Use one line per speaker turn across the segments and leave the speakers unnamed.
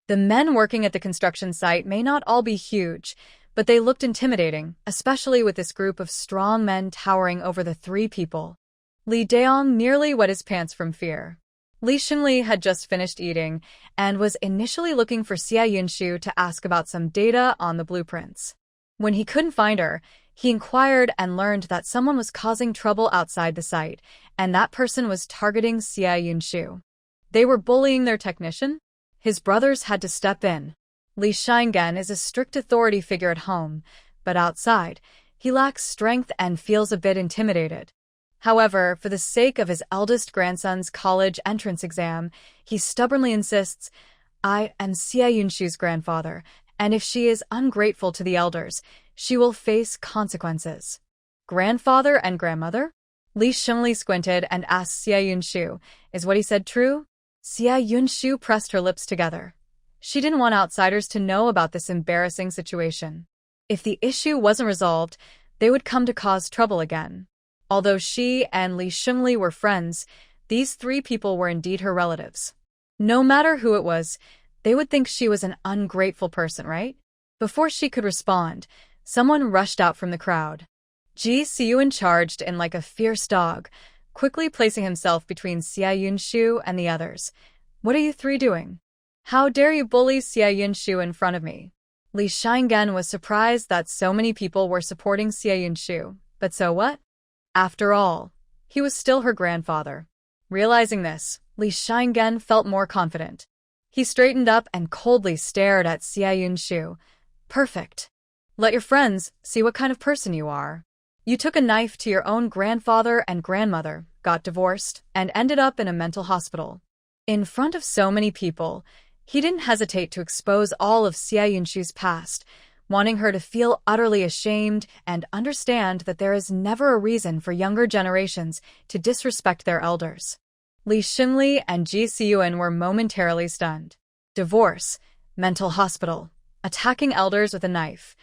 The men working at the construction site may not all be huge, but they looked intimidating, especially with this group of strong men towering over the three people. Li Daong nearly wet his pants from fear. Li Xinli had just finished eating and was initially looking for Xia Yunshu to ask about some data on the blueprints. When he couldn't find her, he inquired and learned that someone was causing trouble outside the site, and that person was targeting Xia Yunshu. They were bullying their technician? His brothers had to step in. Li Shingen is a strict authority figure at home, but outside, he lacks strength and feels a bit intimidated. However, for the sake of his eldest grandson's college entrance exam, he stubbornly insists, "I am Xia Yunshu's grandfather, and if she is ungrateful to the elders, she will face consequences." Grandfather and grandmother? Li Xinli squinted and asked Xia Yunshu, "Is what he said true?" Xia Yunshu pressed her lips together. She didn't want outsiders to know about this embarrassing situation. If the issue wasn't resolved, they would come to cause trouble again. Although she and Li Xinli were friends, these three people were indeed her relatives. No matter who it was, they would think she was an ungrateful person, right? Before she could respond, someone rushed out from the crowd. Zhixing charged in like a fierce dog, quickly placing himself between Xia Yunshu and the others. "What are you three doing? How dare you bully Xia Yunshu in front of me?" Li Shingen was surprised that so many people were supporting Xia Yunshu, but so what? After all, he was still her grandfather. Realizing this, Li Shingen felt more confident. He straightened up and coldly stared at Xia Yunshu. "Perfect. Let your friends see what kind of person you are. You took a knife to your own grandfather and grandmother, got divorced, and ended up in a mental hospital." In front of so many people, he didn't hesitate to expose all of Xia Yunshu's past, wanting her to feel utterly ashamed and understand that there is never a reason for younger generations to disrespect their elders. Li Xinli and Zhixing were momentarily stunned. Divorce, mental hospital, attacking elders with a knife.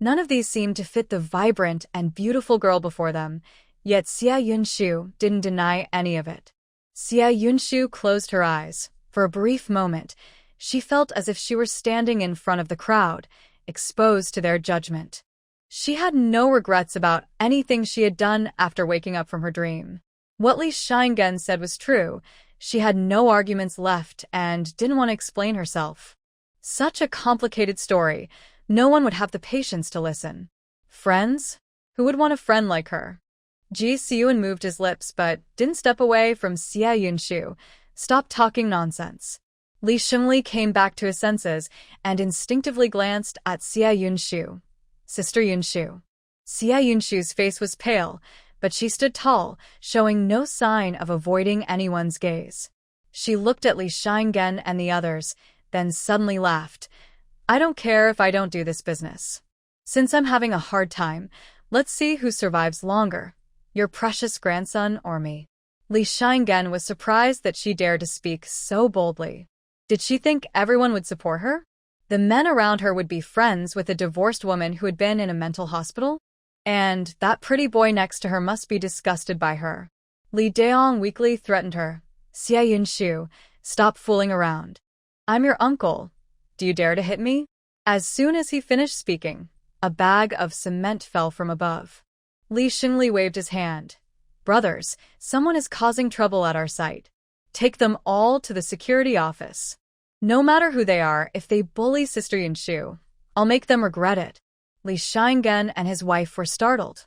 None of these seemed to fit the vibrant and beautiful girl before them, yet Xia Yunshu didn't deny any of it. Xia Yunshu closed her eyes. For a brief moment, she felt as if she were standing in front of the crowd, exposed to their judgment. She had no regrets about anything she had done after waking up from her dream. What Li Shingen said was true. She had no arguments left and didn't want to explain herself. Such a complicated story, no one would have the patience to listen. Friends? Who would want a friend like her? Zhixing moved his lips but didn't step away from Xia Yunshu. "Stop talking nonsense." Li Xinli came back to his senses and instinctively glanced at Xia Yunshu. "Sister Yunshu." Xia Yunshu's face was pale, but she stood tall, showing no sign of avoiding anyone's gaze. She looked at Li Shingen and the others, then suddenly laughed. "I don't care if I don't do this business. Since I'm having a hard time, let's see who survives longer, your precious grandson or me." Li Shingen was surprised that she dared to speak so boldly. Did she think everyone would support her? The men around her would be friends with a divorced woman who had been in a mental hospital? And that pretty boy next to her must be disgusted by her. Li Daong weakly threatened her. "Xia Yunshu, stop fooling around. I'm your uncle. Do you dare to hit me?" As soon as he finished speaking, a bag of cement fell from above. Li Xinli waved his hand. "Brothers, someone is causing trouble at our site. Take them all to the security office. No matter who they are, if they bully Sister Yunshu, I'll make them regret it." Li Shingen and his wife were startled.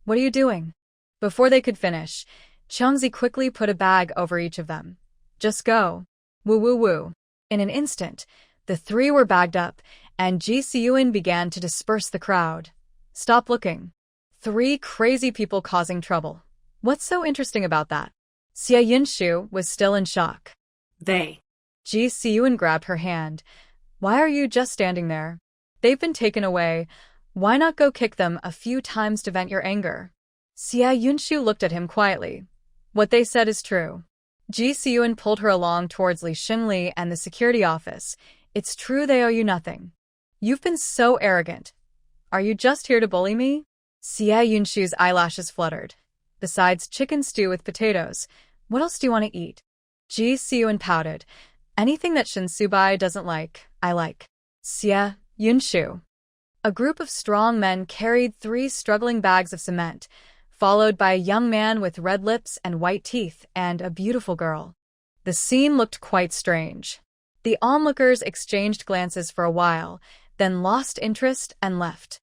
"What are you doing?" Before they could finish, Chengzi quickly put a bag over each of them. "Just go. Woo woo woo." In an instant, the three were bagged up, and Zhixing began to disperse the crowd. "Stop looking. Three crazy people causing trouble. What's so interesting about that?" Xia Yunshu was still in shock.
They.
Zhixing grabbed her hand. "Why are you just standing there? They've been taken away. Why not go kick them a few times to vent your anger?" Xia Yunshu looked at him quietly. "What they said is true." Zhixing pulled her along towards Li Xinli and the security office. "It's true they owe you nothing. You've been so arrogant. Are you just here to bully me?" Xia Yunshu's eyelashes fluttered. "Besides chicken stew with potatoes, what else do you want to eat?" Zhixing pouted. Anything that Shin Subai doesn't like, I like. Xia Yunshu. A group of strong men carried 3 struggling bags of cement, followed by a young man with red lips and white teeth and a beautiful girl. The scene looked quite strange. The onlookers exchanged glances for a while, then lost interest and left.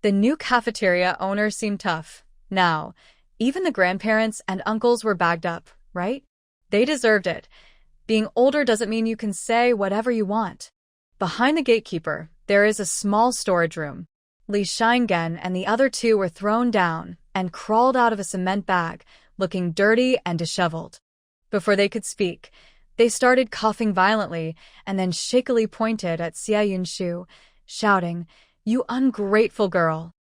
The new cafeteria owner seemed tough. Now, even the grandparents and uncles were bagged up, right? They deserved it. Being older doesn't mean you can say whatever you want. Behind the gatekeeper, there is a small storage room. Li Xinyue and the other 2 were thrown down and crawled out of a cement bag, looking dirty and disheveled. Before they could speak, they started coughing violently and then shakily pointed at Xia Yunshu, shouting, "You ungrateful girl!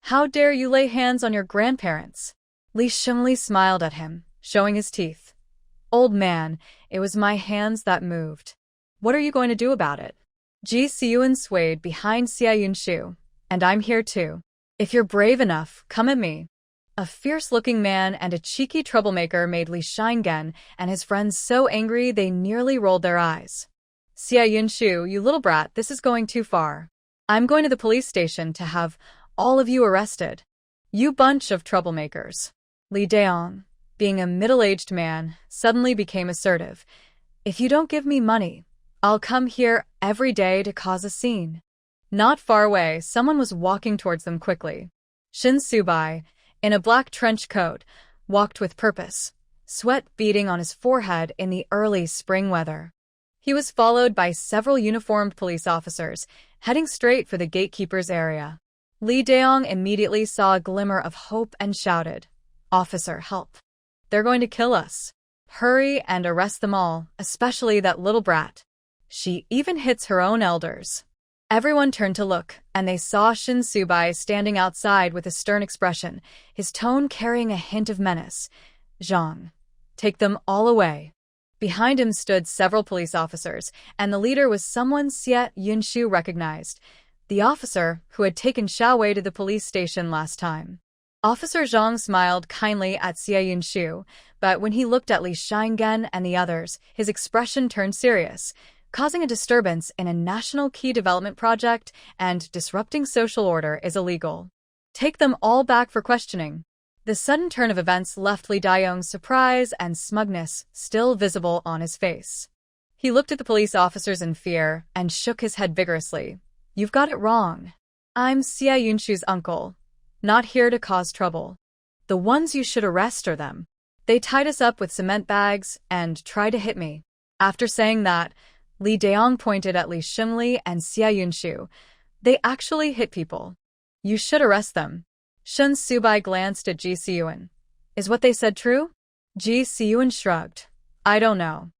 How dare you lay hands on your grandparents?" Li Xinyue smiled at him, showing his teeth. "Old man, it was my hands that moved. What are you going to do about it?" Zhixing swayed behind Xia Yunshu, "And I'm here too. If you're brave enough, come at me." A fierce-looking man and a cheeky troublemaker made Li Xinyue and his friends so angry they nearly rolled their eyes. "Xia Yunshu, you little brat, this is going too far. I'm going to the police station to have all of you arrested. You bunch of troublemakers." Li Daong, being a middle-aged man, suddenly became assertive. "If you don't give me money, I'll come here every day to cause a scene." Not far away, someone was walking towards them quickly. Shin Subai, in a black trench coat, walked with purpose, sweat beading on his forehead in the early spring weather. He was followed by several uniformed police officers, heading straight for the gatekeeper's area. Li Daong immediately saw a glimmer of hope and shouted, "Officer, help. They're going to kill us. Hurry and arrest them all, especially that little brat. She even hits her own elders." Everyone turned to look, and they saw Shin Subai standing outside with a stern expression, his tone carrying a hint of menace. "Zhang, take them all away." Behind him stood several police officers, and the leader was someone Xia Yunshu recognized, the officer who had taken Xiao Wei to the police station last time. Officer Zhang smiled kindly at Xia Yunshu, but when he looked at Li Xinyue and the others, his expression turned serious, causing a disturbance in a national key development project and disrupting social order is illegal. Take them all back for questioning. The sudden turn of events left Li Daong's surprise and smugness still visible on his face. He looked at the police officers in fear and shook his head vigorously. "You've got it wrong. I'm Xia Yunshu's uncle, not here to cause trouble. The ones you should arrest are them. They tied us up with cement bags and tried to hit me." After saying that, Li Daong pointed at Li Xinyue and Xia Yunshu. "They actually hit people. You should arrest them." Shin Subai glanced at Zhixing. "Is what they said true?" Zhixing shrugged. "I don't know.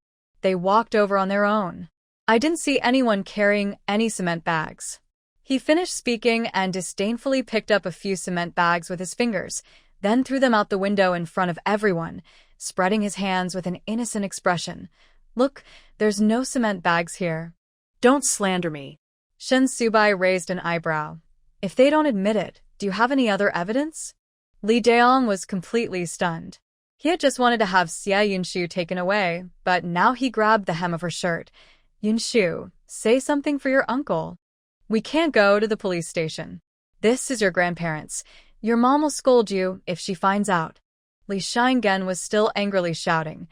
They walked over on their own. I didn't see anyone carrying any cement bags." He finished speaking and disdainfully picked up a few cement bags with his fingers, then threw them out the window in front of everyone, spreading his hands with an innocent expression. "Look, there's no cement bags here." "Don't slander me." Shin Subai raised an eyebrow. "If they don't admit it, do you have any other evidence?" Li Daong was completely stunned. He had just wanted to have Xia Yunshu taken away, but now he grabbed the hem of her shirt. "Yunshu, say something for your uncle." "We can't go to the police station. This is your grandparents. Your mom will scold you if she finds out." Li Xinyue was still angrily shouting,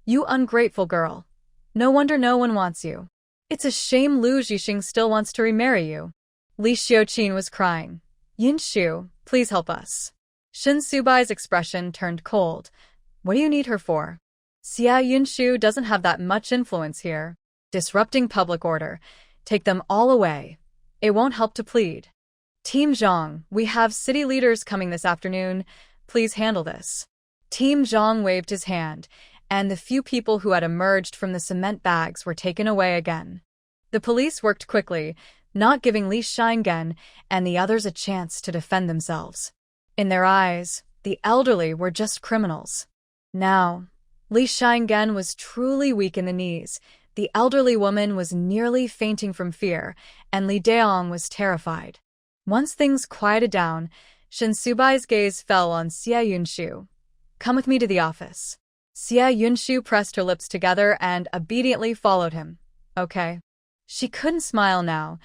"You ungrateful girl. No wonder no one wants you. It's a shame Lu Zhixing still wants to remarry you." Li Xiaoqin was crying, "Yunshu, please help us." Shin Subai's expression turned cold. "What do you need her for?" "Xia Yunshu doesn't have that much influence here. Disrupting public order. Take them all away. It won't help to plead." "Team Zhang, we have city leaders coming this afternoon. Please handle this." Team Zhang waved his hand, and the few people who had emerged from the cement bags were taken away again. The police worked quickly, not giving Li Xinyue and the others a chance to defend themselves. In their eyes, the elderly were just criminals. Now, Li Xinyue was truly weak in the knees, the elderly woman was nearly fainting from fear, and Li Daong was terrified. Once things quieted down, Shin Subai's gaze fell on Xia Yunshu. "Come with me to the office." Xia Yunshu pressed her lips together and obediently followed him, Okay. She couldn't smile now.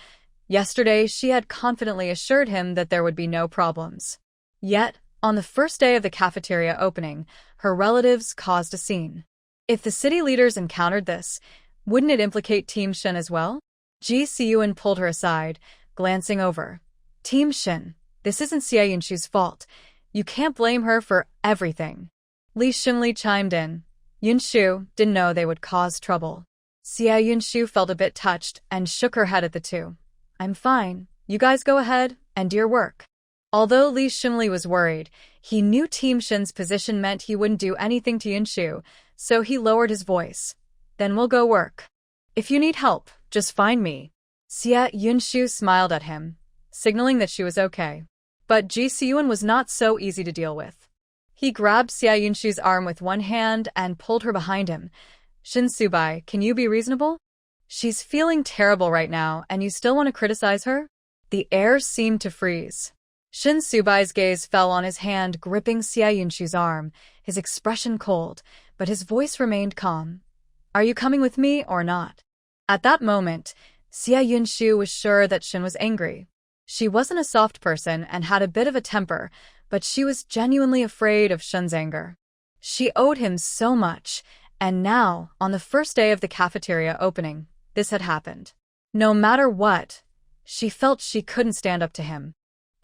Yesterday, she had confidently assured him that there would be no problems. Yet, on the first day of the cafeteria opening, her relatives caused a scene. If the city leaders encountered this, wouldn't it implicate Team Shin as well? Zhixing pulled her aside, glancing over. Team Shin, this isn't Xia Yunshu's fault. You can't blame her for everything. Li Xinli chimed in. Yunshu didn't know they would cause trouble. Xia Yunshu felt a bit touched and shook her head at the two. I'm fine. You guys go ahead and do your work. Although Li Xinli was worried, he knew Team Shin's position meant he wouldn't do anything to Yunshu, so he lowered his voice. Then we'll go work. If you need help, just find me. Xia Yunshu smiled at him, signaling that she was okay. But Zhixing was not so easy to deal with. He grabbed Xia Yunshu's arm with one hand and pulled her behind him. Shin Subai, can you be reasonable? She's feeling terrible right now, and you still want to criticize her? The air seemed to freeze. Shin Subai's gaze fell on his hand gripping Xia Yunshu's arm, his expression cold, but his voice remained calm. Are you coming with me or not? At that moment, Xia Yunshu was sure that Shin was angry. She wasn't a soft person and had a bit of a temper, but she was genuinely afraid of Shin's anger. She owed him so much, and now, on the first day of the cafeteria opening, this had happened. No matter what, she felt she couldn't stand up to him.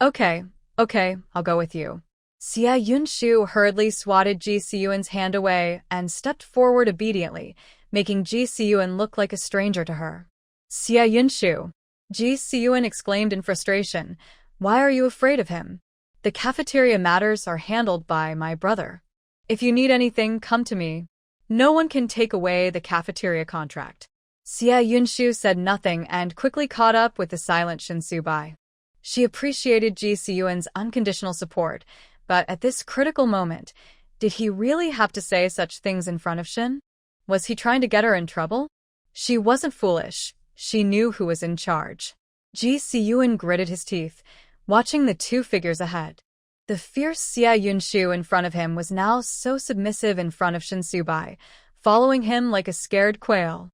Okay, I'll go with you. Xia Yunshu hurriedly swatted Zhixing's hand away and stepped forward obediently, making Zhixing look like a stranger to her. Xia Yunshu! Zhixing exclaimed in frustration. Why are you afraid of him? The cafeteria matters are handled by my brother. If you need anything, come to me. No one can take away the cafeteria contract. Xia Yunshu said nothing and quickly caught up with the silent Shin Subai. She appreciated Zhixing's unconditional support, but at this critical moment, did he really have to say such things in front of Shin? Was he trying to get her in trouble? She wasn't foolish. She knew who was in charge. Zhixing gritted his teeth, watching the two figures ahead. The fierce Xia Yunshu in front of him was now so submissive in front of Shin Subai, following him like a scared quail.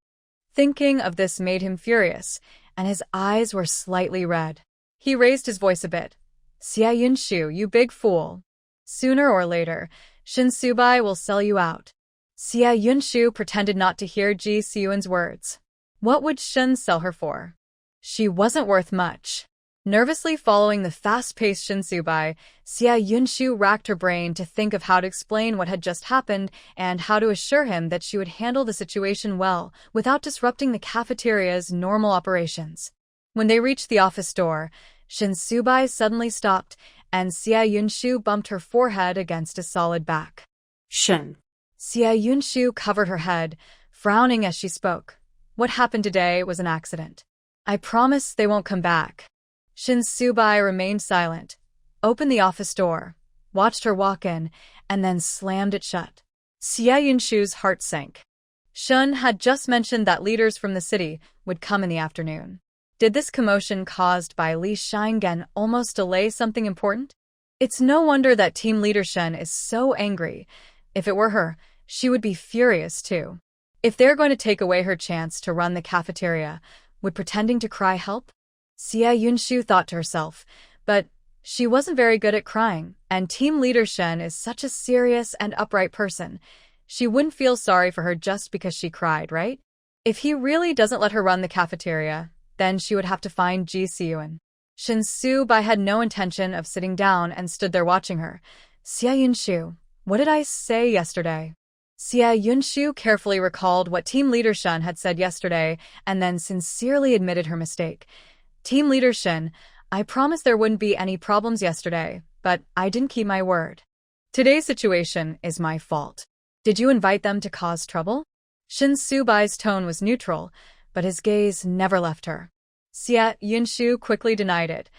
Thinking of this made him furious, and his eyes were slightly red. He raised his voice a bit. Xia Yunshu, you big fool. Sooner or later, Shin Subai will sell you out. Xia Yunshu pretended not to hear Zhixing's words. What would Shin sell her for? She wasn't worth much. Nervously following the fast-paced Shin Subai, Xia Yunshu racked her brain to think of how to explain what had just happened and how to assure him that she would handle the situation well without disrupting the cafeteria's normal operations. When they reached the office door, Shin Subai suddenly stopped, and Xia Yunshu bumped her forehead against a solid back.
Shin.
Xia Yunshu covered her head, frowning as she spoke. What happened today was an accident. I promise they won't come back. Shin Subai remained silent, opened the office door, watched her walk in, and then slammed it shut. Xia Yunshu's heart sank. Shin had just mentioned that leaders from the city would come in the afternoon. Did this commotion caused by Li Shingen almost delay something important? It's no wonder that team leader Shin is so angry. If it were her, she would be furious too. If they're going to take away her chance to run the cafeteria, would pretending to cry help? Xia Yunshu thought to herself, but she wasn't very good at crying, and team leader Shin is such a serious and upright person. She wouldn't feel sorry for her just because she cried, right? If he really doesn't let her run the cafeteria, then she would have to find Zhixing. Shin Subai had no intention of sitting down and stood there watching her. Xia Yunshu, what did I say yesterday? Xia Yunshu carefully recalled what team leader Shin had said yesterday and then sincerely admitted her mistake. Team leader Shin, I promised there wouldn't be any problems yesterday, but I didn't keep my word. Today's situation is my fault. Did you invite them to cause trouble? Shin Subai's tone was neutral, but his gaze never left her. Xia Yunshu quickly denied it.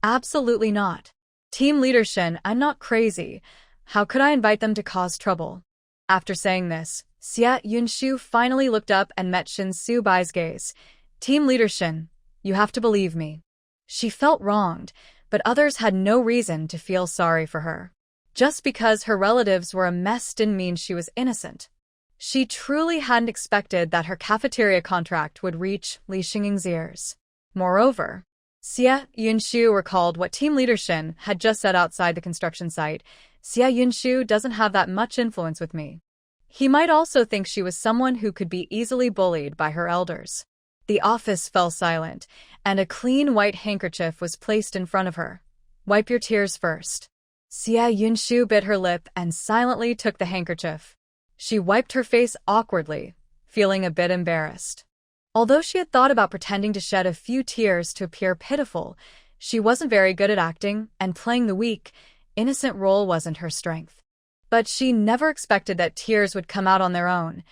Absolutely not. Team leader Shin, I'm not crazy. How could I invite them to cause trouble? After saying this, Xia Yunshu finally looked up and met Shin Subai's gaze. Team leader Shin, you have to believe me. She felt wronged, but others had no reason to feel sorry for her. Just because her relatives were a mess didn't mean she was innocent. She truly hadn't expected that her cafeteria contract would reach Li Xing's ears. Moreover, Xia Yunshu recalled what team leader Shin had just said outside the construction site. Xia Yunshu doesn't have that much influence with me. He might also think she was someone who could be easily bullied by her elders. The office fell silent, and a clean white handkerchief was placed in front of her. Wipe your tears first. Xia Yunshu bit her lip and silently took the handkerchief. She wiped her face awkwardly, feeling a bit embarrassed. Although she had thought about pretending to shed a few tears to appear pitiful, she wasn't very good at acting, and playing the weak, innocent role wasn't her strength. But she never expected that tears would come out on their own.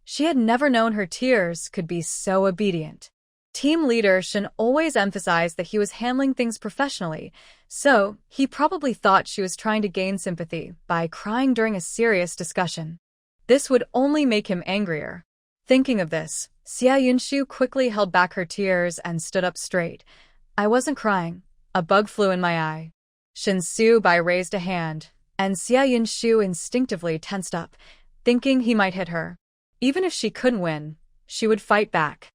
She had never known her tears could be so obedient. Team leader Shin always emphasized that he was handling things professionally, so he probably thought she was trying to gain sympathy by crying during a serious discussion. This would only make him angrier. Thinking of this, Xia Yunshu quickly held back her tears and stood up straight. I wasn't crying. A bug flew in my eye. Shin Su-bai raised a hand, and Xia Yunshu instinctively tensed up, thinking he might hit her. Even if she couldn't win, she would fight back.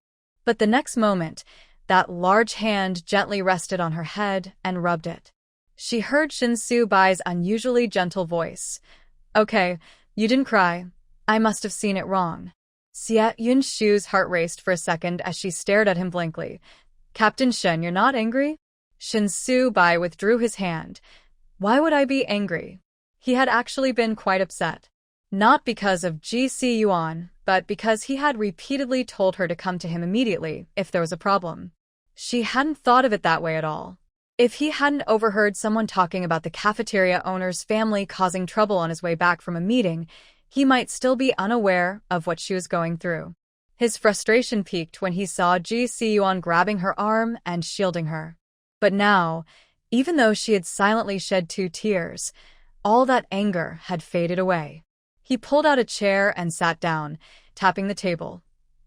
But the next moment, that large hand gently rested on her head and rubbed it. She heard Shin Su-bai's unusually gentle voice. Okay, you didn't cry. I must have seen it wrong. Xia Yunshu's heart raced for a second as she stared at him blankly. Captain Shin, you're not angry? Shin Su-bai withdrew his hand. Why would I be angry? He had actually been quite upset. Not because of Zhixing, but because he had repeatedly told her to come to him immediately if there was a problem. She hadn't thought of it that way at all. If he hadn't overheard someone talking about the cafeteria owner's family causing trouble on his way back from a meeting, he might still be unaware of what she was going through. His frustration peaked when he saw Zhixing grabbing her arm and shielding her. But now, even though she had silently shed 2 tears, all that anger had faded away. He pulled out a chair and sat down, tapping the table.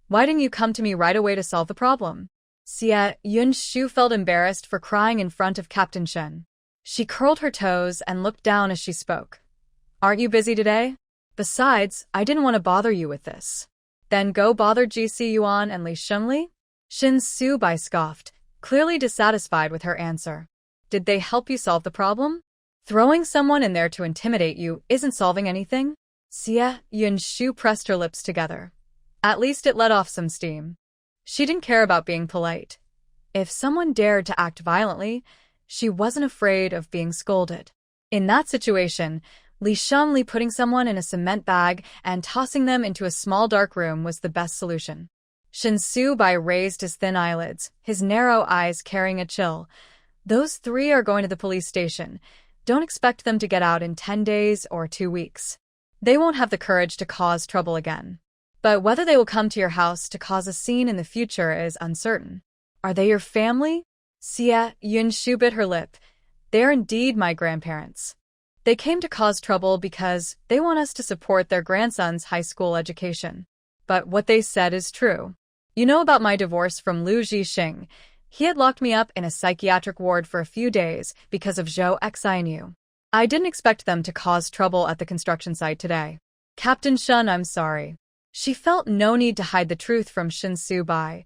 Why didn't you come to me right away to solve the problem? Xia Yunshu felt embarrassed for crying in front of Captain Shin. She curled her toes and looked down as she spoke. Aren't you busy today? Besides, I didn't want to bother you with this. Then go bother Zhixing and Li Xingli? Shin Su-bai scoffed, clearly dissatisfied with her answer. Did they help you solve the problem? Throwing someone in there to intimidate you isn't solving anything? Xia Yunshu pressed her lips together. At least it let off some steam. She didn't care about being polite. If someone dared to act violently, she wasn't afraid of being scolded. In that situation, Li Xingli putting someone in a cement bag and tossing them into a small dark room was the best solution. Shin Su-bai raised his thin eyelids, his narrow eyes carrying a chill. Those 3 are going to the police station. Don't expect them to get out in 10 days or 2 weeks. They won't have the courage to cause trouble again. But whether they will come to your house to cause a scene in the future is uncertain. Are they your family? Xia Yunshu bit her lip. They are indeed my grandparents. They came to cause trouble because they want us to support their grandson's high school education. But what they said is true. You know about my divorce from Lu Zhixing. He had locked me up in a psychiatric ward for a few days because of Zhou Xinyue. I didn't expect them to cause trouble at the construction site today. Captain Shin, I'm sorry. She felt no need to hide the truth from Shin Su-bai.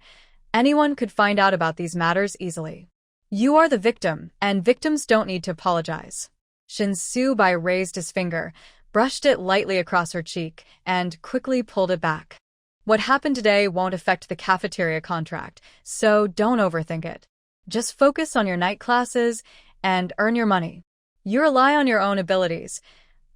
Anyone could find out about these matters easily. You are the victim, and victims don't need to apologize. Shin Su-bai raised his finger, brushed it lightly across her cheek, and quickly pulled it back. What happened today won't affect the cafeteria contract, so don't overthink it. Just focus on your night classes and earn your money. You rely on your own abilities.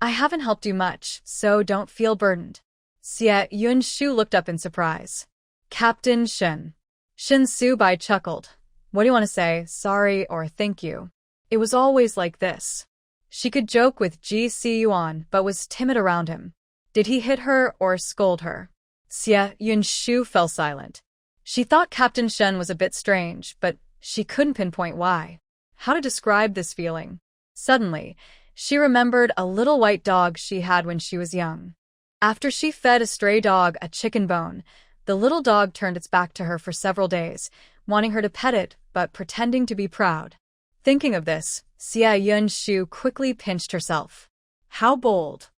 I haven't helped you much, so don't feel burdened. Xia Yunshu looked up in surprise. Captain Shin. Shin Su-bai chuckled. What do you want to say, sorry or thank you? It was always like this. She could joke with Zhixing, but was timid around him. Did he hit her or scold her? Xia Yunshu fell silent. She thought Captain Shin was a bit strange, but she couldn't pinpoint why. How to describe this feeling? Suddenly, she remembered a little white dog she had when she was young. After she fed a stray dog a chicken bone, the little dog turned its back to her for several days, wanting her to pet it but pretending to be proud. Thinking of this, Xia Yunshu quickly pinched herself. How bold!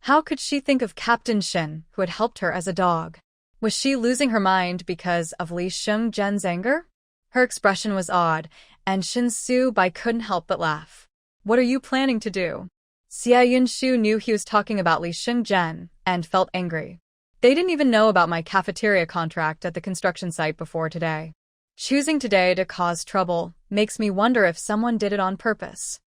How could she think of Captain Shin, who had helped her as a dog? Was she losing her mind because of Li Shengzhen's anger? Her expression was odd, and Shin Su-bai couldn't help but laugh. What are you planning to do? Xia Yunshu knew he was talking about Li Shengzhen and felt angry. They didn't even know about my cafeteria contract at the construction site before today. Choosing today to cause trouble makes me wonder if someone did it on purpose.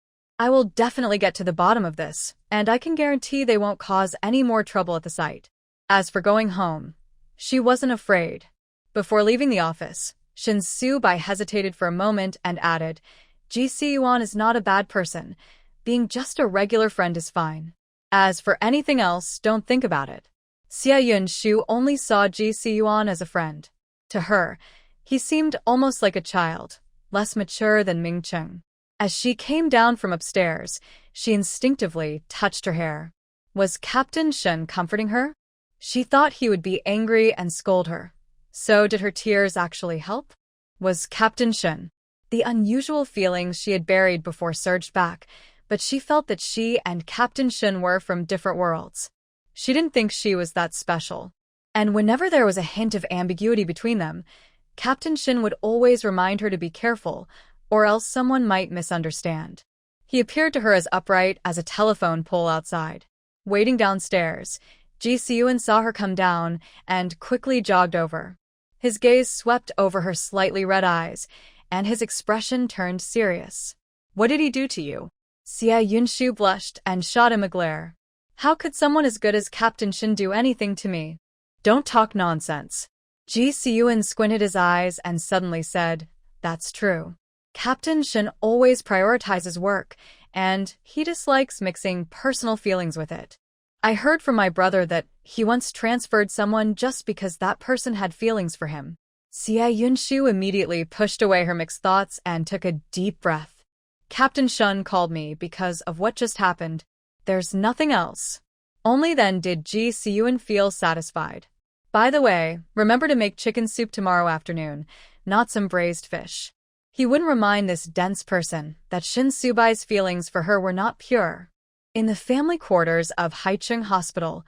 I will definitely get to the bottom of this, and I can guarantee they won't cause any more trouble at the site. As for going home, she wasn't afraid. Before leaving the office, Shin Su-bai hesitated for a moment and added, Ji Si-yuan is not a bad person. Being just a regular friend is fine. As for anything else, don't think about it. Xia Yunshu only saw Ji Si-yuan as a friend. To her, he seemed almost like a child, less mature than Ming Cheng. As she came down from upstairs, she instinctively touched her hair. Was Captain Shin comforting her? She thought he would be angry and scold her. So did her tears actually help? Was Captain Shin? The unusual feelings she had buried before surged back, but she felt that she and Captain Shin were from different worlds. She didn't think she was that special. And whenever there was a hint of ambiguity between them, Captain Shin would always remind her to be careful, or else someone might misunderstand. He appeared to her as upright as a telephone pole outside. Waiting downstairs, Ji Si-yuan saw her come down and quickly jogged over. His gaze swept over her slightly red eyes, and his expression turned serious. What did he do to you? Xia Yunshu blushed and shot him a glare. How could someone as good as Captain Shin do anything to me? Don't talk nonsense. Ji Si-yuan squinted his eyes and suddenly said, That's true. Captain Shin always prioritizes work, and he dislikes mixing personal feelings with it. I heard from my brother that he once transferred someone just because that person had feelings for him. Xia Yunshu immediately pushed away her mixed thoughts and took a deep breath. Captain Shin called me because of what just happened. There's nothing else. Only then did Ji Si-yuan feel satisfied. By the way, remember to make chicken soup tomorrow afternoon, not some braised fish. He wouldn't remind this dense person that Shin Su-bai's feelings for her were not pure. In the family quarters of Haicheng Hospital,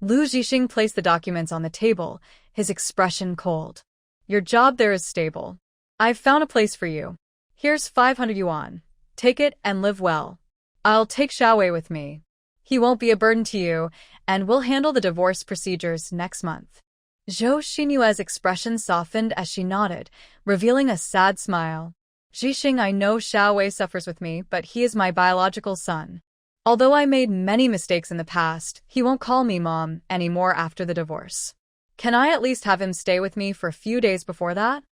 Lu Zhixing placed the documents on the table, his expression cold. Your job there is stable. I've found a place for you. Here's 500 yuan. Take it and live well. I'll take Xiao Wei with me. He won't be a burden to you, and we'll handle the divorce procedures next month. Zhou Xinyue's expression softened as she nodded, revealing a sad smile. Zhixing, I know Xiao Wei suffers with me, but he is my biological son. Although I made many mistakes in the past, he won't call me mom anymore after the divorce. Can I at least have him stay with me for a few days before that?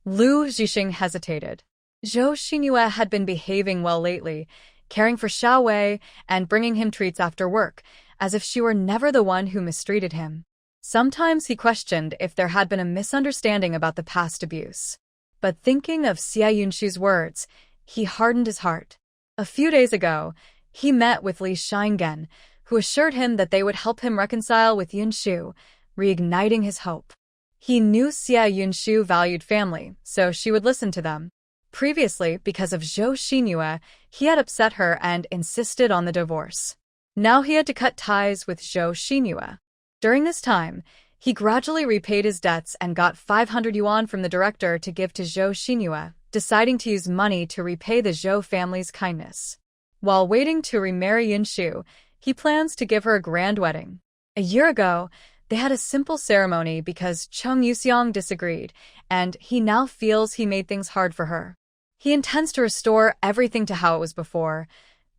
Lu Zhixing hesitated. Zhou Xinyue had been behaving well lately, caring for Xiao Wei and bringing him treats after work, as if she were never the one who mistreated him. Sometimes he questioned if there had been a misunderstanding about the past abuse. But thinking of Xia Yunshu's words, he hardened his heart. A few days ago, he met with Li Shengzhen, who assured him that they would help him reconcile with Yunshu, reigniting his hope. He knew Xia Yunshu valued family, so she would listen to them. Previously, because of Zhou Xinyue, he had upset her and insisted on the divorce. Now he had to cut ties with Zhou Xinyue. During this time, he gradually repaid his debts and got 500 yuan from the director to give to Zhou Xinyue, deciding to use money to repay the Zhou family's kindness. While waiting to remarry Yunshu, he plans to give her a grand wedding. A year ago, they had a simple ceremony because Cheng Yuxiang disagreed, and he now feels he made things hard for her. He intends to restore everything to how it was before.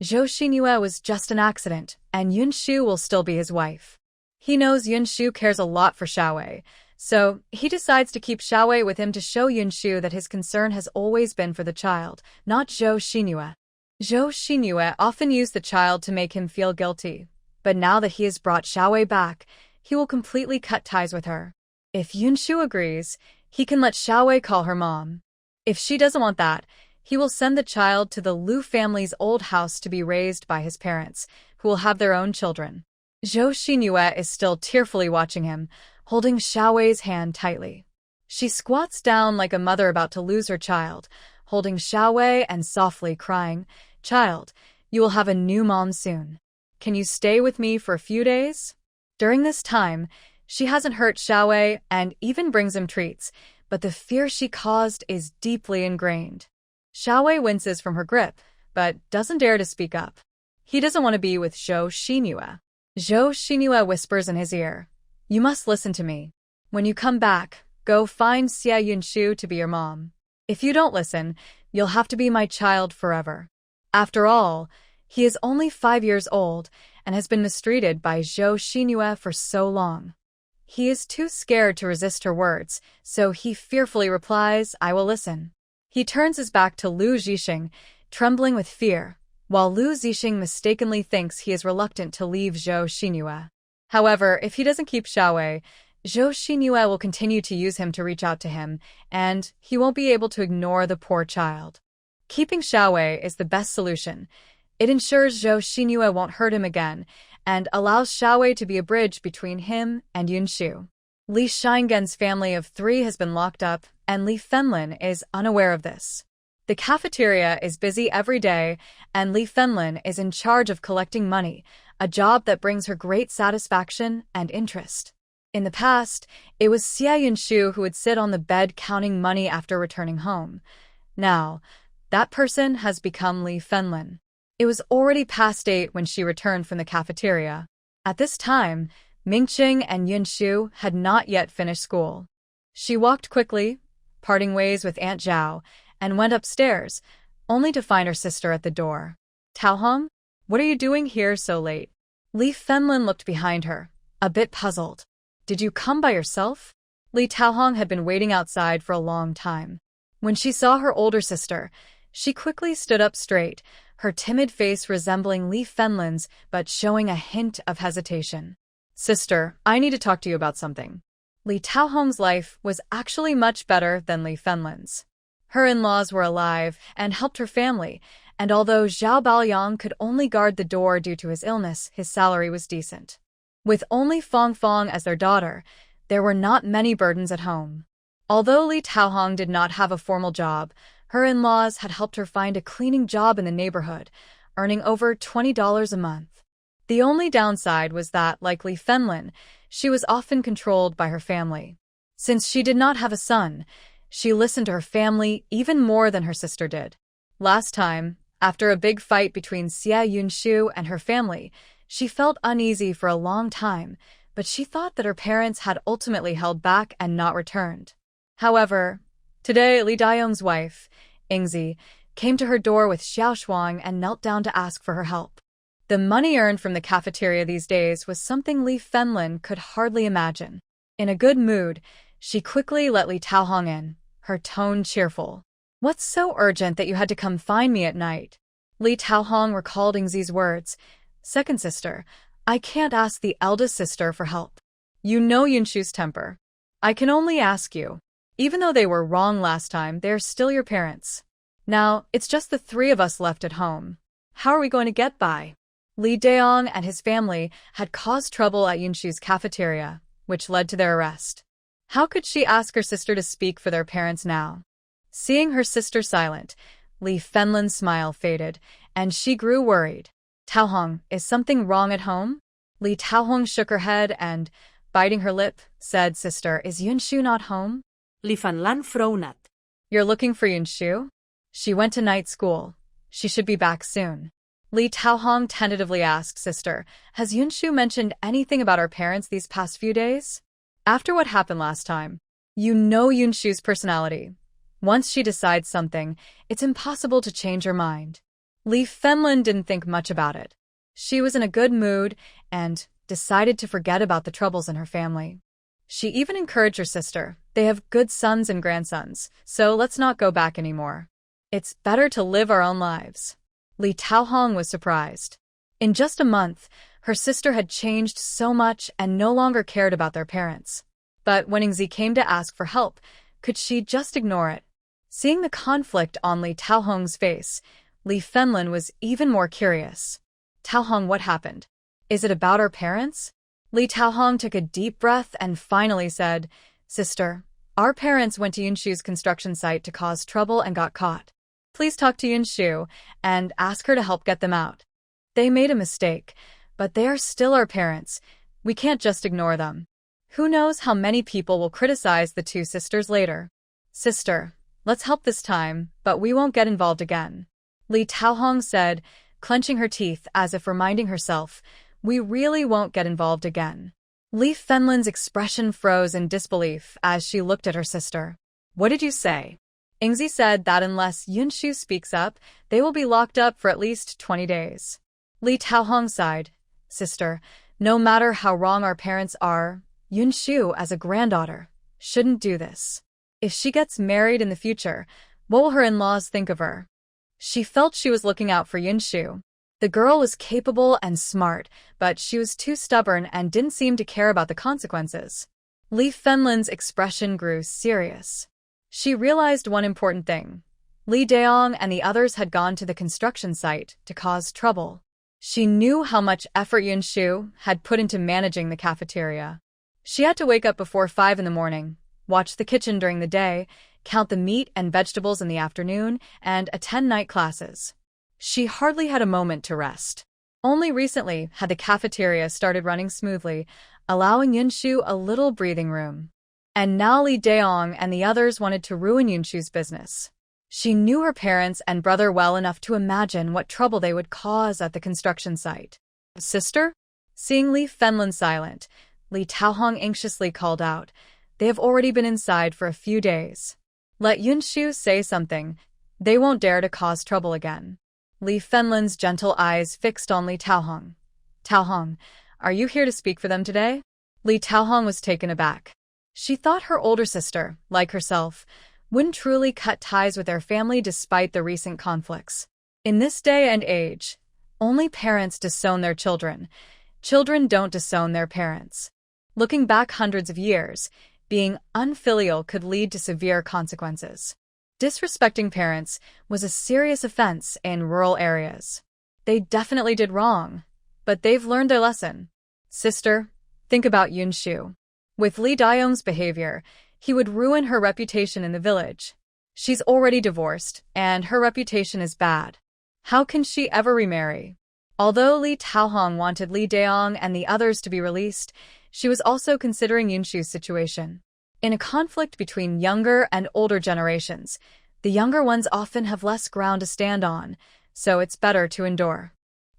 Zhou Xinyue was just an accident, and Yunshu will still be his wife. He knows Yunshu cares a lot for Xiao Wei, so he decides to keep Xiao Wei with him to show Yunshu that his concern has always been for the child, not Zhou Xinyue. Zhou Xinyue often used the child to make him feel guilty, but now that he has brought Xiao Wei back, he will completely cut ties with her. If Yunshu agrees, he can let Xiao Wei call her mom. If she doesn't want that, he will send the child to the Lu family's old house to be raised by his parents, who will have their own children. Zhou Xinyue is still tearfully watching him, holding Xiao Wei's hand tightly. She squats down like a mother about to lose her child, holding Xiao Wei and softly crying, "Child, you will have a new mom soon." Can you stay with me for a few days? During this time, she hasn't hurt Xiao Wei and even brings him treats, but the fear she caused is deeply ingrained. Xiao Wei winces from her grip, but doesn't dare to speak up. He doesn't want to be with Zhou Xinyue. Zhou Xinyue whispers in his ear, "You must listen to me. When you come back, go find Xia Yunshu to be your mom. If you don't listen, you'll have to be my child forever." After all, he is only 5 years old and has been mistreated by Zhou Xinyue for so long. He is too scared to resist her words, so he fearfully replies, "I will listen." He turns his back to Lu Zhixing, trembling with fear, while Lu Zhixing mistakenly thinks he is reluctant to leave Zhou Xinyue. However, if he doesn't keep Xiao Wei, Zhou Xinyue will continue to use him to reach out to him, and he won't be able to ignore the poor child. Keeping Xiao Wei is the best solution. It ensures Zhou Xinyue won't hurt him again, and allows Xiao Wei to be a bridge between him and Yunshu. Li Shanggen's family of 3 has been locked up, and Li Fenlin is unaware of this. The cafeteria is busy every day, and Li Fenlin is in charge of collecting money, a job that brings her great satisfaction and interest. In the past, it was Xia Yunshu who would sit on the bed counting money after returning home. Now, that person has become Li Fenlin. It was already past 8 when she returned from the cafeteria. At this time, Mingqing and Yunshu had not yet finished school. She walked quickly, parting ways with Aunt Zhao, and went upstairs, only to find her sister at the door. "Taohong, what are you doing here so late?" Li Fenlin looked behind her, a bit puzzled. "Did you come by yourself?" Li Taohong had been waiting outside for a long time. When she saw her older sister, she quickly stood up straight, her timid face resembling Li Fenlin's but showing a hint of hesitation. "Sister, I need to talk to you about something." Li Taohong's life was actually much better than Li Fenlin's. Her in-laws were alive and helped her family, and although Zhao Baoyang could only guard the door due to his illness, his salary was decent. With only Fong Fong as their daughter, there were not many burdens at home. Although Li Taohong did not have a formal job, her in-laws had helped her find a cleaning job in the neighborhood, earning over $20 a month. The only downside was that, like Li Fenlin, she was often controlled by her family. Since she did not have a son, she listened to her family even more than her sister did. Last time, after a big fight between Xia Yunshu and her family, she felt uneasy for a long time, but she thought that her parents had ultimately held back and not returned. However, today Li Dayong's wife, Yingzi, came to her door with Xiao Shuang and knelt down to ask for her help. The money earned from the cafeteria these days was something Li Fenlin could hardly imagine. In a good mood, she quickly let Li Taohong in, her tone cheerful. "What's so urgent that you had to come find me at night?" Li Taohong recalled Yingzi's words. "Second sister, I can't ask the eldest sister for help. You know Yunshu's temper. I can only ask you. Even though they were wrong last time, they're still your parents. Now, it's just the 3 of us left at home. How are we going to get by?" Li Daong and his family had caused trouble at Yunshu's cafeteria, which led to their arrest. How could she ask her sister to speak for their parents now? Seeing her sister silent, Li Fenlin's smile faded, and she grew worried. "Taohong, is something wrong at home?" Li Taohong shook her head and, biting her lip, said, "Sister, is Yunshu not home?"
Li Fanlan frowned.
"You're looking for Yunshu?" "She went to night school. She should be back soon." Li Taohong tentatively asked, "Sister, has Yunshu mentioned anything about our parents these past few days?" After what happened last time, you know Yunshu's personality. Once she decides something, it's impossible to change her mind. Li Fenlin didn't think much about it. She was in a good mood and decided to forget about the troubles in her family. She even encouraged her sister. "They have good sons and grandsons, so let's not go back anymore. It's better to live our own lives." Li Taohong was surprised. In just a month, her sister had changed so much and no longer cared about their parents. But when Yingzi came to ask for help, could she just ignore it? Seeing the conflict on Li Taohong's face, Li Fenlin was even more curious. "Taohong, what happened? Is it about our parents?" Li Taohong took a deep breath and finally said, "Sister, our parents went to Yunshu's construction site to cause trouble and got caught. Please talk to Yunshu and ask her to help get them out. They made a mistake, But they are still our parents. We can't just ignore them. Who knows how many people will criticize the two sisters later. Sister, let's help this time, but we won't get involved again. Li Taohong said, clenching her teeth as if reminding herself, we really won't get involved again. Li Fenlin's expression froze in disbelief as she looked at her sister. What did you say? Ingzi said that unless Yunshu speaks up, they will be locked up for at least 20 days. Li Taohong sighed. Sister, no matter how wrong our parents are, Yunshu, as a granddaughter, shouldn't do this. If she gets married in the future, what will her in-laws think of her? She felt she was looking out for Yunshu. The girl was capable and smart, but she was too stubborn and didn't seem to care about the consequences. Li Fenlin's expression grew serious. She realized one important thing. Li Daong and the others had gone to the construction site to cause trouble. She knew how much effort Yunshu had put into managing the cafeteria. She had to wake up before 5 in the morning, watch the kitchen during the day, count the meat and vegetables in the afternoon, and attend night classes. She hardly had a moment to rest. Only recently had the cafeteria started running smoothly, allowing Yunshu a little breathing room. And now Li Daong and the others wanted to ruin Yunshu's business. She knew her parents and brother well enough to imagine what trouble they would cause at the construction site. Sister? Seeing Li Fenlin silent, Li Taohong anxiously called out, they have already been inside for a few days. Let Yunshu say something. They won't dare to cause trouble again. Li Fenlin's gentle eyes fixed on Li Taohong. Taohong, are you here to speak for them today? Li Taohong was taken aback. She thought her older sister, like herself, wouldn't truly cut ties with their family despite the recent conflicts. In this day and age, only parents disown their children. Children don't disown their parents. Looking back hundreds of years, being unfilial could lead to severe consequences. Disrespecting parents was a serious offense in rural areas. They definitely did wrong, but they've learned their lesson. Sister, think about Yunshu. With Li Daong's behavior, he would ruin her reputation in the village. She's already divorced, and her reputation is bad. How can she ever remarry? Although Li Taohong wanted Li Daong and the others to be released, she was also considering Yunshu's situation. In a conflict between younger and older generations, the younger ones often have less ground to stand on, so it's better to endure.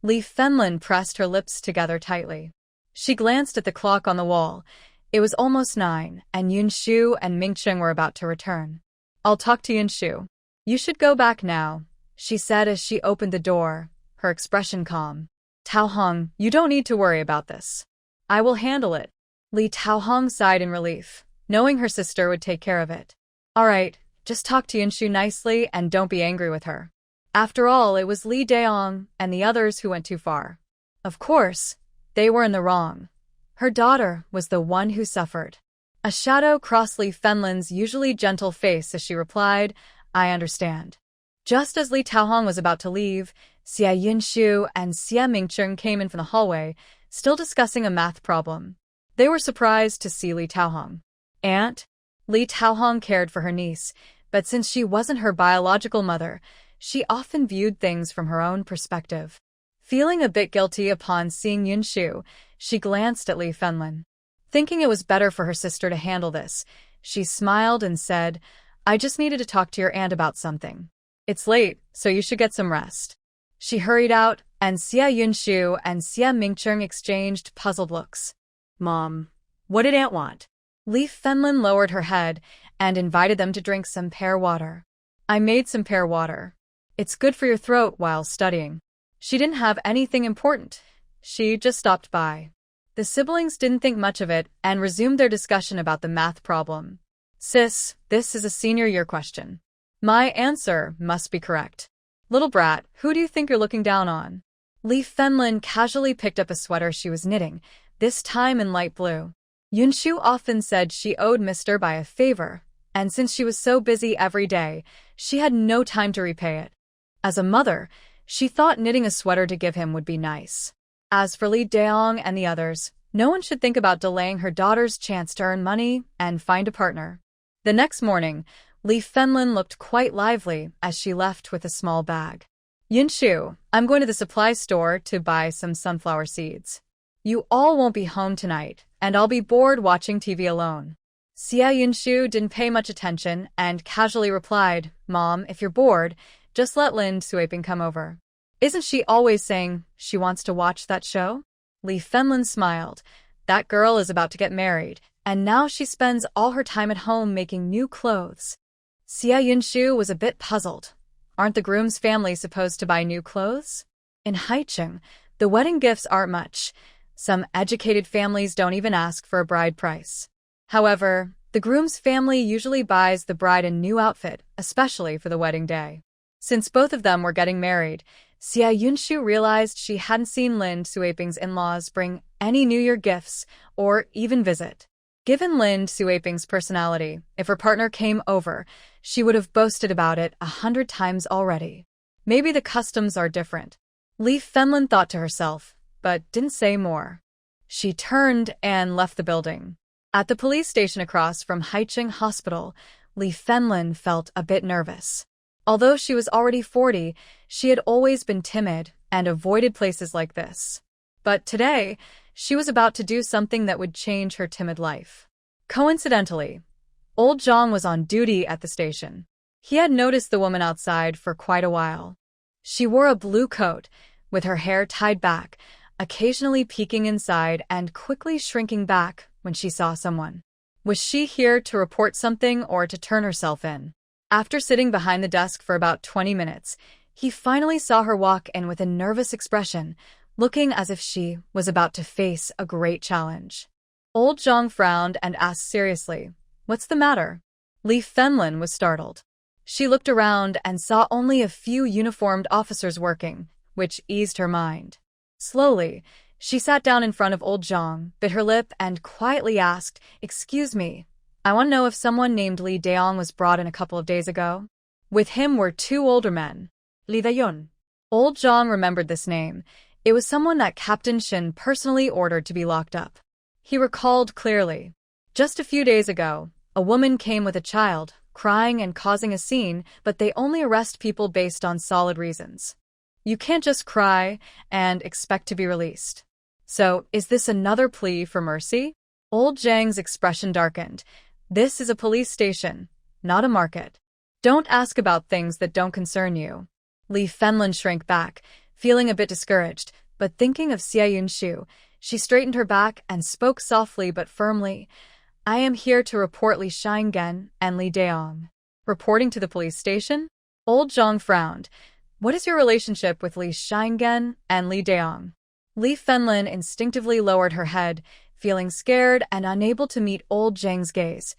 Li Fenlin pressed her lips together tightly. She glanced at the clock on the wall. It was almost 9, and Yunshu and Mingcheng were about to return. I'll talk to Yunshu. You should go back now, she said as she opened the door, her expression calm. Taohong, you don't need to worry about this. I will handle it. Li Taohong sighed in relief, knowing her sister would take care of it. All right, just talk to Yunshu nicely and don't be angry with her. After all, it was Li Daong and the others who went too far. Of course, they were in the wrong. Her daughter was the one who suffered. A shadow crossed Li Fenlin's usually gentle face as she replied, I understand. Just as Li Taohong was about to leave, Xia Yunshu and Xia Mingcheng came in from the hallway, still discussing a math problem. They were surprised to see Li Taohong. Aunt? Li Taohong cared for her niece, but since she wasn't her biological mother, she often viewed things from her own perspective. Feeling a bit guilty upon seeing Yunshu, she glanced at Li Fenlin. Thinking it was better for her sister to handle this, she smiled and said, I just needed to talk to your aunt about something. It's late, so you should get some rest. She hurried out, and Xia Yunshu and Xia Mingcheng exchanged puzzled looks. Mom, what did Aunt want? Li Fenlin lowered her head and invited them to drink some pear water. I made some pear water. It's good for your throat while studying. She didn't have anything important. She just stopped by. The siblings didn't think much of it and resumed their discussion about the math problem. Sis, this is a senior year question. My answer must be correct. Little brat, who do you think you're looking down on? Li Fenlin casually picked up a sweater she was knitting, this time in light blue. Yunshu often said she owed Mr. Bai a favor, and since she was so busy every day, she had no time to repay it. As a mother, she thought knitting a sweater to give him would be nice. As for Li Daong and the others, no one should think about delaying her daughter's chance to earn money and find a partner. The next morning, Li Fenlin looked quite lively as she left with a small bag. Yinshu, I'm going to the supply store to buy some sunflower seeds. You all won't be home tonight, and I'll be bored watching TV alone. Xia Yinshu didn't pay much attention and casually replied, Mom, if you're bored, just let Lin Suiping come over. Isn't she always saying she wants to watch that show? Li Fenlin smiled. That girl is about to get married, and now she spends all her time at home making new clothes. Xia Yinshu was a bit puzzled. Aren't the groom's family supposed to buy new clothes? In Haicheng, the wedding gifts aren't much. Some educated families don't even ask for a bride price. However, the groom's family usually buys the bride a new outfit, especially for the wedding day. Since both of them were getting married, Xia Yunshu realized she hadn't seen Lin Suiping's in-laws bring any New Year gifts or even visit. Given Lin Suiping's personality, if her partner came over, she would have boasted about it 100 times already. Maybe the customs are different. Li Fenlin thought to herself, but didn't say more. She turned and left the building. At the police station across from Haicheng Hospital, Li Fenlin felt a bit nervous. Although she was already 40, she had always been timid and avoided places like this. But today, she was about to do something that would change her timid life. Coincidentally, old Zhang was on duty at the station. He had noticed the woman outside for quite a while. She wore a blue coat, with her hair tied back, occasionally peeking inside and quickly shrinking back when she saw someone. Was she here to report something or to turn herself in? After sitting behind the desk for about 20 minutes, he finally saw her walk in with a nervous expression, looking as if she was about to face a great challenge. Old Zhang frowned and asked seriously, What's the matter? Li Fenlin was startled. She looked around and saw only a few uniformed officers working, which eased her mind. Slowly, she sat down in front of old Zhang, bit her lip, and quietly asked, Excuse me, I want to know if someone named Li Daong was brought in a couple of days ago. With him were two older men. Li Dayun. Old Zhang remembered this name. It was someone that Captain Shin personally ordered to be locked up. He recalled clearly. Just a few days ago, a woman came with a child, crying and causing a scene, but they only arrest people based on solid reasons. You can't just cry and expect to be released. So, is this another plea for mercy? Old Zhang's expression darkened. This is a police station, not a market. Don't ask about things that don't concern you. Li Fenlin shrank back, feeling a bit discouraged, but thinking of Xia Yunshu, she straightened her back and spoke softly but firmly. I am here to report Li Shingen and Li Daong. Reporting to the police station? Old Zhang frowned. What is your relationship with Li Shingen and Li Daong? Li Fenlin instinctively lowered her head, feeling scared and unable to meet old Zhang's gaze.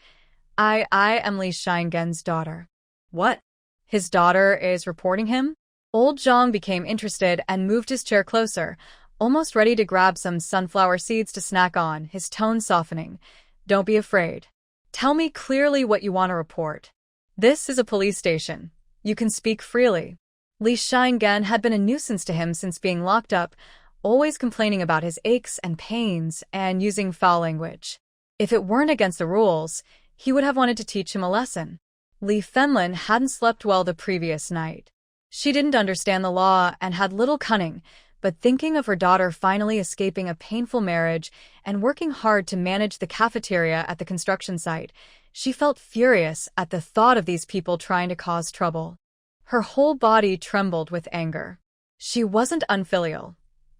I am Li Shingen's daughter. What? His daughter is reporting him? Old Zhang became interested and moved his chair closer, almost ready to grab some sunflower seeds to snack on, his tone softening. Don't be afraid. Tell me clearly what you want to report. This is a police station. You can speak freely. Li Shingen had been a nuisance to him since being locked up, always complaining about his aches and pains and using foul language. If it weren't against the rules, he would have wanted to teach him a lesson. Li Fenlin hadn't slept well the previous night. She didn't understand the law and had little cunning, but thinking of her daughter finally escaping a painful marriage and working hard to manage the cafeteria at the construction site, she felt furious at the thought of these people trying to cause trouble. Her whole body trembled with anger. She wasn't unfilial.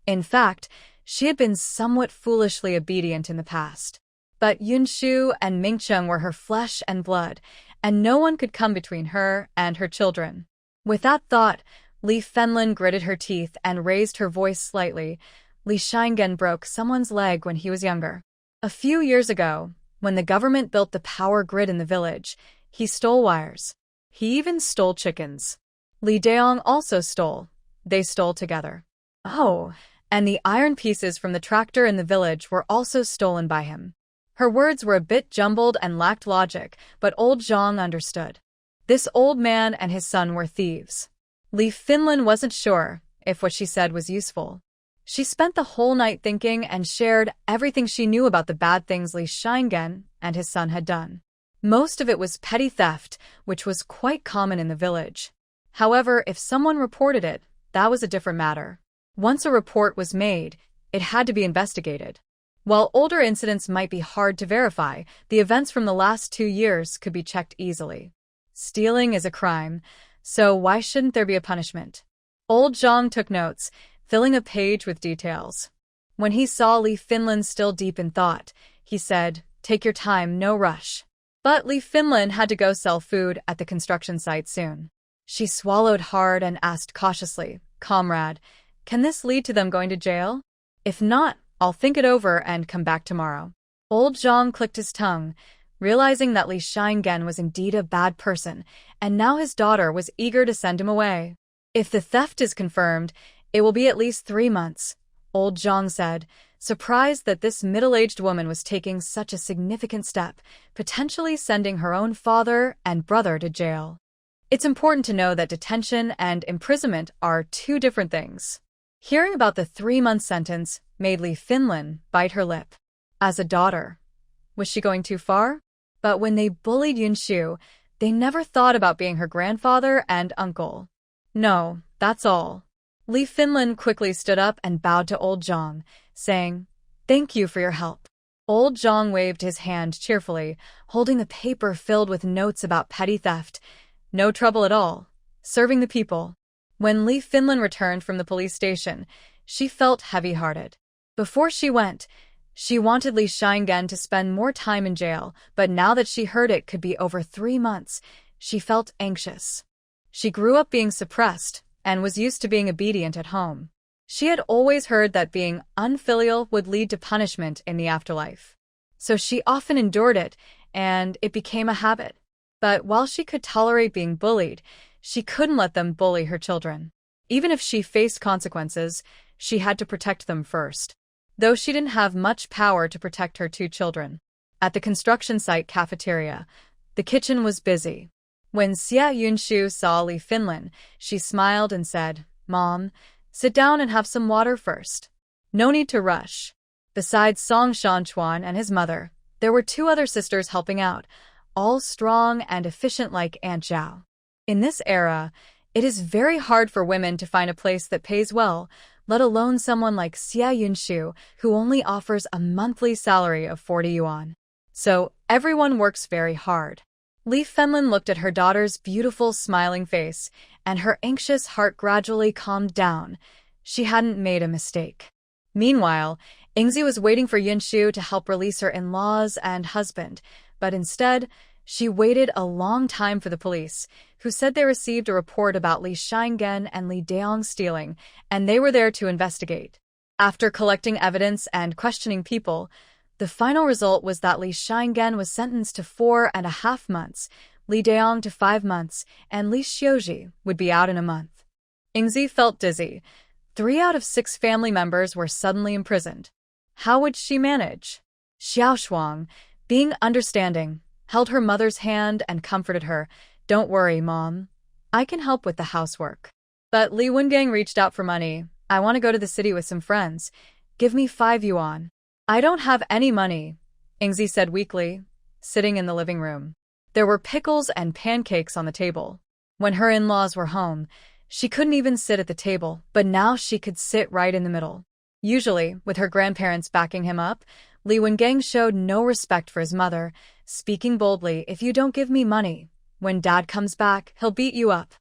In fact, she had been somewhat foolishly obedient in the past. But Yunshu and Mingcheng were her flesh and blood, and no one could come between her and her children. With that thought, Li Fenlin gritted her teeth and raised her voice slightly. Li Shingen broke someone's leg when he was younger. A few years ago, when the government built the power grid in the village, he stole wires. He even stole chickens. Li Daong also stole. They stole together. Oh, and the iron pieces from the tractor in the village were also stolen by him. Her words were a bit jumbled and lacked logic, but old Zhang understood. This old man and his son were thieves. Li Fenlin wasn't sure if what she said was useful. She spent the whole night thinking and shared everything she knew about the bad things Li Shingen and his son had done. Most of it was petty theft, which was quite common in the village. However, if someone reported it, that was a different matter. Once a report was made, it had to be investigated. While older incidents might be hard to verify, the events from the last 2 years could be checked easily. Stealing is a crime, so why shouldn't there be a punishment? Old Zhang took notes, filling a page with details. When he saw Li Finlan still deep in thought, he said, "Take your time, no rush." But Li Finlan had to go sell food at the construction site soon. She swallowed hard and asked cautiously, "Comrade, can this lead to them going to jail? If not, I'll think it over and come back tomorrow." Old Zhang clicked his tongue, realizing that Li Xinyue was indeed a bad person, and now his daughter was eager to send him away. "If the theft is confirmed, it will be at least 3 months," Old Zhang said, surprised that this middle-aged woman was taking such a significant step, potentially sending her own father and brother to jail. It's important to know that detention and imprisonment are 2 different things. Hearing about the 3-month sentence made Li Finlan bite her lip. As a daughter, was she going too far? But when they bullied Yunshu, they never thought about being her grandfather and uncle. "No, that's all." Li Finlan quickly stood up and bowed to Old Zhang, saying, "Thank you for your help." Old Zhang waved his hand cheerfully, holding the paper filled with notes about petty theft. No trouble at all. Serving the people. When Li Finlan returned from the police station, she felt heavy-hearted. Before she went, she wanted Li Xinyue to spend more time in jail, but now that she heard it could be over 3 months, she felt anxious. She grew up being suppressed and was used to being obedient at home. She had always heard that being unfilial would lead to punishment in the afterlife. So she often endured it, and it became a habit. But while she could tolerate being bullied, she couldn't let them bully her children. Even if she faced consequences, she had to protect them first. Though she didn't have much power to protect her 2 children. At the construction site cafeteria, the kitchen was busy. When Xia Yunshu saw Li Finlan, she smiled and said, "Mom, sit down and have some water first. No need to rush." Besides Song Shanchuan and his mother, there were 2 other sisters helping out, all strong and efficient like Aunt Zhao. In this era, it is very hard for women to find a place that pays well, let alone someone like Xia Yunshu, who only offers a monthly salary of 40 yuan. So everyone works very hard. Li Finlan looked at her daughter's beautiful smiling face, and her anxious heart gradually calmed down. She hadn't made a mistake. Meanwhile, Ingzi was waiting for Yunshu to help release her in-laws and husband, but instead, she waited a long time for the police, who said they received a report about Li Xinyue and Li Daong stealing, and they were there to investigate. After collecting evidence and questioning people, the final result was that Li Xinyue was sentenced to 4.5 months, Li Daong to 5 months, and Li Xiaoji would be out in a month. Ingzi felt dizzy. 3 out of 6 family members were suddenly imprisoned. How would she manage? Xiao Shuang, being understanding, held her mother's hand and comforted her. "Don't worry, Mom. I can help with the housework." But Li Wengang reached out for money. "I want to go to the city with some friends. Give me 5 yuan. "I don't have any money," Ingzi said weakly, sitting in the living room. There were pickles and pancakes on the table. When her in-laws were home, she couldn't even sit at the table, but now she could sit right in the middle. Usually, with her grandparents backing him up, Li Wengang showed no respect for his mother, speaking boldly, "If you don't give me money, when Dad comes back, he'll beat you up."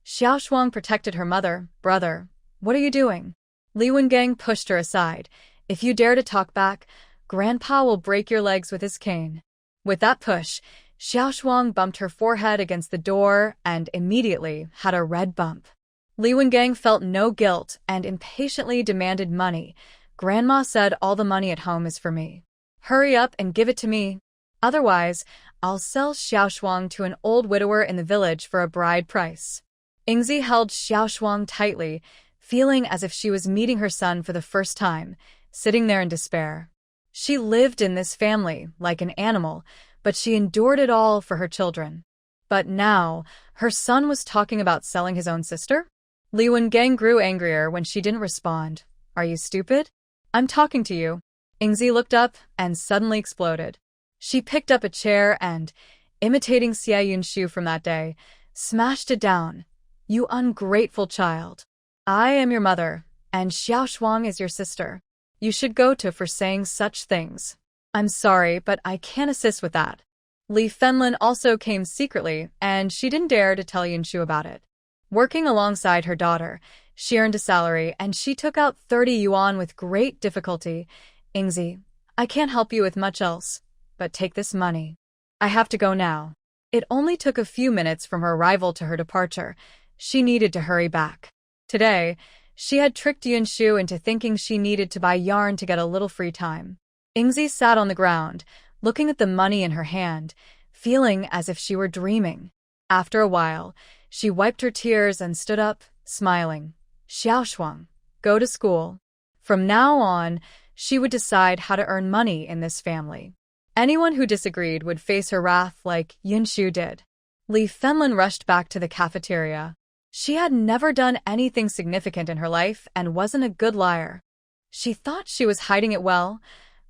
Xiao Shuang protected her mother. "Brother, what are you doing?" Li Wengang pushed her aside. "If you dare to talk back, Grandpa will break your legs with his cane." With that push, Xiao Shuang bumped her forehead against the door and immediately had a red bump. Li Wengang felt no guilt and impatiently demanded money. "Grandma said all the money at home is for me. Hurry up and give it to me. Otherwise, I'll sell Xiao Shuang to an old widower in the village for a bride price." Ingzi held Xiao Shuang tightly, feeling as if she was meeting her son for the first time, sitting there in despair. She lived in this family like an animal, but she endured it all for her children. But now, her son was talking about selling his own sister? Li Wengang grew angrier when she didn't respond. "Are you stupid? I'm talking to you." Ingzi looked up and suddenly exploded. She picked up a chair and, imitating Xia Yunshu from that day, smashed it down. "You ungrateful child. I am your mother, and Xiao Shuang is your sister. You should go to for saying such things. I'm sorry, but I can't assist with that. Li Fenlin also came secretly, and she didn't dare to tell Yunshu about it. Working alongside her daughter, she earned a salary, and she took out 30 yuan with great difficulty. Ingzi, I can't help you with much else, but take this money. I have to go now. It only took a few minutes from her arrival to her departure. She needed to hurry back. Today, she had tricked Yunshu into thinking she needed to buy yarn to get a little free time. Ingzi sat on the ground, looking at the money in her hand, feeling as if she were dreaming. After a while, she wiped her tears and stood up, smiling. Xiao Shuang, go to school. From now on, she would decide how to earn money in this family. Anyone who disagreed would face her wrath like Yunshu did. Li Fenlin rushed back to the cafeteria. She had never done anything significant in her life and wasn't a good liar. She thought she was hiding it well,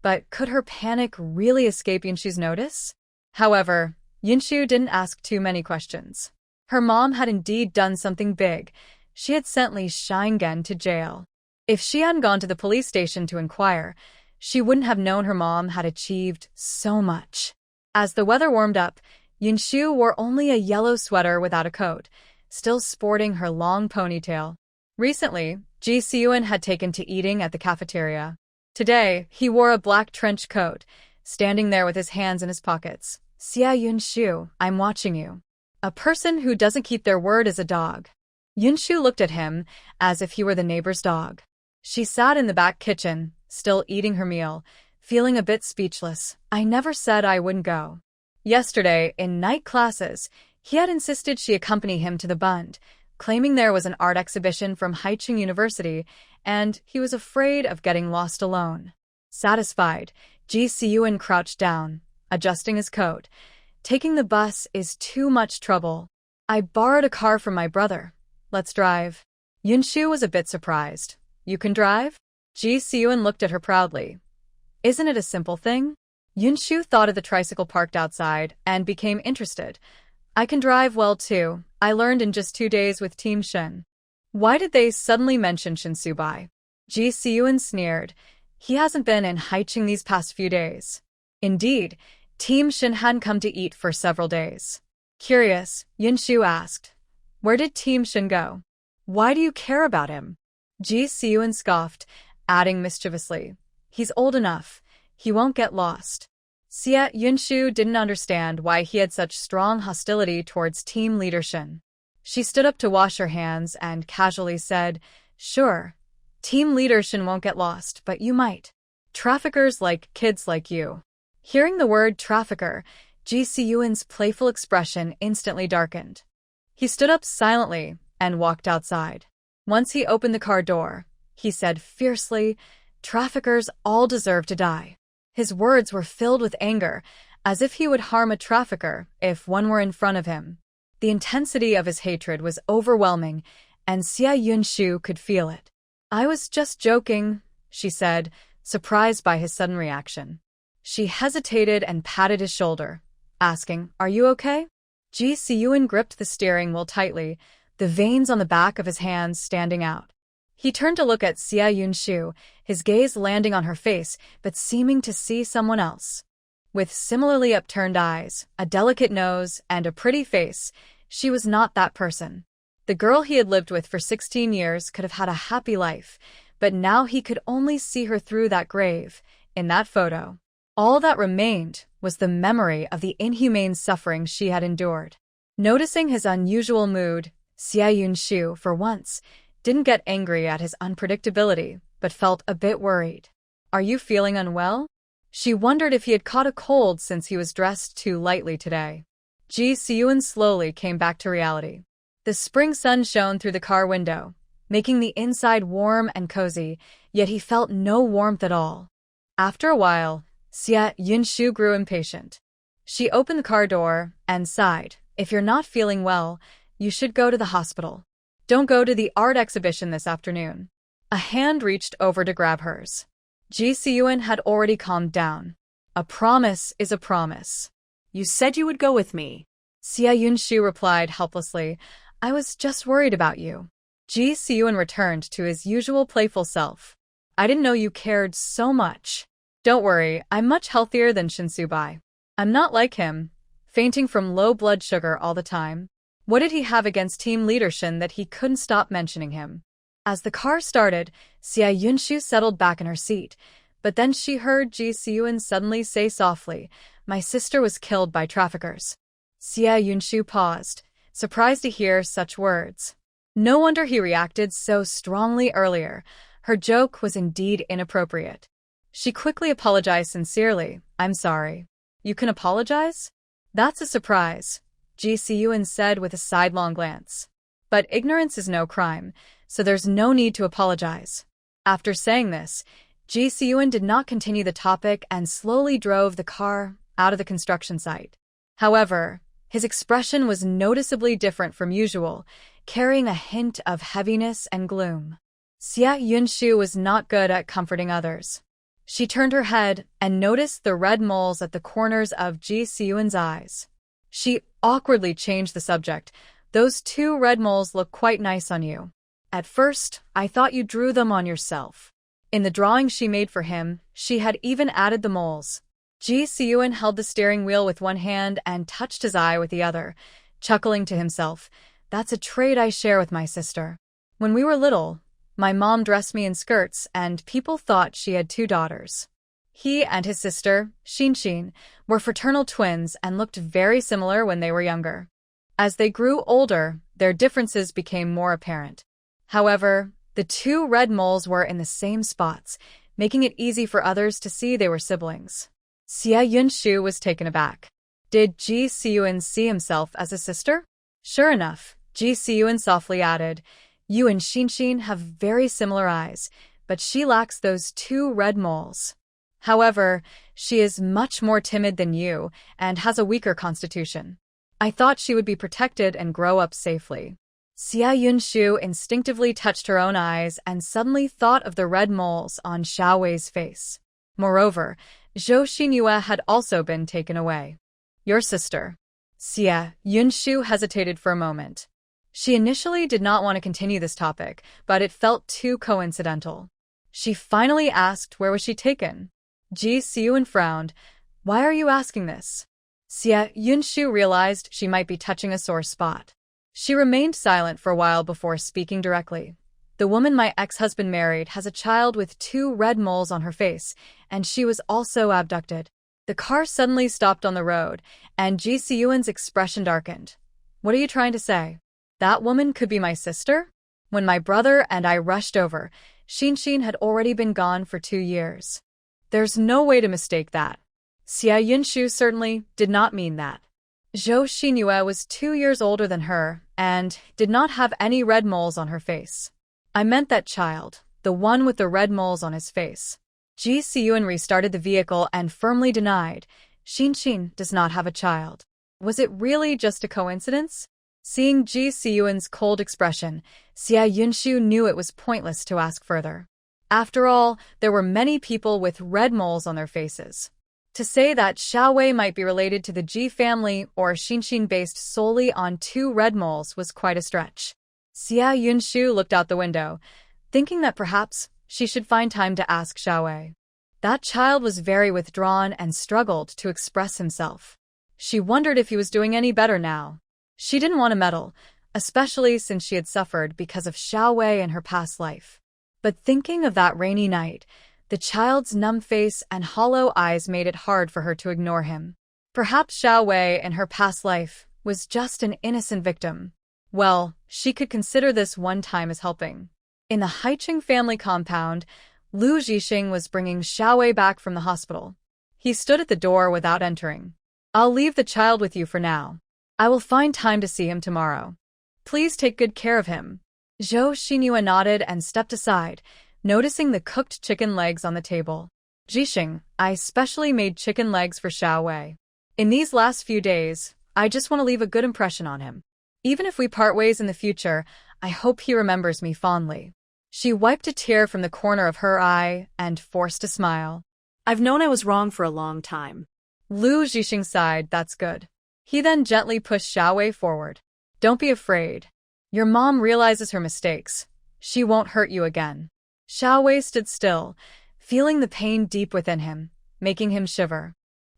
but could her panic really escape Yunshu's notice? However, Yunshu didn't ask too many questions. Her mom had indeed done something big. She had sent Li Shingen to jail. If she hadn't gone to the police station to inquire, she wouldn't have known her mom had achieved so much. As the weather warmed up, Yunshu wore only a yellow sweater without a coat, still sporting her long ponytail. Recently, Zhixing had taken to eating at the cafeteria. Today, he wore a black trench coat, standing there with his hands in his pockets. Xia Yunshu, I'm watching you. A person who doesn't keep their word is a dog. Yunshu looked at him as if he were the neighbor's dog. She sat in the back kitchen, still eating her meal, feeling a bit speechless. I never said I wouldn't go. Yesterday, in night classes, he had insisted she accompany him to the Bund, claiming there was an art exhibition from Haicheng University, and he was afraid of getting lost alone. Satisfied, Zhixing crouched down, adjusting his coat. Taking the bus is too much trouble. I borrowed a car from my brother. Let's drive. Yunshu was a bit surprised. You can drive? Zhixing looked at her proudly. Isn't it a simple thing? Yunshu thought of the tricycle parked outside and became interested. I can drive well too. I learned in just 2 days with Team Shin. Why did they suddenly mention Shin Subai? Zhixing sneered. He hasn't been in Haicheng these past few days. Indeed, Team Shin hadn't come to eat for several days. Curious, Yunshu asked. Where did Team Shin go? Why do you care about him? Zhixing scoffed, adding mischievously. He's old enough. He won't get lost. Yunshu didn't understand why he had such strong hostility towards team leader Shin. She stood up to wash her hands and casually said, Sure, team leader Shin won't get lost, but you might. Traffickers like kids like you. Hearing the word trafficker, Zhixing's playful expression instantly darkened. He stood up silently and walked outside. Once he opened the car door, he said fiercely, Traffickers all deserve to die. His words were filled with anger, as if he would harm a trafficker if one were in front of him. The intensity of his hatred was overwhelming, and Yunshu could feel it. I was just joking, she said, surprised by his sudden reaction. She hesitated and patted his shoulder, asking, Are you okay? Zhixing gripped the steering wheel tightly, the veins on the back of his hands standing out. He turned to look at Yunshu, his gaze landing on her face, but seeming to see someone else. With similarly upturned eyes, a delicate nose, and a pretty face, she was not that person. The girl he had lived with for 16 years could have had a happy life, but now he could only see her through that grave, in that photo. All that remained was the memory of the inhumane suffering she had endured. Noticing his unusual mood, Yunshu, for once, didn't get angry at his unpredictability, but felt a bit worried. Are you feeling unwell? She wondered if he had caught a cold since he was dressed too lightly today. Zhixing slowly came back to reality. The spring sun shone through the car window, making the inside warm and cozy, yet he felt no warmth at all. After a while, Yunshu grew impatient. She opened the car door and sighed. If you're not feeling well, you should go to the hospital. Don't go to the art exhibition this afternoon. A hand reached over to grab hers. Zhixing had already calmed down. A promise is a promise.
You said you would go with me.
Yunshu replied helplessly. I was just worried about you. Ji-seon returned to his usual playful self. I didn't know you cared so much. Don't worry, I'm much healthier than Shinsubai. I'm not like him, fainting from low blood sugar all the time. What did he have against team leader Shin that he couldn't stop mentioning him? As the car started, Xia Yunshu settled back in her seat, but then she heard Ji-seon suddenly say softly, "My sister was killed by traffickers." Xia Yunshu paused, surprised to hear such words. No wonder he reacted so strongly earlier. Her joke was indeed inappropriate. She quickly apologized sincerely. "I'm sorry." "You can apologize?" "That's a surprise," Ji-seon said with a sidelong glance. "But ignorance is no crime, so there's no need to apologize." After saying this, Ji-seon did not continue the topic and slowly drove the car out of the construction site. However, his expression was noticeably different from usual, carrying a hint of heaviness and gloom. Xia Yunshu was not good at comforting others. She turned her head and noticed the red moles at the corners of Ji-seon's eyes. She awkwardly changed the subject. "Those 2 red moles look quite nice on you. At first, I thought you drew them on yourself." In the drawing she made for him, she had even added the moles. Ji-seon held the steering wheel with one hand and touched his eye with the other, chuckling to himself. "That's a trait I share with my sister. When we were little, my mom dressed me in skirts and people thought she had 2 daughters. He and his sister, Shin, were fraternal twins and looked very similar when they were younger. As they grew older, their differences became more apparent. However, the 2 red moles were in the same spots, making it easy for others to see they were siblings." Xia Yunshu was taken aback. Did Ji-seon see himself as a sister? Sure enough, Ji-seon softly added, "You and Shin have very similar eyes, but she lacks those 2 red moles. However, she is much more timid than you and has a weaker constitution. I thought she would be protected and grow up safely." Xia Yunshu instinctively touched her own eyes and suddenly thought of the red moles on Xiao Wei's face. Moreover, Zhou Xinyue had also been taken away. "Your sister." Xia Yunshu hesitated for a moment. She initially did not want to continue this topic, but it felt too coincidental. She finally asked where was she taken. Ji-seon frowned. "Why are you asking this?" Xia Yunshu realized she might be touching a sore spot. She remained silent for a while before speaking directly. "The woman my ex-husband married has a child with 2 red moles on her face, and she was also abducted." The car suddenly stopped on the road, and Ji-seon's expression darkened. "What are you trying to say? That woman could be my sister?" When my brother and I rushed over, Shin had already been gone for 2 years. There's no way to mistake that. Xia Yunshu certainly did not mean that. Zhou Xinyue was 2 years older than her and did not have any red moles on her face. I meant that child, the one with the red moles on his face. Ji-seon restarted the vehicle and firmly denied, Shin does not have a child. Was it really just a coincidence? Seeing Ji-seon's cold expression, Xia Yunshu knew it was pointless to ask further. After all, there were many people with red moles on their faces. To say that Xiao Wei might be related to the Ji family or Shin based solely on 2 red moles was quite a stretch. Xia Yunshu looked out the window, thinking that perhaps she should find time to ask Xiao Wei. That child was very withdrawn and struggled to express himself. She wondered if he was doing any better now. She didn't want to meddle, especially since she had suffered because of Xiao Wei in her past life. But thinking of that rainy night, the child's numb face and hollow eyes made it hard for her to ignore him. Perhaps Xiao Wei in her past life was just an innocent victim. Well, she could consider this one time as helping. In the Haiqing family compound, Lu Zhixing was bringing Xiao Wei back from the hospital. He stood at the door without entering. "I'll leave the child with you for now. I will find time to see him tomorrow. Please take good care of him." Zhou Xinyue nodded and stepped aside, noticing the cooked chicken legs on the table. "Zhixing, I specially made chicken legs for Xiao Wei. In these last few days, I just want to leave a good impression on him. Even if we part ways in the future, I hope he remembers me fondly." She wiped a tear from the corner of her eye and forced a smile.
"I've known I was wrong for a long time."
Lu Zhixing sighed. "That's good." He then gently pushed Xiao Wei forward. "Don't be afraid. Your mom realizes her mistakes. She won't hurt you again. Xiao Wei stood still, feeling the pain deep within him, making him shiver.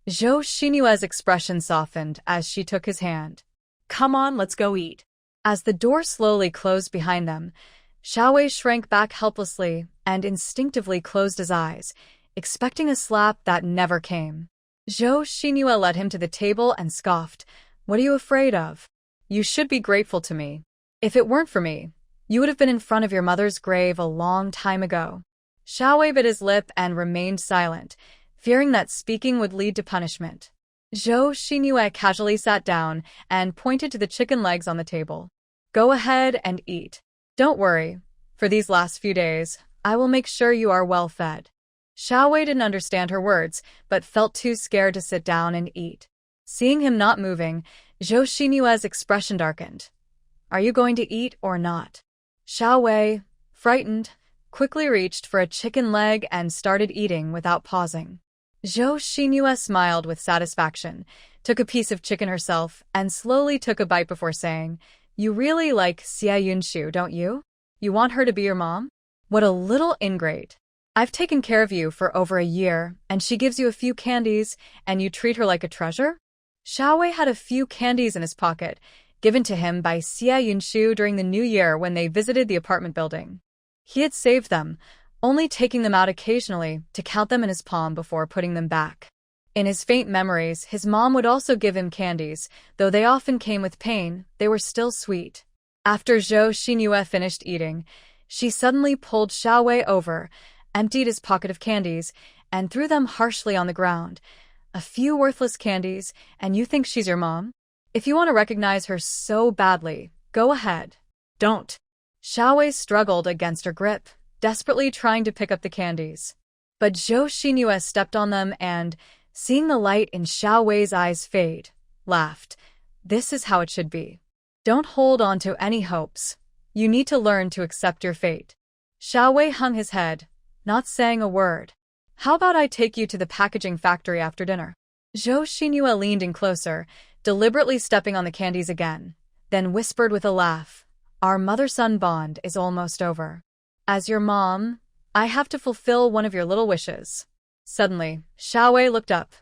Zhou Xinyue's expression softened as she took his hand.
Come on, let's go eat.
As the door slowly closed behind them, Xiao Wei shrank back helplessly and instinctively closed his eyes, expecting a slap that never came. Zhou Xinyue led him to the table and scoffed. What are you afraid of? You should be grateful to me. If it weren't for me, you would have been in front of your mother's grave a long time ago. Xiao Wei bit his lip and remained silent, fearing that speaking would lead to punishment. Zhou Xinyue casually sat down and pointed to the chicken legs on the table. Go ahead and eat. Don't worry. For these last few days, I will make sure you are well fed. Xiao Wei didn't understand her words, but felt too scared to sit down and eat. Seeing him not moving, Zhou Xinyue's expression darkened. Are you going to eat or not? Xiao Wei, frightened, quickly reached for a chicken leg and started eating without pausing. Zhou Xinyue smiled with satisfaction, took a piece of chicken herself, and slowly took a bite before saying, You really like Xia Yunshu, don't you? You want her to be your mom? What a little ingrate. I've taken care of you for over a year, and she gives you a few candies, and you treat her like a treasure? Xiao Wei had a few candies in his pocket, given to him by Xia Yunshu during the New Year when they visited the apartment building. He had saved them, only taking them out occasionally to count them in his palm before putting them back. In his faint memories, his mom would also give him candies, though they often came with pain, they were still sweet. After Zhou Xinyue finished eating, she suddenly pulled Xiao Wei over, emptied his pocket of candies, and threw them harshly on the ground. A few worthless candies, and you think she's your mom? If you want to recognize her so badly, go ahead. Don't. Xiao Wei struggled against her grip, desperately trying to pick up the candies. But Zhou Xinyue stepped on them and, seeing the light in Xiao Wei's eyes fade, laughed. This is how it should be. Don't hold on to any hopes. You need to learn to accept your fate. Xiao Wei hung his head, not saying a word. How about I take you to the packaging factory after dinner? Zhou Xinyue leaned in closer, deliberately stepping on the candies again, then whispered with a laugh. Our mother-son bond is almost over. As your mom, I have to fulfill one of your little wishes. Suddenly, Xiao Wei looked up.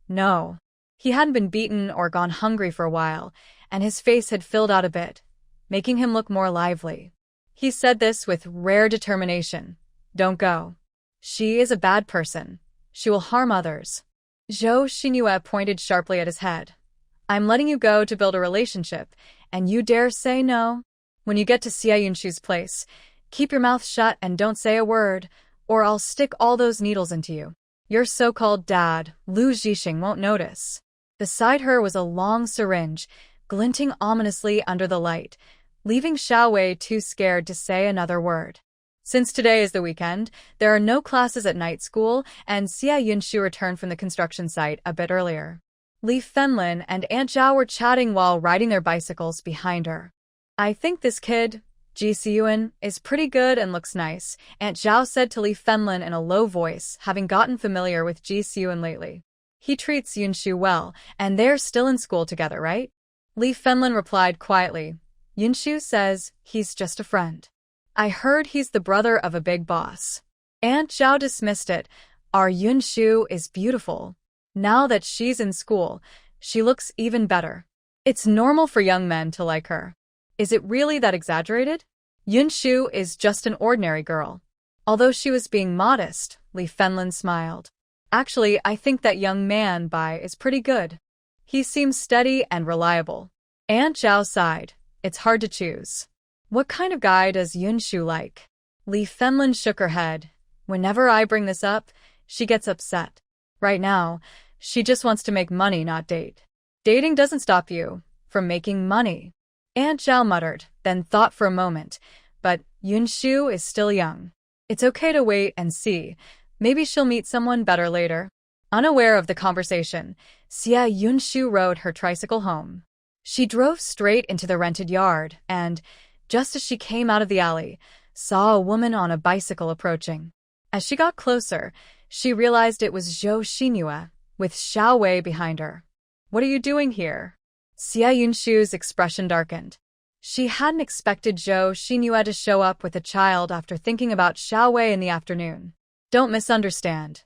No. He hadn't been beaten or gone hungry for a while, and his face had filled out a bit, making him look more lively. He said this with rare determination. Don't go. She is a bad person. She will harm others. Zhou Xinyue pointed sharply at his head. I'm letting you go to build a relationship, and you dare say no? When you get to Xia Yunshu's place, keep your mouth shut and don't say a word, or I'll stick all those needles into you. Your so-called dad, Lu Zhixing, won't notice. Beside her was a long syringe, glinting ominously under the light, leaving Xiao Wei too scared to say another word. Since today is the weekend, there are no classes at night school, and Xia Yunshu returned from the construction site a bit earlier. Li Fenlin and Aunt Zhao were chatting while riding their bicycles behind her. I think this kid, Zhixing, is pretty good and looks nice, Aunt Zhao said to Li Fenlin in a low voice, having gotten familiar with Zhixing lately. He treats Yunshu well, and they're still in school together, right? Li Fenlin replied quietly. Yunshu says he's just a friend. I heard he's the brother of a big boss. Aunt Zhao dismissed it. Our Yunshu is beautiful. Now that she's in school, she looks even better. It's normal for young men to like her. Is it really that exaggerated? Yunshu is just an ordinary girl. Although she was being modest, Li Fenlin smiled. Actually, I think that young man Bai is pretty good. He seems steady and reliable. Aunt Zhao sighed. It's hard to choose. What kind of guy does Yunshu like? Li Fenlin shook her head. Whenever I bring this up, she gets upset. Right now, she just wants to make money, not date. Dating doesn't stop you from making money. Aunt Zhao muttered, then thought for a moment. But Yunshu is still young. It's okay to wait and see. Maybe she'll meet someone better later. Unaware of the conversation, Xia Yunshu rode her tricycle home. She drove straight into the rented yard and, just as she came out of the alley, saw a woman on a bicycle approaching. As she got closer, she realized it was Zhou Xinyue, with Xiao Wei behind her. What are you doing here? Xia Yunshu's expression darkened. She hadn't expected Zhou Xinyue to show up with a child after thinking about Xiao Wei in the afternoon. Don't misunderstand.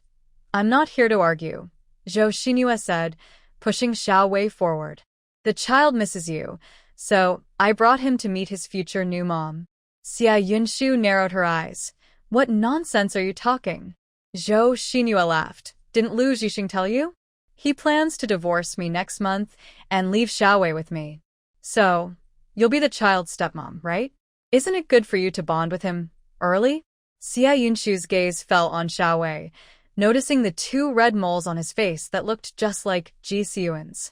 I'm not here to argue, Zhou Xinyue said, pushing Xiao Wei forward. The child misses you, so I brought him to meet his future new mom. Xia Yunshu narrowed her eyes. What nonsense are you talking? Zhou Xinyue laughed. Didn't Lu Zhixing tell you? He plans to divorce me next month and leave Xiao Wei with me. So, you'll be the child's stepmom, right? Isn't it good for you to bond with him early? Xia Yunshu's gaze fell on Xiao Wei, noticing the 2 red moles on his face that looked just like Zhixing's.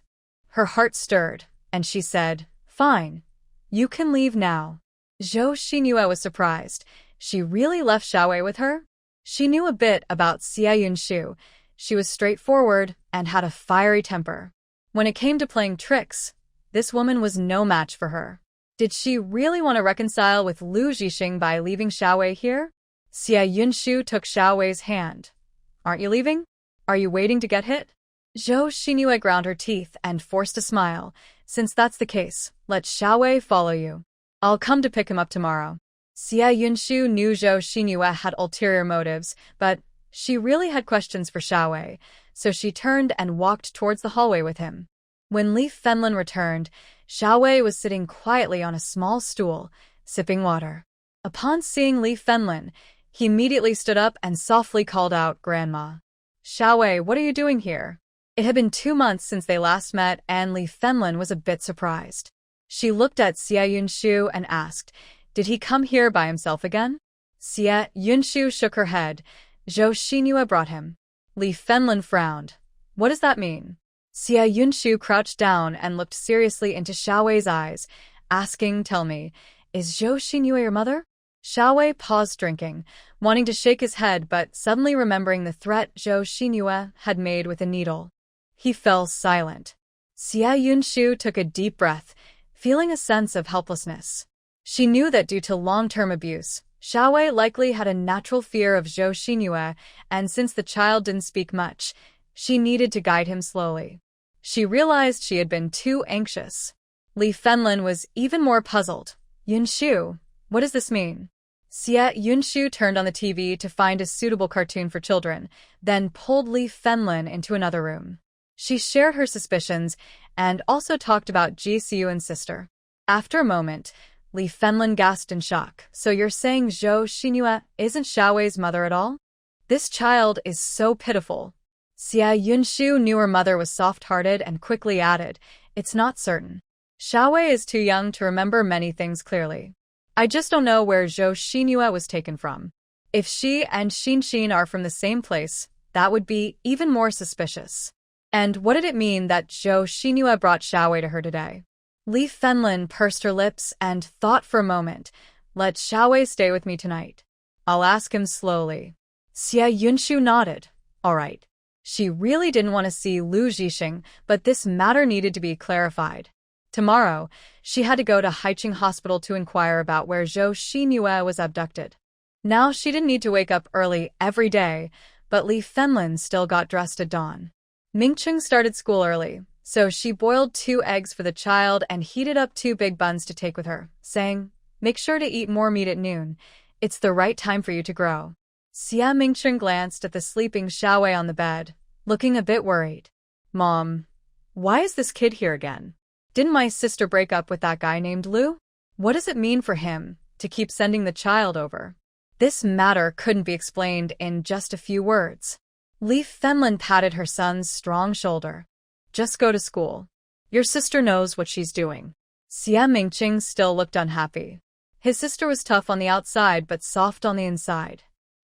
Her heart stirred, and she said, Fine. You can leave now. Zhou Xinyue was surprised. She really left Xiao Wei with her? She knew a bit about Xia Yunshu. She was straightforward and had a fiery temper. When it came to playing tricks, this woman was no match for her. Did she really want to reconcile with Lu Zhixing by leaving Xiao Wei here? Xia Yunshu took Xiao Wei's hand. Aren't you leaving? Are you waiting to get hit? Zhou Xinyue ground her teeth and forced a smile. Since that's the case, let Xiao Wei follow you. I'll come to pick him up tomorrow. Xia Yunshu knew Zhou Xinyue had ulterior motives, but she really had questions for Xiao Wei, so she turned and walked towards the hallway with him. When Li Fenlin returned, Xiao Wei was sitting quietly on a small stool, sipping water. Upon seeing Li Fenlin, he immediately stood up and softly called out, Grandma. Xiao Wei, what are you doing here? It had been 2 months since they last met, and Li Fenlin was a bit surprised. She looked at Xia Yunshu and asked, Did he come here by himself again? Xia Yunshu shook her head. Zhou Xinyue brought him. Li Fenlin frowned. What does that mean? Xia Yunshu crouched down and looked seriously into Xiao Wei's eyes, asking, Tell me, is Zhou Xinyue your mother? Xiao Wei paused drinking, wanting to shake his head but suddenly remembering the threat Zhou Xinyue had made with a needle. He fell silent. Xia Yunshu took a deep breath, feeling a sense of helplessness. She knew that due to long-term abuse, Xiao Wei likely had a natural fear of Zhou Xinyue, and since the child didn't speak much, she needed to guide him slowly. She realized she had been too anxious. Li Fenlin was even more puzzled. Yunshu, what does this mean? Xia Yunshu turned on the TV to find a suitable cartoon for children, then pulled Li Fenlin into another room. She shared her suspicions and also talked about Zhixing's sister. After a moment, Li Fenlin gasped in shock. So you're saying Zhou Xinyue isn't Xiao Wei's mother at all? This child is so pitiful. Xia Yunshu knew her mother was soft-hearted and quickly added, It's not certain. Xiao Wei is too young to remember many things clearly. I just don't know where Zhou Xinyue was taken from. If she and Shin are from the same place, that would be even more suspicious. And what did it mean that Zhou Xinyue brought Xiao Wei to her today? Li Fenlin pursed her lips and thought for a moment. Let Xiao Wei stay with me tonight. I'll ask him slowly. Xia Yunshu nodded. All right. She really didn't want to see Lu Zhixing, but this matter needed to be clarified. Tomorrow, she had to go to Haiqing Hospital to inquire about where Zhou Xinyue was abducted. Now she didn't need to wake up early every day, but Li Fenlin still got dressed at dawn. Mingqing started school early, so she boiled 2 eggs for the child and heated up 2 big buns to take with her, saying, Make sure to eat more meat at noon. It's the right time for you to grow. Xia Mingqing glanced at the sleeping Xiao Wei on the bed, looking a bit worried. Mom, why is this kid here again? Didn't my sister break up with that guy named Lu? What does it mean for him to keep sending the child over? This matter couldn't be explained in just a few words. Li Fenlin patted her son's strong shoulder. Just go to school. Your sister knows what she's doing. Xia Mingqing still looked unhappy. His sister was tough on the outside but soft on the inside.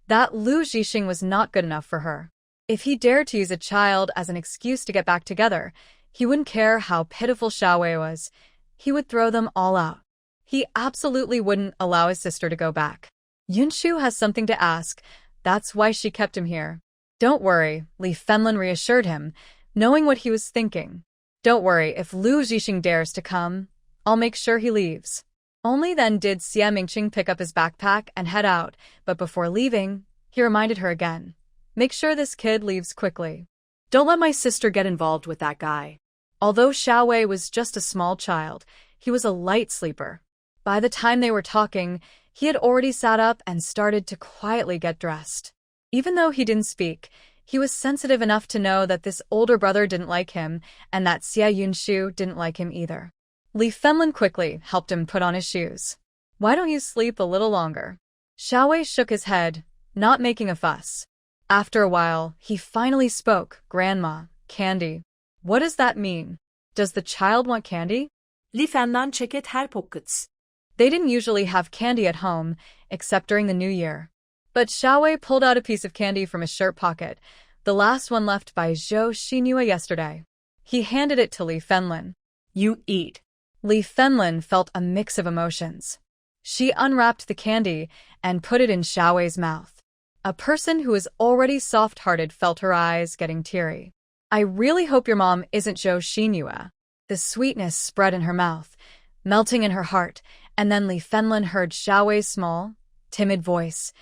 That Lu Zhixing was not good enough for her. If he dared to use a child as an excuse to get back together, he wouldn't care how pitiful Xiao Wei was. He would throw them all out. He absolutely wouldn't allow his sister to go back. Yunshu has something to ask. That's why she kept him here. Don't worry, Li Fenlin reassured him, knowing what he was thinking. Don't worry, if Lu Zhixing dares to come, I'll make sure he leaves. Only then did Xia Mingqing pick up his backpack and head out, but before leaving, he reminded her again. Make sure this kid leaves quickly.
Don't let my sister get involved with that guy.
Although Xiao Wei was just a small child, he was a light sleeper. By the time they were talking, he had already sat up and started to quietly get dressed. Even though he didn't speak, he was sensitive enough to know that this older brother didn't like him and that Xia Yunshu didn't like him either. Li Fenlin quickly helped him put on his shoes. "Why don't you sleep a little longer?" Xiao Wei shook his head, not making a fuss. After a while, he finally spoke. "Grandma, candy. What does that mean? Does the child want candy?"
Li Fenlan çeket her pockets.
They didn't usually have candy at home, except during the New Year. But Xiao Wei pulled out a piece of candy from his shirt pocket, the last one left by Zhou Xinyue yesterday. He handed it to Li Fenlin.
"You eat."
Li Fenlin felt a mix of emotions. She unwrapped the candy and put it in Xiao Wei's mouth. A person who is already soft-hearted felt her eyes getting teary. "I really hope your mom isn't Zhou Xinyue." The sweetness spread in her mouth, melting in her heart, and then Li Fenlin heard Xiao Wei's small, timid voice.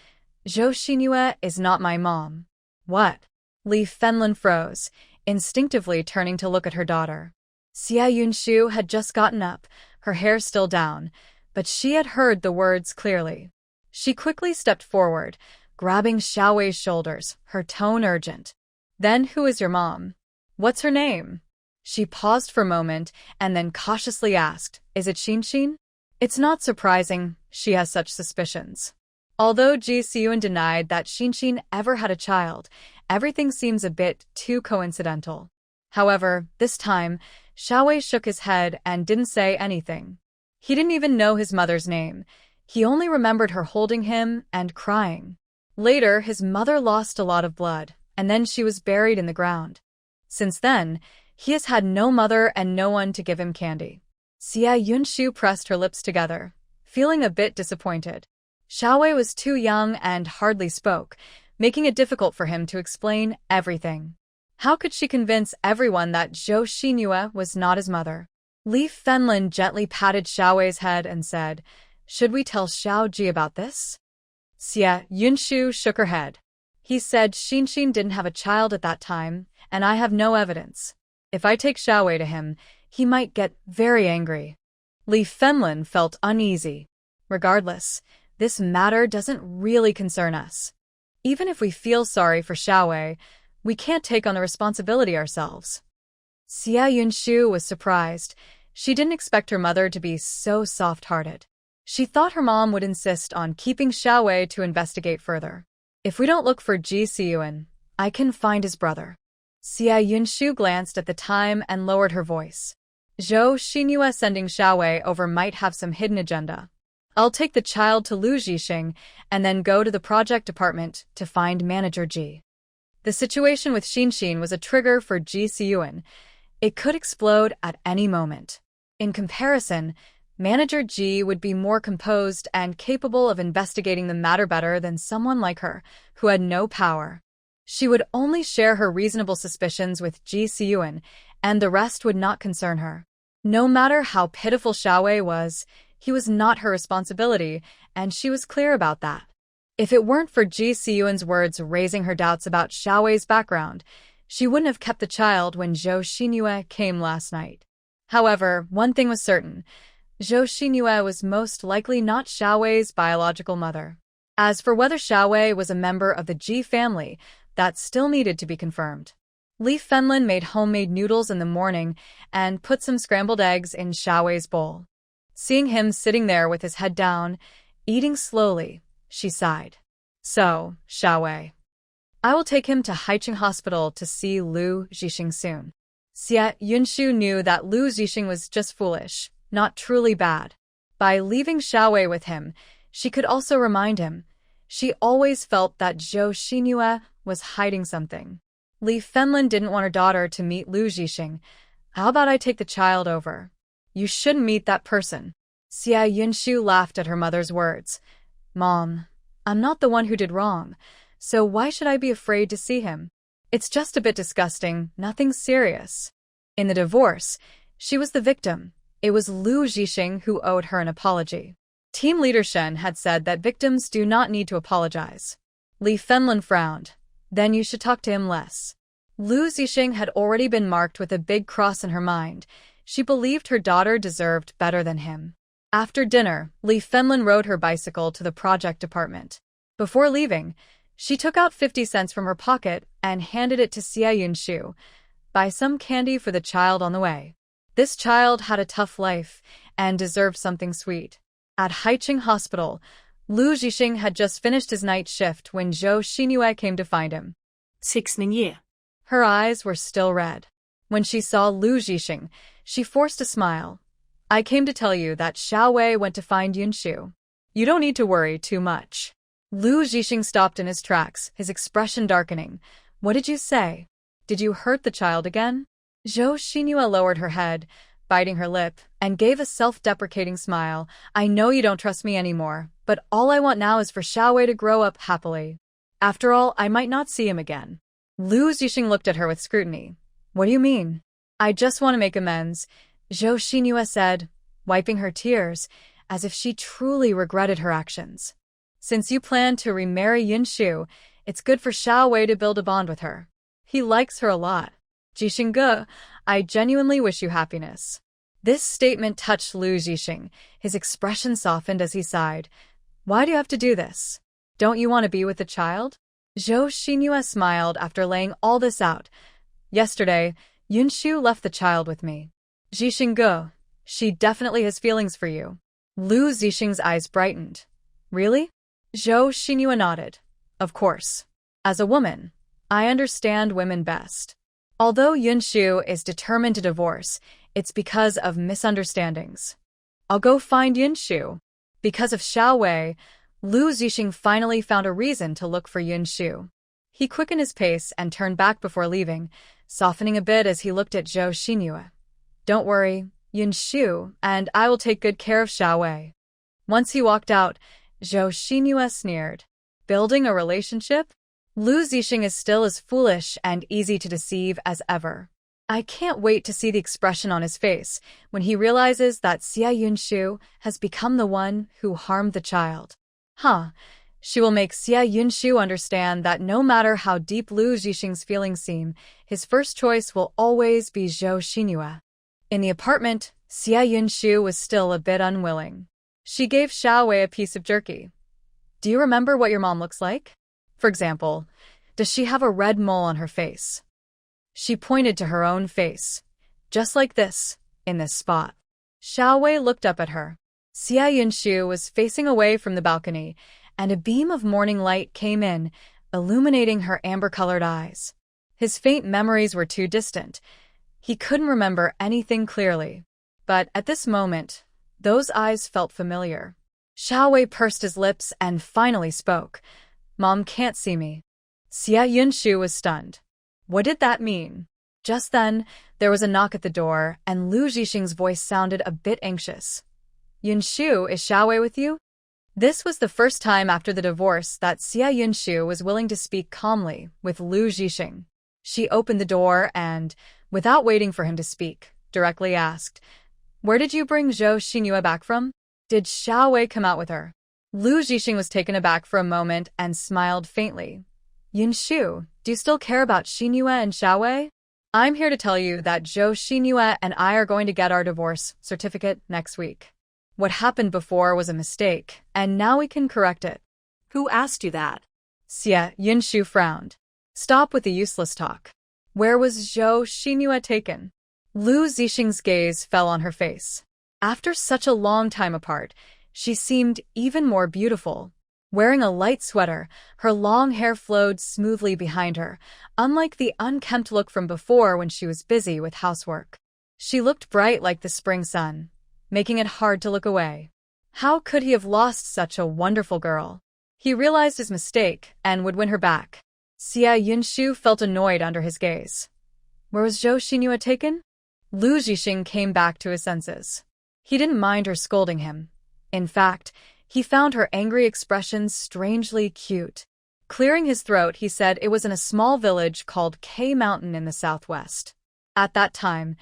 "Zhou Xinyue is not my mom." "What?" Li Fenlin froze, instinctively turning to look at her daughter. Xia Yunshu had just gotten up, her hair still down, but she had heard the words clearly. She quickly stepped forward, grabbing Xiao Wei's shoulders, her tone urgent. "Then who is your mom? What's her name?" She paused for a moment and then cautiously asked, "Is it Shin? It's not surprising she has such suspicions. Although Zhixing denied that Shin ever had a child, everything seems a bit too coincidental. However, this time, Xiao Wei shook his head and didn't say anything. He didn't even know his mother's name. He only remembered her holding him and crying. Later, his mother lost a lot of blood, and then she was buried in the ground. Since then, he has had no mother and no one to give him candy. Xia Yunshu pressed her lips together, feeling a bit disappointed. Xiao Wei was too young and hardly spoke, making it difficult for him to explain everything. How could she convince everyone that Zhou Xinyue was not his mother? Li Fenlin gently patted Xiao Wei's head and said, "Should we tell Xiao Ji about this?" Xia Yunshu shook her head. "He said Shin didn't have a child at that time, and I have no evidence. If I take Xiao Wei to him, he might get very angry." Li Fenlin felt uneasy. Regardless, this matter doesn't really concern us. Even if we feel sorry for Xiao Wei, we can't take on the responsibility ourselves. Xia Yunshu was surprised. She didn't expect her mother to be so soft-hearted. She thought her mom would insist on keeping Xiao Wei to investigate further. "If we don't look for Zhixing, I can find his brother." Xia Yunshu glanced at the time and lowered her voice. "Zhou Xinyue sending Xiao Wei over might have some hidden agenda. I'll take the child to Lu Zhixing and then go to the project department to find Manager Ji." The situation with Shin was a trigger for Zhixing. It could explode at any moment. In comparison, Manager Ji would be more composed and capable of investigating the matter better than someone like her, who had no power. She would only share her reasonable suspicions with Zhixing, and the rest would not concern her. No matter how pitiful Xiao Wei was, he was not her responsibility, and she was clear about that. If it weren't for Zhixing's words raising her doubts about Xiao Wei's background, she wouldn't have kept the child when Zhou Xinyue came last night. However, one thing was certain. Zhou Xinyue was most likely not Xiao Wei's biological mother. As for whether Xiao Wei was a member of the Ji family, that still needed to be confirmed. Li Fenlin made homemade noodles in the morning and put some scrambled eggs in Xiao Wei's bowl. Seeing him sitting there with his head down, eating slowly, she sighed. "So, Xiao Wei. I will take him to Haicheng Hospital to see Lu Zhixing soon." Xia Yunshu knew that Lu Zhixing was just foolish, not truly bad. By leaving Xiao Wei with him, she could also remind him. She always felt that Zhou Xinyue was hiding something. Li Fenlin didn't want her daughter to meet Lu Zhixing. "How about I take the child over?" "You shouldn't meet that person." Xia Yunshu laughed at her mother's words. "Mom, I'm not the one who did wrong, so why should I be afraid to see him? It's just a bit disgusting, nothing serious." In the divorce, she was the victim. It was Lu Zhixing who owed her an apology. Team leader Shin had said that victims do not need to apologize. Li Fenlin frowned. "Then you should talk to him less." Lu Zhixing had already been marked with a big cross in her mind. She believed her daughter deserved better than him. After dinner, Li Fenlin rode her bicycle to the project department. Before leaving, she took out 50 cents from her pocket and handed it to Xia Yunshu. Buy some candy for the child on the way. This child had a tough life and deserved something sweet. At Haiqing Hospital, Lu Zhixing had just finished his night shift when Zhou Xinyue came to find him.
Zhixing.
Her eyes were still red. When she saw Lu Zhixing, she forced a smile. I came to tell you that Xiao Wei went to find Yunshu. You don't need to worry too much. Lu Zhixing stopped in his tracks, his expression darkening. What did you say? Did you hurt the child again? Zhou Xinyue lowered her head, biting her lip, and gave a self-deprecating smile. I know you don't trust me anymore, but all I want now is for Xiao Wei to grow up happily. After all, I might not see him again. Lu Zhixing looked at her with scrutiny. What do you mean? I just want to make amends, Zhou Xinyue said, wiping her tears, as if she truly regretted her actions. Since you plan to remarry Yunshu, it's good for Xiao Wei to build a bond with her. He likes her a lot. Zhixing, I genuinely wish you happiness. This statement touched Lu Zhixing. His expression softened as he sighed. Why do you have to do this? Don't you want to be with the child? Zhou Xinyue smiled after laying all this out. Yesterday, Yunshu left the child with me. Zhixing, she definitely has feelings for you. Lu Zhixing's eyes brightened. Really? Zhou Xinyue nodded. Of course. As a woman, I understand women best. Although Yunshu is determined to divorce, it's because of misunderstandings. I'll go find Yunshu. Because of Xiao Wei, Lu Zhixing finally found a reason to look for Yunshu. He quickened his pace and turned back before leaving, softening a bit as he looked at Zhou Xinyue. Don't worry, Yunshu, and I will take good care of Xiao Wei. Once he walked out, Zhou Xinyue sneered. Building a relationship? Lu Zhixing is still as foolish and easy to deceive as ever. I can't wait to see the expression on his face when he realizes that Xia Yunshu has become the one who harmed the child. She will make Xia Yunshu understand that no matter how deep Lu Zhixing's feelings seem, his first choice will always be Zhou Xinyue. In the apartment, Xia Yunshu was still a bit unwilling. She gave Xiao Wei a piece of jerky. Do you remember what your mom looks like? For example, does she have a red mole on her face? She pointed to her own face. Just like this, in this spot. Xiao Wei looked up at her. Xia Yunshu was facing away from the balcony, and a beam of morning light came in, illuminating her amber-colored eyes. His faint memories were too distant. He couldn't remember anything clearly. But at this moment, those eyes felt familiar. Xiao Wei pursed his lips and finally spoke. Mom can't see me. Xia Yunshu was stunned. What did that mean? Just then, there was a knock at the door, and Lu Zhixing's voice sounded a bit anxious. Yunshu, is Xiao Wei with you? This was the first time after the divorce that Xia Yunshu was willing to speak calmly with Lu Zhixing. She opened the door and, without waiting for him to speak, directly asked, Where did you bring Zhou Xinyue back from? Did Xiao Wei come out with her? Lu Zhixing was taken aback for a moment and smiled faintly. Yunshu, do you still care about Xinyue and Xiao Wei? I'm here to tell you that Zhou Xinyue and I are going to get our divorce certificate next week. What happened before was a mistake, and now we can correct it.
Who asked you that?
Xia Yunshu frowned. Stop with the useless talk. Where was Zhou Xinyue taken? Lu Zhixing's gaze fell on her face. After such a long time apart, she seemed even more beautiful. Wearing a light sweater, her long hair flowed smoothly behind her, unlike the unkempt look from before when she was busy with housework. She looked bright like the spring sun, making it hard to look away. How could he have lost such a wonderful girl? He realized his mistake and would win her back. Xia Yunshu felt annoyed under his gaze. Where was Zhou Xinyue taken? Lu Zhixing came back to his senses. He didn't mind her scolding him. In fact, he found her angry expressions strangely cute. Clearing his throat, he said it was in a small village called K Mountain in the southwest. At that time,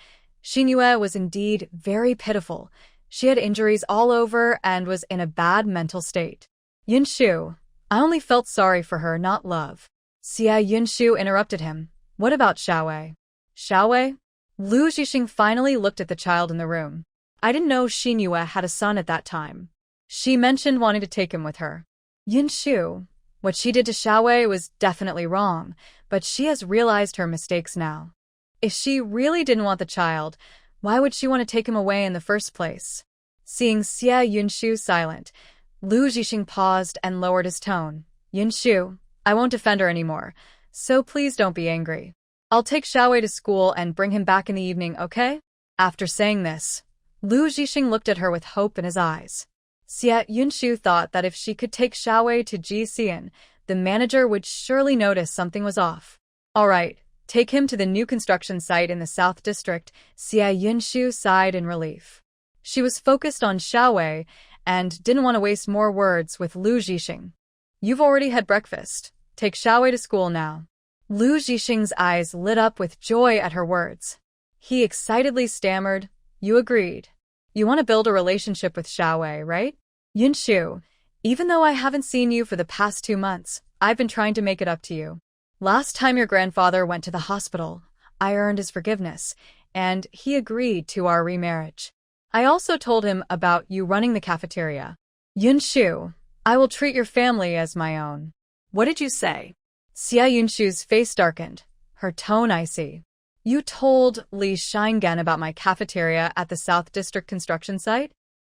Xinyue was indeed very pitiful. She had injuries all over and was in a bad mental state. Yunshu, I only felt sorry for her, not love. Xia Yunshu interrupted him. What about Xiao Wei? Xiao Wei? Lu Zhixing finally looked at the child in the room. I didn't know Xinyue had a son at that time. She mentioned wanting to take him with her. Yunshu, what she did to Xiao Wei was definitely wrong, but she has realized her mistakes now. If she really didn't want the child, why would she want to take him away in the first place? Seeing Xie Yunshu silent, Lu Zhixing paused and lowered his tone. Yunshu, I won't defend her anymore, so please don't be angry. I'll take Xiao Wei to school and bring him back in the evening, okay? After saying this, Lu Zhixing looked at her with hope in his eyes. Xie Yunshu thought that if she could take Xiao Wei to Zhixing, the manager would surely notice something was off. All right, take him to the new construction site in the South District. Xie Yunshu sighed in relief. She was focused on Xiao Wei and didn't want to waste more words with Lu Zhixing. You've already had breakfast. Take Xiao Wei to school now. Lu Zhixing's eyes lit up with joy at her words. He excitedly stammered, You agreed. You want to build a relationship with Xiao Wei, right? Yunshu, even though I haven't seen you for the past 2 months, I've been trying to make it up to you. Last time your grandfather went to the hospital, I earned his forgiveness, and he agreed to our remarriage. I also told him about you running the cafeteria. Yunshu, I will treat your family as my own.
What did you say?
Xie Yunshu's face darkened, her tone icy. You told Li Shingen about my cafeteria at the South District construction site?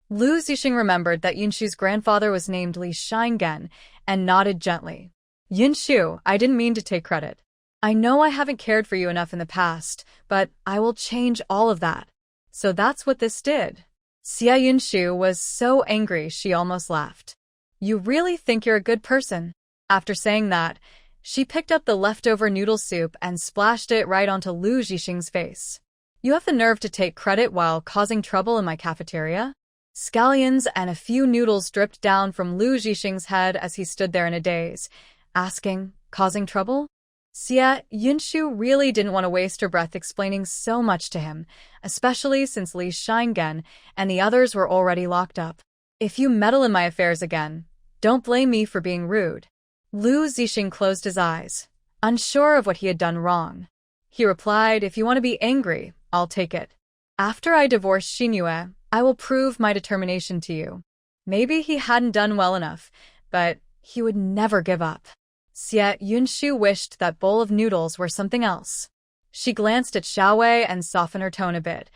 Lu Zhixing remembered that Yunshu's grandfather was named Li Shingen and nodded gently. Yunshu, I didn't mean to take credit. I know I haven't cared for you enough in the past, but I will change all of that. So that's what this did. Xie Yunshu was so angry she almost laughed. You really think you're a good person? After saying that, she picked up the leftover noodle soup and splashed it right onto Lu Zhixing's face. You have the nerve to take credit while causing trouble in my cafeteria? Scallions and a few noodles dripped down from Lu Zhixing's head as he stood there in a daze, asking, causing trouble? Xie Yunshu really didn't want to waste her breath explaining so much to him, especially since Li Shingen and the others were already locked up. If you meddle in my affairs again, don't blame me for being rude. Lu Zhixing closed his eyes, unsure of what he had done wrong. He replied, If you want to be angry, I'll take it. After I divorce Xinyue, I will prove my determination to you. Maybe he hadn't done well enough, but he would never give up. Xie Yunshu wished that bowl of noodles were something else. She glanced at Xiao Wei and softened her tone a bit.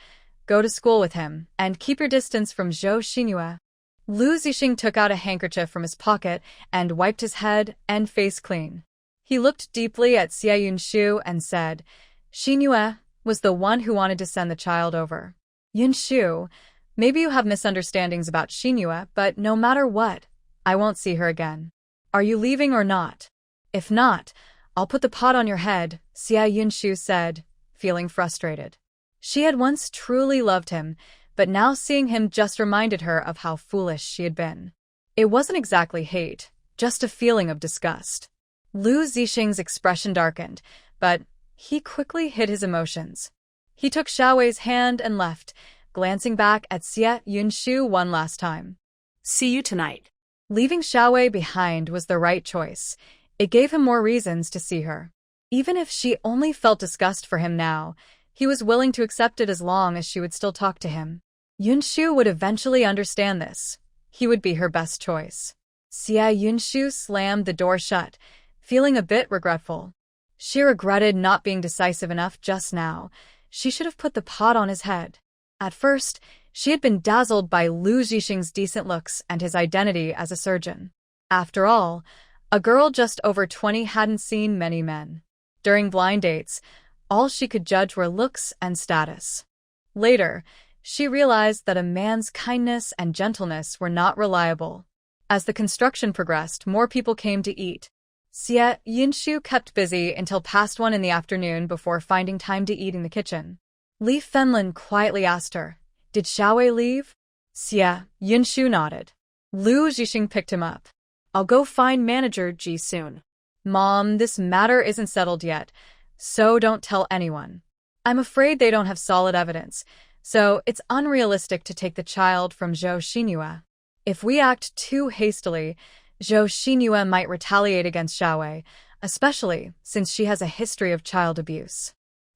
Go to school with him, and keep your distance from Zhou Xinyue. Lu Zhixing took out a handkerchief from his pocket and wiped his head and face clean. He looked deeply at Xie Yunshu and said, Xinyue was the one who wanted to send the child over. Yunshu, maybe you have misunderstandings about Xinyue, but no matter what, I won't see her again. Are you leaving or not? If not, I'll put the pot on your head, Xie Yunshu said, feeling frustrated. She had once truly loved him, but now seeing him just reminded her of how foolish she had been. It wasn't exactly hate, just a feeling of disgust. Lu Zhixing's expression darkened, but he quickly hid his emotions. He took Xiao Wei's hand and left, glancing back at Xie Yunshu one last time.
See you tonight.
Leaving Xiao Wei behind was the right choice. It gave him more reasons to see her. Even if she only felt disgust for him now, he was willing to accept it as long as she would still talk to him. Yunshu would eventually understand this. He would be her best choice. Xie Yunshu slammed the door shut, feeling a bit regretful. She regretted not being decisive enough just now. She should have put the pot on his head. At first, she had been dazzled by Lu Zhixing's decent looks and his identity as a surgeon. After all, a girl just over 20 hadn't seen many men. During blind dates, all she could judge were looks and status. Later, she realized that a man's kindness and gentleness were not reliable. As the construction progressed, more people came to eat. Xie Yunshu kept busy until past 1 in the afternoon before finding time to eat in the kitchen. Li Fenlin quietly asked her, Did Xiao Wei leave? Xie Yunshu nodded. Lu Zhixing picked him up. I'll go find manager Ji soon. Mom, this matter isn't settled yet, so don't tell anyone. I'm afraid they don't have solid evidence, so it's unrealistic to take the child from Zhou Xinyue. If we act too hastily, Zhou Xinyue might retaliate against Xiao Wei, especially since she has a history of child abuse.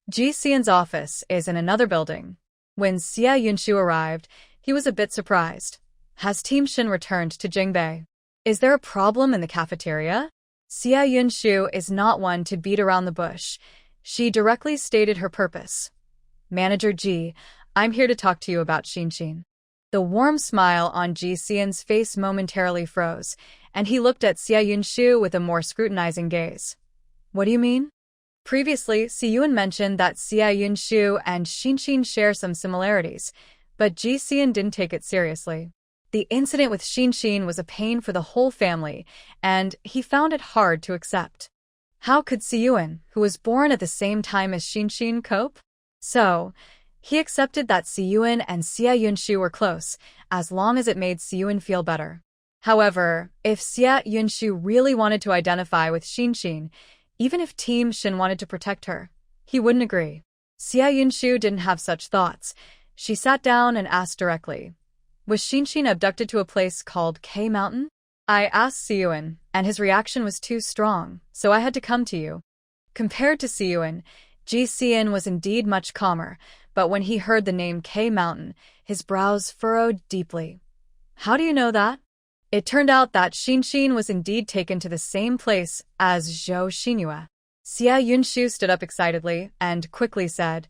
Ji Xian's office is in another building. When Xia Yunshu arrived, he was a bit surprised. Has Team Shin returned to Jingbei? Is there a problem in the cafeteria? Xia Yunshu is not one to beat around the bush. She directly stated her purpose. Manager Ji, I'm here to talk to you about Shin. The warm smile on Ji Xian's face momentarily froze, and he looked at Xia Yunshu with a more scrutinizing gaze. What do you mean? Previously, Xiyuan mentioned that Xia Yunshu and Shin share some similarities, but Ji Xian didn't take it seriously. The incident with Shin was a pain for the whole family, and he found it hard to accept. How could Xiyuan, who was born at the same time as Shin, cope? So, he accepted that Xiyuan and Xia Yunshu were close, as long as it made Xiyuan feel better. However, if Xia Yunshu really wanted to identify with Shin, even if Team Shin wanted to protect her, he wouldn't agree. Xia Yunshu didn't have such thoughts. She sat down and asked directly, was Shin abducted to a place called K Mountain? I asked Xiyuan, and his reaction was too strong, so I had to come to you. Compared to Xiyuan, Ji Xian was indeed much calmer, but when he heard the name K Mountain, his brows furrowed deeply. How do you know that? It turned out that Shin was indeed taken to the same place as Zhou Xinyue. Xia Yunshu stood up excitedly and quickly said,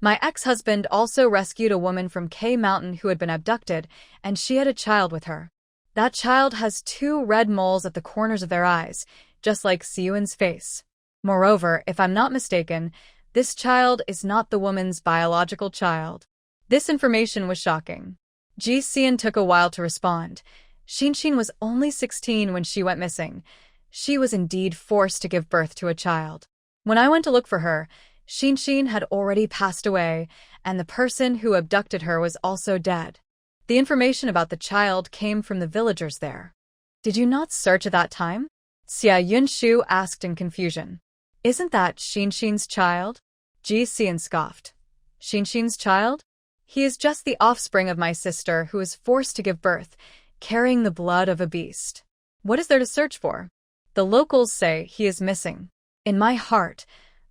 my ex-husband also rescued a woman from K Mountain who had been abducted, and she had a child with her. That child has 2 red moles at the corners of their eyes, just like Xiyuan's face. Moreover, if I'm not mistaken, this child is not the woman's biological child. This information was shocking. Ji Xian took a while to respond. Shin was only 16 when she went missing. She was indeed forced to give birth to a child. When I went to look for her, Shin had already passed away, and the person who abducted her was also dead. The information about the child came from the villagers there. Did you not search at that time? Xia Yunshu asked in confusion. Isn't that Shin's child? Ji Xian scoffed. Shin's child? He is just the offspring of my sister who was forced to give birth, carrying the blood of a beast. What is there to search for? The locals say he is missing. In my heart,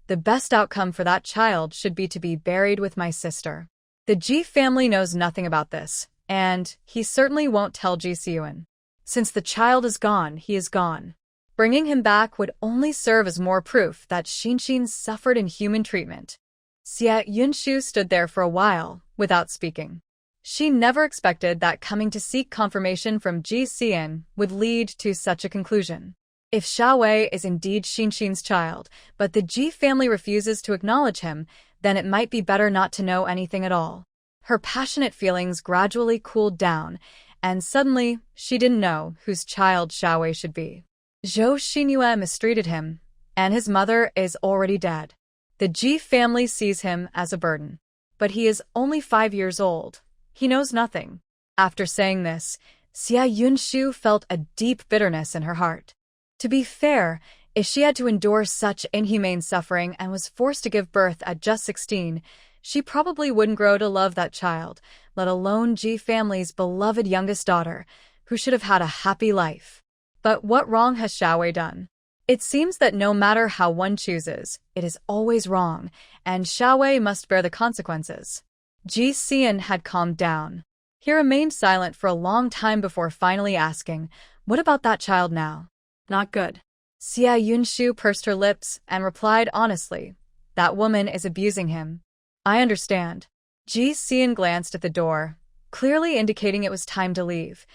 the best outcome for that child should be to be buried with my sister. The Ji family knows nothing about this, and he certainly won't tell Ji Xian. Since the child is gone, he is gone. Bringing him back would only serve as more proof that Shin suffered inhuman treatment. Xia Yunshu stood there for a while, without speaking. She never expected that coming to seek confirmation from Ji Xian would lead to such a conclusion. If Xiao Wei is indeed Shin's child, but the Ji family refuses to acknowledge him, then it might be better not to know anything at all. Her passionate feelings gradually cooled down, and suddenly she didn't know whose child Xiao Wei should be. Zhou Xinyue mistreated him, and his mother is already dead. The Ji family sees him as a burden. But he is only 5 years old. He knows nothing. After saying this, Xia Yunshu felt a deep bitterness in her heart. To be fair, if she had to endure such inhumane suffering and was forced to give birth at just 16, she probably wouldn't grow to love that child, let alone Ji family's beloved youngest daughter, who should have had a happy life. But what wrong has Xiao Wei done? It seems that no matter how one chooses, it is always wrong, and Xiao Wei must bear the consequences. Ji Xian had calmed down. He remained silent for a long time before finally asking, what about that child now?
Not good.
Xia Yunshu pursed her lips and replied honestly, that woman is abusing him. I understand. Ji Xian glanced at the door, clearly indicating it was time to leave.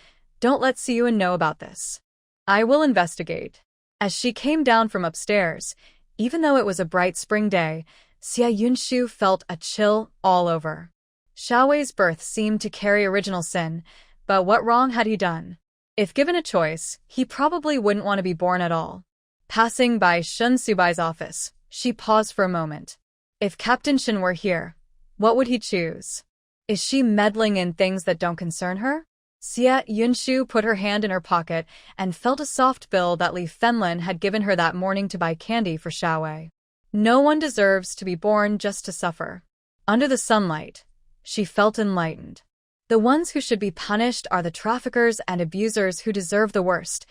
Don't let Xiyuan know about this. I will investigate. As she came down from upstairs, even though it was a bright spring day, Xia Yunshu felt a chill all over. Xiao Wei's birth seemed to carry original sin, but what wrong had he done? If given a choice, he probably wouldn't want to be born at all. Passing by Shun Subai's office, she paused for a moment. If Captain Shin were here, what would he choose? Is she meddling in things that don't concern her? Xia Yunshu put her hand in her pocket and felt a soft bill that Li Fenlin had given her that morning to buy candy for Xiao Wei. No one deserves to be born just to suffer. Under the sunlight, she felt enlightened. The ones who should be punished are the traffickers and abusers who deserve the worst,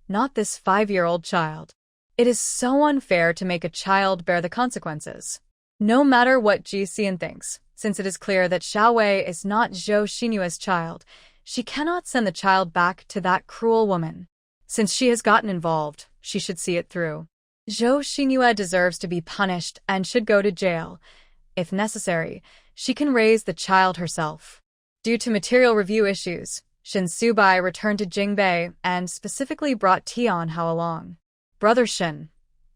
not this 5-year-old child. It is so unfair to make a child bear the consequences. No matter what Ji Xian thinks, Since it is clear that Xiao Wei is not Zhou Xinyue's child, she cannot send the child back to that cruel woman. Since she has gotten involved, she should see it through. Zhou Xinyue deserves to be punished and should go to jail. If necessary, she can raise the child herself. Due to material review issues, Shin Subai returned to Jingbei and specifically brought Tian Hao along. Brother Shin,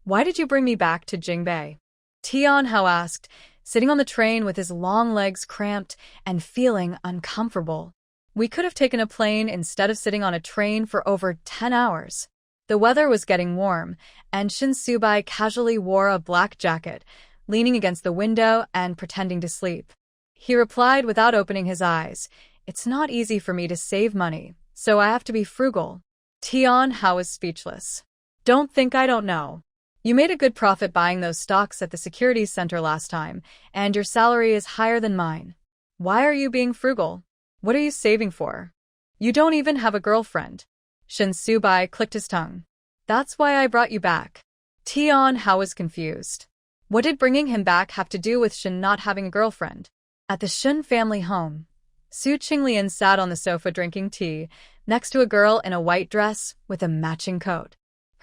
why did you bring me back to Jingbei? Tian Hao asked, sitting on the train with his long legs cramped and feeling uncomfortable. We could have taken a plane instead of sitting on a train for over 10 hours. The weather was getting warm, and Shin Subai casually wore a black jacket, leaning against the window and pretending to sleep. He replied without opening his eyes, "It's not easy for me to save money, so I have to be frugal." Tian Hao was speechless. "Don't think I don't know. You made a good profit buying those stocks at the securities center last time, and your salary is higher than mine. Why are you being frugal? What are you saving for? You don't even have a girlfriend." Shin Subai clicked his tongue. "That's why I brought you back." Tian Hao was confused. What did bringing him back have to do with Shin not having a girlfriend? At the Shin family home, Su Qinglian sat on the sofa drinking tea, next to a girl in a white dress with a matching coat.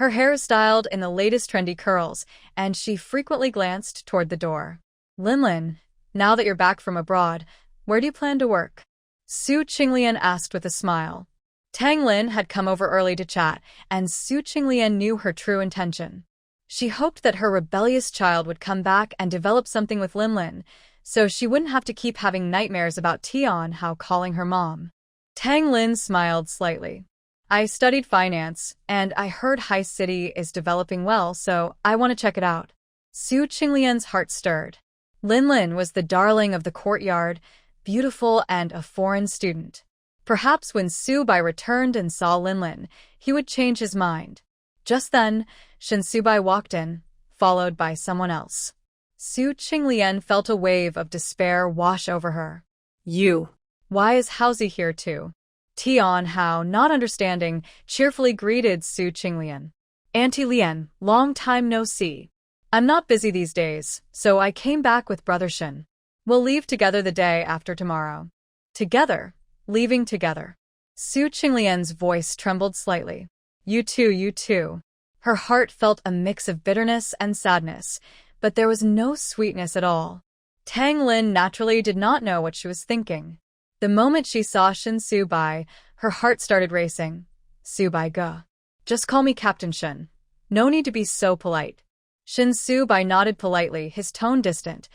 Her hair is styled in the latest trendy curls, and she frequently glanced toward the door. "Linlin, now that you're back from abroad, where do you plan to work?" Su Qinglian asked with a smile. Tang Lin had come over early to chat, and Su Qinglian knew her true intention. She hoped that her rebellious child would come back and develop something with Linlin, so she wouldn't have to keep having nightmares about Tian Hao calling her mom. Tang Lin smiled slightly. "I studied finance, and I heard High City is developing well, so I want to check it out." Su Qinglian's heart stirred. Linlin was the darling of the courtyard, beautiful and a foreign student. Perhaps when Su Bai returned and saw Linlin, he would change his mind. Just then, Shin Subai walked in, followed by someone else. Su Qinglian felt a wave of despair wash over her.
You.
"Why is Haozi here too?" Tian Hao, not understanding, cheerfully greeted Su Qinglian. "Auntie Lian, long time no see. I'm not busy these days, so I came back with Brother Shin. We'll leave together the day after tomorrow." "Together? Leaving together?" Su Qinglian's voice trembled slightly. You too, you too." Her heart felt a mix of bitterness and sadness, but there was no sweetness at all. Tang Lin naturally did not know what she was thinking. The moment she saw Shin Subai, her heart started racing. "Subai ge. Just call me Captain Shin. No need to be so polite." Shin Subai nodded politely, his tone distant.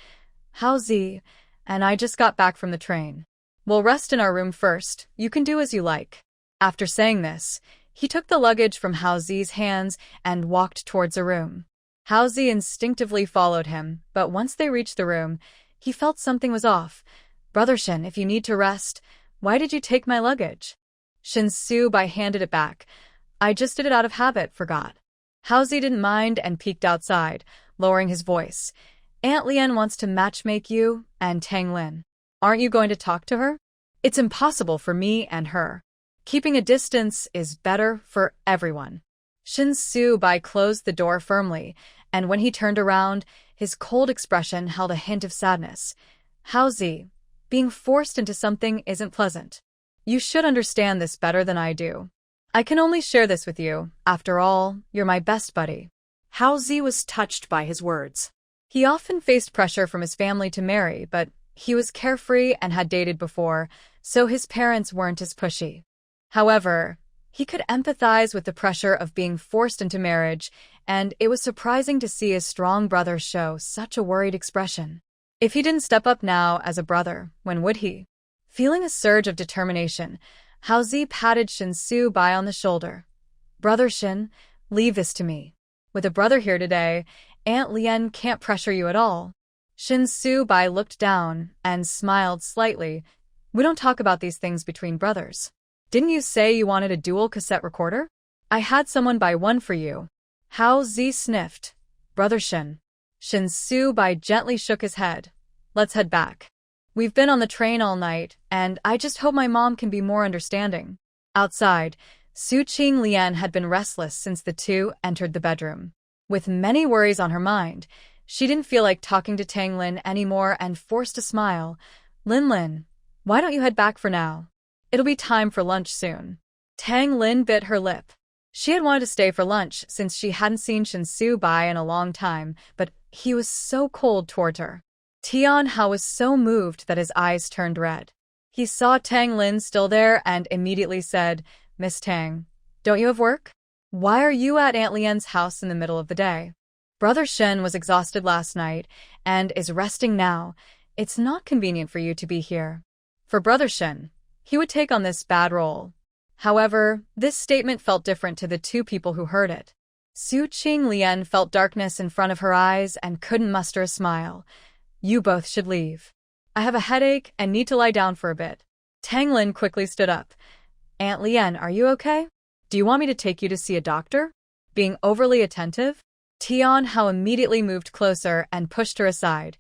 "Haozi, and I just got back from the train. We'll rest in our room first, you can do as you like." After saying this, he took the luggage from Haozi's hands and walked towards a room. Haozi instinctively followed him, but once they reached the room, he felt something was off. "Brother Shin, if you need to rest, why did you take my luggage?" Shin Subai handed it back. "I just did it out of habit, forgot." Haozi didn't mind and peeked outside, lowering his voice. "Aunt Lian wants to matchmake you and Tang Lin. Aren't you going to talk to her? It's impossible for me and her. Keeping a distance is better for everyone." Shin Subai closed the door firmly, and when he turned around, his cold expression held a hint of sadness. "Haozi, being forced into something isn't pleasant. You should understand this better than I do. I can only share this with you. After all, you're my best buddy."
Haozi was touched by his words.
He often faced pressure from his family to marry, but he was carefree and had dated before, so his parents weren't as pushy. However, he could empathize with the pressure of being forced into marriage, and it was surprising to see his strong brother show such a worried expression. If he didn't step up now as a brother, when would he? Feeling a surge of determination, Haozi patted Shin Subai on the shoulder. "Brother Shin, leave this to me. With a brother here today, Aunt Lian can't pressure you at all." Shin Subai looked down and smiled slightly. "We don't talk about these things between brothers. Didn't you say you wanted a dual cassette recorder? I had someone buy one for you." Haozi sniffed. "Brother Shin." Shin Subai gently shook his head. "Let's head back. We've been on the train all night, and I just hope my mom can be more understanding." Outside, Su Qinglian had been restless since the two entered the bedroom. With many worries on her mind, She didn't feel like talking to Tang Lin anymore and forced a smile. Lin, why don't you head back for now? It'll be time for lunch soon. Tang Lin bit her lip. She had wanted to stay for lunch since she hadn't seen Shin Su-bai in a long time, but he was so cold toward her. Tian Hao was so moved that his eyes turned red. He saw Tang Lin still there and immediately said, Miss Tang, don't you have work? Why are you at Aunt Lian's house in the middle of the day? Brother Shin was exhausted last night and is resting now. It's not convenient for you to be here. For Brother Shin, he would take on this bad role. However, this statement felt different to the two people who heard it. Su Qinglian felt darkness in front of her eyes and couldn't muster a smile. You both should leave. I have a headache and need to lie down for a bit. Tang Lin quickly stood up. Aunt Lian, are you okay? Do you want me to take you to see a doctor? Being overly attentive? Tian Hao immediately moved closer and pushed her aside.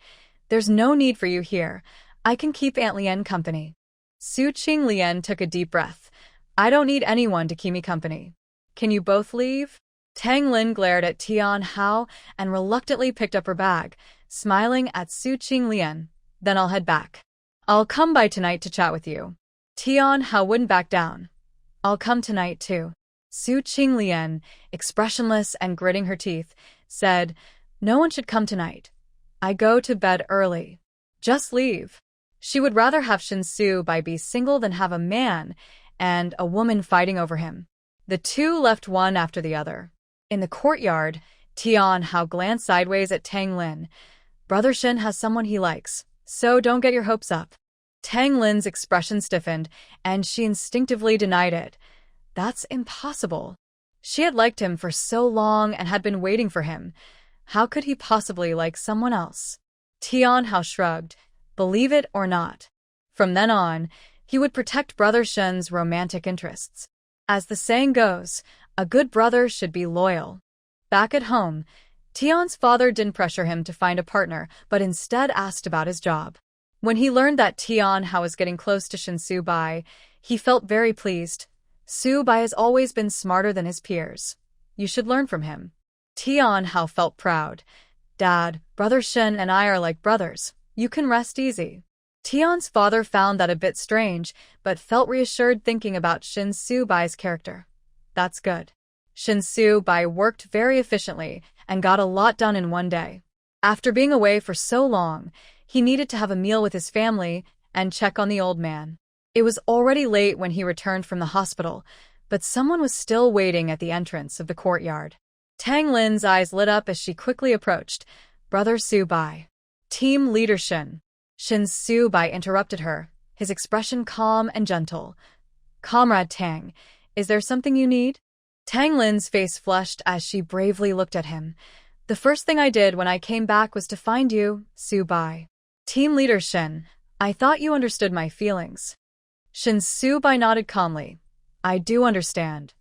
There's no need for you here. I can keep Aunt Lian company. Su Qinglian took a deep breath. I don't need anyone to keep me company. Can you both leave? Tang Lin glared at Tian Hao and reluctantly picked up her bag, smiling at Su Qinglian. Then I'll head back. I'll come by tonight to chat with you. Tian Hao wouldn't back down. I'll come tonight too. Su Qinglian, expressionless and gritting her teeth, said, No one should come tonight. I go to bed early. Just leave. She would rather have Shin Su-bai be single than have a man and a woman fighting over him. The two left one after the other. In the courtyard, Tian Hao glanced sideways at Tang Lin. Brother Shin has someone he likes, so don't get your hopes up. Tang Lin's expression stiffened, and she instinctively denied it. That's impossible. She had liked him for so long and had been waiting for him. How could he possibly like someone else? Tian Hao shrugged. Believe it or not. From then on, he would protect Brother Shin's romantic interests. As the saying goes, a good brother should be loyal. Back at home, Tian's father didn't pressure him to find a partner, but instead asked about his job. When he learned that Tian Hao was getting close to Shin Su-bai, he felt very pleased. Su-bai has always been smarter than his peers. You should learn from him. Tian Hao felt proud. Dad, Brother Shin and I are like brothers. You can rest easy. Tian's father found that a bit strange, but felt reassured thinking about Shin Su-bai's character. That's good. Shin Su-bai worked very efficiently and got a lot done in one day. After being away for so long, he needed to have a meal with his family and check on the old man. It was already late when he returned from the hospital, but someone was still waiting at the entrance of the courtyard. Tang Lin's eyes lit up as she quickly approached. Brother Su-bai. Team leader Shin. Shin Su-bai interrupted her, his expression calm and gentle. Comrade Tang, is there something you need? Tang Lin's face flushed as she bravely looked at him. The first thing I did when I came back was to find you, Su-bai. Team leader Shin, I thought you understood my feelings. Shin Su-bai nodded calmly. I do understand.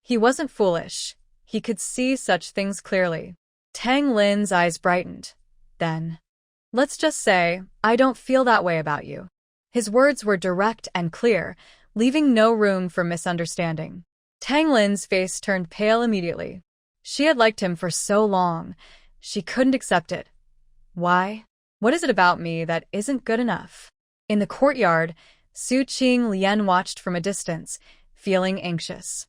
He wasn't foolish. He could see such things clearly. Tang Lin's eyes brightened. Then, let's just say, I don't feel that way about you. His words were direct and clear, leaving no room for misunderstanding. Tang Lin's face turned pale immediately. She had liked him for so long. She couldn't accept it. Why? What is it about me that isn't good enough? In the courtyard, Su Qinglian watched from a distance, feeling anxious.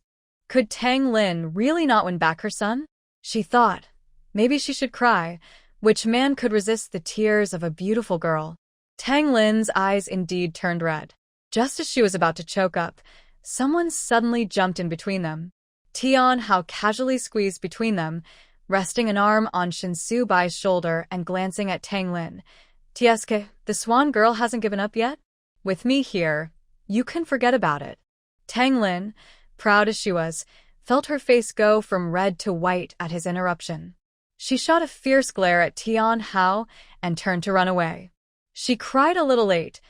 Could Tang Lin really not win back her son? She thought. Maybe she should cry. Which man could resist the tears of a beautiful girl? Tang Lin's eyes indeed turned red. Just as she was about to choke up, someone suddenly jumped in between them. Tian Hao casually squeezed between them, resting an arm on Shin Su-bai's shoulder and glancing at Tang Lin. Tieske, the swan girl hasn't given up yet? With me here, you can forget about it. Tang Lin, proud as she was, felt her face go from red to white at his interruption. She shot a fierce glare at Tian Hao and turned to run away. She cried a little late,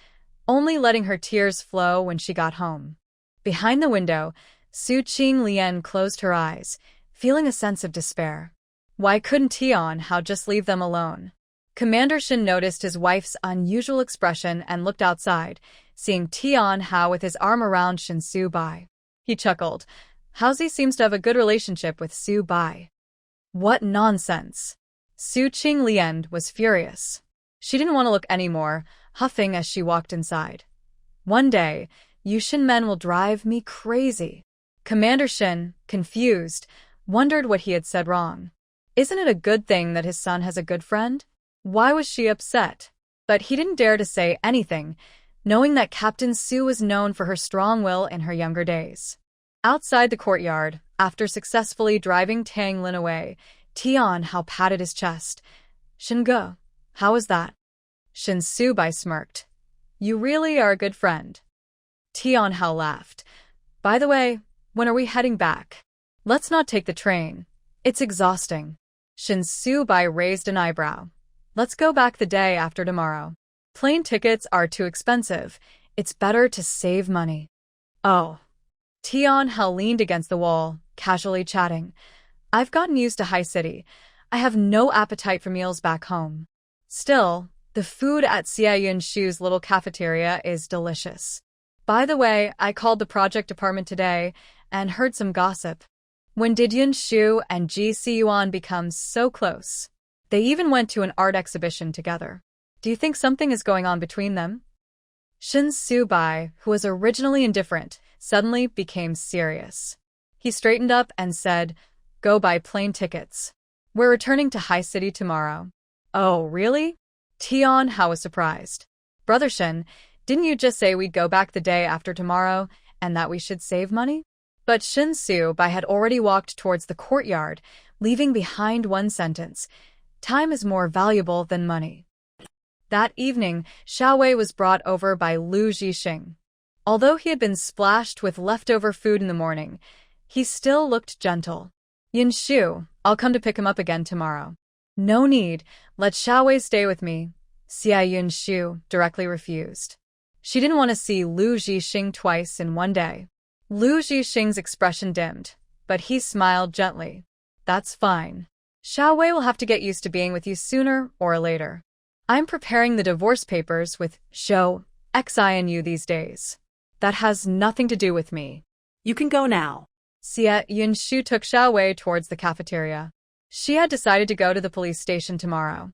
only letting her tears flow when she got home. Behind the window, Su Qinglian closed her eyes, feeling a sense of despair. Why couldn't Tian Hao just leave them alone? Commander Shin noticed his wife's unusual expression and looked outside, seeing Tian Hao with his arm around Shin Su-bai. He chuckled. Haozi seems to have a good relationship with Su-bai. What nonsense! Su Qinglian was furious. She didn't want to look anymore, huffing as she walked inside. One day, Yushin men will drive me crazy. Commander Shin, confused, wondered what he had said wrong. Isn't it a good thing that his son has a good friend? Why was she upset? But he didn't dare to say anything, knowing that Captain Su was known for her strong will in her younger days. Outside the courtyard, after successfully driving Tang Lin away, Tian Hao patted his chest. "Shinge, how was that?" Shin Su Bai smirked. "You really are a good friend." Tian Hao laughed. "By the way, when are we heading back? Let's not take the train. It's exhausting." Shin Su Bai raised an eyebrow. "Let's go back the day after tomorrow. Plane tickets are too expensive. It's better to save money." "Oh." Tian Hao leaned against the wall, casually chatting. "I've gotten used to High City. I have no appetite for meals back home. Still, the food at Xia Yunshu's little cafeteria is delicious. By the way, I called the project department today and heard some gossip. When did Yunshu and Ji Siyuan become so close? They even went to an art exhibition together. Do you think something is going on between them?" Shin Su Bai, who was originally indifferent, suddenly became serious. He straightened up and said, "Go buy plane tickets. We're returning to High City tomorrow." "Oh, really?" Tian Hao was surprised. "Brother Shin, didn't you just say we'd go back the day after tomorrow and that we should save money?" But Shin Su Bai had already walked towards the courtyard, leaving behind one sentence: "Time is more valuable than money." That evening, Xiao Wei was brought over by Lu Zhixing. Although he had been splashed with leftover food in the morning, he still looked gentle. "Yunshu, I'll come to pick him up again tomorrow." "No need, let Xiao Wei stay with me," Xia Yunshu directly refused. She didn't want to see Lu Zhixing twice in one day. Lu Zhixing's expression dimmed, but he smiled gently. "That's fine. Xiao Wei will have to get used to being with you sooner or later. I'm preparing the divorce papers with Zhou Xinyue these days. That has nothing to do with me."
You can go now.
Xia Yunshu took Xiao Wei towards the cafeteria. She had decided to go to the police station tomorrow.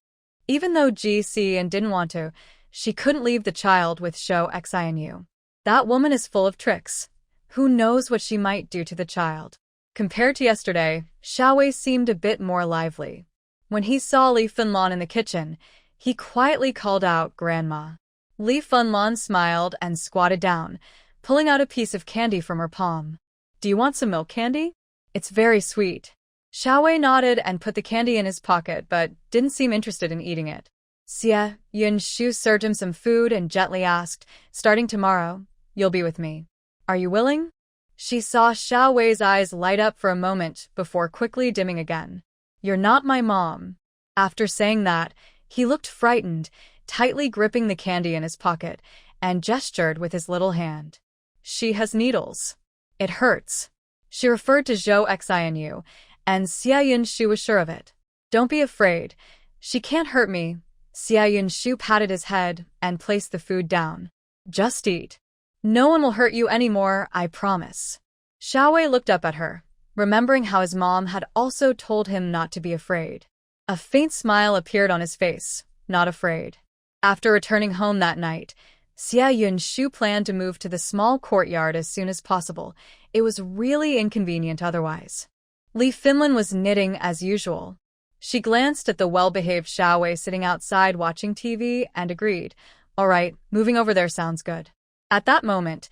Even though Ji Xian didn't want to, she couldn't leave the child with Zhou Xinyue. That woman is full of tricks. Who knows what she might do to the child? Compared to yesterday, Xiao Wei seemed a bit more lively. When he saw Li Funlan in the kitchen, he quietly called out, "Grandma." Li Funlan smiled and squatted down, pulling out a piece of candy from her palm. "Do you want some milk candy? It's very sweet." Xiao Wei nodded and put the candy in his pocket, but didn't seem interested in eating it. Xia Yunshu served him some food and gently asked, "Starting tomorrow, you'll be with me. Are you willing?" She saw Xiao Wei's eyes light up for a moment before quickly dimming again. "You're not my mom." After saying that, he looked frightened, tightly gripping the candy in his pocket, and gestured with his little hand. "She has needles. It hurts." She referred to Zhou Xinyue, and Xia Yunshu was sure of it. "Don't be afraid. She can't hurt me." Xia Yunshu patted his head and placed the food down. "Just eat. No one will hurt you anymore, I promise." Xiao Wei looked up at her, remembering how his mom had also told him not to be afraid. A faint smile appeared on his face, not afraid. After returning home that night, Xia Yunshu planned to move to the small courtyard as soon as possible. It was really inconvenient otherwise. Li Finlan was knitting as usual. She glanced at the well-behaved Xiao Wei sitting outside watching TV and agreed, "All right, moving over there sounds good." At that moment,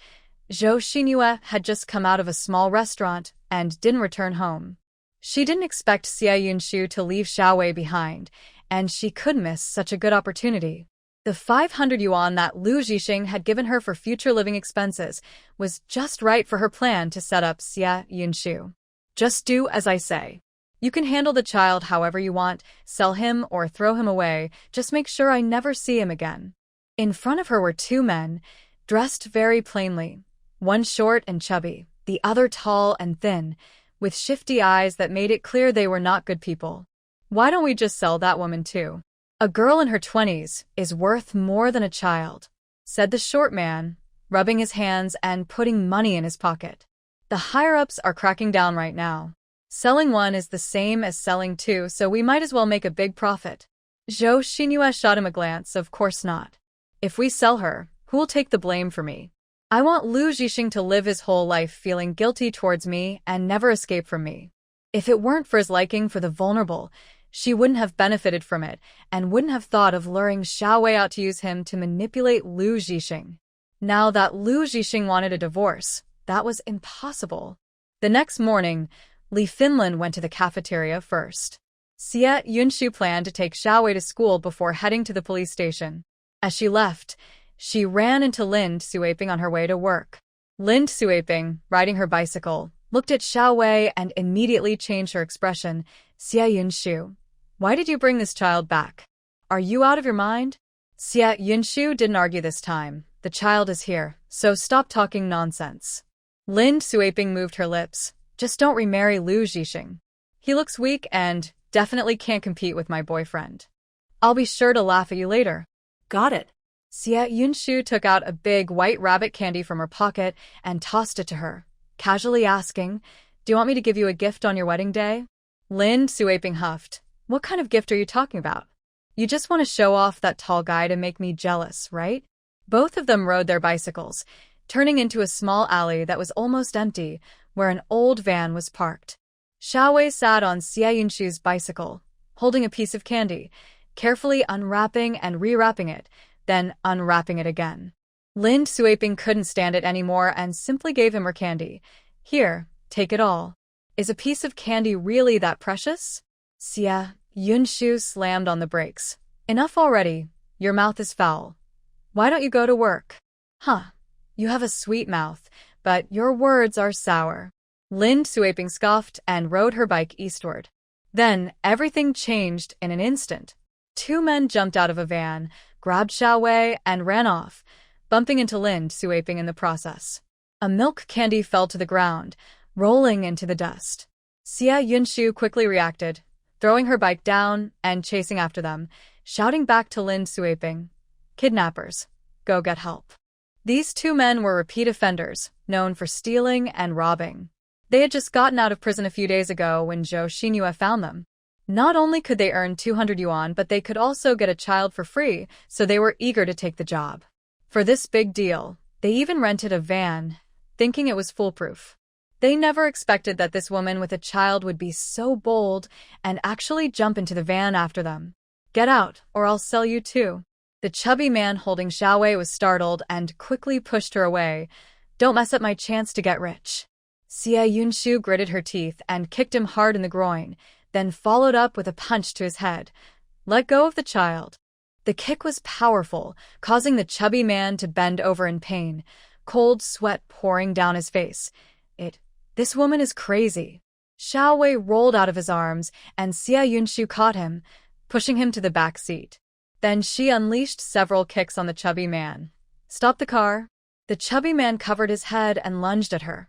Zhou Xinyue had just come out of a small restaurant and didn't return home. She didn't expect Xia Yunshu to leave Xiao Wei behind, and she could miss such a good opportunity. The 500 yuan that Lu Zhixing had given her for future living expenses was just right for her plan to set up Xia Yunshu. "Just do as I say. You can handle the child however you want, sell him or throw him away, just make sure I never see him again." In front of her were two men, dressed very plainly, one short and chubby, the other tall and thin, with shifty eyes that made it clear they were not good people. "Why don't we just sell that woman too? A girl in her 20s is worth more than a child," said the short man, rubbing his hands and putting money in his pocket. "The higher-ups are cracking down right now. Selling one is the same as selling two, so we might as well make a big profit. Zhou Xinyue shot him a glance. Of course not. If we sell her, who will take the blame for me? I want Lu Zhixing to live his whole life feeling guilty towards me and never escape from me. If it weren't for his liking for the vulnerable, she wouldn't have benefited from it and wouldn't have thought of luring Xiao Wei out to use him to manipulate Lu Zhixing. Now that Lu Zhixing wanted a divorce, that was impossible. The next morning, Li Finlan went to the cafeteria first. Xie Yunshu planned to take Xiao Wei to school before heading to the police station. As she left, she ran into Lin Suaping on her way to work. Lin Suaping, riding her bicycle, looked at Xiao Wei and immediately changed her expression. Xie Yunshu, why did you bring this child back? Are you out of your mind? Xie Yunshu didn't argue this time. The child is here, so stop talking nonsense. Lin Suaping moved her lips. Just don't remarry Lu Zhixing. He looks weak and definitely can't compete with my boyfriend. I'll be sure to laugh at you later.
Got it.
Xie Yunshu took out a big white rabbit candy from her pocket and tossed it to her, casually asking, "Do you want me to give you a gift on your wedding day?" Lin Suaping huffed. What kind of gift are you talking about? You just want to show off that tall guy to make me jealous, right? Both of them rode their bicycles, turning into a small alley that was almost empty, where an old van was parked. Xiao Wei sat on Xie Yunshu's bicycle, holding a piece of candy, carefully unwrapping and rewrapping it, then unwrapping it again. Lin Suaping couldn't stand it anymore and simply gave him her candy. Here, take it all. Is a piece of candy really that precious? Xie Yunshu slammed on the brakes. Enough already. Your mouth is foul. Why don't you go to work? Huh. You have a sweet mouth, but your words are sour. Lin Suaping scoffed and rode her bike eastward. Then everything changed in an instant. Two men jumped out of a van, grabbed Xiao Wei, and ran off, bumping into Lin Suaping in the process. A milk candy fell to the ground, rolling into the dust. Xie Yunshu quickly reacted, throwing her bike down and chasing after them, shouting back to Lin Suaping, "Kidnappers, go get help." These two men were repeat offenders, known for stealing and robbing. They had just gotten out of prison a few days ago when Zhou Xinyue found them. Not only could they earn 200 yuan, but they could also get a child for free, so they were eager to take the job. For this big deal, they even rented a van, thinking it was foolproof. They never expected that this woman with a child would be so bold and actually jump into the van after them. "Get out, or I'll sell you too." The chubby man holding Xiao Wei was startled and quickly pushed her away. "Don't mess up my chance to get rich." Xie Yunshu gritted her teeth and kicked him hard in the groin, then followed up with a punch to his head. "Let go of the child." The kick was powerful, causing the chubby man to bend over in pain, cold sweat pouring down his face. This woman is crazy. Xiao Wei rolled out of his arms, and Xie Yunshu caught him, pushing him to the back seat. Then she unleashed several kicks on the chubby man. "Stop the car." The chubby man covered his head and lunged at her.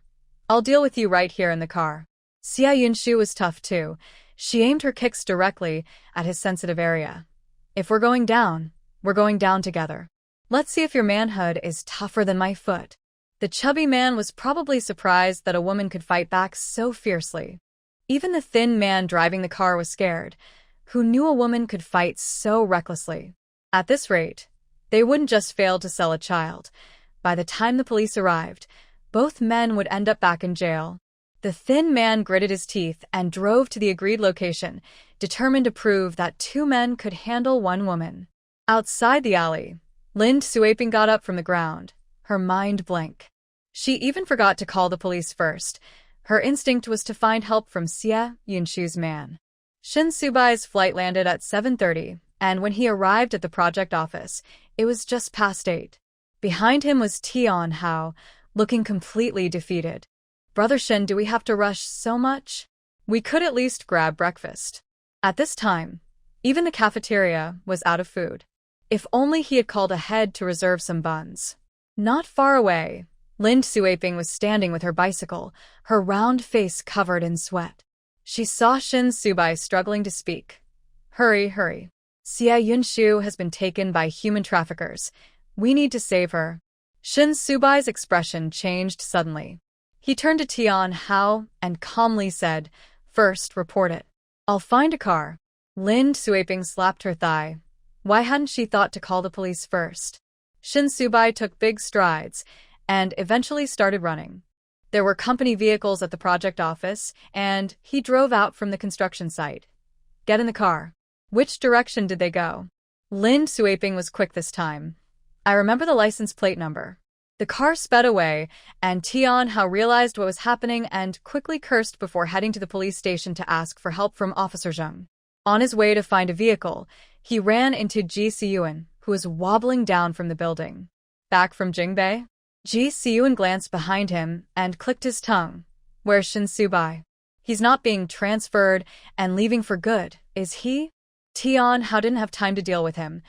"I'll deal with you right here in the car." Xie Yunshu was tough too. She aimed her kicks directly at his sensitive area. "If we're going down, we're going down together. Let's see if your manhood is tougher than my foot." The chubby man was probably surprised that a woman could fight back so fiercely. Even the thin man driving the car was scared. Who knew a woman could fight so recklessly? At this rate, they wouldn't just fail to sell a child. By the time the police arrived, both men would end up back in jail. The thin man gritted his teeth and drove to the agreed location, determined to prove that two men could handle one woman. Outside the alley, Lin Suaping got up from the ground, her mind blank. She even forgot to call the police first. Her instinct was to find help from Xie Yunshu's man. Shin Subai's flight landed at 7:30, and when he arrived at the project office, it was just past 8. Behind him was Tian Hao, looking completely defeated. "Brother Shin, do we have to rush so much? We could at least grab breakfast." At this time, even the cafeteria was out of food. If only he had called ahead to reserve some buns. Not far away, Lin Suaping was standing with her bicycle, her round face covered in sweat. She saw Shin Subai struggling to speak. Hurry. Xie Yunshu has been taken by human traffickers. We need to save her." Shin Subai's expression changed suddenly. He turned to Tian Hao and calmly said, First, report it. I'll find a car. Lin Suiping slapped her thigh. Why hadn't she thought to call the police first? Shin Subai took big strides and eventually started running. There were company vehicles at the project office, and he drove out from the construction site. Get in the car. Which direction did they go? Lin Suiping was quick this time. I remember the license plate number. The car sped away, and Tian Hao realized what was happening and quickly cursed before heading to the police station to ask for help from Officer Zheng. On his way to find a vehicle, he ran into Ji Siyuan, who was wobbling down from the building. Back from Jingbei? Ji Siyuan glanced behind him and clicked his tongue. Where's Shin Subai? He's not being transferred and leaving for good, is he? Tian Hao didn't have time to deal with him.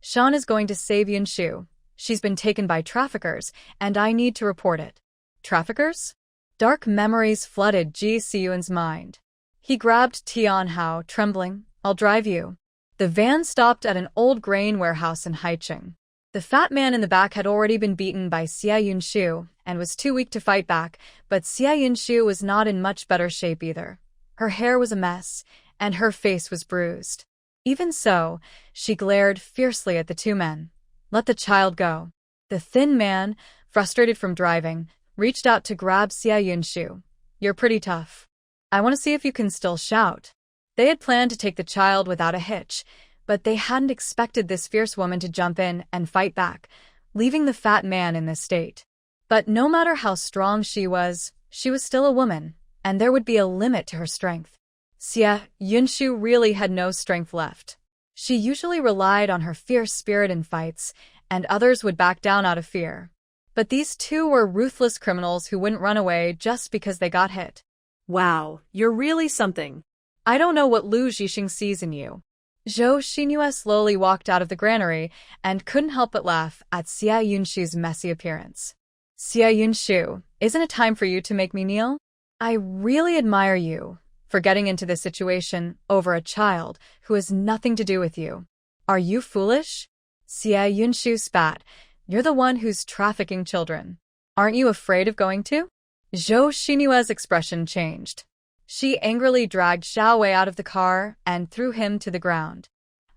Shan is going to save Yunshu. She's been taken by traffickers, and I need to report it. Traffickers? Dark memories flooded Ji Siyuan's mind. He grabbed Tian Hao, trembling. I'll drive you. The van stopped at an old grain warehouse in Haicheng. The fat man in the back had already been beaten by Xia Yunshu and was too weak to fight back, but Xia Yunshu was not in much better shape either. Her hair was a mess, and her face was bruised. Even so, she glared fiercely at the two men. Let the child go. The thin man, frustrated from driving, reached out to grab Xia Yunshu. You're pretty tough. I want to see if you can still shout. They had planned to take the child without a hitch, but they hadn't expected this fierce woman to jump in and fight back, leaving the fat man in this state. But no matter how strong she was still a woman, and there would be a limit to her strength. Xia Yunshu really had no strength left. She usually relied on her fierce spirit in fights, and others would back down out of fear. But these two were ruthless criminals who wouldn't run away just because they got hit.
Wow, you're really something.
I don't know what Lu Zhixing sees in you. Zhou Xinyue slowly walked out of the granary and couldn't help but laugh at Xia Yunshu's messy appearance. Xia Yunshu, isn't it time for you to make me kneel? I really admire you for getting into this situation over a child who has nothing to do with you. Are you foolish? Xia Yunshu spat. You're the one who's trafficking children. Aren't you afraid of going to? Zhou Xinyue's expression changed. She angrily dragged Xiao Wei out of the car and threw him to the ground.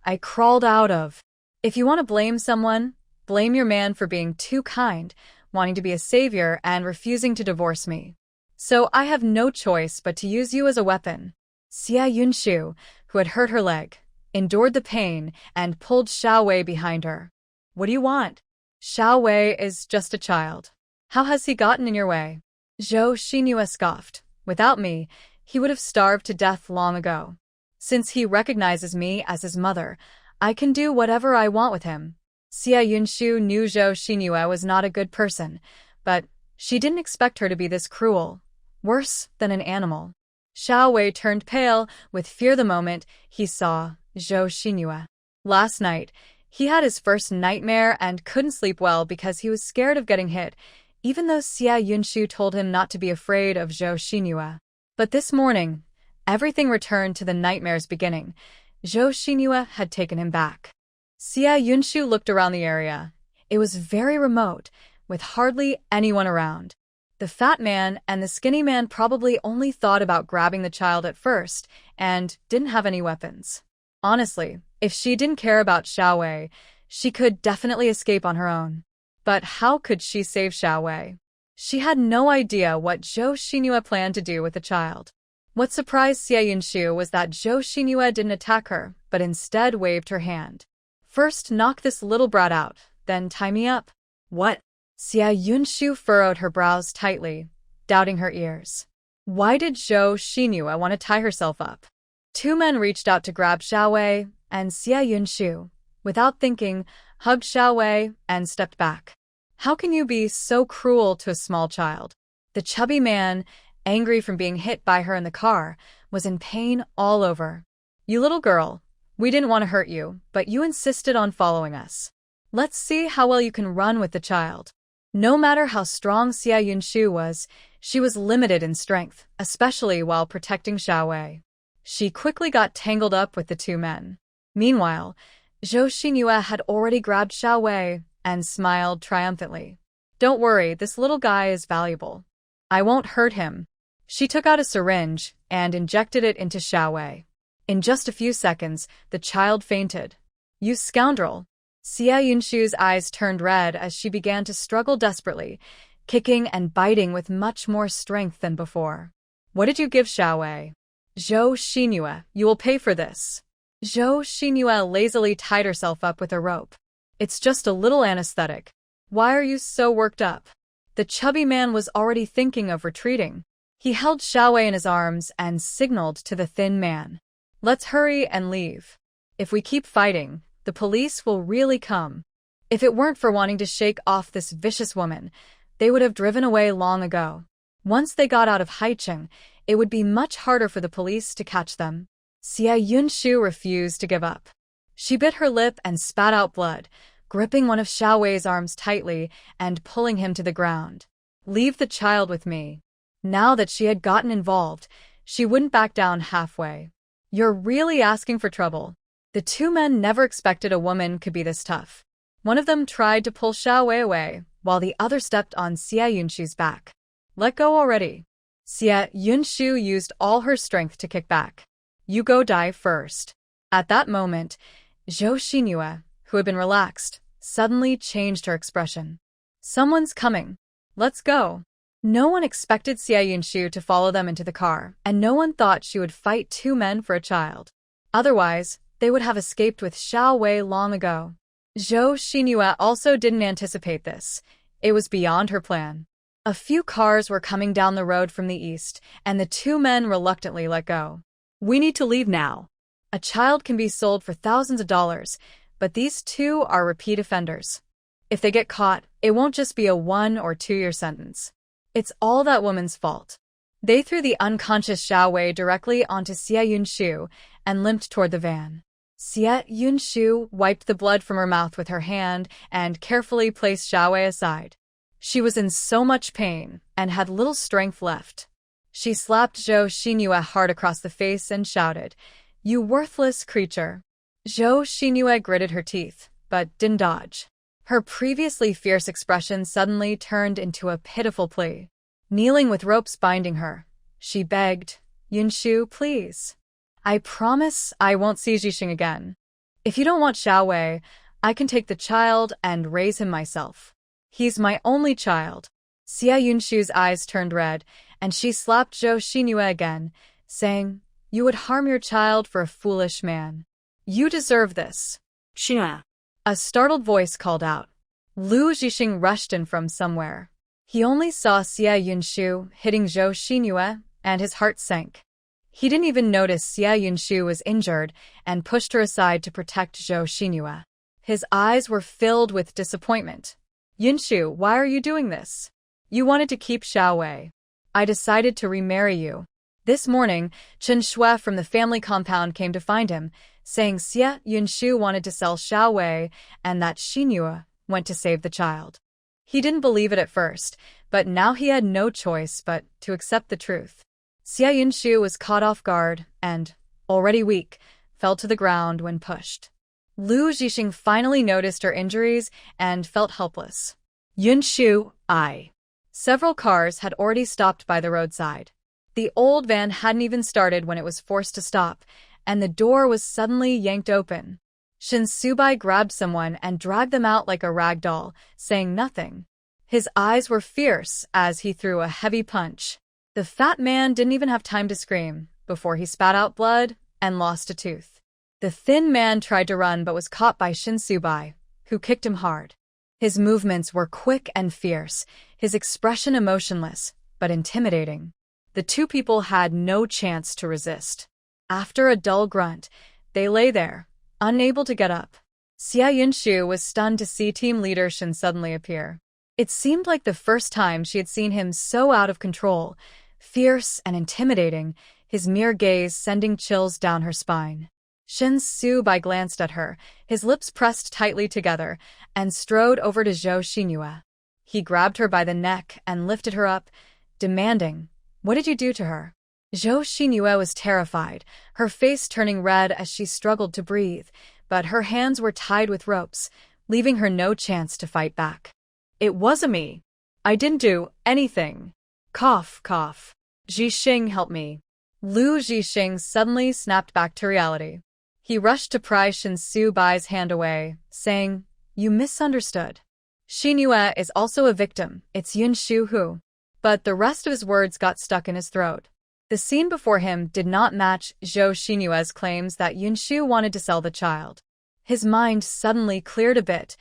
I crawled out of. If you want to blame someone, blame your man for being too kind, wanting to be a savior and refusing to divorce me. So I have no choice but to use you as a weapon. Xia Yunshu, who had hurt her leg, endured the pain and pulled Xiao Wei behind her. What do you want? Xiao Wei is just a child. How has he gotten in your way? Zhou Xinyue scoffed. Without me, he would have starved to death long ago. Since he recognizes me as his mother, I can do whatever I want with him. Xia Yunshu knew Zhou Xinyue was not a good person, but she didn't expect her to be this cruel. Worse than an animal. Xiao Wei turned pale with fear the moment he saw Zhou Xinyue. Last night, he had his first nightmare and couldn't sleep well because he was scared of getting hit, even though Xia Yunshu told him not to be afraid of Zhou Xinyue. But this morning, everything returned to the nightmare's beginning. Zhou Xinyue had taken him back. Xia Yunshu looked around the area. It was very remote, with hardly anyone around. The fat man and the skinny man probably only thought about grabbing the child at first and didn't have any weapons. Honestly, if she didn't care about Xiao Wei, she could definitely escape on her own. But how could she save Xiao Wei? She had no idea what Zhou Xinyue planned to do with the child. What surprised Xia Yunshu was that Zhou Xinyue didn't attack her, but instead waved her hand. First knock this little brat out, then tie me up. What? Xia Yunshu furrowed her brows tightly, doubting her ears. Why did Zhou Xinyue want to tie herself up? Two men reached out to grab Xiao Wei, and Xia Yunshu, without thinking, hugged Xiao Wei and stepped back. How can you be so cruel to a small child? The chubby man, angry from being hit by her in the car, was in pain all over. You little girl, we didn't want to hurt you, but you insisted on following us. Let's see how well you can run with the child. No matter how strong Xia Yunshu was, she was limited in strength, especially while protecting Xiao Wei. She quickly got tangled up with the two men. Meanwhile, Zhou Xinyue had already grabbed Xiao Wei and smiled triumphantly. Don't worry, this little guy is valuable. I won't hurt him. She took out a syringe and injected it into Xiao Wei. In just a few seconds, the child fainted. "You scoundrel!" Xia Yunshu's eyes turned red as she began to struggle desperately, kicking and biting with much more strength than before. "What did you give Xiao Wei?" "Zhou Xinyue, you will pay for this." Zhou Xinyue lazily tied herself up with a rope. "It's just a little anesthetic. Why are you so worked up?" The chubby man was already thinking of retreating. He held Xiao Wei in his arms and signaled to the thin man. "Let's hurry and leave. If we keep fighting, the police will really come." If it weren't for wanting to shake off this vicious woman, they would have driven away long ago. Once they got out of Haicheng, it would be much harder for the police to catch them. Xia Yunshu refused to give up. She bit her lip and spat out blood, gripping one of Xiao Wei's arms tightly and pulling him to the ground. "Leave the child with me." Now that she had gotten involved, she wouldn't back down halfway. "You're really asking for trouble." The two men never expected a woman could be this tough. One of them tried to pull Xiao Wei away, while the other stepped on Xia Yunshu's back. "Let go already." Xia Yunshu used all her strength to kick back. "You go die first." At that moment, Zhou Xinyue, who had been relaxed, suddenly changed her expression. "Someone's coming. Let's go." No one expected Xia Yunshu to follow them into the car, and no one thought she would fight two men for a child. Otherwise, they would have escaped with Xiao Wei long ago. Zhou Xinyue also didn't anticipate this. It was beyond her plan. A few cars were coming down the road from the east, and the two men reluctantly let go.
We need to leave now.
A child can be sold for thousands of dollars, but these two are repeat offenders. If they get caught, it won't just be a 1 or 2 year sentence. It's all that woman's fault. They threw the unconscious Xiao Wei directly onto Xia Yunshu and limped toward the van. Xia Yunshu wiped the blood from her mouth with her hand and carefully placed Xiao Wei aside. She was in so much pain and had little strength left. She slapped Zhou Xinyue hard across the face and shouted, "You worthless creature." Zhou Xinyue gritted her teeth, but didn't dodge. Her previously fierce expression suddenly turned into a pitiful plea. Kneeling with ropes binding her, she begged, "Yunshu, please. I promise I won't see Zhixing again. If you don't want Xiao Wei, I can take the child and raise him myself. He's my only child." Xia Yunshu's eyes turned red, and she slapped Zhou Xinyue again, saying, "You would harm your child for a foolish man. You deserve this."
Shin.
A startled voice called out. Lu Zhixing rushed in from somewhere. He only saw Xia Yunshu hitting Zhou Xinyue, and his heart sank. He didn't even notice Xia Yunshu was injured and pushed her aside to protect Zhou Xinyue. His eyes were filled with disappointment. "Yunshu, why are you doing this? You wanted to keep Xiao Wei. I decided to remarry you." This morning, Chen Shui from the family compound came to find him, saying Xia Yunshu wanted to sell Xiao Wei and that Xinyue went to save the child. He didn't believe it at first, but now he had no choice but to accept the truth. Xia Yunshu was caught off guard and, already weak, fell to the ground when pushed. Lu Zhixing finally noticed her injuries and felt helpless.
Yunshu, I.
Several cars had already stopped by the roadside. The old van hadn't even started when it was forced to stop, and the door was suddenly yanked open. Shin Subai grabbed someone and dragged them out like a rag doll, saying nothing. His eyes were fierce as he threw a heavy punch. The fat man didn't even have time to scream before he spat out blood and lost a tooth. The thin man tried to run but was caught by Shin Subai, who kicked him hard. His movements were quick and fierce, his expression emotionless but intimidating. The two people had no chance to resist. After a dull grunt, they lay there, unable to get up. Xia Yunshu was stunned to see team leader Shin suddenly appear. It seemed like the first time she had seen him so out of control, fierce and intimidating, his mere gaze sending chills down her spine. Shin Subai glanced at her, his lips pressed tightly together, and strode over to Zhou Xinyue. He grabbed her by the neck and lifted her up, demanding, "What did you do to her?" Zhou Xinyue was terrified, her face turning red as she struggled to breathe, but her hands were tied with ropes, leaving her no chance to fight back. "It wasn't me. I didn't do anything." Cough, cough.
Zhixing, help me.
Lu Zhixing suddenly snapped back to reality. He rushed to pry Shin Su-bai's hand away, saying, "You misunderstood. Xinyue is also a victim, it's Yunshu who." But the rest of his words got stuck in his throat. The scene before him did not match Zhou Xinyue's claims that Yunshu wanted to sell the child. His mind suddenly cleared a bit.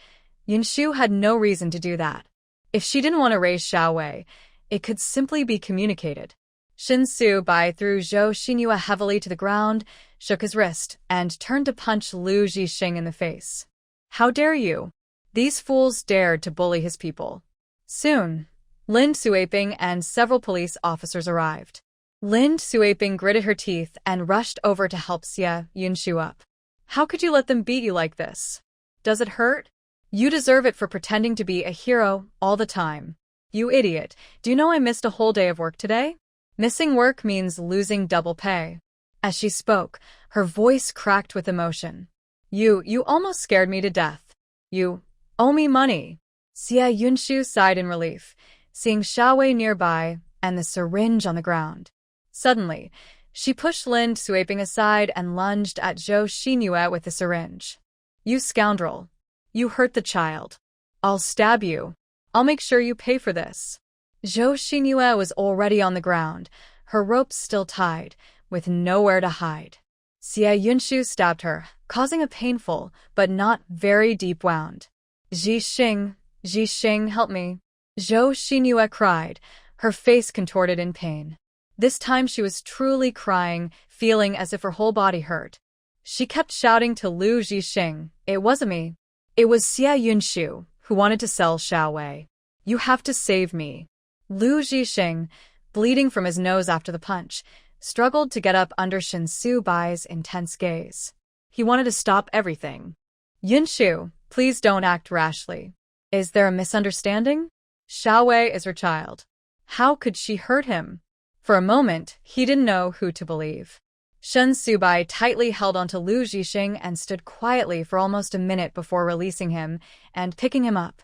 Yunshu had no reason to do that. If she didn't want to raise Xiao Wei, it could simply be communicated. Shin Su-bai threw Zhou Xinyue heavily to the ground, shook his wrist, and turned to punch Lu Zhixing in the face. "How dare you?" These fools dared to bully his people. Soon, Lin Suaping and several police officers arrived. Lin Suaping gritted her teeth and rushed over to help Xia Yunshu up. "How could you let them beat you like this? Does it hurt? You deserve it for pretending to be a hero all the time. You idiot, do you know I missed a whole day of work today? Missing work means losing double pay." As she spoke, her voice cracked with emotion. You almost scared me to death. You owe me money." Xia Yunshu sighed in relief, seeing Xiao Wei nearby and the syringe on the ground. Suddenly, she pushed Lin Suaping aside and lunged at Zhou Xinyue with the syringe. "You scoundrel. You hurt the child. I'll stab you. I'll make sure you pay for this." Zhou Xinyue was already on the ground, her ropes still tied, with nowhere to hide. Xia Yunshu stabbed her, causing a painful but not very deep wound. Zhixing, help me." Zhou Xinyue cried, her face contorted in pain. This time she was truly crying, feeling as if her whole body hurt. She kept shouting to Lu Zhixing, "It wasn't me. It was Xia Yunshu, who wanted to sell Xiao Wei. You have to save me." Lu Zhixing, bleeding from his nose after the punch, struggled to get up under Shin Su-bai's intense gaze. He wanted to stop everything. "Yunshu, please don't act rashly. Is there a misunderstanding? Xiao Wei is her child. How could she hurt him?" For a moment, he didn't know who to believe. Shin Su-bai tightly held onto Lu Zhixing and stood quietly for almost a minute before releasing him and picking him up.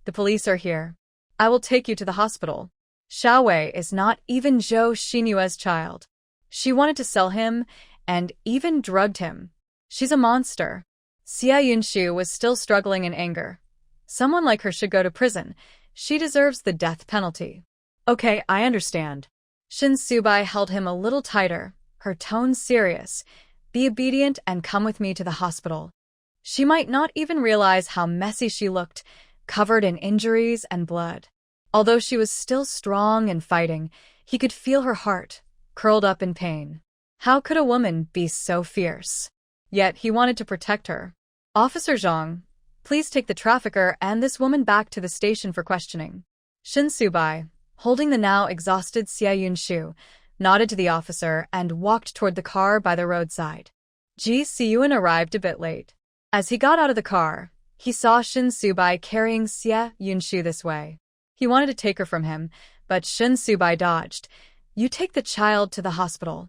"The police are here. I will take you to the hospital. Xiao Wei is not even Zhou Xinyue's child. She wanted to sell him and even drugged him. She's a monster." Xia Yunshu was still struggling in anger. "Someone like her should go to prison. She deserves the death penalty." "Okay, I understand." Shin Su-bai held him a little tighter, her tone serious. "Be obedient and come with me to the hospital." She might not even realize how messy she looked, covered in injuries and blood. Although she was still strong and fighting, he could feel her heart, curled up in pain. How could a woman be so fierce? Yet he wanted to protect her. "Officer Zhang, please take the trafficker and this woman back to the station for questioning." Shin Su-bai, holding the now exhausted Xia Yunshu, nodded to the officer and walked toward the car by the roadside. Ji Siyuan arrived a bit late. As he got out of the car, he saw Shin Su-bai carrying Xia Yunshu this way. He wanted to take her from him, but Shin Su-bai dodged. "You take the child to the hospital."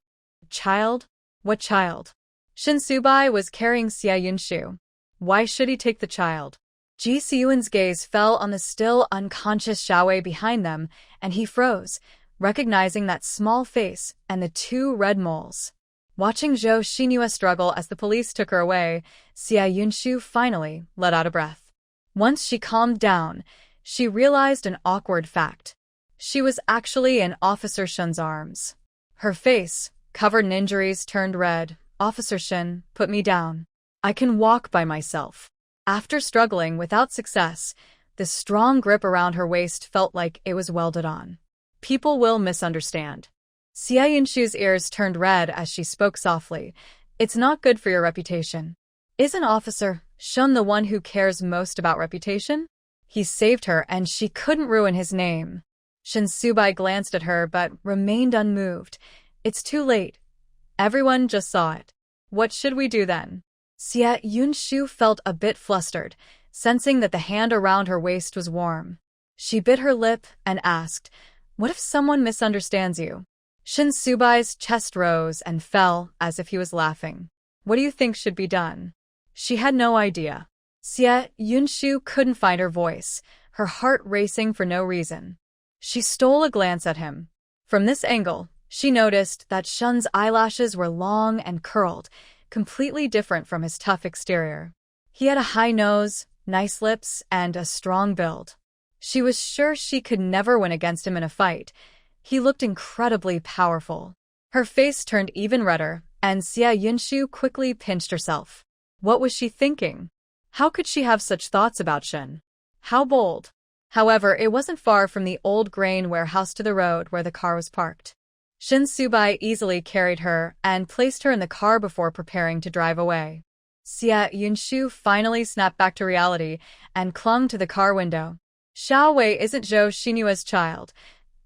"Child? What child?" Shin Su-bai was carrying Xia Yunshu. "Why should he take the child?" Ji Siyuan's gaze fell on the still unconscious Xiao Wei behind them, and he froze, recognizing that small face and the two red moles. Watching Zhou Xinyue struggle as the police took her away, Xia Yunshu finally let out a breath. Once she calmed down, she realized an awkward fact. She was actually in Officer Shin's arms. Her face, covered in injuries, turned red. "Officer Shin, put me down. I can walk by myself." After struggling without success, the strong grip around her waist felt like it was welded on. "People will misunderstand." Xia Yunshu's ears turned red as she spoke softly. "It's not good for your reputation." Isn't Officer Shin the one who cares most about reputation? He saved her and she couldn't ruin his name. Shin Su-bai glanced at her but remained unmoved. "It's too late. Everyone just saw it. What should we do then?" Xia Yunshu felt a bit flustered, sensing that the hand around her waist was warm. She bit her lip and asked, "What if someone misunderstands you?" Shin Su-bai's chest rose and fell as if he was laughing. "What do you think should be done?" She had no idea. Xia Yunshu couldn't find her voice, her heart racing for no reason. She stole a glance at him. From this angle, She noticed that Shun's eyelashes were long and curled, completely different from his tough exterior. He had a high nose, nice lips, and a strong build. She was sure she could never win against him in a fight. He looked incredibly powerful. Her face turned even redder, and Xia Yunshu quickly pinched herself. What was she thinking? How could she have such thoughts about Shin? How bold. However, it wasn't far from the old grain warehouse to the road where the car was parked. Shin Subai easily carried her and placed her in the car before preparing to drive away. Xia Yunshu finally snapped back to reality and clung to the car window. Xiao Wei isn't Zhou Xinyue's child.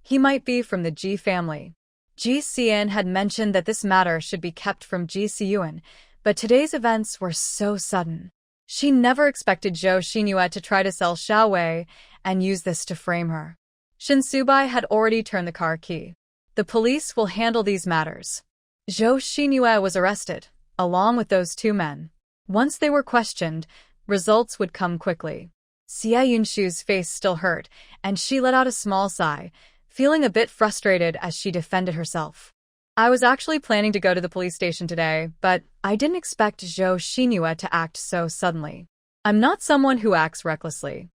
He might be from the Ji family. Zhixing had mentioned that this matter should be kept from Zhixing, but today's events were so sudden. She never expected Zhou Xinyue to try to sell Xiao Wei and use this to frame her. Shin Subai had already turned the car key. The police will handle these matters. Zhou Xinyue was arrested, along with those two men. Once they were questioned, results would come quickly. Xia Yunshu's face still hurt, and she let out a small sigh, feeling a bit frustrated as she defended herself. I was actually planning to go to the police station today, but I didn't expect Zhou Xinyue to act so suddenly. I'm not someone who acts recklessly.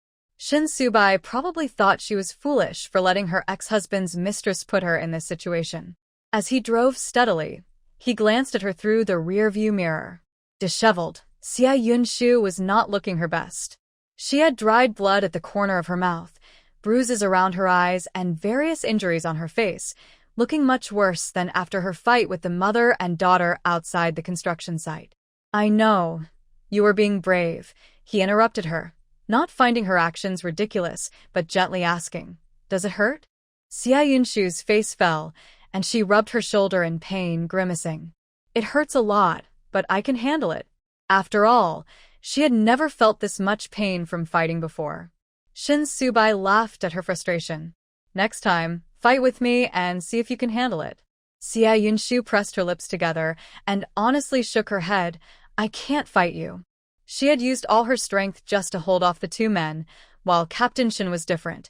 Shin Subai probably thought she was foolish for letting her ex-husband's mistress put her in this situation. As he drove steadily, he glanced at her through the rearview mirror. Disheveled, Xia Yunshu was not looking her best. She had dried blood at the corner of her mouth, bruises around her eyes, and various injuries on her face, looking much worse than after her fight with the mother and daughter outside the construction site. I know. You were being brave, he interrupted her, not finding her actions ridiculous, but gently asking, does it hurt? Xia Yunshu's face fell, and she rubbed her shoulder in pain, grimacing. It hurts a lot, but I can handle it. After all, she had never felt this much pain from fighting before. Shin Subai laughed at her frustration. Next time, fight with me and see if you can handle it. Xia Yunshu pressed her lips together and honestly shook her head. I can't fight you. She had used all her strength just to hold off the two men, while Captain Shin was different.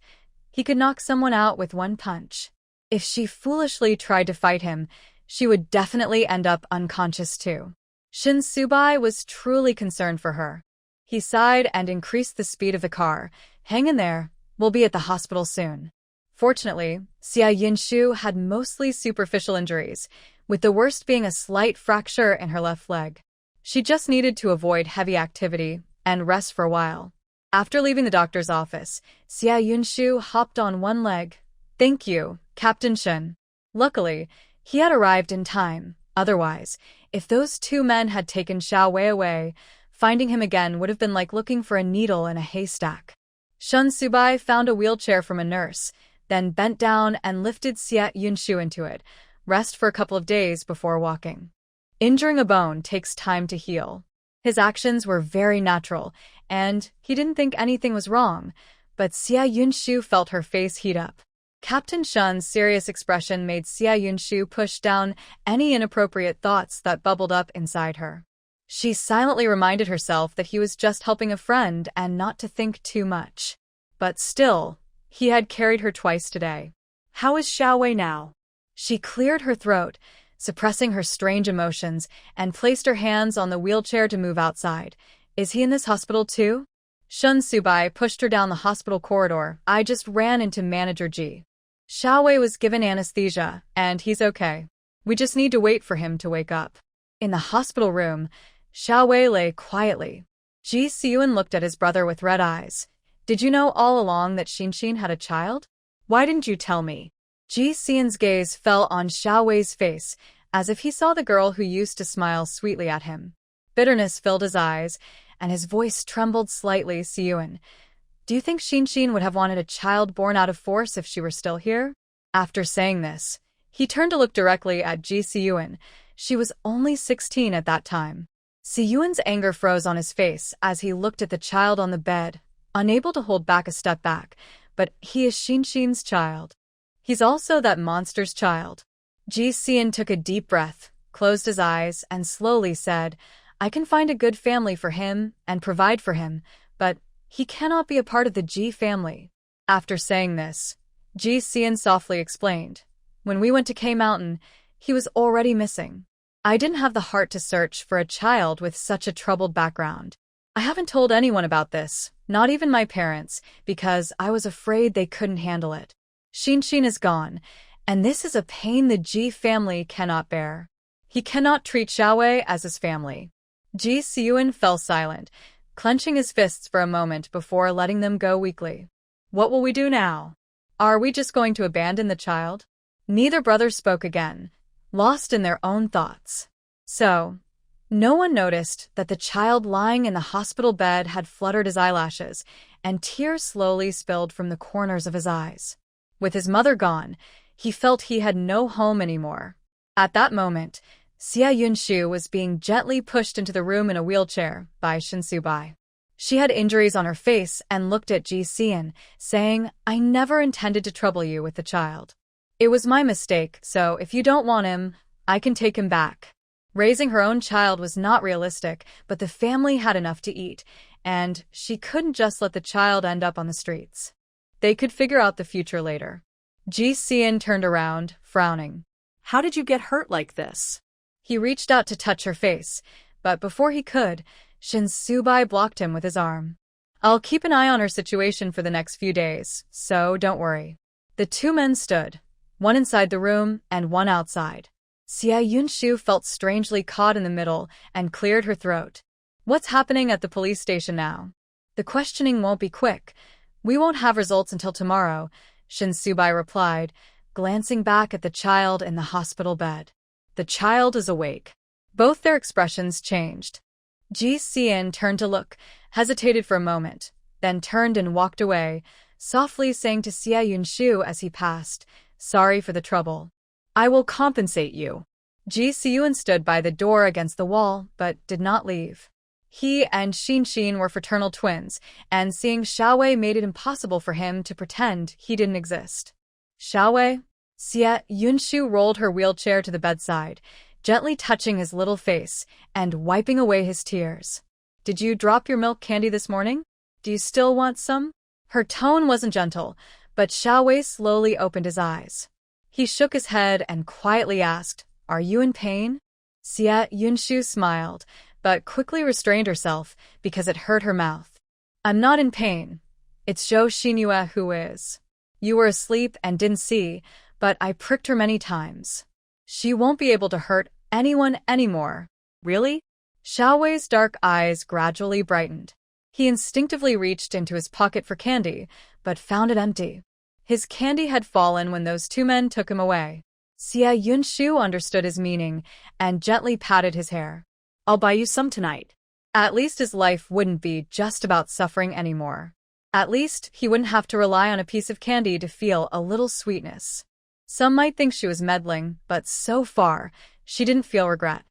He could knock someone out with one punch. If she foolishly tried to fight him, she would definitely end up unconscious too. Shin Subai was truly concerned for her. He sighed and increased the speed of the car. Hang in there, we'll be at the hospital soon. Fortunately, Xia Yunshu had mostly superficial injuries, with the worst being a slight fracture in her left leg. She just needed to avoid heavy activity and rest for a while. After leaving the doctor's office, Xia Yunshu hopped on one leg. Thank you, Captain Shin. Luckily, he had arrived in time. Otherwise, if those two men had taken Xiao Wei away, finding him again would have been like looking for a needle in a haystack. Shin Subai found a wheelchair from a nurse, then bent down and lifted Xia Yunshu into it. Rest for a couple of days before walking. Injuring a bone takes time to heal. His actions were very natural, and he didn't think anything was wrong, but Xia Yunshu felt her face heat up. Captain Shin's serious expression made Xia Yunshu push down any inappropriate thoughts that bubbled up inside her. She silently reminded herself that he was just helping a friend and not to think too much. But still, he had carried her twice today.
How is Xiao Wei now?
She cleared her throat, suppressing her strange emotions, and placed her hands on the wheelchair to move outside. Is he in this hospital too? Shin Subai pushed her down the hospital corridor. I just ran into Manager Ji. Xiao Wei was given anesthesia, and he's okay. We just need to wait for him to wake up. In the hospital room, Xiao Wei lay quietly. Zhixing looked at his brother with red eyes. Did you know all along that Shin had a child? Why didn't you tell me? Zhixing's gaze fell on Xiao Wei's face, as if he saw the girl who used to smile sweetly at him. Bitterness filled his eyes, and his voice trembled slightly. Xiyuan, do you think Shin would have wanted a child born out of force if she were still here? After saying this, he turned to look directly at Zhixing. She was only 16 at that time. Xiyuan's anger froze on his face as he looked at the child on the bed, unable to hold back a step back, but he is Shin's child. He's also that monster's child. Zhixing took a deep breath, closed his eyes, and slowly said, I can find a good family for him and provide for him, but he cannot be a part of the Ji family. After saying this, Zhixing softly explained, When we went to K Mountain, he was already missing. I didn't have the heart to search for a child with such a troubled background. I haven't told anyone about this, not even my parents, because I was afraid they couldn't handle it. Shin is gone, and this is a pain the Ji family cannot bear. He cannot treat Xiao Wei as his family. Zhixing fell silent, clenching his fists for a moment before letting them go weakly. What will we do now? Are we just going to abandon the child? Neither brother spoke again, lost in their own thoughts. So, no one noticed that the child lying in the hospital bed had fluttered his eyelashes, and tears slowly spilled from the corners of his eyes. With his mother gone, he felt he had no home anymore. At that moment, Xiao Wei was being gently pushed into the room in a wheelchair by Shin. She had injuries on her face and looked at Zhixing, saying, "I never intended to trouble you with the child. It was my mistake, so if you don't want him, I can take him back." Raising her own child was not realistic, but the family had enough to eat, and she couldn't just let the child end up on the streets. They could figure out the future later. Zhixing turned around, frowning.
How did you get hurt like this?
He reached out to touch her face, but before he could, Shin blocked him with his arm. "I'll keep an eye on her situation for the next few days, so don't worry." The two men stood, one inside the room and one outside. Xiao felt strangely caught in the middle and cleared her throat. "What's happening at the police station now?" "The questioning won't be quick. We won't have results until tomorrow," Shin replied, glancing back at the child in the hospital bed. "The child is awake." Both their expressions changed. Zhixing turned to look, hesitated for a moment, then turned and walked away, softly saying to Xiao as he passed, "Sorry for the trouble. I will compensate you." Zhixing stood by the door against the wall, but did not leave. He and Shin were fraternal twins, and seeing Xiao Wei made it impossible for him to pretend he didn't exist. "Xiao Wei?" Xiao rolled her wheelchair to the bedside, gently touching his little face and wiping away his tears. "Did you drop your milk candy this morning? Do you still want some?" Her tone wasn't gentle, but Xiao Wei slowly opened his eyes. He shook his head and quietly asked, "Are you in pain?" Xiao smiled, but quickly restrained herself because it hurt her mouth. "I'm not in pain. It's Zhou Xinyue who is. You were asleep and didn't see, but I pricked her many times. She won't be able to hurt anyone anymore."
Really?
Xiao Wei's dark eyes gradually brightened. He instinctively reached into his pocket for candy, but found it empty. His candy had fallen when those two men took him away. Xiao understood his meaning and gently patted his hair.
"I'll buy you some tonight."
At least his life wouldn't be just about suffering anymore. At least he wouldn't have to rely on a piece of candy to feel a little sweetness. Some might think she was meddling, but so far, she didn't feel regret.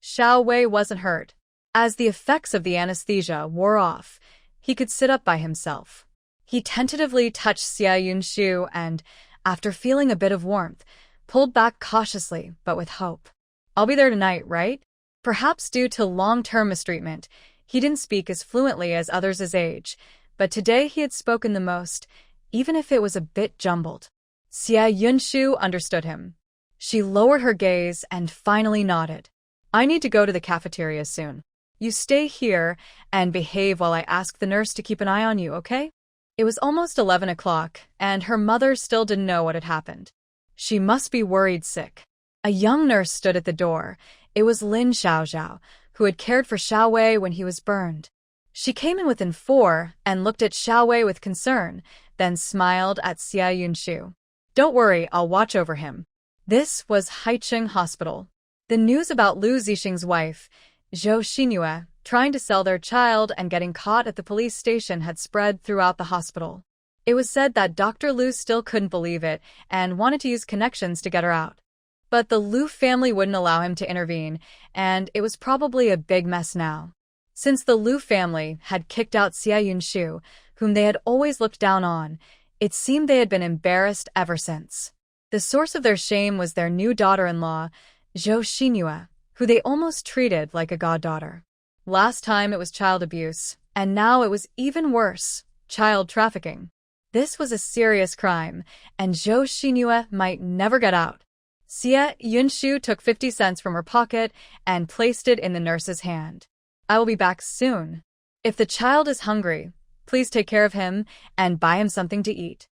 Xiao Wei wasn't hurt. As the effects of the anesthesia wore off, he could sit up by himself. He tentatively touched Xiao and, after feeling a bit of warmth, pulled back cautiously, but with hope. "I'll be there tonight, right?" Perhaps due to long-term mistreatment, he didn't speak as fluently as others his age, but today he had spoken the most, even if it was a bit jumbled. Xiao understood him. She lowered her gaze and finally nodded. "I need to go to the cafeteria soon. You stay here and behave while I ask the nurse to keep an eye on you, okay?" It was almost 11 o'clock, and her mother still didn't know what had happened. She must be worried sick. A young nurse stood at the door. It was Lin Xiaozhao, who had cared for Xiao Wei when he was burned. She came in within 4 and looked at Xiao Wei with concern, then smiled at Xiao. "Don't worry, I'll watch over him." This was Haicheng Hospital. The news about Lu Zhixing's wife, Zhou Xinyue, trying to sell their child and getting caught at the police station had spread throughout the hospital. It was said that Dr. Lu still couldn't believe it and wanted to use connections to get her out. But the Lu family wouldn't allow him to intervene, and it was probably a big mess now. Since the Lu family had kicked out Xiao, whom they had always looked down on, it seemed they had been embarrassed ever since. The source of their shame was their new daughter-in-law, Zhou Xinyue, who they almost treated like a goddaughter. Last time it was child abuse, and now it was even worse, child trafficking. This was a serious crime, and Zhou Xinyue might never get out. Xia Yunshu took 50 cents from her pocket and placed it in the nurse's hand. I will be back soon. If the child is hungry, please take care of him and buy him something to eat.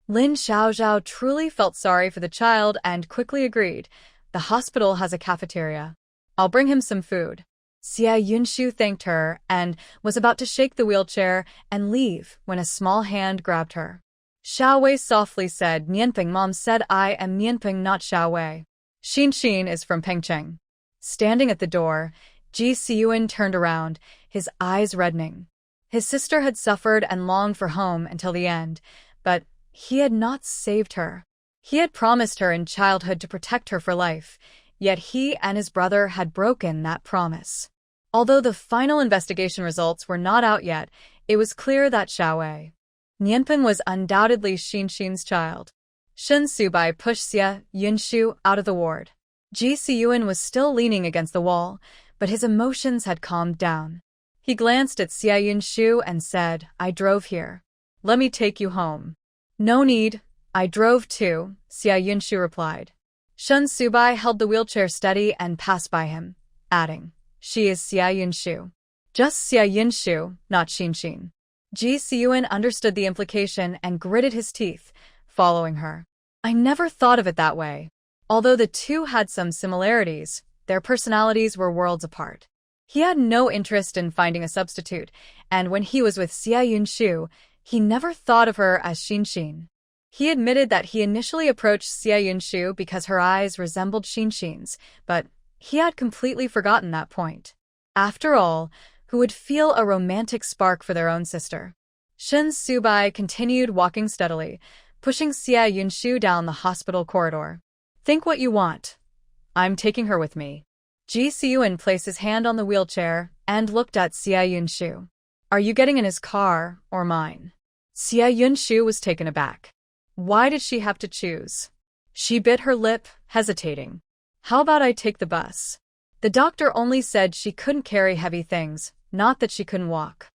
Lin Xiaozhao truly felt sorry for the child and quickly agreed. The hospital has a cafeteria. I'll bring him some food. Xia Yunshu thanked her and was about to shake the wheelchair and leave when a small hand grabbed her. Xiao Wei softly said, Nianping, Mom said I am Nianping, not Xiao Wei. Shin is from Pengcheng. Standing at the door, Zhixing turned around, his eyes reddening. His sister had suffered and longed for home until the end, but he had not saved her. He had promised her in childhood to protect her for life, yet he and his brother had broken that promise. Although the final investigation results were not out yet, it was clear that Xiao Wei Nianping was undoubtedly Shin's child. Shin Subai pushed Xia Yunshu out of the ward. Zhixing was still leaning against the wall, but his emotions had calmed down. He glanced at Xia Yunshu and said, I drove here. Let me take you home. No need, I drove too, Xia Yunshu replied. Shin Subai held the wheelchair steady and passed by him, adding, She is Xia Yunshu. Just Xia Yunshu, not Shin. Zhixing understood the implication and gritted his teeth, following her. I never thought of it that way. Although the two had some similarities, their personalities were worlds apart. He had no interest in finding a substitute, and when he was with Xia Yunshu, he never thought of her as Shin. He admitted that he initially approached Xia Yunshu because her eyes resembled Shin's, but he had completely forgotten that point. After all, who would feel a romantic spark for their own sister? Shin Subai continued walking steadily, pushing Xia Yunshu down the hospital corridor. Think what you want. I'm taking her with me. Zhixing placed his hand on the wheelchair and looked at Xia Yunshu. Are you getting in his car or mine? Xia Yunshu was taken aback. Why did she have to choose? She bit her lip, hesitating. How about I take the bus? The doctor only said she couldn't carry heavy things, not that she couldn't walk.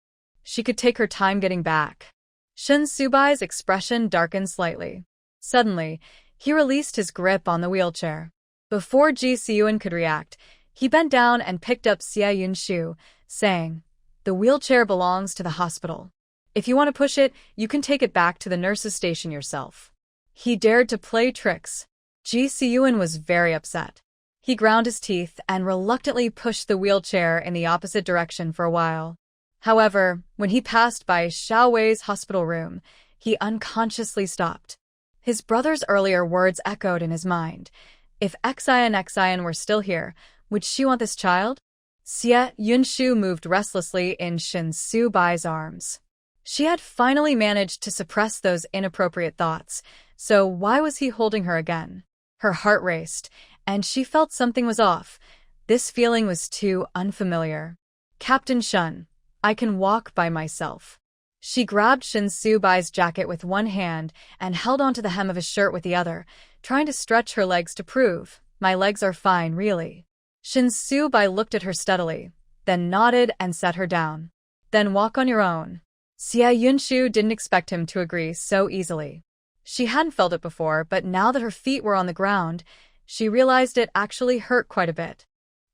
She could take her time getting back. Shin Subai's expression darkened slightly. Suddenly, he released his grip on the wheelchair. Before Zhixing could react, he bent down and picked up Xia Yunshu, saying, The wheelchair belongs to the hospital. If you want to push it, you can take it back to the nurse's station yourself. He dared to play tricks. Zhixing was very upset. He ground his teeth and reluctantly pushed the wheelchair in the opposite direction for a while. However, when he passed by Xiao Wei's hospital room, he unconsciously stopped. His brother's earlier words echoed in his mind. If Xian were still here, would she want this child? Xia Yunshu moved restlessly in Shin Subai's arms. She had finally managed to suppress those inappropriate thoughts, so why was he holding her again? Her heart raced, and she felt something was off. This feeling was too unfamiliar. Captain Shin, I can walk by myself. She grabbed Shin Subai's jacket with one hand and held onto the hem of his shirt with the other, trying to stretch her legs to prove, my legs are fine, really. Shin Subai looked at her steadily, then nodded and set her down. Then walk on your own. Xia Yunshu didn't expect him to agree so easily. She hadn't felt it before, but now that her feet were on the ground, she realized it actually hurt quite a bit.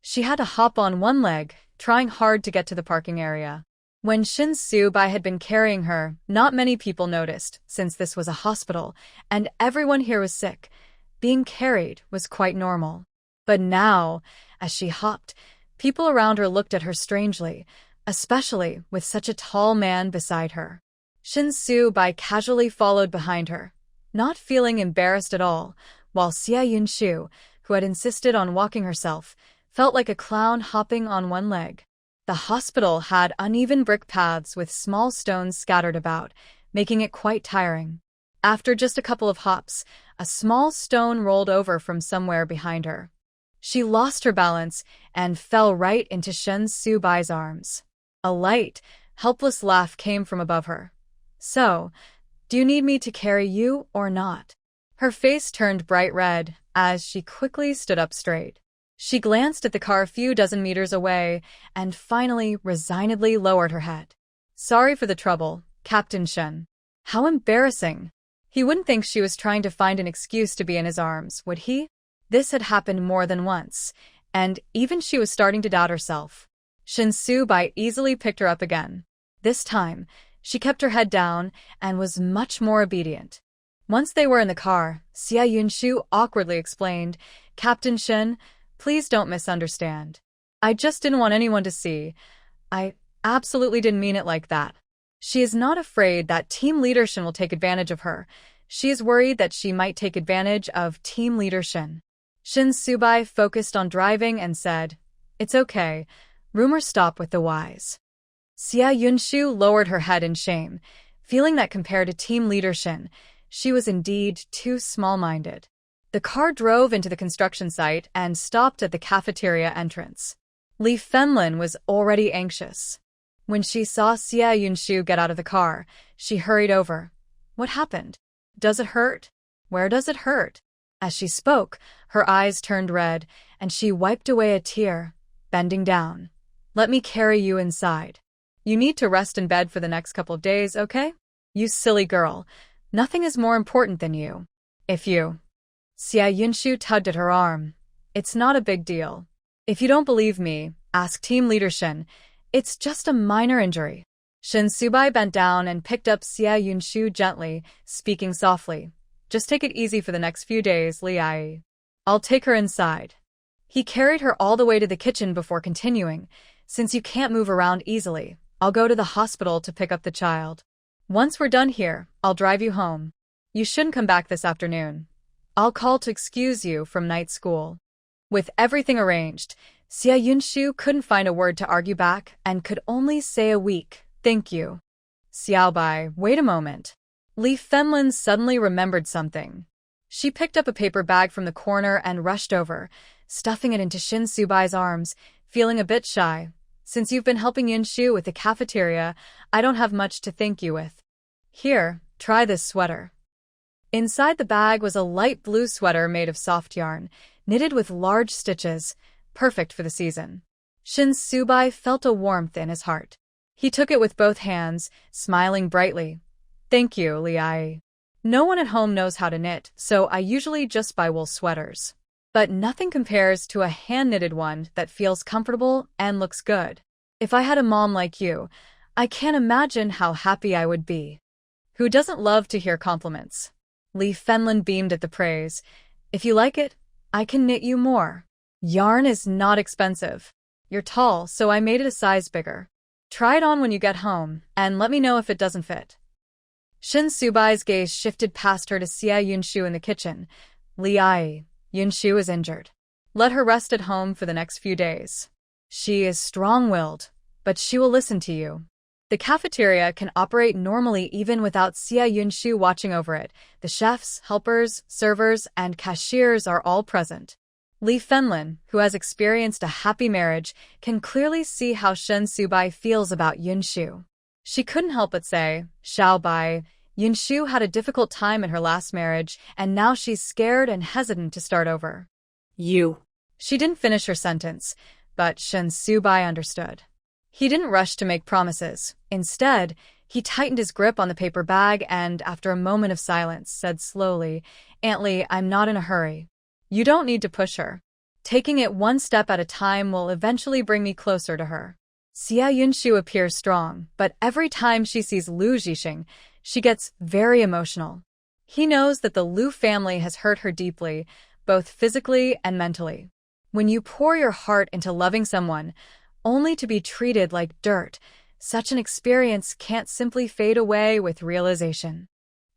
She had to hop on one leg, trying hard to get to the parking area. When Shin Subai had been carrying her, not many people noticed, since this was a hospital, and everyone here was sick. Being carried was quite normal. But now, as she hopped, people around her looked at her strangely, especially with such a tall man beside her. Shin Subai casually followed behind her, not feeling embarrassed at all, while Xia Yunshu, who had insisted on walking herself, felt like a clown hopping on one leg. The hospital had uneven brick paths with small stones scattered about, making it quite tiring. After just a couple of hops, a small stone rolled over from somewhere behind her. She lost her balance and fell right into Shin Subai's arms. A light, helpless laugh came from above her. So, do you need me to carry you or not? Her face turned bright red as she quickly stood up straight. She glanced at the car a few dozen meters away and finally resignedly lowered her head. Sorry for the trouble, Captain Shin. How embarrassing. He wouldn't think she was trying to find an excuse to be in his arms, would he? This had happened more than once, and even she was starting to doubt herself. Shin Su-bai easily picked her up again. This time, she kept her head down and was much more obedient. Once they were in the car, Xia Yunshu awkwardly explained, "Captain Shin, please don't misunderstand. I just didn't want anyone to see. I absolutely didn't mean it like that." She is not afraid that team leader Shin will take advantage of her. She is worried that she might take advantage of team leader Shin. Shin Su-bai focused on driving and said, "It's okay. Rumors stop with the wise." Xia Yunshu lowered her head in shame, feeling that compared to team leader Shin, she was indeed too small-minded. The car drove into the construction site and stopped at the cafeteria entrance. Li Fenlin was already anxious. When she saw Xia Yunshu get out of the car, she hurried over. "What happened? Does it hurt? Where does it hurt?" As she spoke, her eyes turned red, and she wiped away a tear, bending down. "Let me carry you inside. You need to rest in bed for the next couple of days, okay? You silly girl. Nothing is more important than you. If you..." Xia Yunshu tugged at her arm. "It's not a big deal. If you don't believe me, ask team leader Shin. It's just a minor injury." Shin Su-bai bent down and picked up Xia Yunshu gently, speaking softly. "Just take it easy for the next few days, Li. I'll take her inside." He carried her all the way to the kitchen before continuing. "Since you can't move around easily, I'll go to the hospital to pick up the child. Once we're done here, I'll drive you home. You shouldn't come back this afternoon. I'll call to excuse you from night school." With everything arranged, Xia Yunshu couldn't find a word to argue back and could only say a weak, "Thank you." "Xiao Bai, wait a moment." Li Fenlin suddenly remembered something. She picked up a paper bag from the corner and rushed over, stuffing it into Shin Su-bai's arms, feeling a bit shy. "Since you've been helping Yunshu with the cafeteria, I don't have much to thank you with. Here, try this sweater." Inside the bag was a light blue sweater made of soft yarn, knitted with large stitches, perfect for the season. Shin Su-bai felt a warmth in his heart. He took it with both hands, smiling brightly. "Thank you, Li. No one at home knows how to knit, so I usually just buy wool sweaters. But nothing compares to a hand-knitted one that feels comfortable and looks good. If I had a mom like you, I can't imagine how happy I would be." Who doesn't love to hear compliments? Li Fenlin beamed at the praise. "If you like it, I can knit you more. Yarn is not expensive. You're tall, so I made it a size bigger. Try it on when you get home, and let me know if it doesn't fit." Shin Su-bai's gaze shifted past her to Xia Yunshu in the kitchen. "Li, Yunshu is injured. Let her rest at home for the next few days. She is strong-willed, but she will listen to you." The cafeteria can operate normally even without Xia Yunshu watching over it. The chefs, helpers, servers, and cashiers are all present. Li Fenlin, who has experienced a happy marriage, can clearly see how Shin Su-bai feels about Yunshu. She couldn't help but say, "Xiao Bai, Yunshu had a difficult time in her last marriage, and now she's scared and hesitant to start over."
You.
She didn't finish her sentence, but Shin Su-bai understood. He didn't rush to make promises. Instead, he tightened his grip on the paper bag and, after a moment of silence, said slowly, "Aunt Li, I'm not in a hurry. You don't need to push her. Taking it one step at a time will eventually bring me closer to her." Xia Yunshu appears strong, but every time she sees Lu Zhixing, she gets very emotional. He knows that the Lu family has hurt her deeply, both physically and mentally. When you pour your heart into loving someone, only to be treated like dirt, such an experience can't simply fade away with realization.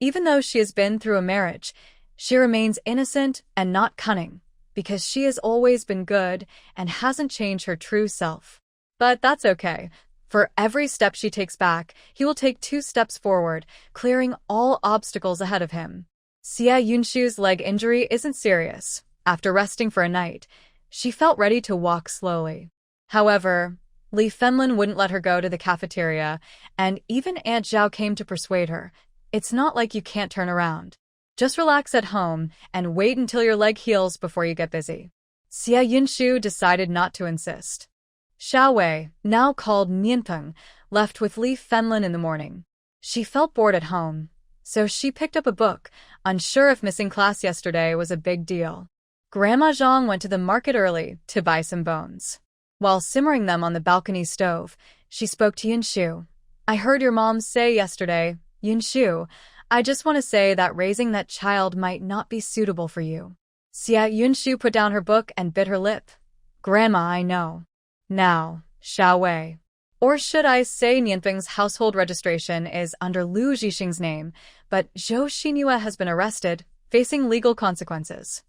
Even though she has been through a marriage, she remains innocent and not cunning, because she has always been good and hasn't changed her true self. But that's okay. For every step she takes back, he will take 2 steps forward, clearing all obstacles ahead of him. Xia Yunshu's leg injury isn't serious. After resting for a night, she felt ready to walk slowly. However, Li Fenlin wouldn't let her go to the cafeteria, and even Aunt Zhao came to persuade her. "It's not like you can't turn around. Just relax at home and wait until your leg heals before you get busy." Xia Yunshu decided not to insist. Xiao Wei, now called Mianpeng, left with Li Fenlin in the morning. She felt bored at home, So she picked up a book, unsure if missing class yesterday was a big deal. Grandma Zhang went to the market early to buy some bones. While simmering them on the balcony stove, she spoke to Yunshu. I heard your mom say yesterday, Yunshu, I just want to say that raising that child might not be suitable for you. Yunshu put down her book and bit her lip. Grandma, I know. Now, Xiao Wei. Or should I say Nianping's household registration is under Lu Zhixing's name, but Zhou Xinyue has been arrested, facing legal consequences.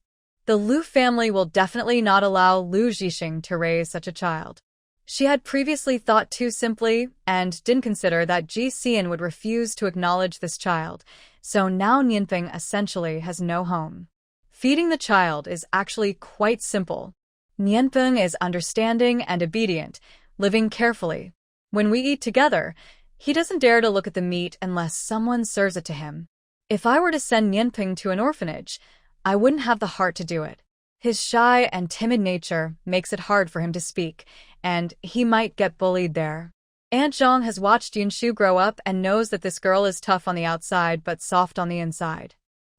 The Lu family will definitely not allow Lu Zhixing to raise such a child. She had previously thought too simply and didn't consider that Zhixing would refuse to acknowledge this child, so now Nianping essentially has no home. Feeding the child is actually quite simple. Nianping is understanding and obedient, living carefully. When we eat together, he doesn't dare to look at the meat unless someone serves it to him. If I were to send Nianping to an orphanage, I wouldn't have the heart to do it. His shy and timid nature makes it hard for him to speak, and he might get bullied there. Aunt Zhang has watched Yunshu grow up and knows that this girl is tough on the outside but soft on the inside.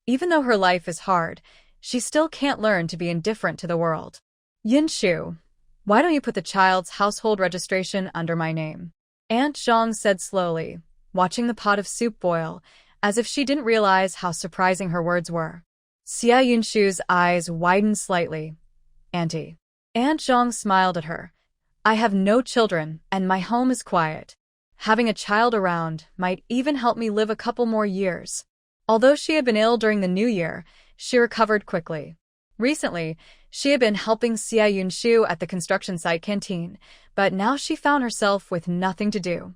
Even though her life is hard, she still can't learn to be indifferent to the world. Yunshu, why don't you put the child's household registration under my name? Aunt Zhang said slowly, watching the pot of soup boil, as if she didn't realize how surprising her words were. Yunshu's eyes widened slightly. Auntie. Aunt Zhang smiled at her. I have no children, and my home is quiet. Having a child around might even help me live a couple more years. Although she had been ill during the new year, she recovered quickly. Recently, she had been helping Yunshu at the construction site canteen, but now she found herself with nothing to do.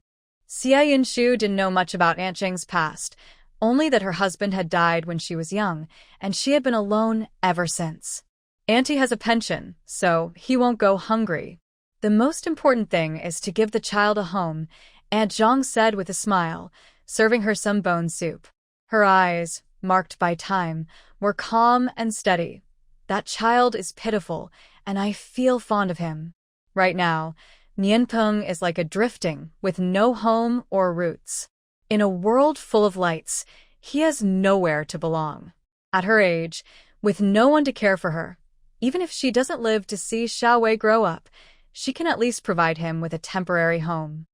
Yunshu didn't know much about Aunt Zhang's past, only that her husband had died when she was young, and she had been alone ever since. Auntie has a pension, so he won't go hungry. The most important thing is to give the child a home, Aunt Zhang said with a smile, serving her some bone soup. Her eyes, marked by time, were calm and steady. That child is pitiful, and I feel fond of him. Right now, Nianping is like a drifting, with no home or roots. In a world full of lights, he has nowhere to belong. At her age, with no one to care for her, even if she doesn't live to see Xiao Wei grow up, she can at least provide him with a temporary home.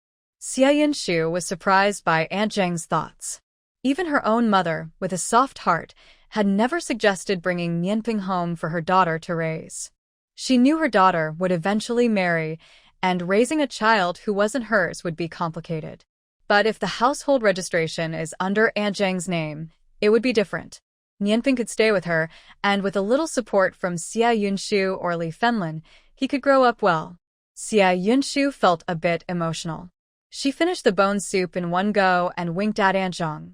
Yunshu was surprised by Aunt Zhang's thoughts. Even her own mother, with a soft heart, had never suggested bringing Nianping home for her daughter to raise. She knew her daughter would eventually marry, and raising a child who wasn't hers would be complicated. But if the household registration is under Aunt Zhang's name, it would be different. Nianping could stay with her, and with a little support from Yunshu or Li Fenlin, he could grow up well. Yunshu felt a bit emotional. She finished the bone soup in one go and winked at Aunt Zhang.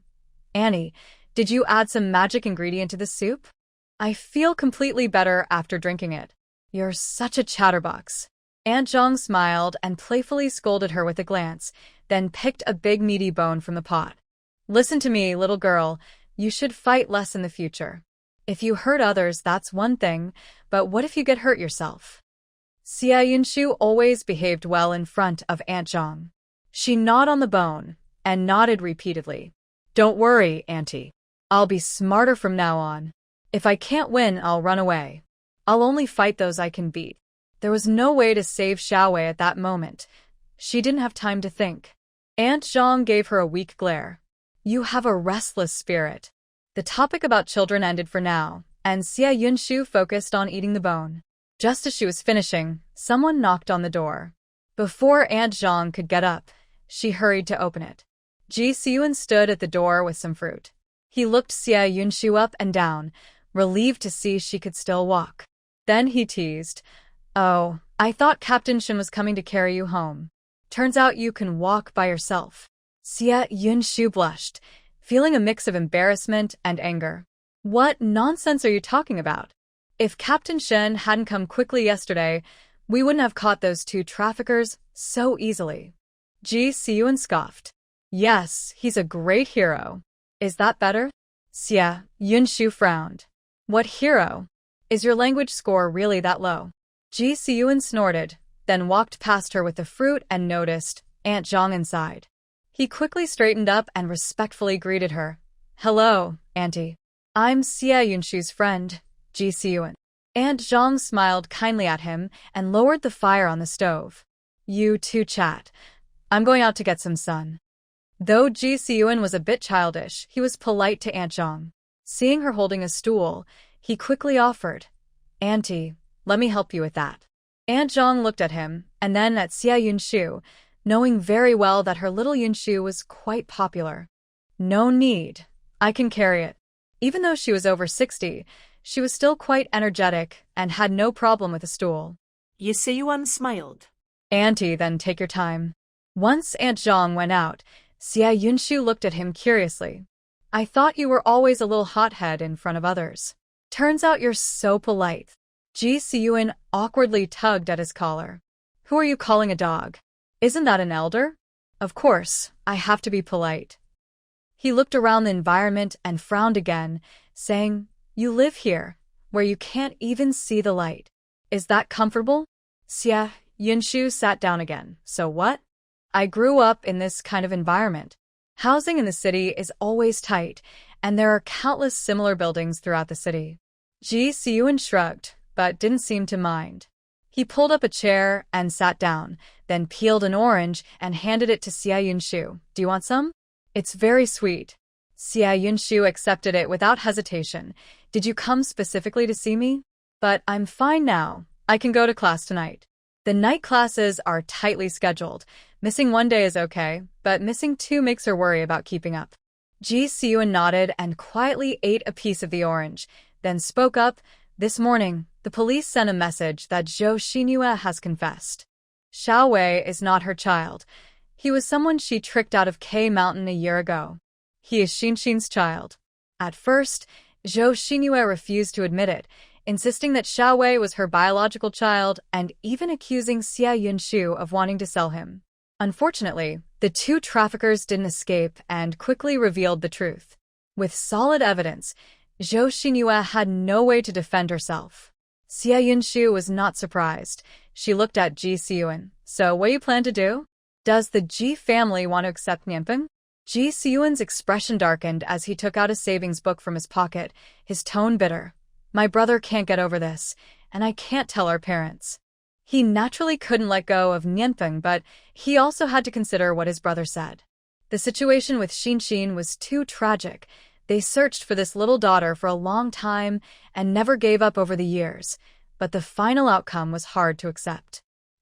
Annie, did you add some magic ingredient to the soup? I feel completely better after drinking it. You're such a chatterbox. Aunt Zhang smiled and playfully scolded her with a glance, then picked a big meaty bone from the pot. Listen to me, little girl. You should fight less in the future. If you hurt others, that's one thing, but what if you get hurt yourself? Yunshu always behaved well in front of Aunt Zhang. She gnawed on the bone and nodded repeatedly. Don't worry, Auntie. I'll be smarter from now on. If I can't win, I'll run away. I'll only fight those I can beat. There was no way to save Xiao Wei at that moment. She didn't have time to think. Aunt Zhang gave her a weak glare. You have a restless spirit. The topic about children ended for now, and Yunshu focused on eating the bone. Just as she was finishing, someone knocked on the door. Before Aunt Zhang could get up, she hurried to open it. Zhixing stood at the door with some fruit. He looked Yunshu up and down, relieved to see she could still walk. Then he teased, Oh, I thought Captain Shin was coming to carry you home. Turns out you can walk by yourself. Yunshu blushed, feeling a mix of embarrassment and anger. What nonsense are you talking about? If Captain Shin hadn't come quickly yesterday, we wouldn't have caught those two traffickers so easily. Zhixing scoffed. Yes, he's a great hero. Is that better? Yunshu frowned. What hero? Is your language score really that low? Zhixing snorted, then walked past her with the fruit and noticed Aunt Zhang inside. He quickly straightened up and respectfully greeted her. Hello, Auntie. I'm Xia Yunshu's friend, Zhixing. Aunt Zhang smiled kindly at him and lowered the fire on the stove. You two chat. I'm going out to get some sun. Though Zhixing was a bit childish, he was polite to Aunt Zhang. Seeing her holding a stool, he quickly offered, Auntie, let me help you with that. Aunt Zhang looked at him, and then at Xia Yunshu, knowing very well that her little Yunshu was quite popular. No need. I can carry it. Even though she was over 60, she was still quite energetic and had no problem with a stool.
Yuan smiled.
Auntie, then take your time. Once Aunt Zhang went out, Xia Yunshu looked at him curiously. I thought you were always a little hothead in front of others. Turns out you're so polite. Zhixing awkwardly tugged at his collar. Who are you calling a dog? Isn't that an elder? Of course, I have to be polite. He looked around the environment and frowned again, saying, You live here, where you can't even see the light. Is that comfortable? Xia Yunshu sat down again. So what? I grew up in this kind of environment. Housing in the city is always tight, and there are countless similar buildings throughout the city. Zhixing shrugged, but didn't seem to mind. He pulled up a chair and sat down, then peeled an orange and handed it to Xia Yunshu. Do you want some? It's very sweet. Xia Yunshu accepted it without hesitation. Did you come specifically to see me? But I'm fine now. I can go to class tonight. The night classes are tightly scheduled. Missing one day is okay, but missing two makes her worry about keeping up. Zhixing nodded and quietly ate a piece of the orange, then spoke up. This morning, the police sent a message that Zhou Xinyue has confessed. Xiao Wei is not her child. He was someone she tricked out of K Mountain a year ago. He is Shin's child. At first, Zhou Xinyue refused to admit it, insisting that Xiao Wei was her biological child and even accusing Xia Yunshu of wanting to sell him. Unfortunately, the two traffickers didn't escape and quickly revealed the truth. With solid evidence, Zhou Xinyue had no way to defend herself. Xia Yunshu was not surprised. She looked at Zhixing. So what do you plan to do? Does the Ji family want to accept Nianping? Zhixing's expression darkened as he took out a savings book from his pocket, his tone bitter. My brother can't get over this, and I can't tell our parents. He naturally couldn't let go of Nianping, but he also had to consider what his brother said. The situation with Shin was too tragic. They searched for this little daughter for a long time and never gave up over the years, but the final outcome was hard to accept.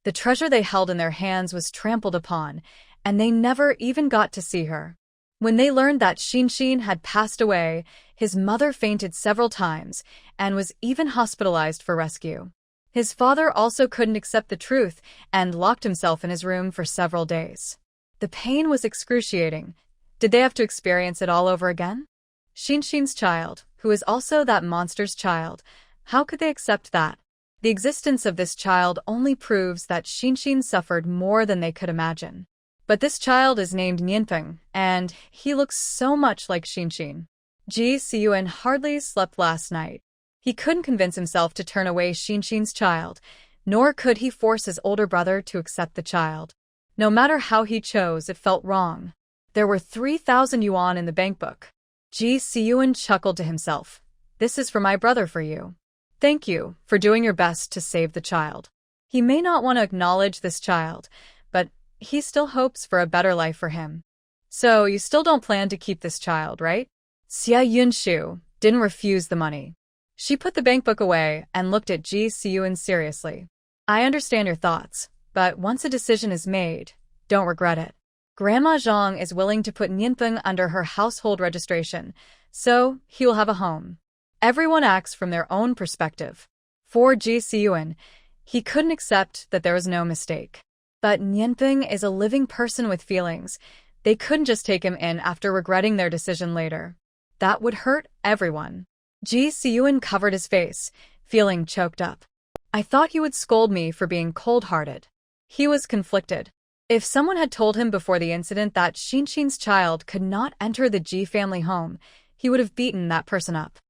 The treasure they held in their hands was trampled upon, and they never even got to see her. When they learned that Shin had passed away, his mother fainted several times and was even hospitalized for rescue. His father also couldn't accept the truth and locked himself in his room for several days. The pain was excruciating. Did they have to experience it all over again? Shin's child, who is also that monster's child, how could they accept that? The existence of this child only proves that Shin suffered more than they could imagine. But this child is named Nianping, and he looks so much like Shin. Zhixing hardly slept last night. He couldn't convince himself to turn away Shin's child, nor could he force his older brother to accept the child. No matter how he chose, it felt wrong. There were 3,000 yuan in the bank book. Zhixing chuckled to himself. This is for my brother for you. Thank you for doing your best to save the child. He may not want to acknowledge this child, but he still hopes for a better life for him. So you still don't plan to keep this child, right? Xia Yunshu didn't refuse the money. She put the bank book away and looked at Zhixing seriously. I understand your thoughts, but once a decision is made, don't regret it. Grandma Zhang is willing to put Nianping under her household registration, so he will have a home. Everyone acts from their own perspective. For Zhixing, he couldn't accept that there was no mistake. But Nianping is a living person with feelings. They couldn't just take him in after regretting their decision later. That would hurt everyone. Zhixing covered his face, feeling choked up. I thought you would scold me for being cold-hearted. He was conflicted. If someone had told him before the incident that Shin's child could not enter the Ji family home, he would have beaten that person up.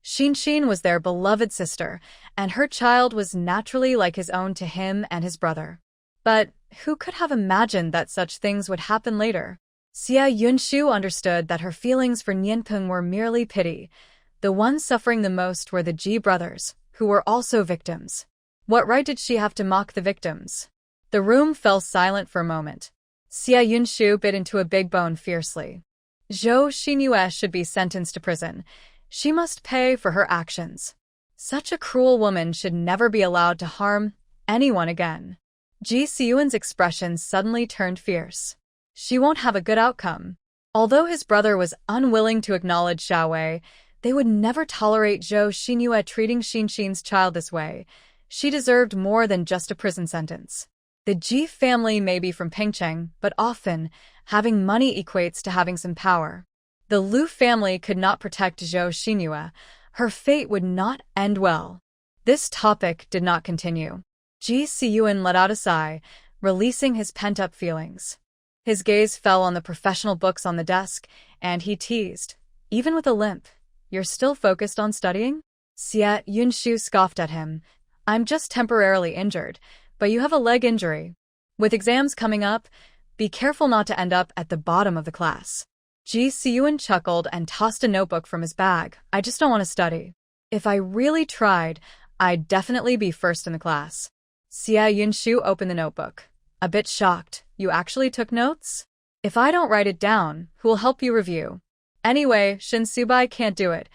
Shin was their beloved sister, and her child was naturally like his own to him and his brother. But who could have imagined that such things would happen later? Xia Yunshu understood that her feelings for Nianpeng were merely pity. The ones suffering the most were the Ji brothers, who were also victims. What right did she have to mock the victims? The room fell silent for a moment. Xia Yunshu bit into a big bone fiercely. Zhou Xinyue should be sentenced to prison. She must pay for her actions. Such a cruel woman should never be allowed to harm anyone again. Ji Xiyuan's expression suddenly turned fierce. She won't have a good outcome. Although his brother was unwilling to acknowledge Xiao Wei, they would never tolerate Zhou Xinyue treating Shin's child this way. She deserved more than just a prison sentence. The Ji family may be from Pengcheng, but often, having money equates to having some power. The Lu family could not protect Zhou Xinyue. Her fate would not end well. This topic did not continue. Ji Xiyuan let out a sigh, releasing his pent-up feelings. His gaze fell on the professional books on the desk, and he teased, even with a limp, "You're still focused on studying?" Xia Yunshu scoffed at him. "I'm just temporarily injured, but you have a leg injury. With exams coming up, be careful not to end up at the bottom of the class." Ji Xiyuan chuckled and tossed a notebook from his bag. "I just don't want to study. If I really tried, I'd definitely be first in the class." Xia Yunshu opened the notebook. A bit shocked. "You actually took notes? If I don't write it down, who will help you review? Anyway, Shin can't do it.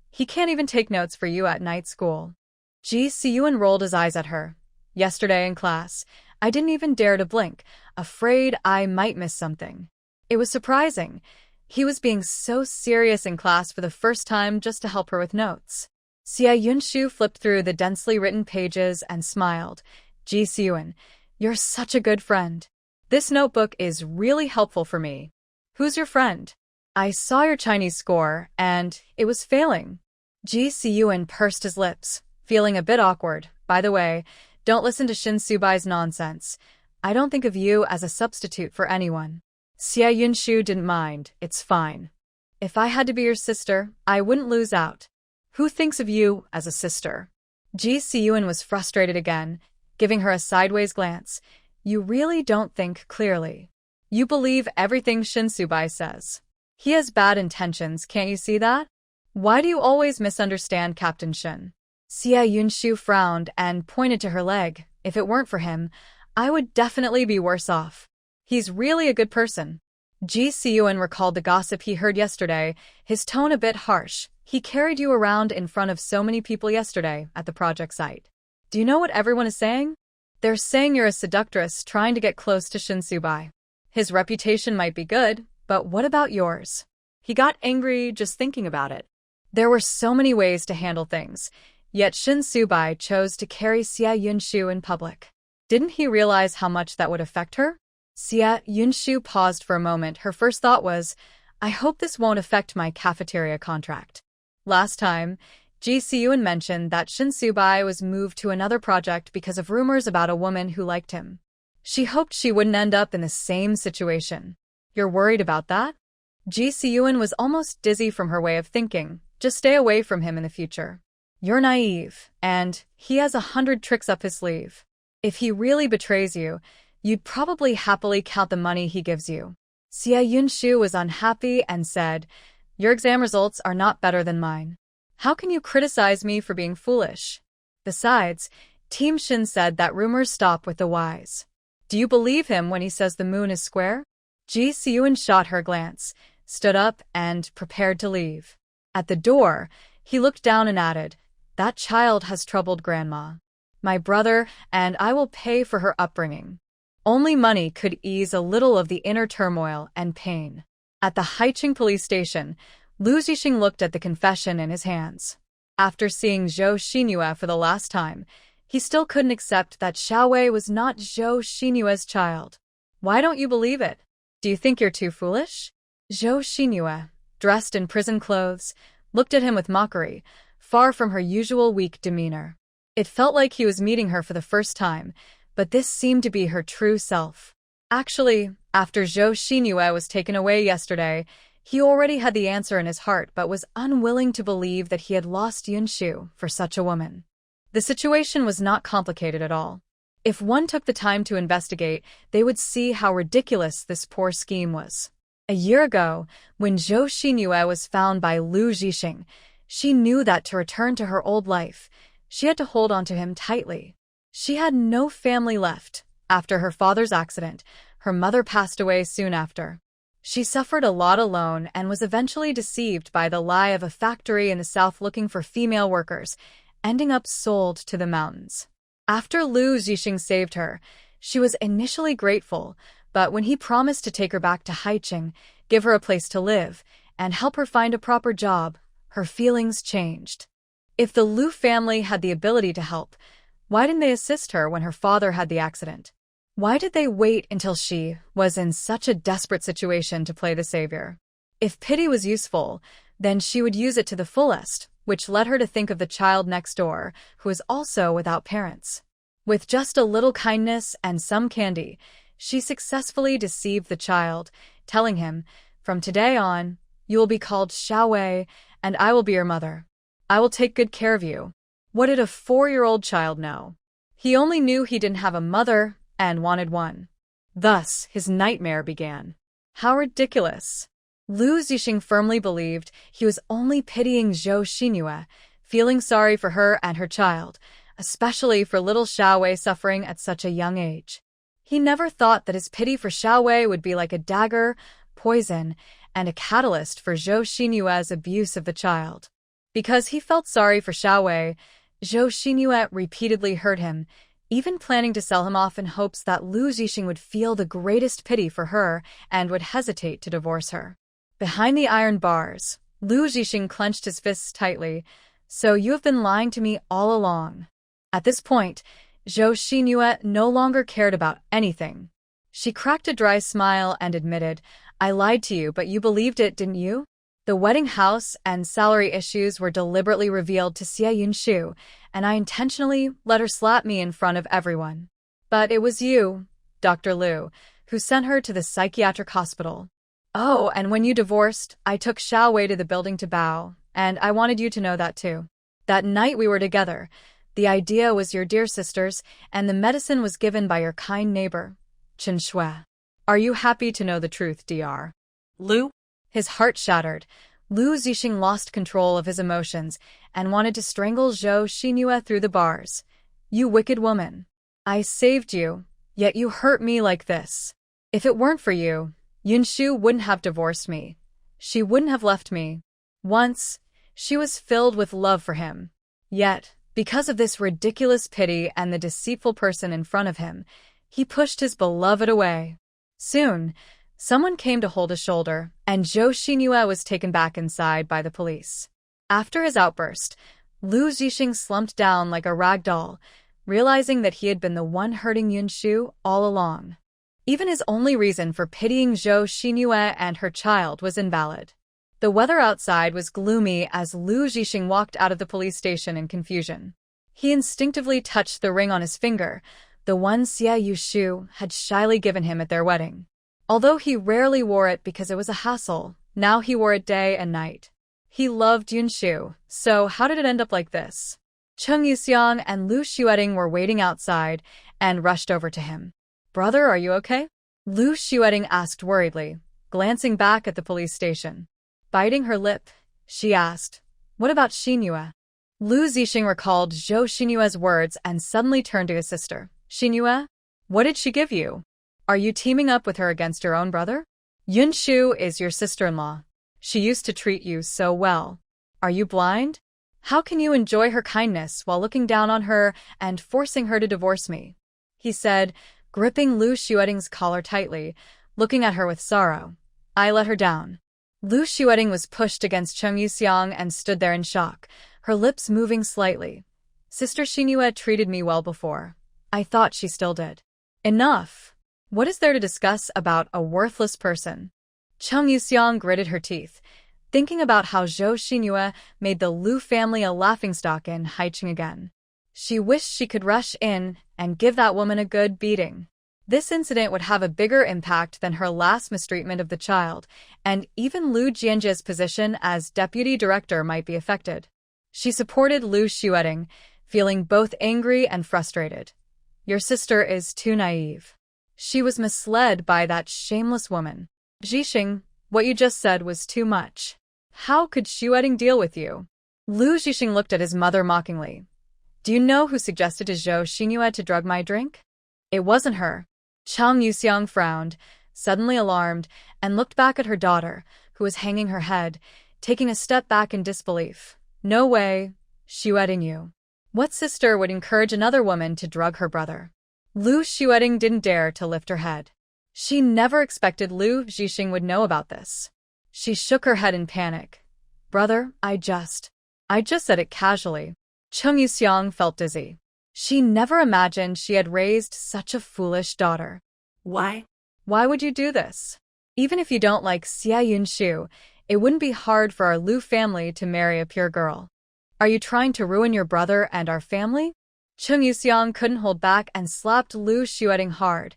He can't even take notes for you at night school." Ji Xiyuan rolled his eyes at her. "Yesterday in class, I didn't even dare to blink, afraid I might miss something. It was surprising. He was being so serious in class for the first time just to help her with notes." Xia Yunshu flipped through the densely written pages and smiled. "Ji Xiyuan, you're such a good friend. This notebook is really helpful for me. Who's your friend? I saw your Chinese score, and it was failing." Ji Xiyuan pursed his lips, feeling a bit awkward. "By the way, don't listen to Shin Subai's nonsense. I don't think of you as a substitute for anyone." Xia Yunshu didn't mind. "It's fine. If I had to be your sister, I wouldn't lose out." "Who thinks of you as a sister?" Ji Xiyuan was frustrated again, giving her a sideways glance. "You really don't think clearly. You believe everything Shin Subai says. He has bad intentions, can't you see that? Why do you always misunderstand Captain Shin?" Xia Yunshu frowned and pointed to her leg. "If it weren't for him, I would definitely be worse off. He's really a good person." Ji Xiyuan recalled the gossip he heard yesterday, his tone a bit harsh. "He carried you around in front of so many people yesterday at the project site. Do you know what everyone is saying? They're saying you're a seductress trying to get close to Shin Subai. His reputation might be good, but what about yours?" He got angry just thinking about it. There were so many ways to handle things, yet Shin Subai chose to carry Xia Yunshu in public. Didn't he realize how much that would affect her? Xia Yunshu paused for a moment. Her first thought was, "I hope this won't affect my cafeteria contract." Last time, Ji Xiyuan mentioned that Shin Subai was moved to another project because of rumors about a woman who liked him. She hoped she wouldn't end up in the same situation. "You're worried about that?" Ji Xiyuan was almost dizzy from her way of thinking. "Just stay away from him in the future. You're naive, and he has 100 tricks up his sleeve. If he really betrays you, you'd probably happily count the money he gives you." Xia Yunshu was unhappy and said, "Your exam results are not better than mine. How can you criticize me for being foolish? Besides, Team Shin said that rumors stop with the wise. Do you believe him when he says the moon is square?" Ji Xiyuan shot her a glance, stood up, and prepared to leave. At the door, he looked down and added, "That child has troubled Grandma. My brother and I will pay for her upbringing." Only money could ease a little of the inner turmoil and pain. At the Haiqing police station, Lu Zhixing looked at the confession in his hands. After seeing Zhou Xinyue for the last time, he still couldn't accept that Xiao Wei was not Zhou Xinyue's child. "Why don't you believe it? Do you think you're too foolish?" Zhou Xinyue, dressed in prison clothes, looked at him with mockery, far from her usual weak demeanor. It felt like he was meeting her for the first time, but this seemed to be her true self. Actually, after Zhou Xinyue was taken away yesterday, he already had the answer in his heart but was unwilling to believe that he had lost Yunshu for such a woman. The situation was not complicated at all. If one took the time to investigate, they would see how ridiculous this poor scheme was. A year ago, when Zhou Xinyue was found by Lu Zhixing, she knew that to return to her old life, she had to hold on to him tightly. She had no family left. After her father's accident, her mother passed away soon after. She suffered a lot alone and was eventually deceived by the lie of a factory in the south looking for female workers, ending up sold to the mountains. After Lu Zhixing saved her, she was initially grateful, but when he promised to take her back to Haiqing, give her a place to live, and help her find a proper job, her feelings changed. If the Lu family had the ability to help, why didn't they assist her when her father had the accident? Why did they wait until she was in such a desperate situation to play the savior? If pity was useful, then she would use it to the fullest, which led her to think of the child next door, who is also without parents. With just a little kindness and some candy, she successfully deceived the child, telling him, "From today on, you will be called Xiao Wei, and I will be your mother. I will take good care of you." What did a 4-year-old child know? He only knew he didn't have a mother and wanted one. Thus, his nightmare began. How ridiculous! Lu Zhixing firmly believed he was only pitying Zhou Xinyue, feeling sorry for her and her child, especially for little Xiao Wei suffering at such a young age. He never thought that his pity for Xiao Wei would be like a dagger, poison, and a catalyst for Zhou Xinyue's abuse of the child. Because he felt sorry for Xiao Wei, Zhou Xinyue repeatedly hurt him, even planning to sell him off in hopes that Lu Zhixing would feel the greatest pity for her and would hesitate to divorce her. Behind the iron bars, Lu Zhixing clenched his fists tightly. "So you have been lying to me all along." At this point, Zhou Xinyue no longer cared about anything. She cracked a dry smile and admitted, "I lied to you, but you believed it, didn't you?" The wedding house and salary issues were deliberately revealed to Xie Yunshu, and I intentionally let her slap me in front of everyone. But it was you, Dr. Lu, who sent her to the psychiatric hospital. Oh, and when you divorced, I took Xiao Wei to the building to bow, and I wanted you to know that too. That night we were together. The idea was your dear sister's, and the medicine was given by your kind neighbor, Chen Shui. Are you happy to know the truth, Dr.
Lu?
His heart shattered. Lu Zhixing lost control of his emotions and wanted to strangle Zhou Xinyue through the bars. "You wicked woman. I saved you, yet you hurt me like this. If it weren't for you, Yunshu wouldn't have divorced me. She wouldn't have left me." Once, she was filled with love for him. Yet, because of this ridiculous pity and the deceitful person in front of him, he pushed his beloved away. Soon, someone came to hold his shoulder, and Zhou Xinyue was taken back inside by the police. After his outburst, Lu Zhixing slumped down like a rag doll, realizing that he had been the one hurting Yunshu all along. Even his only reason for pitying Zhou Xinyue and her child was invalid. The weather outside was gloomy as Lu Zhixing walked out of the police station in confusion. He instinctively touched the ring on his finger, the one Xie Yunshu had shyly given him at their wedding. Although he rarely wore it because it was a hassle, now he wore it day and night. He loved Yunshu, so how did it end up like this? Cheng Yuxiang and Lu Xueding were waiting outside and rushed over to him. "Brother, are you okay?" Lu Xueding asked worriedly, glancing back at the police station. Biting her lip, she asked, "What about Xinyue?" Lu Zhixing recalled Zhou Xinyue's words and suddenly turned to his sister. "Xinyue? What did she give you? Are you teaming up with her against your own brother? Yunshu is your sister-in-law. She used to treat you so well. Are you blind? How can you enjoy her kindness while looking down on her and forcing her to divorce me?" He said, gripping Lu Xueding's collar tightly, looking at her with sorrow. "I let her down." Lu Xueding was pushed against Cheng Yuxiang and stood there in shock, her lips moving slightly. "Sister Xinyue treated me well before. I thought she still did." "Enough. What is there to discuss about a worthless person?" Cheng Yuxiang gritted her teeth, thinking about how Zhou Xinyue made the Lu family a laughingstock in Haiqing again. She wished she could rush in and give that woman a good beating. This incident would have a bigger impact than her last mistreatment of the child, and even Lu Jianjie's position as deputy director might be affected. She supported Lu Xueding, feeling both angry and frustrated. "Your sister is too naive. She was misled by that shameless woman." Zhixing, What you just said was too much. How could Xiao deal with you? Lu Zhixing looked at his mother mockingly. Do you know who suggested to Zhou Xinyue to drug my drink? It wasn't her. Chang Yuxiang frowned, suddenly alarmed, and looked back at her daughter, who was hanging her head, taking a step back in disbelief. No way, Xiao. What sister would encourage another woman to drug her brother? Lu Xiao didn't dare to lift her head. She never expected Lu Zhixing would know about this. She shook her head in panic. Brother, I just said it casually. Chang Yuxiang felt dizzy. She never imagined she had raised such a foolish daughter.
Why?
Why would you do this? Even if you don't like Xia Yunshu, it wouldn't be hard for our Lu family to marry a pure girl. Are you trying to ruin your brother and our family? Chang Yuxiang couldn't hold back and slapped Lu Xiao hard.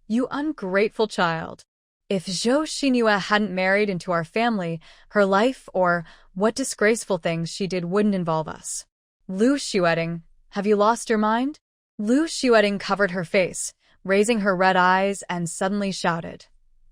You ungrateful child. If Zhou Xinyue hadn't married into our family, her life or what disgraceful things she did wouldn't involve us. Lu Xiao, have you lost your mind? Lu Xiao covered her face, raising her red eyes and suddenly shouted.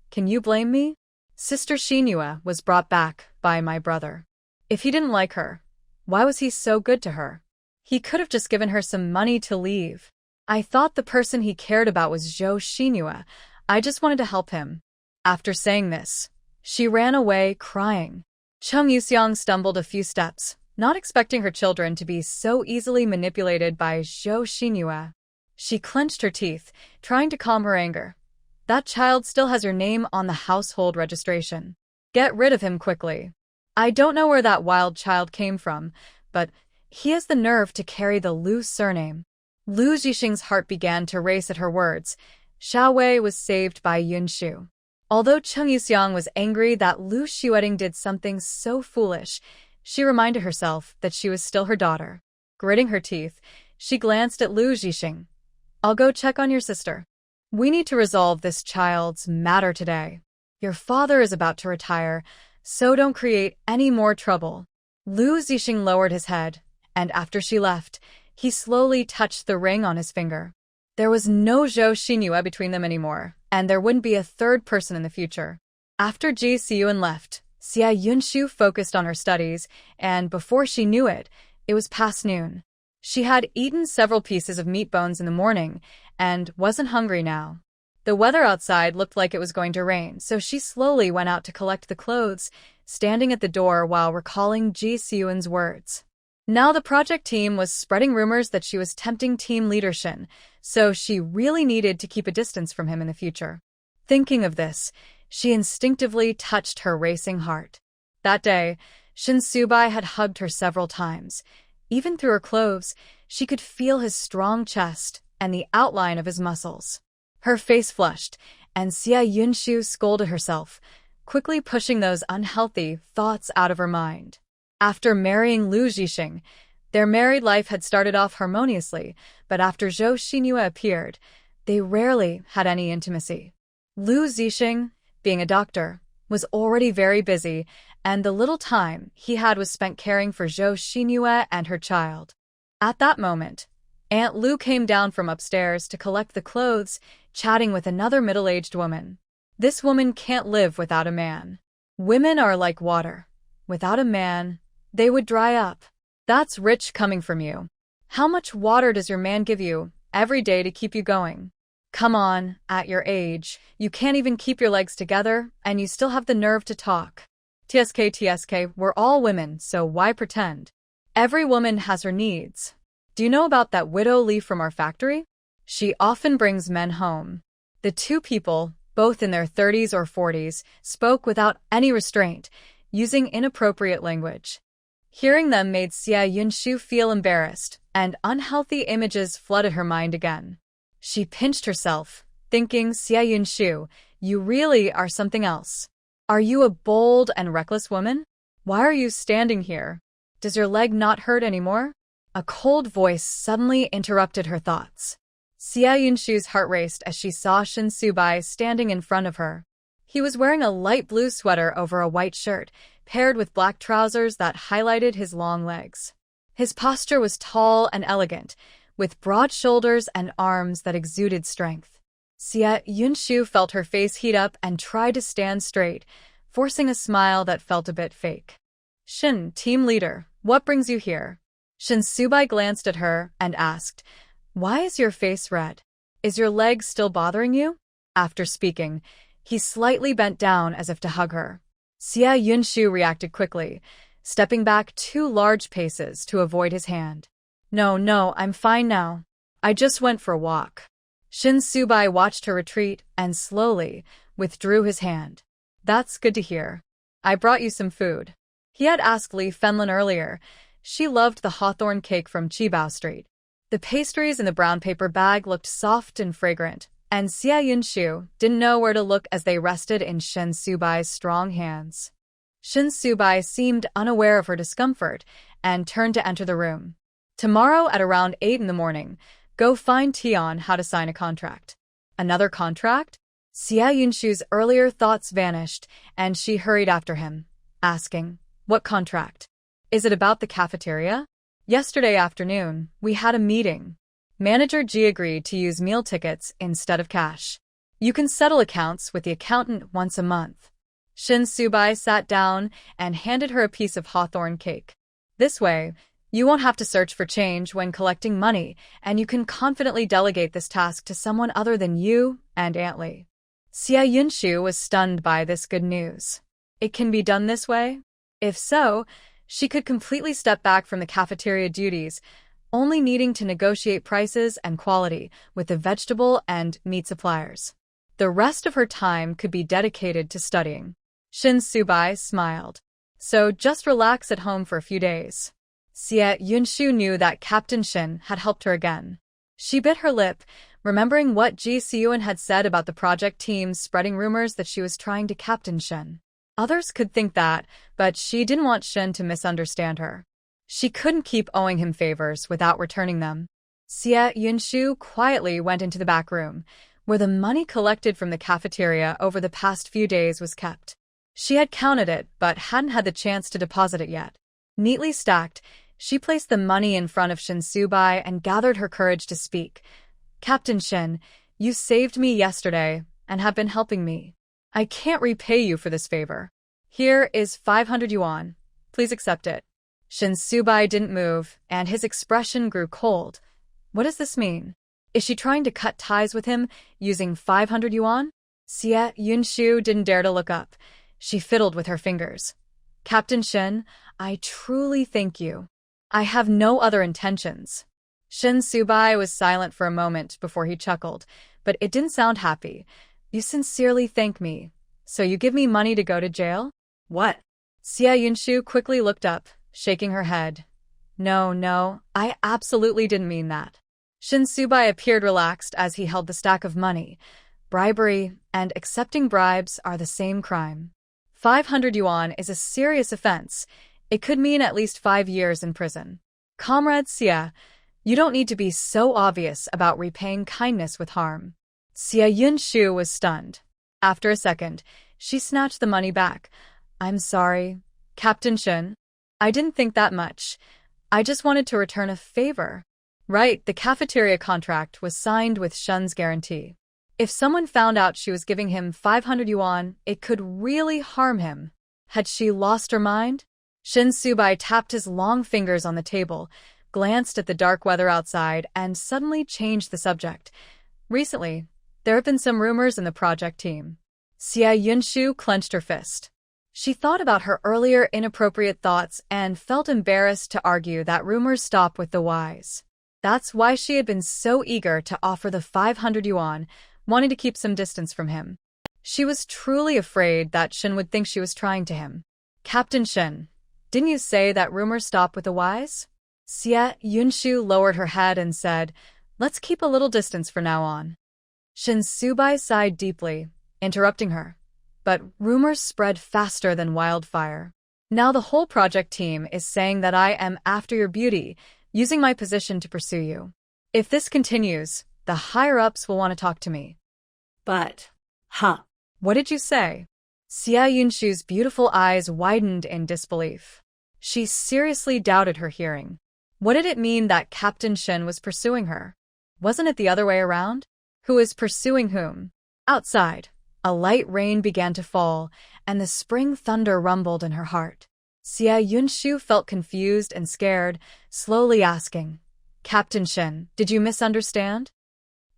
Can you blame me? Sister Xinyue was brought back by my brother. If he didn't like her, why was he so good to her? He could have just given her some money to leave. I thought the person he cared about was Zhou Xinyue. I just wanted to help him. After saying this, she ran away crying. Chang Yuxiang stumbled a few steps, not expecting her children to be so easily manipulated by Zhou Xinyue. She clenched her teeth, trying to calm her anger. That child still has your name on the household registration. Get rid of him quickly. I don't know where that wild child came from, but he has the nerve to carry the Lu surname. Lu Zhixing's heart began to race at her words. Xiao Wei was saved by Yunshu. Although Chang Yuxiang was angry that Lu Xiao did something so foolish, she reminded herself that she was still her daughter. Gritting her teeth, she glanced at Lu Zhixing. I'll go check on your sister. We need to resolve this child's matter today. Your father is about to retire, so don't create any more trouble. Lu Zhixing lowered his head, and after she left, he slowly touched the ring on his finger. There was no Zhou Xinyue between them anymore, and there wouldn't be a third person in the future. After Zhixing left, Xia Yunshu focused on her studies, and before she knew it, it was past noon. She had eaten several pieces of meat bones in the morning, and wasn't hungry now. The weather outside looked like it was going to rain, so she slowly went out to collect the clothes, standing at the door while recalling Zhixing's words. Now the project team was spreading rumors that she was tempting team leader Shin, so she really needed to keep a distance from him in the future. Thinking of this, she instinctively touched her racing heart. That day, Shin Subai had hugged her several times. Even through her clothes, she could feel his strong chest and the outline of his muscles. Her face flushed, and Xia Yunshu scolded herself, quickly pushing those unhealthy thoughts out of her mind. After marrying Lu Zhixing, their married life had started off harmoniously, but after Zhou Xinyue appeared, they rarely had any intimacy. Lu Zhixing, being a doctor, was already very busy, and the little time he had was spent caring for Zhou Xinyue and her child. At that moment, Aunt Lu came down from upstairs to collect the clothes, chatting with another middle-aged woman. This woman can't live without a man. Women are like water. Without a man, they would dry up. That's rich coming from you. How much water does your man give you every day to keep you going? Come on, at your age, you can't even keep your legs together, and you still have the nerve to talk. TSK, we're all women, so why pretend? Every woman has her needs. Do you know about that widow Lee from our factory? She often brings men home. The two people, both in their 30s or 40s, spoke without any restraint, using inappropriate language. Hearing them made Xia Yunshu feel embarrassed, and unhealthy images flooded her mind again. She pinched herself, thinking, Xia Yunshu, you really are something else. Are you a bold and reckless woman? Why are you standing here? Does your leg not hurt anymore? A cold voice suddenly interrupted her thoughts. Xia Yunshu's heart raced as she saw Shin Subai standing in front of her. He was wearing a light blue sweater over a white shirt, paired with black trousers that highlighted his long legs. His posture was tall and elegant, with broad shoulders and arms that exuded strength. Xia Yunshu felt her face heat up and tried to stand straight, forcing a smile that felt a bit fake. Shin, team leader, what brings you here? Shin Subai glanced at her and asked, why is your face red? Is your leg still bothering you? After speaking, he slightly bent down as if to hug her. Xia Yunshu reacted quickly, stepping back 2 large paces to avoid his hand. No, I'm fine now. I just went for a walk. Shin Subai watched her retreat and slowly withdrew his hand. That's good to hear. I brought you some food. He had asked Li Fenlin earlier. She loved the hawthorn cake from Qibao Street. The pastries in the brown paper bag looked soft and fragrant, and Xia Yunshu didn't know where to look as they rested in Shin Subai's strong hands. Shin Subai seemed unaware of her discomfort and turned to enter the room. Tomorrow at around 8 in the morning, go find Tian how to sign a contract. Another contract? Xia Yunshu's earlier thoughts vanished, and she hurried after him, asking, what contract? Is it about the cafeteria? Yesterday afternoon, we had a meeting. Manager Ji agreed to use meal tickets instead of cash. You can settle accounts with the accountant once a month. Shin Subai sat down and handed her a piece of hawthorn cake. This way, you won't have to search for change when collecting money, and you can confidently delegate this task to someone other than you and Aunt Li. Xia Yunshu was stunned by this good news. It can be done this way? If so, she could completely step back from the cafeteria duties, only needing to negotiate prices and quality with the vegetable and meat suppliers. The rest of her time could be dedicated to studying. Shin Subai smiled. So just relax at home for a few days. Xia Yunshu knew that Captain Shin had helped her again. She bit her lip, remembering what Ji Siyuan had said about the project team spreading rumors that she was trying to captain Shin. Others could think that, but she didn't want Shin to misunderstand her. She couldn't keep owing him favors without returning them. Xia Yunshu quietly went into the back room, where the money collected from the cafeteria over the past few days was kept. She had counted it, but hadn't had the chance to deposit it yet. Neatly stacked, she placed the money in front of Shin Subai and gathered her courage to speak. Captain Shin, you saved me yesterday and have been helping me. I can't repay you for this favor. Here is 500 yuan. Please accept it. Shin Subai didn't move, and his expression grew cold. What does this mean? Is she trying to cut ties with him using 500 yuan? Xia Yunshu didn't dare to look up. She fiddled with her fingers. Captain Shin, I truly thank you. I have no other intentions. Shin Subai was silent for a moment before he chuckled, but it didn't sound happy. You sincerely thank me. So you give me money to go to jail?
What?
Xia Yunshu quickly looked up, shaking her head. No, I absolutely didn't mean that. Shin Subai appeared relaxed as he held the stack of money. Bribery and accepting bribes are the same crime. 500 yuan is a serious offense. It could mean at least 5 years in prison. Comrade Xia, you don't need to be so obvious about repaying kindness with harm. Xia Yunshu was stunned. After a second, she snatched the money back. I'm sorry, Captain Shin. I didn't think that much. I just wanted to return a favor. Right, the cafeteria contract was signed with Shin's guarantee. If someone found out she was giving him 500 yuan, it could really harm him. Had she lost her mind? Shin Subai tapped his long fingers on the table, glanced at the dark weather outside, and suddenly changed the subject. Recently, there have been some rumors in the project team. Xia Yunshu clenched her fist. She thought about her earlier inappropriate thoughts and felt embarrassed to argue that rumors stop with the wise. That's why she had been so eager to offer the 500 yuan, wanting to keep some distance from him. She was truly afraid that Shin would think she was trying to him. Captain Shin, didn't you say that rumors stop with the wise? Xia Yunshu lowered her head and said, let's keep a little distance from now on. Shin Subai sighed deeply, interrupting her. But rumors spread faster than wildfire. Now the whole project team is saying that I am after your beauty, using my position to pursue you. If this continues, the higher-ups will want to talk to me.
But,
What did you say? Xia Yunshu's beautiful eyes widened in disbelief. She seriously doubted her hearing. What did it mean that Captain Shin was pursuing her? Wasn't it the other way around? Who is pursuing whom? Outside. A light rain began to fall, and the spring thunder rumbled in her heart. Xiao felt confused and scared, slowly asking, "Captain Shin, did you misunderstand?"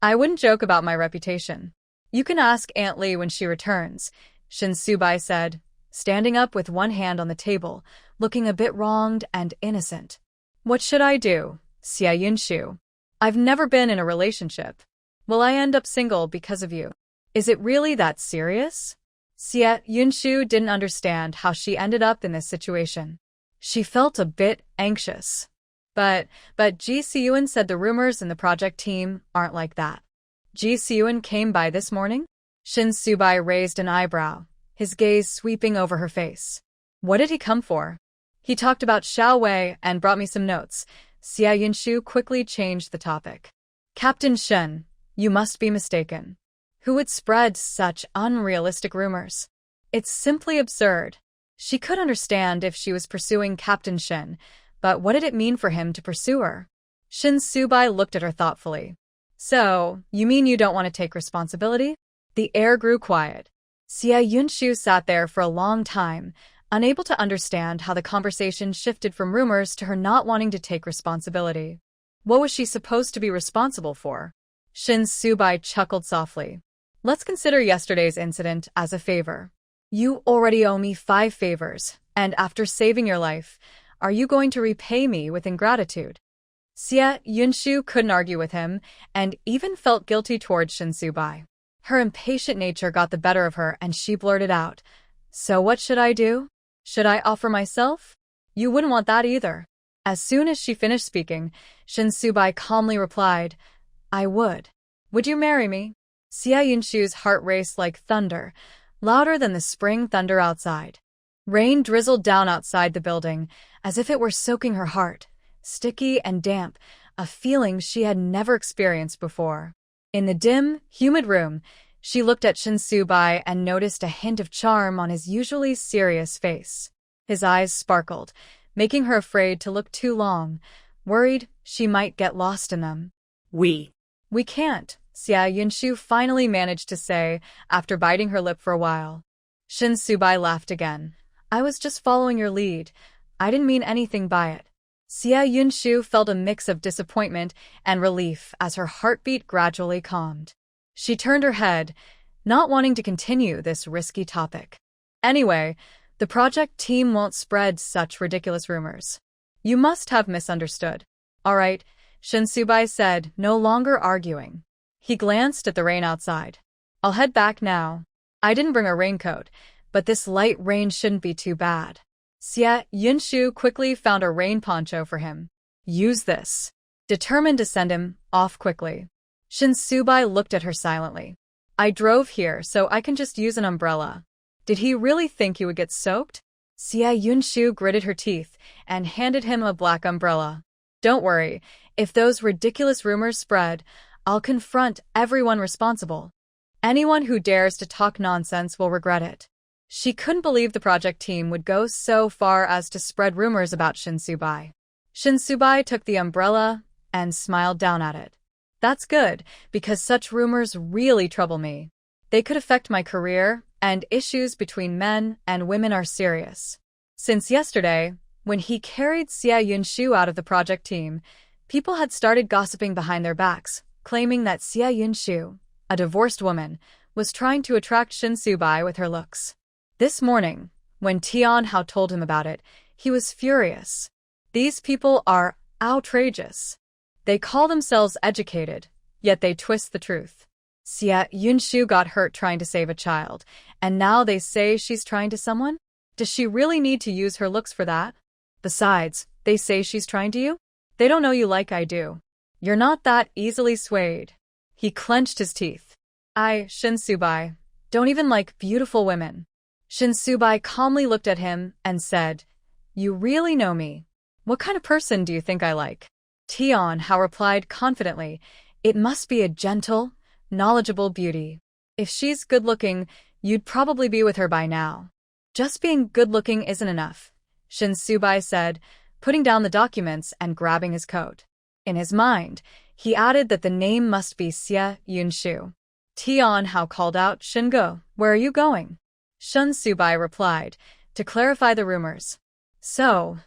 "I wouldn't joke about my reputation. You can ask Aunt Lee when she returns," Shin said, standing up with one hand on the table, looking a bit wronged and innocent. "What should I do, Xiao? I've never been in a relationship. Will I end up single because of you? Is it really that serious?" Xiao didn't understand how she ended up in this situation. She felt a bit anxious. But Zhixing said the rumors in the project team aren't like that. Zhixing came by this morning? Shin raised an eyebrow, his gaze sweeping over her face. "What did he come for?" "He talked about Xiao Wei and brought me some notes." Xiao quickly changed the topic. "Captain Shin, you must be mistaken. Who would spread such unrealistic rumors? It's simply absurd." She could understand if she was pursuing Captain Shin, but what did it mean for him to pursue her? Shin looked at her thoughtfully. "So, you mean you don't want to take responsibility?" The air grew quiet. Xiao sat there for a long time, unable to understand how the conversation shifted from rumors to her not wanting to take responsibility. What was she supposed to be responsible for? Shin chuckled softly. "Let's consider yesterday's incident as a favor. You already owe me 5 favors, and after saving your life, are you going to repay me with ingratitude?" Xiao couldn't argue with him, and even felt guilty towards Shin. Her impatient nature got the better of her, and she blurted out, "So what should I do? Should I offer myself?" "You wouldn't want that either." As soon as she finished speaking, Shin calmly replied, "I would. Would you marry me?" Xiao's heart raced like thunder, louder than the spring thunder outside. Rain drizzled down outside the building, as if it were soaking her heart, sticky and damp, a feeling she had never experienced before. In the dim, humid room, she looked at Shin and noticed a hint of charm on his usually serious face. His eyes sparkled, making her afraid to look too long, worried she might get lost in them.
We
can't," Xiao finally managed to say, after biting her lip for a while. Shin laughed again. "I was just following your lead. I didn't mean anything by it." Xiao felt a mix of disappointment and relief as her heartbeat gradually calmed. She turned her head, not wanting to continue this risky topic. "Anyway, the project team won't spread such ridiculous rumors. You must have misunderstood." "All right," Shin said, no longer arguing. He glanced at the rain outside. "I'll head back now. I didn't bring a raincoat, but this light rain shouldn't be too bad." Xiao quickly found a rain poncho for him. "Use this," determined to send him off quickly. Shin looked at her silently. "I drove here, so I can just use an umbrella." Did he really think he would get soaked? Xiao gritted her teeth and handed him a black umbrella. "Don't worry, if those ridiculous rumors spread, I'll confront everyone responsible. Anyone who dares to talk nonsense will regret it." She couldn't believe the project team would go so far as to spread rumors about Shin. Shin took the umbrella and smiled down at it. "That's good, because such rumors really trouble me. They could affect my career, and issues between men and women are serious." Since yesterday, when he carried Xiao out of the project team, people had started gossiping behind their backs, claiming that Xiao, a divorced woman, was trying to attract Shin with her looks. This morning, when Tianhao told him about it, he was furious. These people are outrageous. They call themselves educated, yet they twist the truth. Xiao got hurt trying to save a child, and now they say she's trying to someone? Does she really need to use her looks for that? Besides, they say she's trying to you? They don't know you like I do. You're not that easily swayed. He clenched his teeth. "I, Shin don't even like beautiful women." Shin calmly looked at him and said, "You really know me. What kind of person do you think I like?" Tianhao replied confidently, "It must be a gentle, knowledgeable beauty. If she's good-looking, you'd probably be with her by now." "Just being good-looking isn't enough," Shin said, putting down the documents and grabbing his coat. In his mind, he added that the name must be Xiao. Tian Hao called out, Shin go, where are you going? Shun Subai replied, to clarify the rumors. So,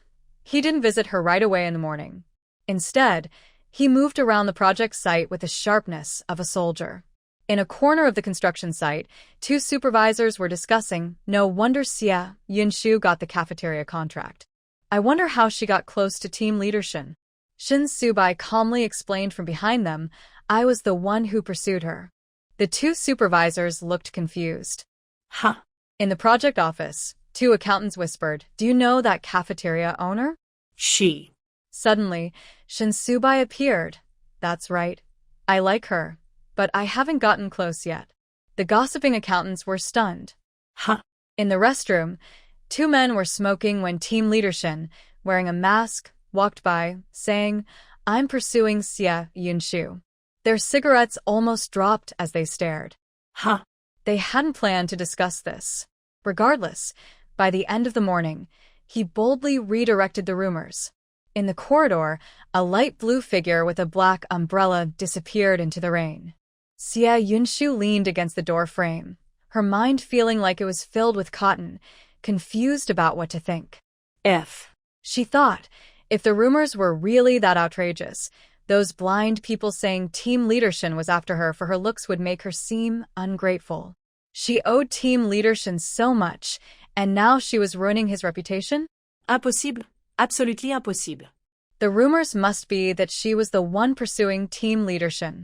he didn't visit her right away in the morning. Instead, he moved around the project site with the sharpness of a soldier. In a corner of the construction site, two supervisors were discussing. No wonder Xia Yunshu got the cafeteria contract. I wonder how she got close to team leadership. Shin Subai calmly explained from behind them, I was the one who pursued her. The two supervisors looked confused.
Huh.
In the project office, two accountants whispered, do you know that cafeteria owner?
She.
Suddenly, Shin Subai appeared. That's right. I like her, but I haven't gotten close yet. The gossiping accountants were stunned.
Huh.
In the restroom, two men were smoking when team leader Shin, wearing a mask, walked by, saying, I'm pursuing Xia Yunshu. Their cigarettes almost dropped as they stared.
Huh.
They hadn't planned to discuss this. Regardless, by the end of the morning, he boldly redirected the rumors. In the corridor, a light blue figure with a black umbrella disappeared into the rain. Xia Yunshu leaned against the door frame, her mind feeling like it was filled with cotton, confused about what to think. She thought, if the rumors were really that outrageous, those blind people saying team leadership was after her for her looks would make her seem ungrateful. She owed team leadership so much, and now she was ruining his reputation?
Impossible. Absolutely impossible.
The rumors must be that she was the one pursuing team leadership.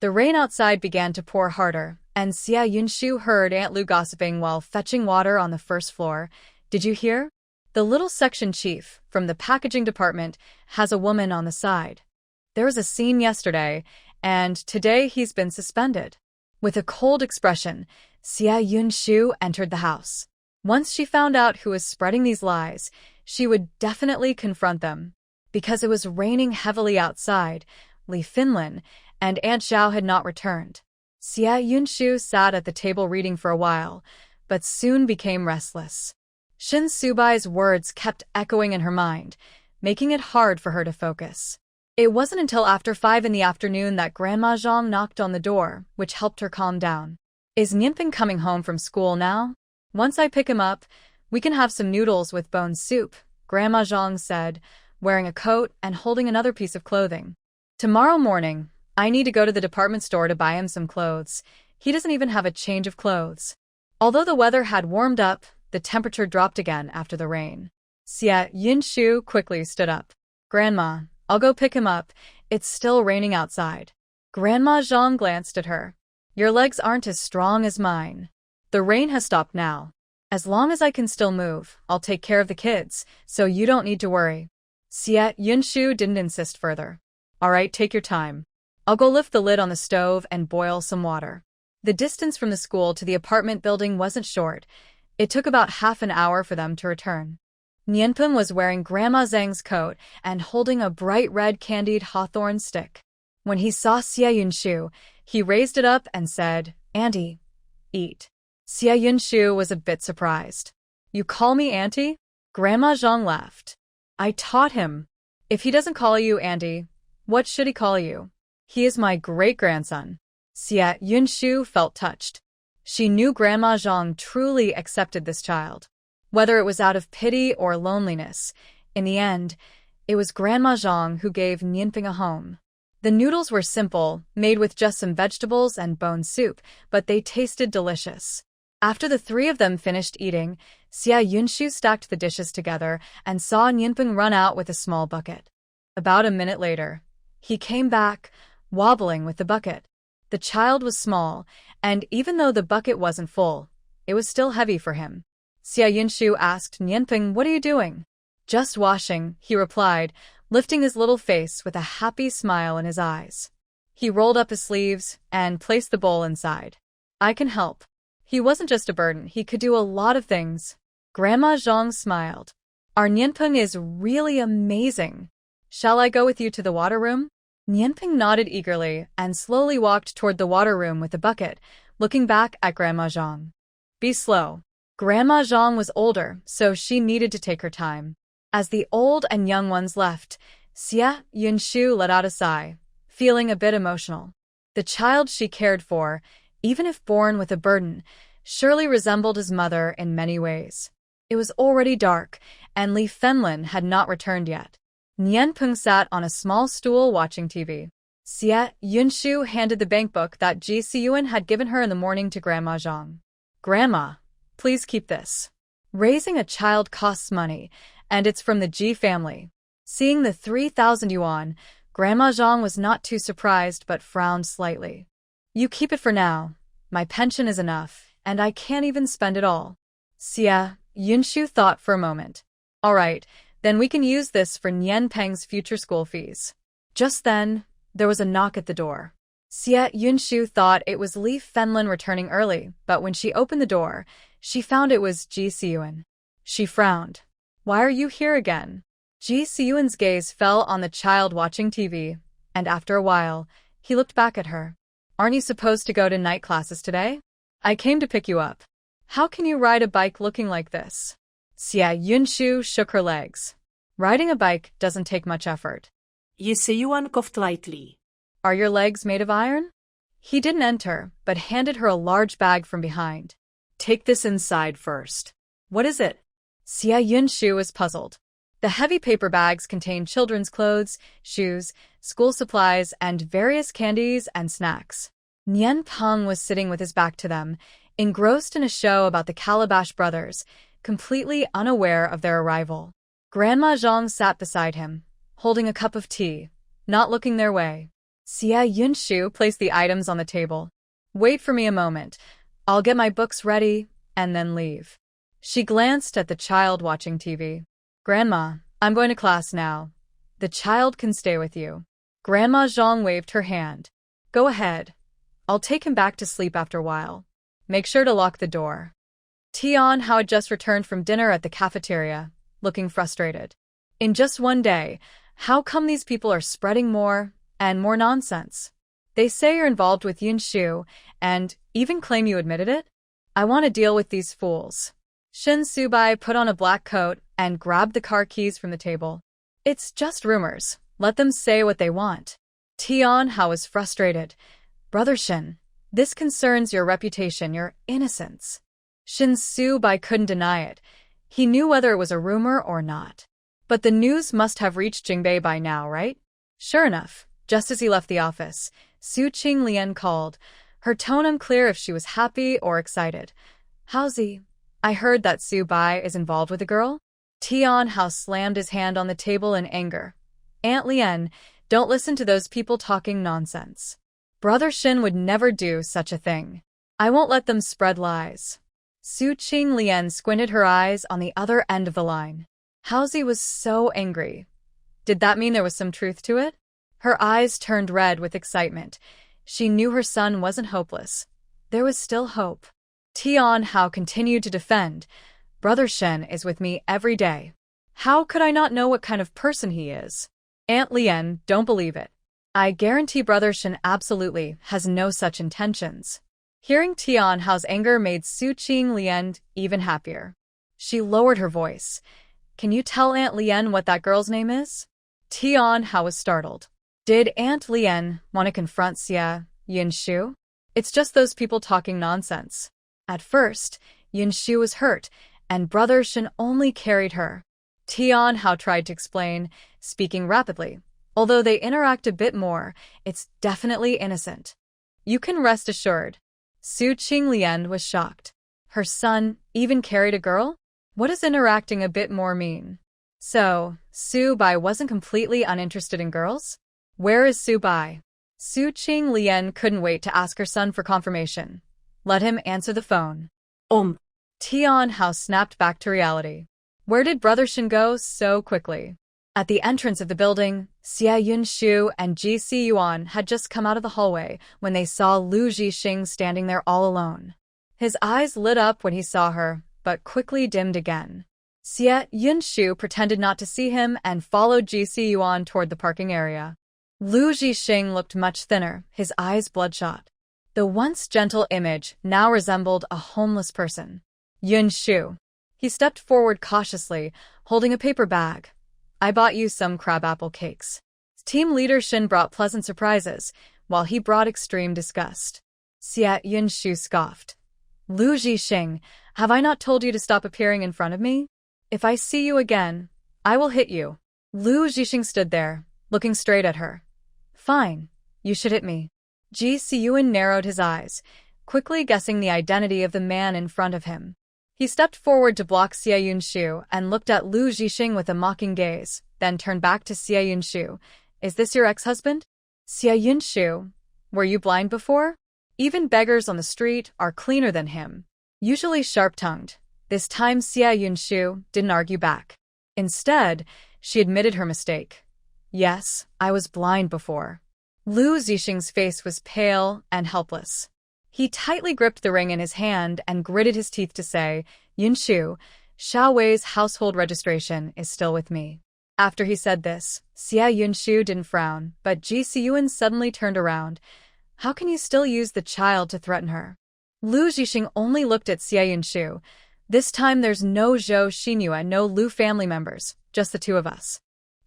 The rain outside began to pour harder, and Xia Yunshu heard Aunt Lu gossiping while fetching water on the first floor. Did you hear? The little section chief from the packaging department has a woman on the side. There was a scene yesterday, and today he's been suspended. With a cold expression, Xia Yunshu entered the house. Once she found out who was spreading these lies, she would definitely confront them. Because it was raining heavily outside, Li Finlin and Aunt Zhao had not returned. Xia Yunshu sat at the table reading for a while, but soon became restless. Shin Subai's words kept echoing in her mind, making it hard for her to focus. It wasn't until after 5 in the afternoon that Grandma Zhang knocked on the door, which helped her calm down. Is Nianping coming home from school now? Once I pick him up, we can have some noodles with bone soup, Grandma Zhang said, wearing a coat and holding another piece of clothing. Tomorrow morning, I need to go to the department store to buy him some clothes. He doesn't even have a change of clothes. Although the weather had warmed up, the temperature dropped again after the rain. Xia Yunshu quickly stood up. Grandma, I'll go pick him up. It's still raining outside. Grandma Zhang glanced at her. Your legs aren't as strong as mine. The rain has stopped now. As long as I can still move, I'll take care of the kids, so you don't need to worry. Xia Yunshu didn't insist further. All right, take your time. I'll go lift the lid on the stove and boil some water. The distance from the school to the apartment building wasn't short. It took about half an hour for them to return. Nianping was wearing Grandma Zhang's coat and holding a bright red candied hawthorn stick. When he saw Xia Yunshu, he raised it up and said, Auntie, eat. Xia Yunshu was a bit surprised. You call me Auntie? Grandma Zhang laughed. I taught him. If he doesn't call you Auntie, what should he call you? He is my great-grandson. Xia Yunshu felt touched. She knew Grandma Zhang truly accepted this child. Whether it was out of pity or loneliness, in the end, it was Grandma Zhang who gave Nianping a home. The noodles were simple, made with just some vegetables and bone soup, but they tasted delicious. After the three of them finished eating, Xia Yunshu stacked the dishes together and saw Nianping run out with a small bucket. About a minute later, he came back, wobbling with the bucket. The child was small, and even though the bucket wasn't full, it was still heavy for him. Xia Yunshu asked Nianping, what are you doing? Just washing, he replied, lifting his little face with a happy smile in his eyes. He rolled up his sleeves and placed the bowl inside. I can help. He wasn't just a burden, he could do a lot of things. Grandma Zhang smiled. Our Nianping is really amazing. Shall I go with you to the water room? Nianping nodded eagerly and slowly walked toward the water room with the bucket, looking back at Grandma Zhang. Be slow. Grandma Zhang was older, so she needed to take her time. As the old and young ones left, Xia Yunshu let out a sigh, feeling a bit emotional. The child she cared for, even if born with a burden, surely resembled his mother in many ways. It was already dark, and Li Fenlin had not returned yet. Nian Peng sat on a small stool watching TV. Xie Yunshu handed the bankbook that Zhixing had given her in the morning to Grandma Zhang. "Grandma, please keep this. Raising a child costs money, and it's from the Ji family." Seeing the 3,000 yuan, Grandma Zhang was not too surprised but frowned slightly. "You keep it for now. My pension is enough, and I can't even spend it all." Xie Yunshu thought for a moment. "All right, then we can use this for Nian Peng's future school fees." Just then, there was a knock at the door. Xie Yunshu thought it was Li Fenlin returning early, but when she opened the door, she found it was Zhixing. She frowned. "Why are you here again?" Zhixing's gaze fell on the child watching TV, and after a while, he looked back at her. "Aren't you supposed to go to night classes today? I came to pick you up. How can you ride a bike looking like this?" Xie Yunshu shook her legs. "Riding a bike doesn't take much effort."
Yuan coughed lightly.
"Are your legs made of iron?" He didn't enter, but handed her a large bag from behind. "Take this inside first." "What is it?" Xie Yunshu was puzzled. The heavy paper bags contained children's clothes, shoes, school supplies, and various candies and snacks. Nian Peng was sitting with his back to them, engrossed in a show about the Calabash brothers, completely unaware of their arrival. Grandma Zhang sat beside him, holding a cup of tea, not looking their way. Xie Yunshu placed the items on the table. "Wait for me a moment. I'll get my books ready, and then leave." She glanced at the child watching TV. "Grandma, I'm going to class now. The child can stay with you." Grandma Zhang waved her hand. "Go ahead. I'll take him back to sleep after a while. Make sure to lock the door." Tian Hao had just returned from dinner at the cafeteria, looking frustrated. In just one day, how come these people are spreading more and more nonsense? They say you're involved with Yunshu, and even claim you admitted it? I want to deal with these fools. Shin Subai put on a black coat and grabbed the car keys from the table. "It's just rumors. Let them say what they want." Tian Hao was frustrated. "Brother Shin, this concerns your reputation, your innocence." Shin Subai couldn't deny it. He knew whether it was a rumor or not. But the news must have reached Jingbei by now, right? Sure enough, just as he left the office, Su Qinglian called, her tone unclear if she was happy or excited. "Howsy? I heard that Su Bai is involved with a girl?" Tian Hao slammed his hand on the table in anger. "Aunt Lian, don't listen to those people talking nonsense. Brother Shin would never do such a thing. I won't let them spread lies." Su Qinglian squinted her eyes on the other end of the line. Howsy was so angry. Did that mean there was some truth to it? Her eyes turned red with excitement. She knew her son wasn't hopeless. There was still hope. Tian Hao continued to defend. "Brother Shen is with me every day. How could I not know what kind of person he is? Aunt Lian, don't believe it. I guarantee Brother Shen absolutely has no such intentions." Hearing Tian Hao's anger made Su Qinglian even happier. She lowered her voice. "Can you tell Aunt Lian what that girl's name is?" Tian Hao was startled. Did Aunt Lian want to confront Xie Yunshu? It's just those people talking nonsense. At first, Yunshu was hurt, and Brother Shin only carried her. Tian Hao tried to explain, speaking rapidly. Although they interact a bit more, it's definitely innocent. You can rest assured. Su Qinglian was shocked. Her son even carried a girl? What does interacting a bit more mean? So, Su Bai wasn't completely uninterested in girls? Where is Su Bai? Su Qinglian couldn't wait to ask her son for confirmation. Let him answer the phone. Tian Hao snapped back to reality. Where did Brother Shin go so quickly? At the entrance of the building, Xie Yunshu and Zhixing had just come out of the hallway when they saw Lu Zhixing standing there all alone. His eyes lit up when he saw her, but quickly dimmed again. Xie Yunshu pretended not to see him and followed Zhixing toward the parking area. Lu Zhixing looked much thinner, his eyes bloodshot. The once gentle image now resembled a homeless person. Yunshu. He stepped forward cautiously, holding a paper bag. I bought you some crabapple cakes. Team leader Shin brought pleasant surprises, while he brought extreme disgust. Xia Yunshu scoffed. Lu Zhixing, have I not told you to stop appearing in front of me? If I see you again, I will hit you. Lu Zhixing stood there, looking straight at her. Fine, you should hit me. Zhixing narrowed his eyes, quickly guessing the identity of the man in front of him. He stepped forward to block Xia Yunshu and looked at Lu Zhixing with a mocking gaze, then turned back to Xia Yunshu. Is this your ex-husband? Xia Yunshu, were you blind before? Even beggars on the street are cleaner than him. Usually sharp-tongued, this time Xia Yunshu didn't argue back. Instead, she admitted her mistake. Yes, I was blind before. Lu Zhixing's face was pale and helpless. He tightly gripped the ring in his hand and gritted his teeth to say, Yunshu, Xiao Wei's household registration is still with me. After he said this, Xia Yunshu didn't frown, but Zhixing suddenly turned around. How can you still use the child to threaten her? Lu Zhixing only looked at Xia Yunshu. This time there's no Zhou Xinyue, no Lu family members, just the two of us.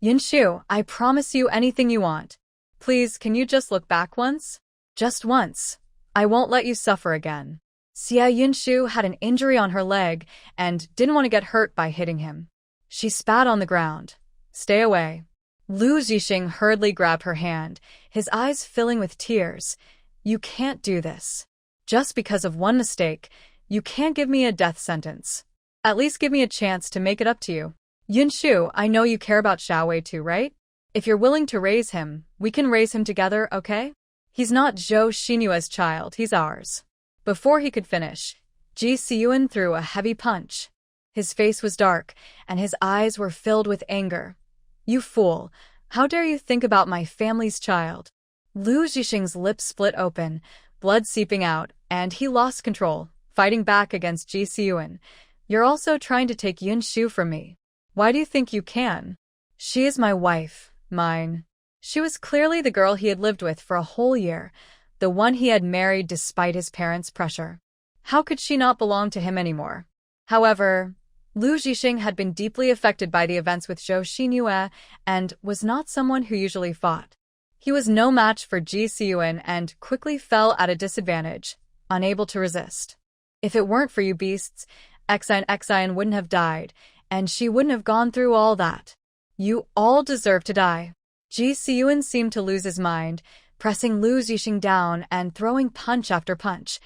Yunshu, I promise you anything you want. Please, can you just look back once? Just once. I won't let you suffer again. Xia Yunshu had an injury on her leg and didn't want to get hurt by hitting him. She spat on the ground. Stay away. Lu Zhixing hurriedly grabbed her hand, his eyes filling with tears. You can't do this. Just because of one mistake, you can't give me a death sentence. At least give me a chance to make it up to you. Yunshu, I know you care about Xiao Wei too, right? If you're willing to raise him, we can raise him together, okay? He's not Zhou Xinyue's child, he's ours. Before he could finish, Zhixing threw a heavy punch. His face was dark, and his eyes were filled with anger. You fool, how dare you think about my family's child? Lu Zhixing's lips split open, blood seeping out, and he lost control, fighting back against Zhixing. You're also trying to take Yunshu from me. Why do you think you can? She is my wife, mine. She was clearly the girl he had lived with for a whole year, the one he had married despite his parents' pressure. How could she not belong to him anymore? However, Lu Zhixing had been deeply affected by the events with Zhou Xinyue and was not someone who usually fought. He was no match for Zhixing and quickly fell at a disadvantage, unable to resist. If it weren't for you beasts, Xian wouldn't have died, and she wouldn't have gone through all that. You all deserve to die. Zhixing seemed to lose his mind, pressing Lu Zhixing down and throwing punch after punch.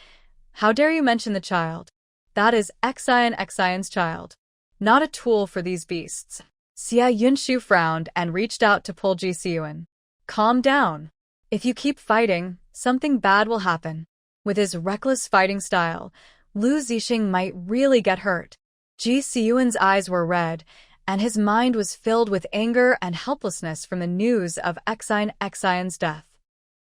How dare you mention the child? That is Xian's child. Not a tool for these beasts. Xia Yunshu frowned and reached out to pull Zhixing. Calm down. If you keep fighting, something bad will happen. With his reckless fighting style, Lu Zhixing might really get hurt. Zhixing's eyes were red, and his mind was filled with anger and helplessness from the news of Xian's death.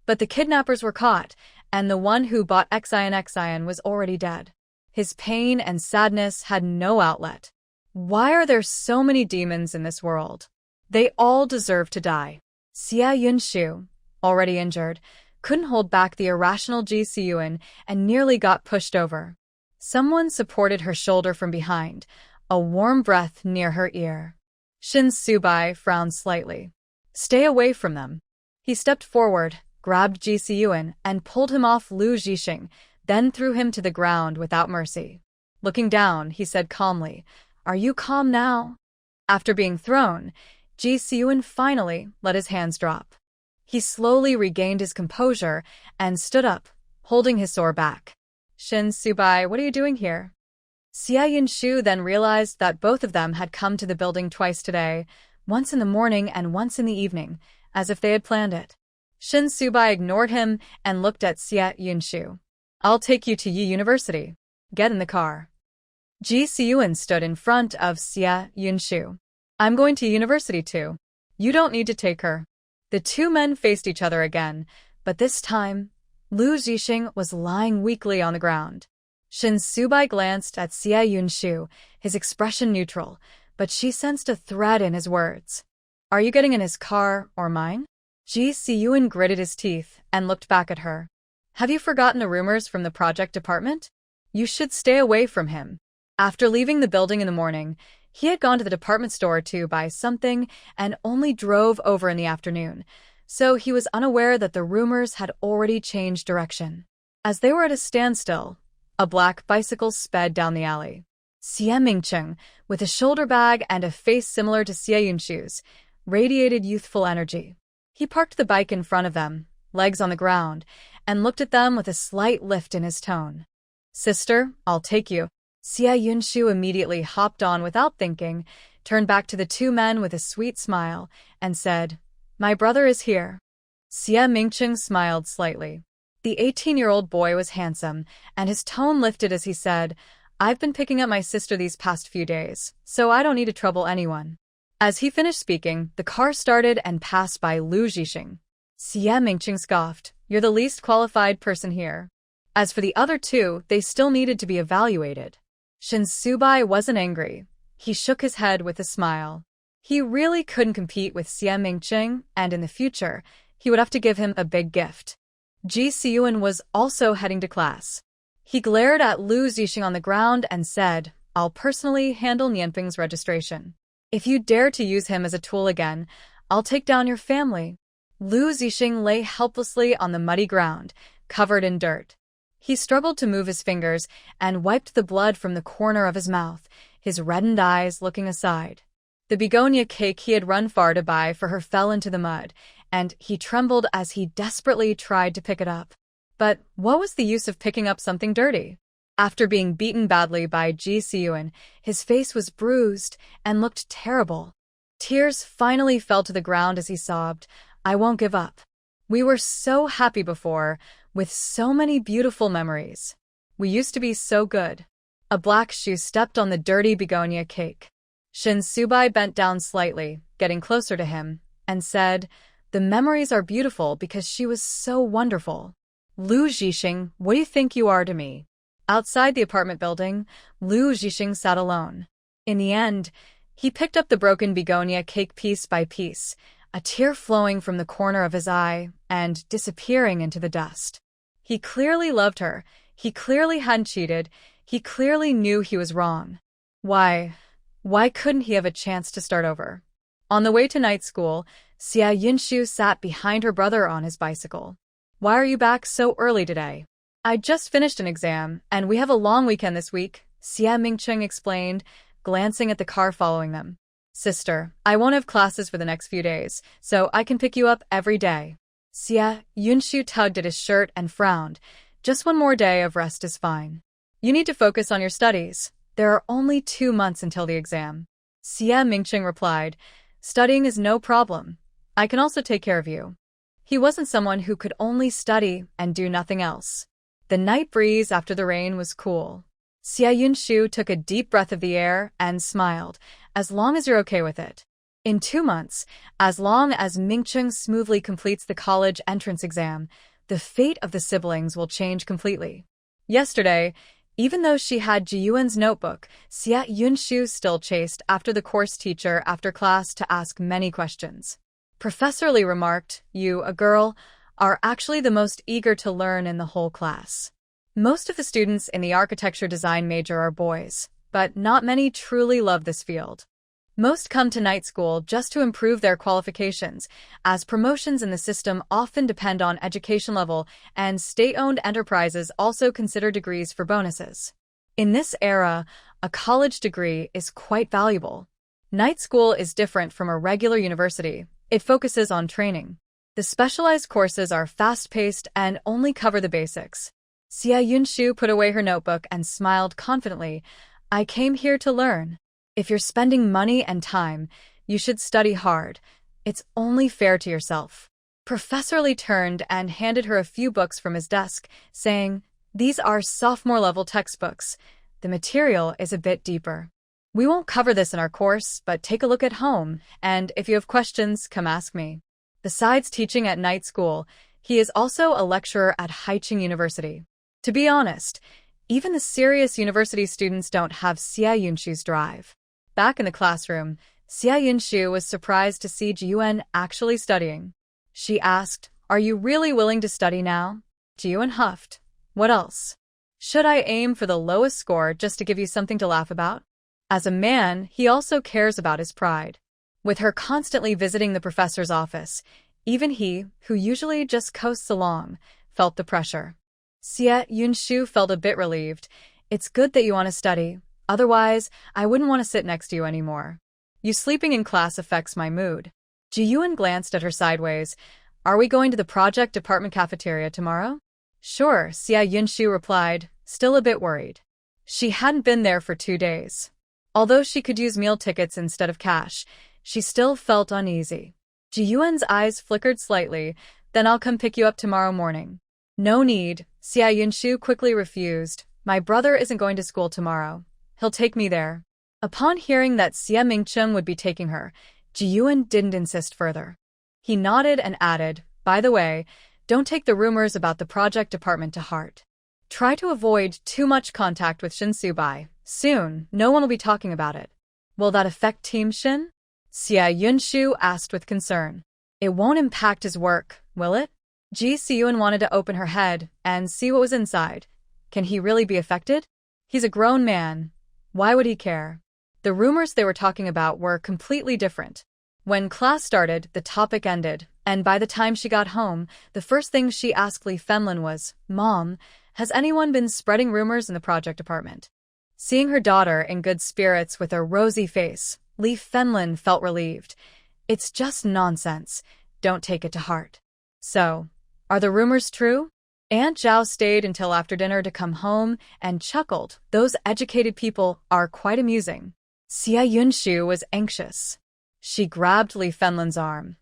But the kidnappers were caught, and the one who bought Xian was already dead. His pain and sadness had no outlet. Why are there so many demons in this world? They all deserve to die. Xia Yunshu, already injured, couldn't hold back the irrational Zhixing and nearly got pushed over. Someone supported her shoulder from behind, a warm breath near her ear. Shin frowned slightly. Stay away from them. He stepped forward, grabbed Zhixing, and pulled him off Lu Zhixing, then threw him to the ground without mercy. Looking down, he said calmly, Are you calm now? After being thrown, Zhixing finally let his hands drop. He slowly regained his composure and stood up, holding his sore back. Shin, what are you doing here? Xia Yunshu then realized that both of them had come to the building twice today, once in the morning and once in the evening, as if they had planned it. Shin ignored him and looked at Xia Yunshu. I'll take you to Yi University. Get in the car. Zhixing stood in front of Xia Yunshu. I'm going to university too. You don't need to take her. The two men faced each other again, but this time, Lu Zhixing was lying weakly on the ground. Shin glanced at Xia Yunshu, his expression neutral, but she sensed a threat in his words. Are you getting in his car or mine? Zhixing gritted his teeth and looked back at her. Have you forgotten the rumors from the project department? You should stay away from him. After leaving the building in the morning, he had gone to the department store to buy something and only drove over in the afternoon, so he was unaware that the rumors had already changed direction. As they were at a standstill, a black bicycle sped down the alley. Xie Mingcheng, with a shoulder bag and a face similar to Xie Yunshu's, radiated youthful energy. He parked the bike in front of them, legs on the ground, and looked at them with a slight lift in his tone. "Sister, I'll take you." Xie Yunshu immediately hopped on without thinking, turned back to the two men with a sweet smile, and said, "My brother is here." Xie Mingcheng smiled slightly. The 18-year-old boy was handsome, and his tone lifted as he said, "I've been picking up my sister these past few days, so I don't need to trouble anyone." As he finished speaking, the car started and passed by Lu Zhixing. Xie Mingcheng scoffed, "You're the least qualified person here." As for the other two, they still needed to be evaluated. Shin Subai wasn't angry. He shook his head with a smile. He really couldn't compete with Xie Mingcheng, and in the future, he would have to give him a big gift. Ji Siyuan was also heading to class. He glared at Lu Zhixing on the ground and said, "I'll personally handle Nianping's registration. If you dare to use him as a tool again, I'll take down your family." Lu Zhixing lay helplessly on the muddy ground, covered in dirt. He struggled to move his fingers and wiped the blood from the corner of his mouth, his reddened eyes looking aside. The begonia cake he had run far to buy for her fell into the mud, and he trembled as he desperately tried to pick it up. But what was the use of picking up something dirty? After being beaten badly by Ji Siyuan, his face was bruised and looked terrible. Tears finally fell to the ground as he sobbed, "I won't give up. We were so happy before, with so many beautiful memories. We used to be so good." A black shoe stepped on the dirty begonia cake. Shin Subai bent down slightly, getting closer to him, and said, "The memories are beautiful because she was so wonderful." "Lu Zhixing, what do you think you are to me?" Outside the apartment building, Lu Zhixing sat alone. In the end, he picked up the broken begonia cake piece by piece, a tear flowing from the corner of his eye and disappearing into the dust. He clearly loved her, he clearly hadn't cheated, he clearly knew he was wrong. Why couldn't he have a chance to start over? On the way to night school, Xie Yunshu sat behind her brother on his bicycle. "Why are you back so early today?" "I just finished an exam, and we have a long weekend this week," Xie Mingcheng explained, glancing at the car following them. "Sister, I won't have classes for the next few days, so I can pick you up every day." Xie Yunshu tugged at his shirt and frowned. "Just one more day of rest is fine. You need to focus on your studies. There are only 2 months until the exam." Xie Mingcheng replied, "Studying is no problem. I can also take care of you." He wasn't someone who could only study and do nothing else. The night breeze after the rain was cool. Xie Yunshu took a deep breath of the air and smiled, "As long as you're okay with it. In 2 months, as long as Mingcheng smoothly completes the college entrance exam, the fate of the siblings will change completely." Yesterday, even though she had Jiyuan's notebook, Xie Yunshu still chased after the course teacher after class to ask many questions. Professor Li remarked, "You, a girl, are actually the most eager to learn in the whole class. Most of the students in the architecture design major are boys, but not many truly love this field. Most come to night school just to improve their qualifications, as promotions in the system often depend on education level, and state-owned enterprises also consider degrees for bonuses. In this era, a college degree is quite valuable. Night school is different from a regular university. It focuses on training. The specialized courses are fast-paced and only cover the basics." Xie Yunshu put away her notebook and smiled confidently. "I came here to learn. If you're spending money and time, you should study hard. It's only fair to yourself." Professor Li turned and handed her a few books from his desk, saying, "These are sophomore-level textbooks. The material is a bit deeper. We won't cover this in our course, but take a look at home, and if you have questions, come ask me." Besides teaching at night school, he is also a lecturer at Haicheng University. To be honest, even the serious university students don't have Xie Yunshu's drive. Back in the classroom, Xie Yunshu was surprised to see Jiyuan actually studying. She asked, "Are you really willing to study now?" Jiyuan huffed. "What else? Should I aim for the lowest score just to give you something to laugh about?" As a man, he also cares about his pride. With her constantly visiting the professor's office, even he, who usually just coasts along, felt the pressure. Xie Yunshu felt a bit relieved. It's good that you want to study. Otherwise, I wouldn't want to sit next to you anymore. You sleeping in class affects my mood. Jiyuan glanced at her sideways. Are we going to the project department cafeteria tomorrow? Sure, Xie Yunshu replied, still a bit worried. She hadn't been there for 2 days. Although she could use meal tickets instead of cash, she still felt uneasy. Jiyuan's eyes flickered slightly. Then I'll come pick you up tomorrow morning. No need, Xie Yunshu quickly refused. My brother isn't going to school tomorrow. He'll take me there. Upon hearing that Xie Mingcheng would be taking her, Jiyuan didn't insist further. He nodded and added, by the way, don't take the rumors about the project department to heart. Try to avoid too much contact with Shin Subai. Soon, no one will be talking about it. Will that affect Team Shin? Xie Yunshu asked with concern. It won't impact his work, will it? Ji Siyuan wanted to open her head and see what was inside. Can he really be affected? He's a grown man. Why would he care? The rumors they were talking about were completely different. When class started, the topic ended, and by the time she got home, the first thing she asked Li Fenlin was, Mom, has anyone been spreading rumors in the project department? Seeing her daughter in good spirits with a rosy face, Li Fenlin felt relieved. It's just nonsense. Don't take it to heart. So, are the rumors true? Aunt Zhao stayed until after dinner to come home and chuckled. Those educated people are quite amusing. Xie Yunshu was anxious. She grabbed Li Fenlin's arm.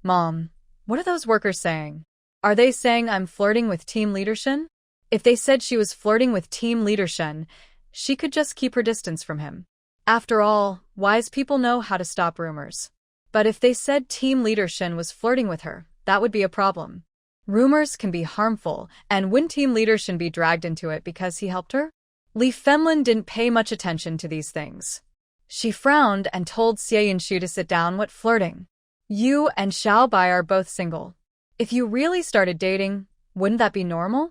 Mom, what are those workers saying? Are they saying I'm flirting with Team Leader Shin? If they said she was flirting with Team Leader Shin, she could just keep her distance from him. After all, wise people know how to stop rumors. But if they said Team Leader Shin was flirting with her, that would be a problem. Rumors can be harmful, and wouldn't Team Leader Shin be dragged into it because he helped her? Li Fenlin didn't pay much attention to these things. She frowned and told Xie Yunshu to sit down. What flirting? You and Xiao Wei are both single. If you really started dating, wouldn't that be normal?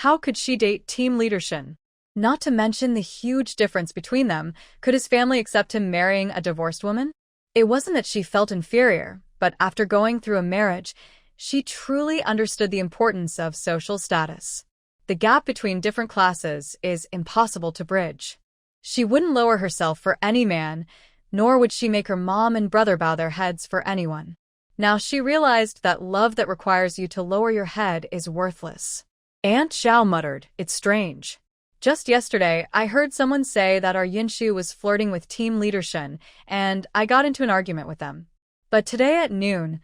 How could she date Team Leader Shin? Not to mention the huge difference between them, could his family accept him marrying a divorced woman? It wasn't that she felt inferior, but after going through a marriage, she truly understood the importance of social status. The gap between different classes is impossible to bridge. She wouldn't lower herself for any man, nor would she make her mom and brother bow their heads for anyone. Now she realized that love that requires you to lower your head is worthless. Aunt Zhao muttered, it's strange. Just yesterday, I heard someone say that our Yunshu was flirting with Team Leader Shin, and I got into an argument with them. But today at noon,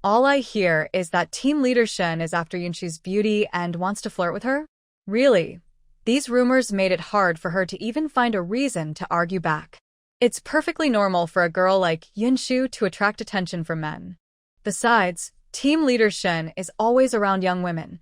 all I hear is that Team Leader Shin is after Yunshu's beauty and wants to flirt with her? Really? These rumors made it hard for her to even find a reason to argue back. It's perfectly normal for a girl like Yunshu to attract attention from men. Besides, Team Leader Shin is always around young women.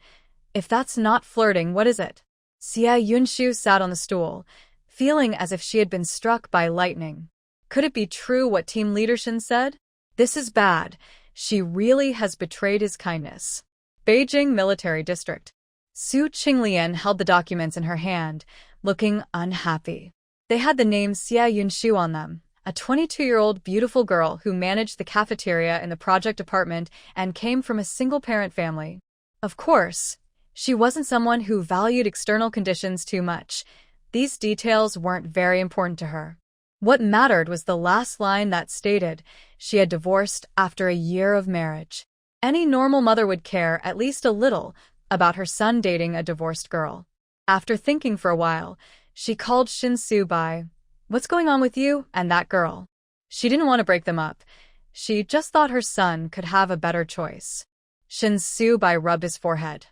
If that's not flirting, what is it? Xie Yunshu sat on the stool, feeling as if she had been struck by lightning. Could it be true what Team Leader Shin said? This is bad. She really has betrayed his kindness. Beijing Military District. Su Qinglian held the documents in her hand, looking unhappy. They had the name Xie Yunshu on them, a 22-year-old beautiful girl who managed the cafeteria in the project department and came from a single-parent family. Of course, she wasn't someone who valued external conditions too much. These details weren't very important to her. What mattered was the last line that stated she had divorced after a year of marriage. Any normal mother would care at least a little about her son dating a divorced girl. After thinking for a while, she called Shin Subai. What's going on with you and that girl? She didn't want to break them up. She just thought her son could have a better choice. Shin Subai rubbed his forehead.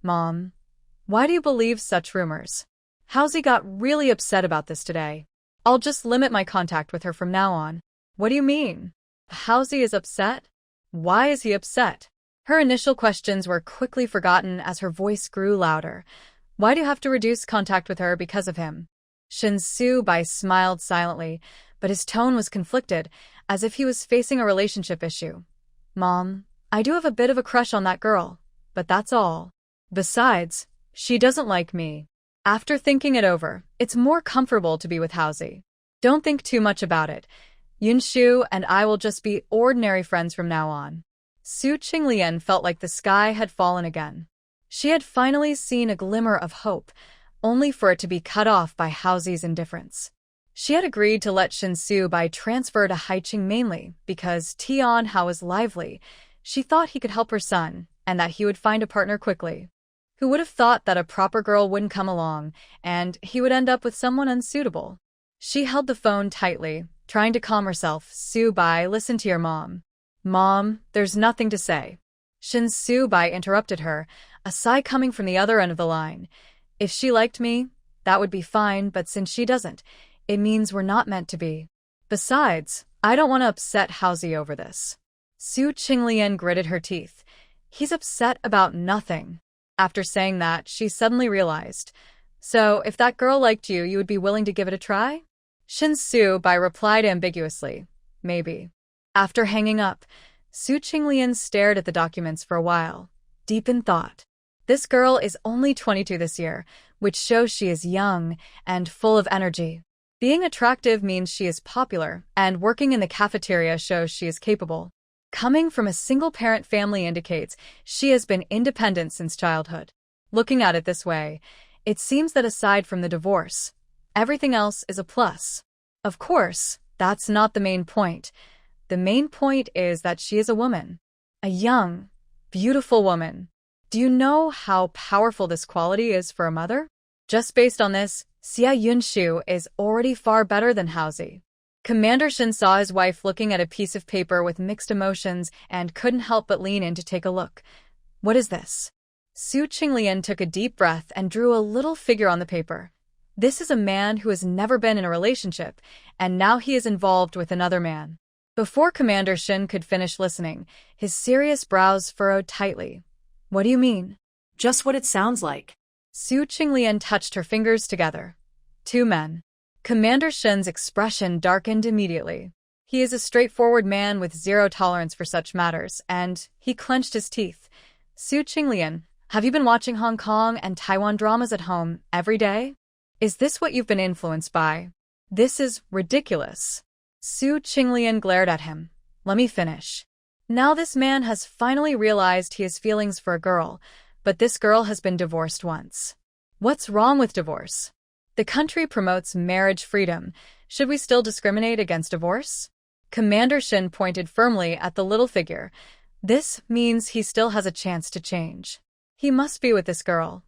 Mom, why do you believe such rumors? Howsy got really upset about this today. I'll just limit my contact with her from now on. What do you mean? Howsy is upset? Why is he upset? Her initial questions were quickly forgotten as her voice grew louder. Why do you have to reduce contact with her because of him? Shin Subai smiled silently, but his tone was conflicted, as if he was facing a relationship issue. Mom, I do have a bit of a crush on that girl, but that's all. Besides, she doesn't like me. After thinking it over, it's more comfortable to be with Howsy. Don't think too much about it. Yunshu and I will just be ordinary friends from now on. Su Qinglian felt like the sky had fallen again. She had finally seen a glimmer of hope, only for it to be cut off by Haozi's indifference. She had agreed to let Shin Su-bai transfer to Haiqing mainly because Tian Hao was lively. She thought he could help her son, and that he would find a partner quickly. Who would have thought that a proper girl wouldn't come along, and he would end up with someone unsuitable? She held the phone tightly, trying to calm herself. Su-bai, listen to your mom. Mom, there's nothing to say. Shin Su-bai interrupted her, a sigh coming from the other end of the line. If she liked me, that would be fine, but since she doesn't, it means we're not meant to be. Besides, I don't want to upset Haozi over this. Su Qinglian gritted her teeth. He's upset about nothing. After saying that, she suddenly realized. So, if that girl liked you, you would be willing to give it a try? Shin Su-bai replied ambiguously. Maybe. After hanging up, Su Qinglian stared at the documents for a while, deep in thought. This girl is only 22 this year, which shows she is young and full of energy. Being attractive means she is popular, and working in the cafeteria shows she is capable. Coming from a single-parent family indicates she has been independent since childhood. Looking at it this way, it seems that aside from the divorce, everything else is a plus. Of course, that's not the main point. The main point is that she is a woman. A young, beautiful woman. Do you know how powerful this quality is for a mother? Just based on this, Xia Yunshu is already far better than Haozi. Commander Shin saw his wife looking at a piece of paper with mixed emotions and couldn't help but lean in to take a look. What is this? Su Qinglian took a deep breath and drew a little figure on the paper. This is a man who has never been in a relationship, and now he is involved with another man. Before Commander Shin could finish listening, his serious brows furrowed tightly. What do you mean?
Just what it sounds like.
Su Qinglian touched her fingers together. 2 men. Commander Shin's expression darkened immediately. He is a straightforward man with zero tolerance for such matters, and he clenched his teeth. Su Qinglian, have you been watching Hong Kong and Taiwan dramas at home every day? Is this what you've been influenced by? This is ridiculous. Su Qinglian glared at him. Let me finish. Now this man has finally realized he has feelings for a girl, but this girl has been divorced once. What's wrong with divorce? The country promotes marriage freedom. Should we still discriminate against divorce? Commander Shin pointed firmly at the little figure. This means he still has a chance to change. He must be with this girl.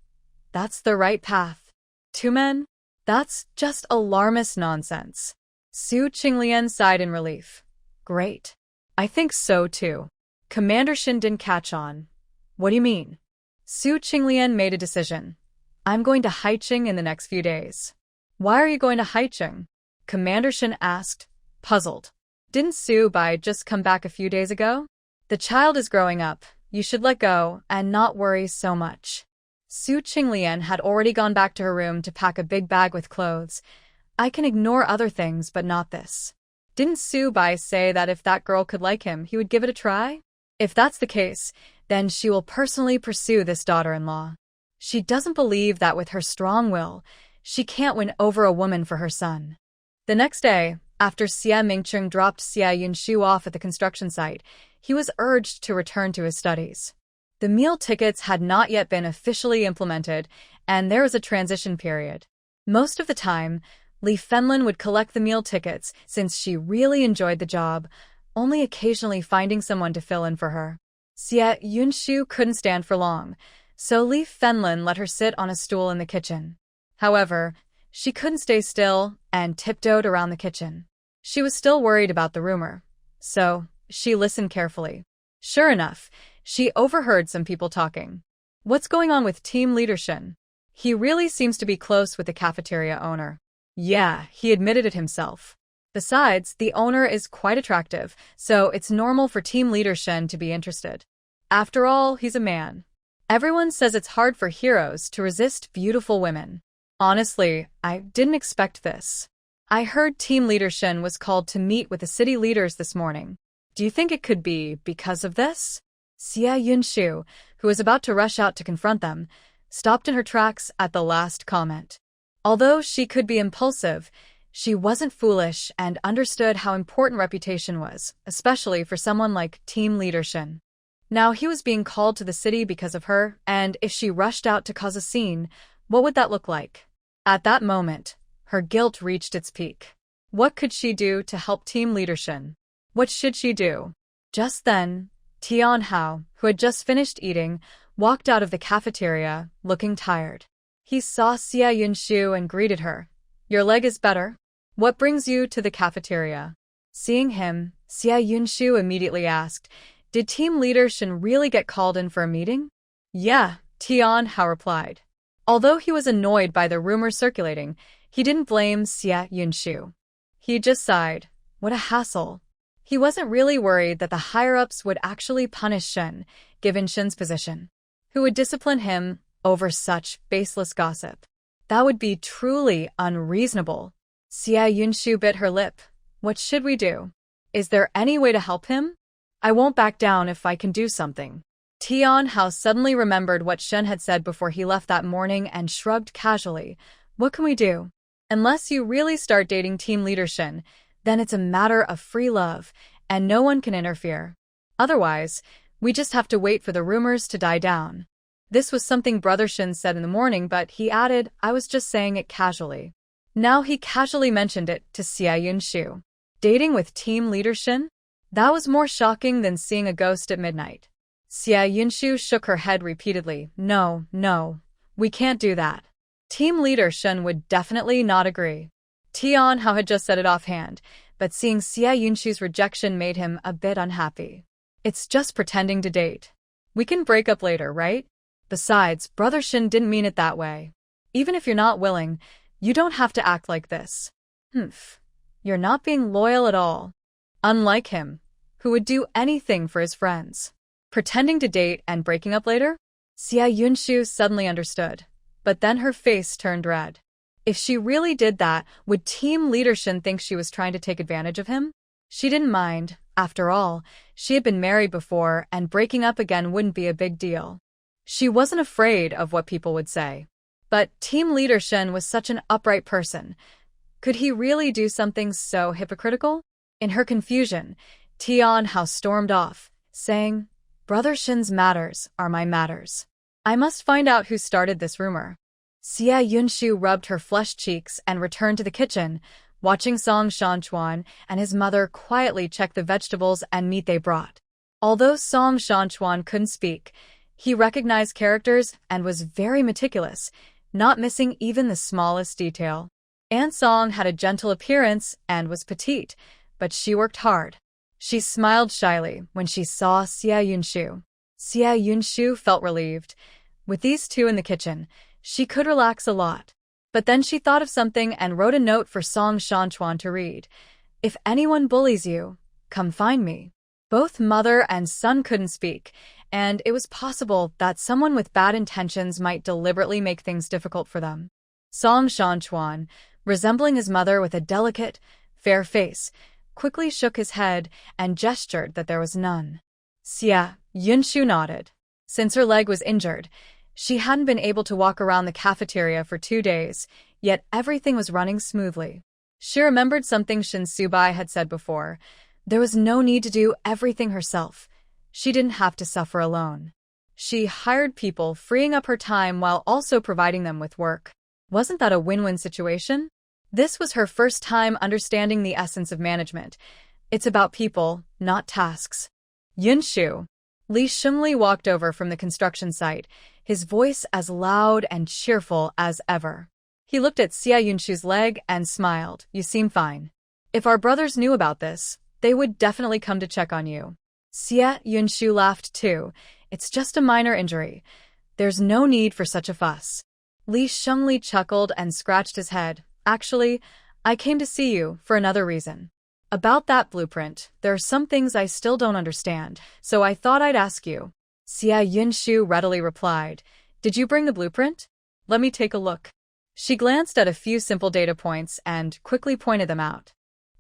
That's the right path. 2 men? That's just alarmist nonsense. Su Qinglian sighed in relief. Great. I think so too. Commander Shin didn't catch on. What do you mean? Su Qinglian made a decision. I'm going to Haiqing in the next few days. Why are you going to Haiqing? Commander Shin asked, puzzled. Didn't Su-bai just come back a few days ago? The child is growing up. You should let go and not worry so much. Su Qinglian had already gone back to her room to pack a big bag with clothes. I can ignore other things, but not this. Didn't Su-bai say that if that girl could like him, he would give it a try? If that's the case, then she will personally pursue this daughter-in-law. She doesn't believe that with her strong will, she can't win over a woman for her son. The next day, after Xia Mingcheng dropped Xia Yunshu off at the construction site, he was urged to return to his studies. The meal tickets had not yet been officially implemented, and there was a transition period. Most of the time, Li Fenlin would collect the meal tickets since she really enjoyed the job, only occasionally finding someone to fill in for her. Xia Yunshu couldn't stand for long, so Li Fenlin let her sit on a stool in the kitchen. However, she couldn't stay still and tiptoed around the kitchen. She was still worried about the rumor, so she listened carefully. Sure enough, she overheard some people talking. What's going on with team leader Shin? He really seems to be close with the cafeteria owner. Yeah, he admitted it himself. Besides, the owner is quite attractive, so it's normal for team leader Shin to be interested. After all, he's a man. Everyone says it's hard for heroes to resist beautiful women. Honestly, I didn't expect this. I heard team leader Shin was called to meet with the city leaders this morning. Do you think it could be because of this? Xia Yunshu, who was about to rush out to confront them, stopped in her tracks at the last comment. Although she could be impulsive, she wasn't foolish and understood how important reputation was, especially for someone like team leader Shin. Now he was being called to the city because of her, and if she rushed out to cause a scene, what would that look like? At that moment, her guilt reached its peak. What could she do to help team leader Shin? What should she do? Just then, Tian Hao, who had just finished eating, walked out of the cafeteria, looking tired. He saw Xia Yunshu and greeted her. "Your leg is better? What brings you to the cafeteria?" Seeing him, Xia Yunshu immediately asked, "Did team leader Shin really get called in for a meeting?" "Yeah," Tian Hao replied. Although he was annoyed by the rumors circulating, he didn't blame Xia Yunshu. He just sighed. What a hassle. He wasn't really worried that the higher-ups would actually punish Shin, given Shin's position. Who would discipline him over such baseless gossip? That would be truly unreasonable. Xia Yunshu bit her lip. What should we do? Is there any way to help him? I won't back down if I can do something. Tian Hao suddenly remembered what Shin had said before he left that morning and shrugged casually. What can we do? Unless you really start dating team leader Shin, then it's a matter of free love, and no one can interfere. Otherwise, we just have to wait for the rumors to die down. This was something Brother Shin said in the morning, but he added, I was just saying it casually. Now he casually mentioned it to Xia Yunshu. Dating with team leader Shin? That was more shocking than seeing a ghost at midnight. Xia Yunshu shook her head repeatedly. No, we can't do that. Team leader Shin would definitely not agree. Tian Hao had just said it offhand, but seeing Xia Yunshu's rejection made him a bit unhappy. It's just pretending to date. We can break up later, right? Besides, Brother Shin didn't mean it that way. Even if you're not willing, you don't have to act like this. You're not being loyal at all. Unlike him, who would do anything for his friends. Pretending to date and breaking up later? Xia Yunshu suddenly understood, but then her face turned red. If she really did that, would team leader Shin think she was trying to take advantage of him? She didn't mind. After all, she had been married before, and breaking up again wouldn't be a big deal. She wasn't afraid of what people would say. But team leader Shin was such an upright person. Could he really do something so hypocritical? In her confusion, Tian Hao stormed off, saying, Brother Shin's matters are my matters. I must find out who started this rumor. Xia Yunshu rubbed her flushed cheeks and returned to the kitchen, watching Song Shanchuan and his mother quietly check the vegetables and meat they brought. Although Song Shanchuan couldn't speak, he recognized characters and was very meticulous, not missing even the smallest detail. Aunt Song had a gentle appearance and was petite, but she worked hard. She smiled shyly when she saw Xia Yunshu. Xia Yunshu felt relieved. With these two in the kitchen, she could relax a lot. But then she thought of something and wrote a note for Song Shanchuan to read. If anyone bullies you, come find me. Both mother and son couldn't speak, and it was possible that someone with bad intentions might deliberately make things difficult for them. Song Shanchuan, resembling his mother with a delicate, fair face, quickly shook his head and gestured that there was none. Xia Yunshu nodded. Since her leg was injured, she hadn't been able to walk around the cafeteria for 2 days, yet everything was running smoothly. She remembered something Shin Subai had said before. There was no need to do everything herself. She didn't have to suffer alone. She hired people, freeing up her time while also providing them with work. Wasn't that a win-win situation? This was her first time understanding the essence of management. It's about people, not tasks. Yunshu. Li Shimli walked over from the construction site, his voice as loud and cheerful as ever. He looked at Xia Yunshu's leg and smiled. You seem fine. If our brothers knew about this, they would definitely come to check on you. Xia Yunshu laughed too. It's just a minor injury. There's no need for such a fuss. Li Shengli chuckled and scratched his head. Actually, I came to see you for another reason. About that blueprint, there are some things I still don't understand, so I thought I'd ask you. Xia Yunshu readily replied. Did you bring the blueprint? Let me take a look. She glanced at a few simple data points and quickly pointed them out.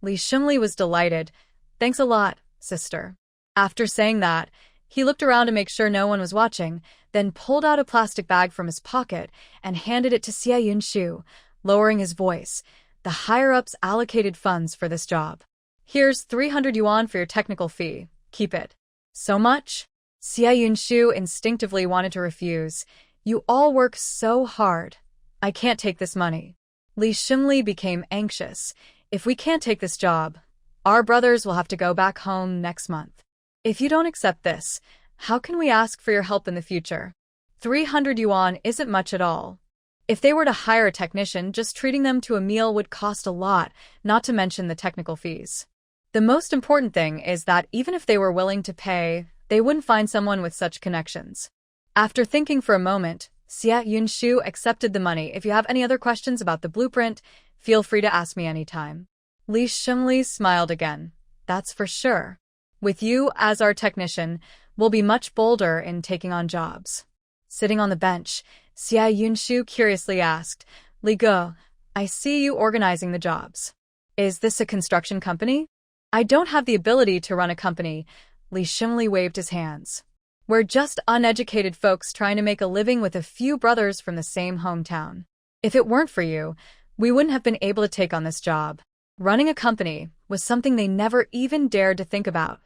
Li Shimli was delighted. Thanks a lot, sister. After saying that, he looked around to make sure no one was watching, then pulled out a plastic bag from his pocket and handed it to Xia Yunshu, lowering his voice. The higher-ups allocated funds for this job. Here's 300 yuan for your technical fee. Keep it. So much? Xia Yunshu instinctively wanted to refuse. You all work so hard. I can't take this money. Li Xingli became anxious. If we can't take this job, our brothers will have to go back home next month. If you don't accept this, how can we ask for your help in the future? 300 yuan isn't much at all. If they were to hire a technician, just treating them to a meal would cost a lot, not to mention the technical fees. The most important thing is that even if they were willing to pay, they wouldn't find someone with such connections. After thinking for a moment, Xia Yunshu accepted the money. If you have any other questions about the blueprint, feel free to ask me anytime. Li Xingli smiled again. That's for sure. With you as our technician, we'll be much bolder in taking on jobs. Sitting on the bench, Xia Yunshu curiously asked, Li Ge, I see you organizing the jobs. Is this a construction company? I don't have the ability to run a company. Li Xingli waved his hands. We're just uneducated folks trying to make a living with a few brothers from the same hometown. If it weren't for you, we wouldn't have been able to take on this job. Running a company was something they never even dared to think about.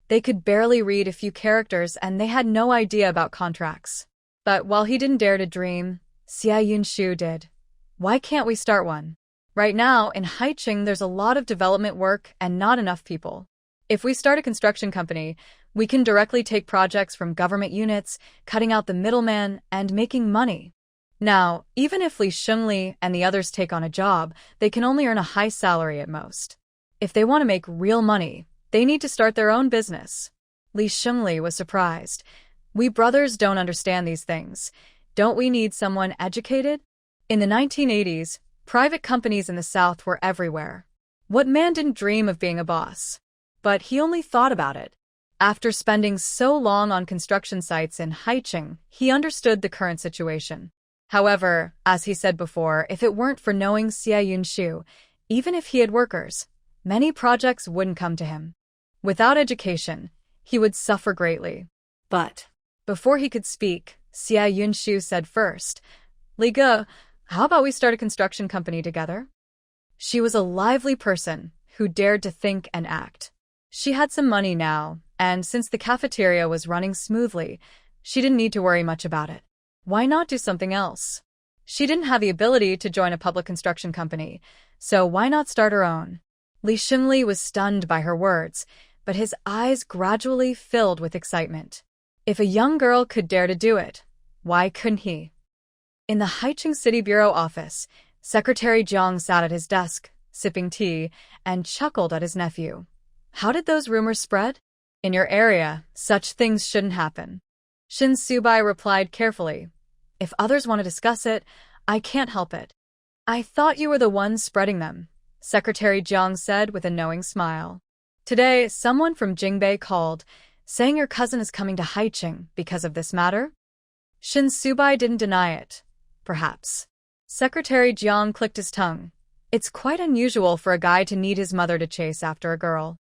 They could barely read a few characters and they had no idea about contracts. But while he didn't dare to dream, Xia Yunshu did. Why can't we start one? Right now, in Haicheng, there's a lot of development work and not enough people. If we start a construction company, we can directly take projects from government units, cutting out the middleman and making money. Now, even if Li Xingli and the others take on a job, they can only earn a high salary at most. If they want to make real money, they need to start their own business. Li Xingli was surprised. We brothers don't understand these things. Don't we need someone educated? In the 1980s, private companies in the South were everywhere. What man didn't dream of being a boss? But he only thought about it. After spending so long on construction sites in Haicheng, he understood the current situation. However, as he said before, if it weren't for knowing Xia Yunshu, even if he had workers, many projects wouldn't come to him. Without education, he would suffer greatly.
But
before he could speak, Xia Yunshu said first, Li Ge, how about we start a construction company together? She was a lively person who dared to think and act. She had some money now, and since the cafeteria was running smoothly, she didn't need to worry much about it. Why not do something else? She didn't have the ability to join a public construction company, so why not start her own? Li Xingli was stunned by her words, but his eyes gradually filled with excitement. If a young girl could dare to do it, why couldn't he? In the Haicheng City Bureau office, Secretary Jiang sat at his desk, sipping tea, and chuckled at his nephew. How did those rumors spread? In your area, such things shouldn't happen. Shin Subai replied carefully. If others want to discuss it, I can't help it. I thought you were the one spreading them, Secretary Jiang said with a knowing smile. Today, someone from Jingbei called, saying your cousin is coming to Haicheng because of this matter? Shin Subai didn't deny it. Perhaps. Secretary Jiang clicked his tongue. It's quite unusual for a guy to need his mother to chase after a girl.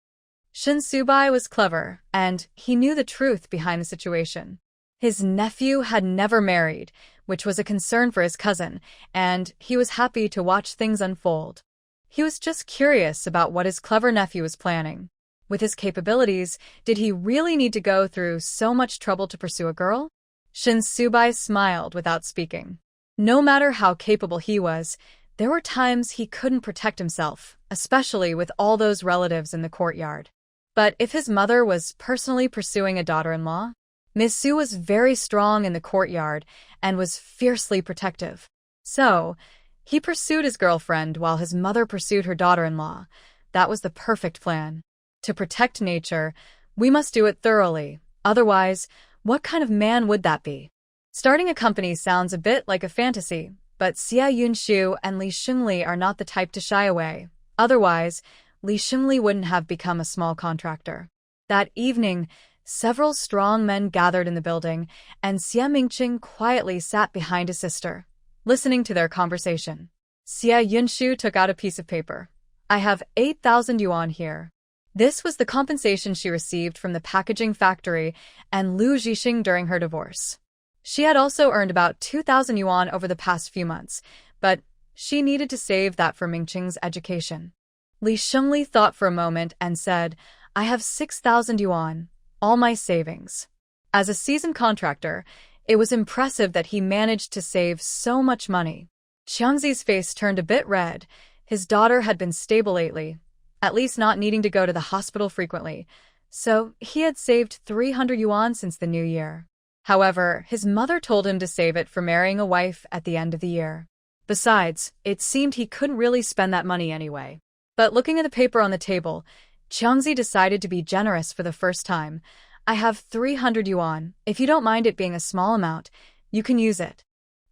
Shin Subai was clever, and he knew the truth behind the situation. His nephew had never married, which was a concern for his cousin, and he was happy to watch things unfold. He was just curious about what his clever nephew was planning. With his capabilities, did he really need to go through so much trouble to pursue a girl? Shin Subai smiled without speaking. No matter how capable he was, there were times he couldn't protect himself, especially with all those relatives in the courtyard. But if his mother was personally pursuing a daughter-in-law, Miss Su was very strong in the courtyard and was fiercely protective. So, he pursued his girlfriend while his mother pursued her daughter-in-law. That was the perfect plan. To protect nature, we must do it thoroughly. Otherwise, what kind of man would that be? Starting a company sounds a bit like a fantasy, but Xia Yunshu and Li Xingli are not the type to shy away. Otherwise, Li Xingli wouldn't have become a small contractor. That evening, several strong men gathered in the building, and Xia Mingqing quietly sat behind his sister, listening to their conversation. Xia Yunshu took out a piece of paper. I have 8,000 yuan here. This was the compensation she received from the packaging factory and Lu Zhixing during her divorce. She had also earned about 2,000 yuan over the past few months, but she needed to save that for Mingqing's education. Li Xingli thought for a moment and said, I have 6,000 yuan, all my savings. As a seasoned contractor, it was impressive that he managed to save so much money. Xiangzi's face turned a bit red. His daughter had been stable lately, at least not needing to go to the hospital frequently, so he had saved 300 yuan since the new year. However, his mother told him to save it for marrying a wife at the end of the year. Besides, it seemed he couldn't really spend that money anyway. But looking at the paper on the table, Xiangzi decided to be generous for the first time. I have 300 yuan. If you don't mind it being a small amount, you can use it.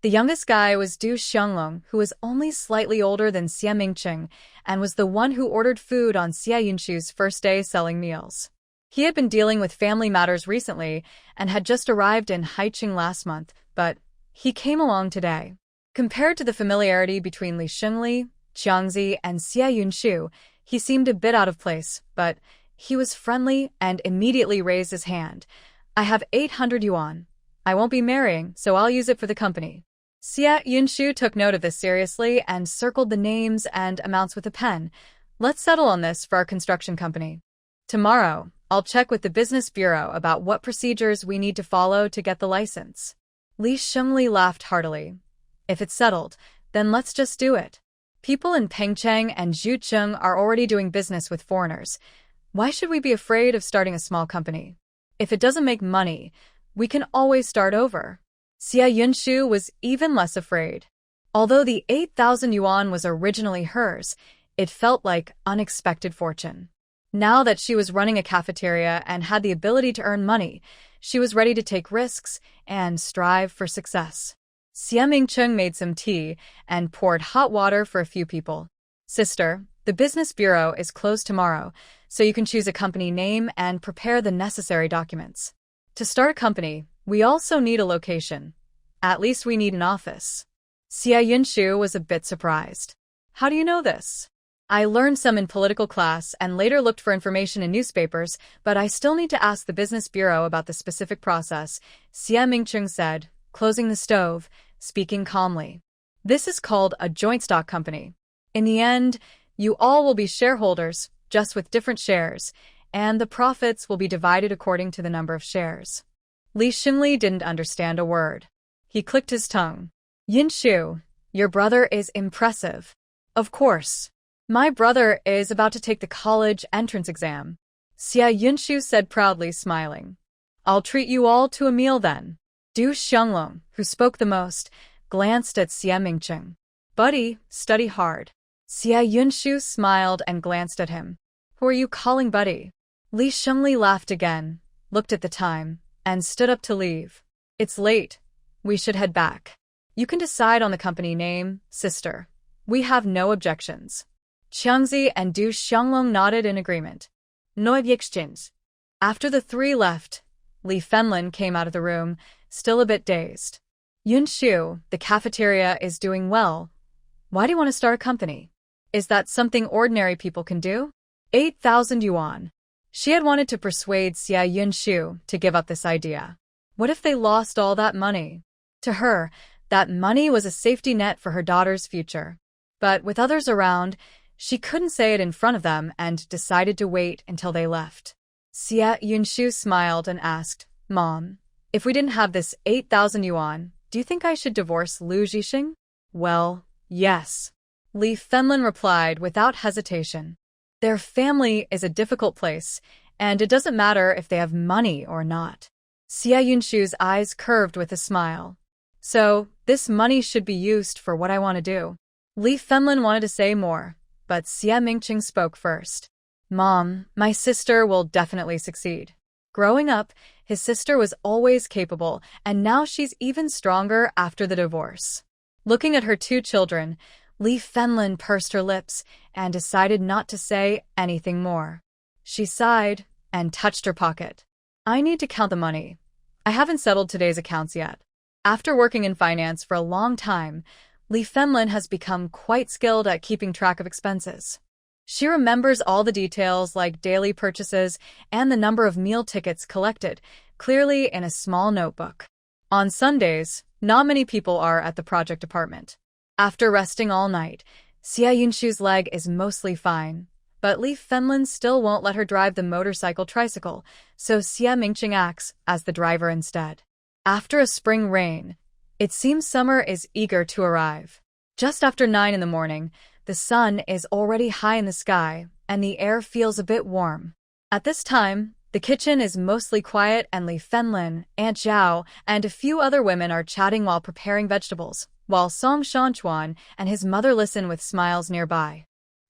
The youngest guy was Du Xianglong, who was only slightly older than Xia Mingqing and was the one who ordered food on Xia Yunshu's first day selling meals. He had been dealing with family matters recently and had just arrived in Haiqing last month, but he came along today. Compared to the familiarity between Li Shengli, Xiangzi, and Xia Yunshu, he seemed a bit out of place, but he was friendly and immediately raised his hand. I have 800 yuan. I won't be marrying, so I'll use it for the company. Xia Yunshu took note of this seriously and circled the names and amounts with a pen. Let's settle on this for our construction company. Tomorrow, I'll check with the business bureau about what procedures we need to follow to get the license. Li Shengli laughed heartily. If it's settled, then let's just do it. People in Pengcheng and Zhucheng are already doing business with foreigners. Why should we be afraid of starting a small company? If it doesn't make money, we can always start over. Xia Yunshu was even less afraid. Although the 8,000 yuan was originally hers, it felt like unexpected fortune. Now that she was running a cafeteria and had the ability to earn money, she was ready to take risks and strive for success. Xia Mingcheng made some tea and poured hot water for a few people. Sister, the business bureau is closed tomorrow, so you can choose a company name and prepare the necessary documents. To start a company, we also need a location. At least we need an office. Xia Yunshu was a bit surprised. How do you know this? I learned some in political class and later looked for information in newspapers, but I still need to ask the business bureau about the specific process, Xia Mingcheng said, closing the stove, speaking calmly. This is called a joint stock company. In the end, you all will be shareholders, just with different shares, and the profits will be divided according to the number of shares. Li Xinli didn't understand a word. He clicked his tongue. Yunshu, your brother is impressive. Of course. My brother is about to take the college entrance exam. Xia Yunshu said proudly, smiling. I'll treat you all to a meal then. Du Xianglong, who spoke the most, glanced at Xia Mingcheng. Buddy, study hard. Xia Yunshu smiled and glanced at him. Who are you calling buddy? Li Shengli laughed again, looked at the time, and stood up to leave. It's late. We should head back. You can decide on the company name, sister. We have no objections. Xiangzi and Du Xianglong nodded in agreement. No objections. After the three left, Li Fenlin came out of the room, still a bit dazed. Yunshu, the cafeteria is doing well. Why do you want to start a company? Is that something ordinary people can do? 8,000 yuan. She had wanted to persuade Xia Yunshu to give up this idea. What if they lost all that money? To her, that money was a safety net for her daughter's future. But with others around, she couldn't say it in front of them and decided to wait until they left. Xia Yunshu smiled and asked, Mom, if we didn't have this 8,000 yuan, do you think I should divorce Lu Zhixing? Well, yes. Li Fenlin replied without hesitation. Their family is a difficult place, and it doesn't matter if they have money or not. Xia Yunshu's eyes curved with a smile. So, this money should be used for what I want to do. Li Fenlin wanted to say more, but Xia Mingcheng spoke first. Mom, my sister will definitely succeed. Growing up, his sister was always capable, and now she's even stronger after the divorce. Looking at her two children, Li Fenlin pursed her lips and decided not to say anything more. She sighed and touched her pocket. I need to count the money. I haven't settled today's accounts yet. After working in finance for a long time, Li Fenlin has become quite skilled at keeping track of expenses. She remembers all the details like daily purchases and the number of meal tickets collected, clearly in a small notebook. On Sundays, not many people are at the project department. After resting all night, Xia Yunshu's leg is mostly fine, But Li Fenlin still won't let her drive the motorcycle tricycle, so Xia Mingqing acts as the driver instead. After a spring rain, it seems summer is eager to arrive. Just after 9 in the morning, the sun is already high in the sky, and the air feels a bit warm. At this time, the kitchen is mostly quiet and Li Fenlin, Aunt Zhao, and a few other women are chatting while preparing vegetables, while Song Shanchuan and his mother listen with smiles nearby.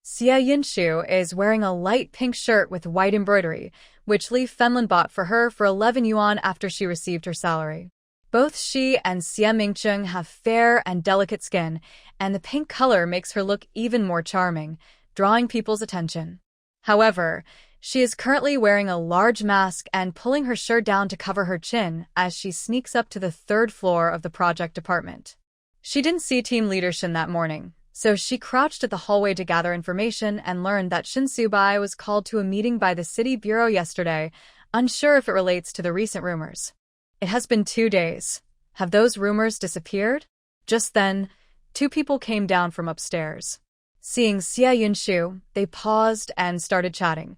Xia Yinshu is wearing a light pink shirt with white embroidery, which Li Fenlin bought for her for 11 yuan after she received her salary. Both she and Xia Mingqing have fair and delicate skin, and the pink color makes her look even more charming, drawing people's attention. However, she is currently wearing a large mask and pulling her shirt down to cover her chin as she sneaks up to the 3rd floor of the project department. She didn't see team leader Shin that morning, so she crouched at the hallway to gather information and learned that Shin Subai was called to a meeting by the city bureau yesterday, unsure if it relates to the recent rumors. It has been 2 days. Have those rumors disappeared? Just then, 2 people came down from upstairs. Seeing Xia Yunshu, they paused and started chatting.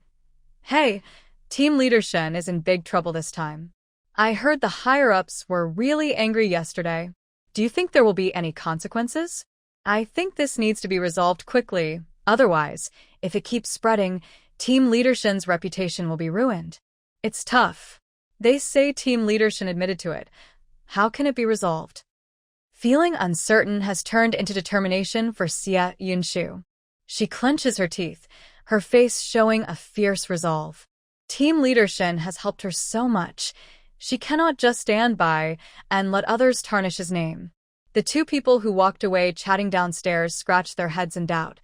Hey, team leader Shin is in big trouble this time. I heard the higher-ups were really angry yesterday. Do you think there will be any consequences? I think this needs to be resolved quickly. Otherwise, if it keeps spreading, team leader Shin's reputation will be ruined. It's tough. They say team leader Shin admitted to it. How can it be resolved? Feeling uncertain has turned into determination for Xia Yunshu. She clenches her teeth, her face showing a fierce resolve. Team leader Shin has helped her so much. She cannot just stand by and let others tarnish his name. The 2 people who walked away chatting downstairs scratched their heads in doubt.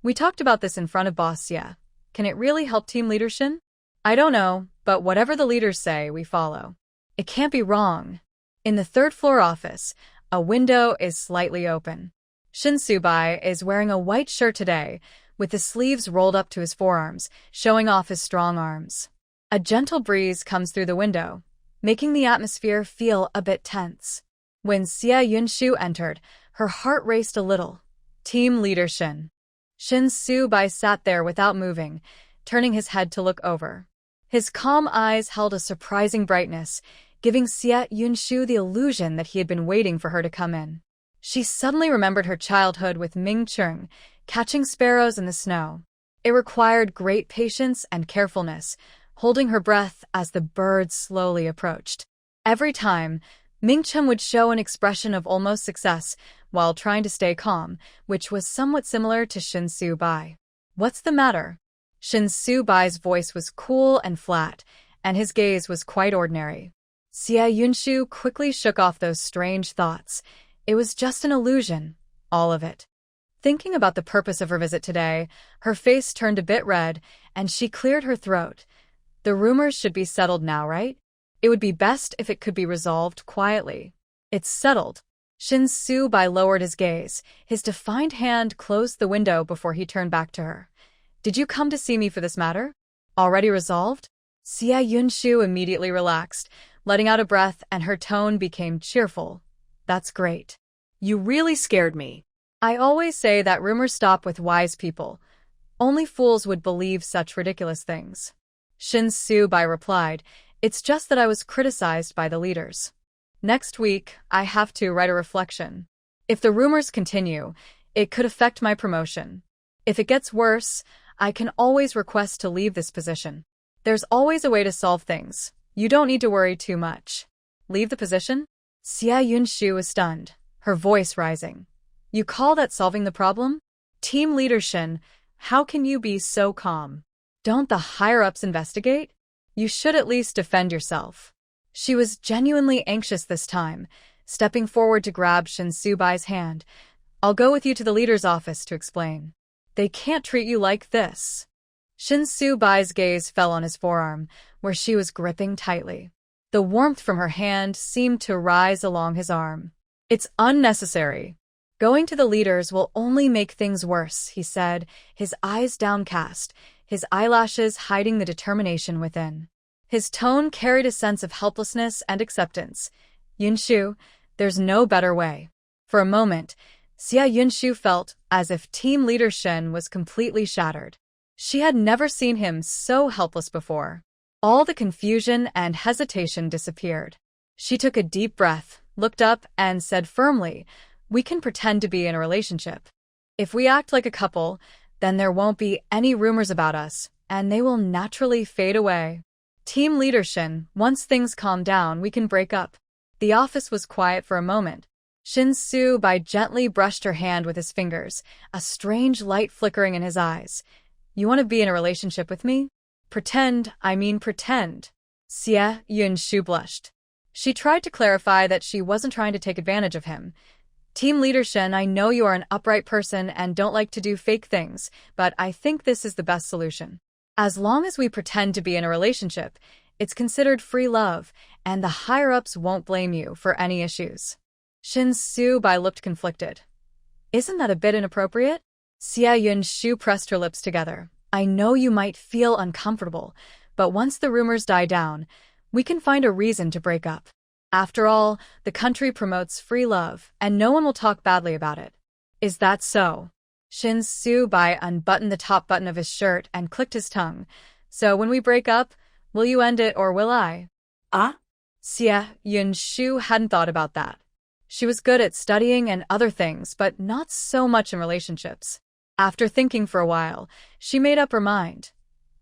We talked about this in front of Boss Xia. Can it really help team leader Shin? I don't know, but whatever the leaders say, we follow. It can't be wrong. In the 3rd floor office, a window is slightly open. Shin Subai is wearing a white shirt today, with the sleeves rolled up to his forearms, showing off his strong arms. A gentle breeze comes through the window, making the atmosphere feel a bit tense. When Xia Yunshu entered, her heart raced a little. Team leader Shin. Shin Subai sat there without moving, turning his head to look over. His calm eyes held a surprising brightness, giving Xia Yunshu the illusion that he had been waiting for her to come in. She suddenly remembered her childhood with Ming Cheng, catching sparrows in the snow. It required great patience and carefulness, holding her breath as the birds slowly approached. Every time, Ming Chen would show an expression of almost success while trying to stay calm, which was somewhat similar to Shin Subai. What's the matter? Shin Subai's voice was cool and flat, and his gaze was quite ordinary. Xia Yunshu quickly shook off those strange thoughts. It was just an illusion, all of it. Thinking about the purpose of her visit today, her face turned a bit red, and she cleared her throat. The rumors should be settled now, right? It would be best if it could be resolved quietly. It's settled. Shin Subai lowered his gaze. His defined hand closed the window before he turned back to her. Did you come to see me for this matter? Already resolved? Xia Yunshu immediately relaxed, letting out a breath, and her tone became cheerful. That's great.
You really scared me.
I always say that rumors stop with wise people. Only fools would believe such ridiculous things. Shin Subai replied, It's just that I was criticized by the leaders. Next week, I have to write a reflection. If the rumors continue, it could affect my promotion. If it gets worse, I can always request to leave this position. There's always a way to solve things. You don't need to worry too much. Leave the position? Xia Yunshu was stunned, her voice rising. You call that solving the problem? Team leader Shin, how can you be so calm? Don't the higher-ups investigate? You should at least defend yourself. She was genuinely anxious this time, stepping forward to grab Shin Subai's hand. I'll go with you to the leader's office to explain. They can't treat you like this. Shin Subai's gaze fell on his forearm, where she was gripping tightly. The warmth from her hand seemed to rise along his arm. It's unnecessary. Going to the leaders will only make things worse, he said, his eyes downcast, his eyelashes hiding the determination within. His tone carried a sense of helplessness and acceptance. Yunshu, there's no better way. For a moment, Xia Yunshu felt as if team leader Shin was completely shattered. She had never seen him so helpless before. All the confusion and hesitation disappeared. She took a deep breath, looked up, and said firmly, "We can pretend to be in a relationship. If we act like a couple, then there won't be any rumors about us, and they will naturally fade away. Team leader Shin, once things calm down, we can break up." The office was quiet for a moment. Shin Su-bai gently brushed her hand with his fingers, a strange light flickering in his eyes. "You want to be in a relationship with me?" Pretend. Xia Yun-shu blushed. She tried to clarify that she wasn't trying to take advantage of him. "Team leader Shin, I know you are an upright person and don't like to do fake things, but I think this is the best solution. As long as we pretend to be in a relationship, it's considered free love, and the higher-ups won't blame you for any issues." Shin Su-bai looked conflicted. "Isn't that a bit inappropriate?" Xia Yun-shu pressed her lips together. "I know you might feel uncomfortable, but once the rumors die down, we can find a reason to break up. After all, the country promotes free love, and no one will talk badly about it." "Is that so?" Shin Su-bai unbuttoned the top button of his shirt and clicked his tongue. "So when we break up, will you end it or will I?" Xia Yun-shu hadn't thought about that. She was good at studying and other things, but not so much in relationships. After thinking for a while, she made up her mind.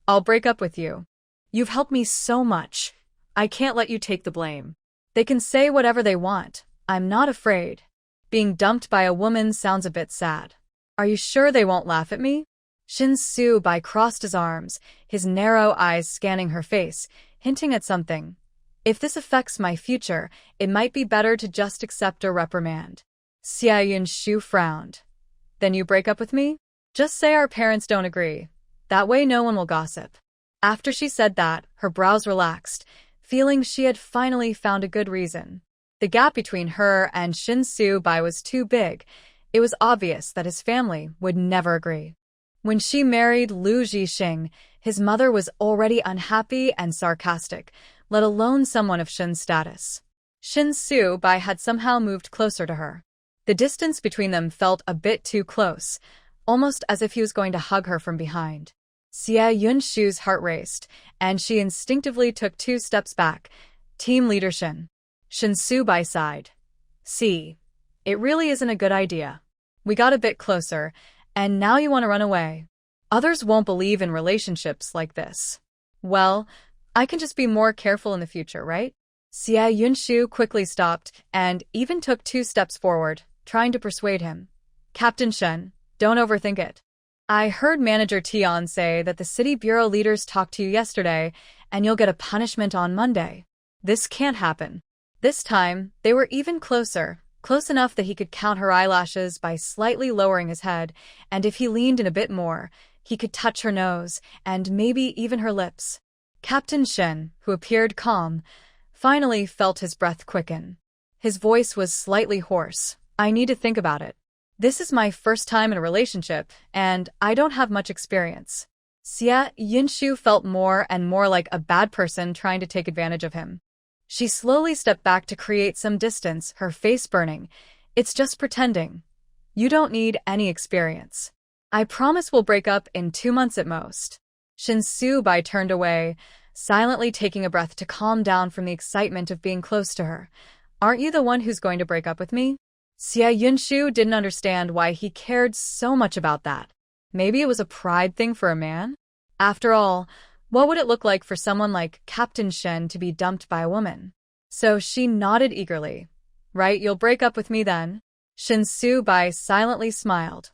"I'll break up with you. You've helped me so much. I can't let you take the blame. They can say whatever they want. I'm not afraid. Being dumped by a woman sounds a bit sad. Are you sure they won't laugh at me?" Shin Su-bai crossed his arms, his narrow eyes scanning her face, hinting at something. "If this affects my future, it might be better to just accept a reprimand." Xia Yun-shu frowned. "Then you break up with me? Just say our parents don't agree. That way no one will gossip." After she said that, her brows relaxed, feeling she had finally found a good reason. The gap between her and Shin Su-bai was too big. It was obvious that his family would never agree. When she married Lu Zhixing, his mother was already unhappy and sarcastic, let alone someone of Shin's status. Shin Su-bai had somehow moved closer to her. The distance between them felt a bit too close, almost as if he was going to hug her from behind. Xia Yun-shu's heart raced, and she instinctively took 2 steps back. "Team leader Shin." Shin Su-bai sighed. "See, it really isn't a good idea. We got a bit closer, and now you want to run away. Others won't believe in relationships like this. Well, I can just be more careful in the future, right?" Xia Yun-shu quickly stopped and even took 2 steps forward, trying to persuade him. "Captain Shen, don't overthink it. I heard Manager Tian say that the city bureau leaders talked to you yesterday, and you'll get a punishment on Monday. This can't happen." This time, they were even closer, close enough that he could count her eyelashes by slightly lowering his head, and if he leaned in a bit more, he could touch her nose, and maybe even her lips. Captain Shen, who appeared calm, finally felt his breath quicken. His voice was slightly hoarse. "I need to think about it. This is my first time in a relationship, and I don't have much experience." Xia Yun-shu felt more and more like a bad person trying to take advantage of him. She slowly stepped back to create some distance, her face burning. "It's just pretending. You don't need any experience. I promise we'll break up in 2 months at most." Shin Su-bai turned away, silently taking a breath to calm down from the excitement of being close to her. "Aren't you the one who's going to break up with me?" Xia Yun-shu didn't understand why he cared so much about that. Maybe it was a pride thing for a man? After all, what would it look like for someone like Captain Shen to be dumped by a woman? So she nodded eagerly. "Right, you'll break up with me then?" Shin Su-bai silently smiled.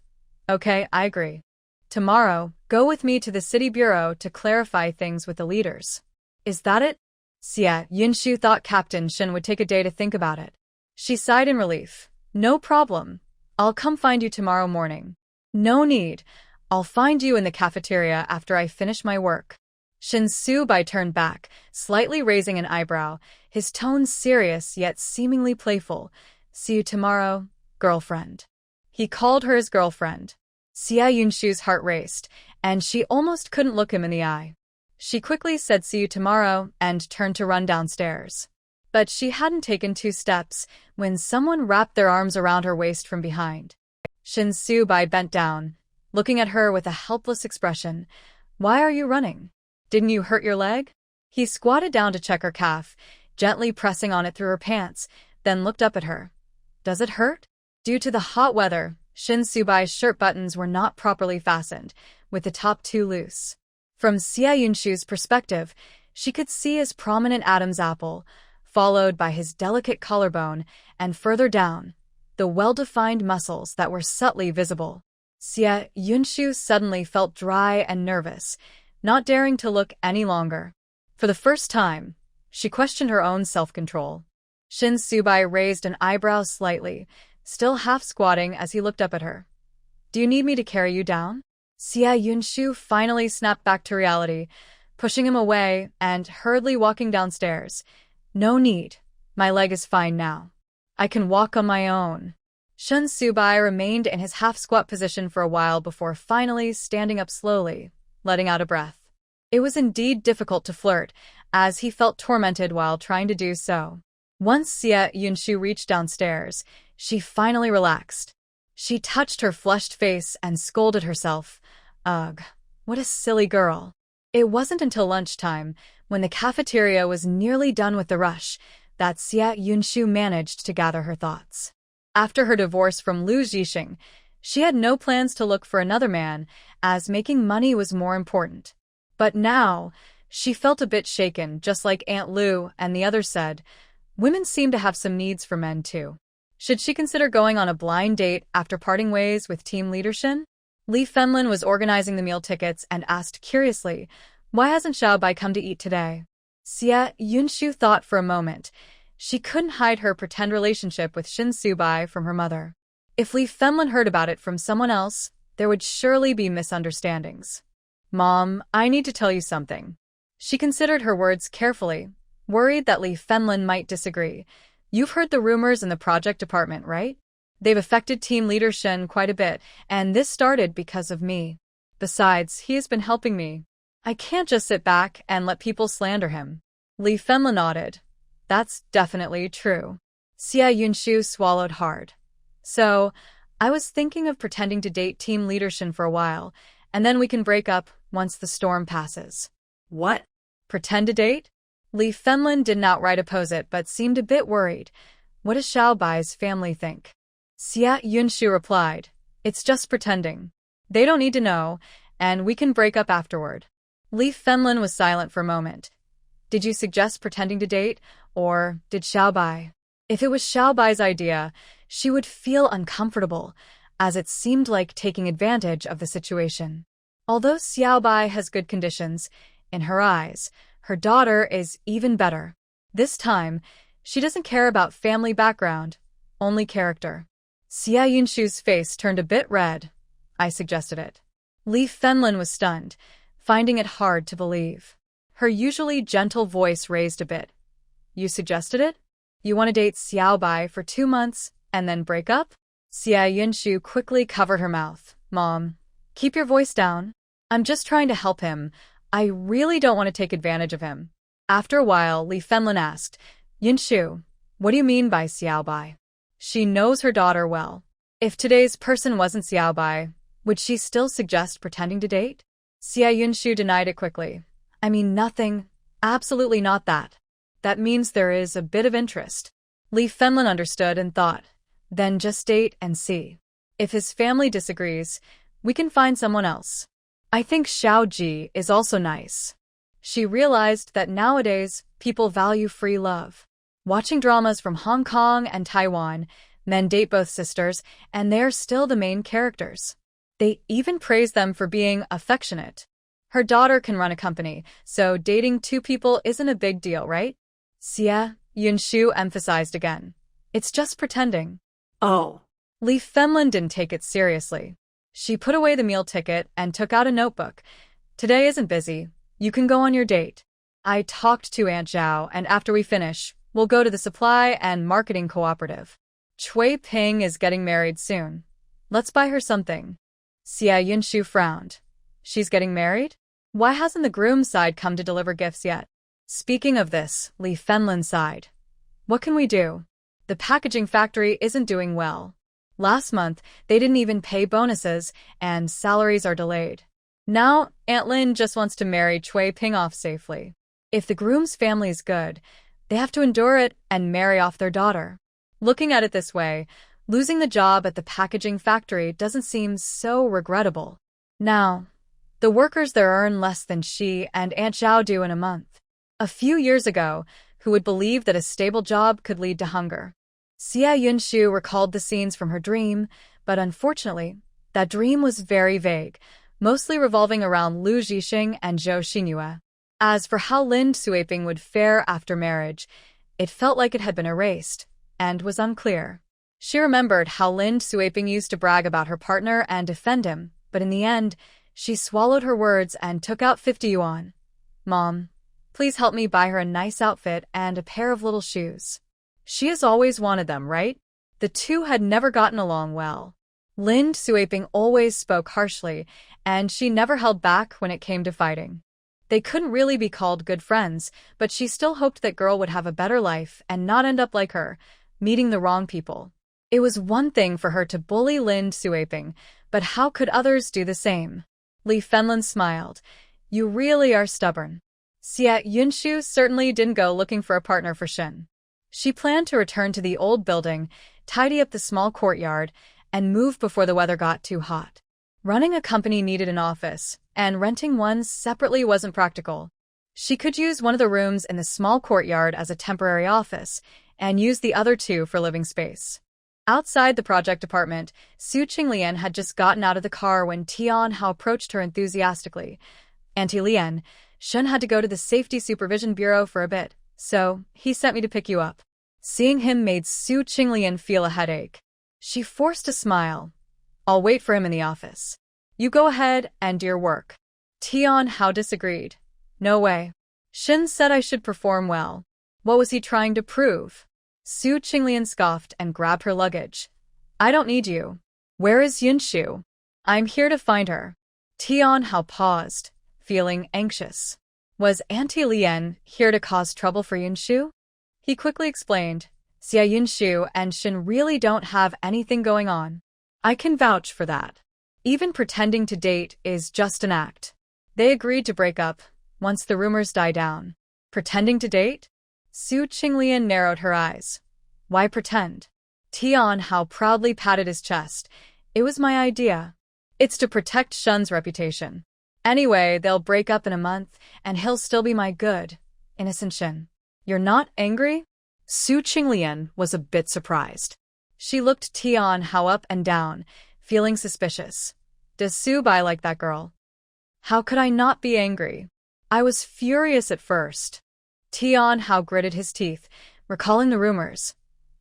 "Okay, I agree. Tomorrow, go with me to the city bureau to clarify things with the leaders." "Is that it?" Xia Yun-shu thought Captain Shin would take a day to think about it. She sighed in relief. "No problem. I'll come find you tomorrow morning." "No need. I'll find you in the cafeteria after I finish my work." Shin Su-bai turned back, slightly raising an eyebrow, his tone serious yet seemingly playful. "See you tomorrow, girlfriend." He called her his girlfriend. Xia Yun-shu's heart raced, and she almost couldn't look him in the eye. She quickly said "see you tomorrow" and turned to run downstairs. But she hadn't taken 2 steps when someone wrapped their arms around her waist from behind. Shin Su-bai bent down. looking at her with a helpless expression. Why are you running? Didn't you hurt your leg? He squatted down to check her calf, gently pressing on it through her pants, then looked up at her. Does it hurt? Due to the hot weather, Shin Subai's shirt buttons were not properly fastened, with the top two loose. From Xia Yunshu's perspective, she could see his prominent Adam's apple, followed by his delicate collarbone, and further down, the well-defined muscles that were subtly visible. Xia Yunshu suddenly felt dry and nervous, not daring to look any longer. For the first time, she questioned her own self-control. Shin Subai raised an eyebrow slightly, still half-squatting as he looked up at her. Do you need me to carry you down? Xia Yunshu finally snapped back to reality, pushing him away and hurriedly walking downstairs. No need. My leg is fine now. I can walk on my own. Shin Subai remained in his half-squat position for a while before finally standing up slowly, letting out a breath. It was indeed difficult to flirt, as he felt tormented while trying to do so. Once Xia Yunshu reached downstairs, she finally relaxed. She touched her flushed face and scolded herself. Ugh, what a silly girl. It wasn't until lunchtime, when the cafeteria was nearly done with the rush, that Xia Yunshu managed to gather her thoughts. After her divorce from Lu Zhixing, she had no plans to look for another man, as making money was more important. But now, she felt a bit shaken, just like Aunt Lu and the others said. Women seem to have some needs for men too. Should she consider going on a blind date after parting ways with team leader Shin? Li Fenlin was organizing the meal tickets and asked curiously, why hasn't Xiao Wei come to eat today? Xia Yunshu thought for a moment. She couldn't hide her pretend relationship with Shin Subai from her mother. If Li Fenlin heard about it from someone else, there would surely be misunderstandings. Mom, I need to tell you something. She considered her words carefully, worried that Li Fenlin might disagree. You've heard the rumors in the project department, right? They've affected team leader Shin quite a bit, and this started because of me. Besides, he has been helping me. I can't just sit back and let people slander him. Li Fenlin nodded. That's definitely true. Xia Yunshu swallowed hard. So, I was thinking of pretending to date team leader Shin for a while, and then we can break up once the storm passes.
What?
Pretend to date? Li Fenlin didn't outright oppose it but seemed a bit worried. What does Xiao Bai's family think? Xia Yunshu replied, it's just pretending. They don't need to know, and we can break up afterward. Li Fenlin was silent for a moment. Did you suggest pretending to date, or did Xiao Bai? If it was Xiao Bai's idea, she would feel uncomfortable, as it seemed like taking advantage of the situation. Although Xiao Bai has good conditions, in her eyes, her daughter is even better. This time, she doesn't care about family background, only character. Xia Yunshu's face turned a bit red. I suggested it. Li Fenlin was stunned, finding it hard to believe. Her usually gentle voice raised a bit. You suggested it? You want to date Xiao Bai for 2 months, and then break up? Xia Yunshu quickly covered her mouth. Mom, keep your voice down. I'm just trying to help him. I really don't want to take advantage of him. After a while, Li Fenlin asked, Yunshu, what do you mean by Xiao Bai? She knows her daughter well. If today's person wasn't Xiao Bai, would she still suggest pretending to date? Xia Yunshu denied it quickly. I mean nothing, absolutely not that. That means there is a bit of interest. Li Fenlin understood and thought, then just date and see. If his family disagrees, we can find someone else. I think Xiao Ji is also nice. She realized that nowadays, people value free love. Watching dramas from Hong Kong and Taiwan, men date both sisters, and they're still the main characters. They even praise them for being affectionate. Her daughter can run a company, so dating 2 people isn't a big deal, right? Xia Yunshu emphasized again. It's just pretending.
Oh.
Li Fenlin didn't take it seriously. She put away the meal ticket and took out a notebook. Today isn't busy. You can go on your date. I talked to Aunt Zhao, and after we finish, we'll go to the supply and marketing cooperative. Chui Ping is getting married soon. Let's buy her something. Xia Yunshu frowned. She's getting married? Why hasn't the groom's side come to deliver gifts yet? Speaking of this, Li Fenlin sighed. What can we do? The packaging factory isn't doing well. Last month, they didn't even pay bonuses, and salaries are delayed. Now, Aunt Lin just wants to marry Cui Ping off safely. If the groom's family is good, they have to endure it and marry off their daughter. Looking at it this way, losing the job at the packaging factory doesn't seem so regrettable. Now, the workers there earn less than she and Aunt Zhao do in a month. A few years ago, who would believe that a stable job could lead to hunger? Xia Yunshu recalled the scenes from her dream, but unfortunately, that dream was very vague, mostly revolving around Lu Zhixing and Zhou Xinyue. As for how Lin Suiping would fare after marriage, it felt like it had been erased, and was unclear. She remembered how Lin Suiping used to brag about her partner and defend him, but in the end, she swallowed her words and took out 50 yuan. Mom, please help me buy her a nice outfit and a pair of little shoes. She has always wanted them, right? The two had never gotten along well. Lin Suiping always spoke harshly, and she never held back when it came to fighting. They couldn't really be called good friends, but she still hoped that girl would have a better life and not end up like her, meeting the wrong people. It was one thing for her to bully Lin Suiping, but how could others do the same? Li Fenlin smiled. You really are stubborn. Xia Yunshu certainly didn't go looking for a partner for Shin. She planned to return to the old building, tidy up the small courtyard, and move before the weather got too hot. Running a company needed an office, and renting one separately wasn't practical. She could use one of the rooms in the small courtyard as a temporary office, and use the other two for living space. Outside the project department, Su Qinglian had just gotten out of the car when Tian Hao approached her enthusiastically. Auntie Lian, Shen had to go to the Safety Supervision Bureau for a bit, so he sent me to pick you up. Seeing him made Su Qinglian feel a headache. She forced a smile. I'll wait for him in the office. You go ahead and do your work. Tian Hao disagreed. No way. Shin said I should perform well. What was he trying to prove? Su Qinglian scoffed and grabbed her luggage. I don't need you. Where is Yunshu? I'm here to find her. Tian Hao paused, feeling anxious. Was Auntie Lian here to cause trouble for Yunshu? He quickly explained, Xia Yunshu and Shin really don't have anything going on. I can vouch for that. Even pretending to date is just an act. They agreed to break up once the rumors die down. Pretending to date? Su Qinglian narrowed her eyes. Why pretend? Tian Hao proudly patted his chest. It was my idea. It's to protect Shun's reputation. Anyway, they'll break up in a month, and he'll still be my good, innocent Shin. You're not angry? Su Qinglian was a bit surprised. She looked Tian Hao up and down, feeling suspicious. Does Su Bai like that girl? How could I not be angry? I was furious at first. Tian Hao gritted his teeth, recalling the rumors.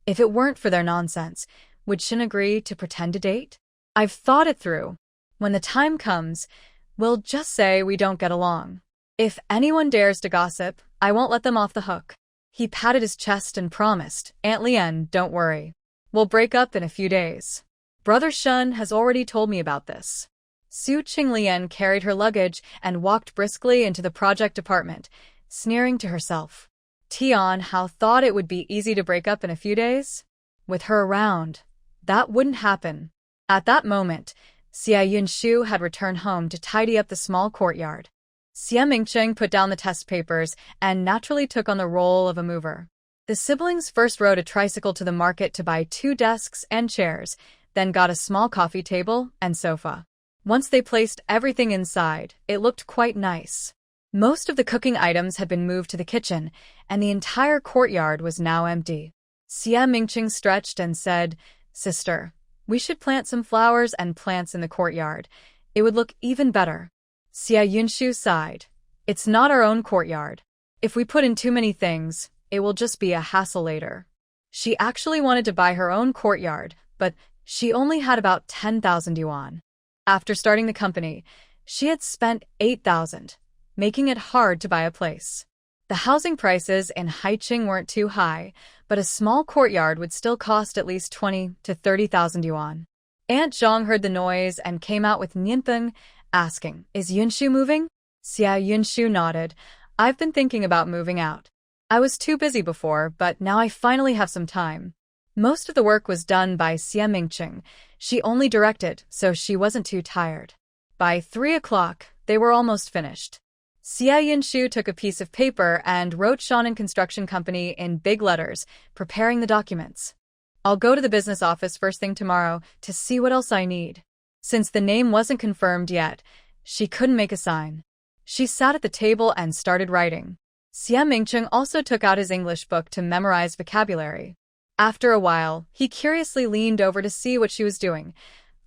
If it weren't for their nonsense, would Shin agree to pretend to date? I've thought it through. When the time comes, we'll just say we don't get along. If anyone dares to gossip, I won't let them off the hook. He patted his chest and promised, Aunt Lian, don't worry. We'll break up in a few days. Brother Shun has already told me about this. Su Qinglian carried her luggage and walked briskly into the project department, sneering to herself. Tian Hao thought it would be easy to break up in a few days? With her around, that wouldn't happen. At that moment, Xia Yunshu had returned home to tidy up the small courtyard. Xia Mingcheng put down the test papers and naturally took on the role of a mover. The siblings first rode a tricycle to the market to buy 2 desks and chairs, then got a small coffee table and sofa. Once they placed everything inside, it looked quite nice. Most of the cooking items had been moved to the kitchen, and the entire courtyard was now empty. Xia Mingcheng stretched and said, Sister, we should plant some flowers and plants in the courtyard. It would look even better. Xia Yunshu sighed. It's not our own courtyard. If we put in too many things, it will just be a hassle later. She actually wanted to buy her own courtyard, but she only had about 10,000 yuan. After starting the company, she had spent 8,000, making it hard to buy a place. The housing prices in Haiqing weren't too high, but a small courtyard would still cost at least 20 to 30,000 yuan. Aunt Zhang heard the noise and came out with Nianpeng, asking, Is Yunshu moving? Xia Yunshu nodded. I've been thinking about moving out. I was too busy before, but now I finally have some time. Most of the work was done by Xie Mingqing. She only directed, so she wasn't too tired. By 3 o'clock, they were almost finished. Xie Yinshu took a piece of paper and wrote Shonen Construction Company in big letters, preparing the documents. I'll go to the business office first thing tomorrow to see what else I need. Since the name wasn't confirmed yet, she couldn't make a sign. She sat at the table and started writing. Xie Mingqing also took out his English book to memorize vocabulary. After a while, he curiously leaned over to see what she was doing,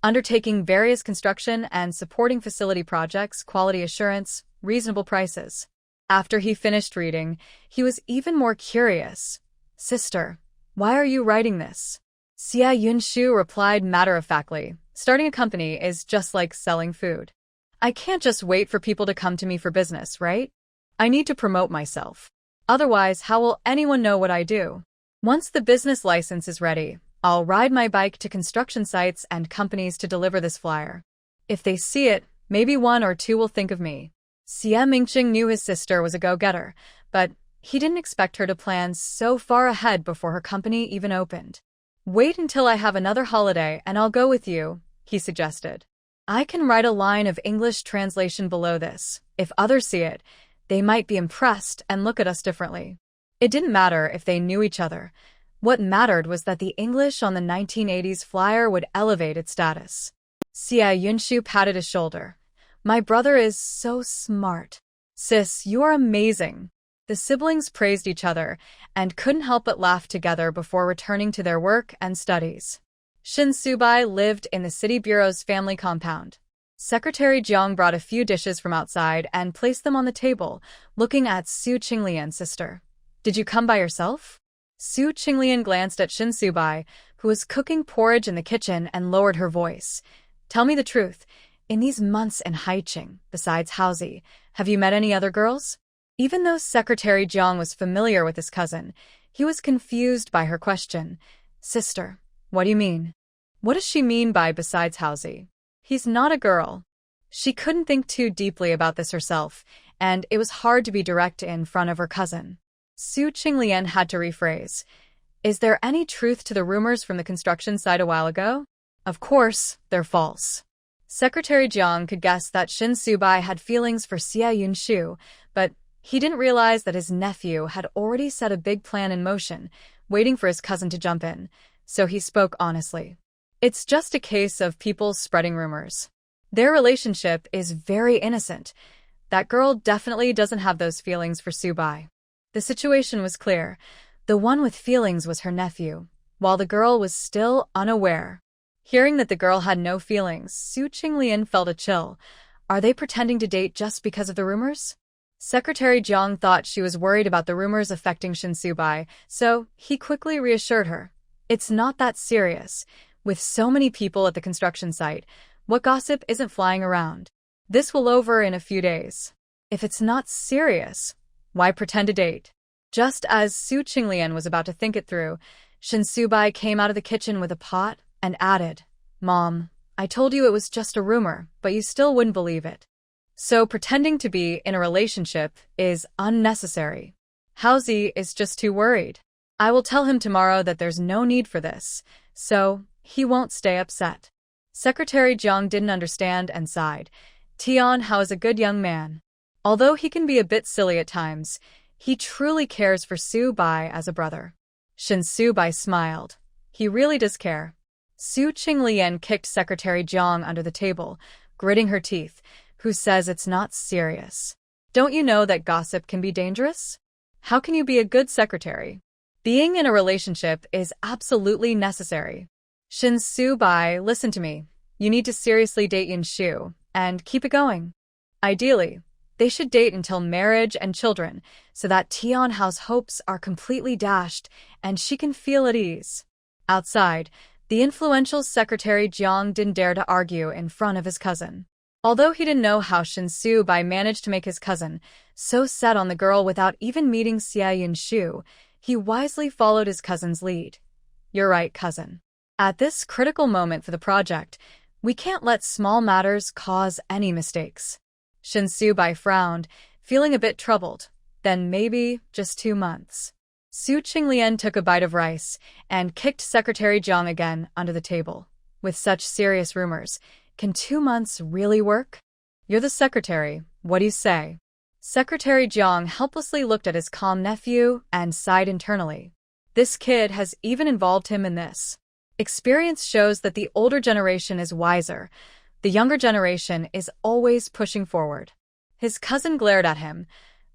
undertaking various construction and supporting facility projects, quality assurance, reasonable prices. After he finished reading, he was even more curious. Sister, why are you writing this? Xie Yunshu replied matter-of-factly, starting a company is just like selling food. I can't just wait for people to come to me for business, right? I need to promote myself. Otherwise, how will anyone know what I do? Once the business license is ready, I'll ride my bike to construction sites and companies to deliver this flyer. If they see it, maybe 1 or 2 will think of me. Xie Mingqing knew his sister was a go-getter, but he didn't expect her to plan so far ahead before her company even opened. Wait until I have another holiday and I'll go with you, he suggested. I can write a line of English translation below this. If others see it, they might be impressed and look at us differently. It didn't matter if they knew each other. What mattered was that the English on the 1980s flyer would elevate its status. Xie Yunshu patted his shoulder. My brother is so smart. Sis, you are amazing. The siblings praised each other and couldn't help but laugh together before returning to their work and studies. Shin Subai lived in the city bureau's family compound. Secretary Jiang brought a few dishes from outside and placed them on the table, looking at Su Qinglian's sister. Did you come by yourself? Su Qinglian glanced at Shin Subai, who was cooking porridge in the kitchen, and lowered her voice. Tell me the truth. In these months in Haiqing, besides Haozi, have you met any other girls? Even though Secretary Jiang was familiar with his cousin, he was confused by her question. Sister, what do you mean? What does she mean by besides Haozi? He's not a girl. She couldn't think too deeply about this herself, and it was hard to be direct in front of her cousin. Su Qinglian had to rephrase. Is there any truth to the rumors from the construction site a while ago? Of course, they're false. Secretary Jiang could guess that Shin Subai had feelings for Xie Yunshu, but he didn't realize that his nephew had already set a big plan in motion, waiting for his cousin to jump in, so he spoke honestly. It's just a case of people spreading rumors. Their relationship is very innocent. That girl definitely doesn't have those feelings for Subai. The situation was clear. The one with feelings was her nephew, while the girl was still unaware. Hearing that the girl had no feelings, Su Qinglian felt a chill. Are they pretending to date just because of the rumors? Secretary Jiang thought she was worried about the rumors affecting Shin Subai, so he quickly reassured her. It's not that serious. With so many people at the construction site, what gossip isn't flying around? This will over in a few days. If it's not serious, why pretend to date? Just as Su Qinglian was about to think it through, Shin Subai came out of the kitchen with a pot and added, Mom, I told you it was just a rumor, but you still wouldn't believe it. So pretending to be in a relationship is unnecessary. Haozi is just too worried. I will tell him tomorrow that there's no need for this, so he won't stay upset. Secretary Jiang didn't understand and sighed. Tian Hao is a good young man. Although he can be a bit silly at times, he truly cares for Su Bai as a brother. Shin Subai smiled. He really does care. Su Qinglian kicked Secretary Jiang under the table, gritting her teeth. Who says it's not serious? Don't you know that gossip can be dangerous? How can you be a good secretary? Being in a relationship is absolutely necessary. Shin Subai, listen to me. You need to seriously date Yunshu, and keep it going. Ideally, they should date until marriage and children, so that Tian Hao's hopes are completely dashed and she can feel at ease. Outside, the influential Secretary Jiang didn't dare to argue in front of his cousin. Although he didn't know how Shin Subai managed to make his cousin so set on the girl without even meeting Xie Yunshu, he wisely followed his cousin's lead. You're right, cousin. At this critical moment for the project, we can't let small matters cause any mistakes. Shin Subai frowned, feeling a bit troubled. Then maybe just 2 months. Su Qinglian took a bite of rice and kicked Secretary Jiang again under the table. With such serious rumors, can 2 months really work? You're the secretary, what do you say? Secretary Jiang helplessly looked at his calm nephew and sighed internally. This kid has even involved him in this. Experience shows that the older generation is wiser. The younger generation is always pushing forward. His cousin glared at him,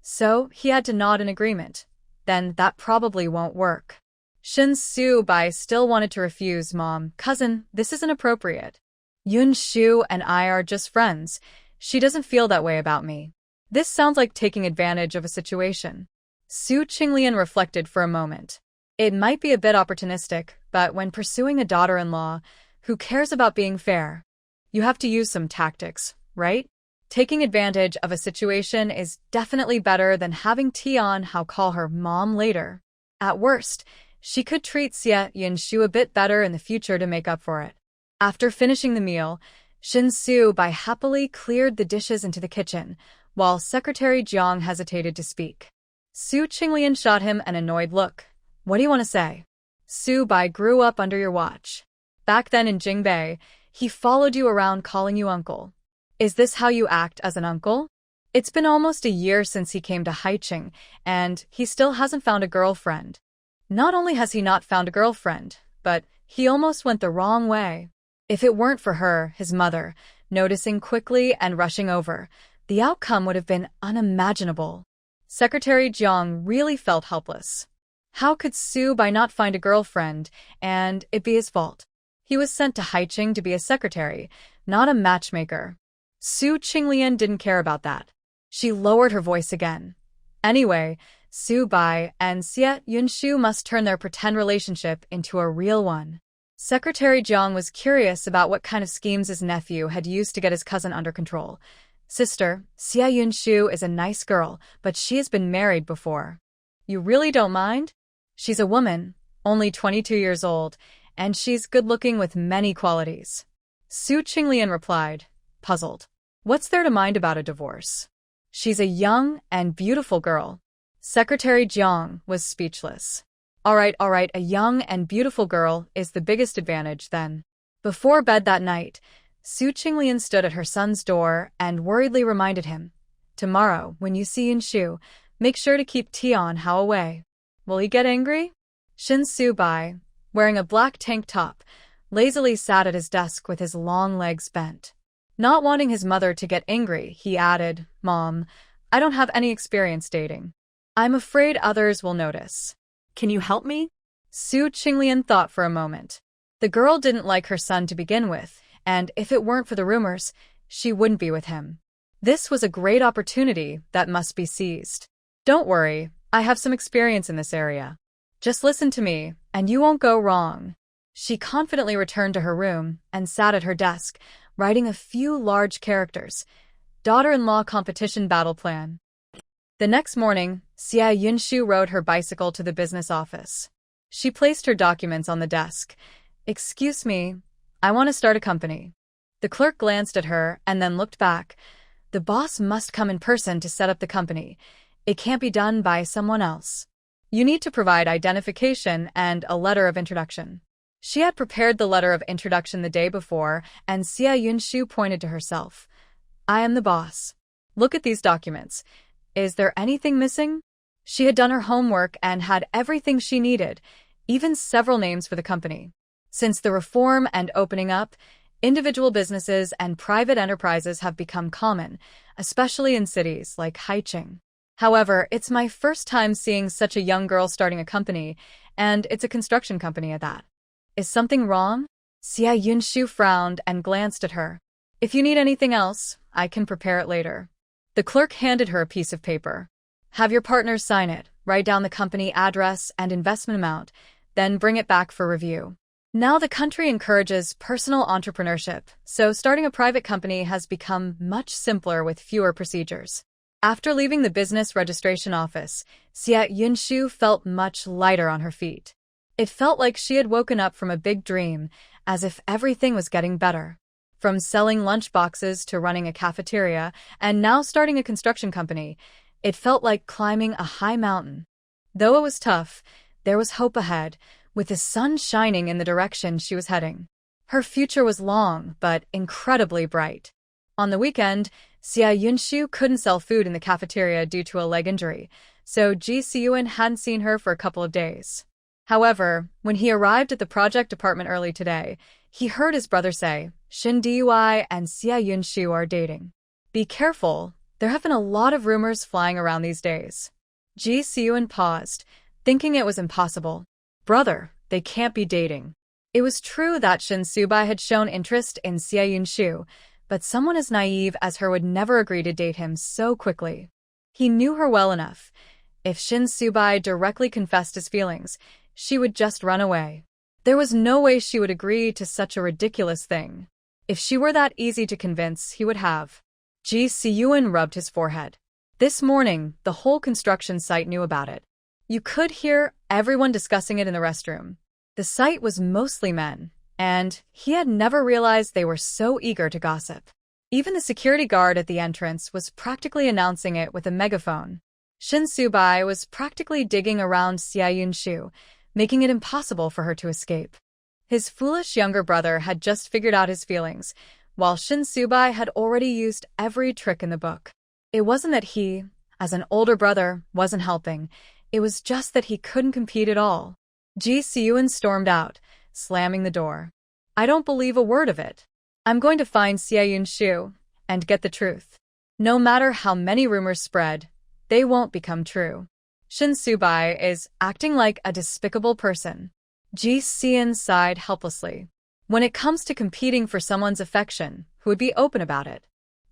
so he had to nod in agreement. Then that probably won't work. Shin Su-bai still wanted to refuse. Mom, cousin, this isn't appropriate. Yun Shu and I are just friends. She doesn't feel that way about me. This sounds like taking advantage of a situation. Su Qinglian reflected for a moment. It might be a bit opportunistic, but when pursuing a daughter-in-law, who cares about being fair? You have to use some tactics, right? Taking advantage of a situation is definitely better than having Tian Hao call her mom later. At worst, she could treat Xie Yunshu a bit better in the future to make up for it. After finishing the meal, Shin Su-bai happily cleared the dishes into the kitchen, while Secretary Jiang hesitated to speak. Su Qinglian shot him an annoyed look. What do you want to say? Su-bai grew up under your watch. Back then in Jingbei, he followed you around calling you uncle. Is this how you act as an uncle? It's been almost a year since he came to Haiqing, and he still hasn't found a girlfriend. Not only has he not found a girlfriend, but he almost went the wrong way. If it weren't for her, his mother, noticing quickly and rushing over, the outcome would have been unimaginable. Secretary Jiang really felt helpless. How could Su-bai not find a girlfriend, and it be his fault? He was sent to Haiqing to be a secretary, not a matchmaker. Su Qinglian didn't care about that. She lowered her voice again. Anyway, Su-bai and Xie Yunshu must turn their pretend relationship into a real one. Secretary Jiang was curious about what kind of schemes his nephew had used to get his cousin under control. Sister, Xie Yunshu is a nice girl, but she has been married before. You really don't mind? She's a woman, only 22 years old, and she's good-looking with many qualities. Su Qinglian replied, puzzled. What's there to mind about a divorce? She's a young and beautiful girl. Secretary Jiang was speechless. All right, a young and beautiful girl is the biggest advantage then. Before bed that night, Su Qinglian stood at her son's door and worriedly reminded him, tomorrow, when you see Yunshu, make sure to keep Tian Hao away. Will he get angry? Shin Su-bai, wearing a black tank top, lazily sat at his desk with his long legs bent. Not wanting his mother to get angry, he added, Mom, I don't have any experience dating. I'm afraid others will notice.
Can you help me?
Su Qinglian thought for a moment. The girl didn't like her son to begin with, and if it weren't for the rumors, she wouldn't be with him. This was a great opportunity that must be seized. Don't worry, I have some experience in this area. Just listen to me, and you won't go wrong. She confidently returned to her room and sat at her desk, writing a few large characters. Daughter-in-law competition battle plan. The next morning, Xie Yunshu rode her bicycle to the business office. She placed her documents on the desk. Excuse me, I want to start a company. The clerk glanced at her and then looked back. The boss must come in person to set up the company. It can't be done by someone else. You need to provide identification and a letter of introduction. She had prepared the letter of introduction the day before, and Xie Yunshu pointed to herself. I am the boss. Look at these documents. Is there anything missing? She had done her homework and had everything she needed, even several names for the company. Since the reform and opening up, individual businesses and private enterprises have become common, especially in cities like Haiqing. However, it's my first time seeing such a young girl starting a company, and it's a construction company at that. Is something wrong? Xie Yunshu frowned and glanced at her. If you need anything else, I can prepare it later. The clerk handed her a piece of paper. Have your partners sign it, write down the company address and investment amount, then bring it back for review. Now the country encourages personal entrepreneurship, so starting a private company has become much simpler with fewer procedures. After leaving the business registration office, Xie Yunshu felt much lighter on her feet. It felt like she had woken up from a big dream, as if everything was getting better. From selling lunchboxes to running a cafeteria, and now starting a construction company, it felt like climbing a high mountain. Though it was tough, there was hope ahead, with the sun shining in the direction she was heading. Her future was long, but incredibly bright. On the weekend, Xiao couldn't sell food in the cafeteria due to a leg injury, so Zhixing hadn't seen her for a couple of days. However, when he arrived at the project department early today, he heard his brother say, Shin and Xiao are dating. Be careful, there have been a lot of rumors flying around these days. Zhixing paused, thinking it was impossible. Brother, they can't be dating. It was true that Shin had shown interest in Xiao, but someone as naive as her would never agree to date him so quickly. He knew her well enough. If Shin directly confessed his feelings, she would just run away. There was no way she would agree to such a ridiculous thing. If she were that easy to convince, he would have. Zhixing rubbed his forehead. This morning, the whole construction site knew about it. You could hear everyone discussing it in the restroom. The site was mostly men, and he had never realized they were so eager to gossip. Even the security guard at the entrance was practically announcing it with a megaphone. Shin was practically digging around Xiao, making it impossible for her to escape. His foolish younger brother had just figured out his feelings, while Shin had already used every trick in the book. It wasn't that he, as an older brother, wasn't helping. It was just that he couldn't compete at all. Zhixing stormed out, slamming the door. I don't believe a word of it. I'm going to find Xiao and get the truth. No matter how many rumors spread, they won't become true. Shin is acting like a despicable person. Zhixing sighed helplessly. When it comes to competing for someone's affection, who would be open about it?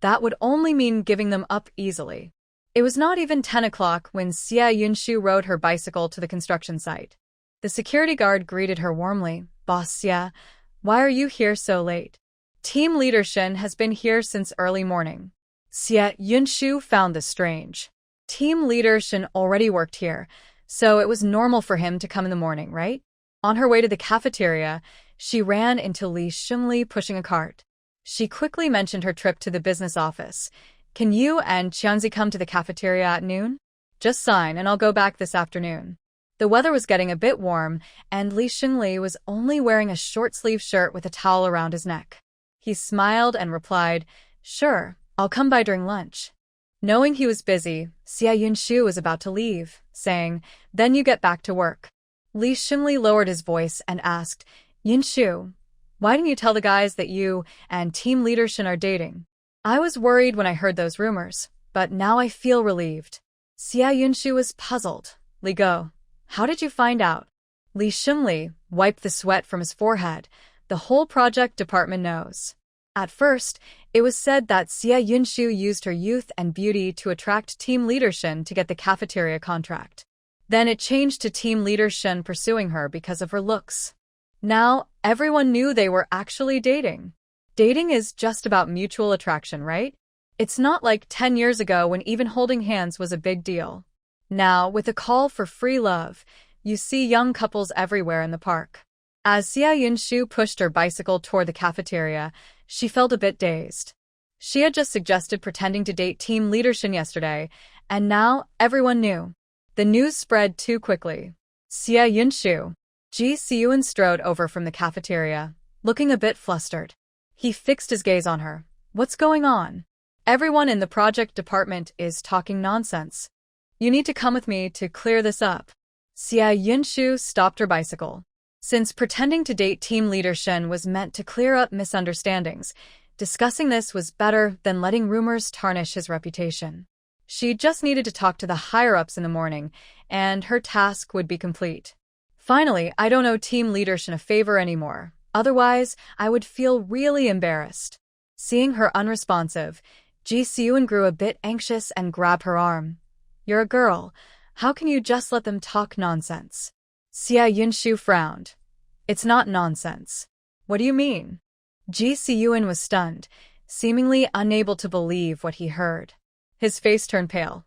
That would only mean giving them up easily. It was not even 10 o'clock when Xiao rode her bicycle to the construction site. The security guard greeted her warmly. Boss Xia, why are you here so late? Team leader Shin has been here since early morning. Xiao found this strange. Team leader Shin already worked here, so it was normal for him to come in the morning, right? On her way to the cafeteria, she ran into Li Xingli pushing a cart. She quickly mentioned her trip to the business office. Can you and Qianzi come to the cafeteria at noon? Just sign and I'll go back this afternoon. The weather was getting a bit warm, and Li Xingli was only wearing a short-sleeved shirt with a towel around his neck. He smiled and replied, Sure, I'll come by during lunch. Knowing he was busy, Xiao was about to leave, saying, Then you get back to work. Li Xingli lowered his voice and asked, Yinshu, why didn't you tell the guys that you and team leader Shin are dating? I was worried when I heard those rumors, but now I feel relieved. Xiao was puzzled. Li Go, how did you find out? Li Xingli wiped the sweat from his forehead. The whole project department knows. At first, it was said that Xiao used her youth and beauty to attract team leader Shin to get the cafeteria contract. Then it changed to team leader Shin pursuing her because of her looks. Now, everyone knew they were actually dating. Dating is just about mutual attraction, right? It's not like 10 years ago when even holding hands was a big deal. Now, with a call for free love, you see young couples everywhere in the park. As Xiao pushed her bicycle toward the cafeteria, she felt a bit dazed. She had just suggested pretending to date team leader Shin yesterday, and now everyone knew. The news spread too quickly. Xiao Ji strode over from the cafeteria, looking a bit flustered. He fixed his gaze on her. What's going on? Everyone in the project department is talking nonsense. You need to come with me to clear this up. Xiao stopped her bicycle. Since pretending to date team leader Shin was meant to clear up misunderstandings, discussing this was better than letting rumors tarnish his reputation. She just needed to talk to the higher-ups in the morning, and her task would be complete. Finally, I don't owe team leader Shin a favor anymore. Otherwise, I would feel really embarrassed. Seeing her unresponsive, Ji-seun grew a bit anxious and grabbed her arm. You're a girl. How can you just let them talk nonsense? Xiao frowned. It's not nonsense. What do you mean? Ji-seun was stunned, seemingly unable to believe what he heard. His face turned pale.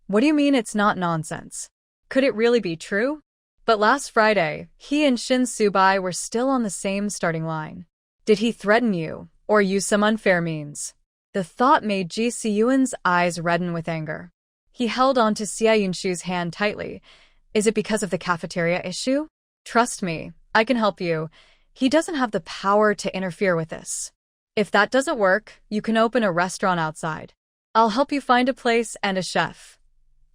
What do you mean it's not nonsense? Could it really be true? But last Friday, he and Shin were still on the same starting line. Did he threaten you, or use some unfair means? The thought made Ji-seun's eyes redden with anger. He held on to Xiaoyunshu's hand tightly. Is it because of the cafeteria issue? Trust me, I can help you. He doesn't have the power to interfere with this. If that doesn't work, you can open a restaurant outside. I'll help you find a place and a chef.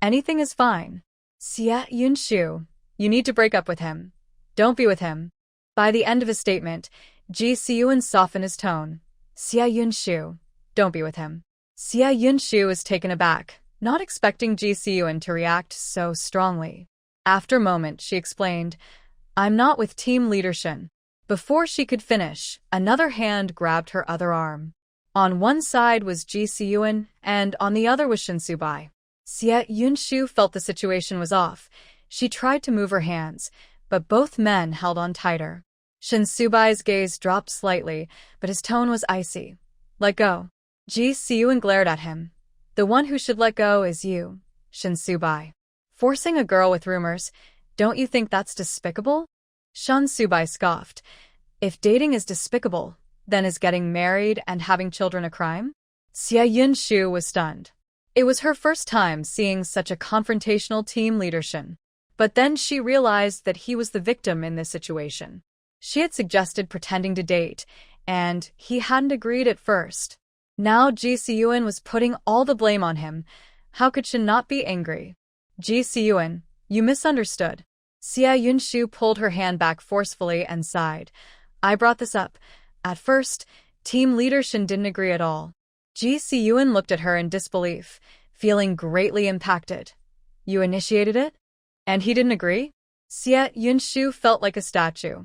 Anything is fine. Xia Yunshu, you need to break up with him. Don't be with him. By the end of his statement, Zhixing softened his tone. Xia Yunshu, don't be with him. Xia Yunshu was taken aback, not expecting Zhixing to react so strongly. After a moment, she explained, I'm not with team leader Shin. Before she could finish, another hand grabbed her other arm. On one side was Zhixing, and on the other was Shin Subai. Xia Yunshu felt the situation was off. She tried to move her hands, but both men held on tighter. Shin Subai's gaze dropped slightly, but his tone was icy. Let go. Zhixing glared at him. The one who should let go is you, Shin Subai. Forcing a girl with rumors, don't you think that's despicable? Shin Subai scoffed. If dating is despicable, then is getting married and having children a crime? Xia Yunshu was stunned. It was her first time seeing such a confrontational team leadership. But then she realized that he was the victim in this situation. She had suggested pretending to date, and he hadn't agreed at first. Now Zhixing was putting all the blame on him. How could Shin not be angry? Zhixing, you misunderstood. Xia Yunshu pulled her hand back forcefully and sighed. I brought this up. At first, team leader Shin didn't agree at all. Zhixing looked at her in disbelief, feeling greatly impacted. You initiated it? And he didn't agree? Xia Yunshu felt like a statue.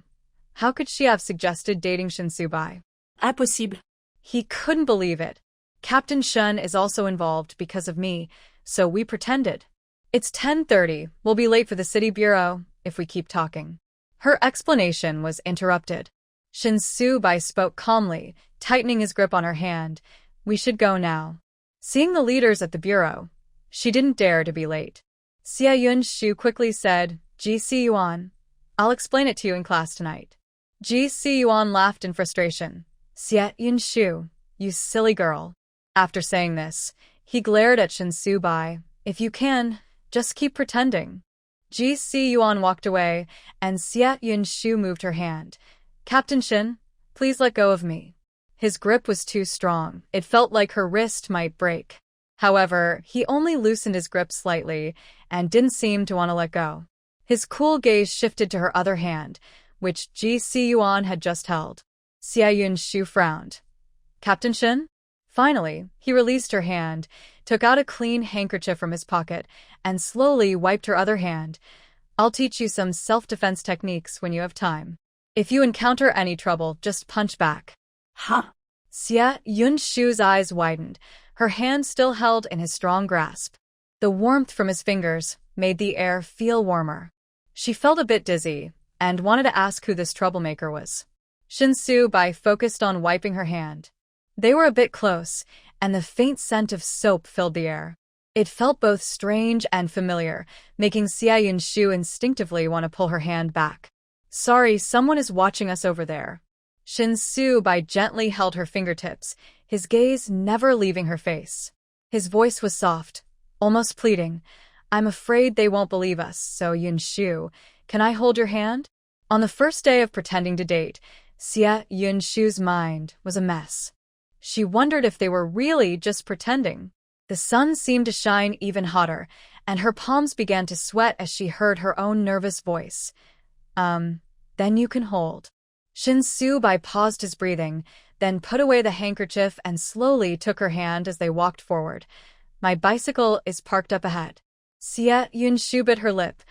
How could she have suggested dating Shin Subai?
Impossible.
He couldn't believe it. Captain Shin is also involved because of me, so we pretended. It's 10:30. We'll be late for the city bureau if we keep talking. Her explanation was interrupted. Shin Subai spoke calmly, tightening his grip on her hand. We should go now. Seeing the leaders at the bureau, she didn't dare to be late. Xia Yunshu quickly said, Zhixing, I'll explain it to you in class tonight. Zhixing laughed in frustration. Xia Yunshu, you silly girl. After saying this, he glared at Shin Subai. If you can, just keep pretending. Zhixing walked away, and Xia Yunshu moved her hand. Captain Shin, please let go of me. His grip was too strong. It felt like her wrist might break. However, he only loosened his grip slightly and didn't seem to want to let go. His cool gaze shifted to her other hand, which Zhixing had just held. Xia Yunshu frowned. Captain Shin? Finally, he released her hand, took out a clean handkerchief from his pocket, and slowly wiped her other hand. I'll teach you some self-defense techniques when you have time. If you encounter any trouble, just punch back.
Huh?
Xia Yunshu's eyes widened, her hand still held in his strong grasp. The warmth from his fingers made the air feel warmer. She felt a bit dizzy and wanted to ask who this troublemaker was. Shin Subai focused on wiping her hand. They were a bit close, and the faint scent of soap filled the air. It felt both strange and familiar, making Xia Yunshu instinctively want to pull her hand back. Sorry, someone is watching us over there. Shin Subai gently held her fingertips, his gaze never leaving her face. His voice was soft, almost pleading. I'm afraid they won't believe us, so Yunshu, can I hold your hand? On the first day of pretending to date, Xia Yunshu's mind was a mess. She wondered if they were really just pretending. The sun seemed to shine even hotter, and her palms began to sweat as she heard her own nervous voice. Then you can hold. Shin Subai paused his breathing, then put away the handkerchief and slowly took her hand as they walked forward. My bicycle is parked up ahead. Xia Yunshu bit her lip.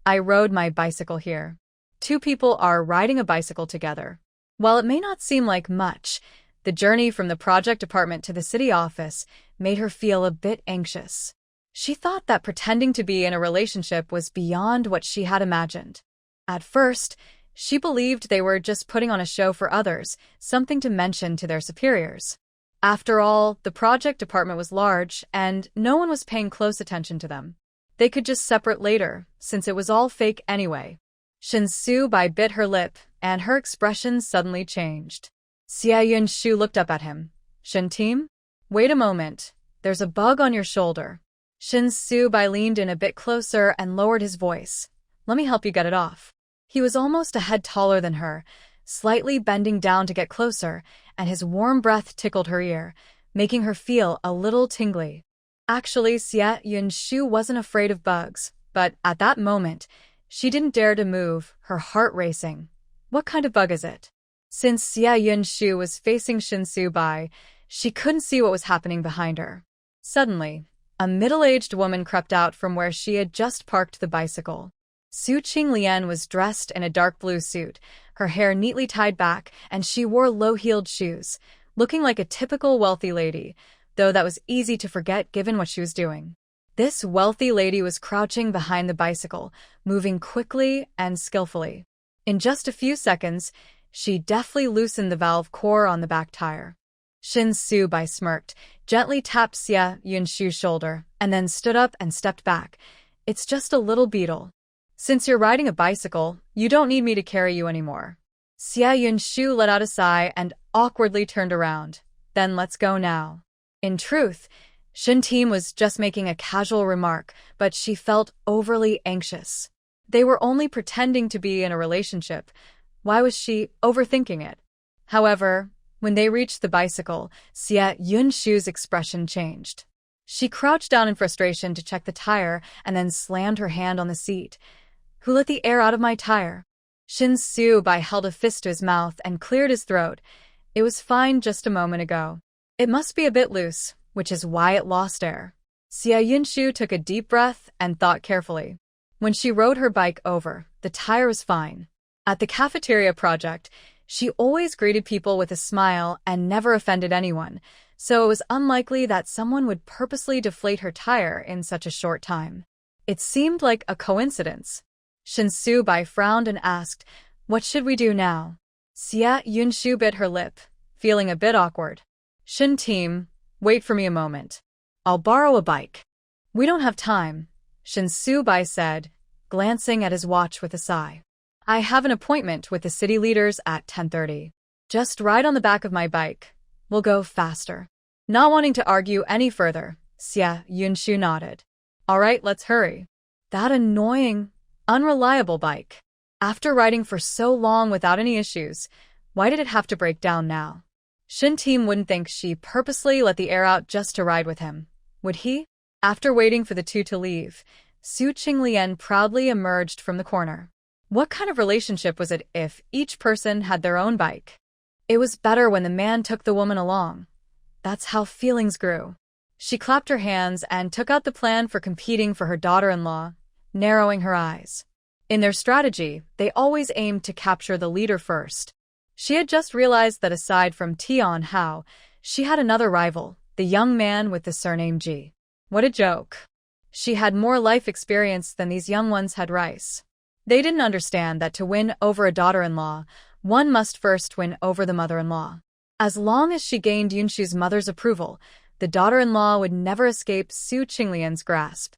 I rode my bicycle here. Two people are riding a bicycle together. While it may not seem like much, the journey from the project department to the city office made her feel a bit anxious. She thought that pretending to be in a relationship was beyond what she had imagined. At first, she believed they were just putting on a show for others, something to mention to their superiors. After all, the project department was large, and no one was paying close attention to them. They could just separate later, since it was all fake anyway. Shin Subai bit her lip, and her expression suddenly changed. Xia Yunshu looked up at him. Shin team? Wait a moment. There's a bug on your shoulder. Shin Su-bai leaned in a bit closer and lowered his voice. Let me help you get it off. He was almost a head taller than her, slightly bending down to get closer, and his warm breath tickled her ear, making her feel a little tingly. Actually, Xia Yunshu wasn't afraid of bugs, but at that moment, she didn't dare to move, her heart racing. What kind of bug is it? Since Xia Yunshu was facing Shin Su-bai, she couldn't see what was happening behind her. Suddenly, a middle-aged woman crept out from where she had just parked the bicycle. Su Qinglian was dressed in a dark blue suit, her hair neatly tied back, and she wore low-heeled shoes, looking like a typical wealthy lady, though that was easy to forget given what she was doing. This wealthy lady was crouching behind the bicycle, moving quickly and skillfully. In just a few seconds, she deftly loosened the valve core on the back tire. Shin Su-bai smirked, gently tapped Xia Yunshu's shoulder, and then stood up and stepped back. It's just a little beetle. Since you're riding a bicycle, you don't need me to carry you anymore. Xia Yunshu let out a sigh and awkwardly turned around. Then let's go now. In truth, Shin Team was just making a casual remark, but she felt overly anxious. They were only pretending to be in a relationship. Why was she overthinking it? However, when they reached the bicycle, Xia Yunshu's expression changed. She crouched down in frustration to check the tire and then slammed her hand on the seat. Who let the air out of my tire? Shin Su-bai held a fist to his mouth and cleared his throat. It was fine just a moment ago. It must be a bit loose, which is why it lost air. Xia Yunshu took a deep breath and thought carefully. When she rode her bike over, the tire was fine. At the cafeteria project, she always greeted people with a smile and never offended anyone, so it was unlikely that someone would purposely deflate her tire in such a short time. It seemed like a coincidence. Shin Su-bai frowned and asked, "What should we do now?" Xia Yunshu bit her lip, feeling a bit awkward. Shin Team, wait for me a moment. I'll borrow a bike. We don't have time, Shin Su-bai said, glancing at his watch with a sigh. I have an appointment with the city leaders at 10:30. Just ride on the back of my bike. We'll go faster. Not wanting to argue any further, Xia Yunshu nodded. All right, let's hurry. That annoying, unreliable bike. After riding for so long without any issues, why did it have to break down now? Shin Team wouldn't think she purposely let the air out just to ride with him, would he? After waiting for the two to leave, Su Qinglian proudly emerged from the corner. What kind of relationship was it if each person had their own bike? It was better when the man took the woman along. That's how feelings grew. She clapped her hands and took out the plan for competing for her daughter-in-law, narrowing her eyes. In their strategy, they always aimed to capture the leader first. She had just realized that aside from Tian Hao, she had another rival, the young man with the surname Ji. What a joke. She had more life experience than these young ones had rice. They didn't understand that to win over a daughter-in-law, one must first win over the mother-in-law. As long as she gained Yunshu's mother's approval, the daughter-in-law would never escape Su Qinglian's grasp.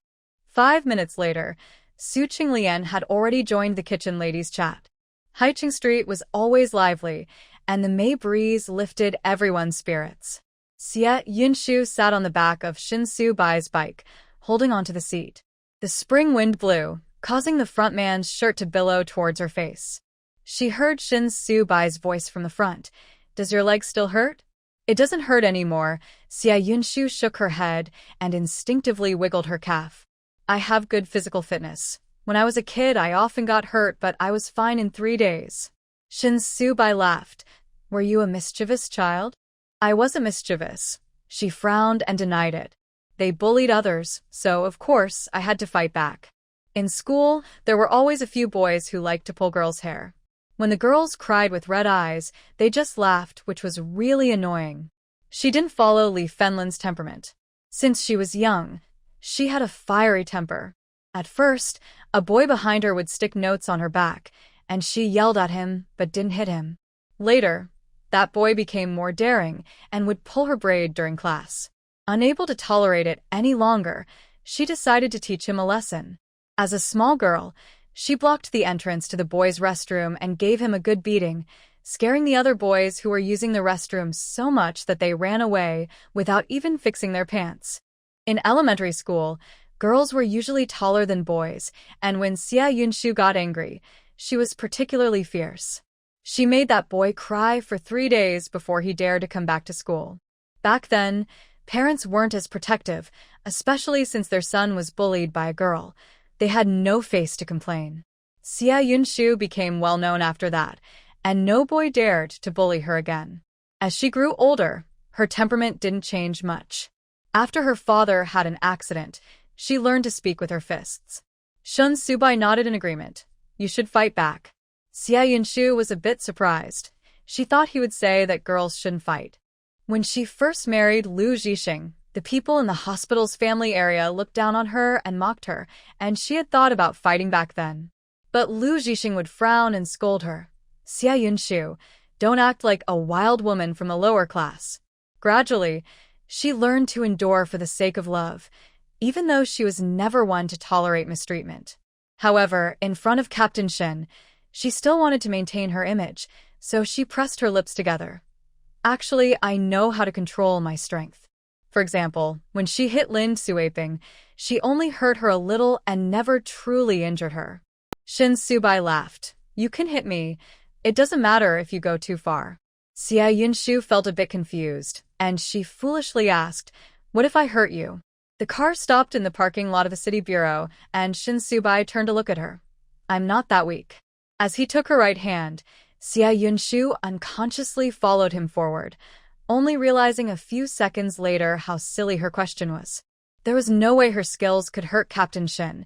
5 minutes later, Su Qinglian had already joined the kitchen ladies' chat. Haiqing Street was always lively, and the May breeze lifted everyone's spirits. Xia Yunshu sat on the back of Shin Su-bai's bike, holding onto the seat. The spring wind blew, causing the front man's shirt to billow towards her face. She heard Shin Su-bai's voice from the front. Does your leg still hurt? It doesn't hurt anymore. Xia Yunshu shook her head and instinctively wiggled her calf. I have good physical fitness. When I was a kid, I often got hurt, but I was fine in 3 days. Shin Su-bai laughed. Were you a mischievous child? I wasn't mischievous. She frowned and denied it. They bullied others, so of course I had to fight back. In school, there were always a few boys who liked to pull girls' hair. When the girls cried with red eyes, they just laughed, which was really annoying. She didn't follow Li Fenlin's temperament. Since she was young, she had a fiery temper. At first, a boy behind her would stick notes on her back, and she yelled at him but didn't hit him. Later, that boy became more daring and would pull her braid during class. Unable to tolerate it any longer, she decided to teach him a lesson. As a small girl, she blocked the entrance to the boys' restroom and gave him a good beating, scaring the other boys who were using the restroom so much that they ran away without even fixing their pants. In elementary school, girls were usually taller than boys, and when Xia Yunshu got angry, she was particularly fierce. She made that boy cry for 3 days before he dared to come back to school. Back then, parents weren't as protective, especially since their son was bullied by a girl. They had no face to complain. Xia Yunshu became well known after that, and no boy dared to bully her again. As she grew older, her temperament didn't change much. After her father had an accident, she learned to speak with her fists. Shun Subai nodded in agreement. You should fight back. Xia Yunshu was a bit surprised. She thought he would say that girls shouldn't fight. When she first married Lu Zhixing, the people in the hospital's family area looked down on her and mocked her, and she had thought about fighting back then. But Lu Zhixing would frown and scold her. Xia Yunshu, don't act like a wild woman from the lower class. Gradually, she learned to endure for the sake of love, even though she was never one to tolerate mistreatment. However, in front of Captain Shin, she still wanted to maintain her image, so she pressed her lips together. Actually, I know how to control my strength. For example, when she hit Lin Suaping, she only hurt her a little and never truly injured her. Shin Subai laughed. You can hit me. It doesn't matter if you go too far. Xia Yunshu felt a bit confused, and she foolishly asked, what if I hurt you? The car stopped in the parking lot of the city bureau, and Shin Subai turned to look at her. I'm not that weak. As he took her right hand, Xia Yunshu unconsciously followed him forward, only realizing a few seconds later how silly her question was. There was no way her skills could hurt Captain Shin.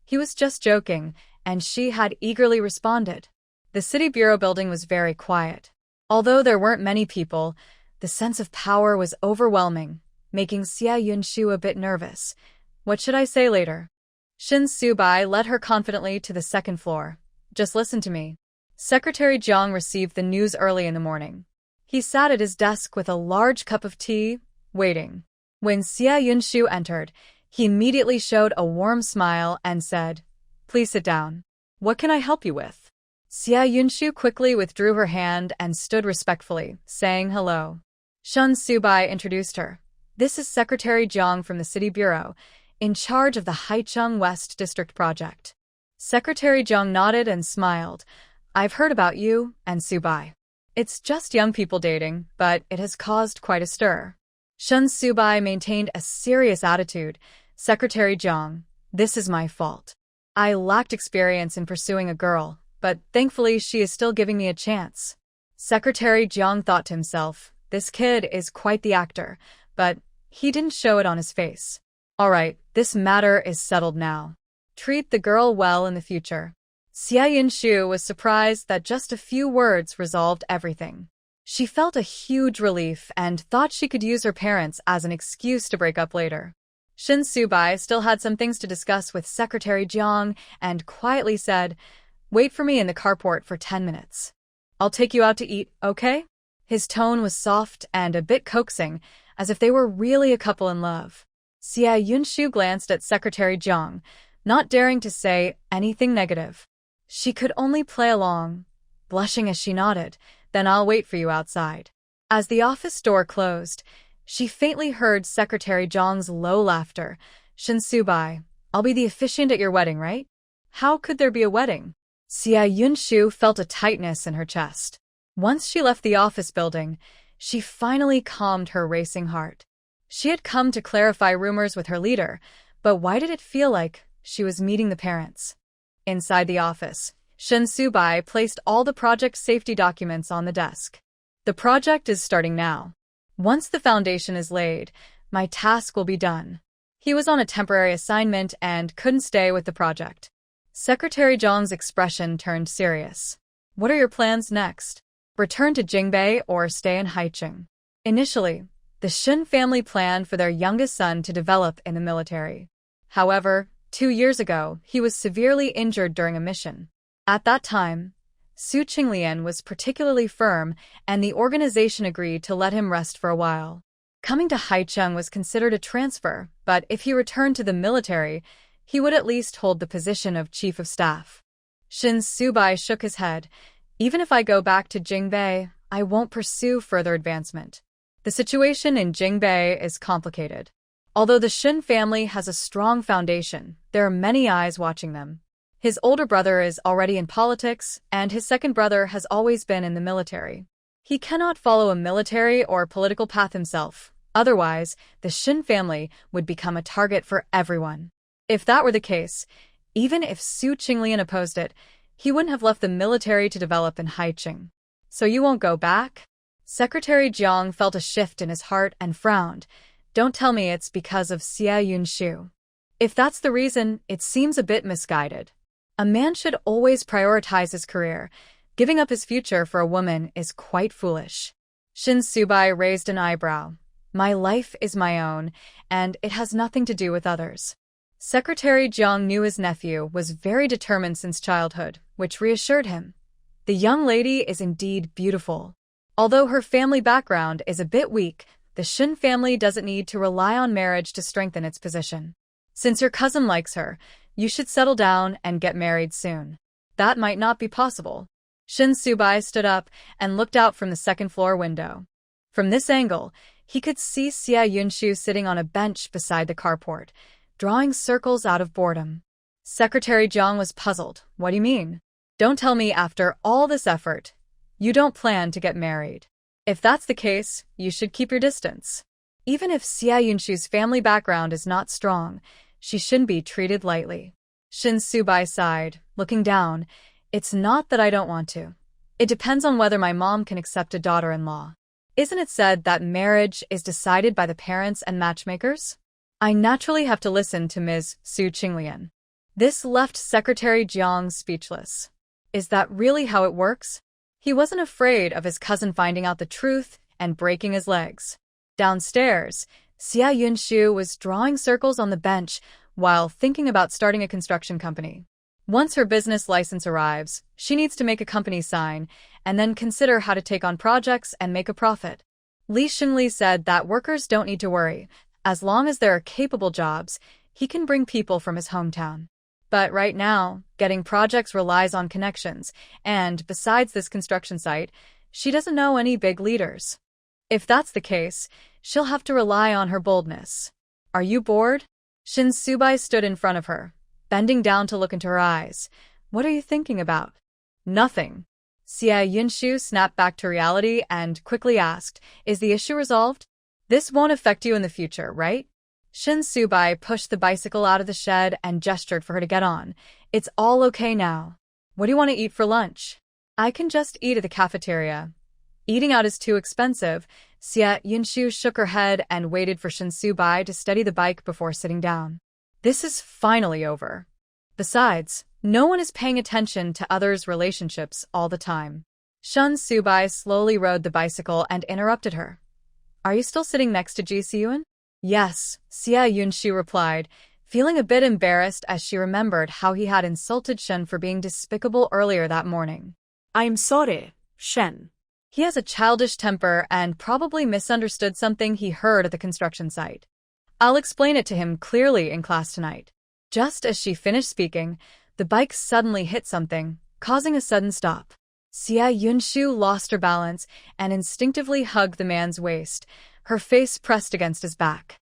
He was just joking, and she had eagerly responded. The city bureau building was very quiet. Although there weren't many people, the sense of power was overwhelming, making Xia Yunshu a bit nervous. What should I say later? Shin Subai led her confidently to the second floor. Just listen to me. Secretary Jiang received the news early in the morning. He sat at his desk with a large cup of tea, waiting. When Xia Yunshu entered, he immediately showed a warm smile and said, Please sit down. What can I help you with? Xia Yunshu quickly withdrew her hand and stood respectfully, saying hello. Shun Subai introduced her. This is Secretary Jiang from the City Bureau, in charge of the Haicheng West District project. Secretary Jiang nodded and smiled. I've heard about you and Subai. It's just young people dating, but it has caused quite a stir. Shun Subai maintained a serious attitude. Secretary Jiang, this is my fault. I lacked experience in pursuing a girl, but thankfully she is still giving me a chance. Secretary Jiang thought to himself, this kid is quite the actor, but he didn't show it on his face. All right, this matter is settled now. Treat the girl well in the future. Xia Yunshu was surprised that just a few words resolved everything. She felt a huge relief and thought she could use her parents as an excuse to break up later. Shin Subai still had some things to discuss with Secretary Jiang and quietly said, Wait for me in the carport for 10 minutes. I'll take you out to eat, okay? His tone was soft and a bit coaxing, as if they were really a couple in love. Xia Yunshu glanced at Secretary Jiang, not daring to say anything negative. She could only play along, blushing as she nodded, then I'll wait for you outside. As the office door closed, she faintly heard Secretary Jiang's low laughter. Shin Subai, I'll be the officiant at your wedding, right? How could there be a wedding? Xia Yunshu felt a tightness in her chest. Once she left the office building, she finally calmed her racing heart. She had come to clarify rumors with her leader, but why did it feel like she was meeting the parents? Inside the office, Shin Subai placed all the project safety documents on the desk. The project is starting now. Once the foundation is laid, my task will be done. He was on a temporary assignment and couldn't stay with the project. Secretary Jiang's expression turned serious. What are your plans next? Return to Jingbei or stay in Haicheng? Initially, the Shin family planned for their youngest son to develop in the military. However, 2 years ago, he was severely injured during a mission. At that time, Su Qinglian was particularly firm, and the organization agreed to let him rest for a while. Coming to Haicheng was considered a transfer, but if he returned to the military, he would at least hold the position of chief of staff. Shin Subai shook his head. Even if I go back to Jingbei, I won't pursue further advancement. The situation in Jingbei is complicated. Although the Shin family has a strong foundation, there are many eyes watching them. His older brother is already in politics, and his second brother has always been in the military. He cannot follow a military or political path himself. Otherwise, the Shin family would become a target for everyone. If that were the case, even if Zhou Xinyue opposed it, he wouldn't have left the military to develop in Haicheng. So you won't go back? Secretary Jiang felt a shift in his heart and frowned. Don't tell me it's because of Xia Yunshu. If that's the reason, it seems a bit misguided. A man should always prioritize his career. Giving up his future for a woman is quite foolish. Shin Subai raised an eyebrow. My life is my own, and it has nothing to do with others. Secretary Jiang knew his nephew was very determined since childhood, which reassured him. The young lady is indeed beautiful. Although her family background is a bit weak, the Shin family doesn't need to rely on marriage to strengthen its position. Since your cousin likes her, you should settle down and get married soon. That might not be possible. Shin Subai stood up and looked out from the second-floor window. From this angle, he could see Xia Yunshu sitting on a bench beside the carport, drawing circles out of boredom. Secretary Jiang was puzzled. What do you mean? Don't tell me after all this effort, you don't plan to get married. If that's the case, you should keep your distance. Even if Xia Yunshu's family background is not strong, she shouldn't be treated lightly. Shin Subai sighed, looking down. It's not that I don't want to. It depends on whether my mom can accept a daughter-in-law. Isn't it said that marriage is decided by the parents and matchmakers? I naturally have to listen to Ms. Zhou Xinyue. This left Secretary Jiang speechless. Is that really how it works? He wasn't afraid of his cousin finding out the truth and breaking his legs. Downstairs, Xia Yunshu was drawing circles on the bench while thinking about starting a construction company. Once her business license arrives, she needs to make a company sign and then consider how to take on projects and make a profit. Li Xinli said that workers don't need to worry. As long as there are capable jobs, he can bring people from his hometown. But right now, getting projects relies on connections, and besides this construction site, she doesn't know any big leaders. If that's the case, she'll have to rely on her boldness. Are you bored? Shin Subai stood in front of her, bending down to look into her eyes. What are you thinking about? Nothing. Xia Yunshu snapped back to reality and quickly asked, Is the issue resolved? This won't affect you in the future, right? Shin Subai pushed the bicycle out of the shed and gestured for her to get on. It's all okay now. What do you want to eat for lunch? I can just eat at the cafeteria. Eating out is too expensive. Xia Yunshu shook her head and waited for Shin Subai to steady the bike before sitting down. This is finally over. Besides, no one is paying attention to others' relationships all the time. Shin Subai slowly rode the bicycle and interrupted her. Are you still sitting next to Zhixing? Yes, Xia Yunshu replied, feeling a bit embarrassed as she remembered how he had insulted Shen for being despicable earlier that morning.
I'm sorry, Shen.
He has a childish temper and probably misunderstood something he heard at the construction site. I'll explain it to him clearly in class tonight. Just as she finished speaking, the bike suddenly hit something, causing a sudden stop. Xia Yunshu lost her balance and instinctively hugged the man's waist, her face pressed against his back.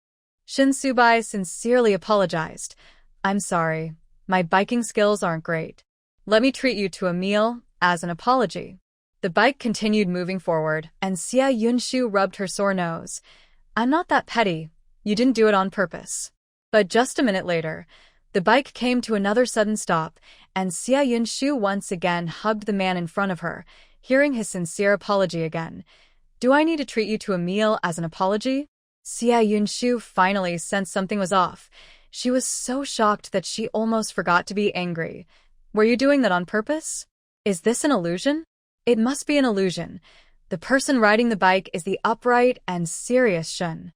Shin Subai sincerely apologized. I'm sorry. My biking skills aren't great. Let me treat you to a meal as an apology. The bike continued moving forward, and Xia Yunshu rubbed her sore nose. I'm not that petty. You didn't do it on purpose. But just a minute later, the bike came to another sudden stop, and Xia Yunshu once again hugged the man in front of her, hearing his sincere apology again. Do I need to treat you to a meal as an apology? Xia Yunshu finally sensed something was off. She was so shocked that she almost forgot to be angry. Were you doing that on purpose? Is this an illusion? It must be an illusion. The person riding the bike is the upright and serious Shin.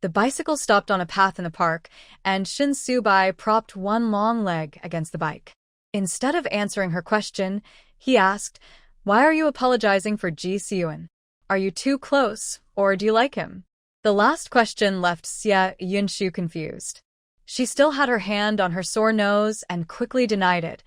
The bicycle stopped on a path in the park, and Shin Subai propped one long leg against the bike. Instead of answering her question, he asked, Why are you apologizing for Zhixing? Are you too close, or do you like him? The last question left Xia Yunshu confused. She still had her hand on her sore nose and quickly denied it.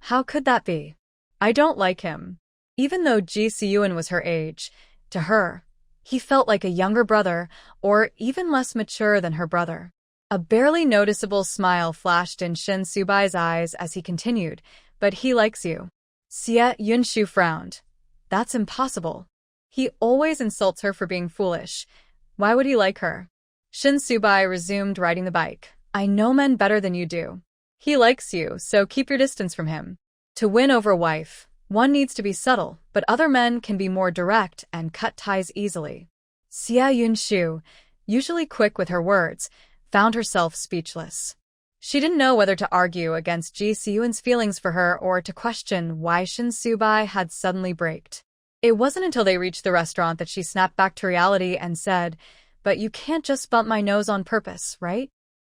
How could that be? I don't like him. Even though Zhixing was her age, to her, he felt like a younger brother, or even less mature than her brother. A barely noticeable smile flashed in Shin Subai's eyes as he continued, but he likes you. Xie Yunshu frowned. That's impossible. He always insults her for being foolish. Why would he like her? Shin Subai resumed riding the bike. I know men better than you do. He likes you, so keep your distance from him. To win over a wife, one needs to be subtle, but other men can be more direct and cut ties easily. Xie Yunshu, usually quick with her words, found herself speechless. She didn't know whether to argue against Zhixing's feelings for her or to question why Shin Subai had suddenly braked. It wasn't until they reached the restaurant that she snapped back to reality and said, "But you can't just bump my nose on purpose, right?"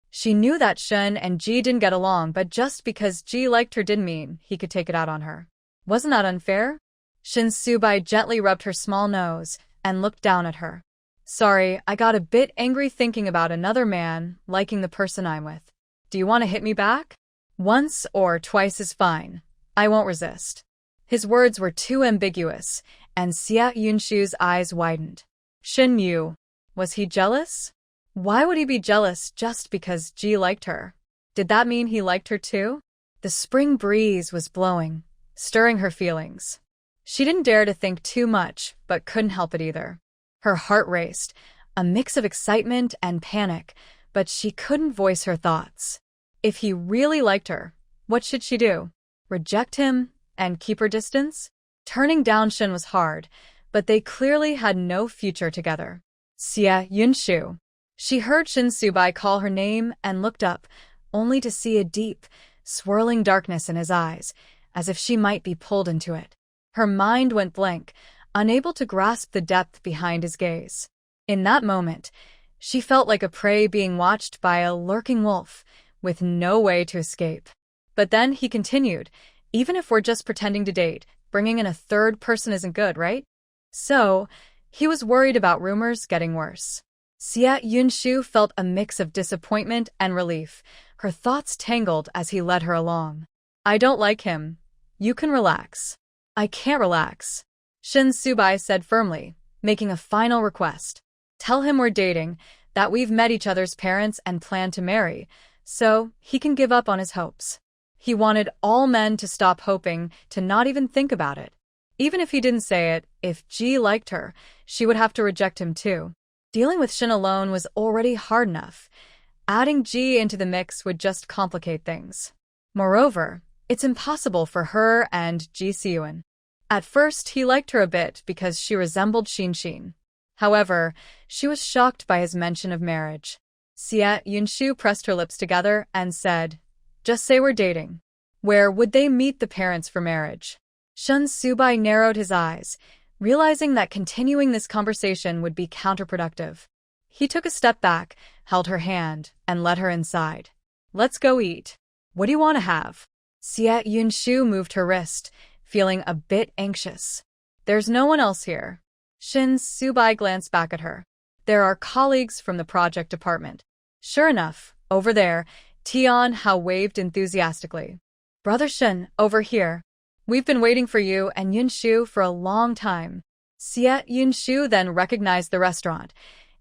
She knew that Shin and Ji didn't get along, but just because Ji liked her didn't mean he could take it out on her. Wasn't that unfair? Shin Subai gently rubbed her small nose and looked down at her. Sorry, I got a bit angry thinking about another man liking the person I'm with. Do you want to hit me back? Once or twice is fine. I won't resist. His words were too ambiguous, and Xie Yunshu's eyes widened. Shin Yu, was he jealous? Why would he be jealous just because Ji liked her? Did that mean he liked her too? The spring breeze was blowing, stirring her feelings. She didn't dare to think too much, but couldn't help it either. Her heart raced, a mix of excitement and panic, but she couldn't voice her thoughts. If he really liked her, what should she do? Reject him and keep her distance? Turning down Shin was hard, but they clearly had no future together. Xie Yunshu. She heard Shin Subai call her name and looked up, only to see a deep, swirling darkness in his eyes, as if she might be pulled into it. Her mind went blank, unable to grasp the depth behind his gaze. In that moment, she felt like a prey being watched by a lurking wolf, with no way to escape. But then he continued, even if we're just pretending to date, bringing in a third person isn't good, right? So, he was worried about rumors getting worse. Xie Yunshu felt a mix of disappointment and relief, her thoughts tangled as he led her along. I don't like him. You can relax. I can't relax. Shin Subai said firmly, making a final request. Tell him we're dating, that we've met each other's parents and plan to marry, so he can give up on his hopes. He wanted all men to stop hoping, to not even think about it. Even if he didn't say it, if Ji liked her, she would have to reject him too. Dealing with Shin alone was already hard enough. Adding Ji into the mix would just complicate things. Moreover, it's impossible for her and Zhixing. At first, he liked her a bit because she resembled Shin. However, she was shocked by his mention of marriage. Xie Yunshu pressed her lips together and said, just say we're dating. Where would they meet the parents for marriage? Shin Subai narrowed his eyes, realizing that continuing this conversation would be counterproductive. He took a step back, held her hand, and led her inside. Let's go eat. What do you want to have? Xie Yunshu moved her wrist, feeling a bit anxious. There's no one else here. Shin Subai glanced back at her. There are colleagues from the project department. Sure enough, over there, Tian Hao waved enthusiastically. Brother Shin, over here. We've been waiting for you and Yunshu for a long time. Xie Yunshu then recognized the restaurant.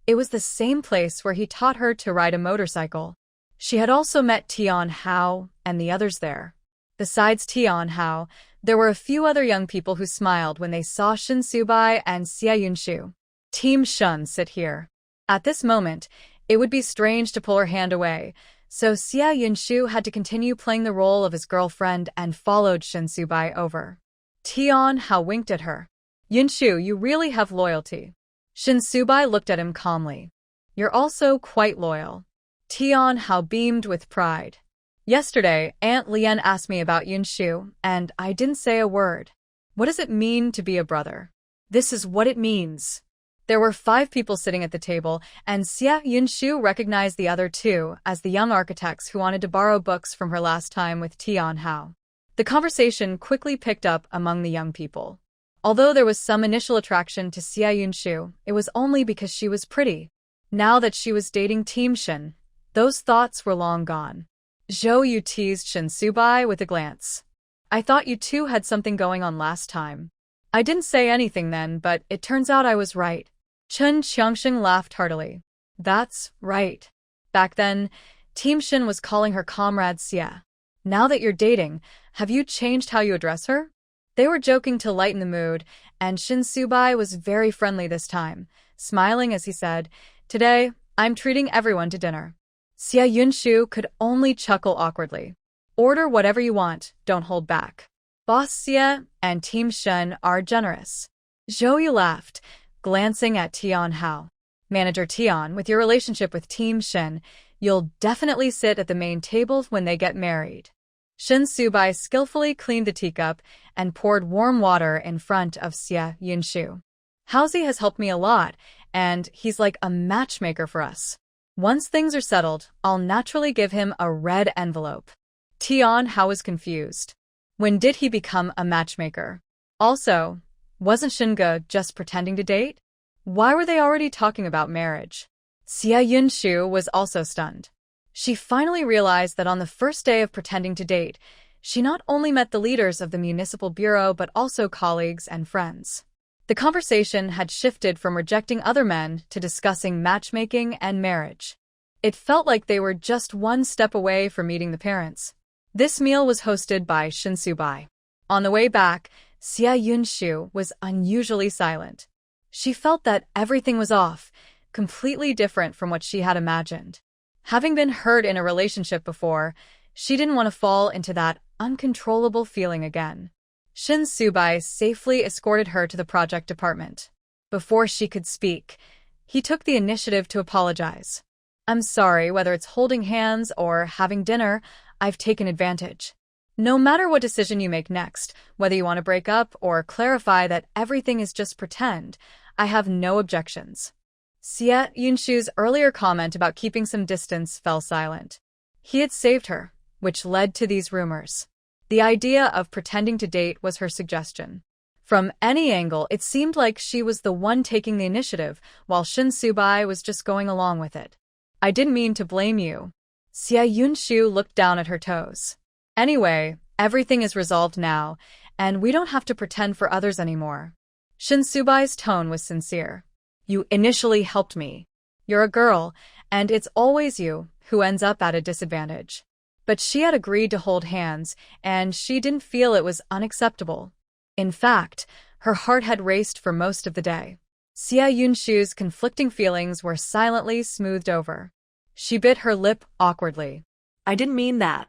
It was the same place where he taught her to ride a motorcycle. She had also met Tian Hao and the others there. Besides Tian Hao, there were a few other young people who smiled when they saw Shin Subai and Xie Yunshu. Team Shun, sit here. At this moment, it would be strange to pull her hand away, so Xie Yunshu had to continue playing the role of his girlfriend and followed Shin Subai over. Tian Hao winked at her. Yunshu, you really have loyalty. Shin Subai looked at him calmly. You're also quite loyal. Tian Hao beamed with pride. Yesterday, Aunt Lian asked me about Yunshu, and I didn't say a word. What does it mean to be a brother? This is what it means. There were 5 people sitting at the table, and Xie Yunshu recognized the other 2 as the young architects who wanted to borrow books from her last time with Tian Hao. The conversation quickly picked up among the young people. Although there was some initial attraction to Xie Yunshu, it was only because she was pretty. Now that she was dating Team Shin, those thoughts were long gone. Zhou Yu teased Shin Subai with a glance. I thought you two had something going on last time. I didn't say anything then, but it turns out I was right. Chen Qiangxing laughed heartily. That's right. Back then, Team Shin was calling her comrade Xia. Now that you're dating, have you changed how you address her? They were joking to lighten the mood, and Shin Subai was very friendly this time, smiling as he said, "Today, I'm treating everyone to dinner." Xia Yunshu could only chuckle awkwardly. "Order whatever you want, don't hold back. Boss Xia and Team Shin are generous." Zhou Yu laughed, glancing at Tian Hao. "Manager Tian, with your relationship with Team Shin, you'll definitely sit at the main table when they get married." Shin Subai skillfully cleaned the teacup and poured warm water in front of Xia Yunshu. "Haozi has helped me a lot, and he's like a matchmaker for us. Once things are settled, I'll naturally give him a red envelope." Tian Hao was confused. When did he become a matchmaker? Also, wasn't Shinge just pretending to date? Why were they already talking about marriage? Xia Yunshu was also stunned. She finally realized that on the first day of pretending to date, she not only met the leaders of the municipal bureau but also colleagues and friends. The conversation had shifted from rejecting other men to discussing matchmaking and marriage. It felt like they were just one step away from meeting the parents. This meal was hosted by Shin Subai. On the way back, Xia Yunshu was unusually silent. She felt that everything was off, completely different from what she had imagined. Having been hurt in a relationship before, she didn't want to fall into that uncontrollable feeling again. Shin Subai safely escorted her to the project department. Before she could speak, he took the initiative to apologize. "I'm sorry, whether it's holding hands or having dinner, I've taken advantage. No matter what decision you make next, whether you want to break up or clarify that everything is just pretend, I have no objections." Xia Yunshu's earlier comment about keeping some distance fell silent. He had saved her, which led to these rumors. The idea of pretending to date was her suggestion. From any angle, it seemed like she was the one taking the initiative, while Shin Subai was just going along with it. "I didn't mean to blame you." Xia Yunshu looked down at her toes. "Anyway, everything is resolved now, and we don't have to pretend for others anymore." Shin Subai's tone was sincere. "You initially helped me. You're a girl, and it's always you who ends up at a disadvantage." But she had agreed to hold hands, and she didn't feel it was unacceptable. In fact, her heart had raced for most of the day. Xia Yunshu's conflicting feelings were silently smoothed over. She bit her lip awkwardly.
"I didn't mean that."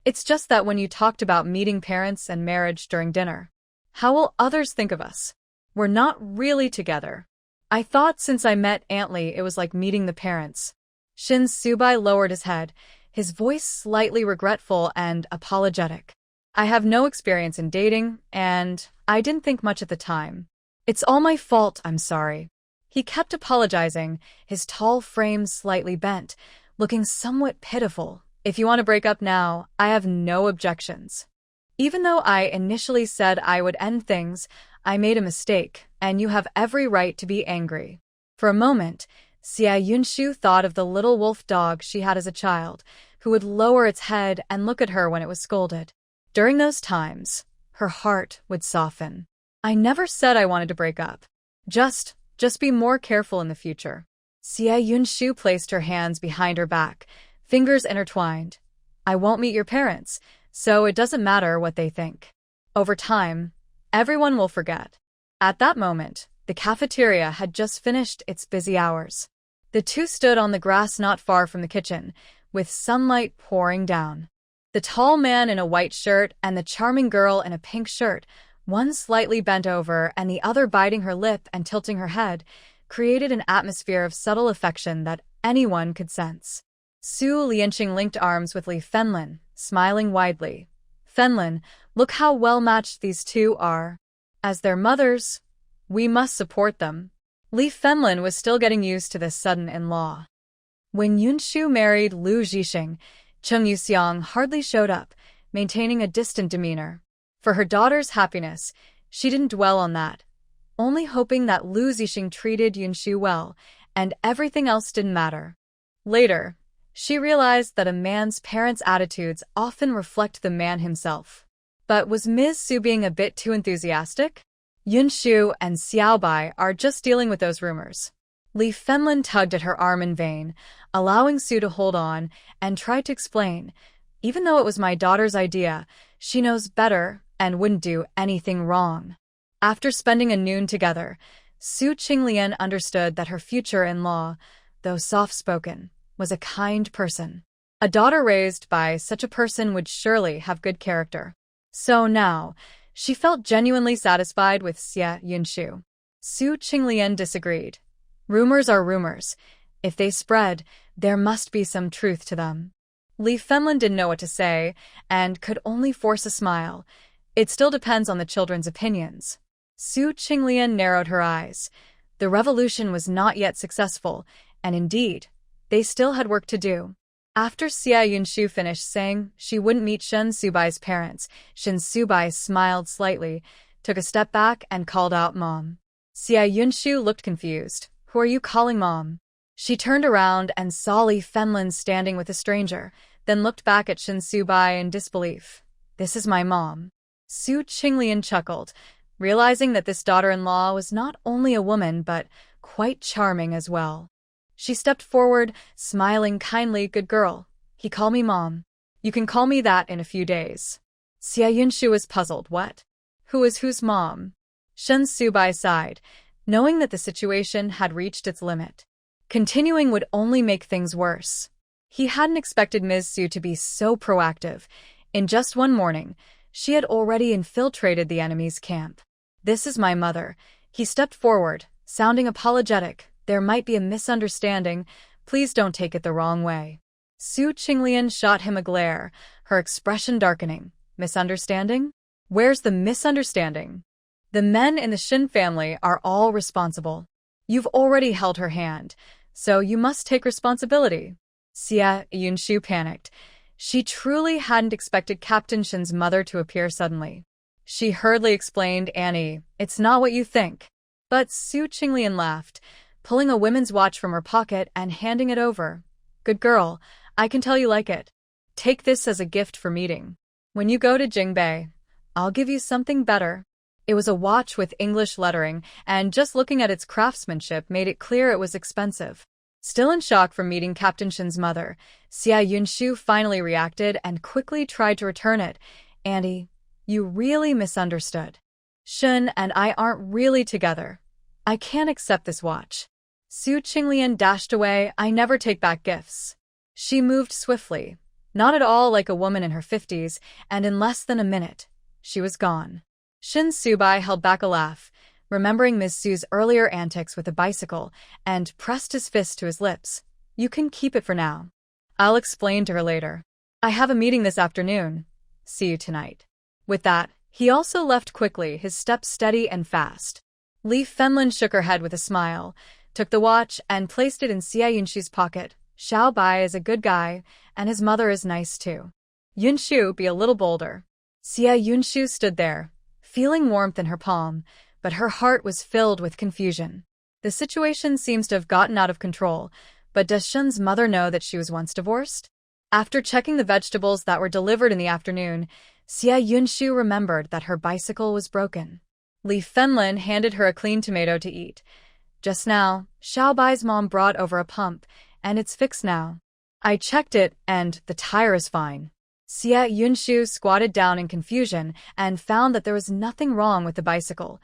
"It's just that when you talked about meeting parents and marriage during dinner, how will others think of us? We're not really together. I thought since I met Aunt Lee it was like meeting the parents." Shin Subai lowered his head, his voice slightly regretful and apologetic. "I have no experience in dating, and I didn't think much at the time. It's all my fault, I'm sorry." He kept apologizing, his tall frame slightly bent, looking somewhat pitiful. "If you want to break up now, I have no objections. Even though I initially said I would end things, I made a mistake, and you have every right to be angry." For a moment, Xia Yunshu thought of the little wolf dog she had as a child, who would lower its head and look at her when it was scolded. During those times, her heart would soften. "I never said I wanted to break up. Just be more careful in the future." Xia Yunshu placed her hands behind her back, fingers intertwined. "I won't meet your parents, so it doesn't matter what they think. Over time, everyone will forget." At that moment, the cafeteria had just finished its busy hours. The two stood on the grass not far from the kitchen, with sunlight pouring down. The tall man in a white shirt and the charming girl in a pink shirt, one slightly bent over and the other biting her lip and tilting her head, created an atmosphere of subtle affection that anyone could sense. Su Lianqing linked arms with Li Fenlin, smiling widely. "Fenlin, look how well-matched these two are. As their mothers, we must support them." Li Fenlin was still getting used to this sudden in-law. When Yunshu married Lu Zhixing, Cheng Yuxiang hardly showed up, maintaining a distant demeanor. For her daughter's happiness, she didn't dwell on that, only hoping that Lu Zhixing treated Yunshu well, and everything else didn't matter. Later, she realized that a man's parents' attitudes often reflect the man himself. But was Ms. Su being a bit too enthusiastic? Yunshu and Xiaobai are just dealing with those rumors. Li Fenlin tugged at her arm in vain, allowing Su to hold on, and tried to explain. Even though it was my daughter's idea, she knows better and wouldn't do anything wrong. After spending a noon together, Su Qinglian understood that her future-in-law, though soft-spoken, was a kind person. A daughter raised by such a person would surely have good character. So now, she felt genuinely satisfied with Xie Yunshu. Su Qinglian disagreed. Rumors are rumors. If they spread, there must be some truth to them. Li Fenlin didn't know what to say, and could only force a smile. It still depends on the children's opinions. Su Qinglian narrowed her eyes. The revolution was not yet successful, and indeed, they still had work to do. After Xie Yunshu finished saying she wouldn't meet Shen Subai's parents, Shin Subai smiled slightly, took a step back, and called out Mom. Xie Yunshu looked confused. Who are you calling Mom? She turned around and saw Li Fenlin standing with a stranger, then looked back at Shin Subai in disbelief. This is my mom. Su Qinglian chuckled, realizing that this daughter-in-law was not only a woman but quite charming as well. She stepped forward, smiling kindly. Good girl. He called me Mom. You can call me that in a few days. Xie Yunshu was puzzled. What? Who is whose mom? Shin Subai sighed, knowing that the situation had reached its limit. Continuing would only make things worse. He hadn't expected Ms. Su to be so proactive. In just one morning, she had already infiltrated the enemy's camp. This is my mother. He stepped forward, sounding apologetic. There might be a misunderstanding. Please don't take it the wrong way. Su Qinglian shot him a glare, her expression darkening. Misunderstanding? Where's the misunderstanding? The men in the Shin family are all responsible. You've already held her hand, so you must take responsibility. Xie Yunshu panicked. She truly hadn't expected Captain Shin's mother to appear suddenly. She hurriedly explained, Annie, it's not what you think. But Su Qinglian laughed, pulling a women's watch from her pocket and handing it over. Good girl, I can tell you like it. Take this as a gift for meeting. When you go to Jingbei, I'll give you something better. It was a watch with English lettering, and just looking at its craftsmanship made it clear it was expensive. Still in shock from meeting Captain Shin's mother, Xie Yunshu finally reacted and quickly tried to return it. Andy, you really misunderstood. Shin and I aren't really together. I can't accept this watch. Su Qinglian dashed away. I never take back gifts. She moved swiftly, not at all like a woman in her 50s, and in less than a minute, she was gone. Shin Subai held back a laugh, remembering Ms. Su's earlier antics with the bicycle, and pressed his fist to his lips. You can keep it for now. I'll explain to her later. I have a meeting this afternoon. See you tonight. With that, he also left quickly, his steps steady and fast. Li Fenlin shook her head with a smile, took the watch, and placed it in Xie Yunshu's pocket. Xiao Bai is a good guy, and his mother is nice too. Yunshu, be a little bolder. Xie Yunshu stood there, feeling warmth in her palm, but her heart was filled with confusion. The situation seems to have gotten out of control, but does Shin's mother know that she was once divorced? After checking the vegetables that were delivered in the afternoon, Xie Yunshu remembered that her bicycle was broken. Li Fenlin handed her a clean tomato to eat. Just now, Xiao Bai's mom brought over a pump, and it's fixed now. I checked it, and the tire is fine. Xie Yunshu squatted down in confusion and found that there was nothing wrong with the bicycle.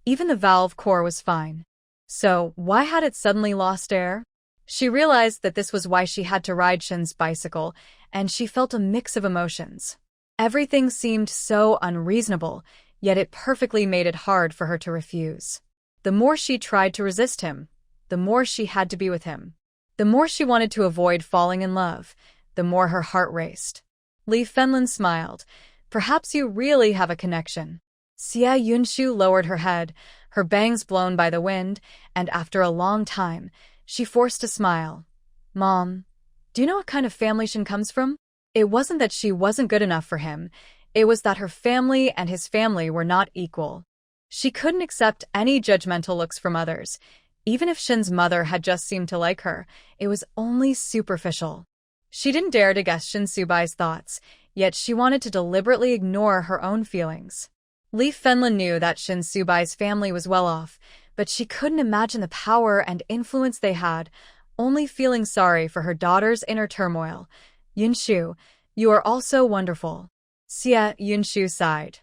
Even the valve core was fine. So, why had it suddenly lost air? She realized that this was why she had to ride Shin's bicycle, and she felt a mix of emotions. Everything seemed so unreasonable, yet it perfectly made it hard for her to refuse. The more she tried to resist him, the more she had to be with him. The more she wanted to avoid falling in love, the more her heart raced. Li Fenlin smiled. Perhaps you really have a connection. Xie Yunshu lowered her head, her bangs blown by the wind, and after a long time, she forced a smile. Mom, do you know what kind of family Shin comes from? It wasn't that she wasn't good enough for him. It was that her family and his family were not equal. She couldn't accept any judgmental looks from others. Even if Shin's mother had just seemed to like her, it was only superficial. She didn't dare to guess Shin Subai's thoughts, yet she wanted to deliberately ignore her own feelings. Li Fenlin knew that Shin Subai's family was well off, but she couldn't imagine the power and influence they had, only feeling sorry for her daughter's inner turmoil. Yunshu, you are also wonderful. Yunshu sighed.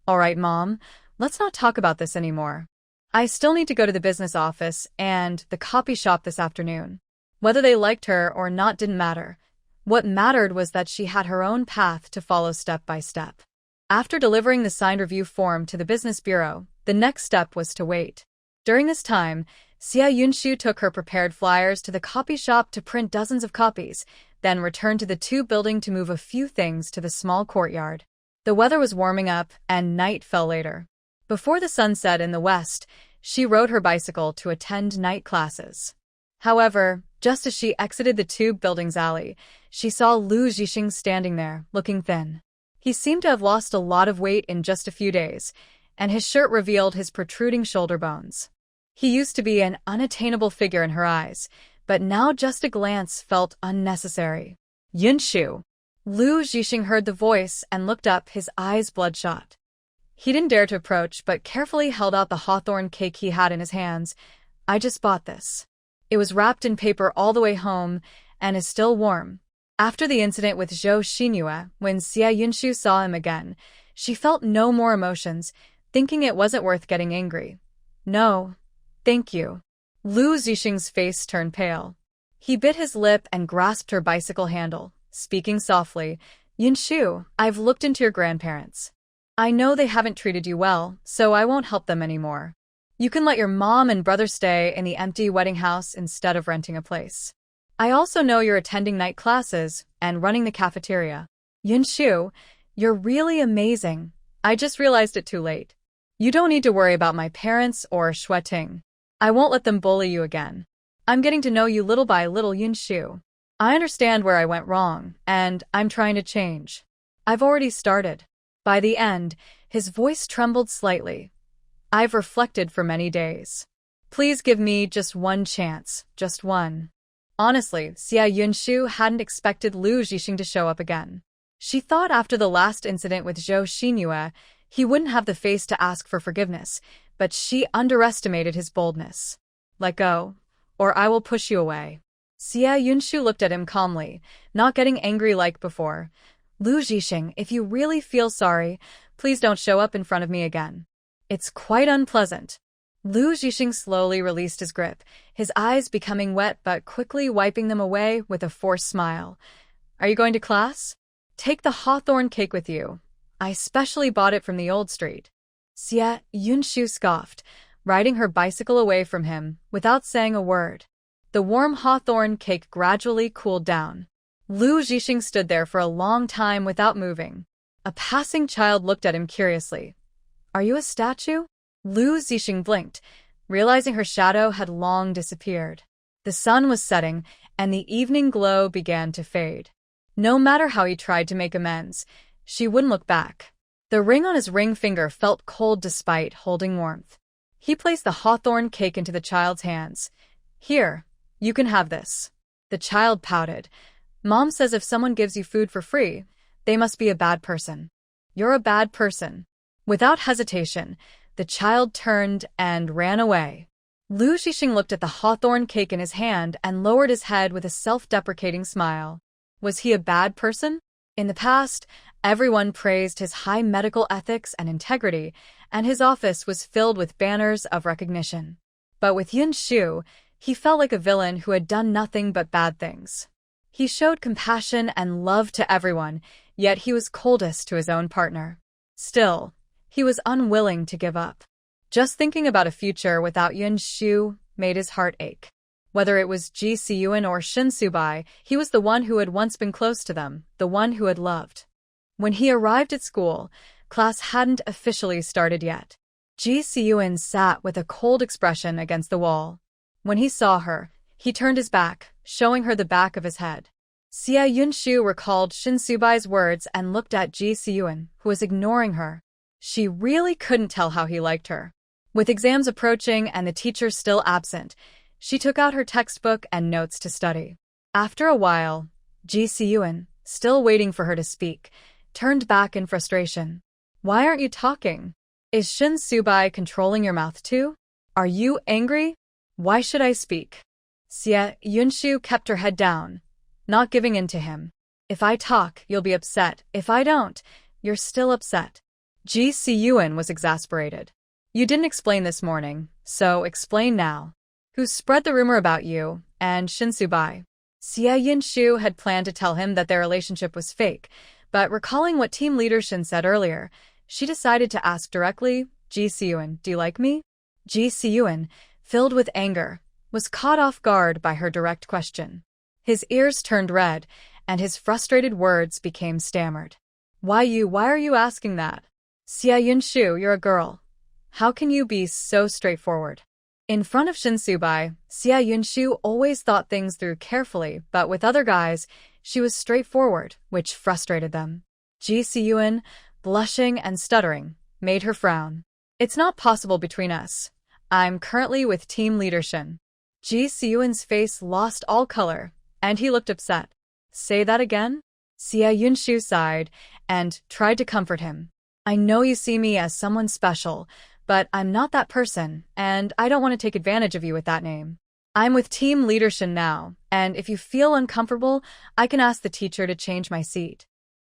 All right, Mom, let's not talk about this anymore. I still need to go to the business office and the copy shop this afternoon. Whether they liked her or not didn't matter. What mattered was that she had her own path to follow step by step. After delivering the signed review form to the business bureau, the next step was to wait. During this time, Yunshu took her prepared flyers to the copy shop to print dozens of copies, then returned to the tube building to move a few things to the small courtyard. The weather was warming up, and night fell later. Before the sun set in the west, she rode her bicycle to attend night classes. However, just as she exited the tube building's alley, she saw Lu Zhixing standing there, looking thin. He seemed to have lost a lot of weight in just a few days, and his shirt revealed his protruding shoulder bones. He used to be an unattainable figure in her eyes, but now just a glance felt unnecessary. Yunshu. Lu Zhixing heard the voice and looked up, his eyes bloodshot. He didn't dare to approach, but carefully held out the hawthorn cake he had in his hands. I just bought this. It was wrapped in paper all the way home and is still warm. After the incident with Zhou Xinyue, when Yunshu saw him again, she felt no more emotions, thinking it wasn't worth getting angry. No, thank you. Lu Zhixing's face turned pale. He bit his lip and grasped her bicycle handle, speaking softly. Yunshu, I've looked into your grandparents. I know they haven't treated you well, so I won't help them anymore. You can let your mom and brother stay in the empty wedding house instead of renting a place. I also know you're attending night classes and running the cafeteria. Yunshu, you're really amazing. I just realized it too late. You don't need to worry about my parents or Shueting. I won't let them bully you again. I'm getting to know you little by little, Yunshu. I understand where I went wrong, and I'm trying to change. I've already started. By the end, his voice trembled slightly. I've reflected for many days. Please give me just one chance, just one. Honestly, Yunshu hadn't expected Lu Zhixing to show up again. She thought after the last incident with Zhou Xinyue, he wouldn't have the face to ask for forgiveness, but she underestimated his boldness. Let go, or I will push you away. Yunshu looked at him calmly, not getting angry like before. Lu Zhixing, if you really feel sorry, please don't show up in front of me again. It's quite unpleasant. Lu Zhixing slowly released his grip, his eyes becoming wet but quickly wiping them away with a forced smile. Are you going to class? Take the hawthorn cake with you. I specially bought it from the old street. Yunshu scoffed, riding her bicycle away from him without saying a word. The warm hawthorn cake gradually cooled down. Lu Zhixing stood there for a long time without moving. A passing child looked at him curiously. Are you a statue? Lu Zhixing blinked, realizing her shadow had long disappeared. The sun was setting, and the evening glow began to fade. No matter how he tried to make amends, she wouldn't look back. The ring on his ring finger felt cold despite holding warmth. He placed the hawthorn cake into the child's hands. Here, you can have this. The child pouted. Mom says if someone gives you food for free, they must be a bad person. You're a bad person. Without hesitation, the child turned and ran away. Lu Zhixing looked at the hawthorn cake in his hand and lowered his head with a self-deprecating smile. Was he a bad person? In the past, everyone praised his high medical ethics and integrity, and his office was filled with banners of recognition. But with Yunshu, he felt like a villain who had done nothing but bad things. He showed compassion and love to everyone, yet he was coldest to his own partner. Still, he was unwilling to give up. Just thinking about a future without Yunshu made his heart ache. Whether it was Zhixing or Shin, he was the one who had once been close to them, the one who had loved. When he arrived at school, class hadn't officially started yet. Zhixing sat with a cold expression against the wall. When he saw her, he turned his back, showing her the back of his head. Yunshu recalled Shin words and looked at Zhixing, who was ignoring her. She really couldn't tell how he liked her. With exams approaching and the teacher still absent, she took out her textbook and notes to study. After a while, Zhixing, still waiting for her to speak, turned back in frustration. Why aren't you talking? Is Shin controlling your mouth too? Are you angry? Why should I speak? Xia Yunshu kept her head down, not giving in to him. If I talk, you'll be upset. If I don't, you're still upset. Zhixing was exasperated. You didn't explain this morning, so explain now. Who spread the rumor about you and Shinsubai? Xia Yunshu had planned to tell him that their relationship was fake, but recalling what team leader Shin said earlier, she decided to ask directly, Zhixing, do you like me? Zhixing, filled with anger, was caught off guard by her direct question. His ears turned red, and his frustrated words became stammered. Why are you asking that? Xia Yunshu, you're a girl. How can you be so straightforward? In front of Shinsubai, Xia Yunshu always thought things through carefully, but with other guys, she was straightforward, which frustrated them. Zhixing, blushing and stuttering, made her frown. It's not possible between us. I'm currently with team leader Shin. Zhixing's face lost all color, and he looked upset. Say that again? Xia Yunshu sighed and tried to comfort him. I know you see me as someone special, but I'm not that person, and I don't want to take advantage of you with that name. I'm with team leader Shin now, and if you feel uncomfortable, I can ask the teacher to change my seat.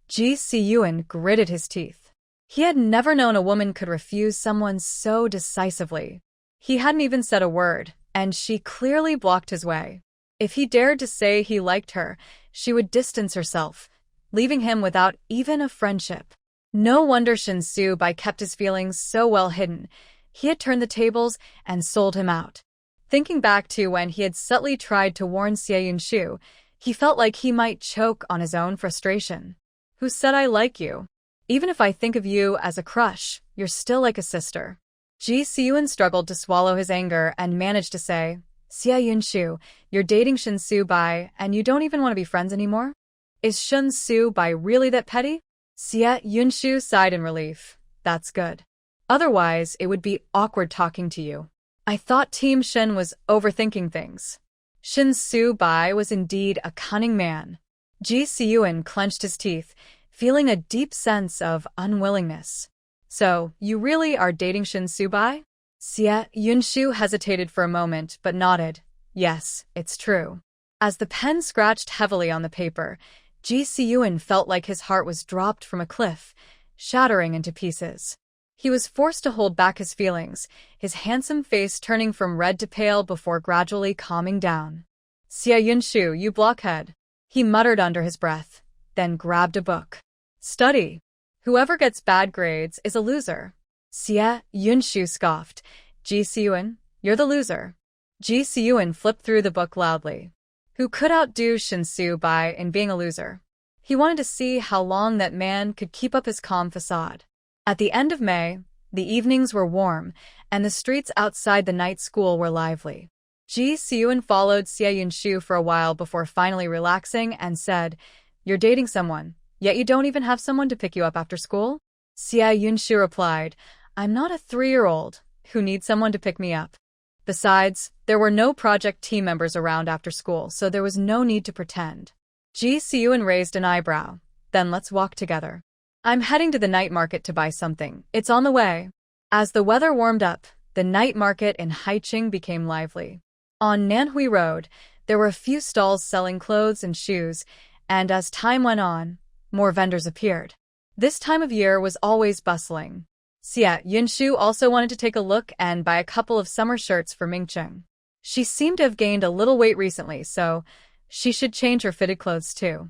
Zhixing gritted his teeth. He had never known a woman could refuse someone so decisively. He hadn't even said a word, and she clearly blocked his way. If he dared to say he liked her, she would distance herself, leaving him without even a friendship. No wonder Shinsubai kept his feelings so well hidden. He had turned the tables and sold him out. Thinking back to when he had subtly tried to warn Xia Yunshu, he felt like he might choke on his own frustration. Who said I like you? Even if I think of you as a crush, you're still like a sister. Zhixing struggled to swallow his anger and managed to say, Xia Yunshu, you're dating Shinsubai and you don't even want to be friends anymore? Is Shinsubai really that petty? Xia Yunshu sighed in relief. That's good. Otherwise, it would be awkward talking to you. I thought Team Shin was overthinking things. Shinsubai was indeed a cunning man. Zhixing clenched his teeth, feeling a deep sense of unwillingness. So, you really are dating Shinsubai? Xia Yunshu hesitated for a moment but nodded. Yes, it's true. As the pen scratched heavily on the paper, Zhixing felt like his heart was dropped from a cliff, shattering into pieces. He was forced to hold back his feelings, his handsome face turning from red to pale before gradually calming down. Xia Yunshu, you blockhead, he muttered under his breath, then grabbed a book. Study. Whoever gets bad grades is a loser. Xia Yunshu scoffed. Zhixing, you're the loser. Zhixing flipped through the book loudly. Who could outdo Shinsubai in being a loser? He wanted to see how long that man could keep up his calm facade. At the end of May, the evenings were warm, and the streets outside the night school were lively. Zhixing followed Xia Yunshu for a while before finally relaxing and said, You're dating someone, yet you don't even have someone to pick you up after school? Xia Yunshu replied, I'm not a 3-year-old who needs someone to pick me up. Besides, there were no project team members around after school, so there was no need to pretend. Zhixing raised an eyebrow. Then let's walk together. I'm heading to the night market to buy something. It's on the way. As the weather warmed up, the night market in Haiqing became lively. On Nanhui Road, there were a few stalls selling clothes and shoes, and as time went on, more vendors appeared. This time of year was always bustling. Xia Yunshu also wanted to take a look and buy a couple of summer shirts for Mingcheng. She seemed to have gained a little weight recently, so she should change her fitted clothes too.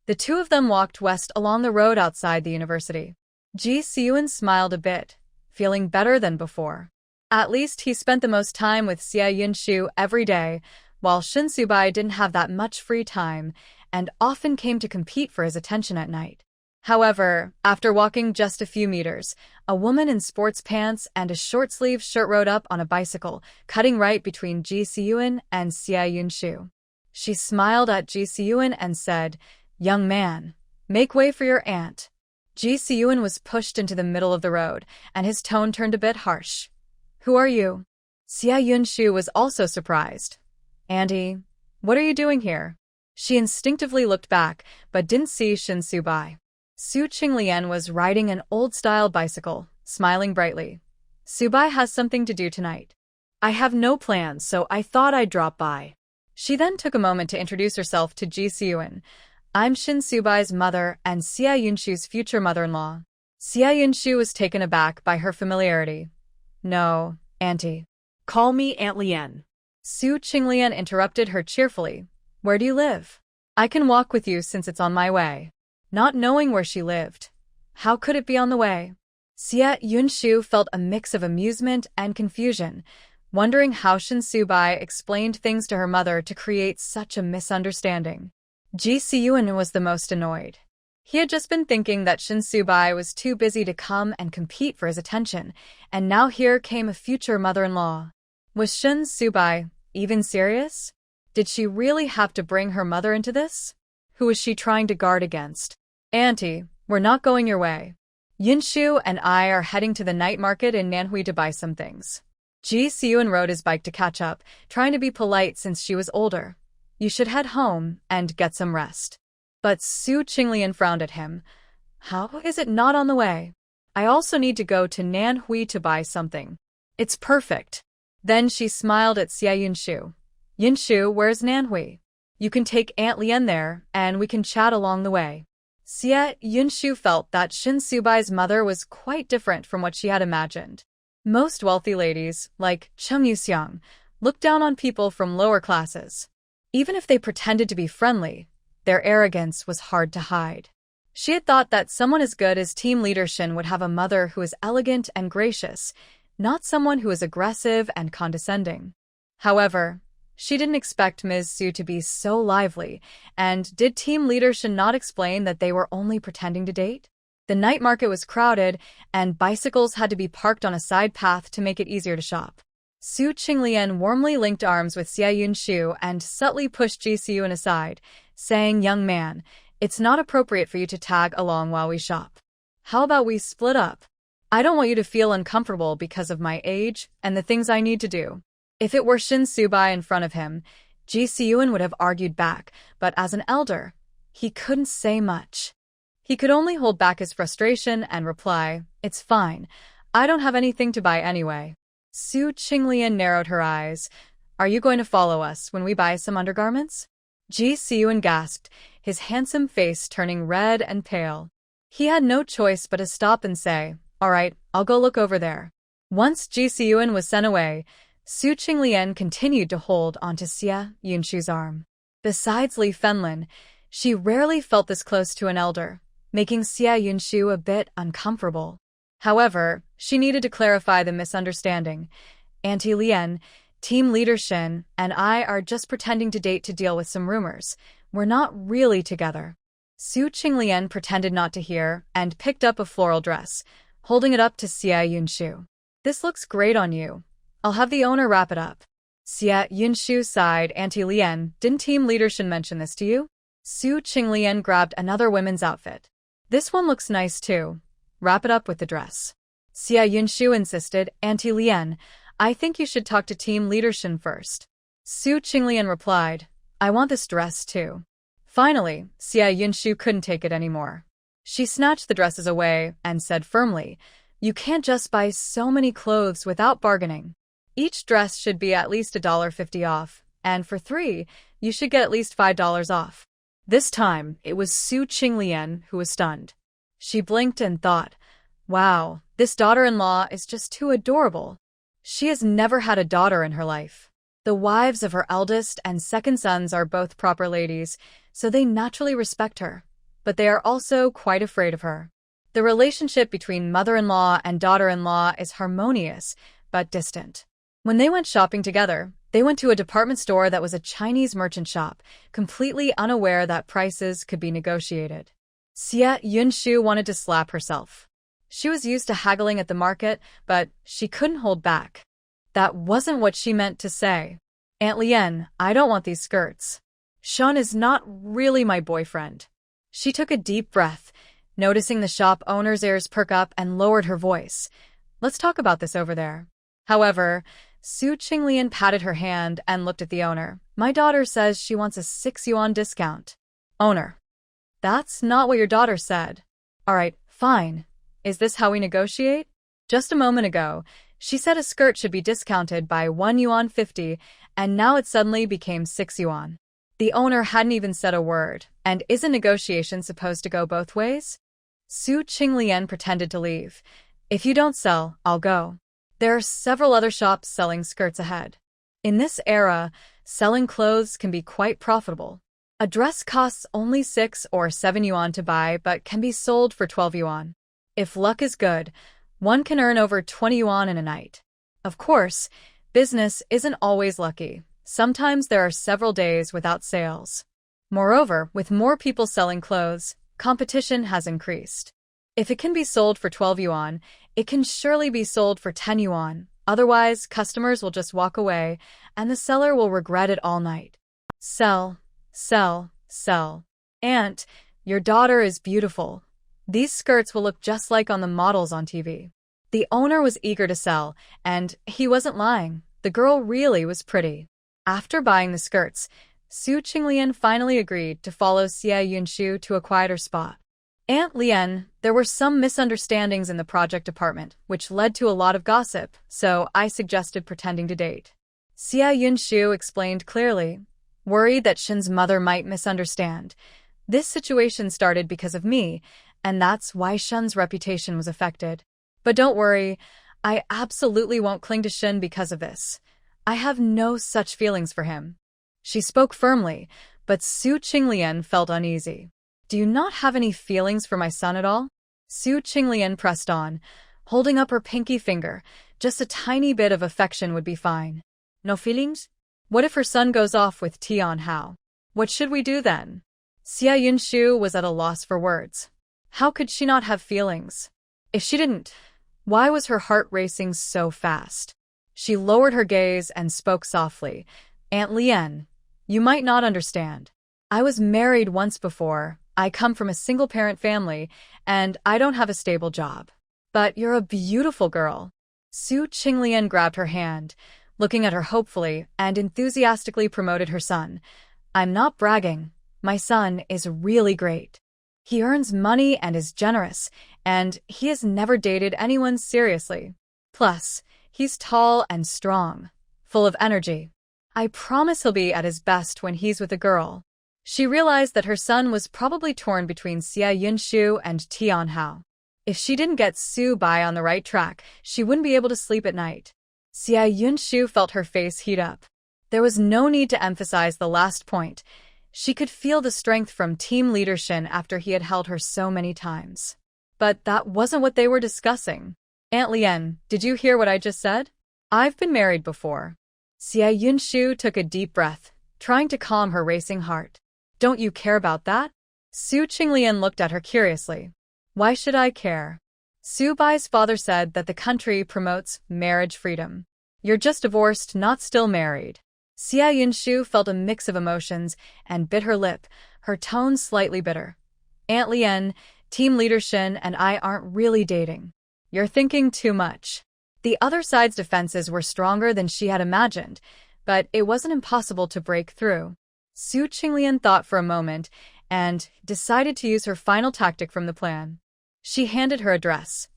The two of them walked west along the road outside the university. Zhixing smiled a bit, feeling better than before. At least he spent the most time with Xia Yunshu every day, while Shinsubai didn't have that much free time and often came to compete for his attention at night. However, after walking just a few meters, a woman in sports pants and a short-sleeved shirt rode up on a bicycle, cutting right between Zhixing and Xia Yunshu. She smiled at Zhixing and said, Young man, make way for your aunt. Zhixing was pushed into the middle of the road, and his tone turned a bit harsh. Who are you? Xia Yunshu was also surprised. Auntie, what are you doing here? She instinctively looked back, but didn't see Shinsubai. Su Qinglian was riding an old-style bicycle, smiling brightly. Subai has something to do tonight. I have no plans, so I thought I'd drop by. She then took a moment to introduce herself to Zhixing. I'm Shin Subai's mother and Xia Yunshu's future mother-in-law. Xia Yunshu was taken aback by her familiarity. No, Auntie.
Call me Aunt Lien.
Su Qinglian interrupted her cheerfully. Where do you live? I can walk with you since it's on my way. Not knowing where she lived. How could it be on the way? Xia Yunshu felt a mix of amusement and confusion, wondering how Shin Subai explained things to her mother to create such a misunderstanding. Zhixing was the most annoyed. He had just been thinking that Shin Subai was too busy to come and compete for his attention, and now here came a future mother-in-law. Was Shin Subai even serious? Did she really have to bring her mother into this? Who was she trying to guard against? Auntie, we're not going your way. Yunshu and I are heading to the night market in Manhwa to buy some things. Zhixing rode his bike to catch up, trying to be polite since she was older. You should head home and get some rest. But Su Qinglian frowned at him. How is it not on the way? I also need to go to Nanhui to buy something. It's perfect. Then she smiled at Xia Yunshu. Yunshu, where's Nanhui? You can take Aunt Lien there, and we can chat along the way. Xia Yunshu felt that Shin Subai's mother was quite different from what she had imagined. Most wealthy ladies, like Cheng Yuxiang, looked down on people from lower classes. Even if they pretended to be friendly, their arrogance was hard to hide. She had thought that someone as good as team leader Shin would have a mother who is elegant and gracious, not someone who is aggressive and condescending. However, she didn't expect Ms. Su to be so lively, and did team leader Shin not explain that they were only pretending to date? The night market was crowded, and bicycles had to be parked on a side path to make it easier to shop. Su Qinglian warmly linked arms with Xia Yunshu and subtly pushed Zhixing aside, saying, Young man, it's not appropriate for you to tag along while we shop. How about we split up? I don't want you to feel uncomfortable because of my age and the things I need to do. If it were Shin Subai in front of him, Zhixing would have argued back, but as an elder, he couldn't say much. He could only hold back his frustration and reply, It's fine. I don't have anything to buy anyway. Su Qinglian narrowed her eyes. Are you going to follow us when we buy some undergarments? Zhixing gasped, his handsome face turning red and pale. He had no choice but to stop and say, All right, I'll go look over there. Once Zhixing was sent away, Su Qinglian continued to hold onto Xia Yunshu's arm. Besides Li Fenlin, she rarely felt this close to an elder, making Xia Yunshu a bit uncomfortable. However, she needed to clarify the misunderstanding. Auntie Lien, Team Leader Shin, and I are just pretending to date to deal with some rumors. We're not really together. Su Qinglian pretended not to hear and picked up a floral dress, holding it up to Xia Yunshu. This looks great on you. I'll have the owner wrap it up. Xia Yunshu sighed. Auntie Lien, didn't Team Leader Shin mention this to you? Su Qinglian grabbed another women's outfit. This one looks nice too. Wrap it up with the dress. Xia Yunshu insisted. Auntie Lien, I think you should talk to Team Leader Shin first. Su Qinglian replied, I want this dress too. Finally, Xia Yunshu couldn't take it anymore. She snatched the dresses away and said firmly, You can't just buy so many clothes without bargaining. Each dress should be at least $1.50 off, and for 3, you should get at least $5 off. This time, it was Su Qinglian who was stunned. She blinked and thought, Wow, this daughter-in-law is just too adorable. She has never had a daughter in her life. The wives of her eldest and second sons are both proper ladies, so they naturally respect her, but they are also quite afraid of her. The relationship between mother-in-law and daughter-in-law is harmonious, but distant. When they went shopping together, they went to a department store that was a Chinese merchant shop, completely unaware that prices could be negotiated. Xia Yunshu wanted to slap herself. She was used to haggling at the market, but she couldn't hold back. That wasn't what she meant to say. Aunt Lien, I don't want these skirts. Sean is not really my boyfriend. She took a deep breath, noticing the shop owner's ears perk up and lowered her voice. Let's talk about this over there. However, Su Qinglian patted her hand and looked at the owner. My daughter says she wants a 6 yuan discount. Owner. That's not what your daughter said. All right, fine. Is this how we negotiate? Just a moment ago, She said a skirt should be discounted by 1 yuan 50, and now it suddenly became 6 yuan. The owner hadn't even said a word, and isn't negotiation supposed to go both ways? Su Qinglian pretended to leave. If you don't sell, I'll go. There are several other shops selling skirts ahead. In this era, selling clothes can be quite profitable. A dress costs only 6 or 7 yuan to buy but can be sold for 12 yuan. If luck is good, one can earn over 20 yuan in a night. Of course, business isn't always lucky. Sometimes there are several days without sales. Moreover, with more people selling clothes, competition has increased. If it can be sold for 12 yuan, it can surely be sold for 10 yuan. Otherwise, customers will just walk away, and the seller will regret it all night. Sell, sell, sell. Aunt, your daughter is beautiful. These skirts will look just like on the models on TV. The owner was eager to sell, and he wasn't lying. The girl really was pretty. After buying the skirts, Su Qinglian finally agreed to follow Xia Yunshu to a quieter spot. Aunt Lian, there were some misunderstandings in the project department, which led to a lot of gossip, so I suggested pretending to date. Xia Yunshu explained clearly, worried that Shin's mother might misunderstand. This situation started because of me, and that's why Shin's reputation was affected. But don't worry, I absolutely won't cling to Shin because of this. I have no such feelings for him. She spoke firmly, but Su Qinglian felt uneasy. Do you not have any feelings for my son at all? Su Qinglian pressed on, holding up her pinky finger. Just a tiny bit of affection would be fine. No feelings? What if her son goes off with Tian Hao? What should we do then? Xia Yunshu was at a loss for words. How could she not have feelings? If she didn't, why was her heart racing so fast? She lowered her gaze and spoke softly. Aunt Lian, you might not understand. I was married once before. I come from a single-parent family, and I don't have a stable job. But you're a beautiful girl. Su Qinglian grabbed her hand, looking at her hopefully, and enthusiastically promoted her son. I'm not bragging. My son is really great. He earns money and is generous, and he has never dated anyone seriously. Plus, he's tall and strong, full of energy. I promise he'll be at his best when he's with a girl. She realized that her son was probably torn between Xia Yunshu and Tian Hao. If she didn't get Su Bai on the right track, she wouldn't be able to sleep at night. Xia Yunshu felt her face heat up. There was no need to emphasize the last point. She could feel the strength from team leader Shin after he had held her so many times. But that wasn't what they were discussing. Aunt Lian, did you hear what I just said? I've been married before. Xia Yunshu took a deep breath, trying to calm her racing heart. Don't you care about that? Su Qinglian looked at her curiously. Why should I care? Su Bai's father said that the country promotes marriage freedom. You're just divorced, not still married. Xia Yunshu felt a mix of emotions and bit her lip, her tone slightly bitter. Aunt Lian, team leader Shin and I aren't really dating. You're thinking too much. The other side's defenses were stronger than she had imagined, but it wasn't impossible to break through. Su Qinglian thought for a moment and decided to use her final tactic from the plan. She handed her a dress.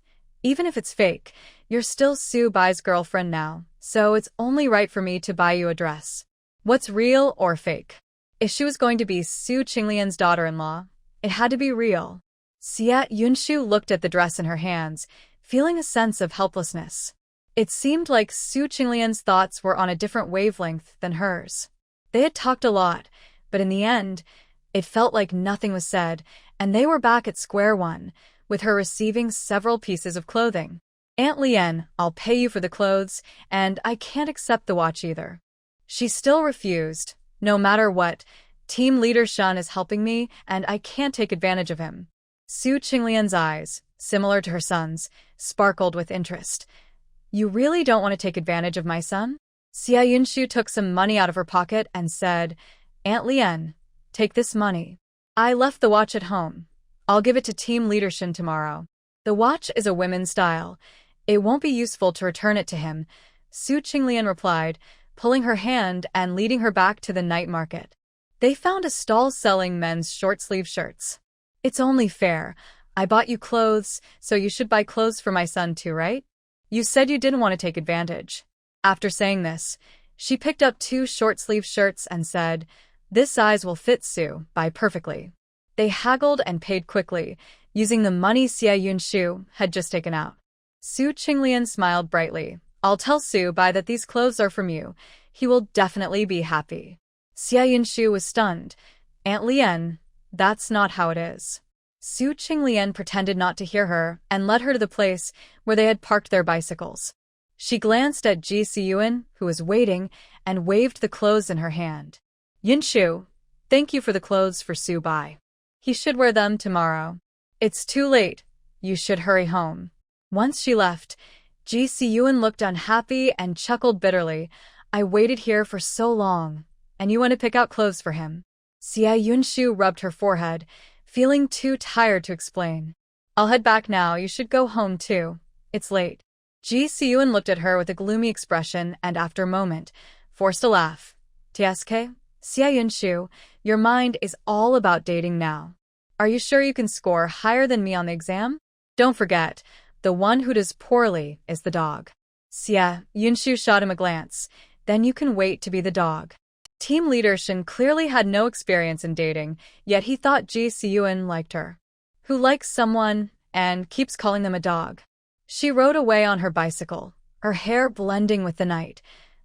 Even if it's fake, you're still Su Bai's girlfriend now, so it's only right for me to buy you a dress. What's real or fake? If she was going to be Su Qinglian's daughter-in-law, it had to be real. Xia Yunshu looked at the dress in her hands, feeling a sense of helplessness. It seemed like Su Qinglian's thoughts were on a different wavelength than hers. They had talked a lot, but in the end, it felt like nothing was said, and they were back at square one, with her receiving several pieces of clothing. Aunt Lian, I'll pay you for the clothes, and I can't accept the watch either. She still refused. No matter what, team leader Shin is helping me, and I can't take advantage of him. Su Qinglian's eyes, similar to her son's, sparkled with interest. You really don't want to take advantage of my son? Xia Yunshu took some money out of her pocket and said, Aunt Lian, take this money. I left the watch at home. I'll give it to team leader Shin tomorrow. The watch is a women's style. It won't be useful to return it to him, Su Qinglian replied, pulling her hand and leading her back to the night market. They found a stall selling men's short-sleeve shirts. It's only fair. I bought you clothes, so you should buy clothes for my son too, right? You said you didn't want to take advantage. After saying this, she picked up 2 short-sleeve shirts and said, "This size will fit Su Bai perfectly." They haggled and paid quickly, using the money Xia Yunshu had just taken out. Su Qinglian smiled brightly. "I'll tell Su Bai that these clothes are from you. He will definitely be happy." Xia Yunshu was stunned. "Aunt Lian, that's not how it is." Su Qinglian pretended not to hear her and led her to the place where they had parked their bicycles. She glanced at Zhixing, who was waiting, and waved the clothes in her hand. "Yunshu, thank you for the clothes for Su Bai. He should wear them tomorrow. It's too late. You should hurry home." Once she left, Zhixing looked unhappy and chuckled bitterly. "I waited here for so long, and you want to pick out clothes for him?" Xia Yunshu rubbed her forehead, feeling too tired to explain. "I'll head back now. You should go home too. It's late." Zhixing looked at her with a gloomy expression and after a moment, forced a laugh. "Tsk, Xia Yunshu, your mind is all about dating now. Are you sure you can score higher than me on the exam? Don't forget, the one who does poorly is the dog." Xia Yunshu shot him a glance. "Then you can wait to be the dog." Team leader Shin clearly had no experience in dating, yet he thought Zhixing liked her. Who likes someone and keeps calling them a dog? She rode away on her bicycle, her hair blending with the night,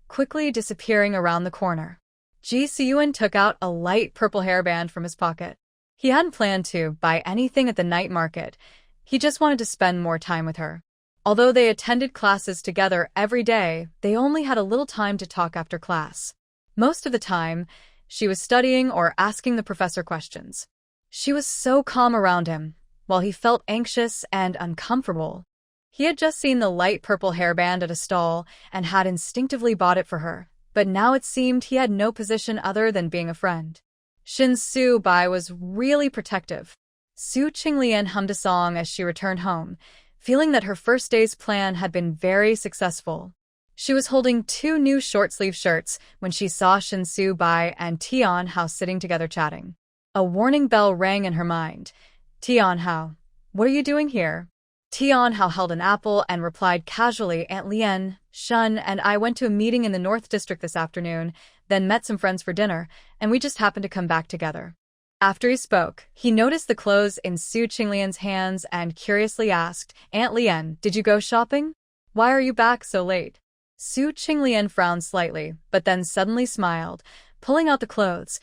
quickly disappearing around the corner. Zhixing took out a light purple hairband from his pocket. He hadn't planned to buy anything at the night market. He just wanted to spend more time with her. Although they attended classes together every day, they only had a little time to talk after class. Most of the time, she was studying or asking the professor questions. She was so calm around him, while he felt anxious and uncomfortable. He had just seen the light purple hairband at a stall and had instinctively bought it for her, but now it seemed he had no position other than being a friend. Shin Su Bai was really protective. Su Qinglian hummed a song as she returned home, feeling that her first day's plan had been very successful. She was holding 2 new short-sleeve shirts when she saw Shin Su Bai and Tian Hao sitting together chatting. A warning bell rang in her mind. "Tian Hao, what are you doing here?" Tian Hao held an apple and replied casually, "Aunt Lian, Shun, and I went to a meeting in the North District this afternoon, then met some friends for dinner, and we just happened to come back together." After he spoke, he noticed the clothes in Su Qinglian's hands and curiously asked, "Aunt Lian, did you go shopping? Why are you back so late?" Su Qinglian frowned slightly, but then suddenly smiled, pulling out the clothes.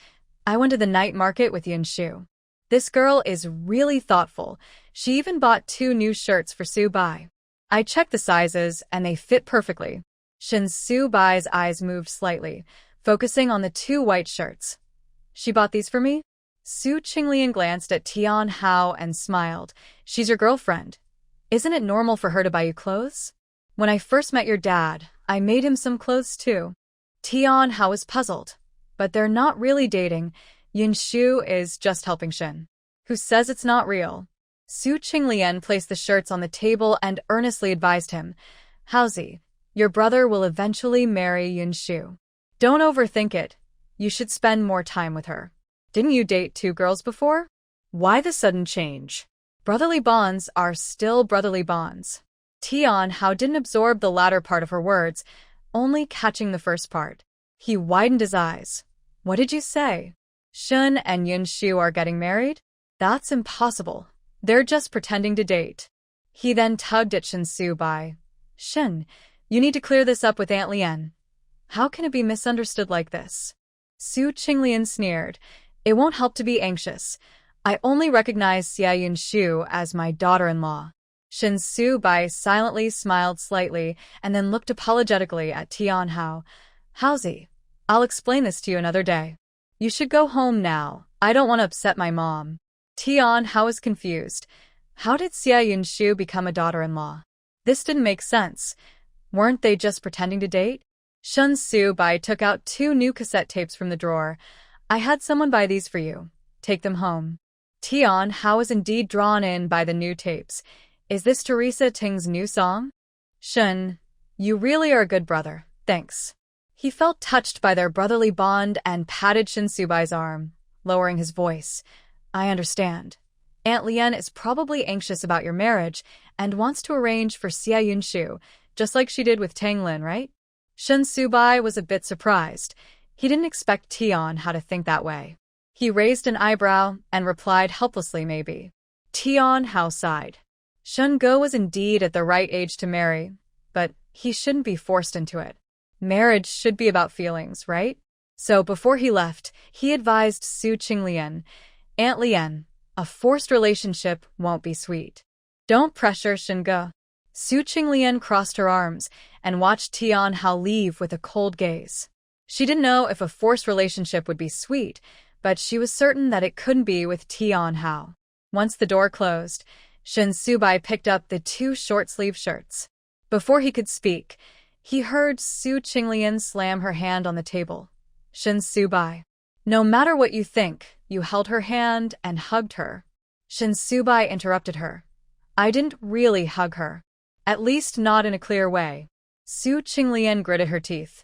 "I went to the night market with Yunshu. This girl is really thoughtful. She even bought 2 new shirts for Su Bai. I checked the sizes, and they fit perfectly." Shin Su Bai's eyes moved slightly, focusing on the 2 white shirts. "She bought these for me?" Su Qinglian glanced at Tian Hao and smiled. "She's your girlfriend. Isn't it normal for her to buy you clothes? When I first met your dad, I made him some clothes too." Tian Hao was puzzled. "But they're not really dating. Yunshu is just helping Shin." "Who says it's not real?" Su Qinglian placed the shirts on the table and earnestly advised him, "Haozi, your brother will eventually marry Yunshu. Don't overthink it. You should spend more time with her. Didn't you date 2 girls before? Why the sudden change? Brotherly bonds are still brotherly bonds." Tian Hao didn't absorb the latter part of her words, only catching the first part. He widened his eyes. "What did you say? Shun and Yunshu are getting married? That's impossible. They're just pretending to date." He then tugged at Shin Su Bai. "Shin, you need to clear this up with Aunt Lian. How can it be misunderstood like this?" Su Qinglian sneered. "It won't help to be anxious. I only recognize Xia Yunshu as my daughter-in-law." Shin Su Bai silently smiled slightly and then looked apologetically at Tian Hao. "Haozi, I'll explain this to you another day. You should go home now. I don't want to upset my mom." Tian Hao was confused. How did Xia Yunshu become a daughter-in-law? This didn't make sense. Weren't they just pretending to date? Shin Su Bai took out 2 new cassette tapes from the drawer. "I had someone buy these for you. Take them home." Tian Hao was indeed drawn in by the new tapes. "Is this Teresa Ting's new song?" "Shin, you really are a good brother. Thanks." He felt touched by their brotherly bond and patted Shin Su Bai's arm, lowering his voice. "I understand. Aunt Lian is probably anxious about your marriage and wants to arrange for Xia Yunshu just like she did with Tang Lin, right? Shin Subai was a bit surprised. He didn't expect Tian Hao to think that way. He raised an eyebrow and replied helplessly, maybe. Tian Hao sighed. Shen Ge was indeed at the right age to marry, but he shouldn't be forced into it. Marriage should be about feelings, right? So before he left, he advised Su Qinglian, Aunt Lian, a forced relationship won't be sweet. Don't pressure Shin Ge. Su Qinglian crossed her arms and watched Tian Hao leave with a cold gaze. She didn't know if a forced relationship would be sweet, but she was certain that it couldn't be with Tian Hao. Once the door closed, Shin Subai picked up the 2 short-sleeve shirts. Before he could speak, he heard Su Qinglian slam her hand on the table. Shin Subai. No matter what you think, you held her hand and hugged her. Shin Subai interrupted her. I didn't really hug her. At least not in a clear way. Su Qinglian gritted her teeth.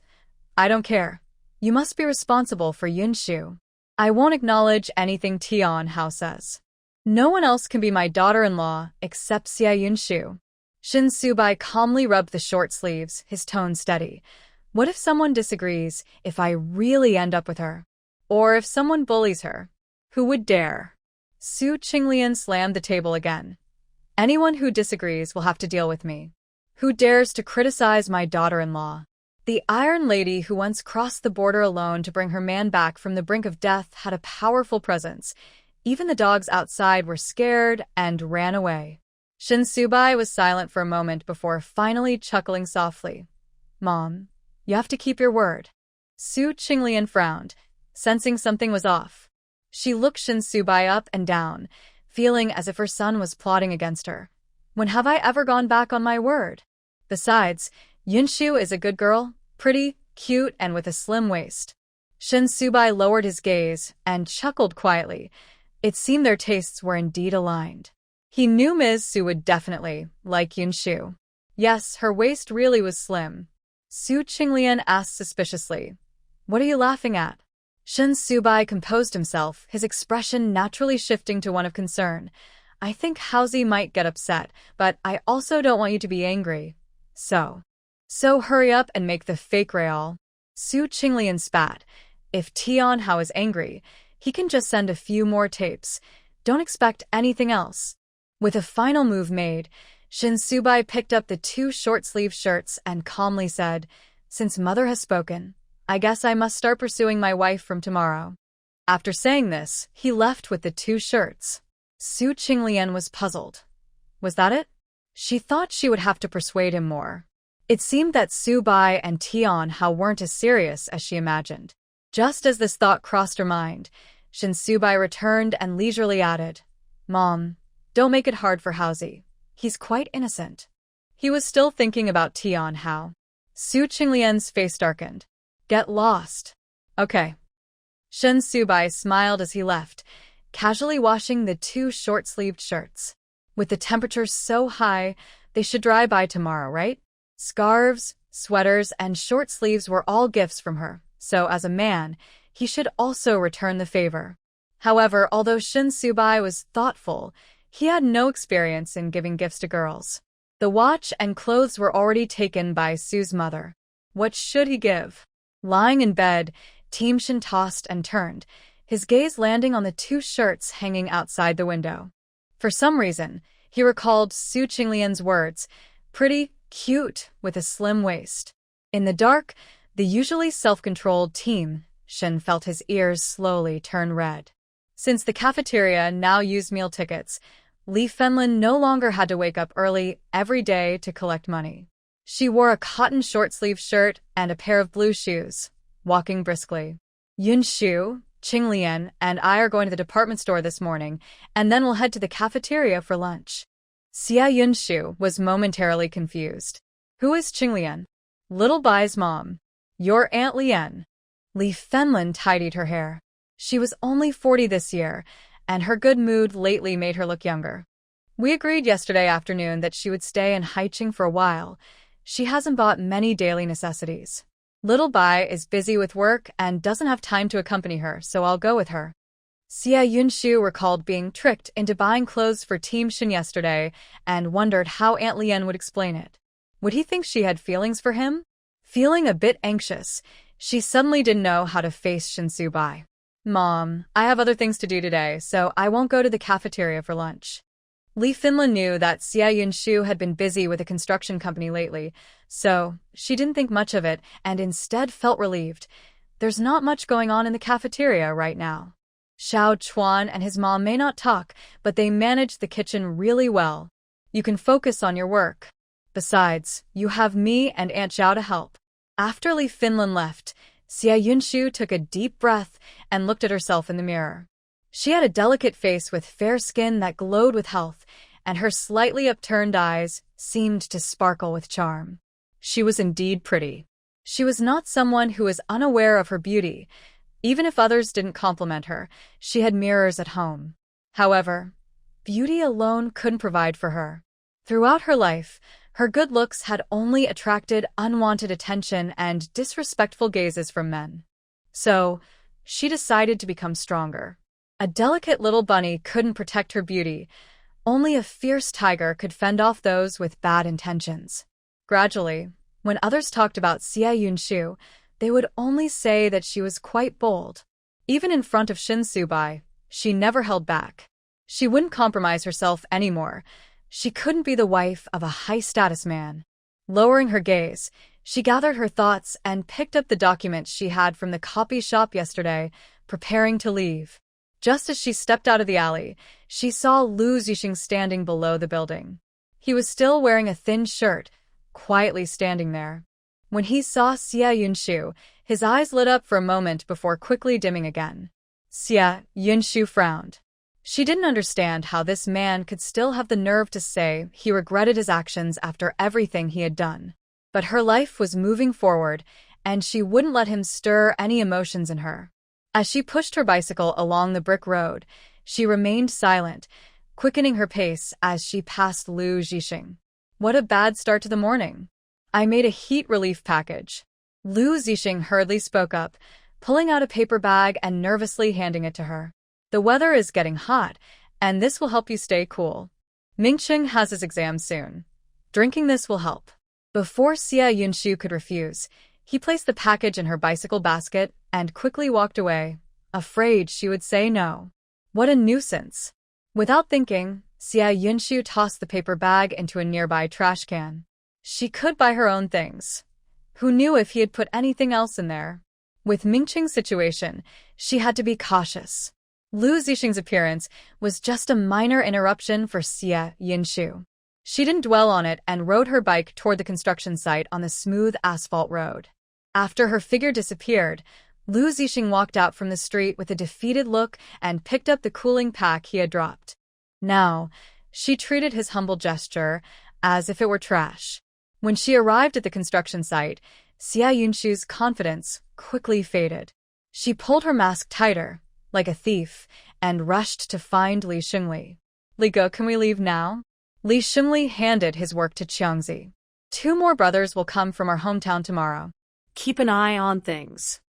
I don't care. You must be responsible for Yunshu. I won't acknowledge anything Tian Hao says. No one else can be my daughter-in-law except Xia Yunshu. Shin Subai calmly rubbed the short sleeves, his tone steady. What if someone disagrees, if I really end up with her? Or if someone bullies her? Who would dare? Su Qinglian slammed the table again. Anyone who disagrees will have to deal with me. Who dares to criticize my daughter-in-law? The Iron Lady who once crossed the border alone to bring her man back from the brink of death had a powerful presence. Even the dogs outside were scared and ran away. Shin Subai was silent for a moment before finally chuckling softly. Mom, you have to keep your word. Su Qinglian frowned, sensing something was off. She looked Shin Subai up and down, feeling as if her son was plotting against her. When have I ever gone back on my word? Besides, Yunshu is a good girl, pretty, cute, and with a slim waist. Shin Subai lowered his gaze and chuckled quietly. It seemed their tastes were indeed aligned. He knew Ms. Su would definitely like Yunshu. Yes, her waist really was slim. Su Qinglian asked suspiciously, What are you laughing at? Shin Subai composed himself, his expression naturally shifting to one of concern. I think Haozi might get upset, but I also don't want you to be angry. So hurry up and make the fake real. Su Qinglian spat. If Tian Hao is angry, he can just send a few more tapes. Don't expect anything else. With a final move made, Shin Subai picked up the 2 short-sleeve shirts and calmly said, Since Mother has spoken, I guess I must start pursuing my wife from tomorrow. After saying this, he left with the 2 shirts. Su Qinglian was puzzled. Was that it? She thought she would have to persuade him more. It seemed that Subai and Tian Hao weren't as serious as she imagined. Just as this thought crossed her mind, Shin Subai returned and leisurely added, Mom, don't make it hard for Haozi. He's quite innocent. He was still thinking about Tian Hao. Su Qinglian's face darkened. Get lost. Okay. Shin Subai smiled as he left, casually washing the 2 short-sleeved shirts. With the temperature so high, they should dry by tomorrow, right? Scarves, sweaters, and short sleeves were all gifts from her, so as a man, he should also return the favor. However, although Shin Subai was thoughtful, he had no experience in giving gifts to girls. The watch and clothes were already taken by Su's mother. What should he give? Lying in bed, Team Shin tossed and turned, his gaze landing on the 2 shirts hanging outside the window. For some reason, he recalled Su Qinglian's words, pretty, cute, with a slim waist. In the dark, the usually self-controlled Team Shin felt his ears slowly turn red. Since the cafeteria now used meal tickets, Li Fenlin no longer had to wake up early every day to collect money. She wore a cotton short-sleeve shirt and a pair of blue shoes, walking briskly. Yunshu, Qinglian, and I are going to the department store this morning, and then we'll head to the cafeteria for lunch. Xia Yunshu was momentarily confused. Who is Qinglian? Little Bai's mom. Your Aunt Lian. Li Fenlin tidied her hair. She was only 40 this year, and her good mood lately made her look younger. We agreed yesterday afternoon that she would stay in Haiqing for a while. She hasn't bought many daily necessities. Little Bai is busy with work and doesn't have time to accompany her, so I'll go with her. Xia Yunshu recalled being tricked into buying clothes for Team Shin yesterday and wondered how Aunt Lian would explain it. Would he think she had feelings for him? Feeling a bit anxious, she suddenly didn't know how to face Shin. Mom, I have other things to do today, so I won't go to the cafeteria for lunch. Li Finlan knew that Xinyue had been busy with a construction company lately, so she didn't think much of it and instead felt relieved. There's not much going on in the cafeteria right now. Xiao Chuan and his mom may not talk, but they manage the kitchen really well. You can focus on your work. Besides, you have me and Aunt Zhao to help. After Li Finlan left, Xinyue took a deep breath and looked at herself in the mirror. She had a delicate face with fair skin that glowed with health, and her slightly upturned eyes seemed to sparkle with charm. She was indeed pretty. She was not someone who was unaware of her beauty. Even if others didn't compliment her, she had mirrors at home. However, beauty alone couldn't provide for her. Throughout her life, her good looks had only attracted unwanted attention and disrespectful gazes from men. So, she decided to become stronger. A delicate little bunny couldn't protect her beauty. Only a fierce tiger could fend off those with bad intentions. Gradually, when others talked about Xinyue, they would only say that she was quite bold. Even in front of Shin, she never held back. She wouldn't compromise herself anymore. She couldn't be the wife of a high-status man. Lowering her gaze, she gathered her thoughts and picked up the documents she had from the copy shop yesterday, preparing to leave. Just as she stepped out of the alley, she saw Zhixing standing below the building. He was still wearing a thin shirt, quietly standing there. When he saw Xinyue, his eyes lit up for a moment before quickly dimming again. Xinyue frowned. She didn't understand how this man could still have the nerve to say he regretted his actions after everything he had done. But her life was moving forward, and she wouldn't let him stir any emotions in her. As she pushed her bicycle along the brick road, she remained silent, quickening her pace as she passed Zhixing. What a bad start to the morning. I made a heat relief package. Zhixing hurriedly spoke up, pulling out a paper bag and nervously handing it to her. The weather is getting hot, and this will help you stay cool. Mingqing has his exam soon. Drinking this will help. Before Xinyue could refuse, he placed the package in her bicycle basket and quickly walked away, afraid she would say no. What a nuisance. Without thinking, Xinyue tossed the paper bag into a nearby trash can. She could buy her own things. Who knew if he had put anything else in there? With Mingqing's situation, she had to be cautious. Zhixing's appearance was just a minor interruption for Xinyue. She didn't dwell on it and rode her bike toward the construction site on the smooth asphalt road. After her figure disappeared, Zhixing walked out from the street with a defeated look and picked up the cooling pack he had dropped. Now, she treated his humble gesture as if it were trash. When she arrived at the construction site, Xinyue's confidence quickly faded. She pulled her mask tighter, like a thief, and rushed to find Li Xingli. "Ligo, can we leave now?" Li Xingli handed his work to Qiangzi. "2 more brothers will come from our hometown tomorrow.
Keep an eye on things.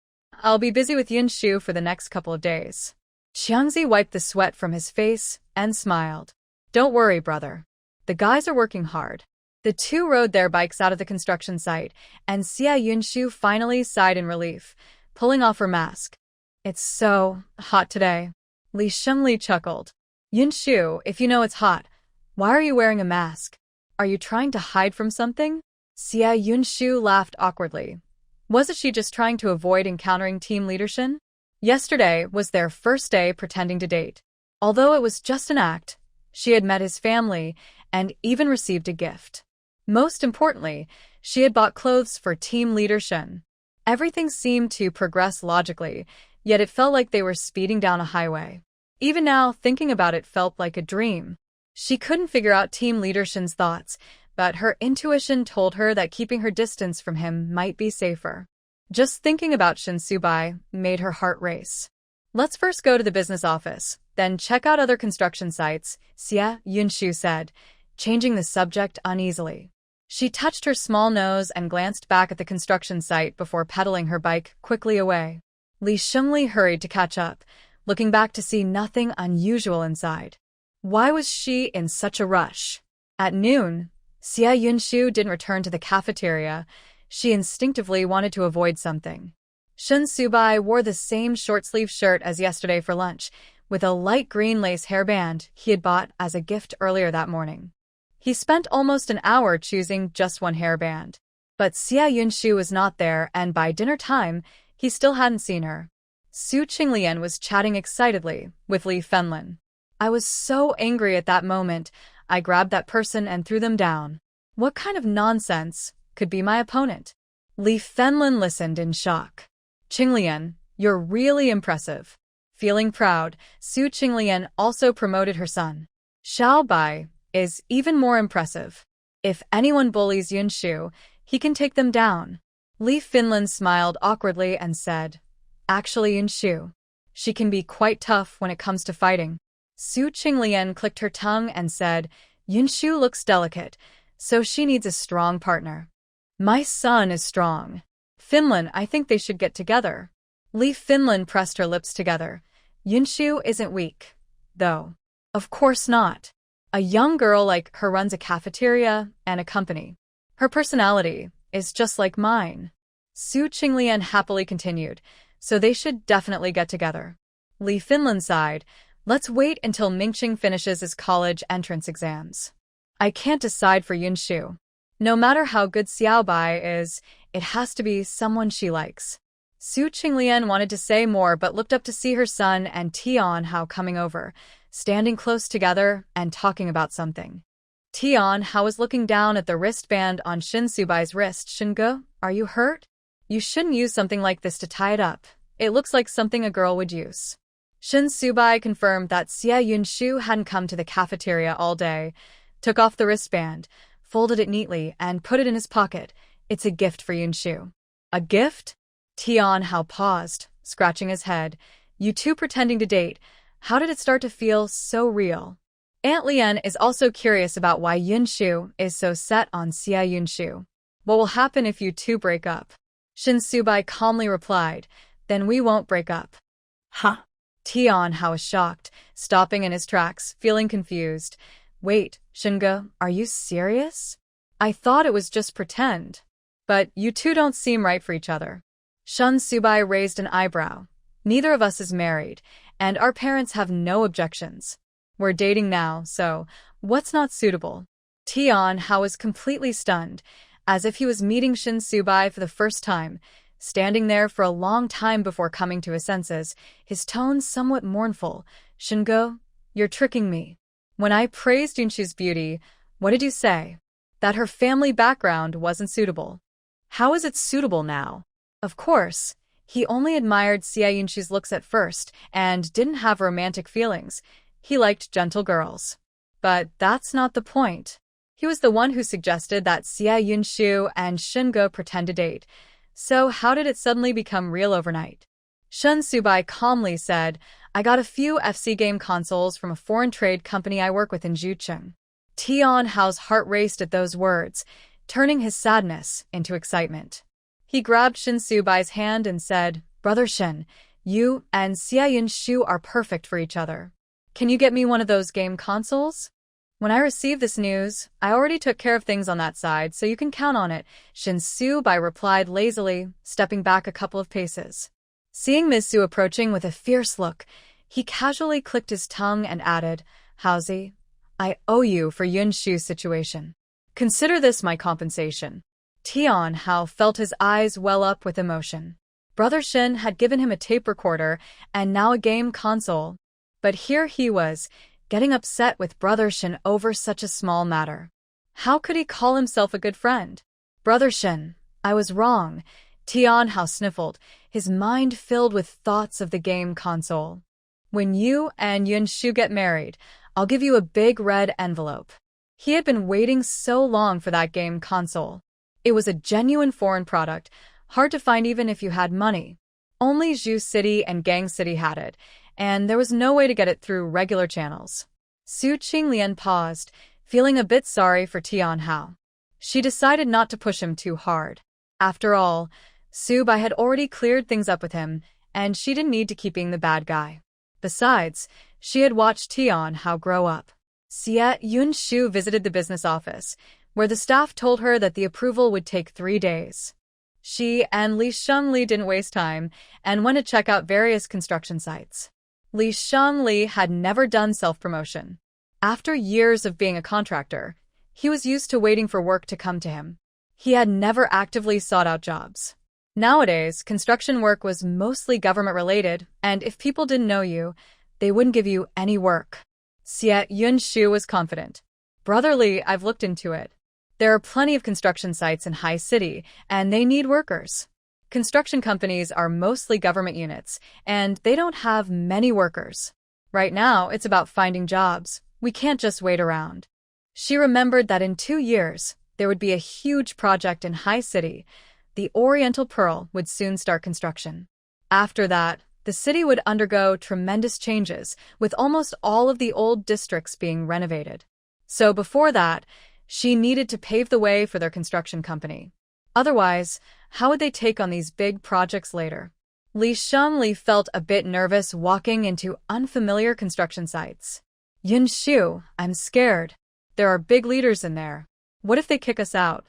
I'll be busy with Yinshu for the next couple of days." Qiangzi wiped the sweat from his face and smiled. "Don't worry, brother. The guys are working hard." The two rode their bikes out of the construction site, and Xinyue finally sighed in relief, pulling off her mask. "It's so hot today." Li Xingli chuckled. "Yinshu, if you know it's hot, why are you wearing a mask? Are you trying to hide from something?" Xinyue laughed awkwardly. Wasn't she just trying to avoid encountering team leadership? Yesterday was their first day pretending to date. Although it was just an act, she had met his family and even received a gift. Most importantly, she had bought clothes for team leadership. Everything seemed to progress logically, yet it felt like they were speeding down a highway. Even now, thinking about it felt like a dream. She couldn't figure out team leadership's thoughts, but her intuition told her that keeping her distance from him might be safer. Just thinking about Shin made her heart race. "Let's first go to the business office, then check out other construction sites," Xinyue said, changing the subject uneasily. She touched her small nose and glanced back at the construction site before pedaling her bike quickly away. Li Xingli hurried to catch up, looking back to see nothing unusual inside. Why was she in such a rush? At noon, Xia Yunshu didn't return to the cafeteria. She instinctively wanted to avoid something. Shin Subai wore the same short-sleeved shirt as yesterday for lunch, with a light green lace hairband he had bought as a gift earlier that morning. He spent almost an hour choosing just one hairband. But Xia Yunshu was not there, and by dinner time, he still hadn't seen her. Su Qinglian was chatting excitedly with Li Fenlin. I was so angry at that moment, I grabbed that person and threw them down. What kind of nonsense could be my opponent? Li Fenlin listened in shock. Qinglian, you're really impressive. Feeling proud, Su Qinglian also promoted her son. Xiao Wei is even more impressive. If anyone bullies Yunshu, he can take them down. Li Fenlin smiled awkwardly and said, Actually, Yunshu, she can be quite tough when it comes to fighting. Su Qinglian clicked her tongue and said, Yunshu looks delicate, so she needs a strong partner. My son is strong. Fenlin, I think they should get together. Li Fenlin pressed her lips together. Yunshu isn't weak, though. Of course not. A young girl like her runs a cafeteria and a company. Her personality is just like mine. Su Qinglian happily continued, so they should definitely get together. Li Fenlin sighed. Let's wait until Mingqing finishes his college entrance exams. I can't decide for Yunshu. No matter how good Xiao Wei is, it has to be someone she likes. Su Qinglian wanted to say more but looked up to see her son and Tian Hao coming over, standing close together and talking about something. Tian Hao was looking down at the wristband on Shin Subai's wrist. Shingo, are you hurt? You shouldn't use something like this to tie it up. It looks like something a girl would use. Shin Subai confirmed that Xia Yunshu hadn't come to the cafeteria all day, took off the wristband, folded it neatly, and put it in his pocket. It's a gift for Yunshu. A gift? Tian Hao paused, scratching his head. You two pretending to date. How did it start to feel so real? Aunt Lian is also curious about why Yunshu is so set on Xia Yunshu. What will happen if you two break up? Shin Subai calmly replied, Then we won't break up.
Huh?
Tian Hao was shocked, stopping in his tracks, feeling confused. Wait, Shingo, are you serious? I thought it was just pretend. But you two don't seem right for each other. Shin Subai raised an eyebrow. Neither of us is married, and our parents have no objections. We're dating now, so what's not suitable? Tian Hao was completely stunned, as if he was meeting Shin Subai for the first time, standing there for a long time before coming to his senses, his tone somewhat mournful. Shingo, you're tricking me. When I praised Yunshu's beauty, what did you say? That her family background wasn't suitable. How is it suitable now? Of course, he only admired Xia Yunshu's looks at first and didn't have romantic feelings. He liked gentle girls. But that's not the point. He was the one who suggested that Xia Yunshu and Shingo pretend to date. So how did it suddenly become real overnight? Shin Subai calmly said, I got a few FC game consoles from a foreign trade company I work with in Zhixing. Tian Hao's heart raced at those words, turning his sadness into excitement. He grabbed Shin Subai's hand and said, Brother Shin, you and Xia Yunshu are perfect for each other. Can you get me one of those game consoles? When I received this news, I already took care of things on that side, so you can count on it, Shin Subai replied lazily, stepping back a couple of paces. Seeing Ms. Su approaching with a fierce look, he casually clicked his tongue and added, Haozi, I owe you for Yunshu's situation. Consider this my compensation. Tian Hao felt his eyes well up with emotion. Brother Shin had given him a tape recorder and now a game console. But here he was, getting upset with Brother Shin over such a small matter. How could he call himself a good friend? Brother Shin, I was wrong. Tian Hao sniffled, his mind filled with thoughts of the game console. When you and Yunshu get married, I'll give you a big red envelope. He had been waiting so long for that game console. It was a genuine foreign product, hard to find even if you had money. Only Zhu City and Gang City had it, and there was no way to get it through regular channels. Su Qinglian paused, feeling a bit sorry for Tian Hao. She decided not to push him too hard. After all, Subai had already cleared things up with him, and she didn't need to keep being the bad guy. Besides, she had watched Tian Hao grow up. Xia Yunshu visited the business office, where the staff told her that the approval would take 3 days. She and Li Shengli didn't waste time and went to check out various construction sites. Li Shengli had never done self-promotion. After years of being a contractor, he was used to waiting for work to come to him. He had never actively sought out jobs. Nowadays, construction work was mostly government-related, and if people didn't know you, they wouldn't give you any work. Xie Yunshu was confident. Brother Li, I've looked into it. There are plenty of construction sites in High City, and they need workers. Construction companies are mostly government units, and they don't have many workers. Right now, it's about finding jobs. We can't just wait around. She remembered that in 2 years, there would be a huge project in High City. The Oriental Pearl would soon start construction. After that, the city would undergo tremendous changes, with almost all of the old districts being renovated. So before that, she needed to pave the way for their construction company. Otherwise, how would they take on these big projects later? Li Shengli felt a bit nervous walking into unfamiliar construction sites. Yunshu, I'm scared. There are big leaders in there. What if they kick us out?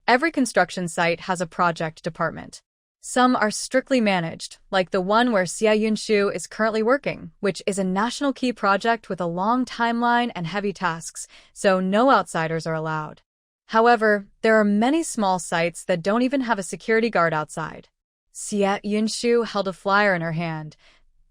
Every construction site has a project department. Some are strictly managed, like the one where Xie Yunshu is currently working, which is a national key project with a long timeline and heavy tasks, so no outsiders are allowed. However, there are many small sites that don't even have a security guard outside. Xie Yunshu held a flyer in her hand.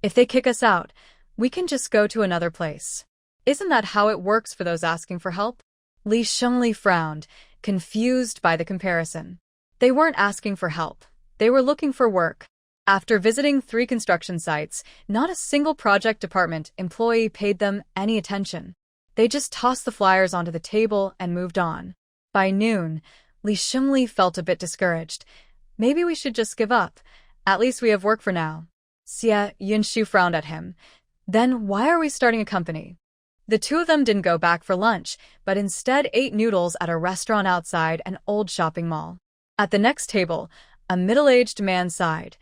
If they kick us out, we can just go to another place. Isn't that how it works for those asking for help? Li Shengli frowned, confused by the comparison. They weren't asking for help. They were looking for work. After visiting 3 construction sites, not a single project department employee paid them any attention. They just tossed the flyers onto the table and moved on. By noon, Li Shengli felt a bit discouraged. Maybe we should just give up. At least we have work for now. Xie Yunshu frowned at him. Then why are we starting a company? The two of them didn't go back for lunch, but instead ate noodles at a restaurant outside an old shopping mall. At the next table, a middle-aged man sighed.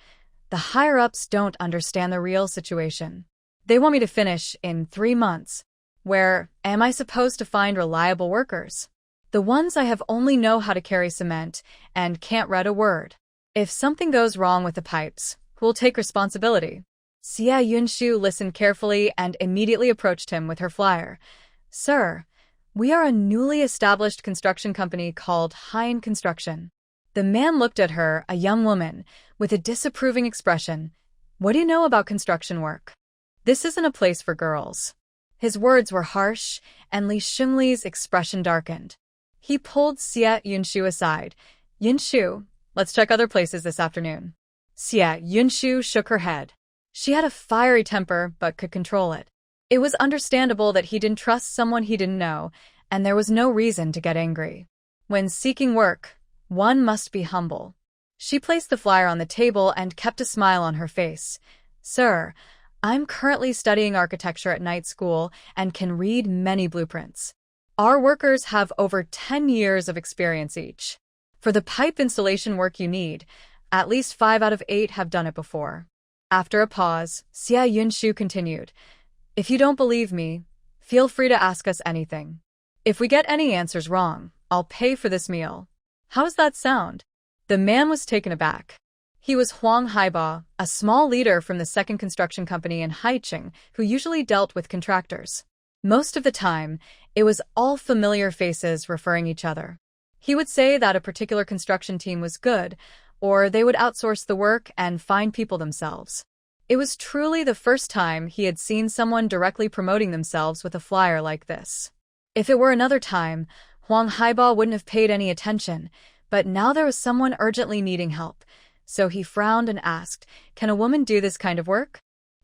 The higher-ups don't understand the real situation. They want me to finish in 3 months. Where am I supposed to find reliable workers? The ones I have only know how to carry cement and can't read a word. If something goes wrong with the pipes, who'll take responsibility? Xie Yunshu listened carefully and immediately approached him with her flyer. Sir, we are a newly established construction company called Hein Construction. The man looked at her, a young woman, with a disapproving expression. What do you know about construction work? This isn't a place for girls. His words were harsh, and Li Shengli's expression darkened. He pulled Xie Yunshu aside. Yunshu, let's check other places this afternoon. Xie Yunshu shook her head. She had a fiery temper, but could control it. It was understandable that he didn't trust someone he didn't know, and there was no reason to get angry. When seeking work, one must be humble. She placed the flyer on the table and kept a smile on her face. Sir, I'm currently studying architecture at night school and can read many blueprints. Our workers have over 10 years of experience each. For the pipe installation work you need, at least 5 out of 8 have done it before. After a pause, Xie Yunshu continued, If you don't believe me, feel free to ask us anything. If we get any answers wrong, I'll pay for this meal. How does that sound? The man was taken aback. He was Huang Haiba, a small leader from the second construction company in Haiqing who usually dealt with contractors. Most of the time, it was all familiar faces referring each other. He would say that a particular construction team was good, or they would outsource the work and find people themselves. It was truly the first time he had seen someone directly promoting themselves with a flyer like this. If it were another time, Huang Haiba wouldn't have paid any attention, but now there was someone urgently needing help, so he frowned and asked, Can a woman do this kind of work?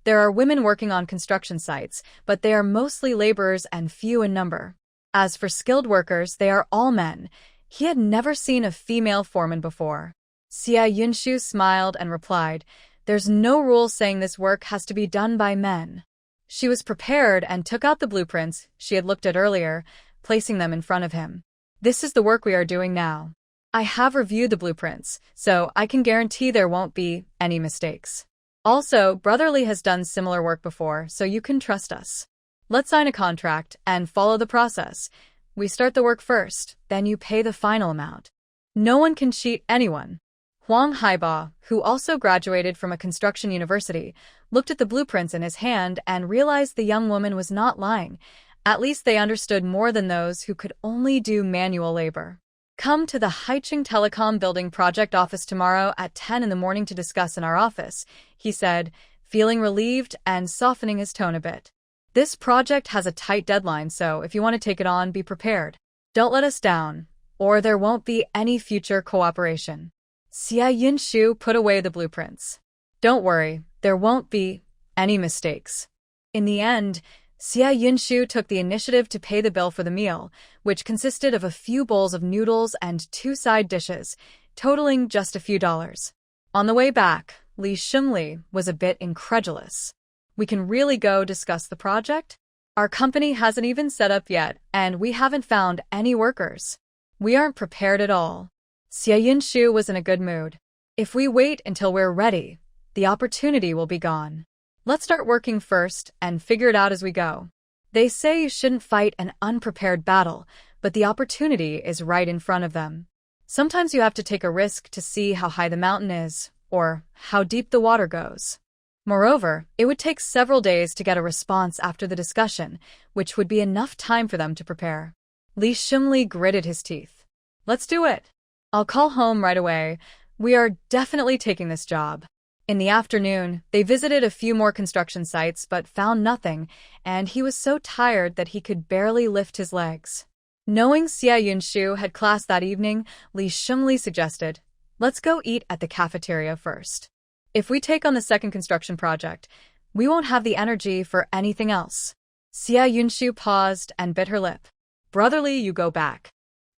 There are women working on construction sites, but they are mostly laborers and few in number. As for skilled workers, they are all men. He had never seen a female foreman before. Xie Yunshu smiled and replied, There's no rule saying this work has to be done by men. She was prepared and took out the blueprints she had looked at earlier, placing them in front of him. This is the work we are doing now. I have reviewed the blueprints, so I can guarantee there won't be any mistakes. Also, Brother Li has done similar work before, so you can trust us. Let's sign a contract and follow the process. We start the work first, then you pay the final amount. No one can cheat anyone. Huang Haiba, who also graduated from a construction university, looked at the blueprints in his hand and realized the young woman was not lying. At least they understood more than those who could only do manual labor. Come to the Haicheng Telecom Building project office tomorrow at 10 in the morning to discuss in our office, he said, feeling relieved and softening his tone a bit. This project has a tight deadline, so if you want to take it on, be prepared. Don't let us down, or there won't be any future cooperation. Xia Yinshu put away the blueprints. Don't worry, there won't be any mistakes. In the end, Xia Yinshu took the initiative to pay the bill for the meal, which consisted of a few bowls of noodles and 2 side dishes, totaling just a few dollars. On the way back, Li Shengli was a bit incredulous. We can really go discuss the project? Our company hasn't even set up yet, and we haven't found any workers. We aren't prepared at all. Xia Yinshu was in a good mood. If we wait until we're ready, the opportunity will be gone. Let's start working first and figure it out as we go. They say you shouldn't fight an unprepared battle, but the opportunity is right in front of them. Sometimes you have to take a risk to see how high the mountain is, or how deep the water goes. Moreover, it would take several days to get a response after the discussion, which would be enough time for them to prepare. Li Shengli gritted his teeth. Let's do it. I'll call home right away. We are definitely taking this job. In the afternoon, they visited a few more construction sites but found nothing, and he was so tired that he could barely lift his legs. Knowing Xia Yinshu had class that evening, Li Shengli suggested, let's go eat at the cafeteria first. If we take on the second construction project, we won't have the energy for anything else. Xia Yinshu paused and bit her lip. Brotherly, you go back.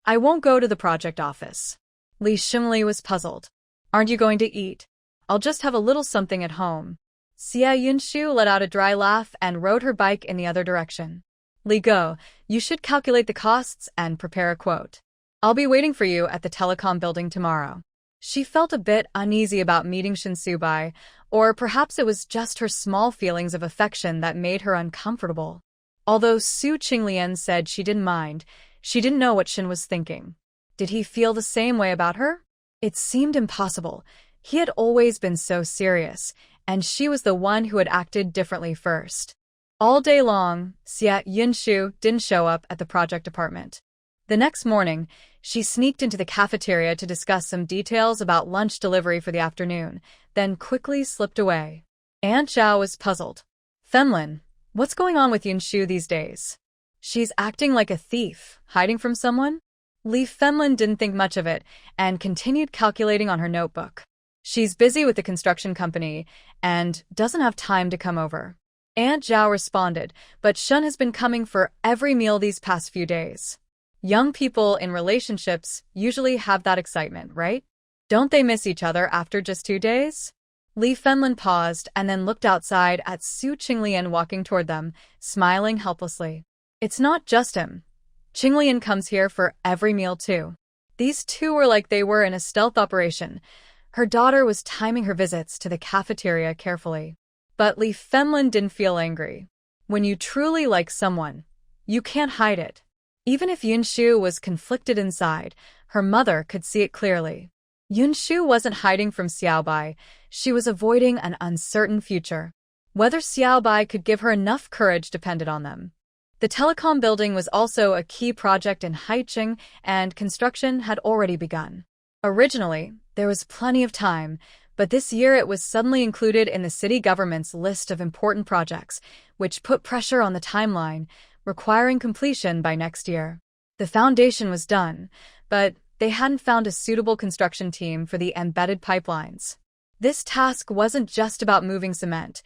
I won't go to the project office. Li Shengli was puzzled. Aren't you going to eat? I'll just have a little something at home. Xia Yinshu let out a dry laugh and rode her bike in the other direction. Li Go, you should calculate the costs and prepare a quote. I'll be waiting for you at the telecom building tomorrow. She felt a bit uneasy about meeting Shin Subai, or perhaps it was just her small feelings of affection that made her uncomfortable. Although Su Qinglian said she didn't mind, she didn't know what Shin was thinking. Did he feel the same way about her? It seemed impossible. He had always been so serious, and she was the one who had acted differently first. All day long, Xia Yinshu didn't show up at the project apartment. The next morning, she sneaked into the cafeteria to discuss some details about lunch delivery for the afternoon, then quickly slipped away. Aunt Zhao was puzzled. Femlin, what's going on with Yinshu these days? She's acting like a thief, hiding from someone? Li Femlin didn't think much of it and continued calculating on her notebook. She's busy with the construction company and doesn't have time to come over. Aunt Zhao responded, but Shun has been coming for every meal these past few days. Young people in relationships usually have that excitement, right? Don't they miss each other after just 2 days? Li Fenlin paused and then looked outside at Su Qinglian walking toward them, smiling helplessly. It's not just him. Qinglian comes here for every meal too. These two were like they were in a stealth operation. Her daughter was timing her visits to the cafeteria carefully. But Li Fenlin didn't feel angry. When you truly like someone, you can't hide it. Even if Yunshu was conflicted inside, her mother could see it clearly. Yunshu wasn't hiding from Xiaobai, she was avoiding an uncertain future. Whether Xiaobai could give her enough courage depended on them. The telecom building was also a key project in Haicheng, and construction had already begun. Originally, there was plenty of time, but this year it was suddenly included in the city government's list of important projects, which put pressure on the timeline, requiring completion by next year. The foundation was done, but they hadn't found a suitable construction team for the embedded pipelines. This task wasn't just about moving cement.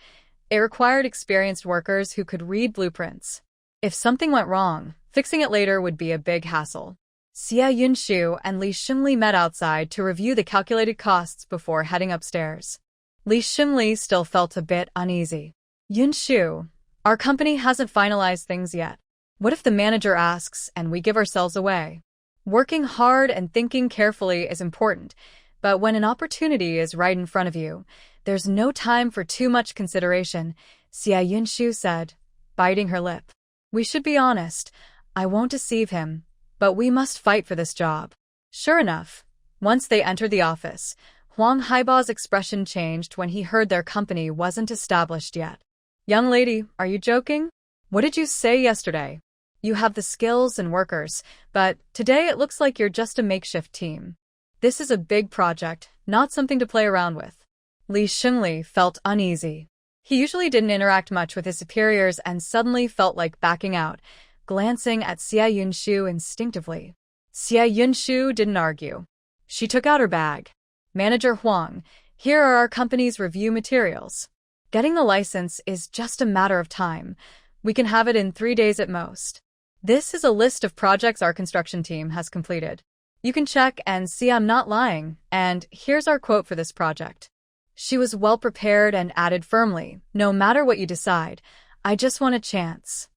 It required experienced workers who could read blueprints. If something went wrong, fixing it later would be a big hassle. Xia Yunshu and Li Shengli met outside to review the calculated costs before heading upstairs. Li Shengli still felt a bit uneasy. Yunshu, our company hasn't finalized things yet. What if the manager asks and we give ourselves away? Working hard and thinking carefully is important, but when an opportunity is right in front of you, there's no time for too much consideration, Xia Yunshu said, biting her lip. We should be honest. I won't deceive him, but we must fight for this job. Sure enough, once they entered the office, Huang Haiba's expression changed when he heard their company wasn't established yet. Young lady, are you joking? What did you say yesterday? You have the skills and workers, but today it looks like you're just a makeshift team. This is a big project, not something to play around with. Li Shengli felt uneasy. He usually didn't interact much with his superiors and suddenly felt like backing out, glancing at Xia Yunshu instinctively. Xia Yunshu didn't argue. She took out her bag. Manager Huang, here are our company's review materials. Getting the license is just a matter of time. We can have it in 3 days at most. This is a list of projects our construction team has completed. You can check and see I'm not lying, and here's our quote for this project. She was well prepared and added firmly, no matter what you decide, I just want a chance.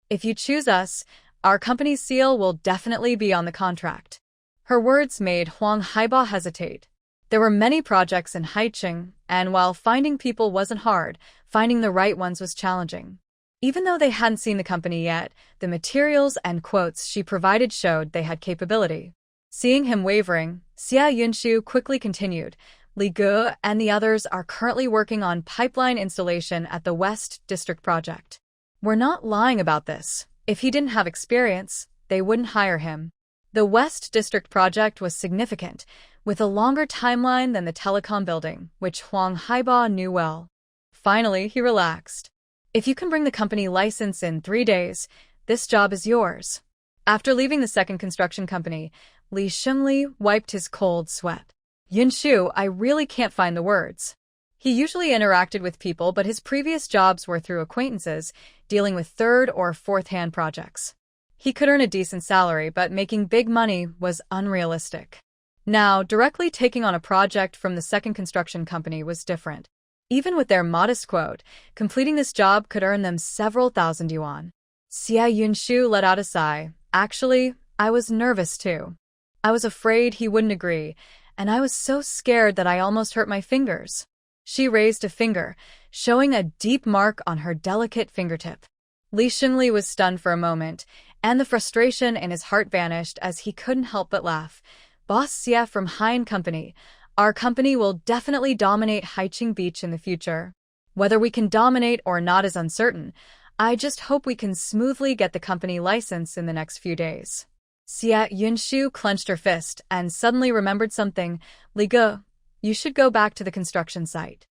If you choose us, our company's seal will definitely be on the contract. Her words made Huang Haiba hesitate. There were many projects in Haiqing, and while finding people wasn't hard, finding the right ones was challenging. Even though they hadn't seen the company yet, the materials and quotes she provided showed they had capability. Seeing him wavering, Xia Yunshu quickly continued, Li Ge and the others are currently working on pipeline installation at the West District project. We're not lying about this. If he didn't have experience, they wouldn't hire him. The West District project was significant, with a longer timeline than the telecom building, which Huang Haiba knew well. Finally, he relaxed. If you can bring the company license in 3 days, this job is yours. After leaving the second construction company, Li Shengli wiped his cold sweat. Yunshu, I really can't find the words. He usually interacted with people, but his previous jobs were through acquaintances, dealing with third or fourth-hand projects. He could earn a decent salary, but making big money was unrealistic. Now, directly taking on a project from the second construction company was different. Even with their modest quote, completing this job could earn them several thousand yuan. Xia Yunshu let out a sigh. Actually, I was nervous too. I was afraid he wouldn't agree, and I was so scared that I almost hurt my fingers. She raised a finger, showing a deep mark on her delicate fingertip. Li Shengli was stunned for a moment, and the frustration in his heart vanished as he couldn't help but laugh. Boss Xia from Hein Company, our company will definitely dominate Haiqing Beach in the future. Whether we can dominate or not is uncertain. I just hope we can smoothly get the company license in the next few days. Xia Yunshu clenched her fist and suddenly remembered something. Li Ge, you should go back to the construction site.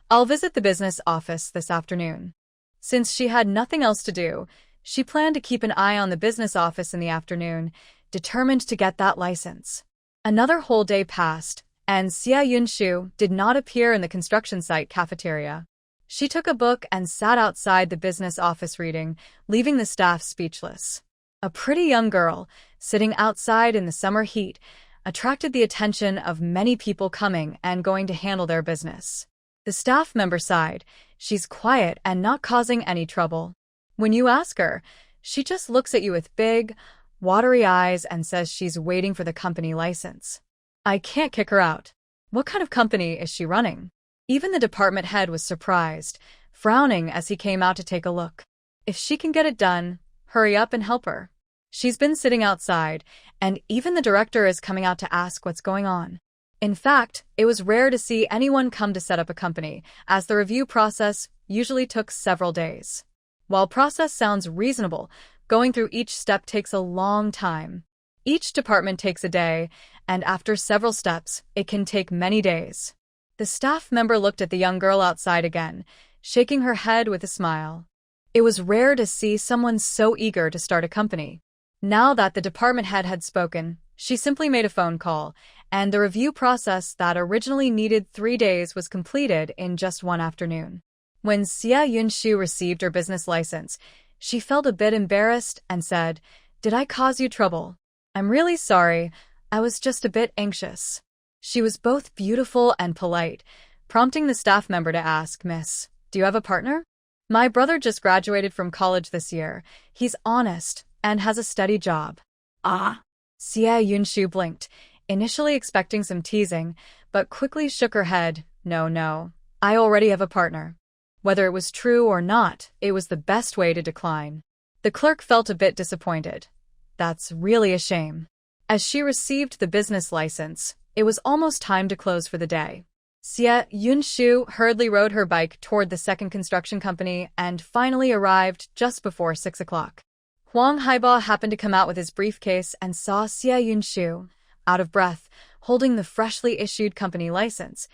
I'll visit the business office this afternoon. Since she had nothing else to do, she planned to keep an eye on the business office in the afternoon, determined to get that license. Another whole day passed, and Xia Yunshu did not appear in the construction site cafeteria. She took a book and sat outside the business office reading, leaving the staff speechless. A pretty young girl, sitting outside in the summer heat, attracted the attention of many people coming and going to handle their business. The staff member sighed. She's quiet and not causing any trouble. When you ask her, she just looks at you with big, watery eyes and says she's waiting for the company license. I can't kick her out. What kind of company is she running? Even the department head was surprised, frowning as he came out to take a look. If she can get it done, hurry up and help her. She's been sitting outside, and even the director is coming out to ask what's going on. In fact, it was rare to see anyone come to set up a company, as the review process usually took several days. While process sounds reasonable, going through each step takes a long time. Each department takes a day, and after several steps, it can take many days. The staff member looked at the young girl outside again, shaking her head with a smile. It was rare to see someone so eager to start a company. Now that the department head had spoken, she simply made a phone call, and the review process that originally needed 3 days was completed in just one afternoon. When Xia Yunshu received her business license, she felt a bit embarrassed and said, "Did I cause you trouble? I'm really sorry. I was just a bit anxious." She was both beautiful and polite, prompting the staff member to ask, "Miss, do you have a partner?" "My brother just graduated from college this year. He's honest and has a steady job."
Ah.
Xia Yunshu blinked, initially expecting some teasing, but quickly shook her head. No, I already have a partner." Whether it was true or not, it was the best way to decline. The clerk felt a bit disappointed. That's really a shame. As she received the business license, it was almost time to close for the day. Xia Yunshu hurriedly rode her bike toward the second construction company and finally arrived just before 6 o'clock. Huang Haiba happened to come out with his briefcase and saw Xia Yunshu, out of breath, holding the freshly issued company license.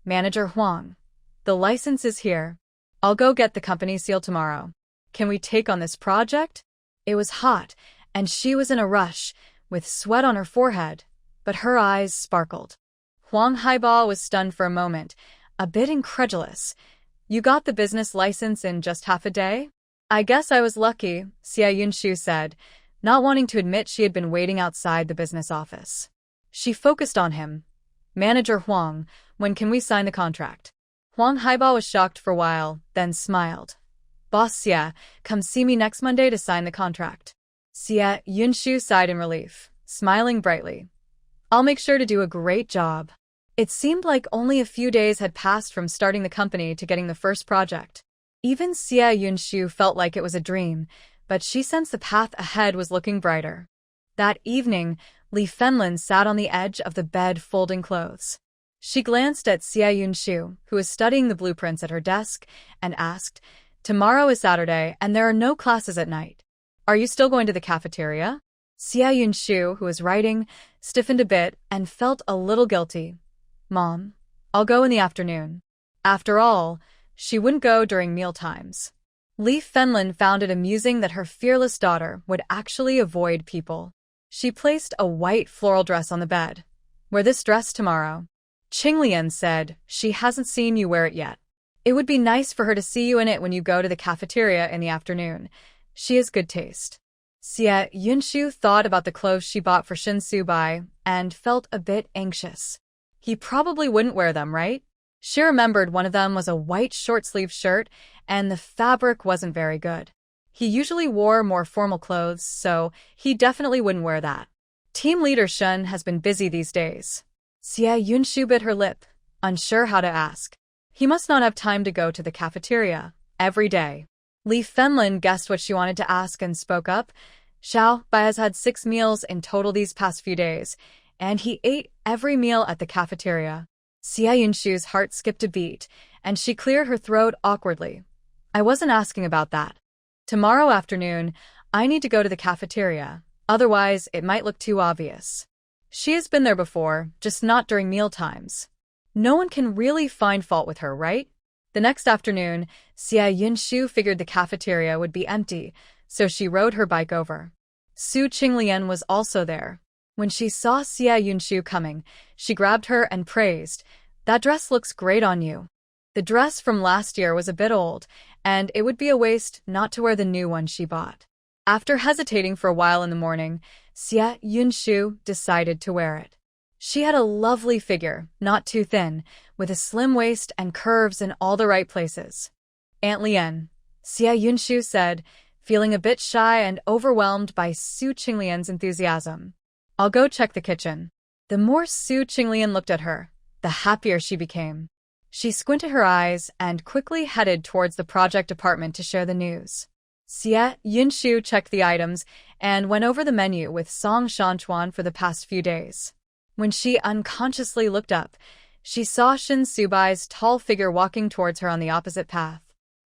Manager Huang, the license is here. I'll go get the company seal tomorrow. Can we take on this project? It was hot, and she was in a rush, with sweat on her forehead, but her eyes sparkled. Huang Haiba was stunned for a moment, a bit incredulous. You got the business license in just half a day? I guess I was lucky, Xia Yunshu said, not wanting to admit she had been waiting outside the business office. She focused on him. Manager Huang, when can we sign the contract? Huang Haiba was shocked for a while, then smiled. Boss Xia, come see me next Monday to sign the contract. Xia Yunshu sighed in relief, smiling brightly. I'll make sure to do a great job. It seemed like only a few days had passed from starting the company to getting the first project. Even Xia Yunshu felt like it was a dream, but she sensed the path ahead was looking brighter. That evening, Li Fenlin sat on the edge of the bed folding clothes. She glanced at Xia Yunshu, who was studying the blueprints at her desk, and asked, Tomorrow is Saturday, and there are no classes at night. Are you still going to the cafeteria? Xia Yunshu, who was writing, stiffened a bit and felt a little guilty. Mom, I'll go in the afternoon. After all, she wouldn't go during mealtimes. Li Fenlin found it amusing that her fearless daughter would actually avoid people. She placed a white floral dress on the bed. Wear this dress tomorrow. Qinglian said, she hasn't seen you wear it yet. It would be nice for her to see you in it when you go to the cafeteria in the afternoon. She has good taste. Xia Yunshu thought about the clothes she bought for Shin Subai and felt a bit anxious. He probably wouldn't wear them, right? She remembered one of them was a white short-sleeved shirt, and the fabric wasn't very good. He usually wore more formal clothes, so he definitely wouldn't wear that. Team leader Shin has been busy these days. Xia Yunshu bit her lip, unsure how to ask. He must not have time to go to the cafeteria every day. Li Fenlin guessed what she wanted to ask and spoke up. Xiao Wei has had 6 meals in total these past few days, and he ate every meal at the cafeteria. Xia Yunshu's heart skipped a beat, and she cleared her throat awkwardly. I wasn't asking about that. Tomorrow afternoon, I need to go to the cafeteria, otherwise it might look too obvious. She has been there before, just not during meal times. No one can really find fault with her, right? The next afternoon, Xia Yunshu figured the cafeteria would be empty, so she rode her bike over. Su Qinglian was also there. When she saw Xia Yunshu coming, she grabbed her and praised, That dress looks great on you. The dress from last year was a bit old, and it would be a waste not to wear the new one she bought. After hesitating for a while in the morning, Xia Yunshu decided to wear it. She had a lovely figure, not too thin, with a slim waist and curves in all the right places. Aunt Lian, Xia Yunshu said, feeling a bit shy and overwhelmed by Su Qinglian's enthusiasm. I'll go check the kitchen. The more Su Qinglian looked at her, the happier she became. She squinted her eyes and quickly headed towards the project department to share the news. Xia Yunshu checked the items and went over the menu with Song Shanchuan for the past few days. When she unconsciously looked up, she saw Shin Subai's tall figure walking towards her on the opposite path.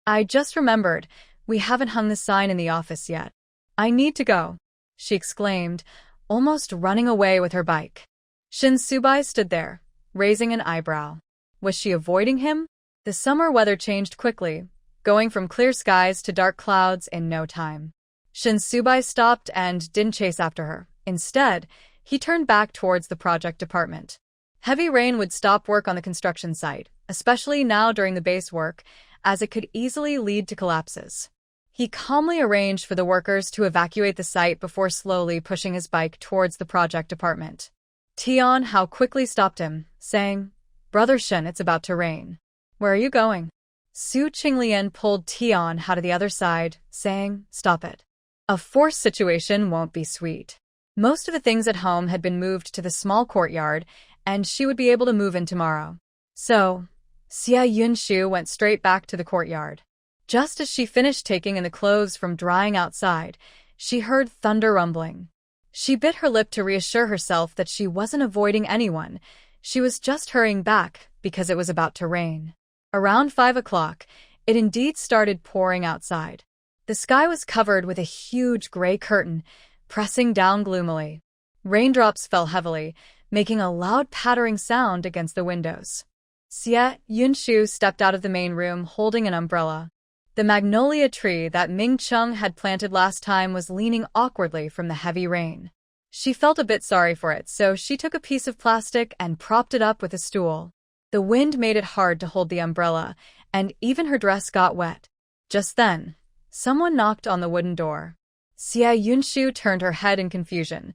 I just remembered, we haven't hung the sign in the office yet. I need to go, she exclaimed, almost running away with her bike. Shin Subai stood there, raising an eyebrow. Was she avoiding him? The summer weather changed quickly, going from clear skies to dark clouds in no time. Shin Subai stopped and didn't chase after her. Instead, he turned back towards the project department. Heavy rain would stop work on the construction site, especially now during the base work, as it could easily lead to collapses. He calmly arranged for the workers to evacuate the site before slowly pushing his bike towards the project department. Tian Hao quickly stopped him, saying, Brother Shin, it's about to rain. Where are you going? Su Qinglian pulled Tian Hao to the other side, saying, Stop it. A forced situation won't be sweet. Most of the things at home had been moved to the small courtyard, and she would be able to move in tomorrow. So, Xia Yunshu went straight back to the courtyard. Just as she finished taking in the clothes from drying outside, she heard thunder rumbling. She bit her lip to reassure herself that she wasn't avoiding anyone. She was just hurrying back because it was about to rain. Around 5 o'clock, it indeed started pouring outside. The sky was covered with a huge gray curtain, pressing down gloomily. Raindrops fell heavily, making a loud pattering sound against the windows. Xie Yunshu stepped out of the main room holding an umbrella. The magnolia tree that Ming Chung had planted last time was leaning awkwardly from the heavy rain. She felt a bit sorry for it, so she took a piece of plastic and propped it up with a stool. The wind made it hard to hold the umbrella, and even her dress got wet. Just then, someone knocked on the wooden door. Xie Yunshu turned her head in confusion.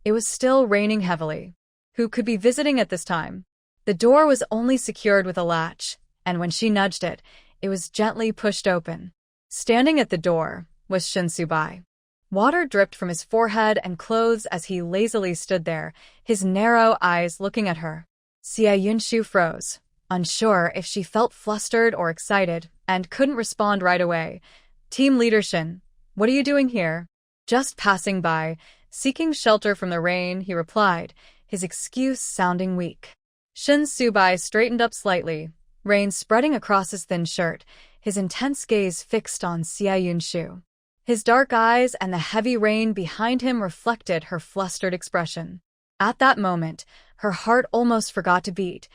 It was still raining heavily. Who could be visiting at this time? The door was only secured with a latch, and when she nudged it, it was gently pushed open. Standing at the door was Shin Subai. Water dripped from his forehead and clothes as he lazily stood there, his narrow eyes looking at her. Xie Yunshu froze, unsure if she felt flustered or excited, and couldn't respond right away. Team leader Shin, what are you doing here? Just passing by, seeking shelter from the rain, he replied, his excuse sounding weak. Shin Subai straightened up slightly, rain spreading across his thin shirt, his intense gaze fixed on Xie Yunshu. His dark eyes and the heavy rain behind him reflected her flustered expression. At that moment, her heart almost forgot to beat,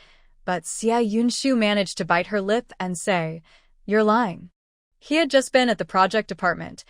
but Xie Yunshu managed to bite her lip and say, "You're lying." He had just been at the project department.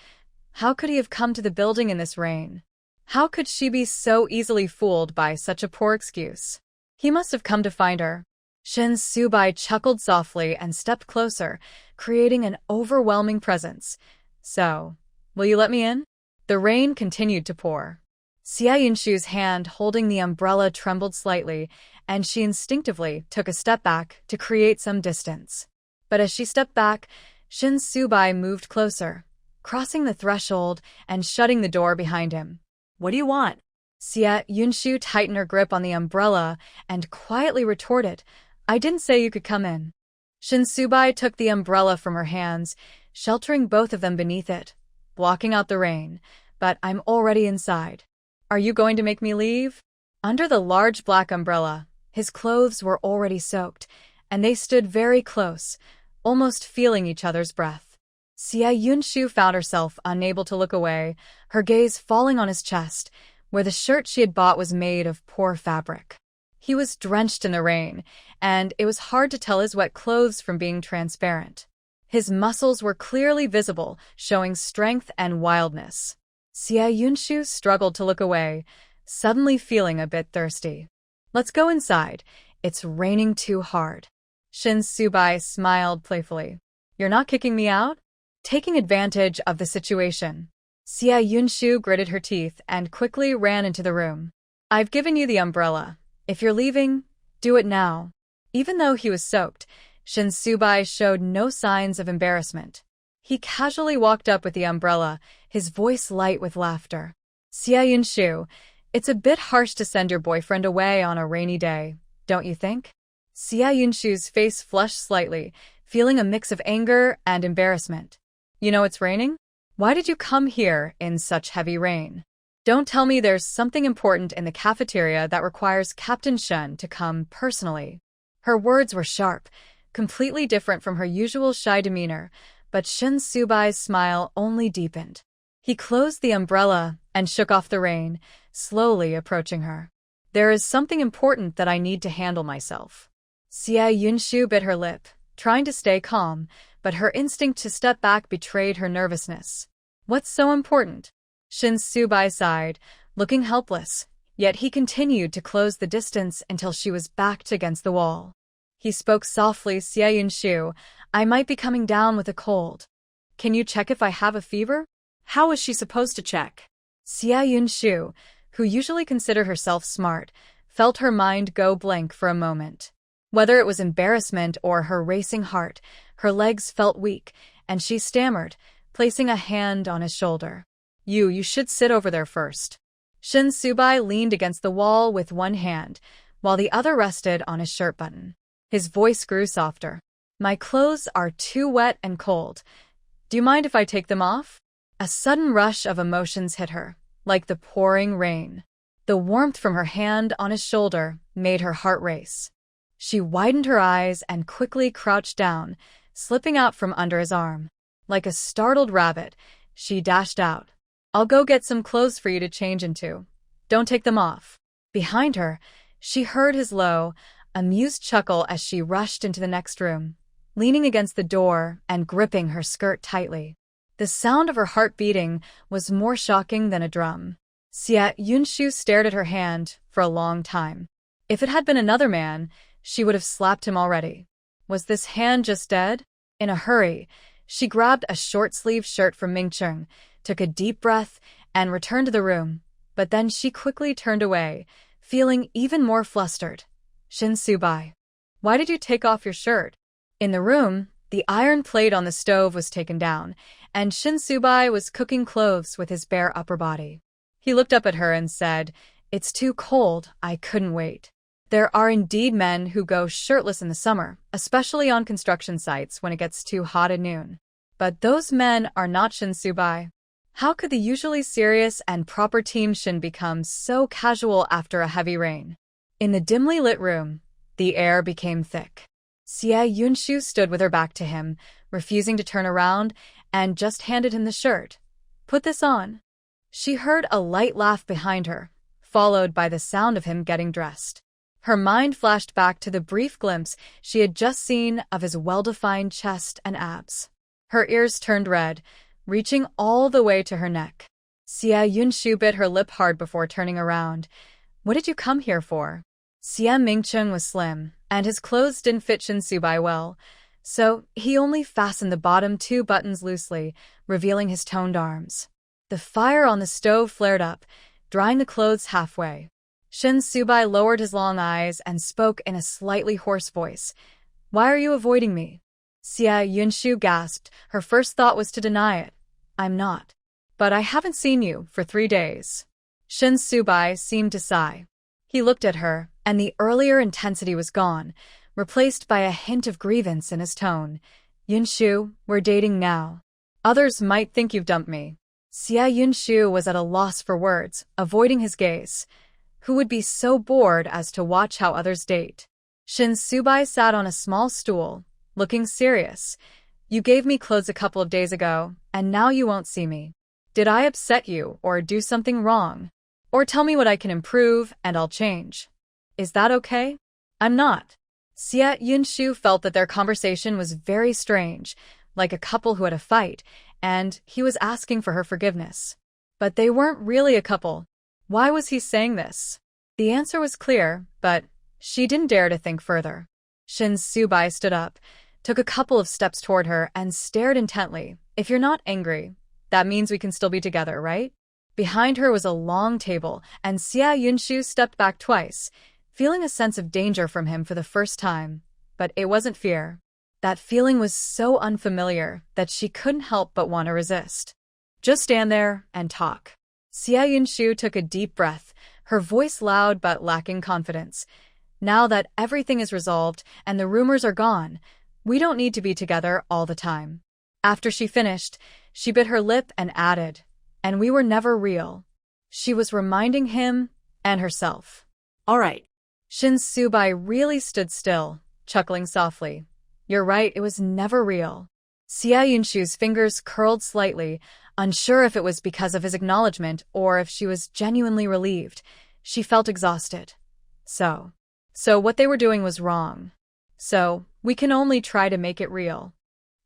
How could he have come to the building in this rain? How could she be so easily fooled by such a poor excuse? He must have come to find her. Shin Subai chuckled softly and stepped closer, creating an overwhelming presence. So, will you let me in? The rain continued to pour. Xie Yunshu's hand holding the umbrella trembled slightly, and she instinctively took a step back to create some distance. But as she stepped back, Shin Subai moved closer, crossing the threshold and shutting the door behind him.
What do you want?
Xie Yunshu tightened her grip on the umbrella and quietly retorted, "I didn't say you could come in." Shin Subai took the umbrella from her hands, sheltering both of them beneath it, blocking out the rain. "But I'm already inside. Are you going to make me leave?" Under the large black umbrella, his clothes were already soaked, and they stood very close, almost feeling each other's breath. Xie Yunshu found herself unable to look away, her gaze falling on his chest, where the shirt she had bought was made of poor fabric. He was drenched in the rain, and it was hard to tell his wet clothes from being transparent. His muscles were clearly visible, showing strength and wildness. Xie Yunshu struggled to look away, suddenly feeling a bit thirsty. "Let's go inside. It's raining too hard." Shin Subai smiled playfully. "You're not kicking me out?" Taking advantage of the situation, Xie Yunshu gritted her teeth and quickly ran into the room. "I've given you the umbrella. If you're leaving, do it now." Even though he was soaked, Shin Subai showed no signs of embarrassment. He casually walked up with the umbrella, his voice light with laughter. "Xie Yunshu, it's a bit harsh to send your boyfriend away on a rainy day, don't you think?" Xie Yunshu's face flushed slightly, feeling a mix of anger and embarrassment. "You know it's raining? Why did you come here in such heavy rain? Don't tell me there's something important in the cafeteria that requires Captain Shen to come personally." Her words were sharp, completely different from her usual shy demeanor, but Shin Subai's smile only deepened. He closed the umbrella and shook off the rain, slowly approaching her. "There is something important that I need to handle myself." Xie Yunshu bit her lip, trying to stay calm, but her instinct to step back betrayed her nervousness. "What's so important?" Shin Subai sighed, looking helpless, yet he continued to close the distance until she was backed against the wall. He spoke softly, "Xie Yunshu, I might be coming down with a cold. Can you check if I have a fever?"
How was she supposed to check?
Xie Yunshu, who usually considered herself smart, felt her mind go blank for a moment. Whether it was embarrassment or her racing heart, her legs felt weak, and she stammered, placing a hand on his shoulder. You should sit over there first." Shin Subai leaned against the wall with one hand, while the other rested on his shirt button. His voice grew softer. "My clothes are too wet and cold. Do you mind if I take them off?" A sudden rush of emotions hit her, like the pouring rain. The warmth from her hand on his shoulder made her heart race. She widened her eyes and quickly crouched down, slipping out from under his arm. Like a startled rabbit, she dashed out. "I'll go get some clothes for you to change into. Don't take them off." Behind her, she heard his low, amused chuckle as she rushed into the next room, leaning against the door and gripping her skirt tightly. The sound of her heart beating was more shocking than a drum. Yunshu stared at her hand for a long time. If it had been another man, she would have slapped him already. Was this hand just dead? In a hurry, she grabbed a short-sleeved shirt from Mingcheng, took a deep breath, and returned to the room. But then she quickly turned away, feeling even more flustered. "Shin Subai, why did you take off your shirt?" In the room, the iron plate on the stove was taken down, and Shin Subai was cooking cloves with his bare upper body. He looked up at her and said, "It's too cold, I couldn't wait." There are indeed men who go shirtless in the summer, especially on construction sites when it gets too hot at noon. But those men are not Shin Subai. How could the usually serious and proper Team Shin become so casual after a heavy rain? In the dimly lit room, the air became thick. Yunshu stood with her back to him, refusing to turn around, and just handed him the shirt. "Put this on." She heard a light laugh behind her, followed by the sound of him getting dressed. Her mind flashed back to the brief glimpse she had just seen of his well-defined chest and abs. Her ears turned red, reaching all the way to her neck. Yunshu bit her lip hard before turning around. "What did you come here for?" Mingcheng was slim, and his clothes didn't fit Shin Subai well, so he only fastened the bottom two buttons loosely, revealing his toned arms. The fire on the stove flared up, drying the clothes halfway. Shin Subai lowered his long eyes and spoke in a slightly hoarse voice. "Why are you avoiding me?" Yunshu gasped. Her first thought was to deny it. "I'm not. But I haven't seen you for 3 days." Shin Subai seemed to sigh. He looked at her, and the earlier intensity was gone, replaced by a hint of grievance in his tone. "Yunshu, we're dating now. Others might think you've dumped me." Yunshu was at a loss for words, avoiding his gaze. Who would be so bored as to watch how others date? Shin Subai sat on a small stool, looking serious. "You gave me clothes a couple of days ago, and now you won't see me. Did I upset you or do something wrong? Or tell me what I can improve and I'll change. Is that okay?" "I'm not." Yunshu felt that their conversation was very strange, like a couple who had a fight, and he was asking for her forgiveness. But they weren't really a couple. Why was he saying this? The answer was clear, but she didn't dare to think further. Shin Subai stood up, took a couple of steps toward her, and stared intently. "If you're not angry, that means we can still be together, right?" Behind her was a long table, and Yunshu stepped back twice, feeling a sense of danger from him for the first time. But it wasn't fear. That feeling was so unfamiliar that she couldn't help but want to resist. "Just stand there and talk." Yunshu took a deep breath, her voice loud but lacking confidence. "Now that everything is resolved and the rumors are gone, we don't need to be together all the time." After she finished, she bit her lip and added, "And we were never real." She was reminding him and herself.
"All right."
Shin Subai really stood still, chuckling softly. "You're right, it was never real." Yunshu's fingers curled slightly, unsure if it was because of his acknowledgement or if she was genuinely relieved. She felt exhausted. So what they were doing was wrong. So we can only try to make it real."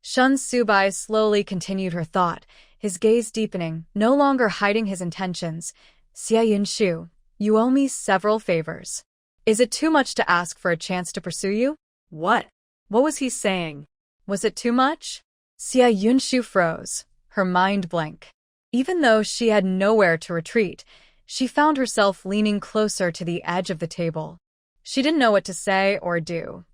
Shin Subai slowly continued her thought, his gaze deepening, no longer hiding his intentions. "Yunshu, you owe me several favors. Is it too much to ask for a chance to pursue you?"
"What? What was he saying?"
Was it too much? Yunshu froze, her mind blank. Even though she had nowhere to retreat, she found herself leaning closer to the edge of the table. She didn't know what to say or do.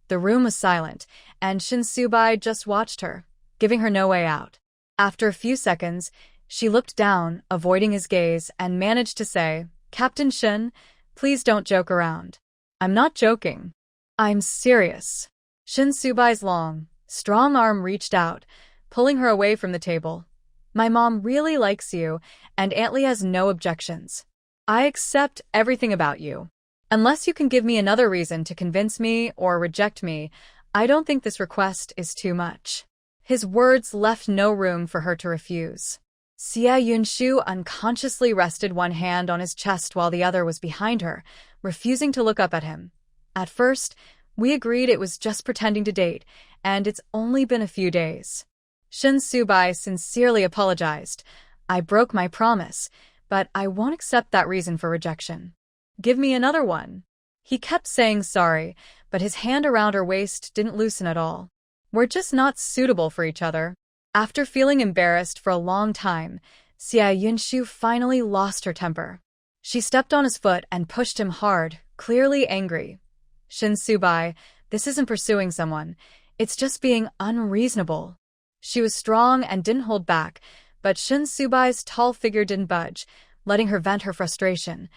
The room was silent, and Shin Subai just watched her, giving her no way out. After a few seconds, she looked down, avoiding his gaze, and managed to say, "Captain Shin, please don't joke around." "I'm not joking. I'm serious." Shin Subai's long, strong arm reached out, pulling her away from the table. My mom really likes you, and Aunt Lee has no objections. I accept everything about you. Unless you can give me another reason to convince me or reject me, I don't think this request is too much." His words left no room for her to refuse. Xia Yunshu unconsciously rested one hand on his chest while the other was behind her, refusing to look up at him. "At first, we agreed it was just pretending to date, and it's only been a few days." Shin Subai sincerely apologized. "I broke my promise, but I won't accept that reason for rejection. Give me another one." He kept saying sorry, but his hand around her waist didn't loosen at all. "We're just not suitable for each other." After feeling embarrassed for a long time, Xia Yunshu finally lost her temper. She stepped on his foot and pushed him hard, clearly angry. "Shin Subai, this isn't pursuing someone. It's just being unreasonable." She was strong and didn't hold back, but Shin Subai's tall figure didn't budge, letting her vent her frustration.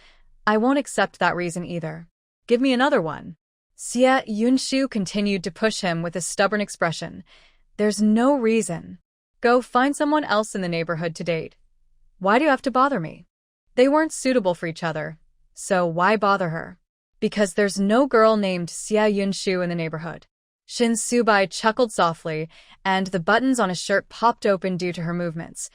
"I won't accept that reason either. Give me another one." Xia Yunshu continued to push him with a stubborn expression. "There's no reason. Go find someone else in the neighborhood to date. Why do you have to bother me?" They weren't suitable for each other, so why bother her? "Because there's no girl named Xia Yunshu in the neighborhood." Shin Subai chuckled softly, and the buttons on his shirt popped open due to her movements.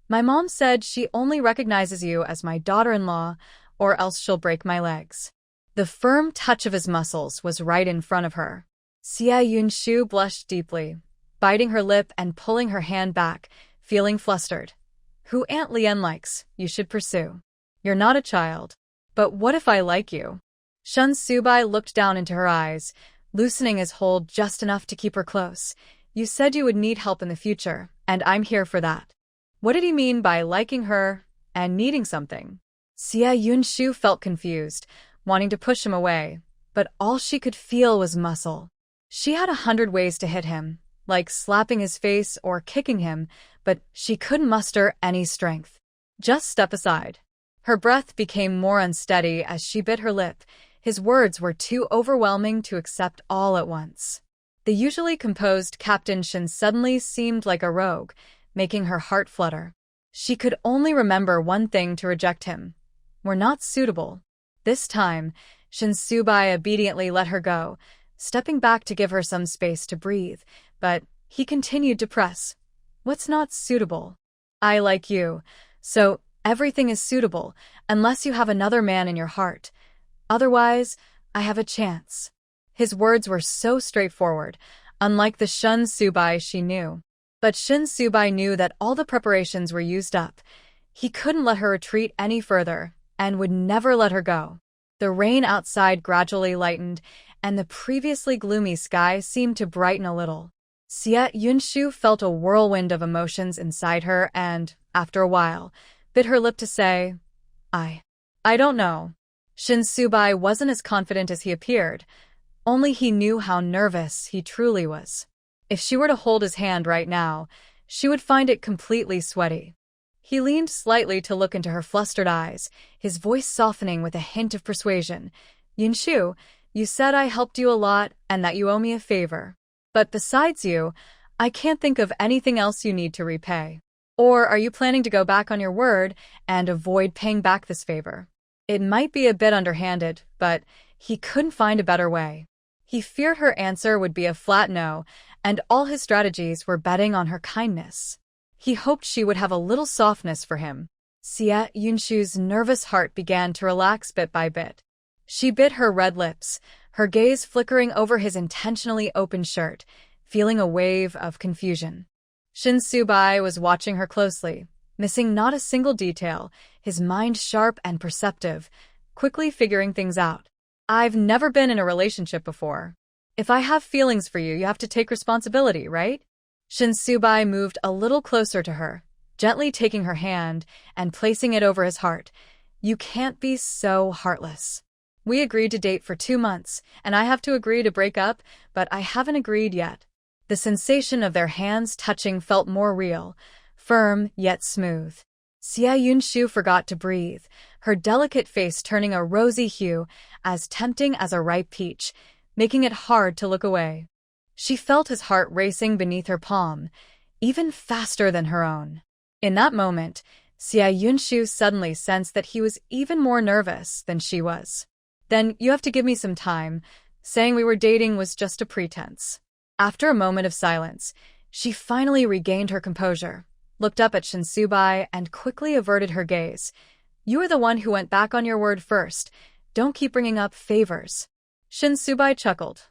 "My mom said she only recognizes you as my daughter-in-law, or else she'll break my legs." The firm touch of his muscles was right in front of her. Xia Yunshu blushed deeply, biting her lip and pulling her hand back, feeling flustered. "Who Aunt Lien likes, you should pursue. You're not a child. But what if I like you?" Shin Subai looked down into her eyes, loosening his hold just enough to keep her close. "You said you would need help in the future, and I'm here for that." What did he mean by liking her and needing something? Xia Yunshu felt confused, wanting to push him away, but all she could feel was muscle. She had 100 ways to hit him, like slapping his face or kicking him, but she couldn't muster any strength. "Just step aside." Her breath became more unsteady as she bit her lip. His words were too overwhelming to accept all at once. The usually composed Captain Shin suddenly seemed like a rogue, making her heart flutter. She could only remember one thing to reject him. "We're not suitable." This time, Shin Subai obediently let her go, stepping back to give her some space to breathe, but he continued to press. "What's not suitable? I like you, so everything is suitable, unless you have another man in your heart. Otherwise, I have a chance." His words were so straightforward, unlike the Shin Subai she knew. But Shin Subai knew that all the preparations were used up. He couldn't let her retreat any further, and would never let her go. The rain outside gradually lightened, and the previously gloomy sky seemed to brighten a little. Xia Yunshu felt a whirlwind of emotions inside her and, after a while, bit her lip to say, I don't know." Shin Subai wasn't as confident as he appeared, only he knew how nervous he truly was. If she were to hold his hand right now, she would find it completely sweaty. He leaned slightly to look into her flustered eyes, his voice softening with a hint of persuasion. "Yunshu, you said I helped you a lot and that you owe me a favor. But besides you, I can't think of anything else you need to repay. Or are you planning to go back on your word and avoid paying back this favor?" It might be a bit underhanded, but he couldn't find a better way. He feared her answer would be a flat no, and all his strategies were betting on her kindness. He hoped she would have a little softness for him. Xia Yunshu's nervous heart began to relax bit by bit. She bit her red lips, her gaze flickering over his intentionally open shirt, feeling a wave of confusion. Shin Subai was watching her closely, missing not a single detail, his mind sharp and perceptive, quickly figuring things out. "I've never been in a relationship before. If I have feelings for you, you have to take responsibility, right?" Shin Subai moved a little closer to her, gently taking her hand and placing it over his heart. "You can't be so heartless. We agreed to date for 2 months, and I have to agree to break up, but I haven't agreed yet." The sensation of their hands touching felt more real, firm yet smooth. Xia Yunshu forgot to breathe, her delicate face turning a rosy hue, as tempting as a ripe peach, making it hard to look away. She felt his heart racing beneath her palm, even faster than her own. In that moment, Xia Yunshu suddenly sensed that he was even more nervous than she was. Then you have to give me some time. Saying we were dating was just a pretense. After a moment of silence, she finally regained her composure, looked up at Shinsubai, and quickly averted her gaze. You are the one who went back on your word first. Don't keep bringing up favors. Shinsubai chuckled.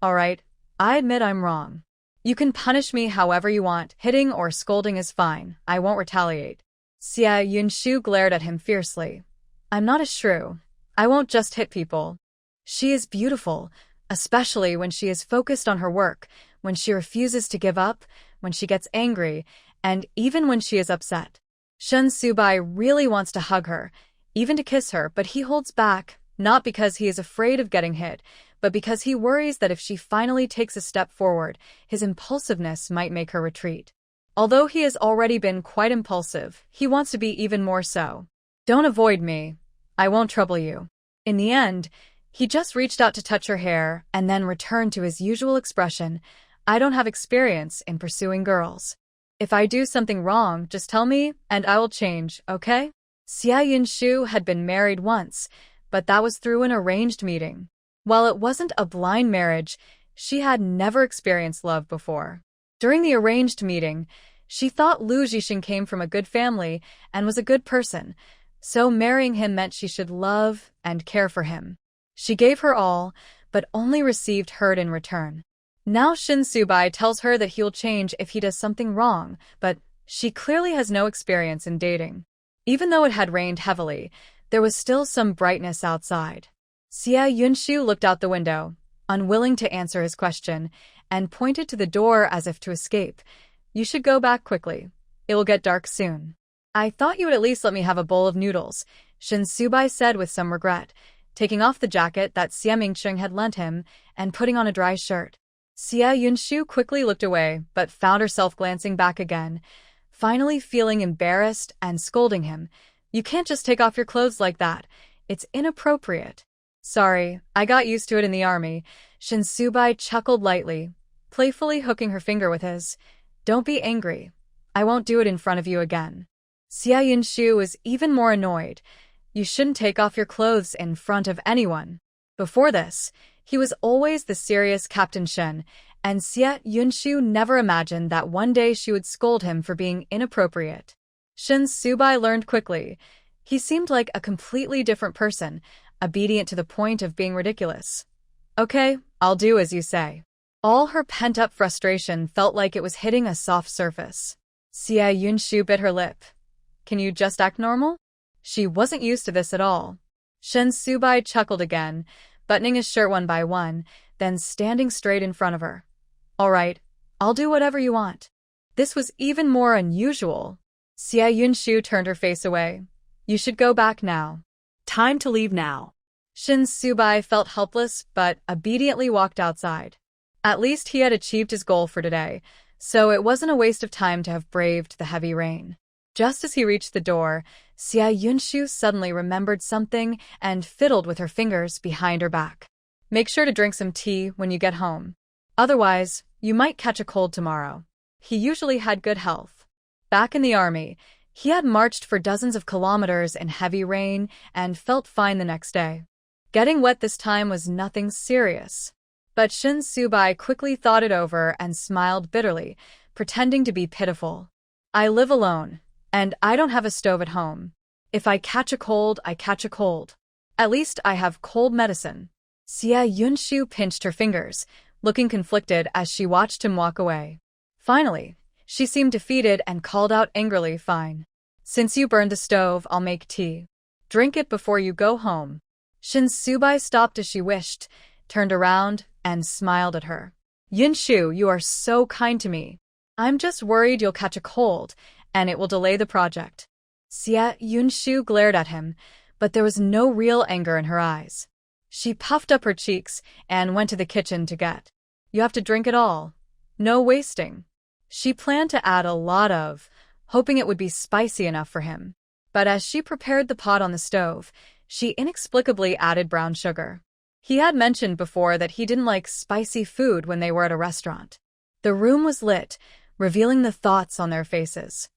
All right, I admit I'm wrong. You can punish me however you want. Hitting or scolding is fine. I won't retaliate. Xia Yunshu glared at him fiercely. I'm not a shrew. I won't just hit people. She is beautiful, especially when she is focused on her work, when she refuses to give up, when she gets angry, and even when she is upset. Shinsubai really wants to hug her, even to kiss her, but he holds back, not because he is afraid of getting hit, but because he worries that if she finally takes a step forward, his impulsiveness might make her retreat. Although he has already been quite impulsive, he wants to be even more so. Don't avoid me. I won't trouble you. In the end, he just reached out to touch her hair and then returned to his usual expression. I don't have experience in pursuing girls. If I do something wrong, just tell me and I will change, okay? Xia Yunshu had been married once, but that was through an arranged meeting. While it wasn't a blind marriage, she had never experienced love before. During the arranged meeting, she thought Lu Zhixing came from a good family and was a good person, so marrying him meant she should love and care for him. She gave her all, but only received hurt in return. Now Shinsubai tells her that he'll change if he does something wrong, but she clearly has no experience in dating. Even though it had rained heavily, there was still some brightness outside. Xia Yunshu looked out the window, unwilling to answer his question, and pointed to the door as if to escape. You should go back quickly. It will get dark soon. I thought you would at least let me have a bowl of noodles, Shinsubai said with some regret, taking off the jacket that Xia Mingqing had lent him and putting on a dry shirt. Xia Yunshu quickly looked away, but found herself glancing back again, finally feeling embarrassed and scolding him. You can't just take off your clothes like that. It's inappropriate. Sorry, I got used to it in the army. Shinsubai chuckled lightly, playfully hooking her finger with his. Don't be angry. I won't do it in front of you again. Xia Yunshu was even more annoyed. You shouldn't take off your clothes in front of anyone. Before this, he was always the serious Captain Shin, and Xia Yunshu never imagined that one day she would scold him for being inappropriate. Shinsubai learned quickly. He seemed like a completely different person, obedient to the point of being ridiculous. Okay, I'll do as you say. All her pent-up frustration felt like it was hitting a soft surface. Xia Yunshu bit her lip. Can you just act normal? She wasn't used to this at all. Shinsubai chuckled again, buttoning his shirt one by one, then standing straight in front of her. All right, I'll do whatever you want. This was even more unusual. Xia Yunshu turned her face away. You should go back now.
Time to leave now.
Shinsubai felt helpless but obediently walked outside. At least he had achieved his goal for today, so it wasn't a waste of time to have braved the heavy rain. Just as he reached the door, Xia Yunshu suddenly remembered something and fiddled with her fingers behind her back. Make sure to drink some tea when you get home. Otherwise, you might catch a cold tomorrow. He usually had good health. Back in the army, he had marched for dozens of kilometers in heavy rain and felt fine the next day. Getting wet this time was nothing serious. But Shinsubai quickly thought it over and smiled bitterly, pretending to be pitiful. I live alone, and I don't have a stove at home. If I catch a cold, I catch a cold. At least I have cold medicine. Xia Yunshu pinched her fingers, looking conflicted as she watched him walk away. Finally, she seemed defeated and called out angrily, Fine. Since you burned the stove, I'll make tea. Drink it before you go home. Shinsubai stopped as she wished, turned around, and smiled at her. Yunshu, you are so kind to me. I'm just worried you'll catch a cold, and it will delay the project. Xia Yunshu glared at him, but there was no real anger in her eyes. She puffed up her cheeks and went to the kitchen to get. You have to drink it all. No wasting. She planned to add a lot of, hoping it would be spicy enough for him. But as she prepared the pot on the stove, she inexplicably added brown sugar. He had mentioned before that he didn't like spicy food when they were at a restaurant. The room was lit, revealing the thoughts on their faces.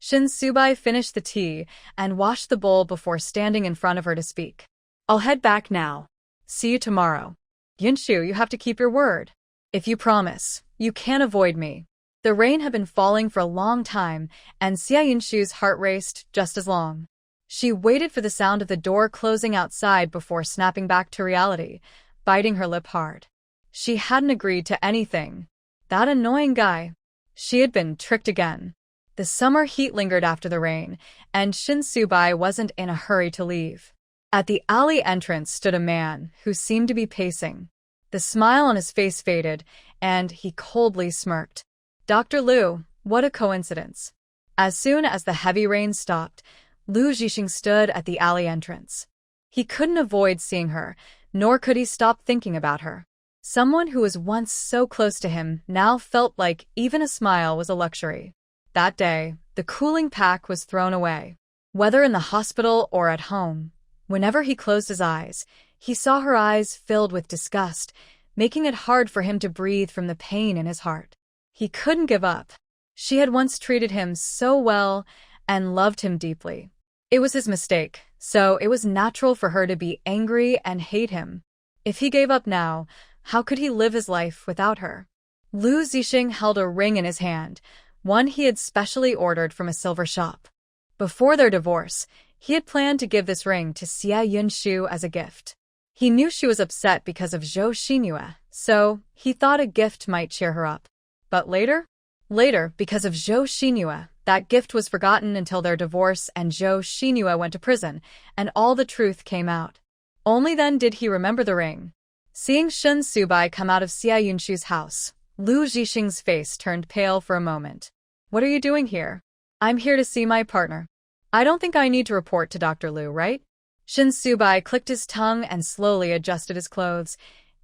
Shin Subai finished the tea and washed the bowl before standing in front of her to speak.
I'll head back now. See you tomorrow.
Yunshu, you have to keep your word. If you promise, you can't avoid me. The rain had been falling for a long time, and Xia Yunshu's heart raced just as long. She waited for the sound of the door closing outside before snapping back to reality, biting her lip hard. She hadn't agreed to anything. That annoying guy. She had been tricked again. The summer heat lingered after the rain, and Shin Subai wasn't in a hurry to leave. At the alley entrance stood a man who seemed to be pacing. The smile on his face faded, and he coldly smirked. Dr. Lu, what a coincidence. As soon as the heavy rain stopped, Lu Zhixing stood at the alley entrance. He couldn't avoid seeing her, nor could he stop thinking about her. Someone who was once so close to him now felt like even a smile was a luxury. That day, the cooling pack was thrown away. Whether in the hospital or at home, whenever he closed his eyes, he saw her eyes filled with disgust, making it hard for him to breathe from the pain in his heart. He couldn't give up. She had once treated him so well and loved him deeply. It was his mistake, so it was natural for her to be angry and hate him. If he gave up now, how could he live his life without her? Lu Zhixing held a ring in his hand, one he had specially ordered from a silver shop. Before their divorce, he had planned to give this ring to Xia Yunshu as a gift. He knew she was upset because of Zhou Xinyue, so he thought a gift might cheer her up. But later, because of Zhou Xinyue, that gift was forgotten until their divorce and Zhou Xinyue went to prison, and all the truth came out. Only then did he remember the ring. Seeing Shin Subai come out of Xia Yunshu's house, Lu Zhixing's face turned pale for a moment. What are you doing here? I'm here to see my partner. I don't think I need to report to Dr. Lu, right? Shin Subai clicked his tongue and slowly adjusted his clothes,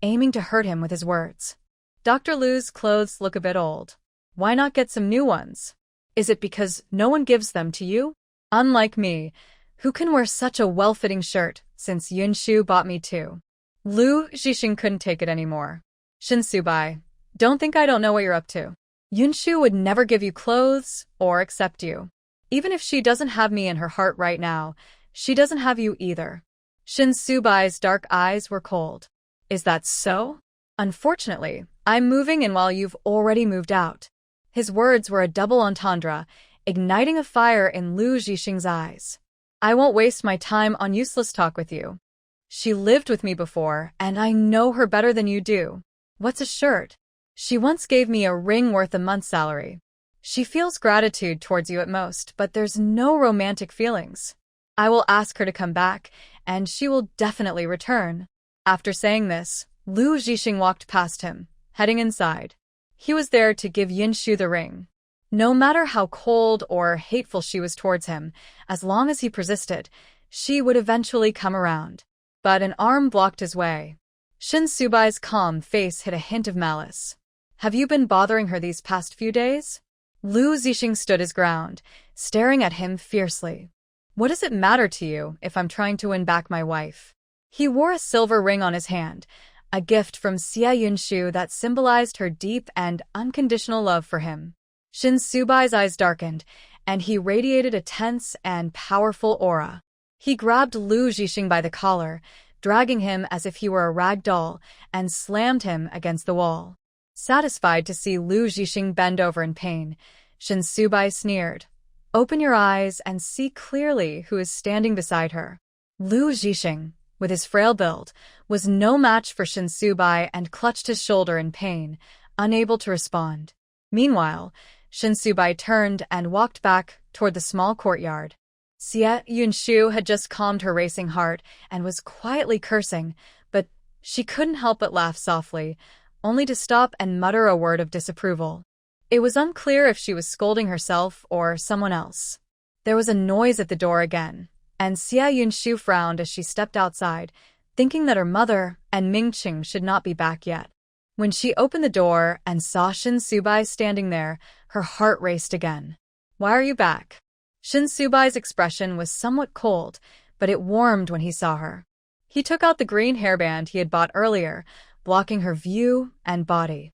aiming to hurt him with his words. Dr. Lu's clothes look a bit old. Why not get some new ones? Is it because no one gives them to you? Unlike me, who can wear such a well-fitting shirt since Yunshu bought me two. Lu Zhixing couldn't take it anymore. Shin Subai, don't think I don't know what you're up to. Yunshu would never give you clothes or accept you. Even if she doesn't have me in her heart right now, she doesn't have you either. Shin Subai's dark eyes were cold. Is that so? Unfortunately, I'm moving in while you've already moved out. His words were a double entendre, igniting a fire in Lu Zhixing's eyes. I won't waste my time on useless talk with you. She lived with me before, and I know her better than you do. What's a shirt? She once gave me a ring worth a month's salary. She feels gratitude towards you at most, but there's no romantic feelings. I will ask her to come back, and she will definitely return. After saying this, Lu Zhixing walked past him, heading inside. He was there to give Yunshu the ring. No matter how cold or hateful she was towards him, as long as he persisted, she would eventually come around. But an arm blocked his way. Shin Subai's calm face hid a hint of malice. Have you been bothering her these past few days? Lu Zhixing stood his ground, staring at him fiercely. What does it matter to you if I'm trying to win back my wife? He wore a silver ring on his hand, a gift from Xia Yunshu that symbolized her deep and unconditional love for him. Shin Subai's eyes darkened, and he radiated a tense and powerful aura. He grabbed Lu Zhixing by the collar, dragging him as if he were a rag doll, and slammed him against the wall. Satisfied to see Lu Zhixing bend over in pain, Shin Subai sneered. Open your eyes and see clearly who is standing beside her. Lu Zhixing, with his frail build, was no match for Shin Subai and clutched his shoulder in pain, unable to respond. Meanwhile, Shin Subai turned and walked back toward the small courtyard. Xia Yunshu had just calmed her racing heart and was quietly cursing, but she couldn't help but laugh softly, only to stop and mutter a word of disapproval. It was unclear if she was scolding herself or someone else. There was a noise at the door again, and Xia Yunshu frowned as she stepped outside, thinking that her mother and Mingqing should not be back yet. When she opened the door and saw Shin Subai standing there, her heart raced again. Why are you back? Shin Subai's expression was somewhat cold, but it warmed when he saw her. He took out the green hairband he had bought earlier, blocking her view and body.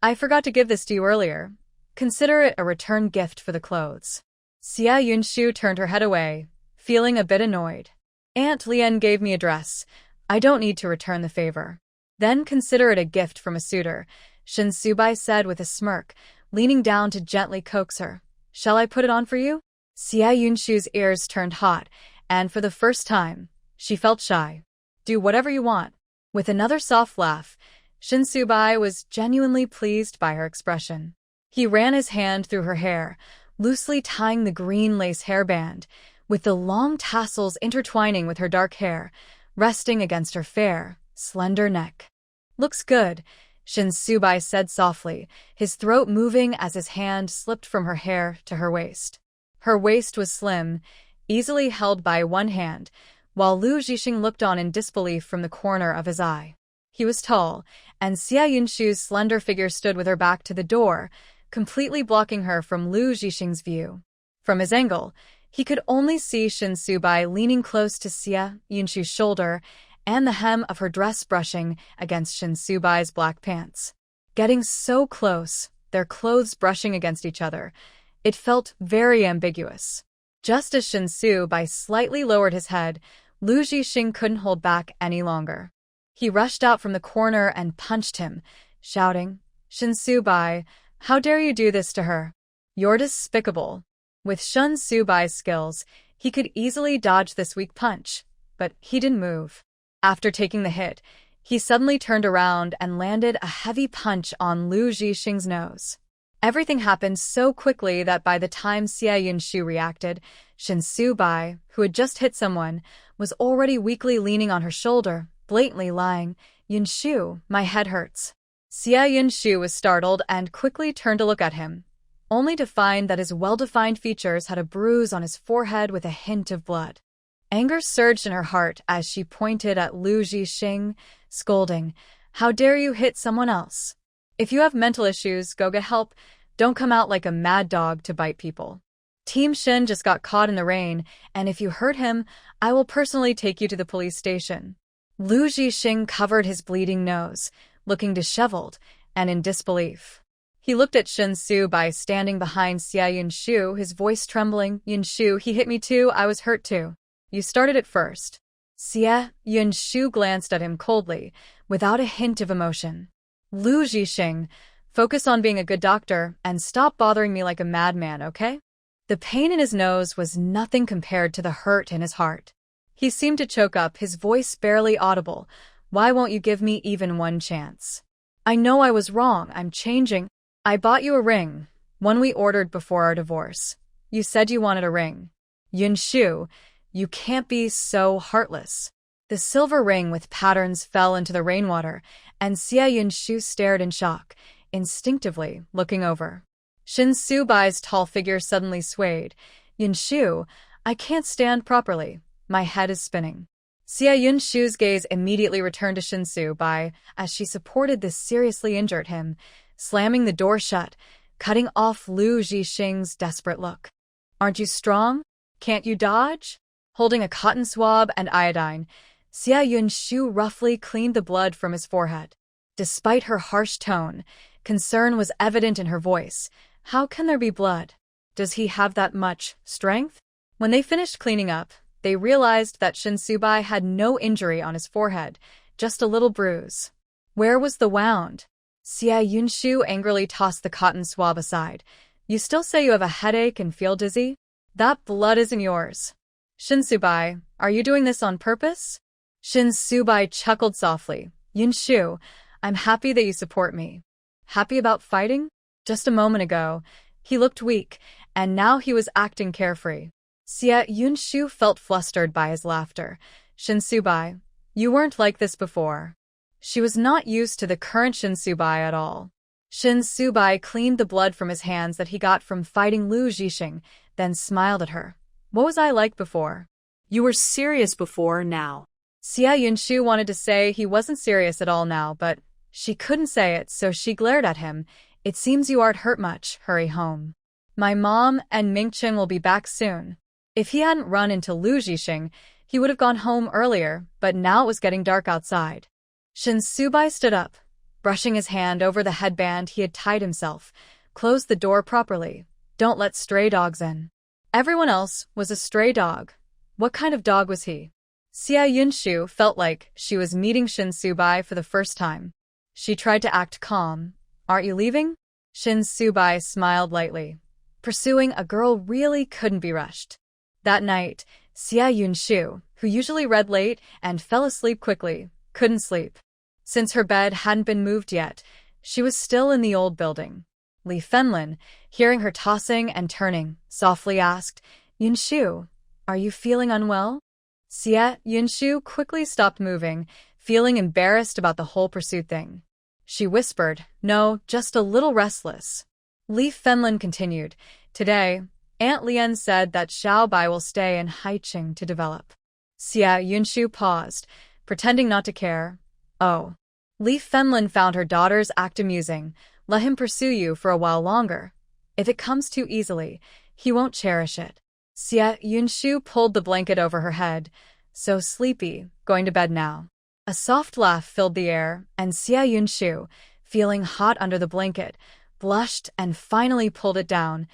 I forgot to give this to you earlier. Consider it a return gift for the clothes. Xia Yunshu turned her head away, feeling a bit annoyed. Aunt Lian gave me a dress. I don't need to return the favor. Then consider it a gift from a suitor, Shin Subai said with a smirk, leaning down to gently coax her. Shall I put it on for you? Xia Yunshu's ears turned hot, and for the first time, she felt shy. Do whatever you want. With another soft laugh, Shin Subai was genuinely pleased by her expression. He ran his hand through her hair, loosely tying the green lace hairband, with the long tassels intertwining with her dark hair, resting against her fair, slender neck. Looks good, Shin Subai said softly, his throat moving as his hand slipped from her hair to her waist. Her waist was slim, easily held by one hand, while Lu Zhixing looked on in disbelief from the corner of his eye. He was tall, and Xia Yunshu's slender figure stood with her back to the door, completely blocking her from Lu Zhixing's view. From his angle, he could only see Shin Subai leaning close to Xia Yunshu's shoulder and the hem of her dress brushing against Shin Subai's black pants. Getting so close, their clothes brushing against each other, it felt very ambiguous. Just as Shin Subai slightly lowered his head, Lu Zhixing couldn't hold back any longer. He rushed out from the corner and punched him, shouting, Shin Subai, how dare you do this to her? You're despicable. With Shin Subai's skills, he could easily dodge this weak punch, but he didn't move. After taking the hit, he suddenly turned around and landed a heavy punch on Lu Zhixing's nose. Everything happened so quickly that by the time Xia Yunshu reacted, Shin Subai, who had just hit someone, was already weakly leaning on her shoulder, blatantly lying, Yunshu, my head hurts. Xia Yunshu was startled and quickly turned to look at him, only to find that his well-defined features had a bruise on his forehead with a hint of blood. Anger surged in her heart as she pointed at Lu Zhixing, scolding, How dare you hit someone else? If you have mental issues, go get help. Don't come out like a mad dog to bite people. Team Shin just got caught in the rain, and if you hurt him, I will personally take you to the police station. Lu Zhixing covered his bleeding nose, looking disheveled and in disbelief. He looked at Shin Subai standing behind Xia Yunshu, his voice trembling. Yunshu, he hit me too, I was hurt too. You started it first. Xia Yunshu glanced at him coldly, without a hint of emotion. Lu Zhixing, focus on being a good doctor and stop bothering me like a madman, okay? The pain in his nose was nothing compared to the hurt in his heart. He seemed to choke up, his voice barely audible. Why won't you give me even one chance? I know I was wrong, I'm changing. I bought you a ring, one we ordered before our divorce. You said you wanted a ring. Yunshu, you can't be so heartless. The silver ring with patterns fell into the rainwater, and Xia Yunshu stared in shock, instinctively looking over. Shin Subai's tall figure suddenly swayed. Yunshu, I can't stand properly. My head is spinning. Xia Yunshu's gaze immediately returned to Shin Subai as she supported the seriously injured him, slamming the door shut, cutting off Lu Zhixing's desperate look. Aren't you strong? Can't you dodge? Holding a cotton swab and iodine, Xia Yunshu roughly cleaned the blood from his forehead. Despite her harsh tone, concern was evident in her voice. How can there be blood? Does he have that much strength? When they finished cleaning up, they realized that Shin Subai had no injury on his forehead, just a little bruise. Where was the wound? Xia Yunshu angrily tossed the cotton swab aside. You still say you have a headache and feel dizzy? That blood isn't yours. Shin Subai, are you doing this on purpose? Shin Subai chuckled softly. Yunshu, I'm happy that you support me. Happy about fighting? Just a moment ago, he looked weak, and now he was acting carefree. Xia Yunshu felt flustered by his laughter. Shin Subai, you weren't like this before. She was not used to the current Shin Subai at all. Shin Subai cleaned the blood from his hands that he got from fighting Lu Zhixing, then smiled at her. What was I like before?
You were serious before now.
Xia Yunshu wanted to say he wasn't serious at all now, but she couldn't say it, so she glared at him. It seems you aren't hurt much, hurry home. My mom and Mingchen will be back soon. If he hadn't run into Lu Zhixing, he would have gone home earlier, but now it was getting dark outside. Shin Subai stood up, brushing his hand over the headband he had tied himself, closed the door properly. Don't let stray dogs in. Everyone else was a stray dog. What kind of dog was he? Xia Yunshu felt like she was meeting Shin Subai for the first time. She tried to act calm. Aren't you leaving? Shin Subai smiled lightly. Pursuing a girl really couldn't be rushed. That night, Xia Yunshu, who usually read late and fell asleep quickly, couldn't sleep. Since her bed hadn't been moved yet, she was still in the old building. Li Fenlin, hearing her tossing and turning, softly asked, "Yunshu, are you feeling unwell?" Xia Yunshu quickly stopped moving, feeling embarrassed about the whole pursuit thing. She whispered, "No, just a little restless." Li Fenlin continued, "Today, Aunt Lian said that Xiao Wei will stay in Haiqing to develop." Xia Yunshu paused, pretending not to care. "Oh." Li Fenlin found her daughter's act amusing. "Let him pursue you for a while longer. If it comes too easily, he won't cherish it." Xia Yunshu pulled the blanket over her head. "So sleepy, going to bed now." A soft laugh filled the air, and Xia Yunshu, feeling hot under the blanket, blushed and finally pulled it down,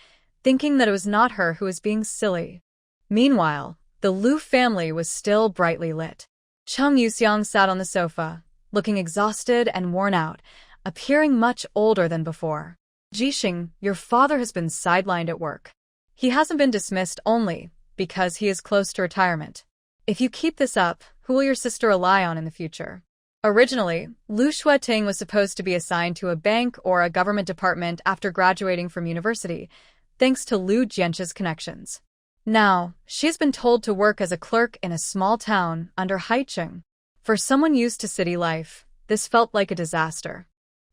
thinking that it was not her who was being silly. Meanwhile, the Lu family was still brightly lit. Cheng Yuxiang sat on the sofa, looking exhausted and worn out, appearing much older than before. "Zhixing, your father has been sidelined at work. He hasn't been dismissed only because he is close to retirement. If you keep this up, who will your sister rely on in the future?" Originally, Lu Shueting was supposed to be assigned to a bank or a government department after graduating from university, thanks to Lu Jianqi's connections. Now, she's been told to work as a clerk in a small town under Haiqing. For someone used to city life, this felt like a disaster.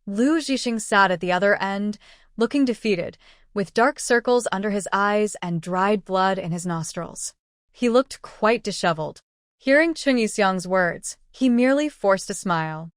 Lu Zhixing sat at the other end, looking defeated, with dark circles under his eyes and dried blood in his nostrils. He looked quite disheveled. Hearing Cheng Yuxiang's words, he merely forced a smile.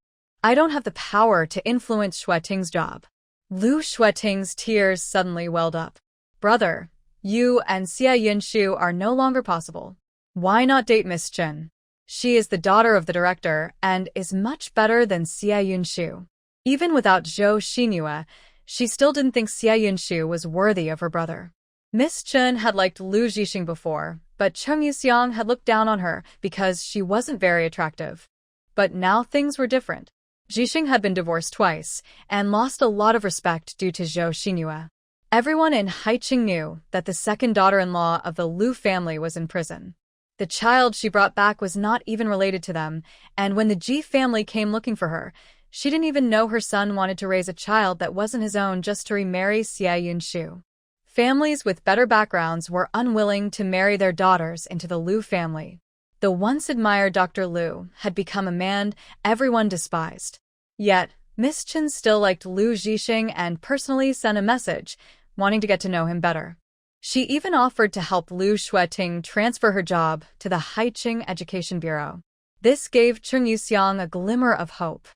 "I don't have the power to influence Shueting's job." Lu Shueting's tears suddenly welled up. "Brother, you and Xia Yunshu are no longer possible. Why not date Miss Chen? She is the daughter of the director and is much better than Xia Yunshu." Even without Zhou Xinyue, she still didn't think Xia Yunshu was worthy of her brother. Miss Chen had liked Lu Zhixing before, but Cheng Yuxiang had looked down on her because she wasn't very attractive. But now things were different. Zhixing had been divorced twice and lost a lot of respect due to Zhou Xinyue. Everyone in Haiqing knew that the second daughter-in-law of the Lu family was in prison. The child she brought back was not even related to them, and when the Ji family came looking for her, she didn't even know her son wanted to raise a child that wasn't his own just to remarry Xia Yunshu. Families with better backgrounds were unwilling to marry their daughters into the Lu family. The once admired Dr. Lu had become a man everyone despised. Yet, Miss Chen still liked Lu Zhixing and personally sent a message, wanting to get to know him better. She even offered to help Lu Shueting transfer her job to the Haiqing Education Bureau. This gave Cheng Yuxiang a glimmer of hope.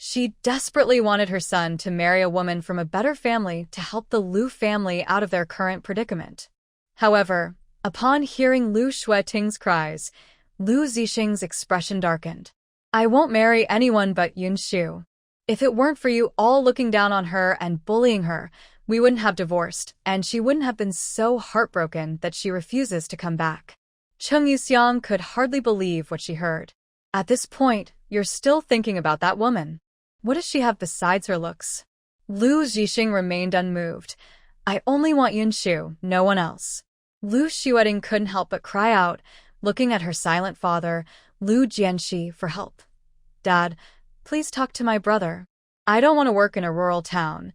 She desperately wanted her son to marry a woman from a better family to help the Lu family out of their current predicament. However, upon hearing Lu Shueting's cries, Lu Zhixing's expression darkened. "I won't marry anyone but Yunshu. If it weren't for you all looking down on her and bullying her, we wouldn't have divorced, and she wouldn't have been so heartbroken that she refuses to come back." Cheng Yuxiang could hardly believe what she heard. "At this point, you're still thinking about that woman. What does she have besides her looks?" Lu Zhixing remained unmoved. "I only want Yunshu, no one else." Lu Shueting couldn't help but cry out, looking at her silent father, Lu Jianqi, for help. "Dad, please talk to my brother. I don't want to work in a rural town.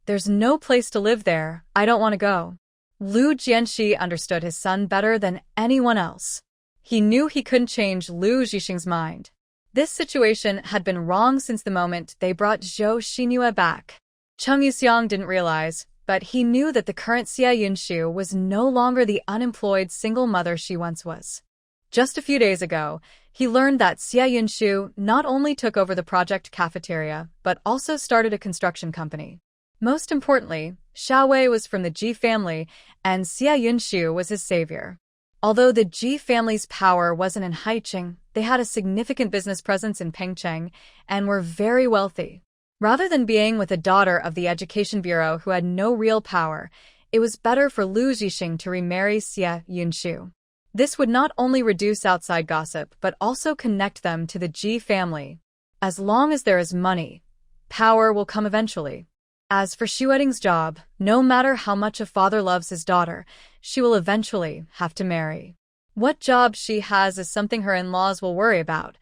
There's no place to live there. I don't want to go." Lu Jianqi understood his son better than anyone else. He knew he couldn't change Lu Zhixing's mind. This situation had been wrong since the moment they brought Zhou Xinyue back. Cheng Yuxiang didn't realize, but he knew that the current Xia Yunshu was no longer the unemployed single mother she once was. Just a few days ago, he learned that Xia Yunshu not only took over the project cafeteria, but also started a construction company. Most importantly, Xiao Wei was from the Ji family, and Xia Yunshu was his savior. Although the Ji family's power wasn't in Haiqing, they had a significant business presence in Pengcheng and were very wealthy. Rather than being with a daughter of the Education Bureau who had no real power, It was better for Lu Zhixing to remarry Xia Yunshu. This would not only reduce outside gossip but also connect them to the Ji family. As long as there is money, power will come eventually. As for Xueting's job, no matter how much a father loves his daughter, she will eventually have to marry. What job she has is something her in-laws will worry about.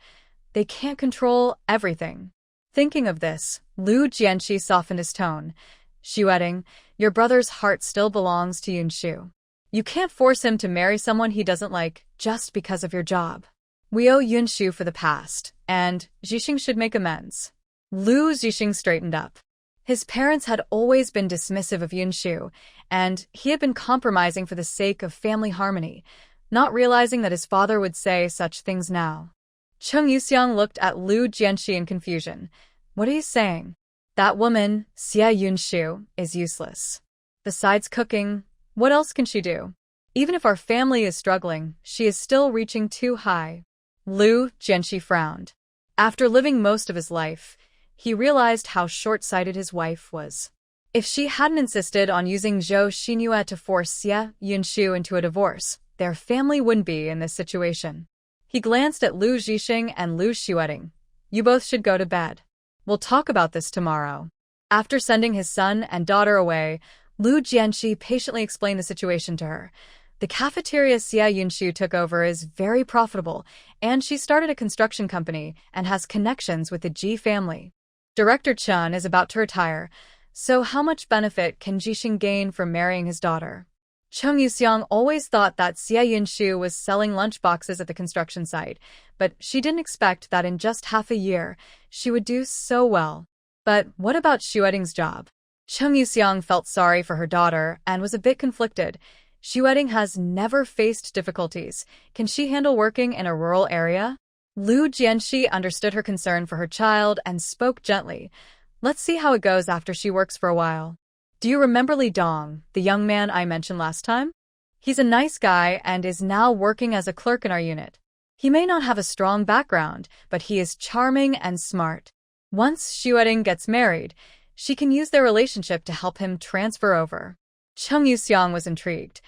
They can't control everything. Thinking of this, Lu Jianxi softened his tone. Xueting, your brother's heart still belongs to Yunshu. You can't force him to marry someone he doesn't like just because of your job. We owe Yunshu for the past, and Zhixing should make amends. Lu Zhixing straightened up. His parents had always been dismissive of Yunshu, and he had been compromising for the sake of family harmony, not realizing that his father would say such things now. Cheng Yuxiang looked at Lu Jianxi in confusion. What are you saying? That woman, Xia Yunshu, is useless. Besides cooking, what else can she do? Even if our family is struggling, she is still reaching too high. Lu Jianxi frowned. After living most of his life, he realized how short-sighted his wife was. If she hadn't insisted on using Zhou Xinyue to force Xia Yunshu into a divorce, their family wouldn't be in this situation. He glanced at Lu Zhixing and Lu Xueting. You both should go to bed. We'll talk about this tomorrow. After sending his son and daughter away, Lu Jianxi patiently explained the situation to her. The cafeteria Xia Yunshu took over is very profitable, and she started a construction company and has connections with the Ji family. Director Chen is about to retire, so how much benefit can Zhixing gain from marrying his daughter? Cheng Yuxiang always thought that Xia Yunshu was selling lunchboxes at the construction site, but she didn't expect that in just half a year, she would do so well. But what about Xueting's job? Cheng Yuxiang felt sorry for her daughter and was a bit conflicted. Xueting has never faced difficulties. Can she handle working in a rural area? Lu Jianxi understood her concern for her child and spoke gently. Let's see how it goes after she works for a while. Do you remember Li Dong, the young man I mentioned last time? He's a nice guy and is now working as a clerk in our unit. He may not have a strong background, but he is charming and smart. Once Xueting gets married, she can use their relationship to help him transfer over. Cheng Yuxiang was intrigued.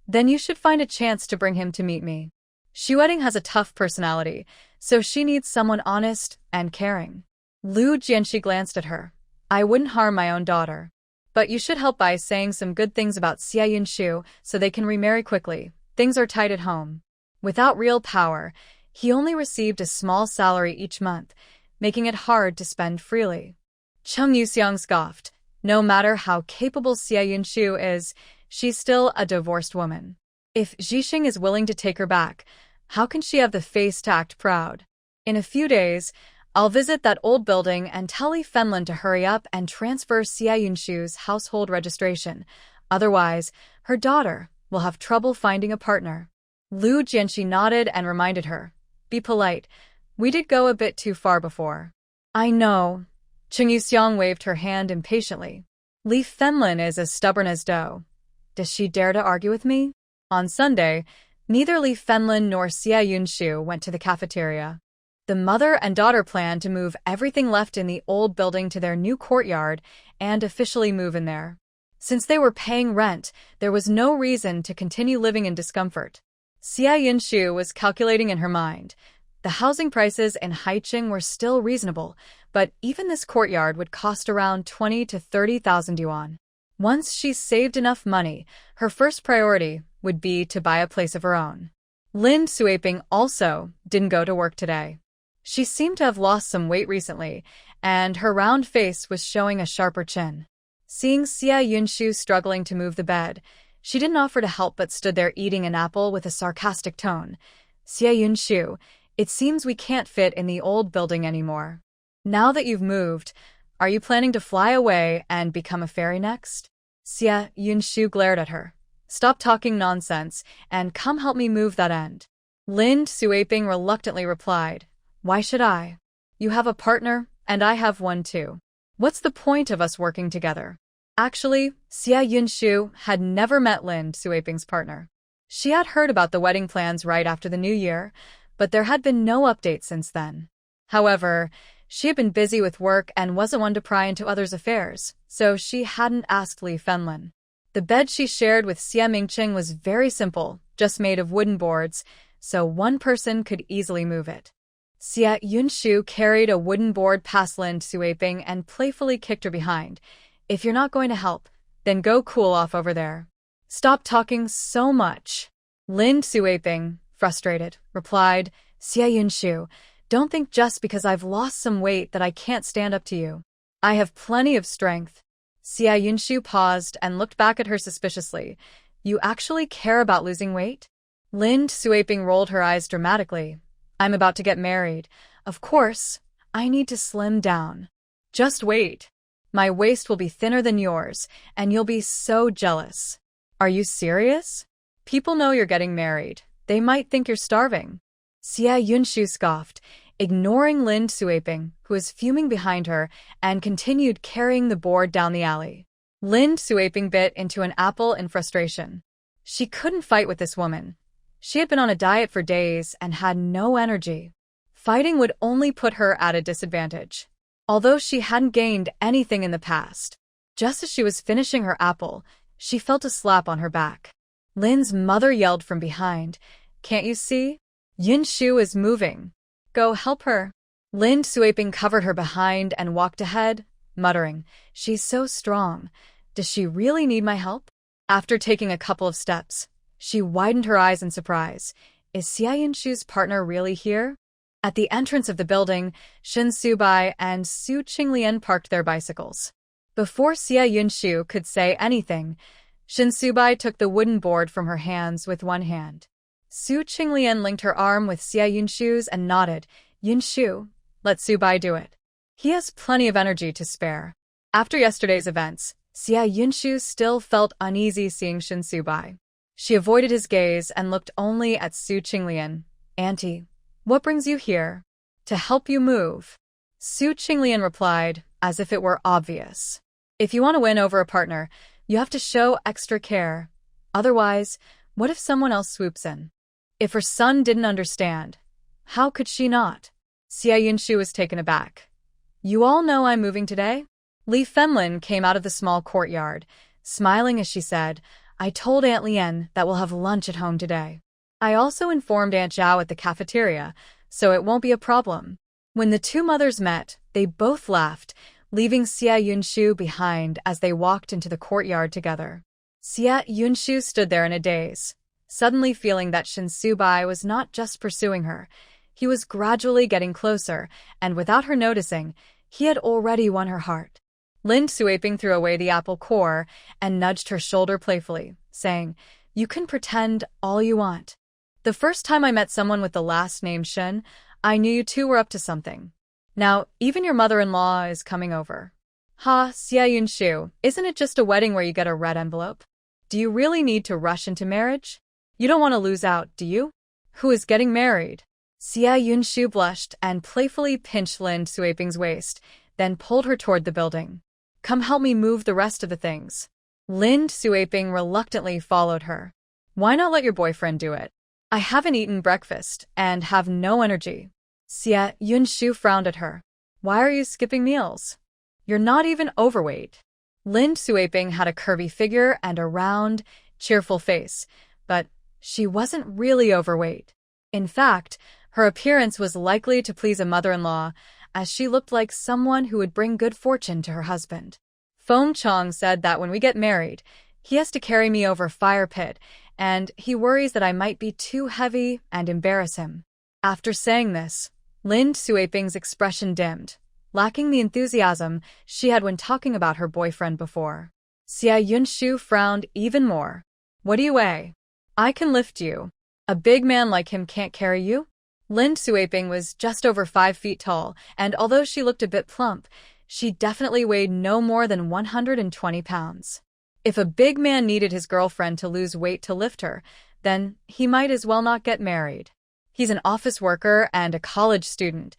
Then you should find a chance to bring him to meet me. Xueting has a tough personality, so she needs someone honest and caring. Lu Jianxi glanced at her. I wouldn't harm my own daughter. But you should help by saying some good things about Xia Yunshu so they can remarry quickly. Things are tight at home. Without real power, he only received a small salary each month, making it hard to spend freely. Cheng Yuxiang scoffed. No matter how capable Xia Yunshu is, she's still a divorced woman. If Zhixing is willing to take her back, how can she have the face to act proud? In a few days, I'll visit that old building and tell Li Fenlin to hurry up and transfer Xia Yunshu's household registration. Otherwise, her daughter will have trouble finding a partner. Lu Jianxi nodded and reminded her. Be polite. We did go a bit too far before. I know. Cheng Yuxiang waved her hand impatiently. Li Fenlin is as stubborn as dough. Does she dare to argue with me? On Sunday, neither Li Fenlin nor Xia Yunshu went to the cafeteria. The mother and daughter planned to move everything left in the old building to their new courtyard and officially move in there. Since they were paying rent, there was no reason to continue living in discomfort. Xia Yunshu was calculating in her mind. The housing prices in Haicheng were still reasonable, but even this courtyard would cost around 20 to 30,000 yuan. Once she's saved enough money, her first priority would be to buy a place of her own. Lin Suiping also didn't go to work today. She seemed to have lost some weight recently, and her round face was showing a sharper chin. Seeing Xia Yunshu struggling to move the bed, she didn't offer to help but stood there eating an apple with a sarcastic tone. Xia Yunshu, it seems we can't fit in the old building anymore. Now that you've moved, are you planning to fly away and become a fairy next? Xia Yunshu glared at her. Stop talking nonsense and come help me move that end. Lin Suiping reluctantly replied. Why should I? You have a partner, and I have one too. What's the point of us working together? Actually, Xia Yunshu had never met Lin Suiping's partner. She had heard about the wedding plans right after the new year, but there had been no update since then. However, she had been busy with work and wasn't one to pry into others' affairs, so she hadn't asked Li Fenlin. The bed she shared with Xia Mingqing was very simple, just made of wooden boards, so one person could easily move it. Xia Yunshu carried a wooden board past Lin Suiping and playfully kicked her behind. If you're not going to help, then go cool off over there. Stop talking so much. Lin Suiping, frustrated, replied, Xia Yunshu, don't think just because I've lost some weight that I can't stand up to you. I have plenty of strength. Xia Yunshu paused and looked back at her suspiciously. You actually care about losing weight? Lin Suiping rolled her eyes dramatically. I'm about to get married. Of course, I need to slim down. Just wait. My waist will be thinner than yours, and you'll be so jealous. Are you serious? People know you're getting married. They might think you're starving. Xia Yunshu scoffed, ignoring Lin Suiping, who was fuming behind her, and continued carrying the board down the alley. Lin Suiping bit into an apple in frustration. She couldn't fight with this woman. She had been on a diet for days and had no energy. Fighting would only put her at a disadvantage. Although she hadn't gained anything in the past. Just as she was finishing her apple, she felt a slap on her back. Lin's mother yelled from behind, Can't you see? Yunshu is moving. Go help her. Lin Suiping covered her behind and walked ahead, muttering, She's so strong. Does she really need my help? After taking a couple of steps, she widened her eyes in surprise. Is Xia Yunshu's partner really here? At the entrance of the building, Shin Subai and Su Qinglian parked their bicycles. Before Xia Yunshu could say anything, Shin Subai took the wooden board from her hands with one hand. Su Qinglian linked her arm with Xia Yunshu's and nodded. Yunshu, let Subai do it. He has plenty of energy to spare. After yesterday's events, Xia Yunshu still felt uneasy seeing Shin Subai. She avoided his gaze and looked only at Su Qinglian. Auntie, what brings you here? To help you move. Su Qinglian replied, as if it were obvious. If you want to win over a partner, you have to show extra care. Otherwise, what if someone else swoops in? If her son didn't understand, how could she not? Xia Yunshu was taken aback. You all know I'm moving today? Li Fenlin came out of the small courtyard, smiling as she said, I told Aunt Lien that we'll have lunch at home today. I also informed Aunt Zhao at the cafeteria, so it won't be a problem. When the two mothers met, they both laughed, leaving Xia Yunshu behind as they walked into the courtyard together. Xia Yunshu stood there in a daze, suddenly feeling that Shin Subai was not just pursuing her. He was gradually getting closer, and without her noticing, he had already won her heart. Lin Suiping threw away the apple core and nudged her shoulder playfully, saying, You can pretend all you want. The first time I met someone with the last name Shin, I knew you two were up to something. Now, even your mother-in-law is coming over. Ha, Xia Yunshu, isn't it just a wedding where you get a red envelope? Do you really need to rush into marriage? You don't want to lose out, do you? Who is getting married? Xia Yunshu blushed and playfully pinched Lin Suiping's waist, then pulled her toward the building. Come help me move the rest of the things. Lin Suiping reluctantly followed her. Why not let your boyfriend do it? I haven't eaten breakfast and have no energy. Xia Yunshu frowned at her. Why are you skipping meals? You're not even overweight. Lin Suiping had a curvy figure and a round, cheerful face, but she wasn't really overweight. In fact, her appearance was likely to please a mother-in-law, as she looked like someone who would bring good fortune to her husband. Feng Chong said that when we get married, he has to carry me over fire pit, and he worries that I might be too heavy and embarrass him. After saying this, Lin Suiping's expression dimmed, lacking the enthusiasm she had when talking about her boyfriend before. Xia Yunshu frowned even more. What do you weigh? I can lift you. A big man like him can't carry you? Lin Suiping was just over 5 feet tall, and although she looked a bit plump, she definitely weighed no more than 120 pounds. If a big man needed his girlfriend to lose weight to lift her, then he might as well not get married. He's an office worker and a college student.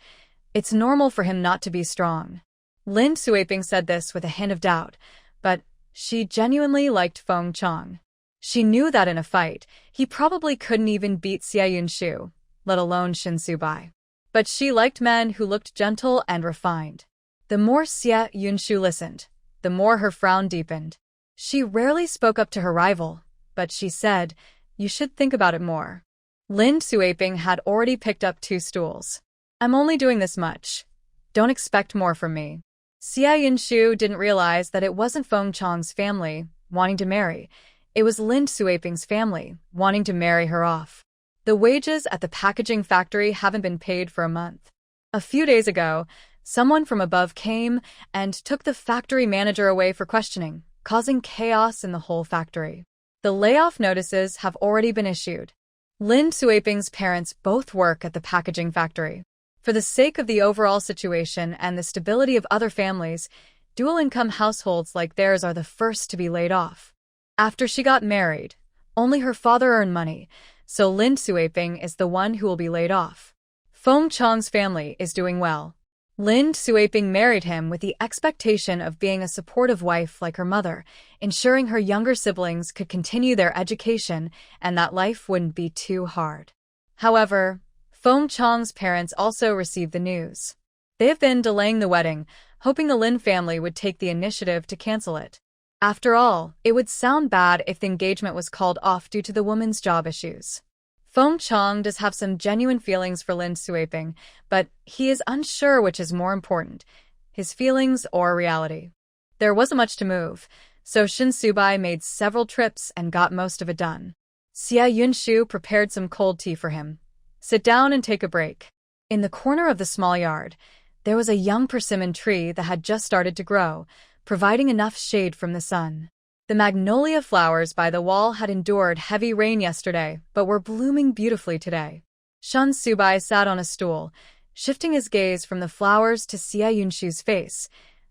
It's normal for him not to be strong. Lin Suiping said this with a hint of doubt, but she genuinely liked Feng Chong. She knew that in a fight, he probably couldn't even beat Xia Yunshu, let alone Shin Subai. But she liked men who looked gentle and refined. The more Xia Yunshu listened, the more her frown deepened. She rarely spoke up to her rival, but she said, "You should think about it more." Lin Suaping had already picked up 2 stools. "I'm only doing this much. Don't expect more from me." Xia Yunshu didn't realize that it wasn't Feng Chang's family wanting to marry. It was Lin Suaping's family wanting to marry her off. The wages at the packaging factory haven't been paid for a month. A few days ago, someone from above came and took the factory manager away for questioning, causing chaos in the whole factory. The layoff notices have already been issued. Lin Suaping's parents both work at the packaging factory. For the sake of the overall situation and the stability of other families, dual-income households like theirs are the first to be laid off. After she got married, only her father earned money, so Lin Suaping is the one who will be laid off. Feng Chang's family is doing well. Lin Suaping married him with the expectation of being a supportive wife like her mother, ensuring her younger siblings could continue their education and that life wouldn't be too hard. However, Feng Chang's parents also received the news. They have been delaying the wedding, hoping the Lin family would take the initiative to cancel it. After all, it would sound bad if the engagement was called off due to the woman's job issues. Feng Chang does have some genuine feelings for Lin Suaping, but he is unsure which is more important, his feelings or reality. There wasn't much to move, so Shin Subai made several trips and got most of it done. Xia Yunshu prepared some cold tea for him. "Sit down and take a break." In the corner of the small yard, there was a young persimmon tree that had just started to grow, providing enough shade from the sun. The magnolia flowers by the wall had endured heavy rain yesterday, but were blooming beautifully today. Shin Subai sat on a stool, shifting his gaze from the flowers to Xia Yunshu's face.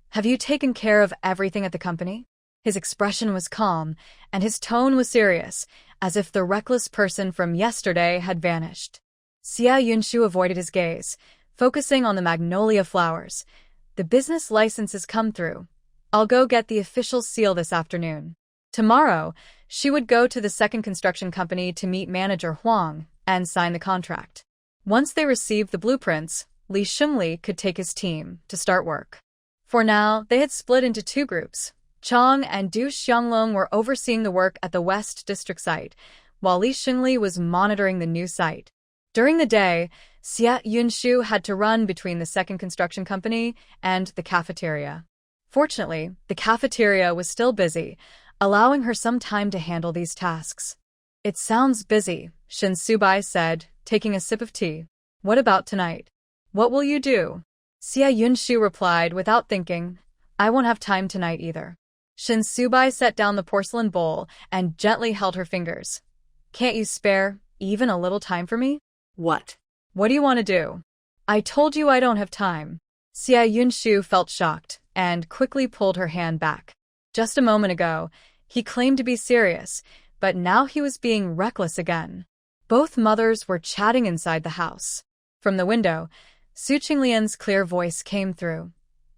"Have you taken care of everything at the company?" His expression was calm, and his tone was serious, as if the reckless person from yesterday had vanished. Xia Yunshu avoided his gaze, focusing on the magnolia flowers. "The business license has come through. I'll go get the official seal this afternoon." Tomorrow, she would go to the second construction company to meet manager Huang and sign the contract. Once they received the blueprints, Li Shengli could take his team to start work. For now, they had split into 2 groups. Chang and Du Xianglong were overseeing the work at the West District site, while Li Shengli was monitoring the new site. During the day, Xia Yunshu had to run between the second construction company and the cafeteria. Fortunately, the cafeteria was still busy, allowing her some time to handle these tasks. "It sounds busy," Shin Subai said, taking a sip of tea. "What about tonight? What will you do?" Xia Yunshu replied without thinking, "I won't have time tonight either." Shin Subai set down the porcelain bowl and gently held her fingers. "Can't you spare even a little time for me?"
What?
"What do you want to do?" "I told you I don't have time." Xia Yunshu felt shocked and quickly pulled her hand back. Just a moment ago, he claimed to be serious, but now he was being reckless again. Both mothers were chatting inside the house. From the window, Su Qinglian's clear voice came through.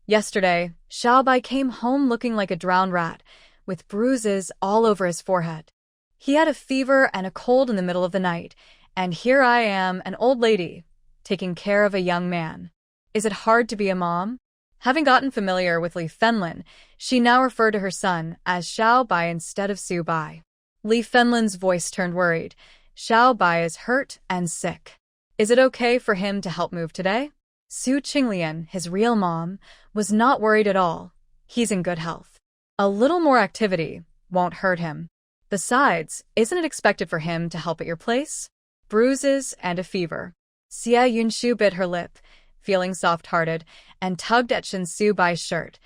Yesterday, Xiao Wei came home looking like a drowned rat, with bruises all over his forehead. He had a fever and a cold in the middle of the night, and here I am, an old lady, taking care of a young man. Is it hard to be a mom? Having gotten familiar with Li Fenlin, she now referred to her son as Xiao Bai instead of Su Bai. Li Fenlin's voice turned worried. "Xiao Bai is hurt and sick. Is it okay for him to help move today?" Su Qinglian, his real mom, was not worried at all. "He's in good health. A little more activity won't hurt him. Besides, isn't it expected for him to help at your place?" Bruises and a fever. Xia Yunshu bit her lip, feeling soft-hearted, and tugged at Shin Subai's shirt.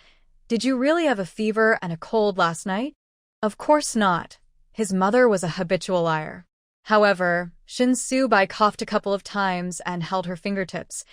"Did you really have a fever and a cold last night?" "Of course not." His mother was a habitual liar. However, Shin Subai coughed a couple of times and held her fingertips.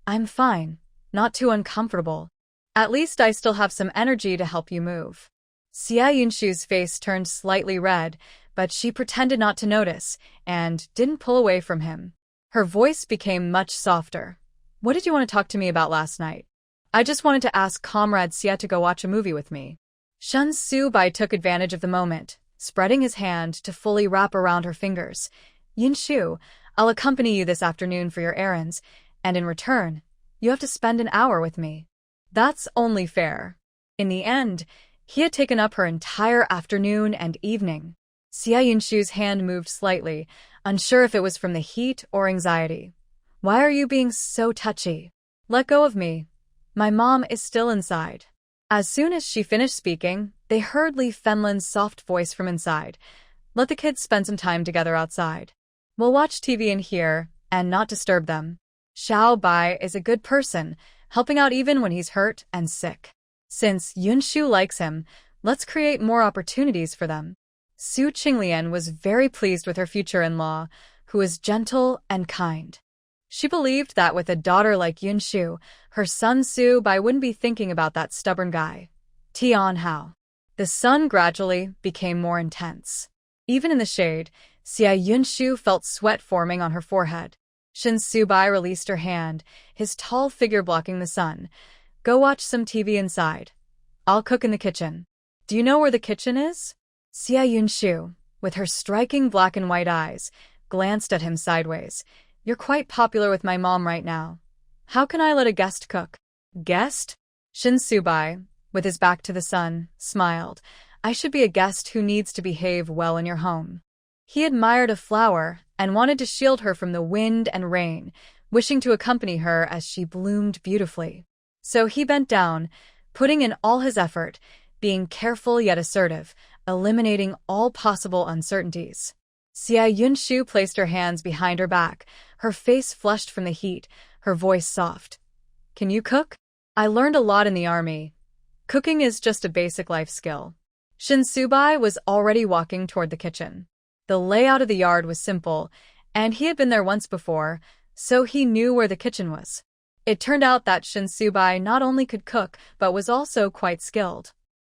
"I'm fine, not too uncomfortable. At least I still have some energy to help you move." Xia Yunshu's face turned slightly red, but she pretended not to notice and didn't pull away from him. Her voice became much softer. "What did you want to talk to me about last night?" "I just wanted to ask Comrade Xia to go watch a movie with me." Shin Subai took advantage of the moment, spreading his hand to fully wrap around her fingers. "Yunshu, I'll accompany you this afternoon for your errands, and in return, you have to spend an hour with me." "That's only fair." In the end, He had taken up her entire afternoon and evening. Xia Yunshu's hand moved slightly, unsure if it was from the heat or anxiety. Why are you being so touchy? Let go of me. My mom is still inside. As soon as she finished speaking, they heard Li Fenlin's soft voice from inside. Let the kids spend some time together outside. We'll watch TV in here and not disturb them. Xiao Bai is a good person, helping out even when he's hurt and sick. Since Yunshu likes him, let's create more opportunities for them. Su Qinglian was very pleased with her future-in-law, who was gentle and kind. She believed that with a daughter like Yunshu, her son Su Bai wouldn't be thinking about that stubborn guy. Tian Hao. The sun gradually became more intense. Even in the shade, Xia Yunshu felt sweat forming on her forehead. Shin Su Bai released her hand, his tall figure blocking the sun. Go watch some TV inside. I'll cook in the kitchen. Do you know where the kitchen is? Xia Yunshu, with her striking black and white eyes, glanced at him sideways. You're quite popular with my mom right now. How can I let a guest cook? Guest? Shin Su Bai, with his back to the sun, smiled. I should be a guest who needs to behave well in your home. He admired a flower and wanted to shield her from the wind and rain, wishing to accompany her as she bloomed beautifully. So he bent down, putting in all his effort, being careful yet assertive, eliminating all possible uncertainties. Xia Yunshu placed her hands behind her back, her face flushed from the heat, her voice soft. Can you cook? I learned a lot in the army. Cooking is just a basic life skill. Shin Su Bai was already walking toward the kitchen. The layout of the yard was simple, and he had been there once before, so he knew where the kitchen was. It turned out that Shin Su Bai not only could cook, but was also quite skilled.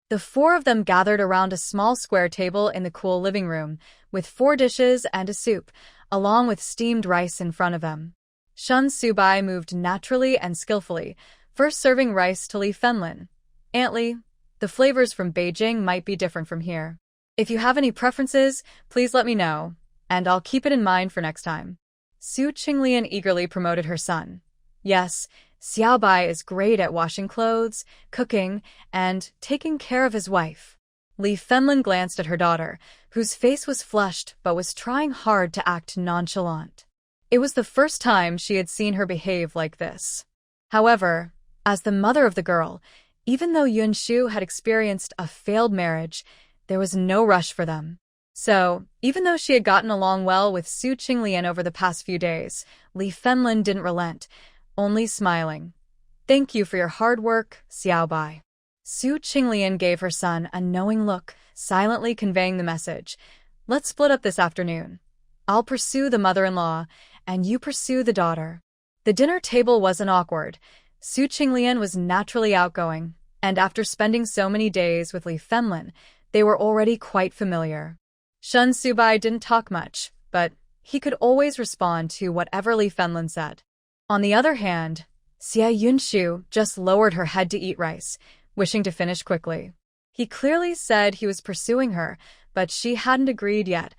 The four of them gathered around a small square table in the cool living room, with 4 dishes and a soup, along with steamed rice in front of them. Shin Su Bai moved naturally and skillfully, first serving rice to Li Fenlin. Aunt Li, the flavors from Beijing might be different from here. If you have any preferences, please let me know, and I'll keep it in mind for next time. Su Qinglian eagerly promoted her son. Yes, Xiao Bai is great at washing clothes, cooking, and taking care of his wife. Li Fenlin glanced at her daughter, whose face was flushed but was trying hard to act nonchalant. It was the first time she had seen her behave like this. However, as the mother of the girl, even though Yunshu had experienced a failed marriage, there was no rush for them. So, even though she had gotten along well with Su Qinglian over the past few days, Li Fenlin didn't relent, only smiling. Thank you for your hard work, Xiao Bai. Su Qinglian gave her son a knowing look, silently conveying the message. Let's split up this afternoon. I'll pursue the mother-in-law, and you pursue the daughter. The dinner table wasn't awkward. Su Qinglian was naturally outgoing, and after spending so many days with Li Fenlin, they were already quite familiar. Shin Su Bai didn't talk much, but he could always respond to whatever Li Fenlin said. On the other hand, Xia Yunshu just lowered her head to eat rice, wishing to finish quickly. He clearly said he was pursuing her, but she hadn't agreed yet.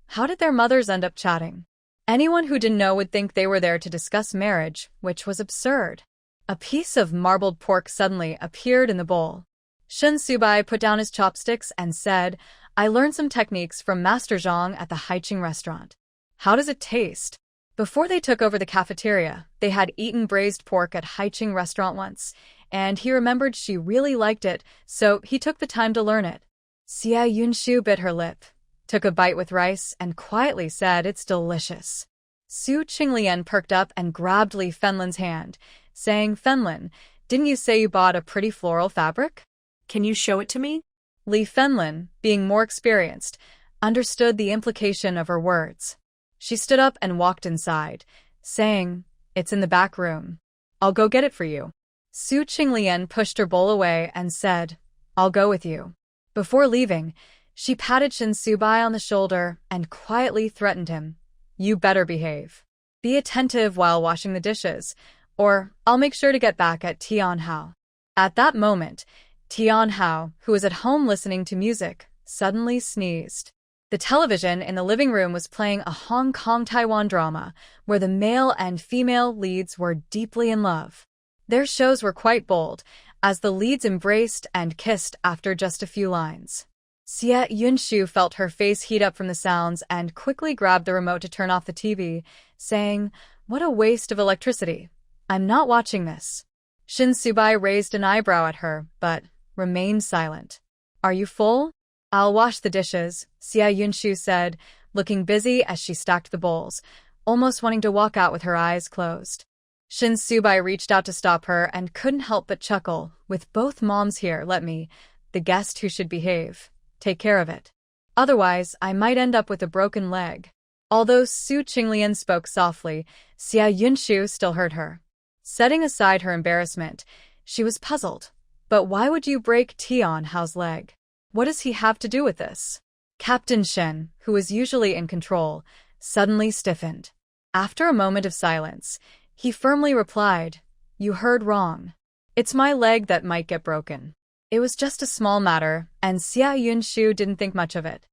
How did their mothers end up chatting? Anyone who didn't know would think they were there to discuss marriage, which was absurd. A piece of marbled pork suddenly appeared in the bowl. Shin Su Bai put down his chopsticks and said, I learned some techniques from Master Zhang at the Haiqing restaurant. How does it taste? Before they took over the cafeteria, they had eaten braised pork at Haiqing restaurant once, and he remembered she really liked it, so he took the time to learn it. Xia Yunshu bit her lip, took a bite with rice, and quietly said it's delicious. Su Qinglian perked up and grabbed Li Fenlin's hand, saying, Fenlin, didn't you say you bought a pretty floral fabric?
Can you show it to me?
Li Fenlin, being more experienced, understood the implication of her words. She stood up and walked inside, saying, It's in the back room. I'll go get it for you. Su Qinglian pushed her bowl away and said, I'll go with you. Before leaving, she patted Shin Su Bai on the shoulder and quietly threatened him. You better behave. Be attentive while washing the dishes, or I'll make sure to get back at Tian Hao. At that moment, Tian Hao, who was at home listening to music, suddenly sneezed. The television in the living room was playing a Hong Kong-Taiwan drama where the male and female leads were deeply in love. Their shows were quite bold, as the leads embraced and kissed after just a few lines. Xia Yunshu felt her face heat up from the sounds and quickly grabbed the remote to turn off the TV, saying, "What a waste of electricity. I'm not watching this." Shin Subai raised an eyebrow at her, but remained silent. "Are you full?" "I'll wash the dishes," Xia Yunshu said, looking busy as she stacked the bowls, almost wanting to walk out with her eyes closed. Shin Subai reached out to stop her and couldn't help but chuckle. "With both moms here, let me, the guest who should behave, take care of it. Otherwise, I might end up with a broken leg." Although Su Qinglian spoke softly, Xia Yunshu still heard her. Setting aside her embarrassment, she was puzzled. But why would you break Tian Hao's leg? What does he have to do with this? Captain Shin, who was usually in control, suddenly stiffened. After a moment of silence, he firmly replied, "You heard wrong. It's my leg that might get broken." It was just a small matter, and Xia Yunshu didn't think much of it.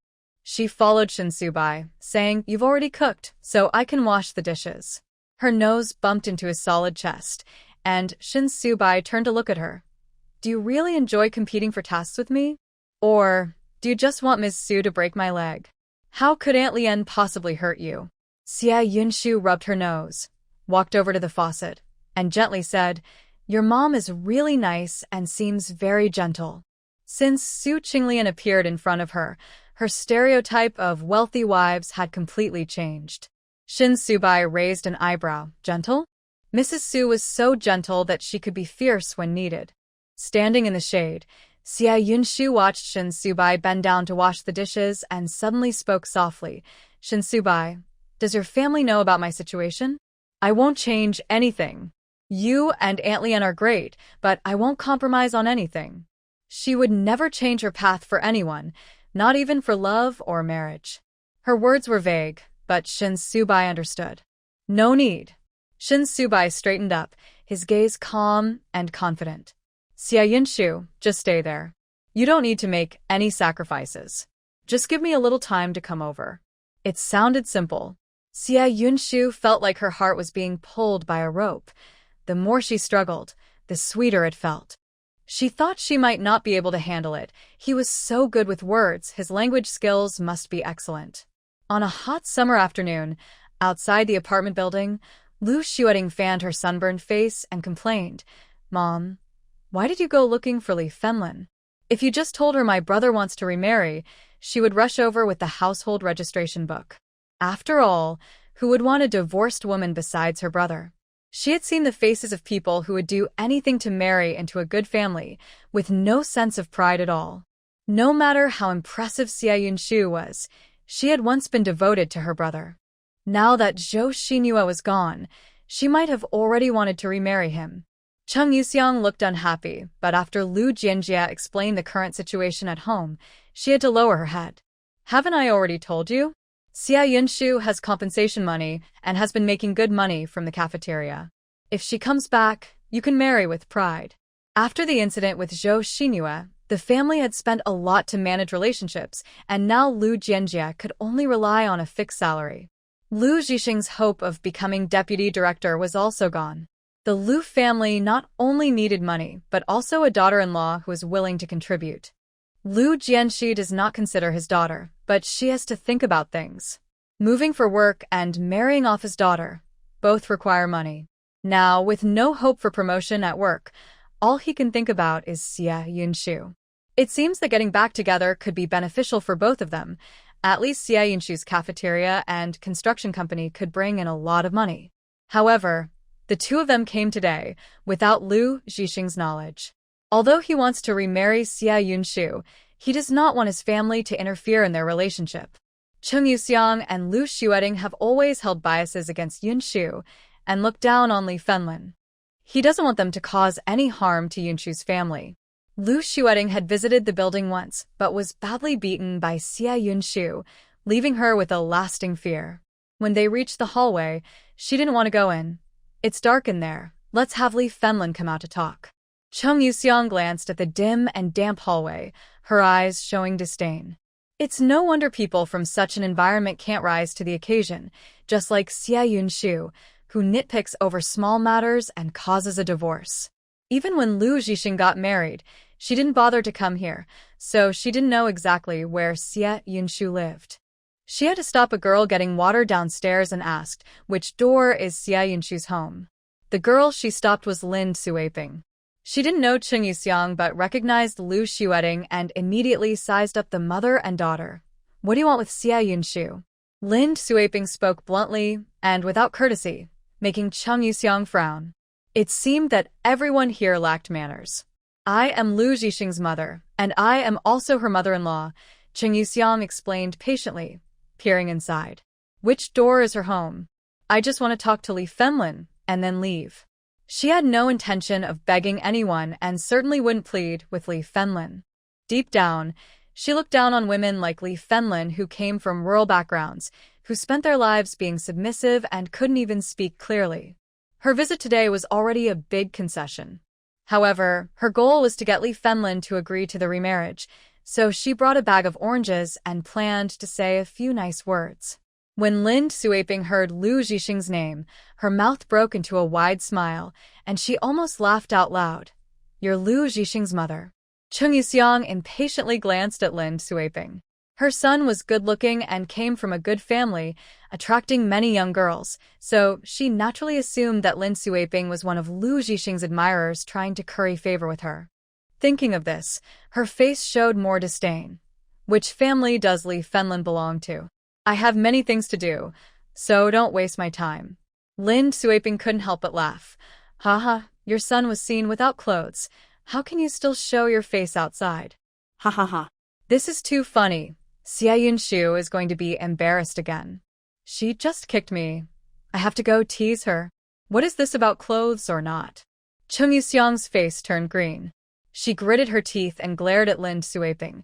She followed Shin Subai, saying, "You've already cooked, so I can wash the dishes." Her nose bumped into his solid chest, and Shin Subai turned to look at her. "Do you really enjoy competing for tasks with me? Or do you just want Ms. Su to break my leg? How could Aunt Lien possibly hurt you?" Xia Yunshu rubbed her nose, walked over to the faucet, and gently said, "Your mom is really nice and seems very gentle." Since Su Qinglian appeared in front of her, her stereotype of wealthy wives had completely changed. Shin Subai raised an eyebrow. "Gentle?" Mrs. Su was so gentle that she could be fierce when needed. Standing in the shade, Xia Yunshu watched Shin Subai bend down to wash the dishes and suddenly spoke softly. "Shin Subai, does your family know about my situation? I won't change anything. You and Aunt Lien are great, but I won't compromise on anything." She would never change her path for anyone, not even for love or marriage. Her words were vague, but Shin Subai understood. "No need." Shin Subai straightened up, his gaze calm and confident. "Xia Yunshu, just stay there. You don't need to make any sacrifices. Just give me a little time to come over." It sounded simple. Xia Yunshu felt like her heart was being pulled by a rope. The more she struggled, the sweeter it felt. She thought she might not be able to handle it. He was so good with words, his language skills must be excellent. On a hot summer afternoon, outside the apartment building, Lu Xinyue fanned her sunburned face and complained, "Mom, why did you go looking for Li Fenlin? If you just told her my brother wants to remarry, she would rush over with the household registration book. After all, who would want a divorced woman besides her brother?" She had seen the faces of people who would do anything to marry into a good family, with no sense of pride at all. No matter how impressive Xia Yunshu was, she had once been devoted to her brother. Now that Zhou Xinyue was gone, she might have already wanted to remarry him. Cheng Yuxiang looked unhappy, but after Lu Jianjia explained the current situation at home, she had to lower her head. "Haven't I already told you? Xia Yunshu has compensation money and has been making good money from the cafeteria. If she comes back, you can marry with pride." After the incident with Zhou Xinyue, the family had spent a lot to manage relationships, and now Lu Jianjia could only rely on a fixed salary. Lu Zhixing's hope of becoming deputy director was also gone. The Lu family not only needed money, but also a daughter-in-law who was willing to contribute. Lu Jianxi does not consider his daughter, but she has to think about things. Moving for work and marrying off his daughter, both require money. Now, with no hope for promotion at work, all he can think about is Xia Yunshu. It seems that getting back together could be beneficial for both of them. At least Xia Yunshu's cafeteria and construction company could bring in a lot of money. However, the two of them came today without Lu Zhixing's knowledge. Although he wants to remarry Xia Yunshu, he does not want his family to interfere in their relationship. Cheng Yuxiang and Lu Xinyue have always held biases against Yunshu and looked down on Li Fenlin. He doesn't want them to cause any harm to Yunshu's family. Lu Xinyue had visited the building once, but was badly beaten by Xia Yunshu, leaving her with a lasting fear. When they reached the hallway, she didn't want to go in. "It's dark in there. Let's have Li Fenlin come out to talk." Cheng Yuxiang glanced at the dim and damp hallway, her eyes showing disdain. It's no wonder people from such an environment can't rise to the occasion, just like Xia Yunshu, who nitpicks over small matters and causes a divorce. Even when Lu Zhixing got married, she didn't bother to come here, so she didn't know exactly where Xie Yunshu lived. She had to stop a girl getting water downstairs and asked, which door is Xie Yunshu's home? The girl she stopped was Lin Suiping. She didn't know Cheng Yuxiang but recognized Lu Xueting and immediately sized up the mother and daughter. What do you want with Xie Yunshu? Lin Suiping spoke bluntly and without courtesy, making Cheng Yuxiang frown. It seemed that everyone here lacked manners. I am Lu Zhixing's mother, and I am also her mother-in-law, Cheng Yuxiang explained patiently, peering inside. Which door is her home? I just want to talk to Li Fenlin, and then leave. She had no intention of begging anyone and certainly wouldn't plead with Li Fenlin. Deep down, she looked down on women like Li Fenlin who came from rural backgrounds, who spent their lives being submissive and couldn't even speak clearly. Her visit today was already a big concession. However, her goal was to get Li Fenlin to agree to the remarriage, so she brought a bag of oranges and planned to say a few nice words. When Lin Suiping heard Lu Zhixing's name, her mouth broke into a wide smile, and she almost laughed out loud. You're Lu Zhixing's mother. Cheng Yuxiang impatiently glanced at Lin Suiping. Her son was good-looking and came from a good family, attracting many young girls, so she naturally assumed that Lin Suiping was one of Lu Zhixing's admirers trying to curry favor with her. Thinking of this, her face showed more disdain. Which family does Li Fenlin belong to? I have many things to do, so don't waste my time. Lin Suiping couldn't help but laugh. Haha, your son was seen without clothes. How can you still show your face outside?
Ha ha ha.
This is too funny. Xie Yunshu is going to be embarrassed again. She just kicked me. I have to go tease her. What is this about clothes or not? Cheng Yuxiang's face turned green. She gritted her teeth and glared at Lin Suiping.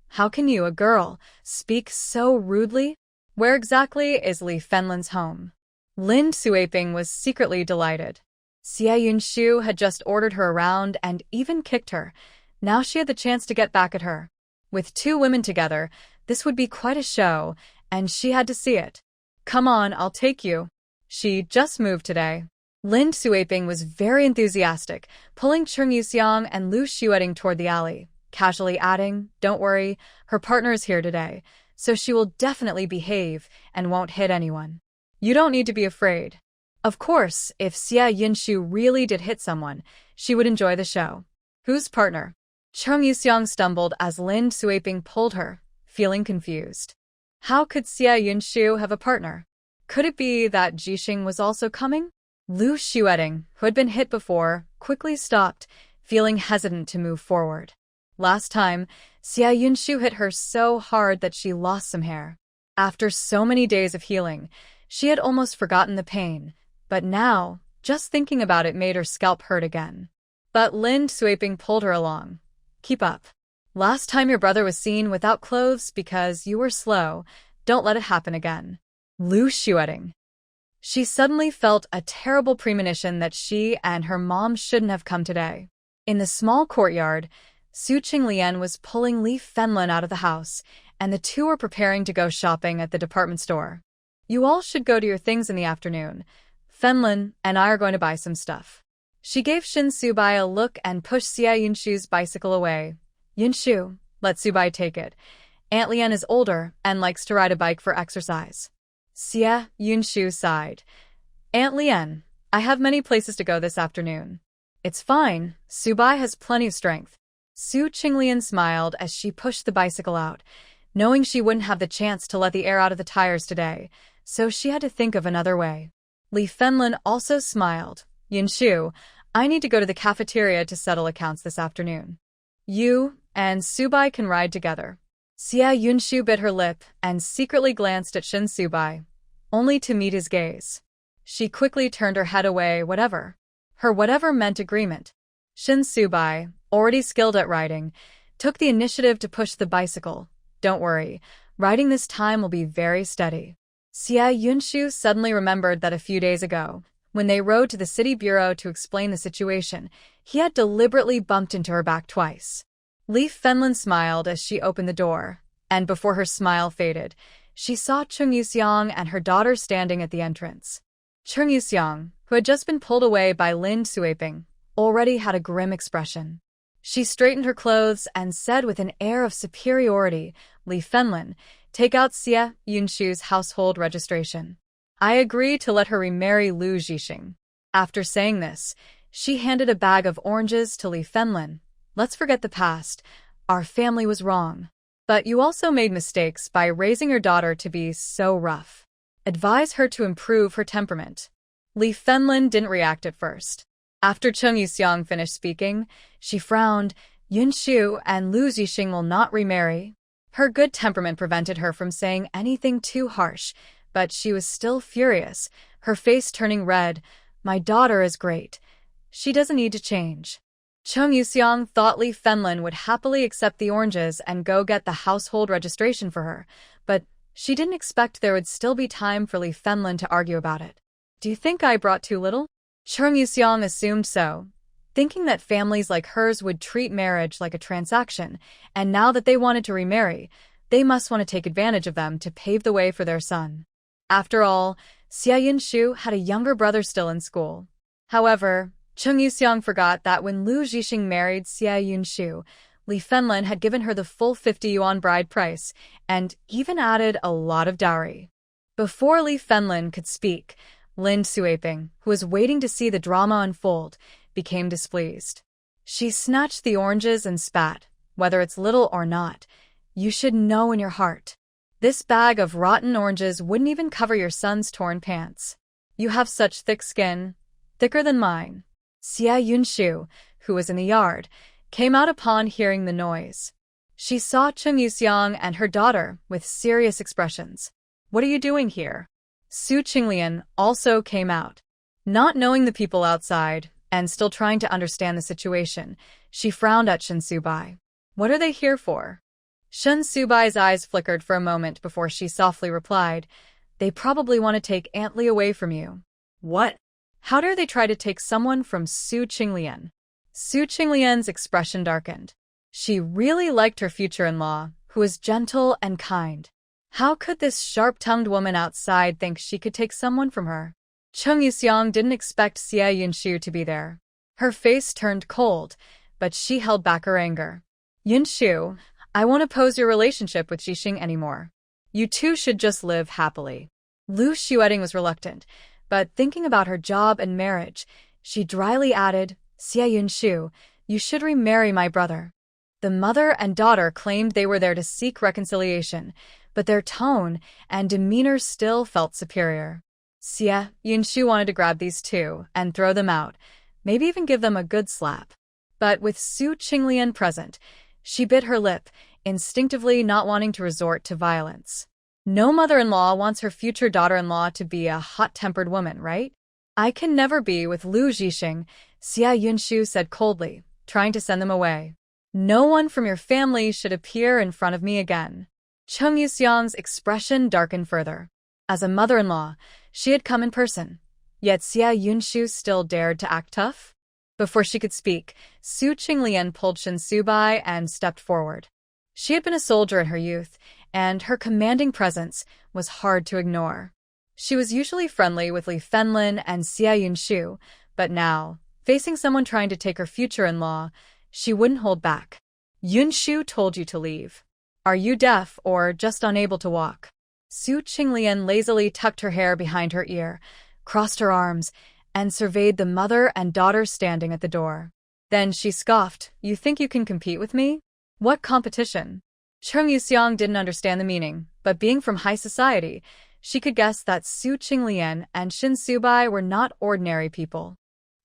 How can you, a girl, speak so rudely? Where exactly is Li Fenlin's home? Lin Suiping was secretly delighted. Xie Yunshu had just ordered her around and even kicked her. Now she had the chance to get back at her. With two women together, this would be quite a show, and she had to see it. Come on, I'll take you. She just moved today. Lin Suiping was very enthusiastic, pulling Cheng Yuxiang and Lu Xueting toward the alley, casually adding, don't worry, her partner is here today, so she will definitely behave and won't hit anyone. You don't need to be afraid. Of course, if Xie Yunshu really did hit someone, she would enjoy the show. Whose partner? Cheng Yuxiang stumbled as Lin Suiping pulled her, feeling confused. How could Xie Yunshu have a partner? Could it be that Zhixing was also coming? Lu Xueting, who had been hit before, quickly stopped, feeling hesitant to move forward. Last time, Xie Yunshu hit her so hard that she lost some hair. After so many days of healing, she had almost forgotten the pain, but now, just thinking about it made her scalp hurt again. But Lin Suiping pulled her along. Keep up. Last time your brother was seen without clothes because you were slow. Don't let it happen again. Lu Xueting. She suddenly felt a terrible premonition that she and her mom shouldn't have come today. In the small courtyard, Su Qinglian was pulling Li Fenlin out of the house, and the two were preparing to go shopping at the department store. You all should go to your things in the afternoon. Fenlin and I are going to buy some stuff. She gave Shin Subai a look and pushed Xie Yunshu's bicycle away. Yunshu, let Subai take it. Aunt Lian is older and likes to ride a bike for exercise. Xie Yunshu sighed. Aunt Lian, I have many places to go this afternoon. It's fine, Subai has plenty of strength. Su Qinglian smiled as she pushed the bicycle out, knowing she wouldn't have the chance to let the air out of the tires today, so she had to think of another way. Li Fenlin also smiled. Yunshu, I need to go to the cafeteria to settle accounts this afternoon. You and Subai can ride together. Xie Yunshu bit her lip and secretly glanced at Shin Subai, only to meet his gaze. She quickly turned her head away, whatever. Her whatever meant agreement. Shin Subai, already skilled at riding, took the initiative to push the bicycle. Don't worry, riding this time will be very steady. Xie Yunshu suddenly remembered that a few days ago, when they rode to the city bureau to explain the situation, he had deliberately bumped into her back twice. Li Fenlin smiled as she opened the door, and before her smile faded, she saw Cheng Yuxiang and her daughter standing at the entrance. Cheng Yuxiang, who had just been pulled away by Lin Suiping, already had a grim expression. She straightened her clothes and said with an air of superiority, "Li Fenlin, take out Xia Yunshu's household registration. I agree to let her remarry Lu Zhixing." After saying this, she handed a bag of oranges to Li Fenlin. "Let's forget the past. Our family was wrong. But you also made mistakes by raising your daughter to be so rough. Advise her to improve her temperament." Li Fenlin didn't react at first. After Cheng Yuxiang finished speaking, she frowned. "Yunshu and Lu Zhixing will not remarry." Her good temperament prevented her from saying anything too harsh, but she was still furious, her face turning red. "My daughter is great. She doesn't need to change." Cheng Yuxiang thought Li Fenlin would happily accept the oranges and go get the household registration for her, but she didn't expect there would still be time for Li Fenlin to argue about it. "Do you think I brought too little?" Cheng Yuxiang assumed so, thinking that families like hers would treat marriage like a transaction, and now that they wanted to remarry, they must want to take advantage of them to pave the way for their son. After all, Xia Yunshu had a younger brother still in school. However, Cheng Yuxiang forgot that when Lu Zhixing married Xia Yunshu, Li Fenlin had given her the full 50 yuan bride price, and even added a lot of dowry. Before Li Fenlin could speak, Lin Suiping, who was waiting to see the drama unfold, became displeased. She snatched the oranges and spat. "Whether it's little or not, you should know in your heart. This bag of rotten oranges wouldn't even cover your son's torn pants. You have such thick skin, thicker than mine." Xia Yunshu, who was in the yard, came out upon hearing the noise. She saw Cheng Yuxiang and her daughter with serious expressions. "What are you doing here?" Su Qinglian also came out. Not knowing the people outside, and still trying to understand the situation, she frowned at Shin Subai. "What are they here for?" Shin Subai's eyes flickered for a moment before she softly replied, "They probably want to take Aunt Li away from you." "What? How dare they try to take someone from Su Qinglian?" Su Qinglian's expression darkened. She really liked her future-in-law, who was gentle and kind. How could this sharp-tongued woman outside think she could take someone from her? Cheng Yuxiang didn't expect Xia Yunshu to be there. Her face turned cold, but she held back her anger. "Yunshu, I won't oppose your relationship with Zhixing anymore. You two should just live happily." Lu Xueting was reluctant, but thinking about her job and marriage, she dryly added, "Xia Yunshu, you should remarry my brother." The mother and daughter claimed they were there to seek reconciliation, but their tone and demeanor still felt superior. Xia Yunshu wanted to grab these two and throw them out, maybe even give them a good slap. But with Su Qinglian present, she bit her lip, instinctively not wanting to resort to violence. No mother-in-law wants her future daughter-in-law to be a hot-tempered woman, right? "I can never be with Lu Zhixing," Xia Yunshu said coldly, trying to send them away. "No one from your family should appear in front of me again." Cheng Yuxiang's expression darkened further. As a mother-in-law, she had come in person, yet Xia Yunshu still dared to act tough? Before she could speak, Su Qinglian pulled Shin Subai and stepped forward. She had been a soldier in her youth, and her commanding presence was hard to ignore. She was usually friendly with Li Fenlin and Xia Yunshu, but now, facing someone trying to take her future-in-law, she wouldn't hold back. "Yunshu told you to leave. Are you deaf or just unable to walk?" Su Qinglian lazily tucked her hair behind her ear, crossed her arms, and surveyed the mother and daughter standing at the door. Then she scoffed, "You think you can compete with me? What competition?" Cheng Yuxiang didn't understand the meaning, but being from high society, she could guess that Su Qinglian and Shin Subai were not ordinary people.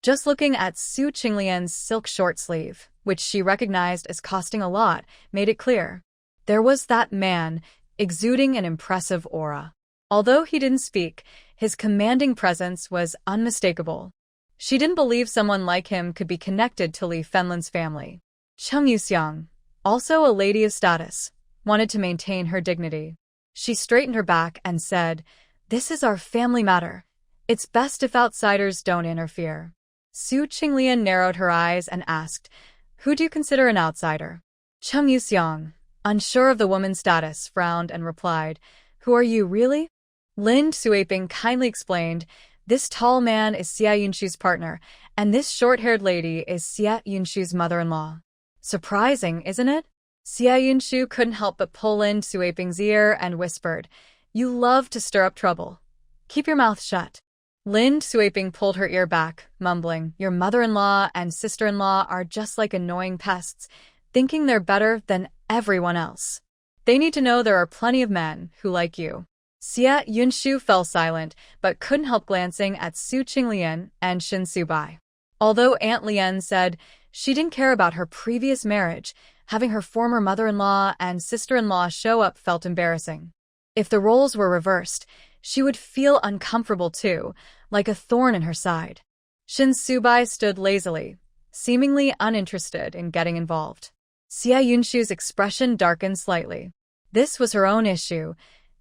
Just looking at Su Qinglian's silk short sleeve, which she recognized as costing a lot, made it clear. There was that man, exuding an impressive aura. Although he didn't speak, his commanding presence was unmistakable. She didn't believe someone like him could be connected to Li Fenlin's family. Cheng Yuxiang, also a lady of status, wanted to maintain her dignity. She straightened her back and said, "This is our family matter. It's best if outsiders don't interfere." Su Qinglian narrowed her eyes and asked, "Who do you consider an outsider?" Cheng Yuxiang, unsure of the woman's status, frowned and replied, "Who are you really?" Lin Suiping kindly explained, This tall man is Xia Yunshu's partner, and this short-haired lady is Xia Yunshu's mother-in-law. Surprising, isn't it? Xia Yunshu couldn't help but pull in Suiping's ear and whispered, "You love to stir up trouble. Keep your mouth shut." Lin Suiping pulled her ear back, mumbling, "Your mother-in-law and sister-in-law are just like annoying pests, thinking they're better than everyone else. They need to know there are plenty of men who like you." Xia Yunshu fell silent, but couldn't help glancing at Su Qinglian and Shin Subai. Although Aunt Lian said she didn't care about her previous marriage, having her former mother-in-law and sister-in-law show up felt embarrassing. If the roles were reversed, she would feel uncomfortable too, like a thorn in her side. Shin Subai stood lazily, seemingly uninterested in getting involved. Xia Yunshu's expression darkened slightly. This was her own issue.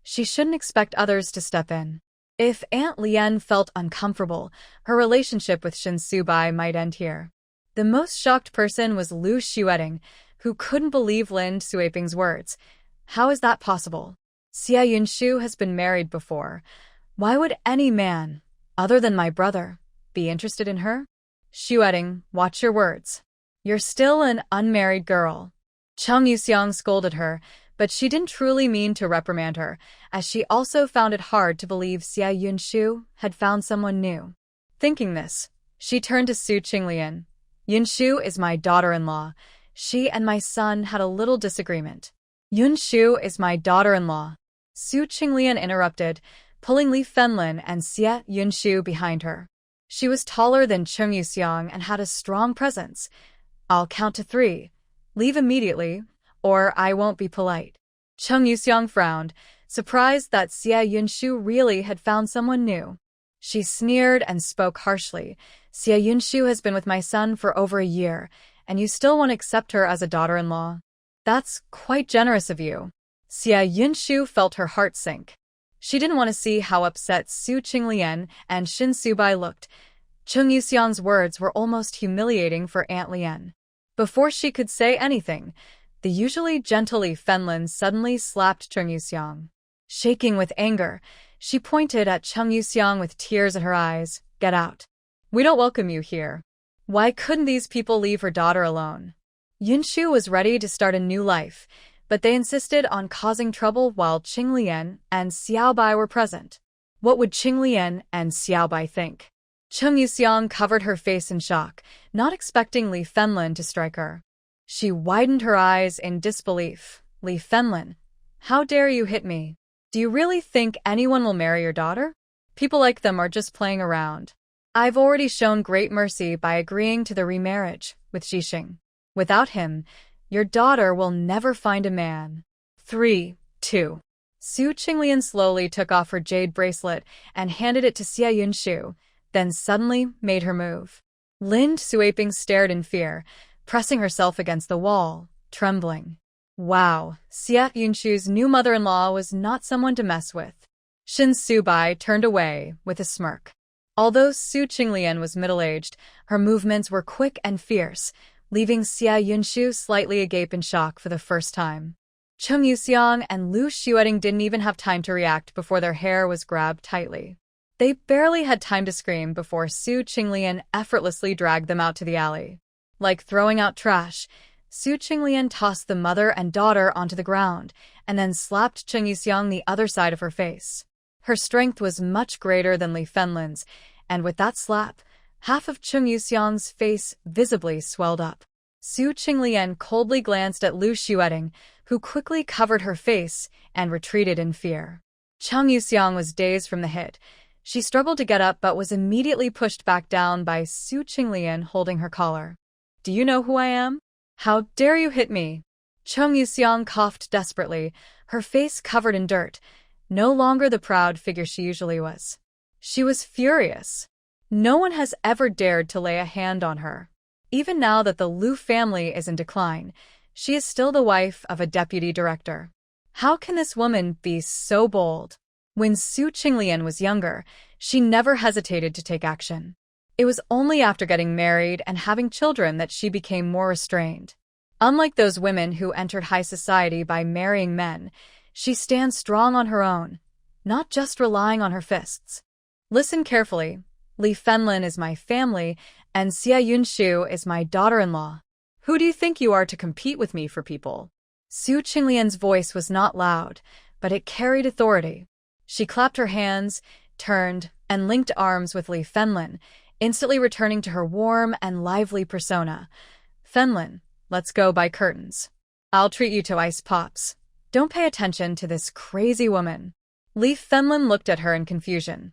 She shouldn't expect others to step in. If Aunt Lian felt uncomfortable, her relationship with Shin Subai might end here. The most shocked person was Lu Xueding, who couldn't believe Lin Suiping's words. How is that possible? Xia Yunshu has been married before. Why would any man, other than my brother, be interested in her? Xueding, watch your words. You're still an unmarried girl. Cheng Yuxiang scolded her, but she didn't truly mean to reprimand her, as she also found it hard to believe Xia Yunshu had found someone new. Thinking this, she turned to Su Qinglian. "Yunshu is my daughter-in-law. She and my son had a little disagreement." "Yunshu is my daughter-in-law," Su Qinglian interrupted, pulling Li Fenlin and Xia Yunshu behind her. She was taller than Cheng Yuxiang and had a strong presence. "I'll count to 3. Leave immediately, or I won't be polite." Cheng Yuxiang frowned, surprised that Xia Yunshu really had found someone new. She sneered and spoke harshly. "Xia Yunshu has been with my son for over a year, and you still won't accept her as a daughter-in-law? That's quite generous of you." Xia Yunshu felt her heart sink. She didn't want to see how upset Su Qinglian and Shin Subai looked. Cheng Yuxiang's words were almost humiliating for Aunt Lian. Before she could say anything, the usually gentle Li Fenlin suddenly slapped Cheng Yuxiang. Shaking with anger, she pointed at Cheng Yuxiang with tears in her eyes. "Get out. We don't welcome you here." Why couldn't these people leave her daughter alone? Yunshu was ready to start a new life, but they insisted on causing trouble while Qinglian and Xiaobai were present. What would Qinglian and Xiaobai think? Cheng Yuxiang covered her face in shock, not expecting Li Fenlin to strike her. She widened her eyes in disbelief. "Li Fenlin, how dare you hit me? Do you really think anyone will marry your daughter? People like them are just playing around. I've already shown great mercy by agreeing to the remarriage with Zhixing. Without him, your daughter will never find a man." 3, 2. Su Qinglian slowly took off her jade bracelet and handed it to Xia Yunshu, then suddenly made her move. Lin Suiping stared in fear, pressing herself against the wall, trembling. Wow, Xia Yunshu's new mother-in-law was not someone to mess with. Shin Subai turned away with a smirk. Although Su Qinglian was middle-aged, her movements were quick and fierce, leaving Xia Yunshu slightly agape in shock for the first time. Cheng Yuxiang and Lu Xueding didn't even have time to react before their hair was grabbed tightly. They barely had time to scream before Su Qinglian effortlessly dragged them out to the alley. Like throwing out trash, Su Qinglian tossed the mother and daughter onto the ground, and then slapped Cheng Yuxiang the other side of her face. Her strength was much greater than Li Fenlin's, and with that slap, half of Cheng Yuxiang's face visibly swelled up. Su Qinglian coldly glanced at Lu Xueding, who quickly covered her face and retreated in fear. Cheng Yuxiang was dazed from the hit. She struggled to get up but was immediately pushed back down by Su Qinglian holding her collar. "Do you know who I am? How dare you hit me?" Cheng Yuxiang coughed desperately, her face covered in dirt, no longer the proud figure she usually was. She was furious. No one has ever dared to lay a hand on her. Even now that the Lu family is in decline, she is still the wife of a deputy director. How can this woman be so bold? When Su Qinglian was younger, she never hesitated to take action. It was only after getting married and having children that she became more restrained. Unlike those women who entered high society by marrying men, she stands strong on her own, not just relying on her fists. Listen carefully. Li Fenlin is my family, and Xia Yunshu is my daughter-in-law. Who do you think you are to compete with me for people? Su Qinglian's voice was not loud, but it carried authority. She clapped her hands, turned, and linked arms with Li Fenlin, instantly returning to her warm and lively persona. Fenlin, let's go buy curtains. I'll treat you to ice pops. Don't pay attention to this crazy woman. Li Fenlin looked at her in confusion.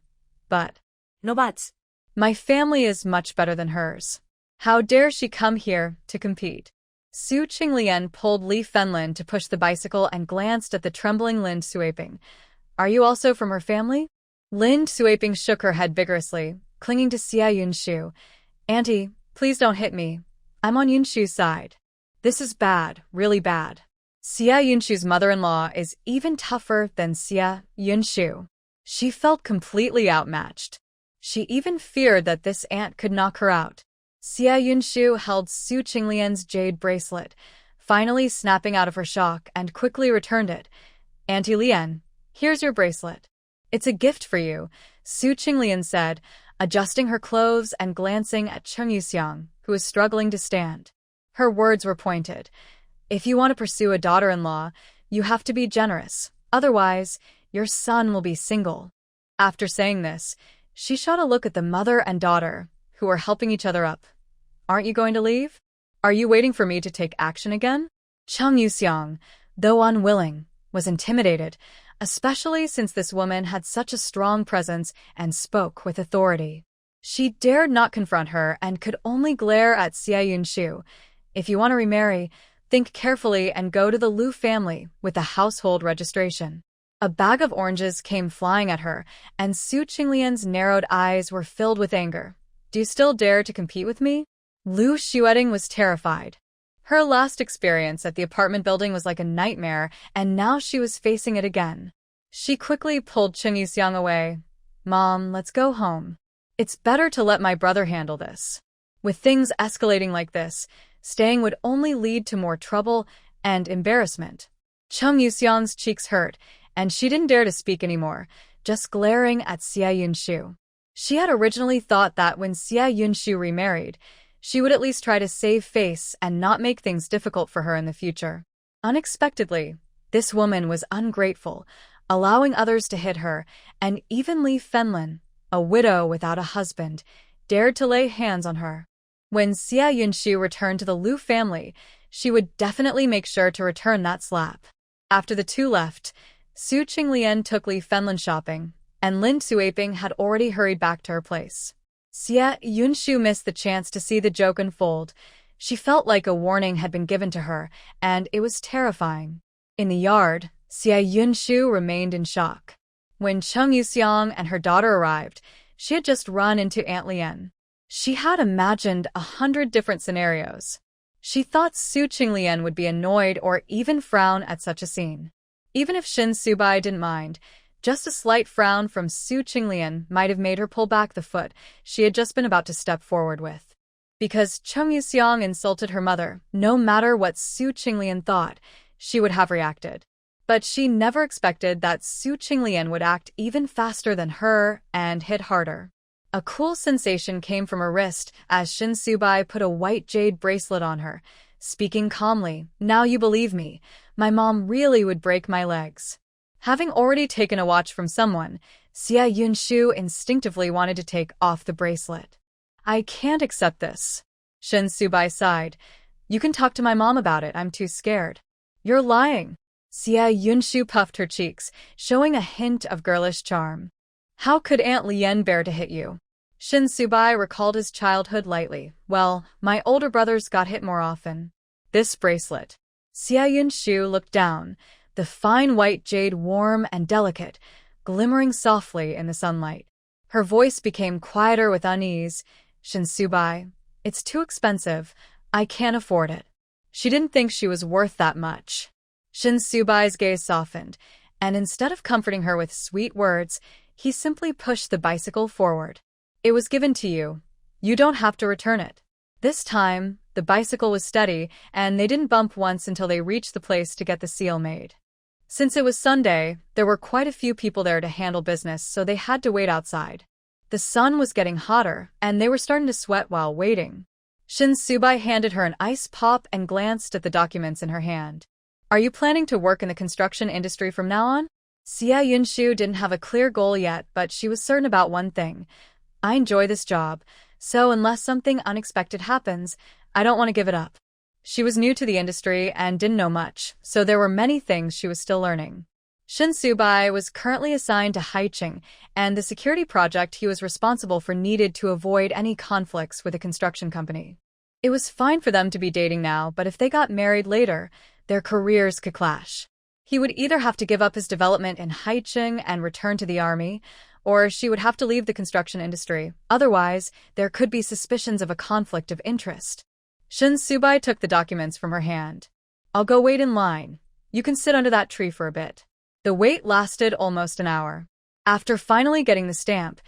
But,
No buts.
my family is much better than hers. How dare she come here to compete? Su Qinglian pulled Li Fenlin to push the bicycle and glanced at the trembling Lin Suiping. Are you also from her family? Lin Suiping shook her head vigorously, clinging to Xia Yunshu. Auntie, please don't hit me. I'm on Yunshu's side. This is bad, really bad. Xia Yunshu's mother-in-law is even tougher than Xia Yunshu. She felt completely outmatched. She even feared that this aunt could knock her out. Xia Yunshu held Su Qinglian's jade bracelet, finally snapping out of her shock, and quickly returned it. Auntie Lian, here's your bracelet. It's a gift for you, Su Qinglian said, adjusting her clothes and glancing at Cheng Yuxiang, who was struggling to stand. Her words were pointed. If you want to pursue a daughter-in-law, you have to be generous. Otherwise, your son will be single. After saying this, she shot a look at the mother and daughter, who were helping each other up. Aren't you going to leave? Are you waiting for me to take action again? Cheng Yuxiang, though unwilling, was intimidated, especially since this woman had such a strong presence and spoke with authority. She dared not confront her and could only glare at Xia Yunshu. If you want to remarry, think carefully and go to the Lu family with a household registration. A bag of oranges came flying at her, and Su Qinglian's narrowed eyes were filled with anger. Do you still dare to compete with me? Lu Xueting was terrified. Her last experience at the apartment building was like a nightmare, and now she was facing it again. She quickly pulled Cheng Yuxiang away. Mom, let's go home. It's better to let my brother handle this. With things escalating like this, staying would only lead to more trouble and embarrassment. Cheng Yuxiang's cheeks hurt, and she didn't dare to speak anymore, just glaring at Xia Yunshu. She had originally thought that when Xia Yunshu remarried, she would at least try to save face and not make things difficult for her in the future. Unexpectedly, this woman was ungrateful, allowing others to hit her, and even Li Fenlin, a widow without a husband, dared to lay hands on her. When Xia Yunshu returned to the Lu family, she would definitely make sure to return that slap. After the two left, Su Qinglian took Li Fenlin shopping, and Lin Suiping had already hurried back to her place. Xia Yunshu missed the chance to see the joke unfold. She felt like a warning had been given to her, and it was terrifying. In the yard, Xia Yunshu remained in shock. When Cheng Yuxiang and her daughter arrived, she had just run into Aunt Lian. She had imagined 100 different scenarios. She thought Su Qinglian would be annoyed or even frown at such a scene. Even if Shin Subai didn't mind, just a slight frown from Su Qinglian might have made her pull back the foot she had just been about to step forward with. Because Cheng Yuxiang insulted her mother, no matter what Su Qinglian thought, she would have reacted. But she never expected that Su Qinglian would act even faster than her and hit harder. A cool sensation came from her wrist as Shin Subai put a white jade bracelet on her, speaking calmly. Now you believe me, my mom really would break my legs. Having already taken a watch from someone, Xia Yunshu instinctively wanted to take off the bracelet. I can't accept this. Shin Subai sighed. You can talk to my mom about it, I'm too scared. You're lying. Xia Yunshu puffed her cheeks, showing a hint of girlish charm. How could Aunt Lian bear to hit you? Shin Subai recalled his childhood lightly. Well, my older brothers got hit more often. This bracelet. Xia Yunshu looked down, the fine white jade warm and delicate, glimmering softly in the sunlight. Her voice became quieter with unease. Shin Subai, it's too expensive. I can't afford it. She didn't think she was worth that much. Shin Subai's gaze softened, and instead of comforting her with sweet words, he simply pushed the bicycle forward. It was given to you. You don't have to return it. This time, the bicycle was steady, and they didn't bump once until they reached the place to get the seal made. Since it was Sunday, there were quite a few people there to handle business, so they had to wait outside. The sun was getting hotter, and they were starting to sweat while waiting. Shin Subai handed her an ice pop and glanced at the documents in her hand. Are you planning to work in the construction industry from now on? Xia Yunshu didn't have a clear goal yet, but she was certain about one thing. I enjoy this job, so unless something unexpected happens, I don't want to give it up. She was new to the industry and didn't know much, so there were many things she was still learning. Shin Subai was currently assigned to Zhixing, and the security project he was responsible for needed to avoid any conflicts with a construction company. It was fine for them to be dating now, but if they got married later, their careers could clash. He would either have to give up his development in Zhixing and return to the army, or she would have to leave the construction industry. Otherwise, there could be suspicions of a conflict of interest. Shin Subai took the documents from her hand. I'll go wait in line. You can sit under that tree for a bit. The wait lasted almost an hour. After finally getting the stamp,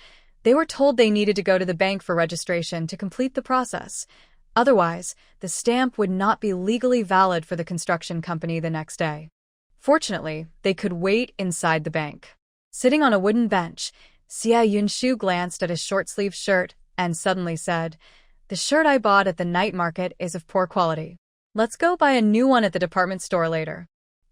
they were told they needed to go to the bank for registration to complete the process. Otherwise, the stamp would not be legally valid for the construction company the next day. Fortunately, they could wait inside the bank. Sitting on a wooden bench, Xia Yunshu glanced at his short-sleeved shirt and suddenly said, "The shirt I bought at the night market is of poor quality. Let's go buy a new one at the department store later."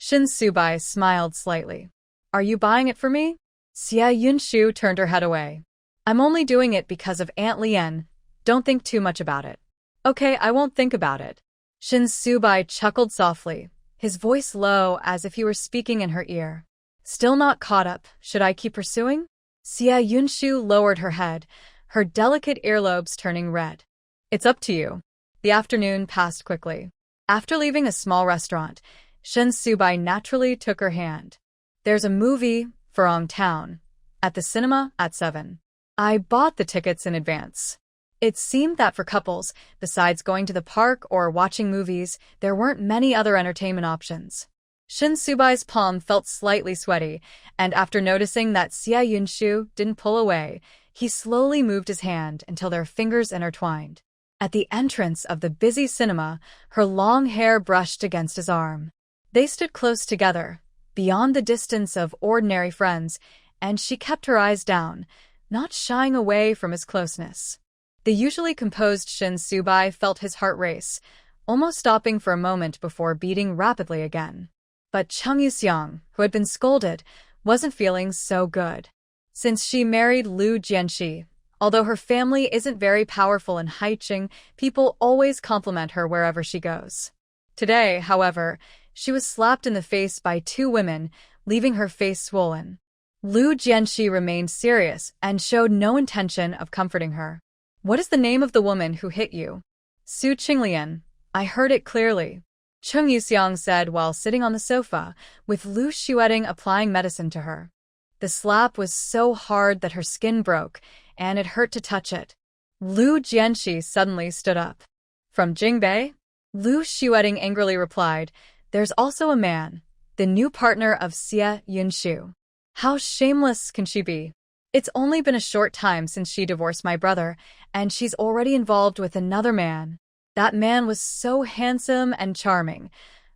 Shin Subai smiled slightly. "Are you buying it for me?" Xia Yunshu turned her head away. "I'm only doing it because of Aunt Lien. Don't think too much about it." "Okay, I won't think about it." Shin Subai chuckled softly, his voice low as if he were speaking in her ear. "Still not caught up, should I keep pursuing?" Xia Yunshu lowered her head, her delicate earlobes turning red. "It's up to you." The afternoon passed quickly. After leaving a small restaurant, Shin Subai naturally took her hand. "There's a movie, Farong Town, at the cinema at 7. I bought the tickets in advance." It seemed that for couples, besides going to the park or watching movies, there weren't many other entertainment options. Shin Subai's palm felt slightly sweaty, and after noticing that Xia Yunshu didn't pull away, he slowly moved his hand until their fingers intertwined. At the entrance of the busy cinema, her long hair brushed against his arm. They stood close together, beyond the distance of ordinary friends, and she kept her eyes down, not shying away from his closeness. The usually composed Shin Subai felt his heart race, almost stopping for a moment before beating rapidly again. But Chung Yuxiang, who had been scolded, wasn't feeling so good. Since she married Lu Jianxi, although her family isn't very powerful in Zhixing, people always compliment her wherever she goes. Today, however, she was slapped in the face by two women, leaving her face swollen. Lu Jianxi remained serious and showed no intention of comforting her. "What is the name of the woman who hit you?" "Su Qinglian. I heard it clearly," Chung Yuxiang said while sitting on the sofa, with Lu Xueting applying medicine to her. The slap was so hard that her skin broke, and it hurt to touch it. Lu Jianxi suddenly stood up. "From Jingbei?" Lu Xueting angrily replied, "There's also a man, the new partner of Xia Yunshu. How shameless can she be? It's only been a short time since she divorced my brother, and she's already involved with another man. That man was so handsome and charming.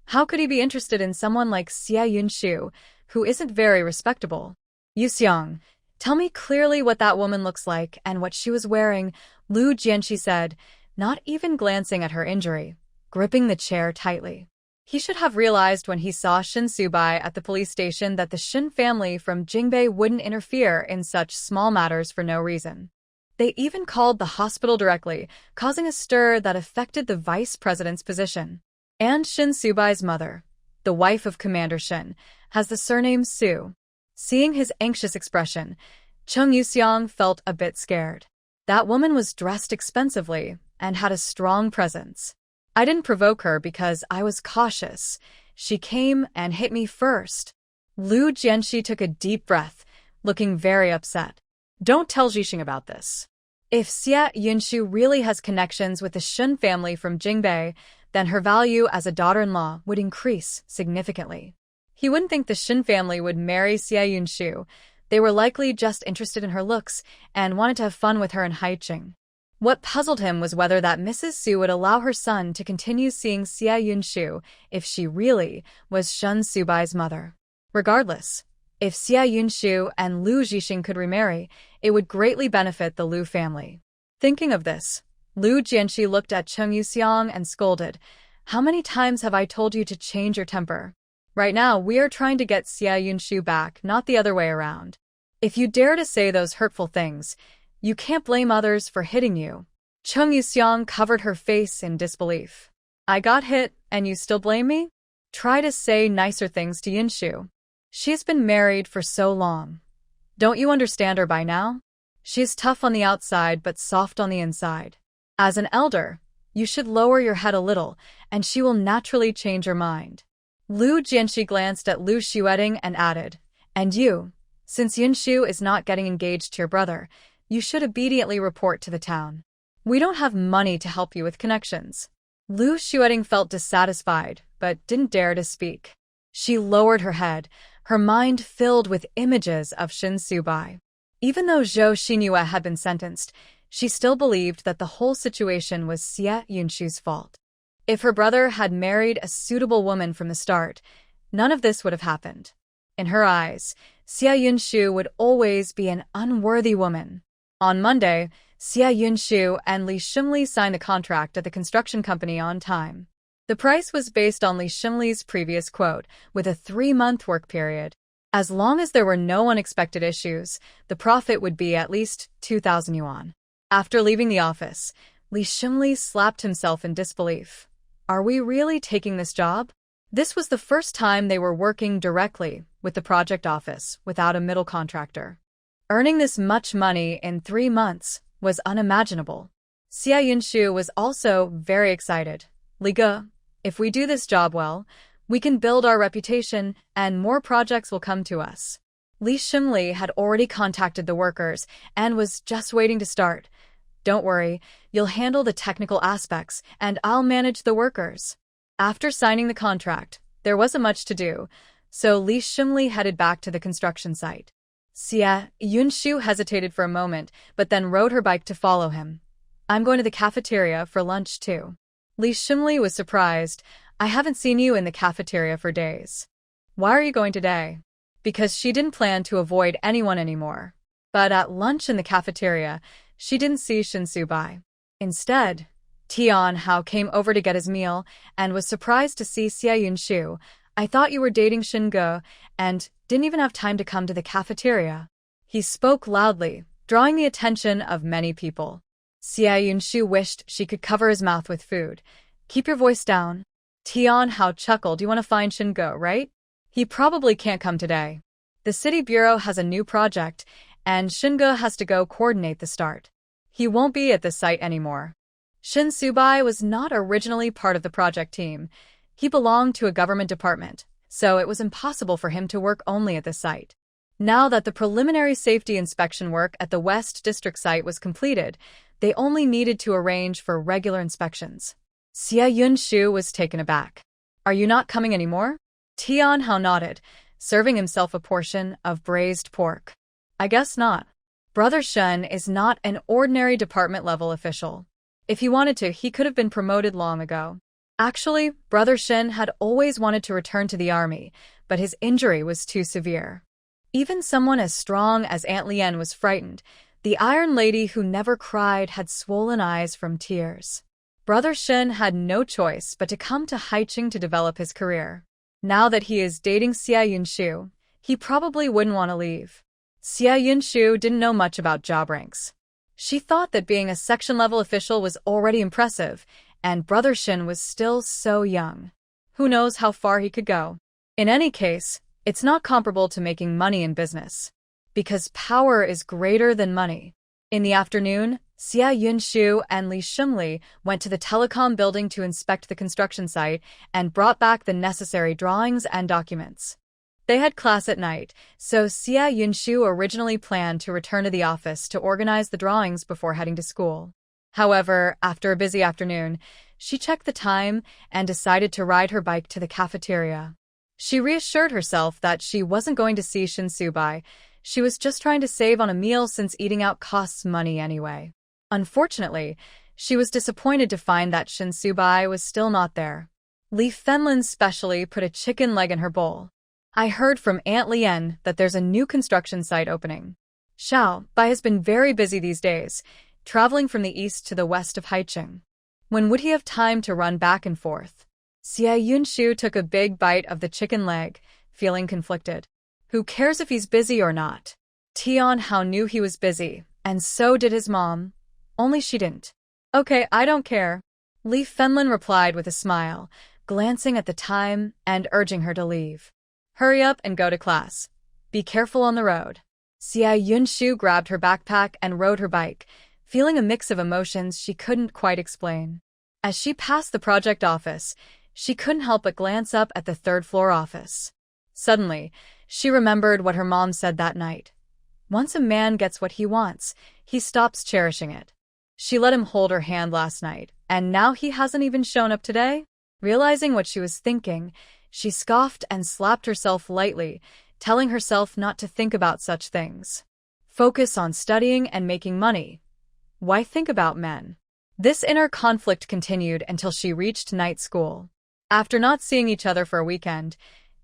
How could he be interested in someone like Xia Yunshu, who isn't very respectable?" "Yuxiang, tell me clearly what that woman looks like and what she was wearing," Lu Jianxi said, not even glancing at her injury, gripping the chair tightly. He should have realized when he saw Shin Subai at the police station that the Shin family from Jingbei wouldn't interfere in such small matters for no reason. They even called the hospital directly, causing a stir that affected the vice president's position. And Shin Subai's mother, the wife of Commander Shin, has the surname Su. Seeing his anxious expression, Chung Yuxiang felt a bit scared. That woman was dressed expensively and had a strong presence. "I didn't provoke her because I was cautious. She came and hit me first." Lu Jianxi took a deep breath, looking very upset. "Don't tell Zhixing about this." If Xia Yunshu really has connections with the Shin family from Jingbei, then her value as a daughter-in-law would increase significantly. He wouldn't think the Shin family would marry Xia Yunshu. They were likely just interested in her looks and wanted to have fun with her in Zhixing. What puzzled him was whether that Mrs. Su would allow her son to continue seeing Xia Yunshu if she really was Shin Subai's mother. Regardless, If Xia Yunshu and Lu Zhixing could remarry, it would greatly benefit the Lu family. Thinking of this, Lu Jianxi looked at Cheng Yuxiang and scolded, "How many times have I told you to change your temper? Right now, we are trying to get Xia Yunshu back, not the other way around. If you dare to say those hurtful things, you can't blame others for hitting you." Cheng Yuxiang covered her face in disbelief. "I got hit, and you still blame me? Try to say nicer things to Yunshu. She's been married for so long. Don't you understand her by now? She's tough on the outside but soft on the inside. As an elder, you should lower your head a little, and she will naturally change her mind." Lu Jianxi glanced at Lu Xueting and added, "And you, since Yunshu is not getting engaged to your brother, you should obediently report to the town. We don't have money to help you with connections." Lu Xueting felt dissatisfied, but didn't dare to speak. She lowered her head, her mind filled with images of Shin Subai. Even though Zhou Xinyue had been sentenced, she still believed that the whole situation was Xia Yunshu's fault. If her brother had married a suitable woman from the start, none of this would have happened. In her eyes, Xia Yunshu would always be an unworthy woman. On Monday, Xia Yunshu and Li Shimli signed the contract at the construction company on time. The price was based on Li Shimli's previous quote, with a 3-month work period. As long as there were no unexpected issues, the profit would be at least 2,000 yuan. After leaving the office, Li Shimli slapped himself in disbelief. Are we really taking this job? This was the first time they were working directly with the project office without a middle contractor. Earning this much money in 3 months was unimaginable. Xia Yunshu was also very excited. "Li Ge, if we do this job well, we can build our reputation and more projects will come to us." Li Shimli had already contacted the workers and was just waiting to start. "Don't worry, you'll handle the technical aspects and I'll manage the workers." After signing the contract, there wasn't much to do, so Li Shimli headed back to the construction site. Xia Yunshu hesitated for a moment, but then rode her bike to follow him. "I'm going to the cafeteria for lunch too." Li Shimli was surprised. "I haven't seen you in the cafeteria for days." "Why are you going today?" Because she didn't plan to avoid anyone anymore. But at lunch in the cafeteria, she didn't see Shin Subai. Instead, Tian Hao came over to get his meal and was surprised to see Xia Yunshu. "I thought you were dating Shin Ge and didn't even have time to come to the cafeteria." He spoke loudly, drawing the attention of many people. Xia Yunshu wished she could cover his mouth with food. "Keep your voice down." Tian Hao chuckled. "You want to find Shin Ge, right? He probably can't come today. The city bureau has a new project, and Shin Ge has to go coordinate the start. He won't be at the site anymore." Shin Subai was not originally part of the project team. He belonged to a government department, so it was impossible for him to work only at the site. Now that the preliminary safety inspection work at the West District site was completed, they only needed to arrange for regular inspections. Xia Yunshu was taken aback. "Are you not coming anymore?" Tian Hao nodded, serving himself a portion of braised pork. "I guess not. Brother Shen is not an ordinary department-level official. If he wanted to, he could have been promoted long ago. Actually, Brother Shin had always wanted to return to the army, but his injury was too severe. Even someone as strong as Aunt Lien was frightened. The Iron Lady who never cried had swollen eyes from tears. Brother Shin had no choice but to come to Haiqing to develop his career. Now that he is dating Xia Yunshu, he probably wouldn't want to leave. Xia Yunshu didn't know much about job ranks. She thought that being a section-level official was already impressive, and Brother Shin was still so young. Who knows how far he could go? In any case, it's not comparable to making money in business. Because power is greater than money. In the afternoon, Xia Yunshu and Li Shimli went to the telecom building to inspect the construction site and brought back the necessary drawings and documents. They had class at night, so Xia Yunshu originally planned to return to the office to organize the drawings before heading to school. However, after a busy afternoon, she checked the time and decided to ride her bike to the cafeteria. She reassured herself that she wasn't going to see Shin Subai. She was just trying to save on a meal since eating out costs money anyway. Unfortunately, she was disappointed to find that Shin Subai was still not there. Li Fenlin specially put a chicken leg in her bowl. I heard from Aunt Lien that there's a new construction site opening. Xiao Wei has been very busy these days, traveling from the east to the west of Haicheng. When would he have time to run back and forth? Xia Yunshu took a big bite of the chicken leg, feeling conflicted. Who cares if he's busy or not? Tian Hao knew he was busy, and so did his mom. Only she didn't. Okay, I don't care. Li Fenlin replied with a smile, glancing at the time and urging her to leave. Hurry up and go to class. Be careful on the road. Xia Yunshu grabbed her backpack and rode her bike, feeling a mix of emotions she couldn't quite explain. As she passed the project office, she couldn't help but glance up at the third-floor office. Suddenly, she remembered what her mom said that night. Once a man gets what he wants, he stops cherishing it. She let him hold her hand last night, and now he hasn't even shown up today? Realizing what she was thinking, she scoffed and slapped herself lightly, telling herself not to think about such things. Focus on studying and making money. Why think about men? This inner conflict continued until she reached night school. After not seeing each other for a weekend,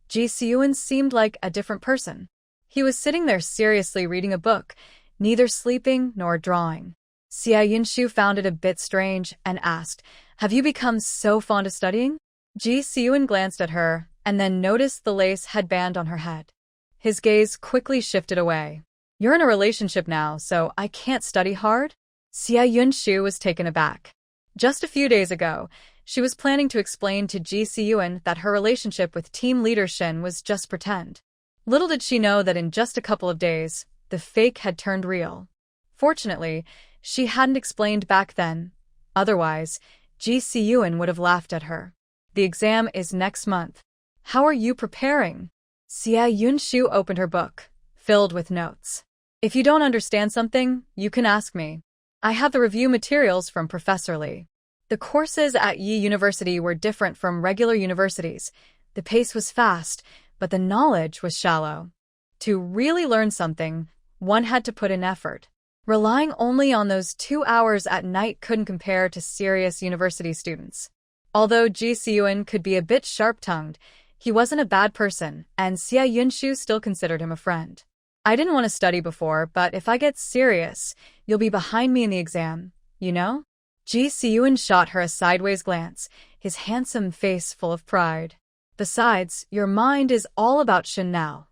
Zhixing seemed like a different person. He was sitting there seriously reading a book, neither sleeping nor drawing. Xia Yunshu found it a bit strange and asked, "Have you become so fond of studying?" Zhixing glanced at her and then noticed the lace headband on her head. His gaze quickly shifted away. "You're in a relationship now, so I can't study hard?" Xia Yunshu was taken aback. Just a few days ago, she was planning to explain to Zhixing that her relationship with team leader Shin was just pretend. Little did she know that in just a couple of days, the fake had turned real. Fortunately, she hadn't explained back then. Otherwise, Zhixing would have laughed at her. The exam is next month. How are you preparing? Xia Yunshu opened her book, filled with notes. If you don't understand something, you can ask me. I have the review materials from Professor Li. The courses at Yi University were different from regular universities. The pace was fast, but the knowledge was shallow. To really learn something, one had to put in effort. Relying only on those 2 hours at night couldn't compare to serious university students. Although Zhixing could be a bit sharp-tongued, he wasn't a bad person, and Xia Yunshu still considered him a friend. I didn't want to study before, but if I get serious, you'll be behind me in the exam, you know? Zhixing shot her a sideways glance, his handsome face full of pride. Besides, your mind is all about Shin now.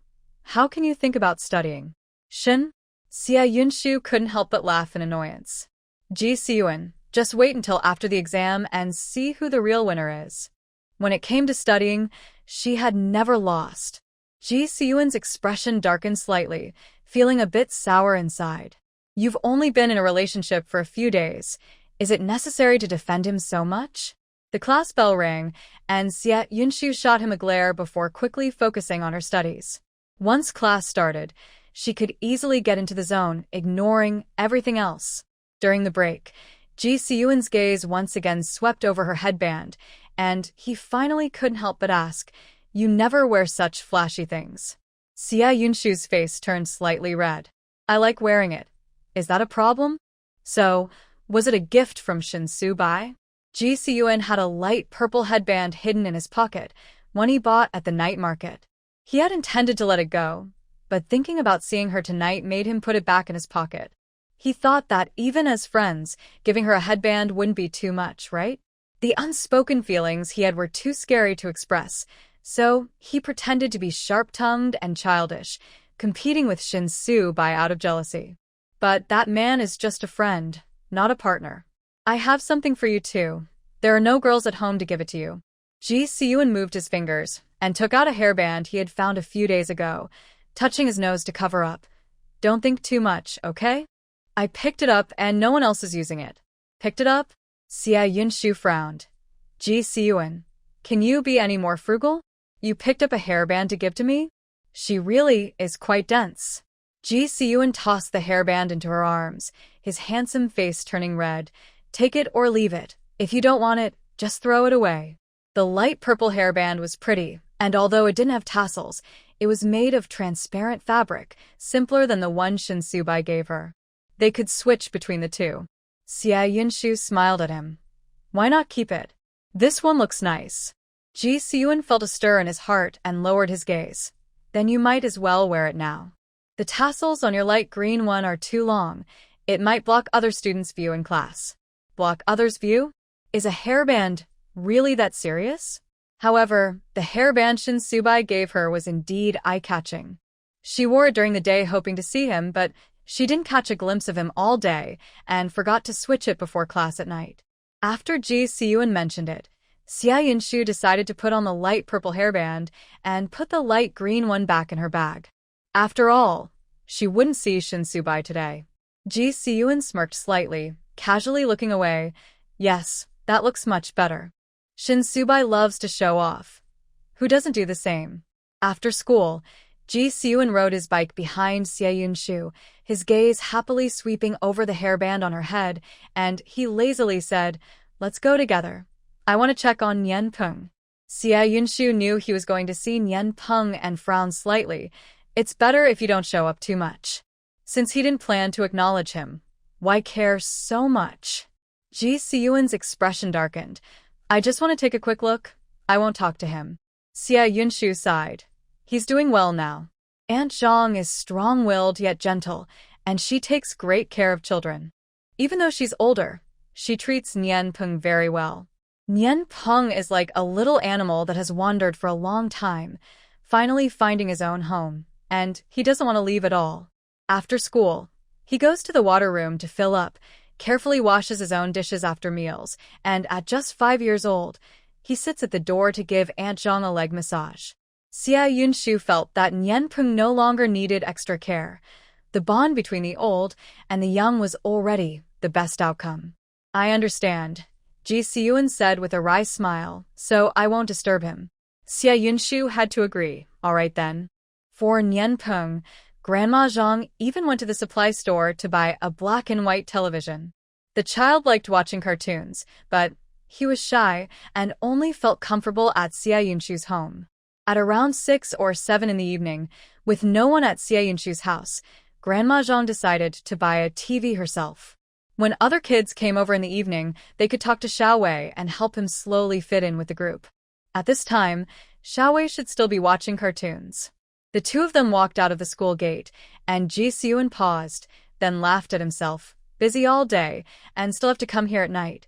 How can you think about studying? Shin? Xia Yunshu couldn't help but laugh in annoyance. Zhixing, just wait until after the exam and see who the real winner is. When it came to studying, she had never lost. Zhixing's expression darkened slightly, feeling a bit sour inside. You've only been in a relationship for a few days. Is it necessary to defend him so much? The class bell rang, and Xia Yunshu shot him a glare before quickly focusing on her studies. Once class started, she could easily get into the zone, ignoring everything else. During the break, Zhixing's gaze once again swept over her headband, and he finally couldn't help but ask, "You never wear such flashy things." Xia Yunshu's face turned slightly red. "I like wearing it. Is that a problem?" "So, was it a gift from Shin Su-bai?" Zhixing had a light purple headband hidden in his pocket, one he bought at the night market. He had intended to let it go, but thinking about seeing her tonight made him put it back in his pocket. He thought that even as friends, giving her a headband wouldn't be too much, right? The unspoken feelings he had were too scary to express, so he pretended to be sharp-tongued and childish, competing with Shin Su-bai out of jealousy. But that man is just a friend, not a partner. I have something for you too. There are no girls at home to give it to you. Zhixing moved his fingers and took out a hairband he had found a few days ago, touching his nose to cover up. Don't think too much, okay? I picked it up and no one else is using it. Picked it up? Xia Yunshu frowned. Zhixing, can you be any more frugal? You picked up a hairband to give to me? She really is quite dense. Zhixing tossed the hairband into her arms, his handsome face turning red. Take it or leave it. If you don't want it, just throw it away. The light purple hairband was pretty, and although it didn't have tassels, it was made of transparent fabric, simpler than the one Shin Su-bai gave her. They could switch between the two. Xia Yunshu smiled at him. Why not keep it? This one looks nice. Zhixing felt a stir in his heart and lowered his gaze. Then you might as well wear it now. The tassels on your light green one are too long. It might block other students' view in class. Block others' view? Is a hairband really that serious? However, the hairband Shin Subai gave her was indeed eye-catching. She wore it during the day hoping to see him, but she didn't catch a glimpse of him all day and forgot to switch it before class at night. After Zhixing mentioned it, Xiao decided to put on the light purple hairband and put the light green one back in her bag. After all, she wouldn't see Shin Subai today. Zhixing smirked slightly, casually looking away. Yes, that looks much better. Shin Subai loves to show off. Who doesn't do the same? After school, Zhixing rode his bike behind Xiao, his gaze happily sweeping over the hairband on her head, and he lazily said, "Let's go together. I want to check on Nian Peng." Xiao knew he was going to see Nian Peng and frowned slightly. It's better if you don't show up too much. Since he didn't plan to acknowledge him, why care so much? Zhixing's expression darkened. I just want to take a quick look. I won't talk to him. Xiao sighed. He's doing well now. Aunt Zhang is strong-willed yet gentle, and she takes great care of children. Even though she's older, she treats Nian Peng very well. Nian Peng is like a little animal that has wandered for a long time, finally finding his own home, and he doesn't want to leave at all. After school, he goes to the water room to fill up, carefully washes his own dishes after meals, and at just 5 years old, he sits at the door to give Aunt Zhang a leg massage. Xiao felt that Nian Peng no longer needed extra care. The bond between the old and the young was already the best outcome. I understand, Zhixing said with a wry smile, so I won't disturb him. Xiao had to agree. All right then. For Nian Peng, Grandma Zhang even went to the supply store to buy a black and white television. The child liked watching cartoons, but he was shy and only felt comfortable at Xiao's home. At around 6 or 7 in the evening, with no one at Xiao's house, Grandma Zhang decided to buy a TV herself. When other kids came over in the evening, they could talk to Xiao Wei and help him slowly fit in with the group. At this time, Xiao Wei should still be watching cartoons. The two of them walked out of the school gate, and Zhixing paused, then laughed at himself. Busy all day, and still have to come here at night.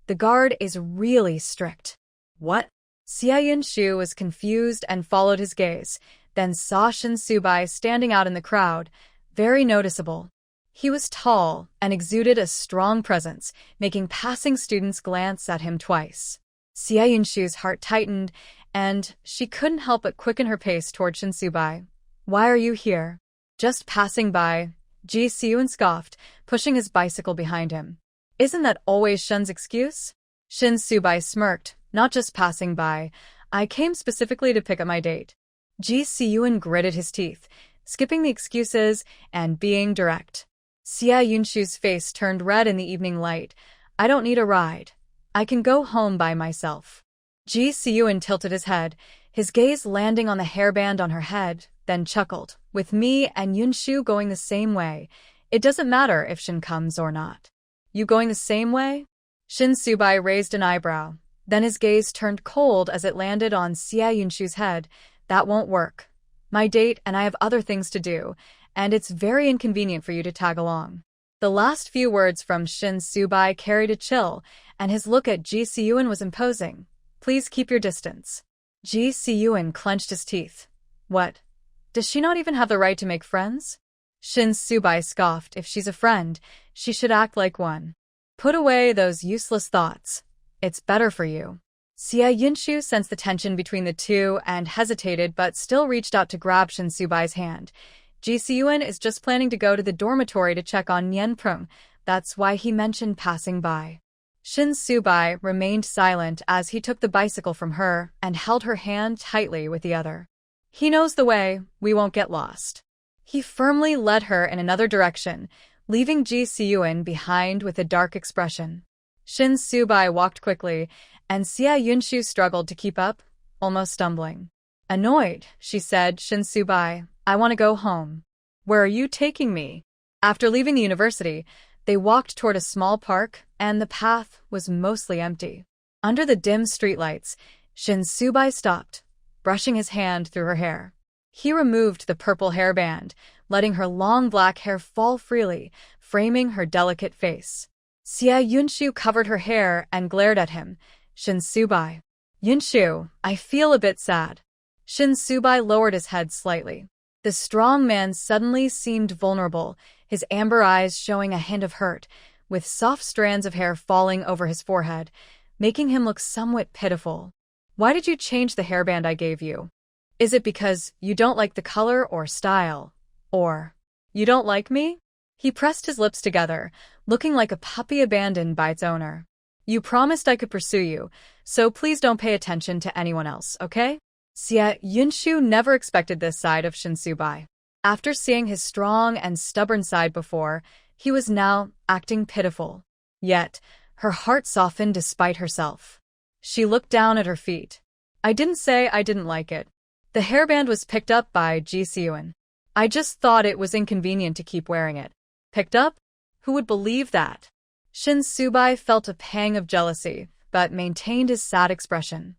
The guard is really strict. What? Xiao was confused and followed his gaze, then saw Shin Subai standing out in the crowd, very noticeable. He was tall and exuded a strong presence, making passing students glance at him twice. Xiao's heart tightened, and she couldn't help but quicken her pace toward Shin Subai. Why are you here? Just passing by, Zhixing scoffed, pushing his bicycle behind him. Isn't that always Shin's excuse? Shin Subai smirked, not just passing by. I came specifically to pick up my date. Zhixing gritted his teeth, skipping the excuses and being direct. Xiao's face turned red in the evening light. I don't need a ride. I can go home by myself. Zhixing tilted his head, his gaze landing on the hairband on her head, then chuckled. With me and Yunshu going the same way, it doesn't matter if Shin comes or not. You going the same way? Shin Subai raised an eyebrow. Then his gaze turned cold as it landed on Xiao's head. That won't work. My date and I have other things to do, and it's very inconvenient for you to tag along. The last few words from Shin Subai carried a chill, and his look at Zhixing was imposing. Please keep your distance. Zhixing clenched his teeth. What? Does she not even have the right to make friends? Shin Subai scoffed. If she's a friend, she should act like one. Put away those useless thoughts. It's better for you. Xiao sensed the tension between the two and hesitated but still reached out to grab Shin Subai's hand. Zhixing is just planning to go to the dormitory to check on Nian Peng. That's why he mentioned passing by. Shin Subai remained silent as he took the bicycle from her and held her hand tightly with the other. He knows the way, we won't get lost. He firmly led her in another direction, leaving Zhixing behind with a dark expression. Shin Subai walked quickly, and Xiao struggled to keep up, almost stumbling. Annoyed, she said, Shin Subai, I want to go home. Where are you taking me? After leaving the university, they walked toward a small park, and the path was mostly empty. Under the dim streetlights, Shin Subai stopped, brushing his hand through her hair. He removed the purple hairband, letting her long black hair fall freely, framing her delicate face. Xia Yunshu covered her hair and glared at him. Shin Subai. Yunshu, I feel a bit sad. Shin Subai lowered his head slightly. The strong man suddenly seemed vulnerable, his amber eyes showing a hint of hurt, with soft strands of hair falling over his forehead, making him look somewhat pitiful. Why did you change the hairband I gave you? Is it because you don't like the color or style? Or you don't like me? He pressed his lips together, looking like a puppy abandoned by its owner. You promised I could pursue you, so please don't pay attention to anyone else, okay? Xia Yunshu never expected this side of Shin Subai. After seeing his strong and stubborn side before, he was now acting pitiful. Yet, her heart softened despite herself. She looked down at her feet. I didn't say I didn't like it. The hairband was picked up by Zhixing. I just thought it was inconvenient to keep wearing it. Picked up? Who would believe that? Shin Subai felt a pang of jealousy, but maintained his sad expression.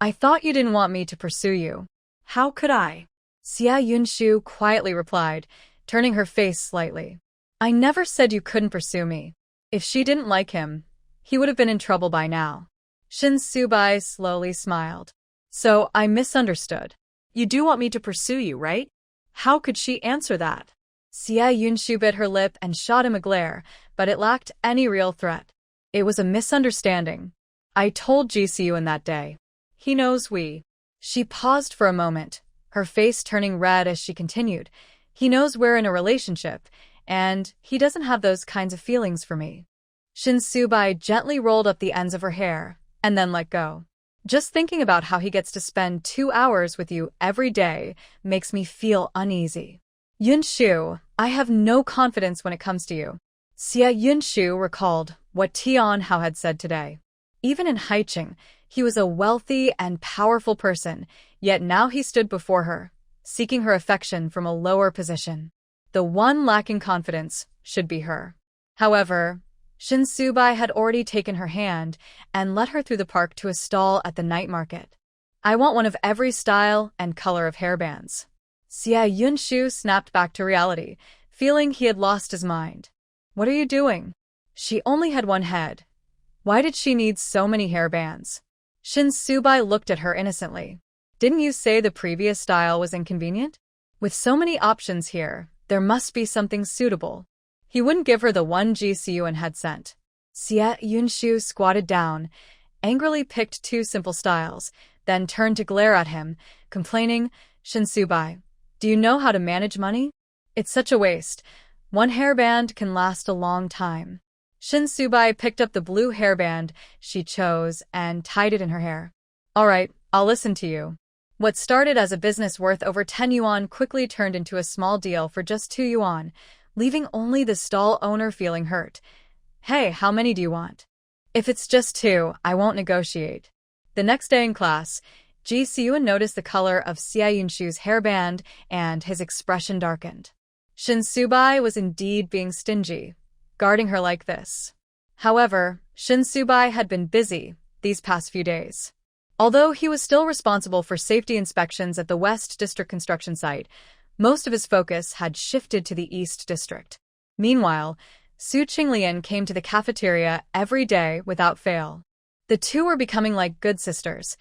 I thought you didn't want me to pursue you. How could I? Xia Yunshu quietly replied, turning her face slightly. I never said you couldn't pursue me. If she didn't like him, he would have been in trouble by now. Shin Subai slowly smiled. So I misunderstood. You do want me to pursue you, right? How could she answer that? Xia Yunshu bit her lip and shot him a glare, but it lacked any real threat. It was a misunderstanding. I told Zhixing that day. He knows we. She paused for a moment, her face turning red as she continued. He knows we're in a relationship, and he doesn't have those kinds of feelings for me. Shin Subai gently rolled up the ends of her hair, and then let go. Just thinking about how he gets to spend 2 hours with you every day makes me feel uneasy. Yunshu, I have no confidence when it comes to you. Xia Yunshu recalled what Tianhao had said today. Even in Haiqing, he was a wealthy and powerful person, yet now he stood before her, seeking her affection from a lower position. The one lacking confidence should be her. However, Shin Subai had already taken her hand and led her through the park to a stall at the night market. I want one of every style and color of hairbands. Xia Yunshu snapped back to reality, feeling he had lost his mind. What are you doing? She only had one head. Why did she need so many hairbands? Shin Subai looked at her innocently. Didn't you say the previous style was inconvenient? With so many options here, there must be something suitable. He wouldn't give her the one Zhixing had sent. Xia Yunshu squatted down, angrily picked 2 simple styles, then turned to glare at him, complaining, Shin Subai, do you know how to manage money? It's such a waste. One hairband can last a long time. Shin Subai picked up the blue hairband she chose and tied it in her hair. All right, I'll listen to you. What started as a business worth over 10 yuan quickly turned into a small deal for just 2 yuan, leaving only the stall owner feeling hurt. Hey, how many do you want? If it's just 2, I won't negotiate. The next day in class, Zhixing noticed the color of Xia Yunshu's hairband and his expression darkened. Shin Subai was indeed being stingy, guarding her like this. However, Shin Subai had been busy these past few days. Although he was still responsible for safety inspections at the West District construction site, most of his focus had shifted to the East District. Meanwhile, Su Qinglian came to the cafeteria every day without fail. The two were becoming like good sisters.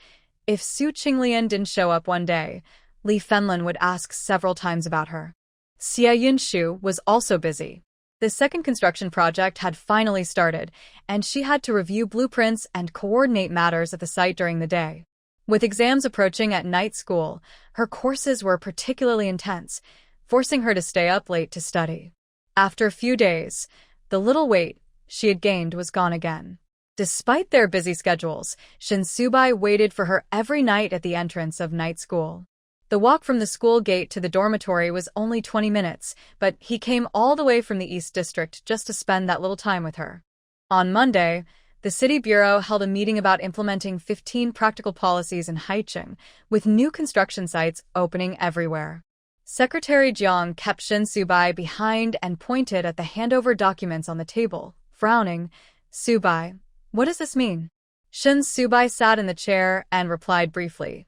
If Su Qinglian didn't show up one day, Li Fenlin would ask several times about her. Xia Yunshu was also busy. The second construction project had finally started, and she had to review blueprints and coordinate matters at the site during the day. With exams approaching at night school, her courses were particularly intense, forcing her to stay up late to study. After a few days, the little weight she had gained was gone again. Despite their busy schedules, Shin Subai waited for her every night at the entrance of night school. The walk from the school gate to the dormitory was only 20 minutes, but he came all the way from the East District just to spend that little time with her. On Monday, the City Bureau held a meeting about implementing 15 practical policies in Haiqing, with new construction sites opening everywhere. Secretary Jiang kept Shin Subai behind and pointed at the handover documents on the table, frowning. Subai, what does this mean? Shin Subai sat in the chair and replied briefly.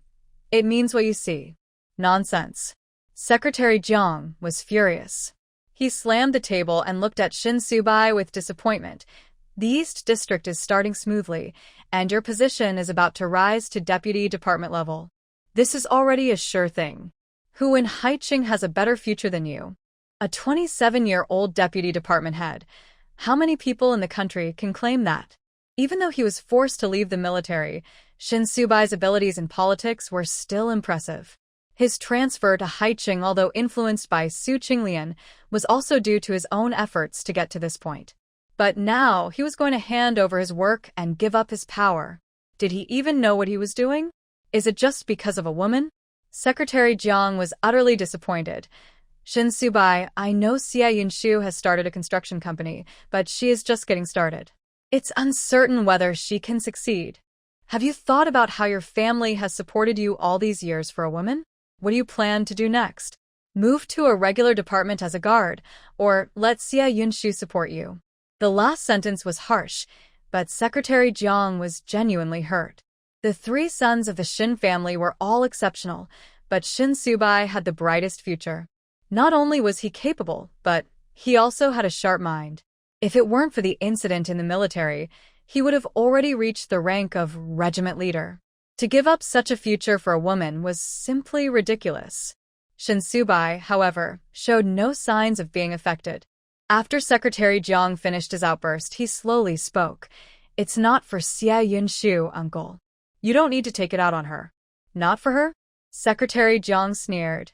It means what you see. Nonsense. Secretary Jiang was furious. He slammed the table and looked at Shin Subai with disappointment. The East District is starting smoothly, and your position is about to rise to deputy department level. This is already a sure thing. Who in Haiqing has a better future than you? A 27-year-old deputy department head. How many people in the country can claim that? Even though he was forced to leave the military, Shin Subai's abilities in politics were still impressive. His transfer to Haiqing, although influenced by Su Qinglian, was also due to his own efforts to get to this point. But now he was going to hand over his work and give up his power. Did he even know what he was doing? Is it just because of a woman? Secretary Jiang was utterly disappointed. Shin Subai, I know Xia Yunshu has started a construction company, but she is just getting started. It's uncertain whether she can succeed. Have you thought about how your family has supported you all these years for a woman? What do you plan to do next? Move to a regular department as a guard, or let Xia Yunshu support you. The last sentence was harsh, but Secretary Jiang was genuinely hurt. The three sons of the Shin family were all exceptional, but Shin Subai had the brightest future. Not only was he capable, but he also had a sharp mind. If it weren't for the incident in the military, he would have already reached the rank of regiment leader. To give up such a future for a woman was simply ridiculous. Shin Subai, however, showed no signs of being affected. After Secretary Jiang finished his outburst, he slowly spoke. It's not for Xia Yunshu, uncle. You don't need to take it out on her. Not for her? Secretary Jiang sneered.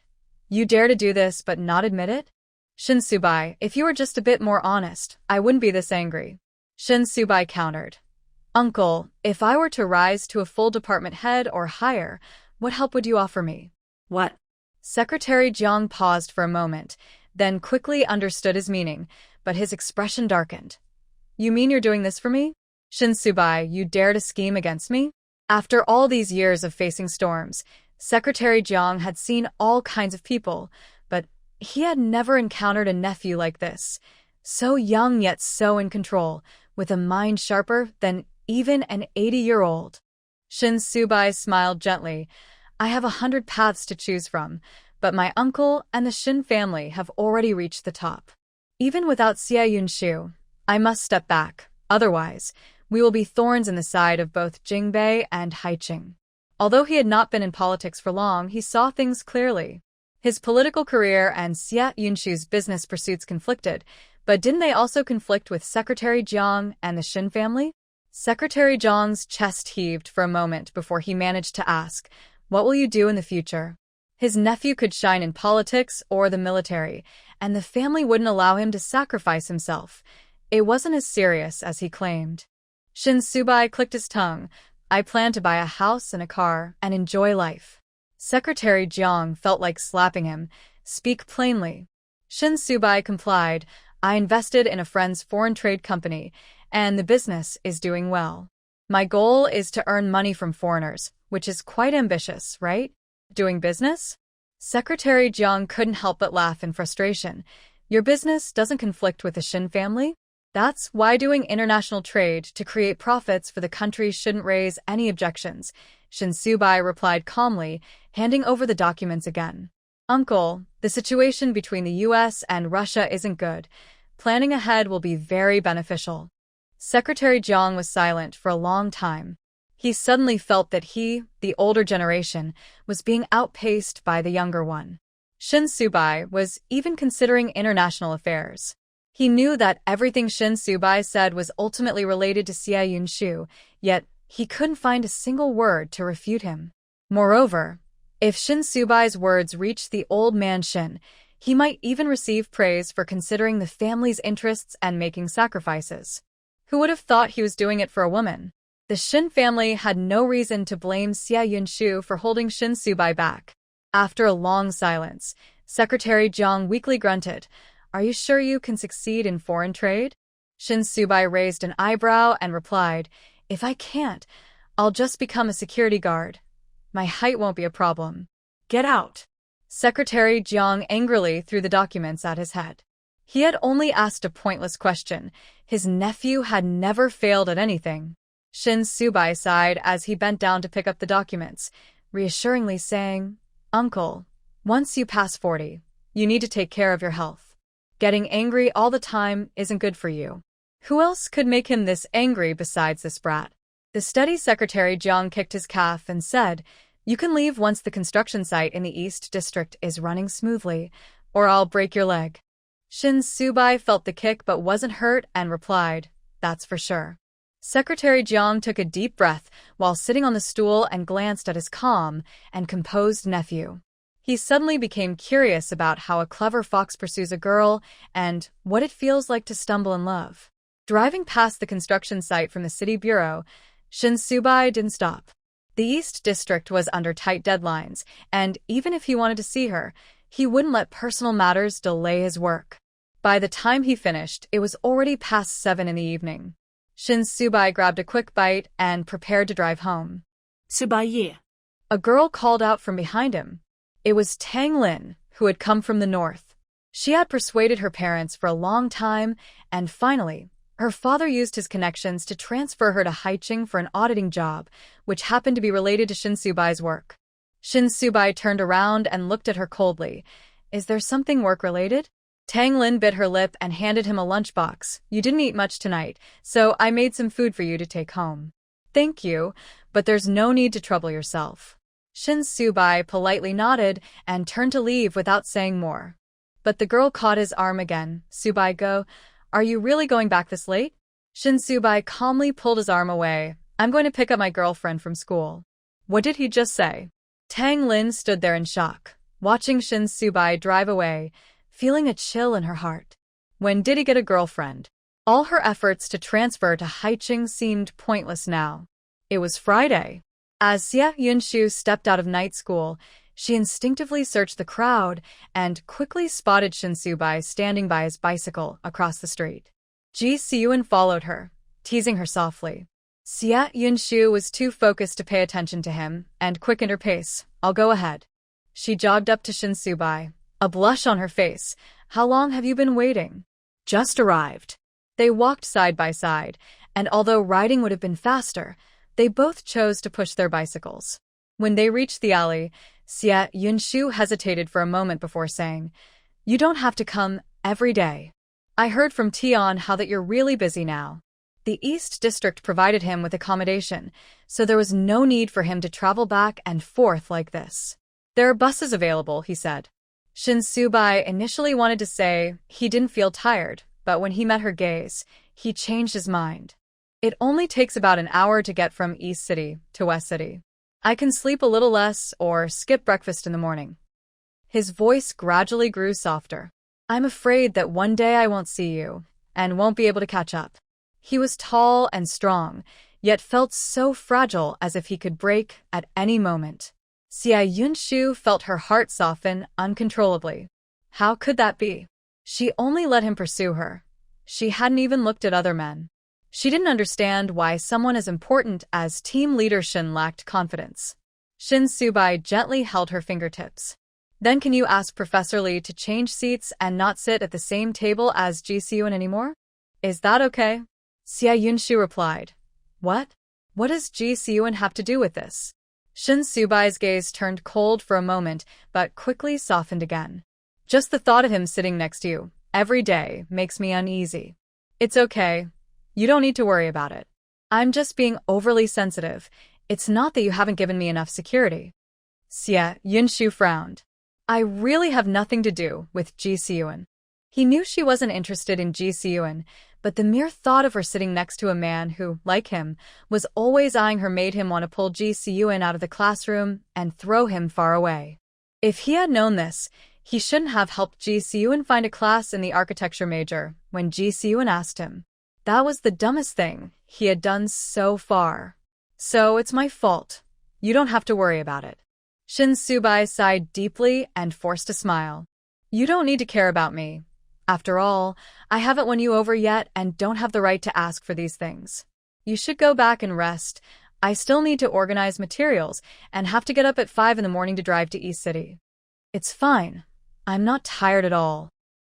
You dare to do this but not admit it? Shin Subai, if you were just a bit more honest, I wouldn't be this angry. Shin Subai countered. Uncle, if I were to rise to a full department head or higher, what help would you offer me?
What?
Secretary Jiang paused for a moment, then quickly understood his meaning, but his expression darkened. You mean you're doing this for me? Shin Subai, you dare to scheme against me? After all these years of facing storms, Secretary Jiang had seen all kinds of people, but he had never encountered a nephew like this. So young yet so in control, with a mind sharper than even an 80-year-old. Shin Subai smiled gently. I have 100 paths to choose from, but my uncle and the Shin family have already reached the top. Even without Xia Yunshu, I must step back. Otherwise, we will be thorns in the side of both Jingbei and Haiqing. Although he had not been in politics for long, he saw things clearly. His political career and Xia Yunshu's business pursuits conflicted, but didn't they also conflict with Secretary Jiang and the Shin family? Secretary Jiang's chest heaved for a moment before he managed to ask, what will you do in the future? His nephew could shine in politics or the military, and the family wouldn't allow him to sacrifice himself. It wasn't as serious as he claimed. Shin Subai clicked his tongue. I plan to buy a house and a car and enjoy life. Secretary Jiang felt like slapping him. Speak plainly. Shin Subai complied. I invested in a friend's foreign trade company, and the business is doing well. My goal is to earn money from foreigners, which is quite ambitious, right? Doing business? Secretary Jiang couldn't help but laugh in frustration. Your business doesn't conflict with the Shin family? That's why doing international trade to create profits for the country shouldn't raise any objections. Shin Subai replied calmly, handing over the documents again. Uncle, the situation between the US and Russia isn't good. Planning ahead will be very beneficial. Secretary Jiang was silent for a long time. He suddenly felt that he, the older generation, was being outpaced by the younger one. Shin Subai was even considering international affairs. He knew that everything Shin Subai said was ultimately related to Xia Yunshu, yet he couldn't find a single word to refute him. Moreover, if Shin Subai's words reached the old man Shin, he might even receive praise for considering the family's interests and making sacrifices. Who would have thought he was doing it for a woman? The Shin family had no reason to blame Xia Yunshu for holding Shin Subai back. After a long silence, Secretary Jiang weakly grunted, Are you sure you can succeed in foreign trade? Shin Subai raised an eyebrow and replied, If I can't, I'll just become a security guard. My height won't be a problem. Get out. Secretary Jiang angrily threw the documents at his head. He had only asked a pointless question. His nephew had never failed at anything. Shin Subai sighed as he bent down to pick up the documents, reassuringly saying, Uncle, Once you pass 40, you need to take care of your health. Getting angry all the time isn't good for you. Who else could make him this angry besides this brat? The study secretary Jiang kicked his calf and said, "You can leave once the construction site in the East District is running smoothly, or I'll break your leg." Shin Subai felt the kick but wasn't hurt and replied, "That's for sure." Secretary Jiang took a deep breath while sitting on the stool and glanced at his calm and composed nephew. He suddenly became curious about how a clever fox pursues a girl and what it feels like to stumble in love. Driving past the construction site from the city bureau, Shin Subai didn't stop. The East District was under tight deadlines, and even if he wanted to see her, he wouldn't let personal matters delay his work. By the time he finished, it was already past 7 in the evening. Shin Subai grabbed a quick bite and prepared to drive home.
Subai.
A girl called out from behind him. It was Tang Lin, who had come from the north. She had persuaded her parents for a long time, and finally, her father used his connections to transfer her to Zhixing for an auditing job, which happened to be related to Shin Subai's work. Shin Subai turned around and looked at her coldly. "Is there something work-related?" Tang Lin bit her lip and handed him a lunchbox. "You didn't eat much tonight, so I made some food for you to take home." "Thank you, but there's no need to trouble yourself." Shin Subai politely nodded and turned to leave without saying more. But the girl caught his arm again. "Subai, go. Are you really going back this late?" Shin Subai calmly pulled his arm away. "I'm going to pick up my girlfriend from school." What did he just say? Tang Lin stood there in shock, watching Shin Subai drive away, feeling a chill in her heart. When did he get a girlfriend? All her efforts to transfer to Zhixing seemed pointless now. It was Friday. As Xia Yunshu stepped out of night school, she instinctively searched the crowd and quickly spotted Shin Subai standing by his bicycle across the street. Ji Siyuan followed her, teasing her softly. Xia Yunshu was too focused to pay attention to him and quickened her pace. "I'll go ahead." She jogged up to Shin Subai, a blush on her face. "How long have you been waiting?"
"Just arrived."
They walked side by side, and although riding would have been faster, they both chose to push their bicycles. When they reached the alley, Xia Yunshu hesitated for a moment before saying, "You don't have to come every day. I heard from Tian how that you're really busy now." The East District provided him with accommodation, so there was no need for him to travel back and forth like this. "There are buses available," he said. Shin Subai initially wanted to say he didn't feel tired, but when he met her gaze, he changed his mind. "It only takes about an hour to get from East City to West City. I can sleep a little less or skip breakfast in the morning." His voice gradually grew softer. "I'm afraid that one day I won't see you and won't be able to catch up." He was tall and strong, yet felt so fragile as if he could break at any moment. Xia Yunshu felt her heart soften uncontrollably. How could that be? She only let him pursue her. She hadn't even looked at other men. She didn't understand why someone as important as team leader Shin lacked confidence. Shin Subai gently held her fingertips. "Then can you ask Professor Lee to change seats and not sit at the same table as Ji Siyuan anymore? Is that okay?" Xia Yunshu replied. "What? What does Ji Siyuan have to do with this?" Shin Subai's gaze turned cold for a moment, but quickly softened again. "Just the thought of him sitting next to you every day makes me uneasy." "It's okay. You don't need to worry about it. I'm just being overly sensitive. It's not that you haven't given me enough security." Xia Yunshu frowned. "I really have nothing to do with Ji Siyuan." He knew she wasn't interested in Ji Siyuan, but the mere thought of her sitting next to a man who, like him, was always eyeing her made him want to pull Ji Siyuan out of the classroom and throw him far away. If he had known this, he shouldn't have helped Ji Siyuan find a class in the architecture major when Ji Siyuan asked him. That was the dumbest thing he had done so far. "So it's my fault. You don't have to worry about it." Shin Subai sighed deeply and forced a smile. "You don't need to care about me. After all, I haven't won you over yet and don't have the right to ask for these things. You should go back and rest. I still need to organize materials and have to get up at 5 in the morning to drive to East City." "It's fine. I'm not tired at all."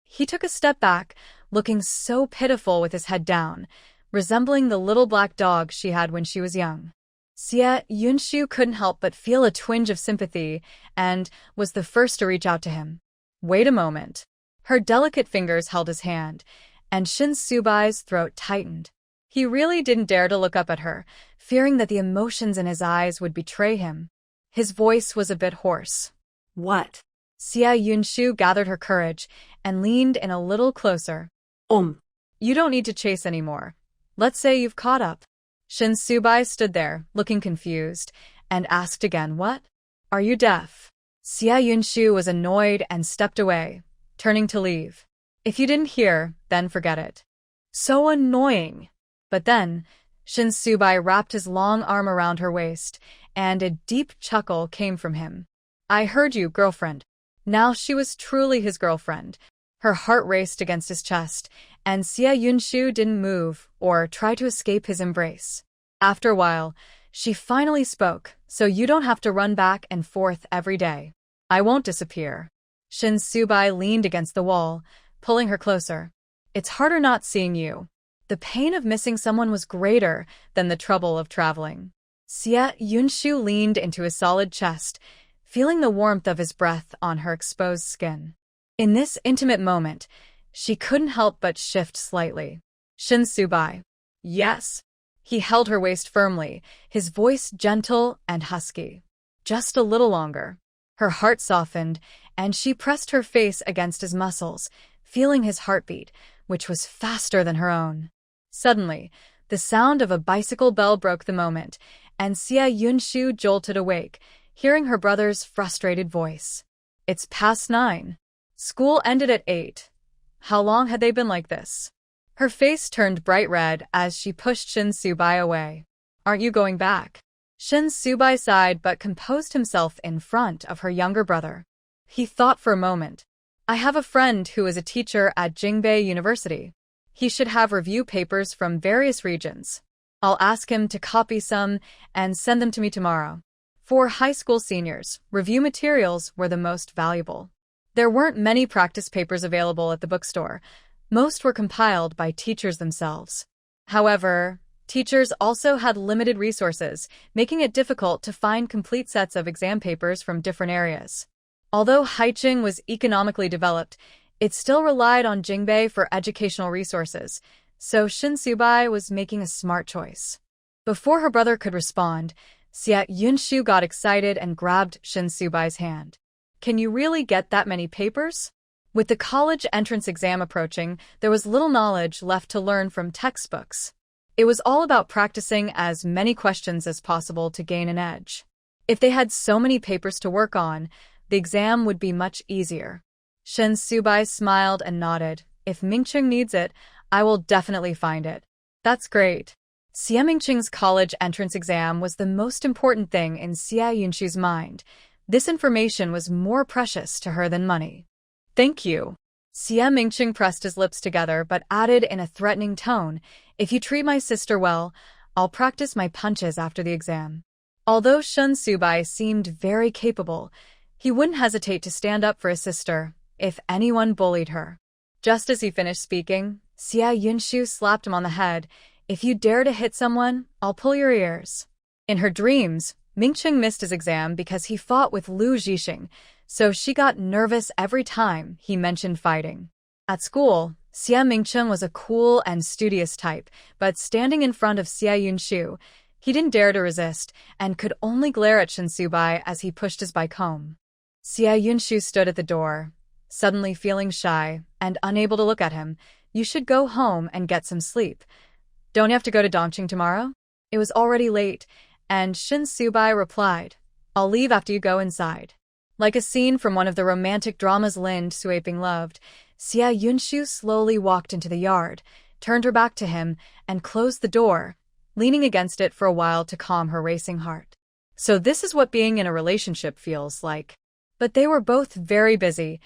He took a step back, looking so pitiful with his head down, resembling the little black dog she had when she was young. Xia Yunshu couldn't help but feel a twinge of sympathy and was the first to reach out to him. Wait a moment. Her delicate fingers held his hand, and Shin Subai's throat tightened. He really didn't dare to look up at her, fearing that the emotions in his eyes would betray him. His voice was a bit hoarse.
What?
Xia Yunshu gathered her courage and leaned in a little closer. You don't need to chase anymore. Let's say you've caught up. Shin Subai stood there, looking confused, and asked again, what? Are you deaf? Xia Yunshu was annoyed and stepped away, turning to leave. If you didn't hear, then forget it. So annoying. But then, Shin Subai wrapped his long arm around her waist, and a deep chuckle came from him. I heard you, girlfriend. Now she was truly his girlfriend. Her heart raced against his chest, and Xia Yunshu didn't move or try to escape his embrace. After a while, she finally spoke, so you don't have to run back and forth every day. I won't disappear. Shin Subai leaned against the wall, pulling her closer. It's harder not seeing you. The pain of missing someone was greater than the trouble of traveling. Xia Yunshu leaned into his solid chest, feeling the warmth of his breath on her exposed skin. In this intimate moment, she couldn't help but shift slightly. Shin Subai. Yes. He held her waist firmly, his voice gentle and husky. Just a little longer. Her heart softened, and she pressed her face against his muscles, feeling his heartbeat, which was faster than her own. Suddenly, the sound of a bicycle bell broke the moment, and Xia Yunshu jolted awake, hearing her brother's frustrated voice. It's past 9. School ended at 8. How long had they been like this? Her face turned bright red as she pushed Shin Subai away. Aren't you going back? Shin Subai sighed but composed himself in front of her younger brother. He thought for a moment. I have a friend who is a teacher at Jingbei University. He should have review papers from various regions. I'll ask him to copy some and send them to me tomorrow. For high school seniors, review materials were the most valuable. There weren't many practice papers available at the bookstore. Most were compiled by teachers themselves. However, teachers also had limited resources, making it difficult to find complete sets of exam papers from different areas. Although Haicheng was economically developed, it still relied on Jingbei for educational resources, so Shin Subai was making a smart choice. Before her brother could respond, Xia Yunshu got excited and grabbed Shin Subai's hand. Can you really get that many papers? With the college entrance exam approaching, there was little knowledge left to learn from textbooks. It was all about practicing as many questions as possible to gain an edge. If they had so many papers to work on, the exam would be much easier. Shin Subai smiled and nodded. If Mingcheng needs it, I will definitely find it. That's great. Xia Mingcheng's college entrance exam was the most important thing in Xia Yunshu's mind. This information was more precious to her than money. Thank you. Xia Mingcheng pressed his lips together but added in a threatening tone, if you treat my sister well, I'll practice my punches after the exam. Although Shin Subai seemed very capable, he wouldn't hesitate to stand up for his sister if anyone bullied her. Just as he finished speaking, Xia Yunshu slapped him on the head. If you dare to hit someone, I'll pull your ears. In her dreams, Mingcheng missed his exam because he fought with Lu Zhixing, so she got nervous every time he mentioned fighting. At school, Xia Mingcheng was a cool and studious type, but standing in front of Xia Yunshu, he didn't dare to resist and could only glare at Shin Subai as he pushed his bike home. Xia Yunshu stood at the door, suddenly feeling shy and unable to look at him. You should go home and get some sleep. Don't you have to go to Dongqing tomorrow? It was already late, and Shin Subai replied, I'll leave after you go inside. Like a scene from one of the romantic dramas Lin Suiping loved, Xia Yunshu slowly walked into the yard, turned her back to him, and closed the door, leaning against it for a while to calm her racing heart. So this is what being in a relationship feels like. But they were both very busy.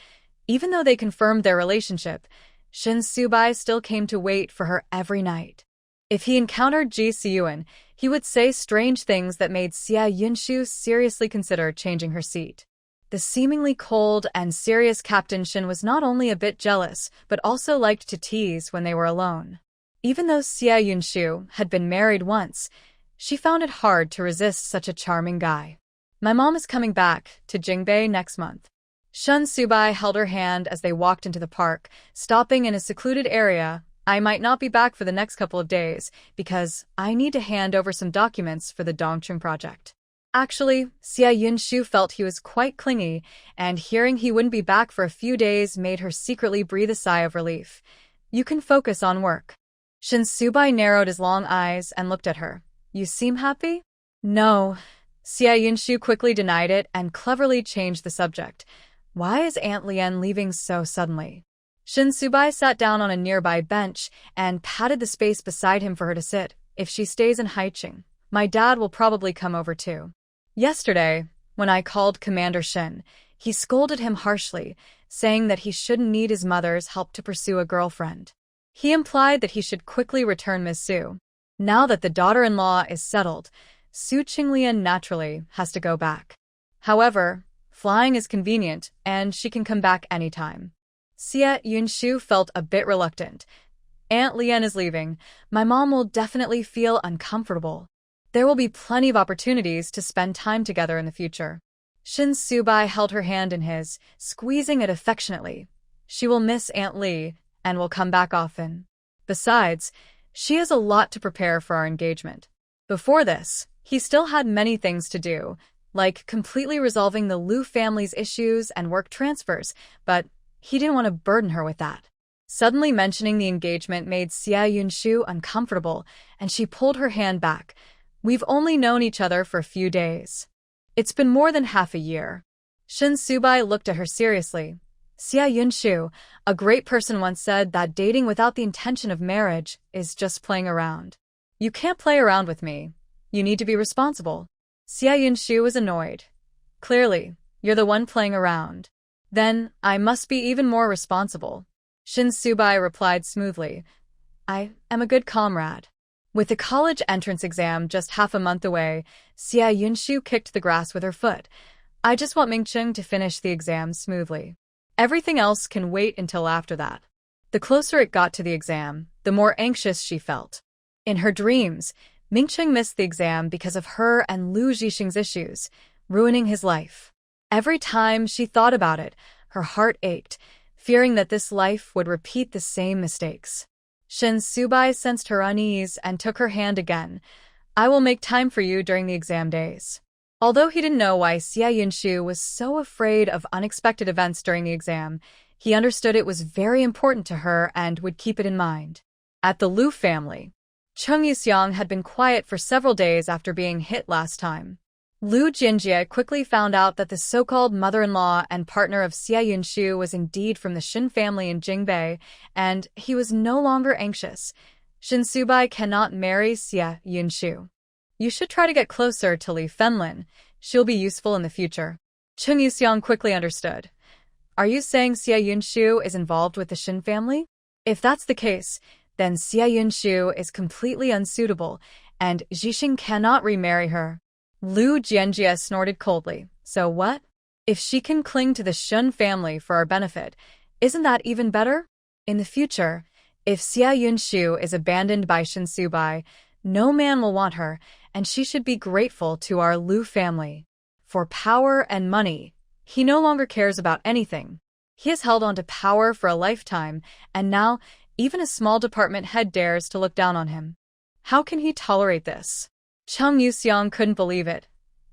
Even though they confirmed their relationship, Shin Subai still came to wait for her every night. If he encountered Ji Siyuan, he would say strange things that made Xia Yunshu seriously consider changing her seat. The seemingly cold and serious Captain Shin was not only a bit jealous, but also liked to tease when they were alone. Even though Xia Yunshu had been married once, She found it hard to resist such a charming guy. My mom is coming back to Jingbei next month. Shun Subai held her hand as they walked into the park, stopping in a secluded area. I might not be back for the next couple of days because I need to hand over some documents for the Dongcheng project. Actually, Xia Yunshu felt he was quite clingy, and hearing he wouldn't be back for a few days made her secretly breathe a sigh of relief. You can focus on work. Shin Subai narrowed his long eyes and looked at her. You seem happy? No. Xia Yunshu quickly denied it and cleverly changed the subject. Why is Aunt Lian leaving so suddenly? Shin Subai sat down on a nearby bench and patted the space beside him for her to sit. If she stays in Haiqing, my dad will probably come over too. Yesterday, when I called Commander Shin, he scolded him harshly, saying that he shouldn't need his mother's help to pursue a girlfriend. He implied that he should quickly return Miss Su. Now that the daughter-in-law is settled, Su Qinglian naturally has to go back. However, flying is convenient, and she can come back anytime. Xia Yunshu felt a bit reluctant. Aunt Lian is leaving. My mom will definitely feel uncomfortable. There will be plenty of opportunities to spend time together in the future. Shin Subai held her hand in his, squeezing it affectionately. She will miss Aunt Li and will come back often. Besides, she has a lot to prepare for our engagement. Before this, he still had many things to do, like completely resolving the Lu family's issues and work transfers, but he didn't want to burden her with that. Suddenly mentioning the engagement made Xia Yunshu uncomfortable, and she pulled her hand back. We've only known each other for a few days. It's been more than half a year. Shin Subai looked at her seriously. Xia Yunshu, a great person once said that dating without the intention of marriage is just playing around. You can't play around with me. You need to be responsible. Xia Yunshu was annoyed. Clearly, you're the one playing around. Then, I must be even more responsible. Shin Subai replied smoothly. I am a good comrade. With the college entrance exam just half a month away, Xia Yunshu kicked the grass with her foot. I just want Mingcheng to finish the exam smoothly. Everything else can wait until after that. The closer it got to the exam, the more anxious she felt. In her dreams, Mingcheng missed the exam because of her and Lu Zhixing's issues, ruining his life. Every time she thought about it, her heart ached, fearing that this life would repeat the same mistakes. Shin Subai sensed her unease and took her hand again. I will make time for you during the exam days. Although he didn't know why Xia Yunshu was so afraid of unexpected events during the exam, he understood it was very important to her and would keep it in mind. At the Lu family, Cheng Yuxiang had been quiet for several days after being hit last time. Lu Jinjie quickly found out that the so-called mother-in-law and partner of Xia Yunshu was indeed from the Shin family in Jingbei, and he was no longer anxious. Shin Subai cannot marry Xia Yunshu. You should try to get closer to Li Fenlin. She'll be useful in the future. Cheng Yuxiang quickly understood. Are you saying Xia Yunshu is involved with the Shin family? If that's the case, then Xia Yunshu is completely unsuitable, and Zhixing cannot remarry her. Lu Jianjie snorted coldly. So what? If she can cling to the Shun family for our benefit, isn't that even better? In the future, if Xia Yunshu is abandoned by Shin Subai, no man will want her, and she should be grateful to our Lu family. For power and money, he no longer cares about anything. He has held on to power for a lifetime, and now even a small department head dares to look down on him. How can he tolerate this? Cheng Yuxiang couldn't believe it.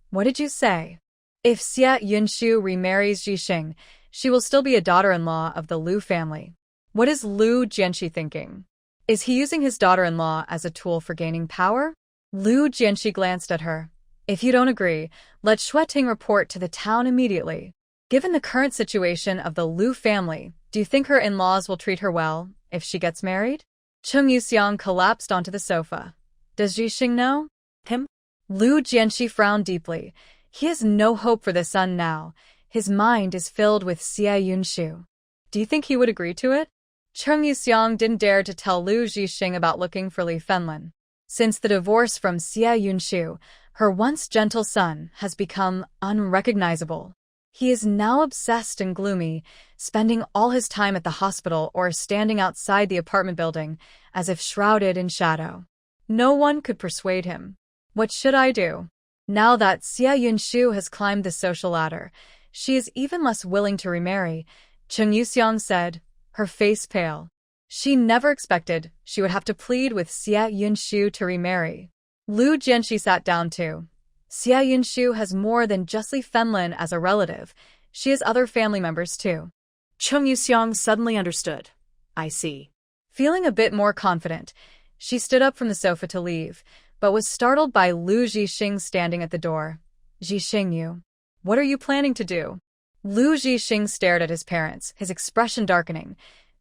What did you say? If Xia Yunshu remarries Zhixing, she will still be a daughter-in-law of the Lu family. What is Lu Jianxi thinking? Is he using his daughter-in-law as a tool for gaining power? Lu Jianxi glanced at her. If you don't agree, let Xueting report to the town immediately. Given the current situation of the Lu family, do you think her in-laws will treat her well if she gets married? Cheng Yuxiang collapsed onto the sofa. Does Zhixing know him? Lu Jianxi frowned deeply. He has no hope for the son now. His mind is filled with Xia Yunshu. Do you think he would agree to it? Cheng Yuxiang didn't dare to tell Lu Zhixing about looking for Li Fenlin. Since the divorce from Xia Yunshu, her once gentle son has become unrecognizable. He is now obsessed and gloomy, spending all his time at the hospital or standing outside the apartment building, as if shrouded in shadow. No one could persuade him. What should I do? Now that Xia Yunshu has climbed the social ladder, she is even less willing to remarry, Chen Yuxiang said, her face pale. She never expected she would have to plead with Xia Yunshu to remarry. Lu Jianxi sat down too. Xia Yunshu has more than just Li Fenlin as a relative. She has other family members too.
Chen Yuxiang suddenly understood. I see.
Feeling a bit more confident, she stood up from the sofa to leave, but was startled by Lu Zhixing standing at the door. Zhixing, what are you planning to do? Lu Zhixing stared at his parents, his expression darkening.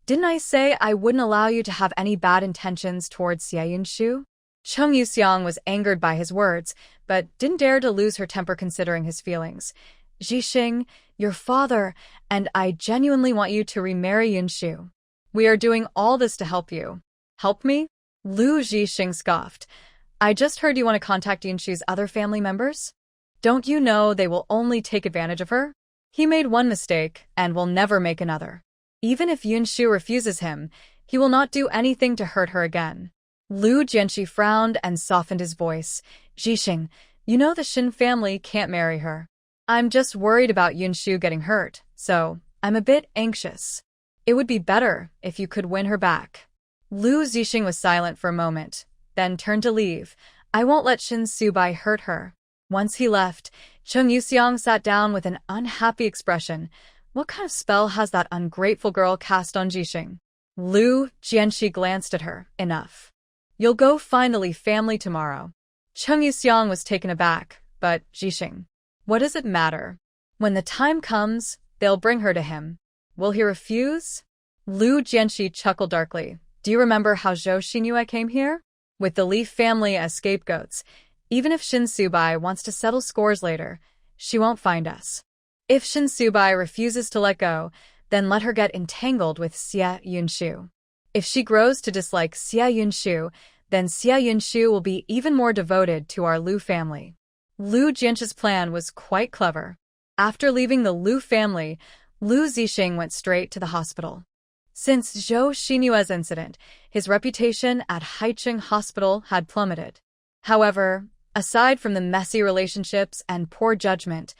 Didn't I say I wouldn't allow you to have any bad intentions towards Xia Yunshu? Chen Yuxiang was angered by his words, but didn't dare to lose her temper considering his feelings. Zhixing, your father, and I genuinely want you to remarry Yunshu. We are doing all this to help you. Help me? Lu Zhixing scoffed. I just heard you want to contact Yunshu's other family members? Don't you know they will only take advantage of her? He made one mistake and will never make another. Even if Yunshu refuses him, he will not do anything to hurt her again. Lu Jianxi frowned and softened his voice. Zhixing, you know the Shin family can't marry her. I'm just worried about Yunshu getting hurt, so I'm a bit anxious. It would be better if you could win her back. Lu Zhixing was silent for a moment, then turned to leave. I won't let Shin Subai hurt her. Once he left, Chen Yuxiang sat down with an unhappy expression. What kind of spell has that ungrateful girl cast on Zhixing? Lu Jianxi glanced at her. Enough. You'll go find the Li family tomorrow. Chen Yuxiang was taken aback, but Zhixing. What does it matter? When the time comes, they'll bring her to him. Will he refuse? Lu Jianxi chuckled darkly. Do you remember how Zhou Xinyue came here? With the Li family as scapegoats. Even if Shin Subai wants to settle scores later, she won't find us. If Shin Subai refuses to let go, then let her get entangled with Xia Yunshu. If she grows to dislike Xia Yunshu, then Xia Yunshu will be even more devoted to our Lu family. Lu Jianxi's plan was quite clever. After leaving the Lu family, Lu Zhixing went straight to the hospital. Since Zhou Xinyue's incident, his reputation at Haicheng Hospital had plummeted. However, aside from the messy relationships and poor judgment,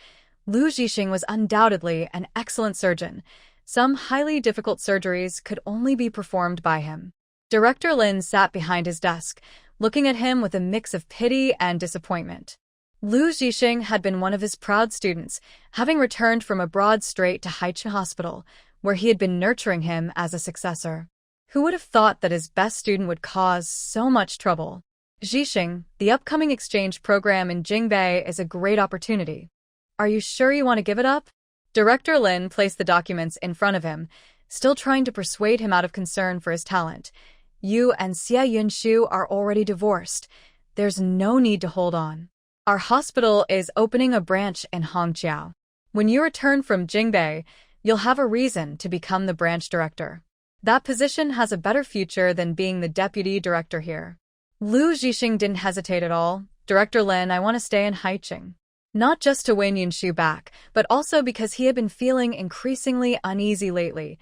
Lu Zhixing was undoubtedly an excellent surgeon. Some highly difficult surgeries could only be performed by him. Director Lin sat behind his desk, looking at him with a mix of pity and disappointment. Lu Zhixing had been one of his proud students, having returned from abroad straight to Haicheng Hospital, where he had been nurturing him as a successor. Who would have thought that his best student would cause so much trouble? Zhixing, the upcoming exchange program in Jingbei is a great opportunity. Are you sure you want to give it up? Director Lin placed the documents in front of him, still trying to persuade him out of concern for his talent. You and Xia Yunshu are already divorced. There's no need to hold on. Our hospital is opening a branch in Hongqiao. When you return from Jingbei, you'll have a reason to become the branch director. That position has a better future than being the deputy director here. Lu Zhixing didn't hesitate at all. Director Lin, I want to stay in Haicheng. Not just to win Yunshu back, but also because he had been feeling increasingly uneasy lately,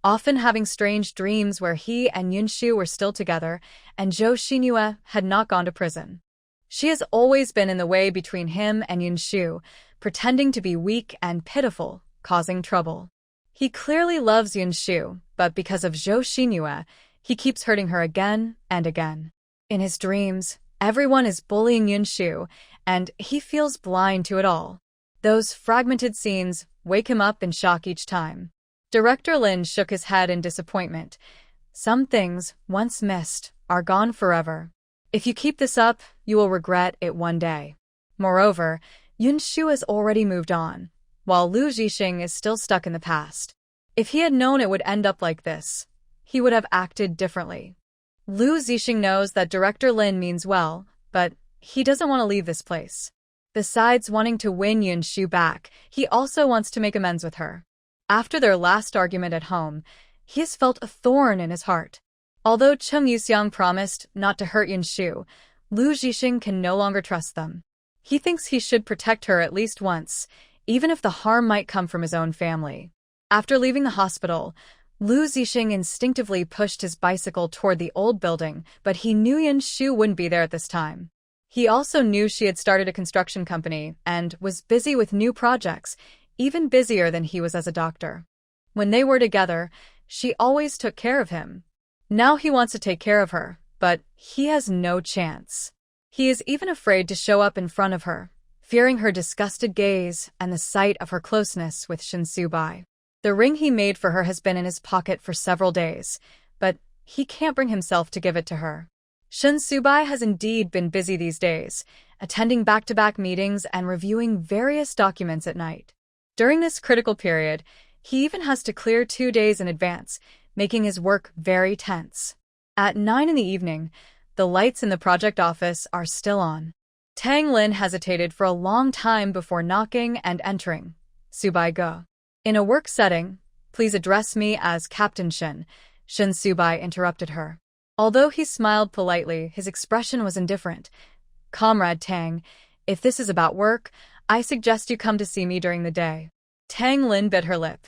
often having strange dreams where he and Yunshu were still together, and Zhou Xinyue had not gone to prison. She has always been in the way between him and Yunshu, pretending to be weak and pitiful, causing trouble. He clearly loves Yunshu, but because of Zhou Xinyue, he keeps hurting her again and again. In his dreams, everyone is bullying Yunshu, and he feels blind to it all. Those fragmented scenes wake him up in shock each time. Director Lin shook his head in disappointment. Some things, once missed, are gone forever. If you keep this up, you will regret it one day. Moreover, Yunshu has already moved on, while Lu Zhixing is still stuck in the past. If he had known it would end up like this, he would have acted differently. Lu Zhixing knows that Director Lin means well, but he doesn't want to leave this place. Besides wanting to win Yunshu back, he also wants to make amends with her. After their last argument at home, he has felt a thorn in his heart. Although Chen Yuxiang promised not to hurt Yunshu, Lu Zhixing can no longer trust them. He thinks he should protect her at least once, even if the harm might come from his own family. After leaving the hospital, Lu Zhixing instinctively pushed his bicycle toward the old building, but he knew Yunshu wouldn't be there at this time. He also knew she had started a construction company and was busy with new projects, even busier than he was as a doctor. When they were together, she always took care of him. Now he wants to take care of her, but he has no chance. He is even afraid to show up in front of her, fearing her disgusted gaze and the sight of her closeness with Shin Subai. The ring he made for her has been in his pocket for several days, but he can't bring himself to give it to her. Shin Subai has indeed been busy these days, attending back-to-back meetings and reviewing various documents at night. During this critical period, he even has to clear 2 days in advance, making his work very tense. At 9 in the evening, the lights in the project office are still on. Tang Lin hesitated for a long time before knocking and entering. Subai go. In a work setting, please address me as Captain Shin, Shin Subai interrupted her. Although he smiled politely, his expression was indifferent. Comrade Tang, if this is about work, I suggest you come to see me during the day. Tang Lin bit her lip.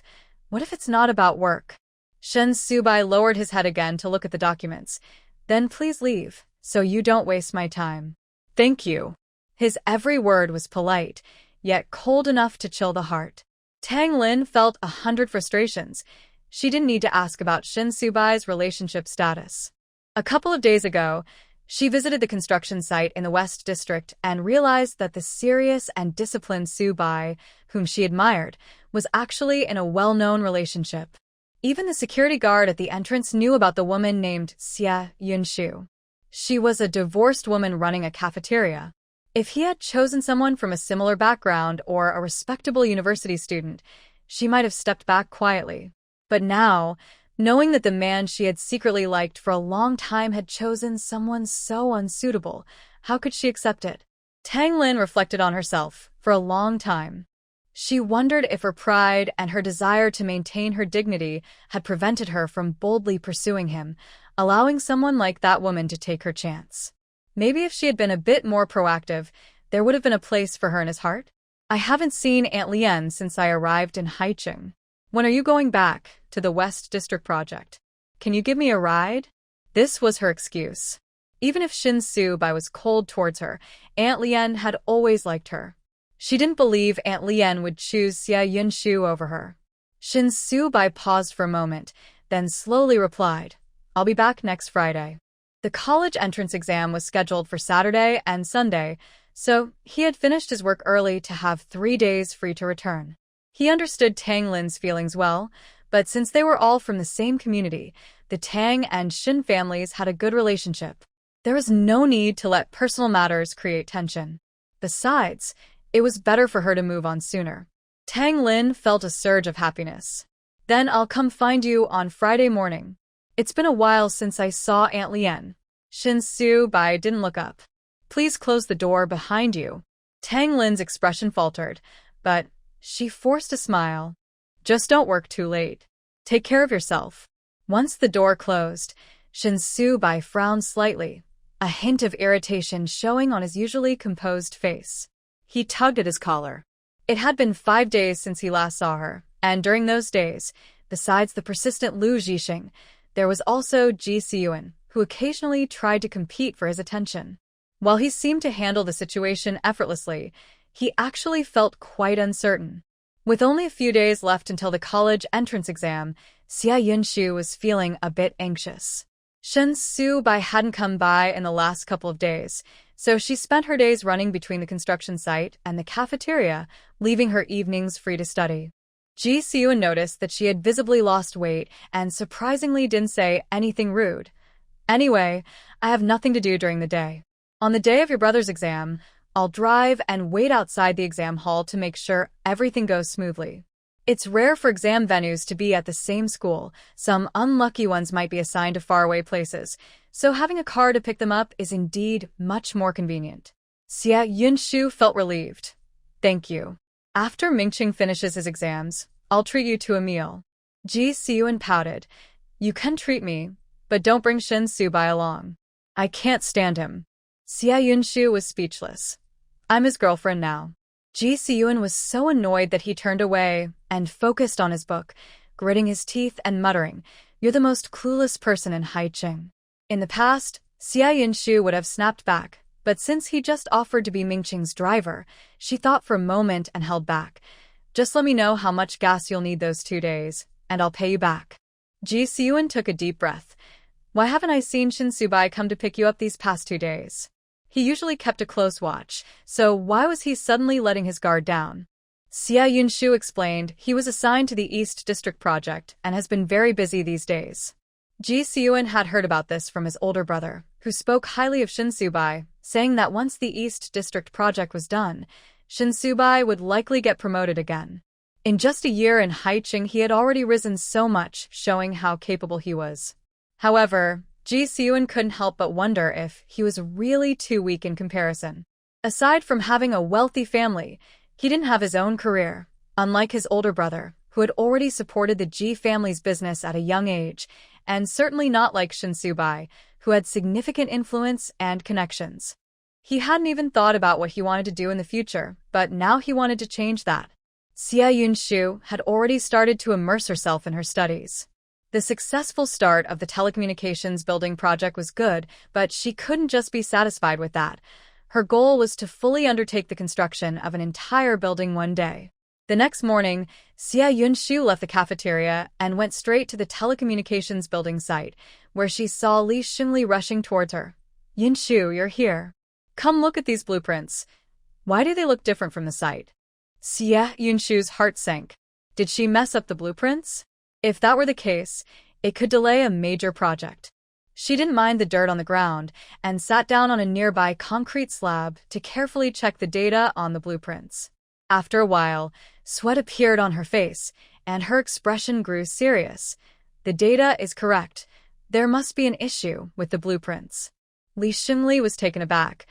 What if it's not about work? Shin Subai lowered his head again to look at the documents. Then please leave, so you don't waste my time. Thank you. His every word was polite, yet cold enough to chill the heart. Tang Lin felt 100 frustrations. She didn't need to ask about Shin Subai's relationship status. A couple of days ago, she visited the construction site in the West District and realized that the serious and disciplined Subai, whom she admired, was actually in a well-known relationship. Even the security guard at the entrance knew about the woman named Xia Yunshu. She was a divorced woman running a cafeteria. If he had chosen someone from a similar background or a respectable university student, she might have stepped back quietly. But now, knowing that the man she had secretly liked for a long time had chosen someone so unsuitable, how could she accept it? Tang Lin reflected on herself for a long time. She wondered if her pride and her desire to maintain her dignity had prevented her from boldly pursuing him, allowing someone like that woman to take her chance. Maybe if she had been a bit more proactive, there would have been a place for her in his heart. I haven't seen Aunt Lian since I arrived in Haicheng. When are you going back to the West District project? Can you give me a ride? This was her excuse. Even if Shin Subai was cold towards her, Aunt Lian had always liked her. She didn't believe Aunt Lian would choose Xia Yunshu over her. Shin Subai paused for a moment, then slowly replied, I'll be back next Friday. The college entrance exam was scheduled for Saturday and Sunday, so he had finished his work early to have 3 days free to return. He understood Tang Lin's feelings well, but since they were all from the same community, the Tang and Shin families had a good relationship. There was no need to let personal matters create tension. Besides, it was better for her to move on sooner. Tang Lin felt a surge of happiness. Then I'll come find you on Friday morning. It's been a while since I saw Aunt Lian. Shin Subai didn't look up. Please close the door behind you. Tang Lin's expression faltered, but she forced a smile. Just don't work too late. Take care of yourself. Once the door closed, Shin Subai frowned slightly, a hint of irritation showing on his usually composed face. He tugged at his collar. It had been 5 days since he last saw her, and during those days, besides the persistent Lu Zhixing, there was also Zhixing, who occasionally tried to compete for his attention. While he seemed to handle the situation effortlessly, he actually felt quite uncertain. With only a few days left until the college entrance exam, Xia Yunshu was feeling a bit anxious. Shin Subai hadn't come by in the last couple of days, so she spent her days running between the construction site and the cafeteria, leaving her evenings free to study. Zhixing noticed that she had visibly lost weight and surprisingly didn't say anything rude. Anyway, I have nothing to do during the day. On the day of your brother's exam, I'll drive and wait outside the exam hall to make sure everything goes smoothly. It's rare for exam venues to be at the same school. Some unlucky ones might be assigned to faraway places, so having a car to pick them up is indeed much more convenient. Xia Yunshu felt relieved. Thank you. After Mingqing finishes his exams, I'll treat you to a meal. Zhixing pouted. You can treat me, but don't bring Shin Subai along. I can't stand him. Xia Yunshu was speechless. I'm his girlfriend now. Zhixing was so annoyed that he turned away and focused on his book, gritting his teeth and muttering, You're the most clueless person in Haicheng. In the past, Xia Yunshu would have snapped back, But since he just offered to be Mingqing's driver, she thought for a moment and held back. Just let me know how much gas you'll need those 2 days, and I'll pay you back. Zhou Xinyue took a deep breath. Why haven't I seen Shin Subai come to pick you up these past 2 days? He usually kept a close watch, so why was he suddenly letting his guard down? Xia Yunshu explained he was assigned to the East District project and has been very busy these days. Ji Siyuan had heard about this from his older brother, who spoke highly of Shin Subai, saying that once the East District project was done, Shin Subai would likely get promoted again. In just a year in Haicheng, he had already risen so much, showing how capable he was. However, Ji Siyuan couldn't help but wonder if he was really too weak in comparison. Aside from having a wealthy family, he didn't have his own career, unlike his older brother, who had already supported the Ji family's business at a young age, and certainly not like Shin Subai, who had significant influence and connections. He hadn't even thought about what he wanted to do in the future, but now he wanted to change that. Xia Yunshu had already started to immerse herself in her studies. The successful start of the telecommunications building project was good, but she couldn't just be satisfied with that. Her goal was to fully undertake the construction of an entire building one day. The next morning, Xia Yunshu left the cafeteria and went straight to the telecommunications building site, where she saw Li Xingli rushing towards her. Yunshu, you're here. Come look at these blueprints. Why do they look different from the site? Xia Yunshu's heart sank. Did she mess up the blueprints? If that were the case, it could delay a major project. She didn't mind the dirt on the ground and sat down on a nearby concrete slab to carefully check the data on the blueprints. After a while, sweat appeared on her face, and her expression grew serious. The data is correct. There must be an issue with the blueprints. Li Xingli was taken aback.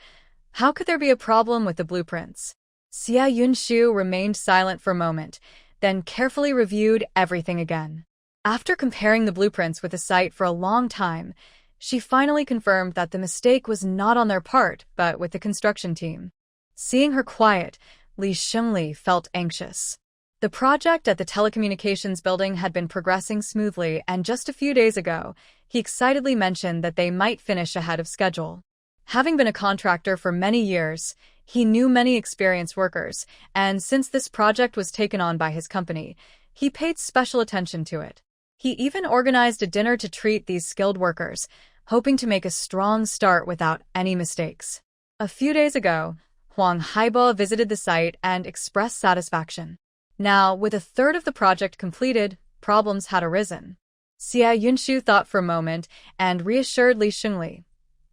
How could there be a problem with the blueprints? Xia Yunshu remained silent for a moment, then carefully reviewed everything again. After comparing the blueprints with the site for a long time, she finally confirmed that the mistake was not on their part, but with the construction team. Seeing her quiet, Li Xingli felt anxious. The project at the telecommunications building had been progressing smoothly, and just a few days ago, he excitedly mentioned that they might finish ahead of schedule. Having been a contractor for many years, he knew many experienced workers, and since this project was taken on by his company, he paid special attention to it. He even organized a dinner to treat these skilled workers, hoping to make a strong start without any mistakes. A few days ago, Huang Haibo visited the site and expressed satisfaction. Now, with a third of the project completed, problems had arisen. Xia Yunshu thought for a moment and reassured Li Xingli.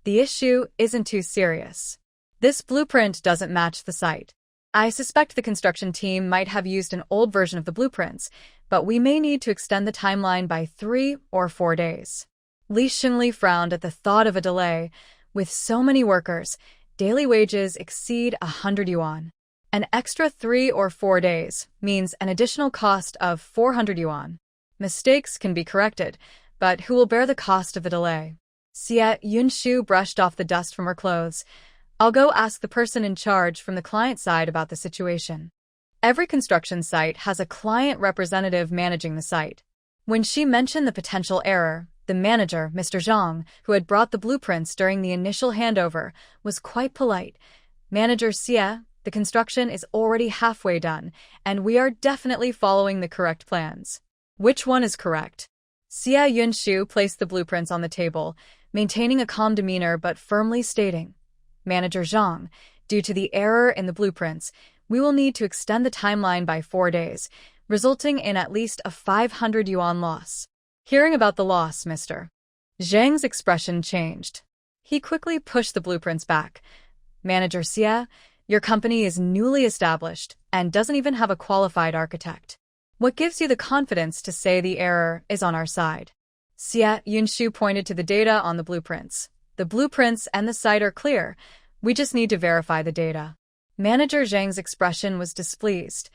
The issue isn't too serious. This blueprint doesn't match the site. I suspect the construction team might have used an old version of the blueprints, but we may need to extend the timeline by 3 or 4 days. Li Xingli frowned at the thought of a delay. With so many workers, daily wages exceed 100 yuan. An extra 3 or 4 days means an additional cost of 400 yuan. Mistakes can be corrected, but who will bear the cost of the delay? Xia Yunshu brushed off the dust from her clothes. I'll go ask the person in charge from the client side about the situation. Every construction site has a client representative managing the site. When she mentioned the potential error, the manager, Mr. Zhang, who had brought the blueprints during the initial handover, was quite polite. Manager Xia, the construction is already halfway done, and we are definitely following the correct plans. Which one is correct? Xia Yunshu placed the blueprints on the table, maintaining a calm demeanor but firmly stating, Manager Zhang, due to the error in the blueprints, we will need to extend the timeline by 4 days, resulting in at least a 500 yuan loss. Hearing about the loss, Mr. Zhang's expression changed. He quickly pushed the blueprints back. Manager Xia, your company is newly established and doesn't even have a qualified architect. What gives you the confidence to say the error is on our side? Xia Yunshu pointed to the data on the blueprints. The blueprints and the site are clear. We just need to verify the data. Manager Zhang's expression was displeased.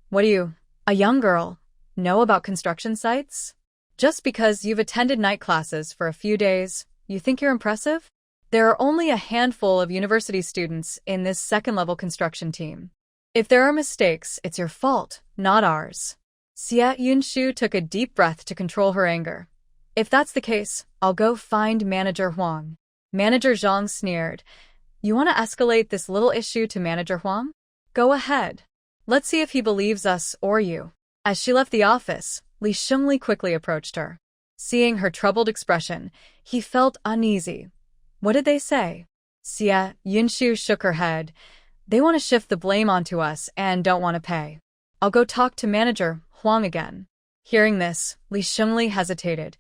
What do you, a young girl, know about construction sites? Just because you've attended night classes for a few days, you think you're impressive? There are only a handful of university students in this second-level construction team. If there are mistakes, it's your fault, not ours. Xia Yunshu took a deep breath to control her anger. If that's the case, I'll go find Manager Huang. Manager Zhang sneered. You want to escalate this little issue to Manager Huang? Go ahead. Let's see if he believes us or you." As she left the office, Li Shengli quickly approached her. Seeing her troubled expression, he felt uneasy. "What did they say?" Xia Yunshu shook her head. "They want to shift the blame onto us and don't want to pay. I'll go talk to Manager Huang again." Hearing this, Li Shengli hesitated.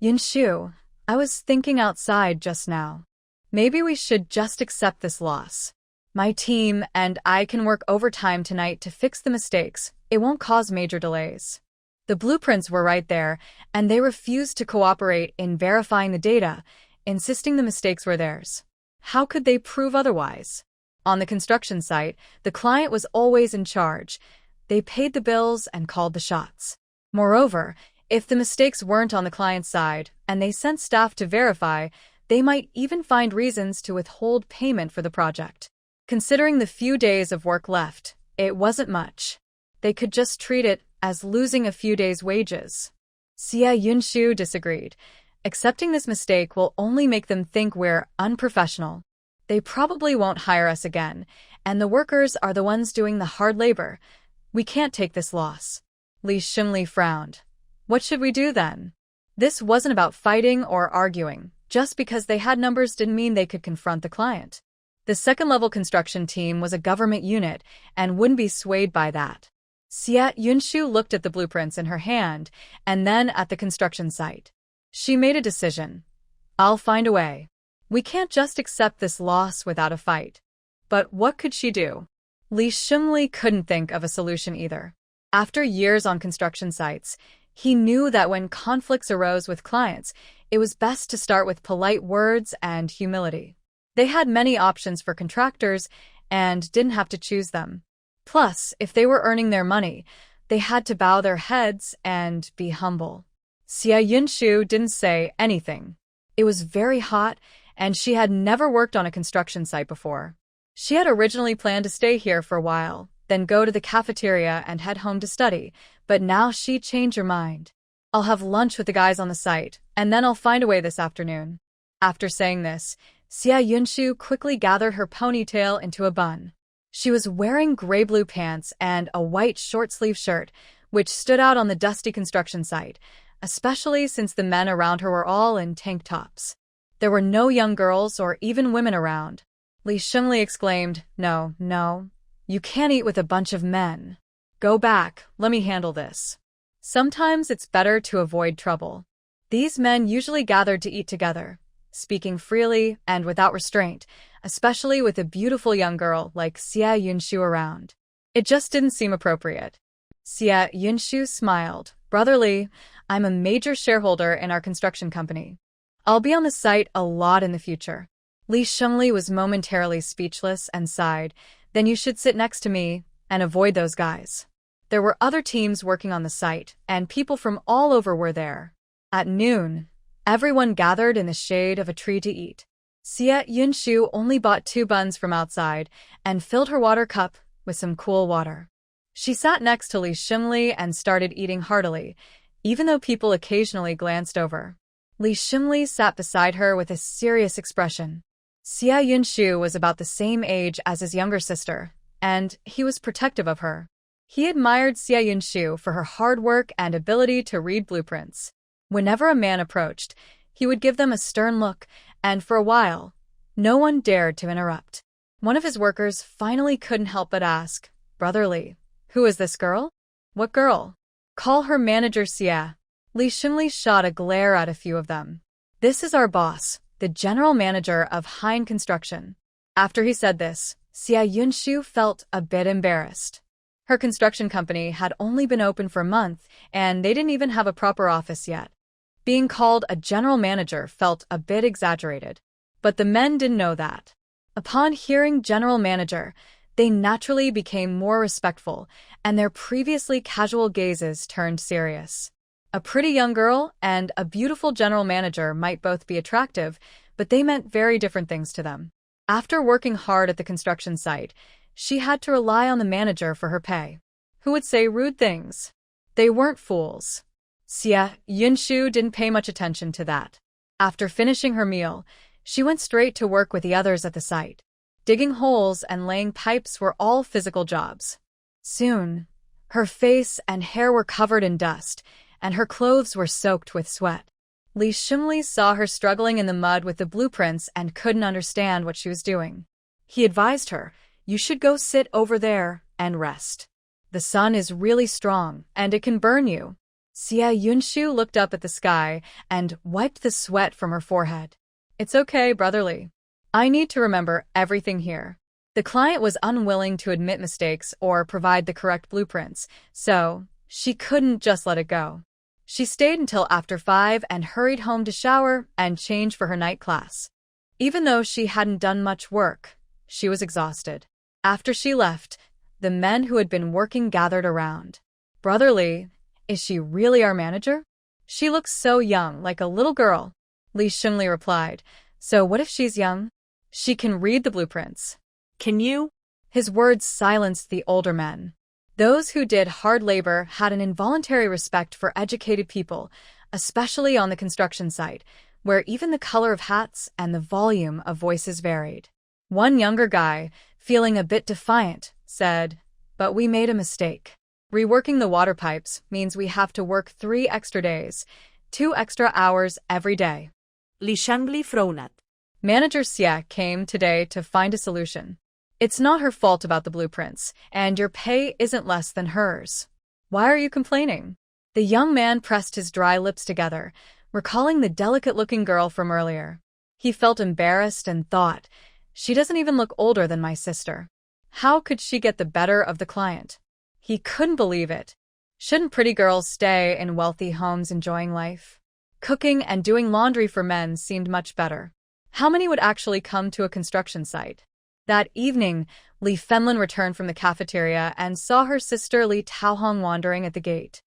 "Yunshu, I was thinking outside just now. Maybe we should just accept this loss. My team and I can work overtime tonight to fix the mistakes. It won't cause major delays." The blueprints were right there, and they refused to cooperate in verifying the data, insisting the mistakes were theirs. How could they prove otherwise? On the construction site, the client was always in charge. They paid the bills and called the shots. Moreover, if the mistakes weren't on the client's side and they sent staff to verify, they might even find reasons to withhold payment for the project. Considering the few days of work left, it wasn't much. They could just treat it as losing a few days' wages. Xia Yunshu disagreed. "Accepting this mistake will only make them think we're unprofessional. They probably won't hire us again, and the workers are the ones doing the hard labor. We can't take this loss." Li Shengli frowned. "What should we do then?" This wasn't about fighting or arguing. Just because they had numbers didn't mean they could confront the client. The second-level construction team was a government unit and wouldn't be swayed by that. Xia Yunshu looked at the blueprints in her hand and then at the construction site. She made a decision. "I'll find a way. We can't just accept this loss without a fight." But what could she do? Li Shengli couldn't think of a solution either. After years on construction sites, he knew that when conflicts arose with clients, it was best to start with polite words and humility. They had many options for contractors and didn't have to choose them. Plus, if they were earning their money, they had to bow their heads and be humble. Xia Yunshu didn't say anything. It was very hot, and she had never worked on a construction site before. She had originally planned to stay here for a while, then go to the cafeteria and head home to study, but now she changed her mind. "I'll have lunch with the guys on the site, and then I'll find a way this afternoon." After saying this, Xia Yunshu quickly gathered her ponytail into a bun. She was wearing gray-blue pants and a white short-sleeve shirt, which stood out on the dusty construction site, especially since the men around her were all in tank tops. There were no young girls or even women around. Li Shengli exclaimed, No, you can't eat with a bunch of men. Go back, let me handle this." Sometimes it's better to avoid trouble. These men usually gathered to eat together, speaking freely and without restraint, especially with a beautiful young girl like Xia Yunshu around. It just didn't seem appropriate. Xia Yunshu smiled. "Brother Li, I'm a major shareholder in our construction company. I'll be on the site a lot in the future." Li Shengli was momentarily speechless and sighed. "Then you should sit next to me and avoid those guys." There were other teams working on the site, and people from all over were there. At noon, everyone gathered in the shade of a tree to eat. Xia Yunshu only bought 2 buns from outside and filled her water cup with some cool water. She sat next to Li Shengli and started eating heartily, even though people occasionally glanced over. Li Shengli sat beside her with a serious expression. Xia Yunshu was about the same age as his younger sister, and he was protective of her. He admired Xia Yunshu for her hard work and ability to read blueprints. Whenever a man approached, he would give them a stern look, and for a while, no one dared to interrupt. One of his workers finally couldn't help but ask, "Brother Li, who is this girl?" "What girl?" "Call her Manager Xia." Li Shengli shot a glare at a few of them. "This is our boss, the general manager of Hein Construction." After he said this, Xia Yunshu felt a bit embarrassed. Her construction company had only been open for a month, and they didn't even have a proper office yet. Being called a general manager felt a bit exaggerated. But the men didn't know that. Upon hearing general manager, they naturally became more respectful, and their previously casual gazes turned serious. A pretty young girl and a beautiful general manager might both be attractive, but they meant very different things to them. After working hard at the construction site, she had to rely on the manager for her pay. Who would say rude things? They weren't fools. Xia Yunshu didn't pay much attention to that. After finishing her meal, she went straight to work with the others at the site. Digging holes and laying pipes were all physical jobs. Soon, her face and hair were covered in dust, and her clothes were soaked with sweat. Li Xinyue saw her struggling in the mud with the blueprints and couldn't understand what she was doing. He advised her, "You should go sit over there and rest. The sun is really strong, and it can burn you." Xia Yunshu looked up at the sky and wiped the sweat from her forehead. "It's okay, brotherly. I need to remember everything here." The client was unwilling to admit mistakes or provide the correct blueprints, so she couldn't just let it go. She stayed until after 5 and hurried home to shower and change for her night class. Even though she hadn't done much work, she was exhausted. After she left, the men who had been working gathered around. "Brotherly, is she really our manager? She looks so young, like a little girl." Li Xinyue replied, "So what if she's young? She can read the blueprints."
Can you?
His words silenced the older men. Those who did hard labor had an involuntary respect for educated people, especially on the construction site, where even the color of hats and the volume of voices varied. One younger guy, feeling a bit defiant, said, "But we made a mistake. Reworking the water pipes means we have to work 3 extra days, 2 extra hours every day."
Li Xinyue frowned.
Manager Xie came today to find a solution. "It's not her fault about the blueprints, and your pay isn't less than hers. Why are you complaining?" The young man pressed his dry lips together, recalling the delicate-looking girl from earlier. He felt embarrassed and thought, "She doesn't even look older than my sister. How could she get the better of the client?" He couldn't believe it. Shouldn't pretty girls stay in wealthy homes enjoying life? Cooking and doing laundry for men seemed much better. How many would actually come to a construction site? That evening, Li Fenlin returned from the cafeteria and saw her sister Li Taohong wandering at the gate.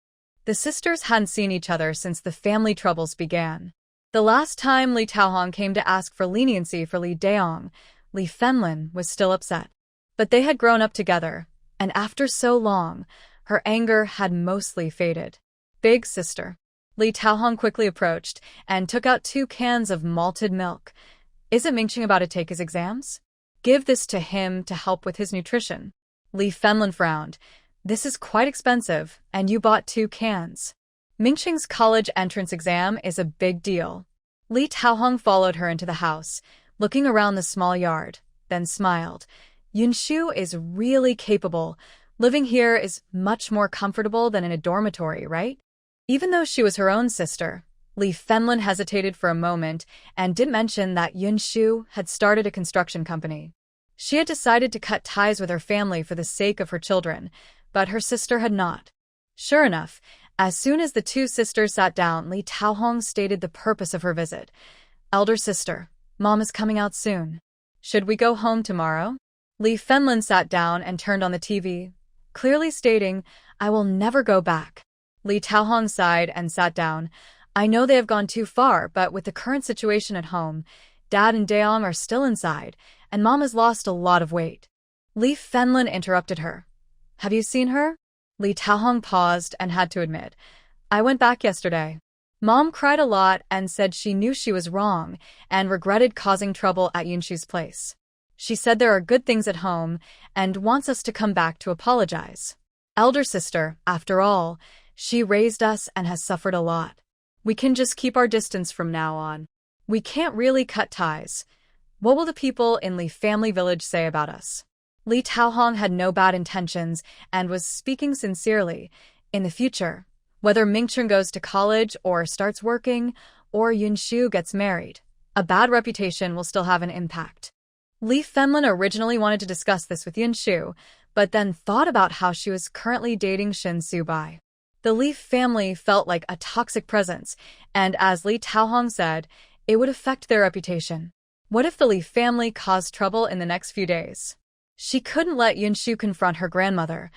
The sisters hadn't seen each other since the family troubles began. The last time Li Taohong came to ask for leniency for Li Daong, Li Fenlin was still upset. But they had grown up together, and after so long, her anger had mostly faded. "Big sister." Li Taohong quickly approached and took out 2 cans of malted milk. "Isn't Mingqing about to take his exams? Give this to him to help with his nutrition." Li Fenlin frowned. "This is quite expensive, and you bought 2 cans. Mingqing's college entrance exam is a big deal." Li Taohong followed her into the house, looking around the small yard, then smiled. "Yunshu is really capable. Living here is much more comfortable than in a dormitory, right?" Even though she was her own sister, Li Fenlin hesitated for a moment and didn't mention that Yunshu had started a construction company. She had decided to cut ties with her family for the sake of her children, but her sister had not. Sure enough, as soon as the 2 sisters sat down, Li Taohong stated the purpose of her visit. "Elder sister, Mom is coming out soon. Should we go home tomorrow?" Li Fenlin sat down and turned on the TV, clearly stating, "I will never go back." Li Taohong sighed and sat down. "I know they have gone too far, but with the current situation at home, Dad and Daong are still inside, and Mom has lost a lot of weight." Li Fenlin interrupted her. "Have you seen her?" Li Taohong paused and had to admit, "I went back yesterday. Mom cried a lot and said she knew she was wrong and regretted causing trouble at Yunshu's place. She said there are good things at home and wants us to come back to apologize. Elder sister, after all, she raised us and has suffered a lot. We can just keep our distance from now on. We can't really cut ties. What will the people in Li family village say about us?" Li Taohong had no bad intentions and was speaking sincerely. In the future, whether Mingqing goes to college or starts working, or Yunshu gets married, a bad reputation will still have an impact. Li Fenlin originally wanted to discuss this with Yunshu, but then thought about how she was currently dating Shin Subai. The Li family felt like a toxic presence, and as Li Taohong said, it would affect their reputation. What if the Li family caused trouble in the next few days? She couldn't let Yunshu confront her grandmother.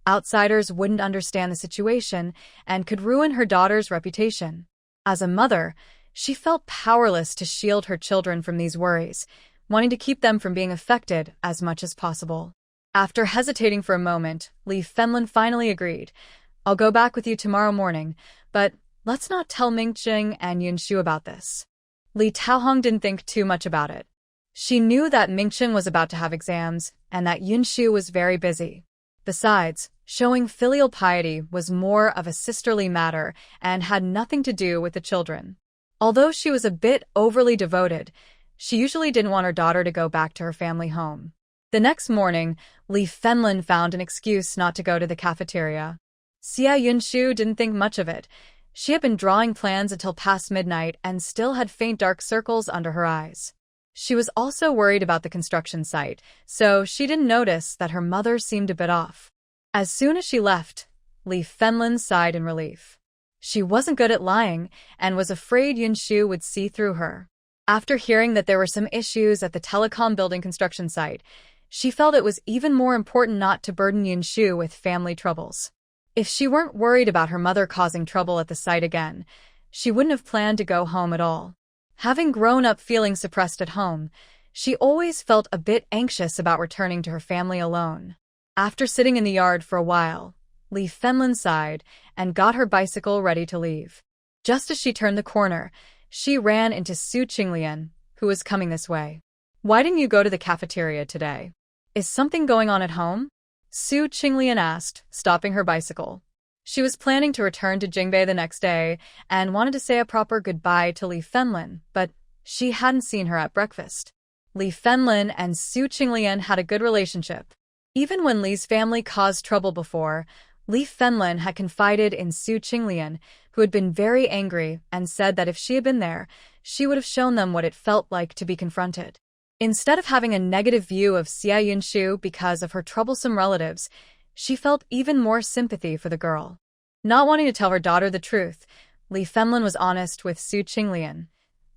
Outsiders wouldn't understand the situation and could ruin her daughter's reputation. As a mother, she felt powerless to shield her children from these worries, wanting to keep them from being affected as much as possible. After hesitating for a moment, Li Fenlin finally agreed. "I'll go back with you tomorrow morning, but let's not tell Mingqing and Yunshu about this." Li Taohong didn't think too much about it. She knew that Mingchen was about to have exams and that Yunshu was very busy. Besides, showing filial piety was more of a sisterly matter and had nothing to do with the children. Although she was a bit overly devoted, she usually didn't want her daughter to go back to her family home. The next morning, Li Fenlin found an excuse not to go to the cafeteria. Xia Yunshu didn't think much of it. She had been drawing plans until past midnight and still had faint dark circles under her eyes. She was also worried about the construction site, so she didn't notice that her mother seemed a bit off. As soon as she left, Li Fenlin sighed in relief. She wasn't good at lying and was afraid Yunshu would see through her. After hearing that there were some issues at the telecom building construction site, she felt it was even more important not to burden Yunshu with family troubles. If she weren't worried about her mother causing trouble at the site again, she wouldn't have planned to go home at all. Having grown up feeling suppressed at home, she always felt a bit anxious about returning to her family alone. After sitting in the yard for a while, Li Fenlin sighed and got her bicycle ready to leave. Just as she turned the corner, she ran into Zhou Xinyue, who was coming this way. "Why didn't you go to the cafeteria today? Is something going on at home?" Zhou Xinyue asked, stopping her bicycle. She was planning to return to Jingbei the next day and wanted to say a proper goodbye to Li Fenlin, but she hadn't seen her at breakfast. Li Fenlin and Zhou Xinyue had a good relationship. Even when Li's family caused trouble before, Li Fenlin had confided in Zhou Xinyue, who had been very angry and said that if she had been there, she would have shown them what it felt like to be confronted. Instead of having a negative view of Xia Yunshu because of her troublesome relatives, she felt even more sympathy for the girl. Not wanting to tell her daughter the truth, Li Fenlin was honest with Zhou Xinyue.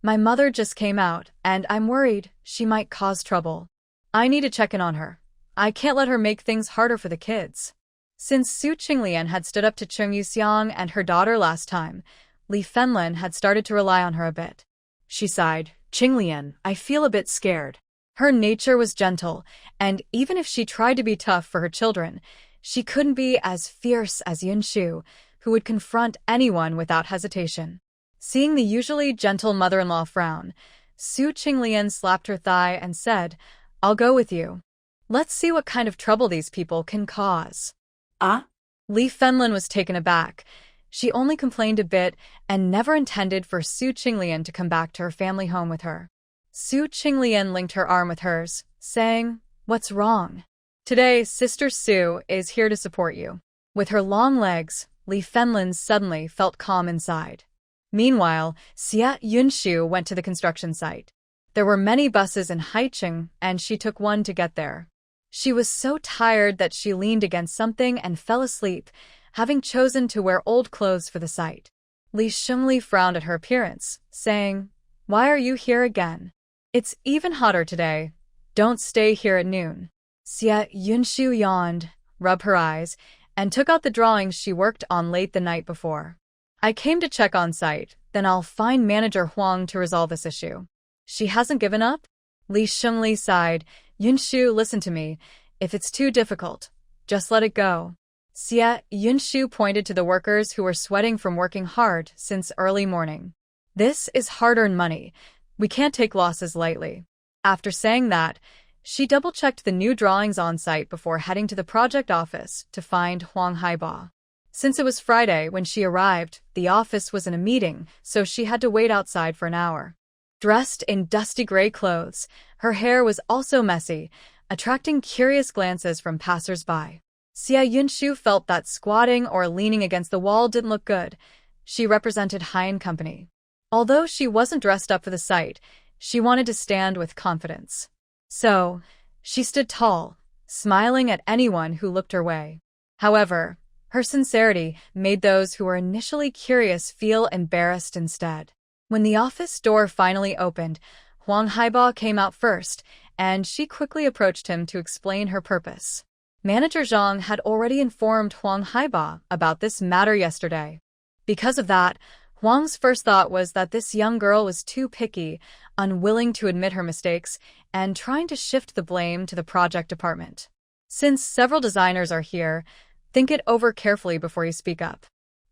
"My mother just came out, and I'm worried she might cause trouble. I need to check in on her. I can't let her make things harder for the kids." Since Zhou Xinyue had stood up to Cheng Yuxiang and her daughter last time, Li Fenlin had started to rely on her a bit. She sighed. "Qinglian, I feel a bit scared." Her nature was gentle, and even if she tried to be tough for her children, she couldn't be as fierce as Yunshu, who would confront anyone without hesitation. Seeing the usually gentle mother-in-law frown, Zhou Xinyue slapped her thigh and said, "I'll go with you. Let's see what kind of trouble these people can cause."
Ah?
Li Fenlin was taken aback. She only complained a bit and never intended for Zhou Xinyue to come back to her family home with her. Zhou Xinyue linked her arm with hers, saying, "What's wrong? Today, Sister Zhou is here to support you." With her long legs, Li Fenlin suddenly felt calm inside. Meanwhile, Xia Yunshu went to the construction site. There were many buses in Haicheng, and she took one to get there. She was so tired that she leaned against something and fell asleep, having chosen to wear old clothes for the site. Li Shengli frowned at her appearance, saying, "Why are you here again? It's even hotter today. Don't stay here at noon." Xia Yunshu yawned, rubbed her eyes, and took out the drawings she worked on late the night before. "I came to check on site, then I'll find Manager Huang to resolve this issue." "She hasn't given up?" Li Shengli sighed. "Yunshu, listen to me. If it's too difficult, just let it go." Xia Yunshu pointed to the workers who were sweating from working hard since early morning. "This is hard-earned money. We can't take losses lightly." After saying that, she double-checked the new drawings on site before heading to the project office to find Huang Haiba. Since it was Friday when she arrived, the office was in a meeting, so she had to wait outside for an hour. Dressed in dusty gray clothes, her hair was also messy, attracting curious glances from passers-by. Xia Yunshu felt that squatting or leaning against the wall didn't look good. She represented Haiyan Company. Although she wasn't dressed up for the site, she wanted to stand with confidence. So, she stood tall, smiling at anyone who looked her way. However, her sincerity made those who were initially curious feel embarrassed instead. When the office door finally opened, Huang Haiba came out first, and she quickly approached him to explain her purpose. Manager Zhang had already informed Huang Haiba about this matter yesterday. Because of that, Huang's first thought was that this young girl was too picky, unwilling to admit her mistakes, and trying to shift the blame to the project department. Since several designers are here, think it over carefully before you speak up.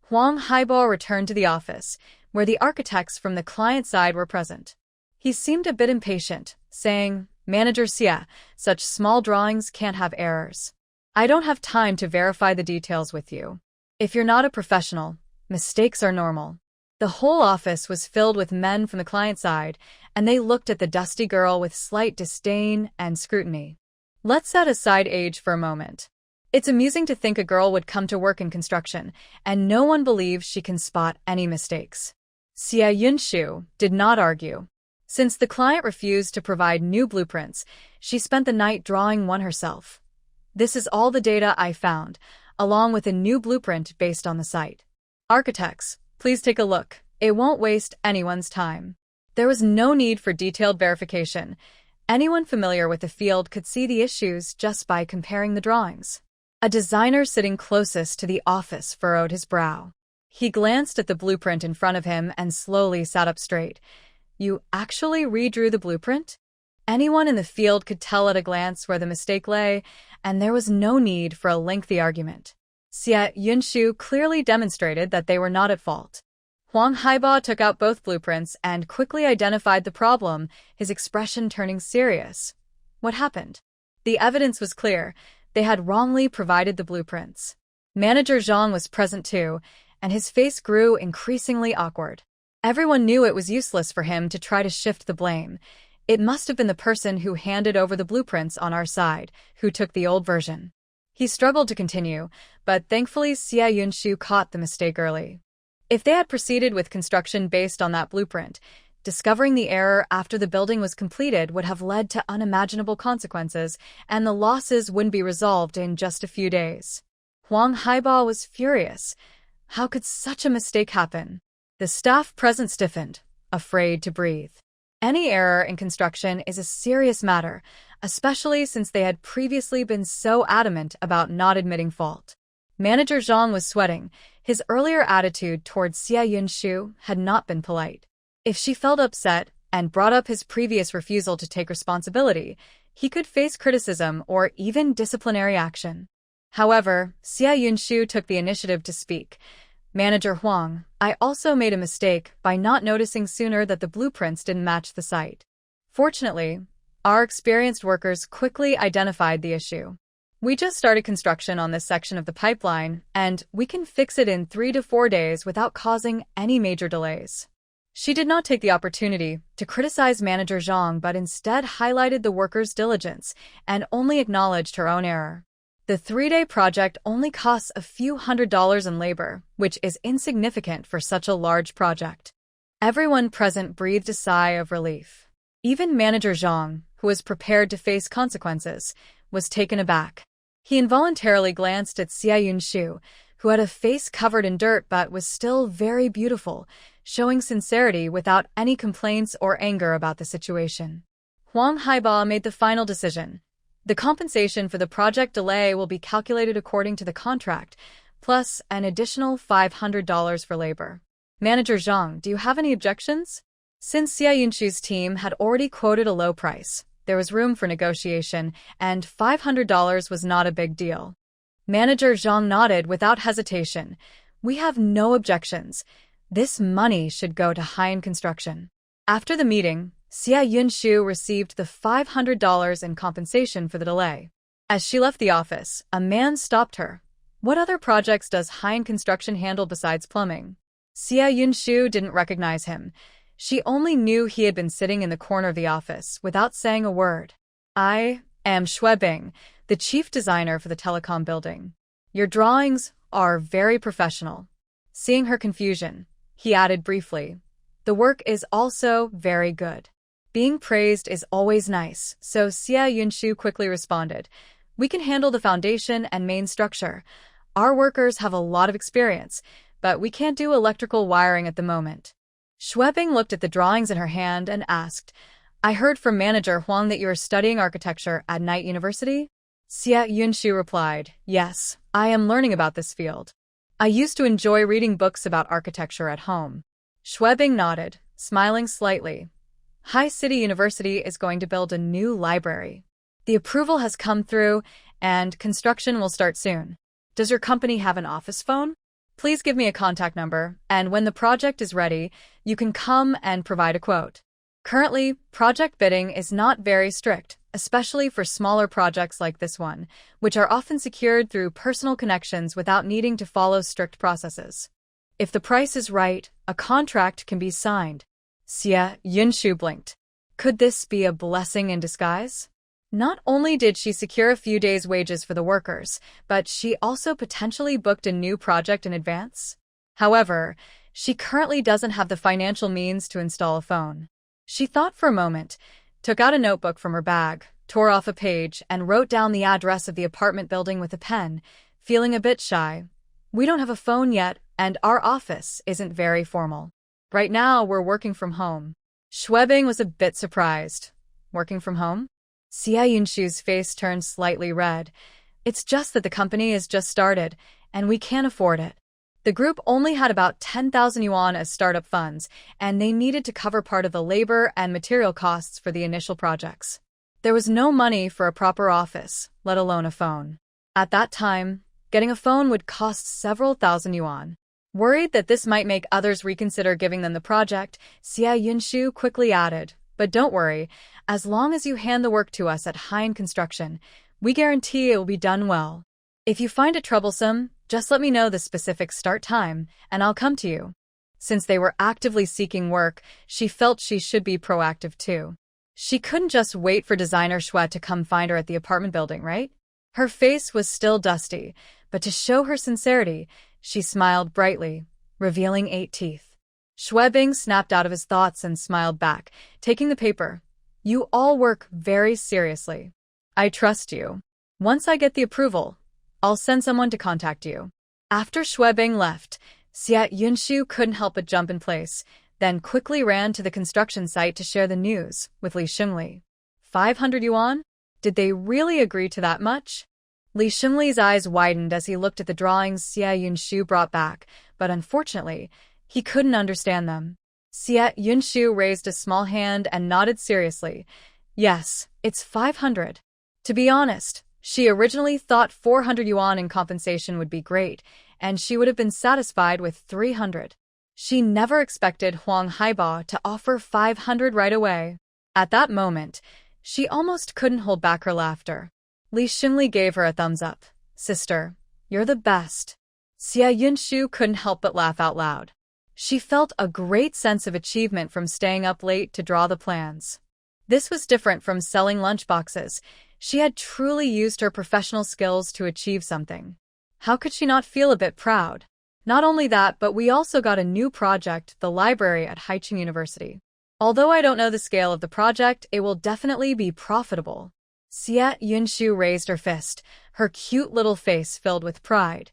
Huang Haiba returned to the office, where the architects from the client side were present. He seemed a bit impatient, saying, "Manager Xia, such small drawings can't have errors. I don't have time to verify the details with you. If you're not a professional, mistakes are normal." The whole office was filled with men from the client side, and they looked at the dusty girl with slight disdain and scrutiny. Let's set aside age for a moment. It's amusing to think a girl would come to work in construction, and no one believes she can spot any mistakes. Xianyue did not argue. Since the client refused to provide new blueprints, she spent the night drawing one herself. "This is all the data I found, along with a new blueprint based on the site. Architects, please take a look. It won't waste anyone's time." There was no need for detailed verification. Anyone familiar with the field could see the issues just by comparing the drawings. A designer sitting closest to the office furrowed his brow. He glanced at the blueprint in front of him and slowly sat up straight. "You actually redrew the blueprint?" Anyone in the field could tell at a glance where the mistake lay, and there was no need for a lengthy argument. Xianyue clearly demonstrated that they were not at fault. Huang Haiba took out both blueprints and quickly identified the problem, his expression turning serious. What happened? The evidence was clear. They had wrongly provided the blueprints. Manager Zhang was present too, and his face grew increasingly awkward. Everyone knew it was useless for him to try to shift the blame. It must have been the person who handed over the blueprints on our side, who took the old version. He struggled to continue, but thankfully Xianyue caught the mistake early. If they had proceeded with construction based on that blueprint, discovering the error after the building was completed would have led to unimaginable consequences, and the losses wouldn't be resolved in just a few days. Huang Haiba was furious. How could such a mistake happen? The staff present stiffened, afraid to breathe. Any error in construction is a serious matter, especially since they had previously been so adamant about not admitting fault. Manager Zhang was sweating. His earlier attitude towards Xianyue had not been polite. If she felt upset and brought up his previous refusal to take responsibility, he could face criticism or even disciplinary action. However, Xianyue took the initiative to speak. "Manager Huang, I also made a mistake by not noticing sooner that the blueprints didn't match the site. Fortunately, our experienced workers quickly identified the issue. We just started construction on this section of the pipeline, and we can fix it in 3 to 4 days without causing any major delays." She did not take the opportunity to criticize Manager Zhang, but instead highlighted the workers' diligence and only acknowledged her own error. The 3-day project only costs a few $100s in labor, which is insignificant for such a large project. Everyone present breathed a sigh of relief. Even Manager Zhang, who was prepared to face consequences, was taken aback. He involuntarily glanced at Xianyue, who had a face covered in dirt but was still very beautiful, showing sincerity without any complaints or anger about the situation. Huang Haiba made the final decision. The compensation for the project delay will be calculated according to the contract, plus an additional $500 for labor. Manager Zhang, do you have any objections? Since Xianyue's team had already quoted a low price, there was room for negotiation, and $500 was not a big deal. Manager Zhang nodded without hesitation. "We have no objections. This money should go to Haiyan Construction." After the meeting, Xianyue received the $500 in compensation for the delay. As she left the office, a man stopped her. "What other projects does Haiyan Construction handle besides plumbing?" Xianyue didn't recognize him. She only knew he had been sitting in the corner of the office without saying a word. "I am Shui, the chief designer for the telecom building. Your drawings are very professional." Seeing her confusion, he added briefly, "The work is also very good." Being praised is always nice, so Xianyue quickly responded, "We can handle the foundation and main structure. Our workers have a lot of experience, but we can't do electrical wiring at the moment." Shui looked at the drawings in her hand and asked, "I heard from Manager Huang that you are studying architecture at Night University?" Xianyue replied, "Yes, I am learning about this field. I used to enjoy reading books about architecture at home." Shui nodded, smiling slightly. "High City University is going to build a new library. The approval has come through, and construction will start soon. Does your company have an office phone? Please give me a contact number, and when the project is ready, you can come and provide a quote." Currently, project bidding is not very strict, especially for smaller projects like this one, which are often secured through personal connections without needing to follow strict processes. If the price is right, a contract can be signed. Xia Yunshu blinked. Could this be a blessing in disguise? Not only did she secure a few days' wages for the workers, but she also potentially booked a new project in advance. However, she currently doesn't have the financial means to install a phone. She thought for a moment, took out a notebook from her bag, tore off a page, and wrote down the address of the apartment building with a pen, feeling a bit shy. We don't have a phone yet, and our office isn't very formal. Right now, we're working from home. Schwebing was a bit surprised. Working from home? Xia Yunshu's face turned slightly red. It's just that the company has just started, and we can't afford it. The group only had about 10,000 yuan as startup funds, and they needed to cover part of the labor and material costs for the initial projects. There was no money for a proper office, let alone a phone. At that time, getting a phone would cost several thousand yuan. Worried that this might make others reconsider giving them the project, Xia Yunshu quickly added, "But don't worry, as long as you hand the work to us at Hein Construction, we guarantee it will be done well. If you find it troublesome, just let me know the specific start time, and I'll come to you." Since they were actively seeking work, she felt she should be proactive too. She couldn't just wait for designer Xue to come find her at the apartment building, right? Her face was still dusty, but to show her sincerity, she smiled brightly, revealing 8 teeth. Schwebing snapped out of his thoughts and smiled back, taking the paper. "You all work very seriously. I trust you. Once I get the approval, I'll send someone to contact you." After Schwebing left, Xia Yunshu couldn't help but jump in place, then quickly ran to the construction site to share the news with Li Xingli. 500 yuan? Did they really agree to that much? Li Xingli's eyes widened as he looked at the drawings Xia Yunshu brought back, but unfortunately, he couldn't understand them. Xia Yunshu raised a small hand and nodded seriously. "Yes, it's 500. To be honest, she originally thought 400 yuan in compensation would be great, and she would have been satisfied with 300. She never expected Huang Haiba to offer 500 right away. At that moment, she almost couldn't hold back her laughter. Li Xingli gave her a thumbs up. "Sister, you're the best." Xia Yunshu couldn't help but laugh out loud. She felt a great sense of achievement from staying up late to draw the plans. This was different from selling lunchboxes. She had truly used her professional skills to achieve something. How could she not feel a bit proud? Not only that, but we also got a new project, the library at Haicheng University. Although I don't know the scale of the project, it will definitely be profitable. Xia Yunshu raised her fist, her cute little face filled with pride.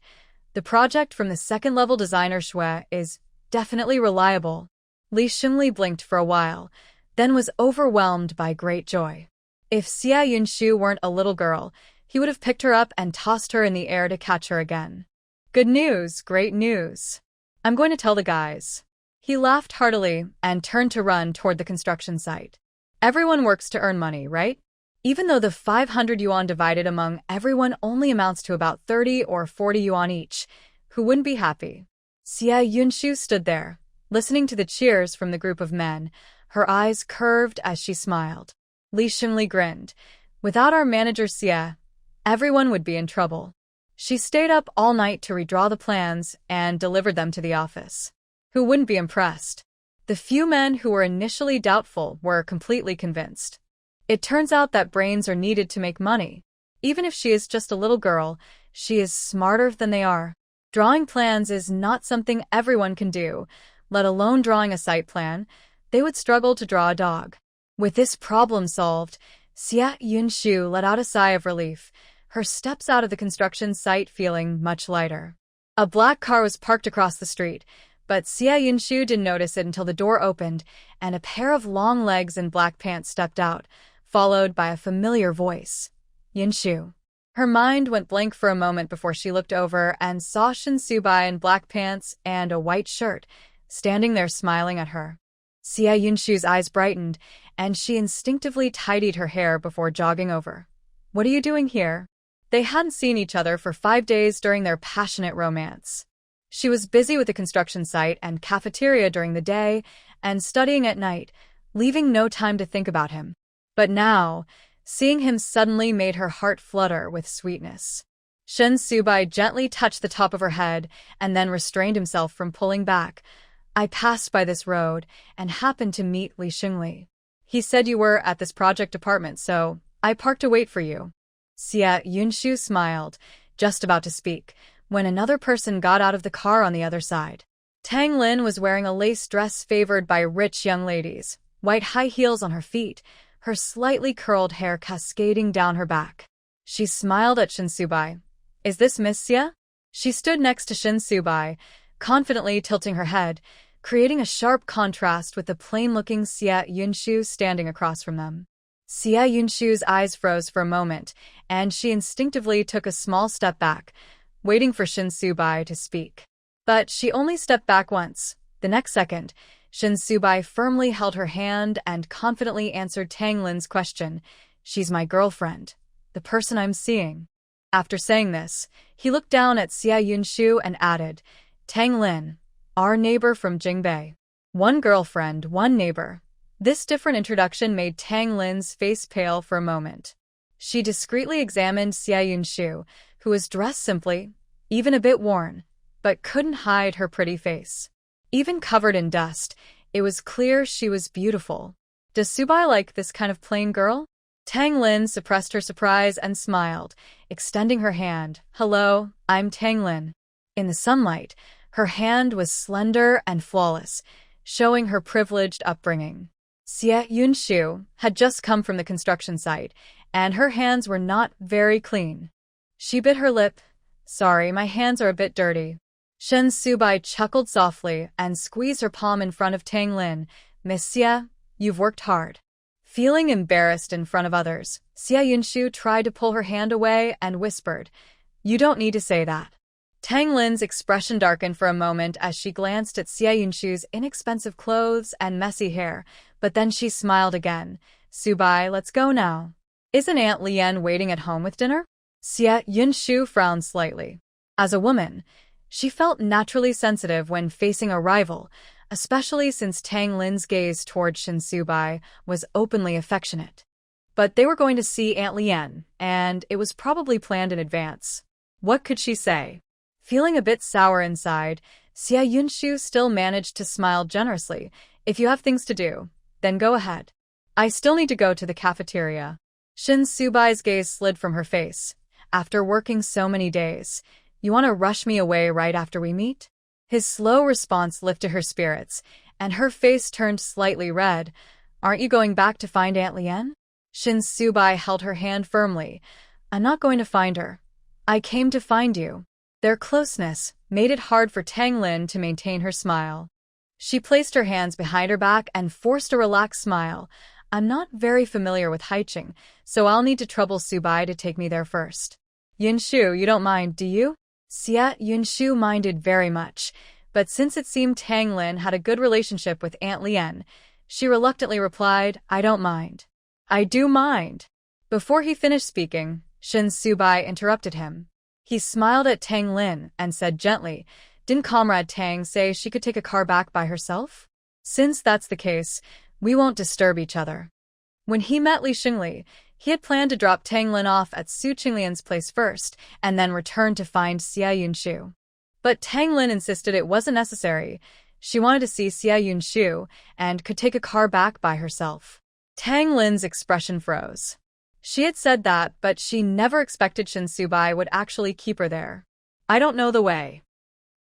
The project from the second-level designer Xue is definitely reliable. Li Xingli blinked for a while, then was overwhelmed by great joy. If Xia Yunshu weren't a little girl, he would have picked her up and tossed her in the air to catch her again. "Good news, great news. I'm going to tell the guys." He laughed heartily and turned to run toward the construction site. Everyone works to earn money, right? Even though the 500 yuan divided among everyone only amounts to about 30 or 40 yuan each, who wouldn't be happy? Xia Yunshu stood there, listening to the cheers from the group of men, her eyes curved as she smiled. Li Xingli grinned. Without our manager Xia, everyone would be in trouble. She stayed up all night to redraw the plans and delivered them to the office. Who wouldn't be impressed? The few men who were initially doubtful were completely convinced. It turns out that brains are needed to make money. Even if she is just a little girl, she is smarter than they are. Drawing plans is not something everyone can do, let alone drawing a site plan. They would struggle to draw a dog. With this problem solved, Xia Yunshu let out a sigh of relief, her steps out of the construction site feeling much lighter. A black car was parked across the street, but Xia Yunshu didn't notice it until the door opened and a pair of long legs in black pants stepped out, followed by a familiar voice. "Yunshu." Her mind went blank for a moment before she looked over and saw Shin Subai in black pants and a white shirt, standing there smiling at her. Xia Yunshu's eyes brightened, and she instinctively tidied her hair before jogging over. "What are you doing here?" They hadn't seen each other for 5 days during their passionate romance. She was busy with the construction site and cafeteria during the day and studying at night, leaving no time to think about him. But now, seeing him suddenly made her heart flutter with sweetness. Shin Subai gently touched the top of her head and then restrained himself from pulling back. I passed by this road and happened to meet Li Xingli. He said you were at this project apartment, so I parked to wait for you. Xia Yunshu smiled, just about to speak, when another person got out of the car on the other side. Tang Lin was wearing a lace dress favored by rich young ladies, white high heels on her feet, her slightly curled hair cascading down her back. She smiled at Shin Subai. Is this Miss Xia? She stood next to Shin Subai, confidently tilting her head, creating a sharp contrast with the plain-looking Xia Yunshu standing across from them. Xia Yunshu's eyes froze for a moment, and she instinctively took a small step back, waiting for Shin Subai to speak. But she only stepped back once. The next second, Shin Subai firmly held her hand and confidently answered Tang Lin's question. She's my girlfriend, the person I'm seeing. After saying this, he looked down at Xia Yunshu and added, Tang Lin, our neighbor from Jingbei. One girlfriend, one neighbor. This different introduction made Tang Lin's face pale for a moment. She discreetly examined Xia Yunshu, who was dressed simply, even a bit worn, but couldn't hide her pretty face. Even covered in dust, it was clear she was beautiful. Does Subai like this kind of plain girl? Tang Lin suppressed her surprise and smiled, extending her hand. Hello, I'm Tang Lin. In the sunlight, her hand was slender and flawless, showing her privileged upbringing. Xia Yunshu had just come from the construction site, and her hands were not very clean. She bit her lip. Sorry, my hands are a bit dirty. Shin Subai chuckled softly and squeezed her palm in front of Tang Lin. Miss Xia, you've worked hard. Feeling embarrassed in front of others, Xia Yunshu tried to pull her hand away and whispered, You don't need to say that. Tang Lin's expression darkened for a moment as she glanced at Xia Yunshu's inexpensive clothes and messy hair, but then she smiled again. Subai, let's go now. Isn't Aunt Lian waiting at home with dinner? Xia Yunshu frowned slightly. As a woman, she felt naturally sensitive when facing a rival, especially since Tang Lin's gaze toward Shin Subai was openly affectionate. But they were going to see Aunt Lian, and it was probably planned in advance. What could she say? Feeling a bit sour inside, Xia Yunshu still managed to smile generously. If you have things to do, then go ahead. I still need to go to the cafeteria. Shin Subai's gaze slid from her face. After working so many days, you want to rush me away right after we meet? His slow response lifted her spirits, and her face turned slightly red. Aren't you going back to find Aunt Lian? Shin Subai held her hand firmly. I'm not going to find her. I came to find you. Their closeness made it hard for Tang Lin to maintain her smile. She placed her hands behind her back and forced a relaxed smile. I'm not very familiar with Haiqing, so I'll need to trouble Subai to take me there first. Yunshu, you don't mind, do you? Xia Yunshu minded very much, but since it seemed Tang Lin had a good relationship with Aunt Lian, she reluctantly replied, I don't mind. I do mind. Before he finished speaking, Shin Subai interrupted him. He smiled at Tang Lin and said gently, Didn't Comrade Tang say she could take a car back by herself? Since that's the case, we won't disturb each other. When he met Li Xingli, he had planned to drop Tang Lin off at Su Qinglian's place first and then return to find Xia Yunshu. But Tang Lin insisted it wasn't necessary. She wanted to see Xia Yunshu and could take a car back by herself. Tang Lin's expression froze. She had said that, but she never expected Shin Subai would actually keep her there. I don't know the way.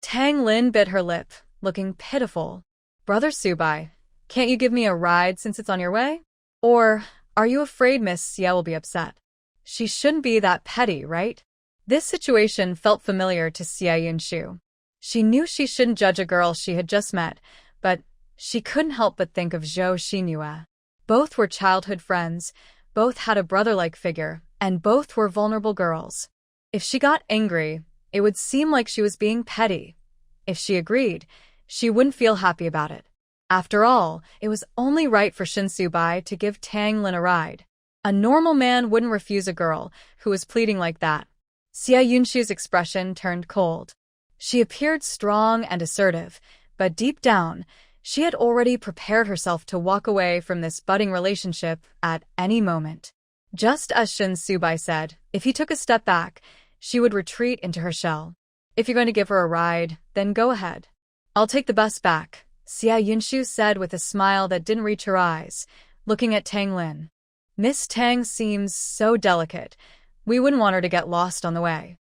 Tang Lin bit her lip, looking pitiful. Brother Subai, can't you give me a ride since it's on your way? Or, are you afraid Miss Xia will be upset? She shouldn't be that petty, right? This situation felt familiar to Xia Yunshu. She knew she shouldn't judge a girl she had just met, but she couldn't help but think of Zhou Xinyue. Both were childhood friends, both had a brother-like figure, and both were vulnerable girls. If she got angry, it would seem like she was being petty. If she agreed, she wouldn't feel happy about it. After all, it was only right for Shin Subai to give Tang Lin a ride. A normal man wouldn't refuse a girl who was pleading like that. Xia Yunshu's expression turned cold. She appeared strong and assertive, but deep down, She had already prepared herself to walk away from this budding relationship at any moment. Just as Shin Subai said, if he took a step back, she would retreat into her shell. If you're going to give her a ride, then go ahead. I'll take the bus back, Xia Yunshu said with a smile that didn't reach her eyes, looking at Tang Lin. Miss Tang seems so delicate. We wouldn't want her to get lost on the way.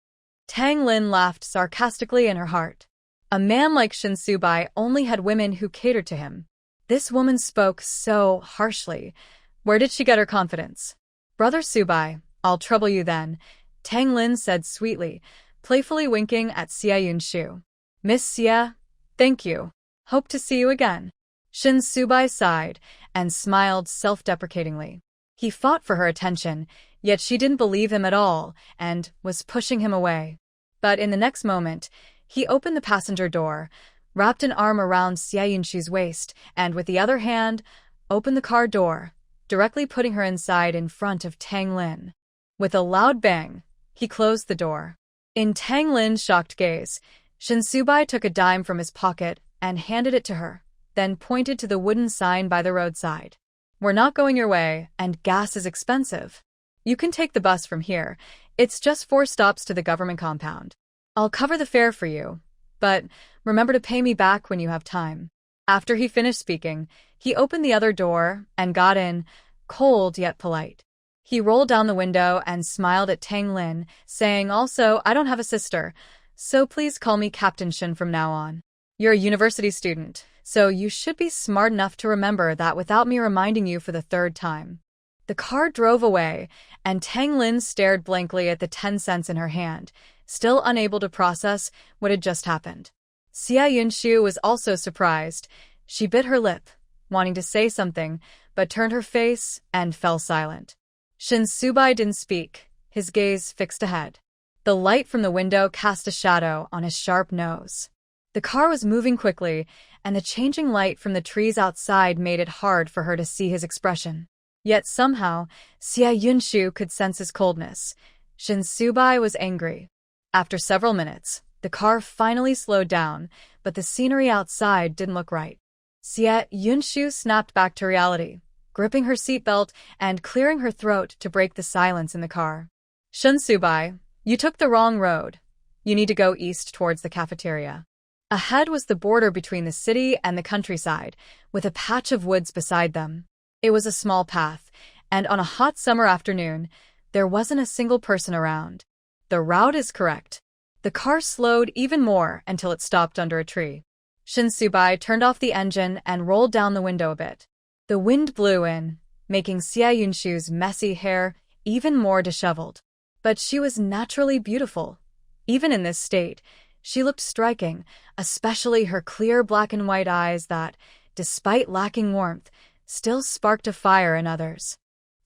Tang Lin laughed sarcastically in her heart. A man like Shin Subai only had women who catered to him. This woman spoke so harshly. Where did she get her confidence? Brother Subai, I'll trouble you then, Tang Lin said sweetly, playfully winking at Xia Yunshu. Miss Xia, thank you. Hope to see you again. Shin Subai sighed and smiled self-deprecatingly. He fought for her attention, yet she didn't believe him at all and was pushing him away. But in the next moment, he opened the passenger door, wrapped an arm around Xia Yunshu's waist, and with the other hand, opened the car door, directly putting her inside in front of Tang Lin. With a loud bang, he closed the door. In Tang Lin's shocked gaze, Shin Subai took a dime from his pocket and handed it to her, then pointed to the wooden sign by the roadside. We're not going your way, and gas is expensive. You can take the bus from here. It's just 4 stops to the government compound. I'll cover the fare for you, but remember to pay me back when you have time. After he finished speaking, he opened the other door and got in, cold yet polite. He rolled down the window and smiled at Tang Lin, saying also, I don't have a sister, so please call me Captain Shin from now on. You're a university student, so you should be smart enough to remember that without me reminding you for the 3rd time. The car drove away, and Tang Lin stared blankly at the 10 cents in her hand, still unable to process what had just happened. Xia Yunshu was also surprised. She bit her lip, wanting to say something, but turned her face and fell silent. Shin Subai didn't speak, his gaze fixed ahead. The light from the window cast a shadow on his sharp nose. The car was moving quickly, and the changing light from the trees outside made it hard for her to see his expression. Yet somehow, Xia Yunshu could sense his coldness. Shin Subai was angry. After several minutes, the car finally slowed down, but the scenery outside didn't look right. Xia Yunshu snapped back to reality, gripping her seatbelt and clearing her throat to break the silence in the car. Shin Subai, you took the wrong road. You need to go east towards the cafeteria. Ahead was the border between the city and the countryside, with a patch of woods beside them. It was a small path, and on a hot summer afternoon, there wasn't a single person around. The route is correct. The car slowed even more until it stopped under a tree. Shin Subai turned off the engine and rolled down the window a bit. The wind blew in, making Xia Yunshu's messy hair even more disheveled. But she was naturally beautiful. Even in this state, she looked striking, especially her clear black and white eyes that, despite lacking warmth, still sparked a fire in others.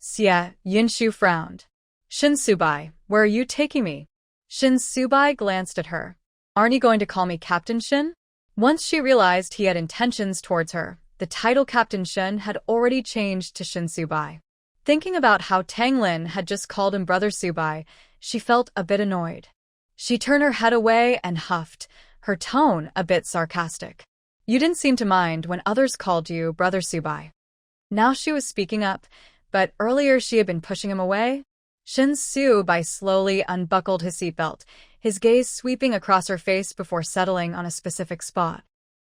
Xia Yunshu frowned. Shin Subai, where are you taking me? Shin Subai glanced at her. Aren't you going to call me Captain Shin? Once she realized he had intentions towards her, the title Captain Shin had already changed to Shin Subai. Thinking about how Tang Lin had just called him Brother Subai, she felt a bit annoyed. She turned her head away and huffed, her tone a bit sarcastic. You didn't seem to mind when others called you Brother Subai. Now she was speaking up, but earlier she had been pushing him away. Shin Subai slowly unbuckled his seatbelt, his gaze sweeping across her face before settling on a specific spot.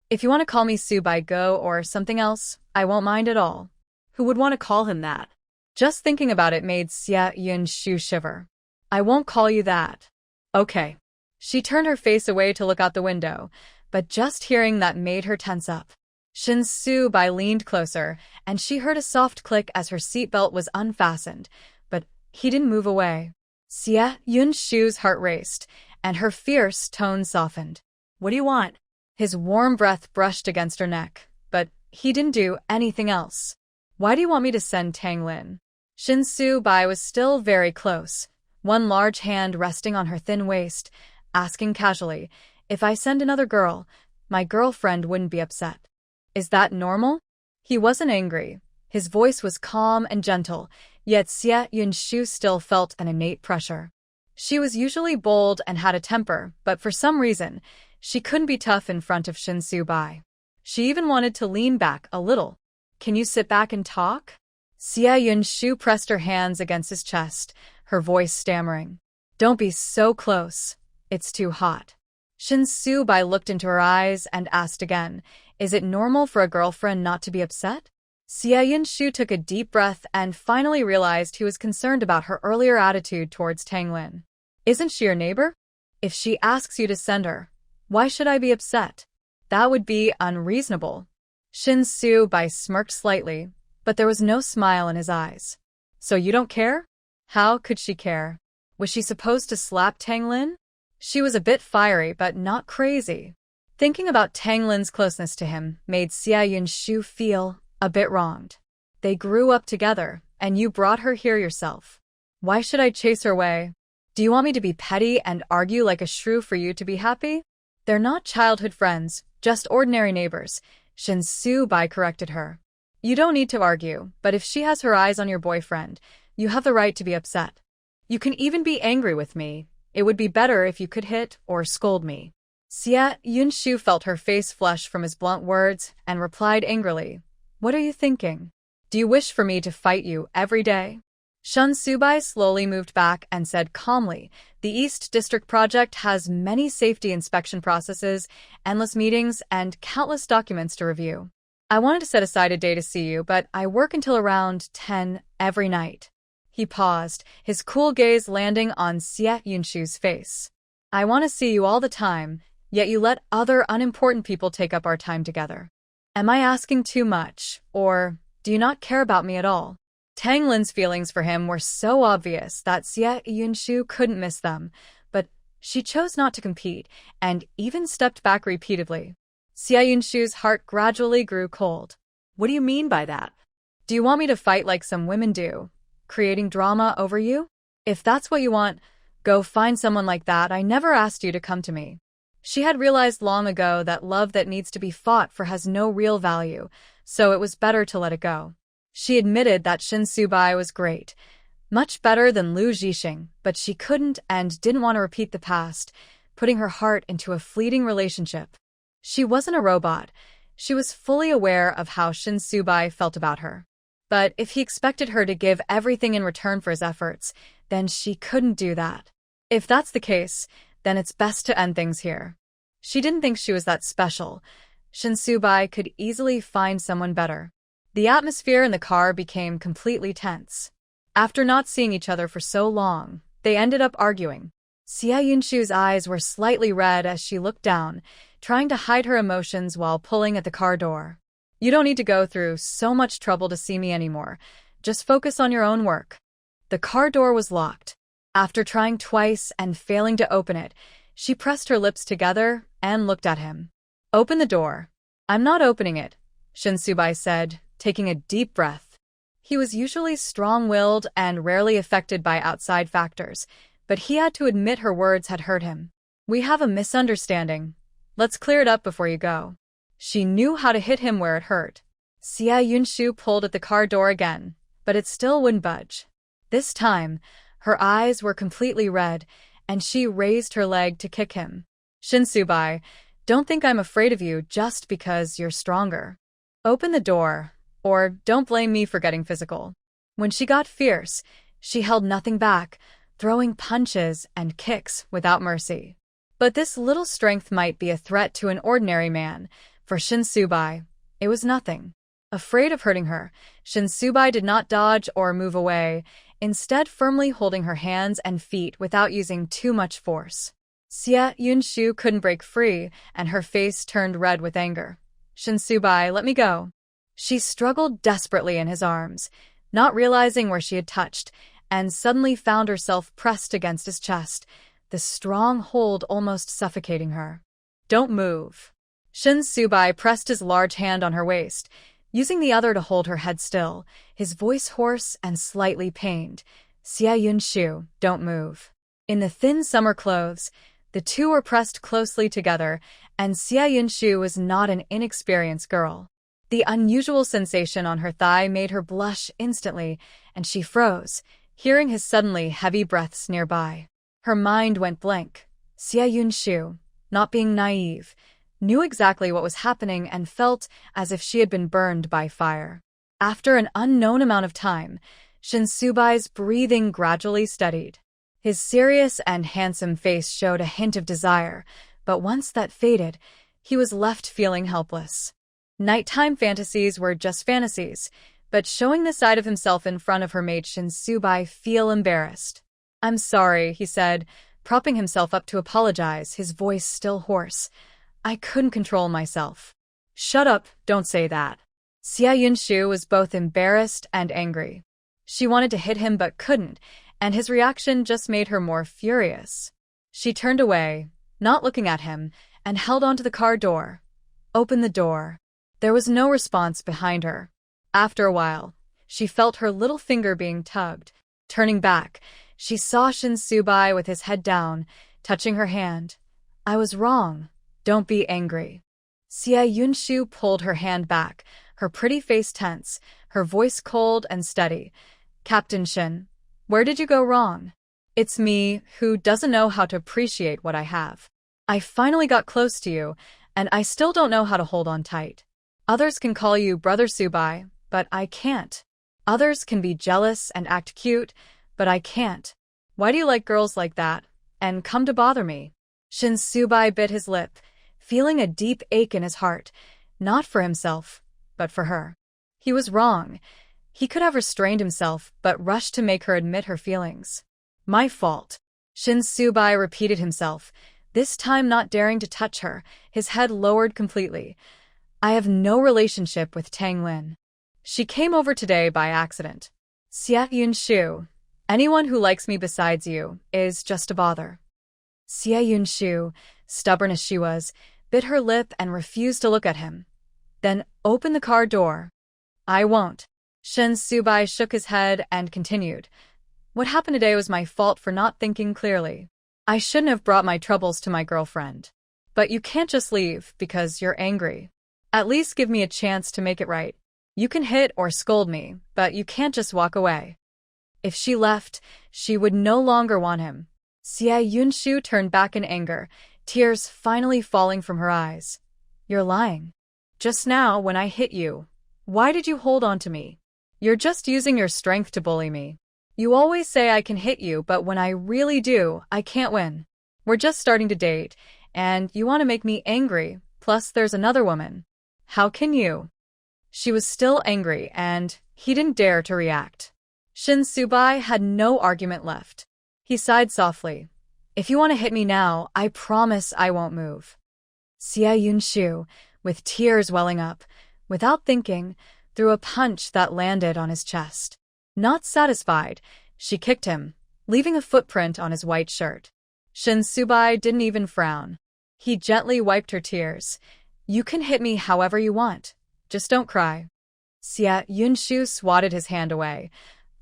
If you want to call me Subai Go or something else, I won't mind at all.
Who would want to call him that?
Just thinking about it made Xia Yunshu shiver. I won't call you that. Okay. She turned her face away to look out the window, but just hearing that made her tense up. Shin Subai leaned closer, and she heard a soft click as her seatbelt was unfastened, but he didn't move away. Xia Yunshu's heart raced, and her fierce tone softened. What do you want? His warm breath brushed against her neck, but he didn't do anything else. Why do you want me to send Tang Lin? Shin Subai was still very close, one large hand resting on her thin waist, asking casually, if I send another girl, my girlfriend wouldn't be upset. Is that normal? He wasn't angry. His voice was calm and gentle, yet Xia Yunshu still felt an innate pressure. She was usually bold and had a temper, but for some reason, she couldn't be tough in front of Shin Subai. She even wanted to lean back a little. Can you sit back and talk? Xia Yunshu pressed her hands against his chest, her voice stammering. Don't be so close. It's too hot. Shin Su-bai looked into her eyes and asked again, is it normal for a girlfriend not to be upset? Xia Yunshu took a deep breath and finally realized he was concerned about her earlier attitude towards Tang Lin. Isn't she your neighbor? If she asks you to send her, why should I be upset? That would be unreasonable. Shin Su-bai smirked slightly, but there was no smile in his eyes. So you don't care? How could she care? Was she supposed to slap Tang Lin? She was a bit fiery, but not crazy. Thinking about Tang Lin's closeness to him made Xia Yunshu feel a bit wronged. They grew up together, and you brought her here yourself. Why should I chase her away? Do you want me to be petty and argue like a shrew for you to be happy? They're not childhood friends, just ordinary neighbors, Shin Su-bai corrected her. You don't need to argue, but if she has her eyes on your boyfriend, you have the right to be upset. You can even be angry with me. It would be better if you could hit or scold me. Xia Yunshu felt her face flush from his blunt words and replied angrily. What are you thinking? Do you wish for me to fight you every day? Shin Su-bai slowly moved back and said calmly, the East District project has many safety inspection processes, endless meetings, and countless documents to review. I wanted to set aside a day to see you, but I work until around 10 every night. He paused, his cool gaze landing on Xia Yunshu's face. I want to see you all the time, yet you let other unimportant people take up our time together. Am I asking too much, or do you not care about me at all? Tang Lin's feelings for him were so obvious that Xia Yunshu couldn't miss them, but she chose not to compete and even stepped back repeatedly. Xia Yunshu's heart gradually grew cold. What do you mean by that? Do you want me to fight like some women do, creating drama over you? If that's what you want, go find someone like that. I never asked you to come to me. She had realized long ago that love that needs to be fought for has no real value, so it was better to let it go. She admitted that Shin Su-bai was great, much better than Lu Zhixing, but she couldn't and didn't want to repeat the past, putting her heart into a fleeting relationship. She wasn't a robot. She was fully aware of how Shin Su-bai felt about her. But if he expected her to give everything in return for his efforts, then she couldn't do that. If that's the case, then it's best to end things here. She didn't think she was that special. Shin Su-bai could easily find someone better. The atmosphere in the car became completely tense. After not seeing each other for so long, they ended up arguing. Xia Yunshu's eyes were slightly red as she looked down, trying to hide her emotions while pulling at the car door. You don't need to go through so much trouble to see me anymore. Just focus on your own work. The car door was locked. After trying twice and failing to open it, she pressed her lips together and looked at him. Open the door. I'm not opening it, Shin Su-bai said, taking a deep breath. He was usually strong-willed and rarely affected by outside factors, but he had to admit her words had hurt him. We have a misunderstanding. Let's clear it up before you go. She knew how to hit him where it hurt. Xia Yunshu pulled at the car door again, but it still wouldn't budge. This time, her eyes were completely red, and she raised her leg to kick him. Shin Su-bai, don't think I'm afraid of you just because you're stronger. Open the door, or don't blame me for getting physical. When she got fierce, she held nothing back, throwing punches and kicks without mercy. But this little strength might be a threat to an ordinary man. For Shin Su-bai, it was nothing. Afraid of hurting her, Shin Su-bai did not dodge or move away, instead firmly holding her hands and feet without using too much force. Xia Yunshu couldn't break free, and her face turned red with anger. Shin Su-bai, let me go. She struggled desperately in his arms, not realizing where she had touched, and suddenly found herself pressed against his chest, the strong hold almost suffocating her. Don't move. Shin Su-bai pressed his large hand on her waist, using the other to hold her head still, his voice hoarse and slightly pained. Xia Yunshu, don't move. In the thin summer clothes, the two were pressed closely together, and Xia Yunshu was not an inexperienced girl. The unusual sensation on her thigh made her blush instantly, and she froze, hearing his suddenly heavy breaths nearby. Her mind went blank. Xia Yunshu, not being naive, knew exactly what was happening and felt as if she had been burned by fire. After an unknown amount of time, Shin Subai's breathing gradually steadied. His serious and handsome face showed a hint of desire, but once that faded, he was left feeling helpless. Nighttime fantasies were just fantasies, but showing the side of himself in front of her made Shin Subai feel embarrassed. "I'm sorry," he said, propping himself up to apologize, his voice still hoarse. "I couldn't control myself." "Shut up, don't say that." Xia Yunshu was both embarrassed and angry. She wanted to hit him but couldn't, and his reaction just made her more furious. She turned away, not looking at him, and held onto the car door. "Open the door." There was no response behind her. After a while, she felt her little finger being tugged. Turning back, she saw Shin Subai with his head down, touching her hand. "I was wrong. Don't be angry." Xia Yunshu pulled her hand back, her pretty face tense, her voice cold and steady. "Captain Shin, where did you go wrong? It's me, who doesn't know how to appreciate what I have. I finally got close to you, and I still don't know how to hold on tight. Others can call you Brother Subai, but I can't. Others can be jealous and act cute, but I can't. Why do you like girls like that, and come to bother me?" Shin Subai bit his lip, feeling a deep ache in his heart, not for himself, but for her. He was wrong. He could have restrained himself, but rushed to make her admit her feelings. "My fault." Shin Subai repeated himself, this time not daring to touch her, his head lowered completely. "I have no relationship with Tang Lin. She came over today by accident. Xia Yunshu, anyone who likes me besides you is just a bother." Xia Yunshu, stubborn as she was, bit her lip and refused to look at him. "Then open the car door." "I won't." Shin Subai shook his head and continued. "What happened today was my fault for not thinking clearly. I shouldn't have brought my troubles to my girlfriend. But you can't just leave because you're angry. At least give me a chance to make it right. You can hit or scold me, but you can't just walk away." If she left, she would no longer want him. Xia Yunshu turned back in anger, tears finally falling from her eyes. "You're lying. Just now, when I hit you, why did you hold on to me? You're just using your strength to bully me. You always say I can hit you, but when I really do, I can't win. We're just starting to date, and you want to make me angry, plus there's another woman. How can you?" She was still angry, and he didn't dare to react. Shin Subai had no argument left. He sighed softly. "If you want to hit me now, I promise I won't move." Xia Yunshu, with tears welling up, without thinking, threw a punch that landed on his chest. Not satisfied, she kicked him, leaving a footprint on his white shirt. Shin Subai didn't even frown. He gently wiped her tears. "You can hit me however you want. Just don't cry." Xia Yunshu swatted his hand away.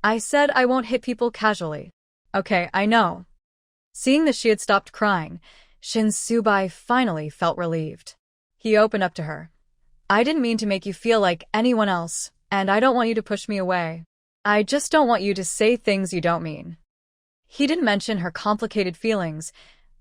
"I said I won't hit people casually." "Okay, I know." Seeing that she had stopped crying, Shin Subai finally felt relieved. He opened up to her. "I didn't mean to make you feel like anyone else, and I don't want you to push me away. I just don't want you to say things you don't mean." He didn't mention her complicated feelings,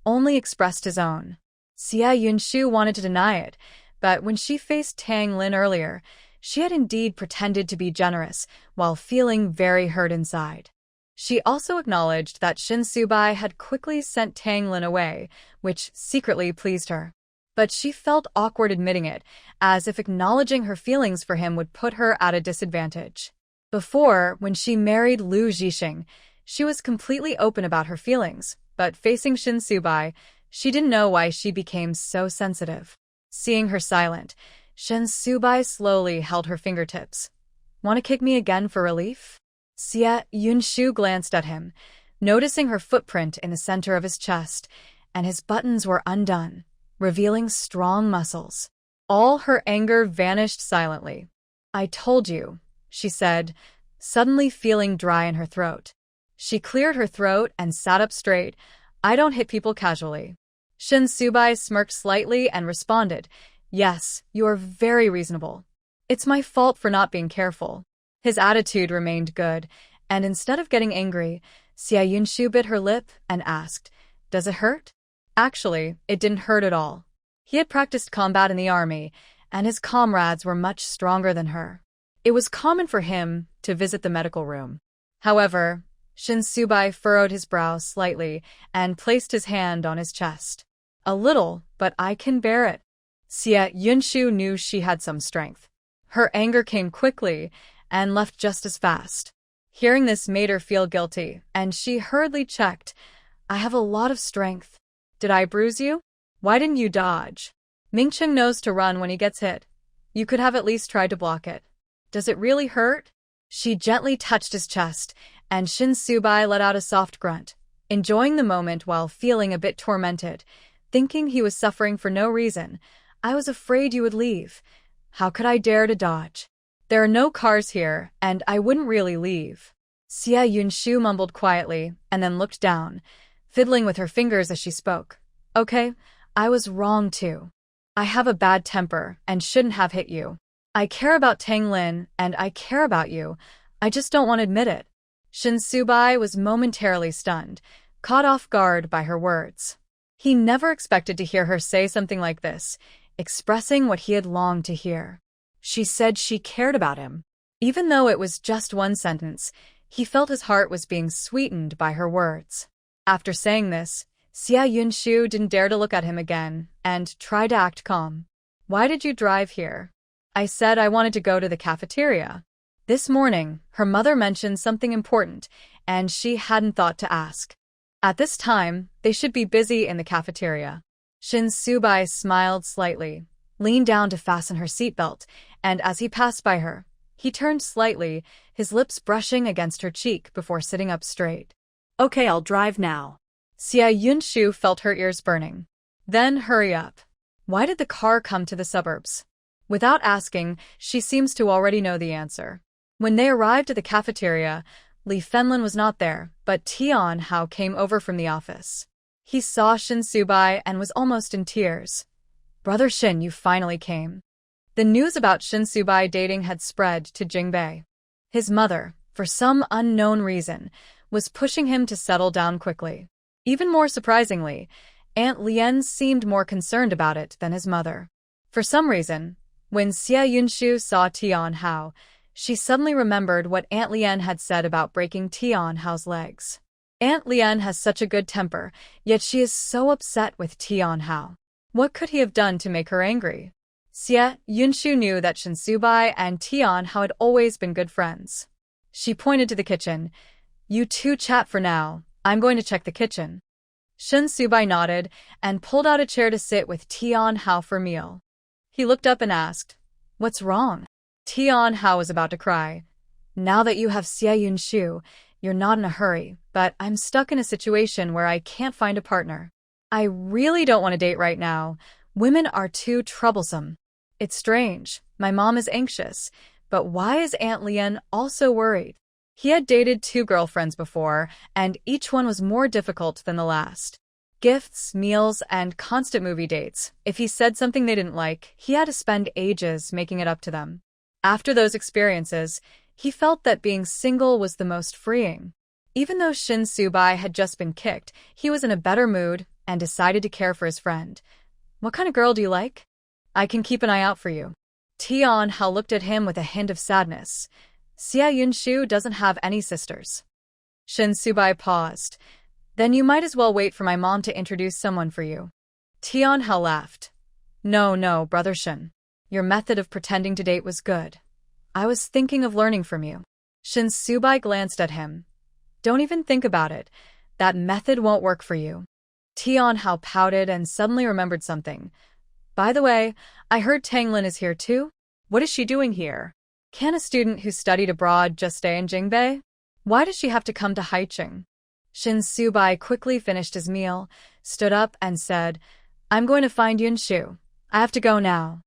only expressed his own. Xia Yunshu wanted to deny it, but when she faced Tang Lin earlier, she had indeed pretended to be generous while feeling very hurt inside. She also acknowledged that Shin Subai had quickly sent Tang Lin away, which secretly pleased her. But she felt awkward admitting it, as if acknowledging her feelings for him would put her at a disadvantage. Before, when she married Lu Zhixing, she was completely open about her feelings, but facing Shin Subai, she didn't know why she became so sensitive. Seeing her silent, Shin Subai slowly held her fingertips. "Want to kick me again for relief?" Xia Yunshu glanced at him, noticing her footprint in the center of his chest, and his buttons were undone, revealing strong muscles. All her anger vanished silently. "I told you," she said, suddenly feeling dry in her throat. She cleared her throat and sat up straight. "I don't hit people casually." Shin Subai smirked slightly and responded, "Yes, you are very reasonable. It's my fault for not being careful." His attitude remained good, and instead of getting angry, Xia Yunshu bit her lip and asked, "Does it hurt?" Actually, it didn't hurt at all. He had practiced combat in the army, and his comrades were much stronger than her. It was common for him to visit the medical room. However, Shin Subai furrowed his brow slightly and placed his hand on his chest. A little, but I can bear it. Xie Yunshu knew she had some strength. Her anger came quickly and left just as fast. Hearing this made her feel guilty, and she hurriedly checked. I have a lot of strength. Did I bruise you? Why didn't you dodge? Mingcheng knows to run when he gets hit. You could have at least tried to block it. Does it really hurt? She gently touched his chest, and Shin Subai let out a soft grunt, enjoying the moment while feeling a bit tormented, thinking he was suffering for no reason. I was afraid you would leave. How could I dare to dodge? There are no cars here, and I wouldn't really leave. Xie Yunshu mumbled quietly, and then looked down, fiddling with her fingers as she spoke. Okay, I was wrong too. I have a bad temper, and shouldn't have hit you. I care about Tang Lin, and I care about you. I just don't want to admit it. Shin Subai was momentarily stunned, caught off guard by her words. He never expected to hear her say something like this, expressing what he had longed to hear. She said she cared about him. Even though it was just one sentence, he felt his heart was being sweetened by her words. After saying this, Xie Yunshu didn't dare to look at him again and tried to act calm. Why did you drive here? I said I wanted to go to the cafeteria. This morning, her mother mentioned something important, and she hadn't thought to ask. At this time, they should be busy in the cafeteria. Shin Subai smiled slightly, leaned down to fasten her seatbelt, and as he passed by her, he turned slightly, his lips brushing against her cheek before sitting up straight.
Okay, I'll drive now.
Xie Yunshu felt her ears burning. Then hurry up. Why did the car come to the suburbs? Without asking, she seems to already know the answer. When they arrived at the cafeteria, Li Fenlin was not there, but Tian Hao came over from the office. He saw Shin Subai and was almost in tears. Brother Shin, you finally came. The news about Shin Subai dating had spread to Jingbei. His mother, for some unknown reason, was pushing him to settle down quickly. Even more surprisingly, Aunt Lien seemed more concerned about it than his mother. For some reason, when Xie Yunshu saw Tian Hao, she suddenly remembered what Aunt Lien had said about breaking Tian Hao's legs. Aunt Lien has such a good temper, yet she is so upset with Tian Hao. What could he have done to make her angry? Xie Yunshu knew that Shin Subai and Tian Hao had always been good friends. She pointed to the kitchen. You two chat for now. I'm going to check the kitchen. Shin Subai nodded and pulled out a chair to sit with Tian Hao for meal. He looked up and asked, What's wrong? Tian Hao was about to cry. Now that you have Xie Yunshu, you're not in a hurry, but I'm stuck in a situation where I can't find a partner. I really don't want to date right now. Women are too troublesome. It's strange. My mom is anxious, but why is Aunt Lien also worried? He had dated 2 girlfriends before, and each one was more difficult than the last. Gifts, meals, and constant movie dates. If he said something they didn't like, he had to spend ages making it up to them. After those experiences, he felt that being single was the most freeing. Even though Shin Subai had just been kicked, he was in a better mood and decided to care for his friend. What kind of girl do you like? I can keep an eye out for you. Tian Hao looked at him with a hint of sadness. Xie Yunshu doesn't have any sisters. Shin Subai paused. Then you might as well wait for my mom to introduce someone for you. Tian Hao laughed. No, Brother Shin. Your method of pretending to date was good. I was thinking of learning from you. Shin Subai glanced at him. Don't even think about it. That method won't work for you. Tian Hao pouted and suddenly remembered something. By the way, I heard Tang Lin is here too? What is she doing here? Can a student who studied abroad just stay in Jingbei? Why does she have to come to Haicheng? Shin Subai quickly finished his meal, stood up and said, I'm going to find Yunshu. I have to go now.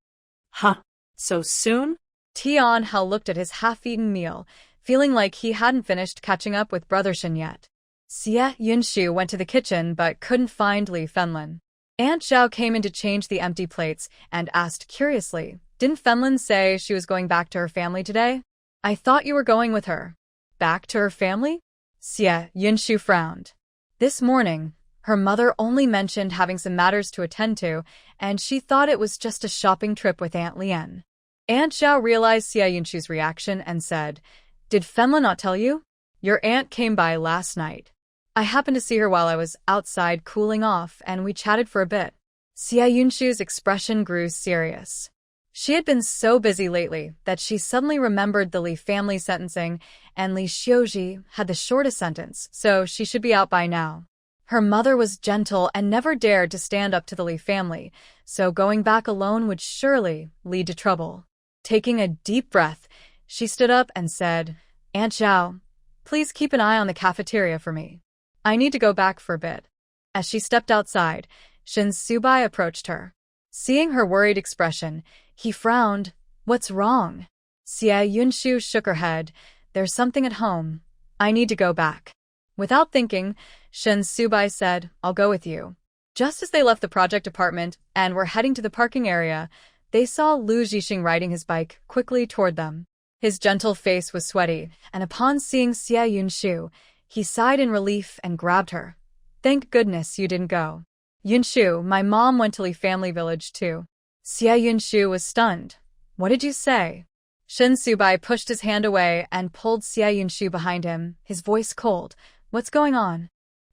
Huh? So soon?
Tian Hao looked at his half-eaten meal, feeling like he hadn't finished catching up with Brother Shin yet. Xie Yunshu went to the kitchen but couldn't find Li Fenlin. Aunt Zhao came in to change the empty plates and asked curiously, Didn't Fenlin say she was going back to her family today? I thought you were going with her. Back to her family? Xie Yunshu frowned. This morning, Her mother only mentioned having some matters to attend to, and she thought it was just a shopping trip with Aunt Lien. Aunt Zhao realized Xia Yunshu's reaction and said, "Did Fenlin not tell you? Your aunt came by last night. I happened to see her while I was outside cooling off, and we chatted for a bit." Xia Yunshu's expression grew serious. She had been so busy lately that she suddenly remembered the Li family sentencing, and Li Xiaozhi had the shortest sentence, so she should be out by now. Her mother was gentle and never dared to stand up to the Li family, so going back alone would surely lead to trouble. Taking a deep breath, she stood up and said, "Aunt Zhao, please keep an eye on the cafeteria for me. I need to go back for a bit." As she stepped outside, Shin Subai approached her. Seeing her worried expression, he frowned. "What's wrong?" Xia Yunshu shook her head. "There's something at home. I need to go back." Without thinking, Shin Subai said, "I'll go with you." Just as they left the project apartment and were heading to the parking area, they saw Lu Zhixing riding his bike quickly toward them. His gentle face was sweaty, and upon seeing Xia Yunshu, he sighed in relief and grabbed her. "Thank goodness you didn't go." "Yunshu, my mom went to Li family village too." Xia Yunshu was stunned. "What did you say?" Shin Subai pushed his hand away and pulled Xia Yunshu behind him, his voice cold. "What's going on?"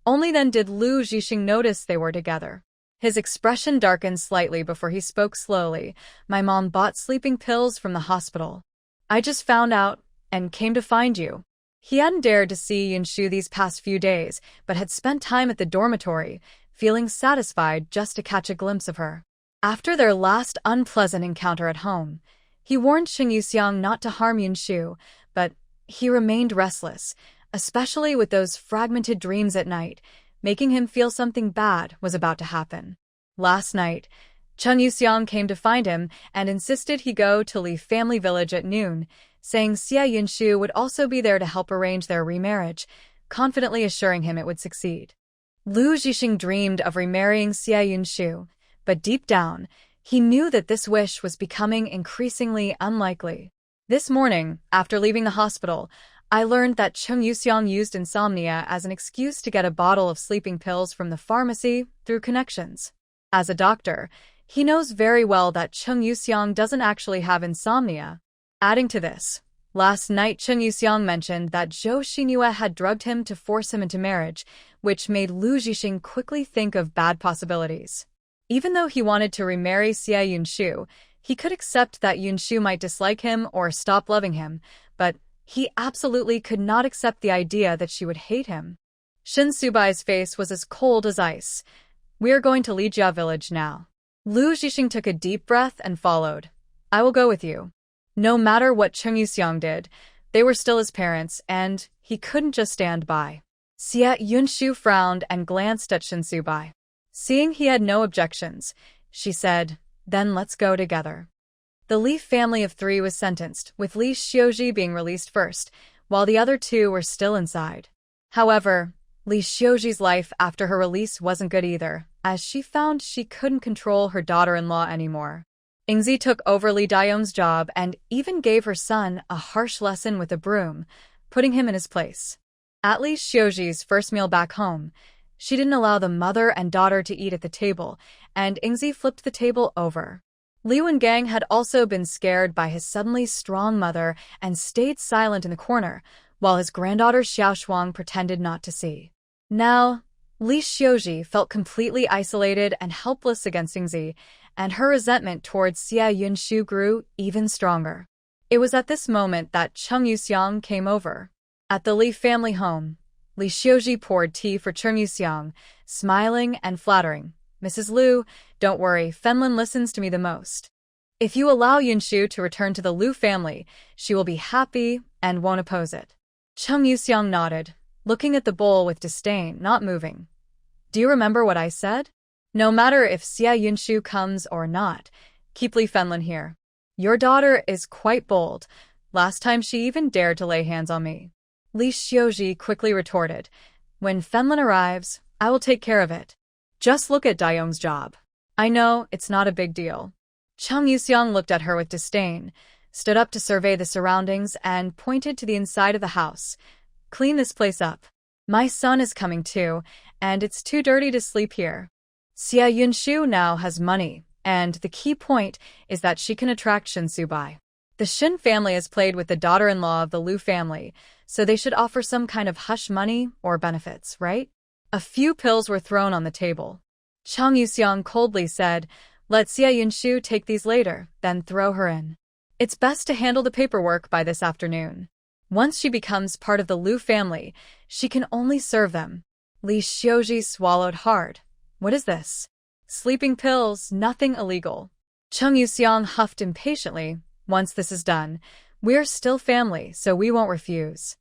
Only then did Lu Zhixing notice they were together. His expression darkened slightly before he spoke slowly. "My mom bought sleeping pills from the hospital. I just found out and came to find you." He hadn't dared to see Yunshu these past few days, but had spent time at the dormitory, feeling satisfied just to catch a glimpse of her. After their last unpleasant encounter at home, he warned Shin Yuxiang not to harm Yunshu, but he remained restless, especially with those fragmented dreams at night, making him feel something bad was about to happen. Last night, Chen Yuxiang came to find him and insisted he go to Li family village at noon, saying Xia Yunshu would also be there to help arrange their remarriage, confidently assuring him it would succeed. Lu Zhixing dreamed of remarrying Xia Yunshu, but deep down, he knew that this wish was becoming increasingly unlikely. This morning, after leaving the hospital, I learned that Chen Yuxiang used insomnia as an excuse to get a bottle of sleeping pills from the pharmacy through connections. As a doctor, he knows very well that Chen Yuxiang doesn't actually have insomnia. Adding to this, last night Chen Yuxiang mentioned that Zhou Xinyue had drugged him to force him into marriage, which made Lu Zhixing quickly think of bad possibilities. Even though he wanted to remarry Xia Yunshu, he could accept that Yunshu might dislike him or stop loving him, but he absolutely could not accept the idea that she would hate him. Shin Subai's face was as cold as ice. "We are going to Lijia village now." Lu Zhixing took a deep breath and followed. "I will go with you." No matter what Chen Yuxiang did, they were still his parents, and he couldn't just stand by. Xia Yunshu frowned and glanced at Shin Subai. Seeing he had no objections, she said, "Then let's go together." The Li family of 3 was sentenced, with Li Xiaozhi being released first, while the other 2 were still inside. However, Li Xiaozhi's life after her release wasn't good either, as she found she couldn't control her daughter-in-law anymore. Yingzi took over Li Dayong's job and even gave her son a harsh lesson with a broom, putting him in his place. At Li Xiaozhi's first meal back home, she didn't allow the mother and daughter to eat at the table, and Yingzi flipped the table over. Li Wengang had also been scared by his suddenly strong mother and stayed silent in the corner, while his granddaughter Xiao Shuang pretended not to see. Now, Li Xiaozhi felt completely isolated and helpless against Yingzi, and her resentment towards Xia Yunshu grew even stronger. It was at this moment that Chen Yuxiang came over. At the Li family home, Li Xiaozhi poured tea for Chen Yuxiang, smiling and flattering. "Mrs. Lu, don't worry, Fenlin listens to me the most. If you allow Yunshu to return to the Lu family, she will be happy and won't oppose it." Chen Yuxiang nodded, looking at the bowl with disdain, not moving. "Do you remember what I said? No matter if Xia Yunshu comes or not, keep Li Fenlin here. Your daughter is quite bold. Last time she even dared to lay hands on me." Li Xiaozhi quickly retorted, "When Fenlin arrives, I will take care of it. Just look at Dayong's job. I know, it's not a big deal." Chen Yuxiang looked at her with disdain, stood up to survey the surroundings, and pointed to the inside of the house. "Clean this place up. My son is coming too, and it's too dirty to sleep here. Xia Yunshu now has money, and the key point is that she can attract Shin Subai. The Shin family is played with the daughter-in-law of the Lu family, so they should offer some kind of hush money or benefits, right? A few pills were thrown on the table. Chang Yuxiang coldly said, "Let Xia Yunshu take these later, then throw her in. It's best to handle the paperwork by this afternoon. Once she becomes part of the Lu family, she can only serve them." Li Xiaozhi swallowed hard. What is this? Sleeping pills, nothing illegal. Chang Yuxiang huffed impatiently. Once this is done, we're still family, so we won't refuse.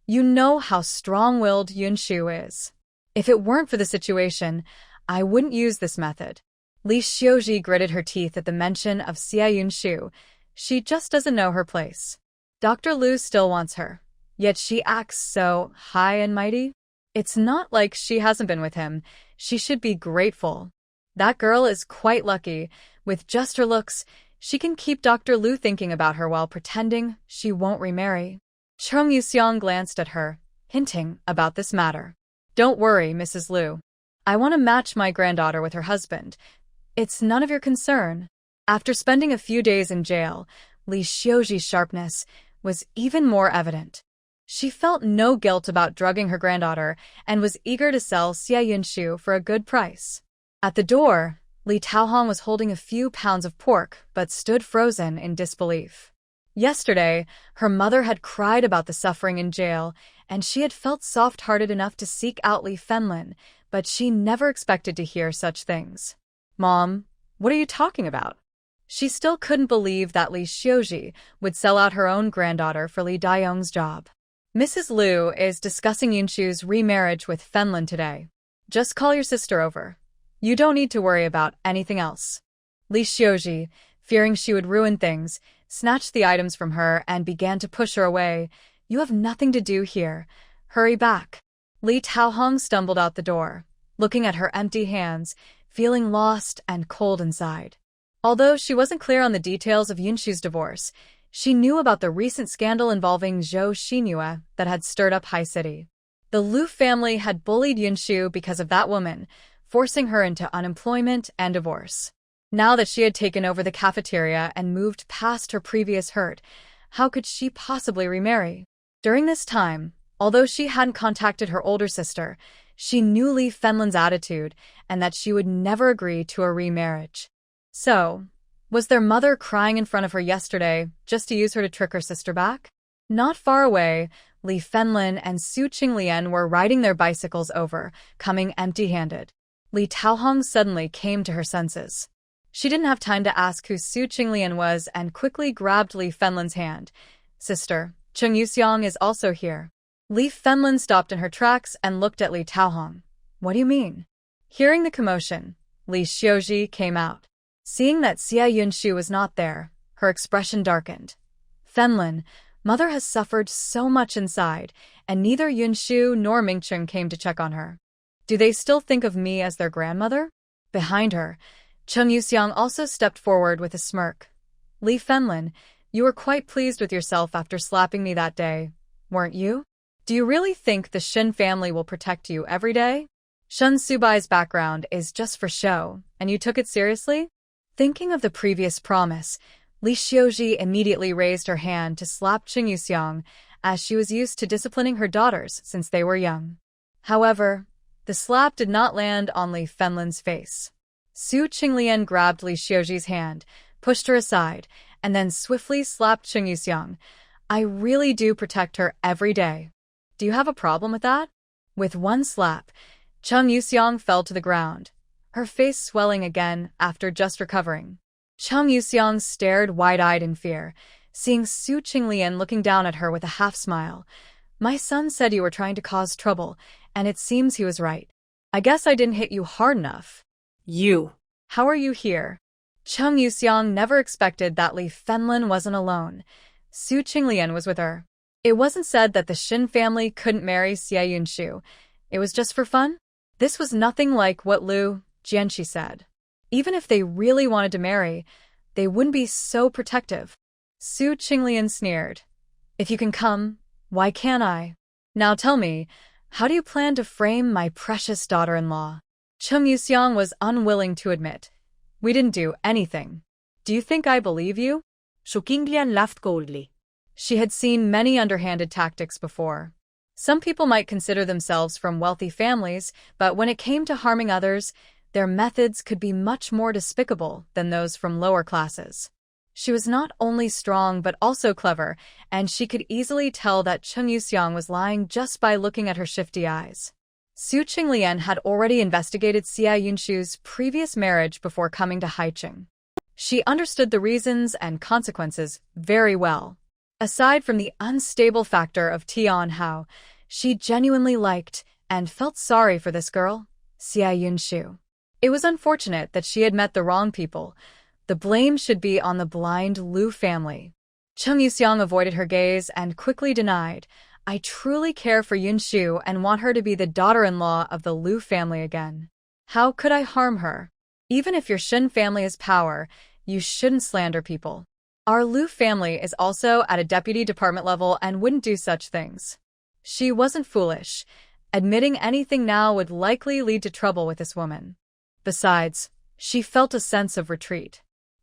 You know how strong-willed Yunshu is. If it weren't for the situation, I wouldn't use this method. Li Xiaozhi gritted her teeth at the mention of Xia Yunshu. She just doesn't know her place. Dr. Lu still wants her, yet she acts so high and mighty. It's not like she hasn't been with him. She should be grateful. That girl is quite lucky. With just her looks, she can keep Dr. Lu thinking about her while pretending she won't remarry. Chang Yuxiang glanced at her, hinting about this matter. Don't worry, Mrs. Lu. I want to match my granddaughter with her husband. It's none of your concern. After spending a few days in jail, Li Xiaozhi's sharpness was even more evident. She felt no guilt about drugging her granddaughter and was eager to sell Xia Yunshu for a good price. At the door, Li Taohong was holding a few pounds of pork but stood frozen in disbelief. Yesterday, her mother had cried about the suffering in jail, and she had felt soft-hearted enough to seek out Li Fenlin, but she never expected to hear such things. Mom, what are you talking about? She still couldn't believe that Li Xiaozhi would sell out her own granddaughter for Li Dayong's job. Mrs. Lu is discussing Yunshu's remarriage with Fenlin today. Just call your sister over. You don't need to worry about anything else. Li Xiaozhi, fearing she would ruin things, snatched the items from her and began to push her away. You have nothing to do here. Hurry back. Li Taohong stumbled out the door, looking at her empty hands, feeling lost and cold inside. Although she wasn't clear on the details of Yunshu's divorce, she knew about the recent scandal involving Zhou Xinyue that had stirred up High City. The Lu family had bullied Yunshu because of that woman, forcing her into unemployment and divorce. Now that she had taken over the cafeteria and moved past her previous hurt, how could she possibly remarry? During this time, although she hadn't contacted her older sister, she knew Li Fenlin's attitude and that she would never agree to a remarriage. So, was their mother crying in front of her yesterday just to use her to trick her sister back? Not far away, Li Fenlin and Su Qinglian were riding their bicycles over, coming empty-handed. Li Taohong suddenly came to her senses. She didn't have time to ask who Su Qinglian was and quickly grabbed Li Fenlin's hand. Sister, Chang Yuxiang is also here. Li Fenlin stopped in her tracks and looked at Li Taohong. What do you mean? Hearing the commotion, Li Xiaozhi came out. Seeing that Xia Yunshu was not there, her expression darkened. Fenlin, mother has suffered so much inside, and neither Yunshu nor Mingcheng came to check on her. Do they still think of me as their grandmother? Behind her, Chang Yuxiang also stepped forward with a smirk. Li Fenlin, you were quite pleased with yourself after slapping me that day, weren't you? Do you really think the Shin family will protect you every day? Shin Subai's background is just for show, and you took it seriously? Thinking of the previous promise, Li Xiaozhi immediately raised her hand to slap Chang Yuxiang, as she was used to disciplining her daughters since they were young. However, the slap did not land on Li Fenlin's face. Su Qinglian grabbed Li Xiaozhi's hand, pushed her aside, and then swiftly slapped Chang Yuxiang. I really do protect her every day. Do you have a problem with that? With one slap, Chang Yuxiang fell to the ground, her face swelling again after just recovering. Chang Yuxiang stared wide-eyed in fear, seeing Su Qinglian looking down at her with a half-smile. My son said you were trying to cause trouble, and it seems he was right. I guess I didn't hit you hard enough.
You.
How are you here? Chang Yuxiang never expected that Li Fenlin wasn't alone. Su Qinglian was with her. It wasn't said that the Shin family couldn't marry Xia Yunshu. It was just for fun? This was nothing like what Lu Jianqi said. Even if they really wanted to marry, they wouldn't be so protective. Su Qinglian sneered. If you can come, why can't I? Now tell me, How do you plan to frame my precious daughter-in-law? Chung Yuxiang was unwilling to admit. We didn't do anything. Do you think I believe you?
Zhou Xinyue laughed coldly.
She had seen many underhanded tactics before. Some people might consider themselves from wealthy families, but when it came to harming others, their methods could be much more despicable than those from lower classes. She was not only strong but also clever, and she could easily tell that Chung Yuxiang was lying just by looking at her shifty eyes. Su Qinglian had already investigated Xia Yunshu's previous marriage before coming to Haicheng. She understood the reasons and consequences very well. Aside from the unstable factor of Tian Hao, she genuinely liked and felt sorry for this girl, Xia Yunshu. It was unfortunate that she had met the wrong people. The blame should be on the blind Lu family. Chung Yuxiang avoided her gaze and quickly denied, I truly care for Yunshu and want her to be the daughter-in-law of the Lu family again. How could I harm her? Even if your Shin family has power, you shouldn't slander people. Our Lu family is also at a deputy department level and wouldn't do such things. She wasn't foolish. Admitting anything now would likely lead to trouble with this woman. Besides, she felt a sense of retreat.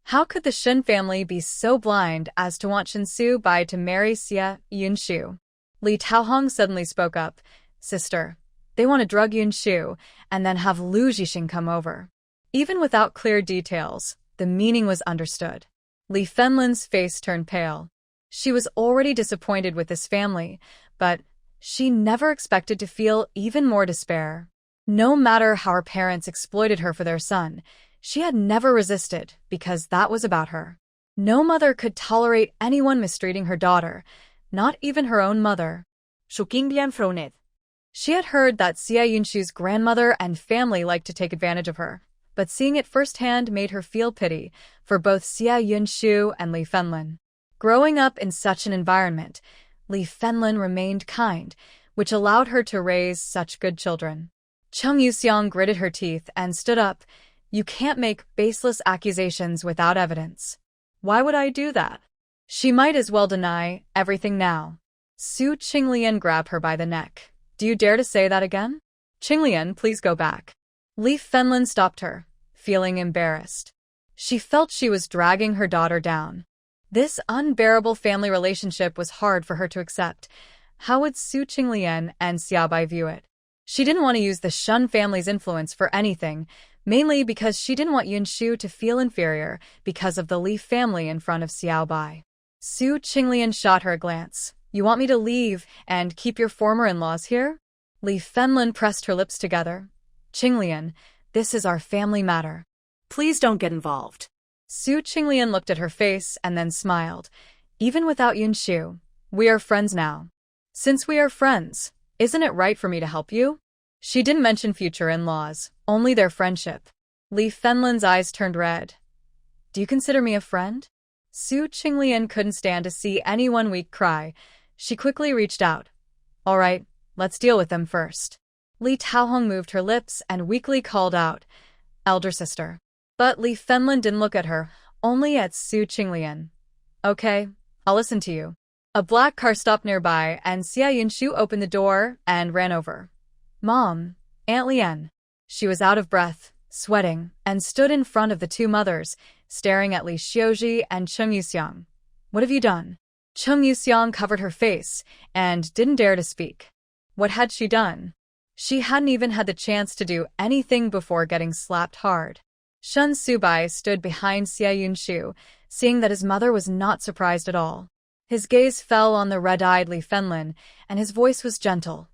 How could the Shin family be so blind as to want Shinsu Bai to marry Xia Yunshu? Li Taohong suddenly spoke up. Sister, they want to drug Yunshu and then have Lu Zhixing come over. Even without clear details, the meaning was understood. Li Fenlin's face turned pale. She was already disappointed with this family, but she never expected to feel even more despair. No matter how her parents exploited her for their son, she had never resisted because that was about her. No mother could tolerate anyone mistreating her daughter, not even her own mother.
Zhou Xinyue frowned.
She had heard that Xia Yunshu's grandmother and family liked to take advantage of her, but seeing it firsthand made her feel pity for both Xia Yunshu and Li Fenlin. Growing up in such an environment, Li Fenlin remained kind, which allowed her to raise such good children. Chung Yuxiang gritted her teeth and stood up. You can't make baseless accusations without evidence. Why would I do that? She might as well deny everything now. Su Qinglian grabbed her by the neck. Do you dare to say that again? Qinglian, please go back. Li Fenlin stopped her, feeling embarrassed. She felt she was dragging her daughter down. This unbearable family relationship was hard for her to accept. How would Su Qinglian and Xiao Bai view it? She didn't want to use the Shen family's influence for anything, mainly because she didn't want Yunshu to feel inferior because of the Li family in front of Xiao Bai. Su Qinglian shot her a glance. You want me to leave and keep your former in-laws here? Li Fenlin pressed her lips together. Qinglian, this is our family matter.
Please don't get involved.
Su Qinglian looked at her face and then smiled. Even without Yunshu, we are friends now. Since we are friends, isn't it right for me to help you? She didn't mention future in-laws, only their friendship. Li Fenlin's eyes turned red. Do you consider me a friend? Su Qinglian couldn't stand to see anyone weak cry. She quickly reached out. All right, let's deal with them first. Li Taohong moved her lips and weakly called out, Elder sister. But Li Fenlin didn't look at her, only at Su Qinglian. Okay, I'll listen to you. A black car stopped nearby and Xia Yunshu opened the door and ran over. Mom, Aunt Lian. She was out of breath, sweating, and stood in front of the two mothers, staring at Li Xiaozhi and Chung Yuxiang. What have you done? Chung Yuxiang covered her face and didn't dare to speak. What had she done? She hadn't even had the chance to do anything before getting slapped hard. Shen Subai stood behind Xia Yunshu, seeing that his mother was not surprised at all. His gaze fell on the red-eyed Li Fenlin, and his voice was gentle.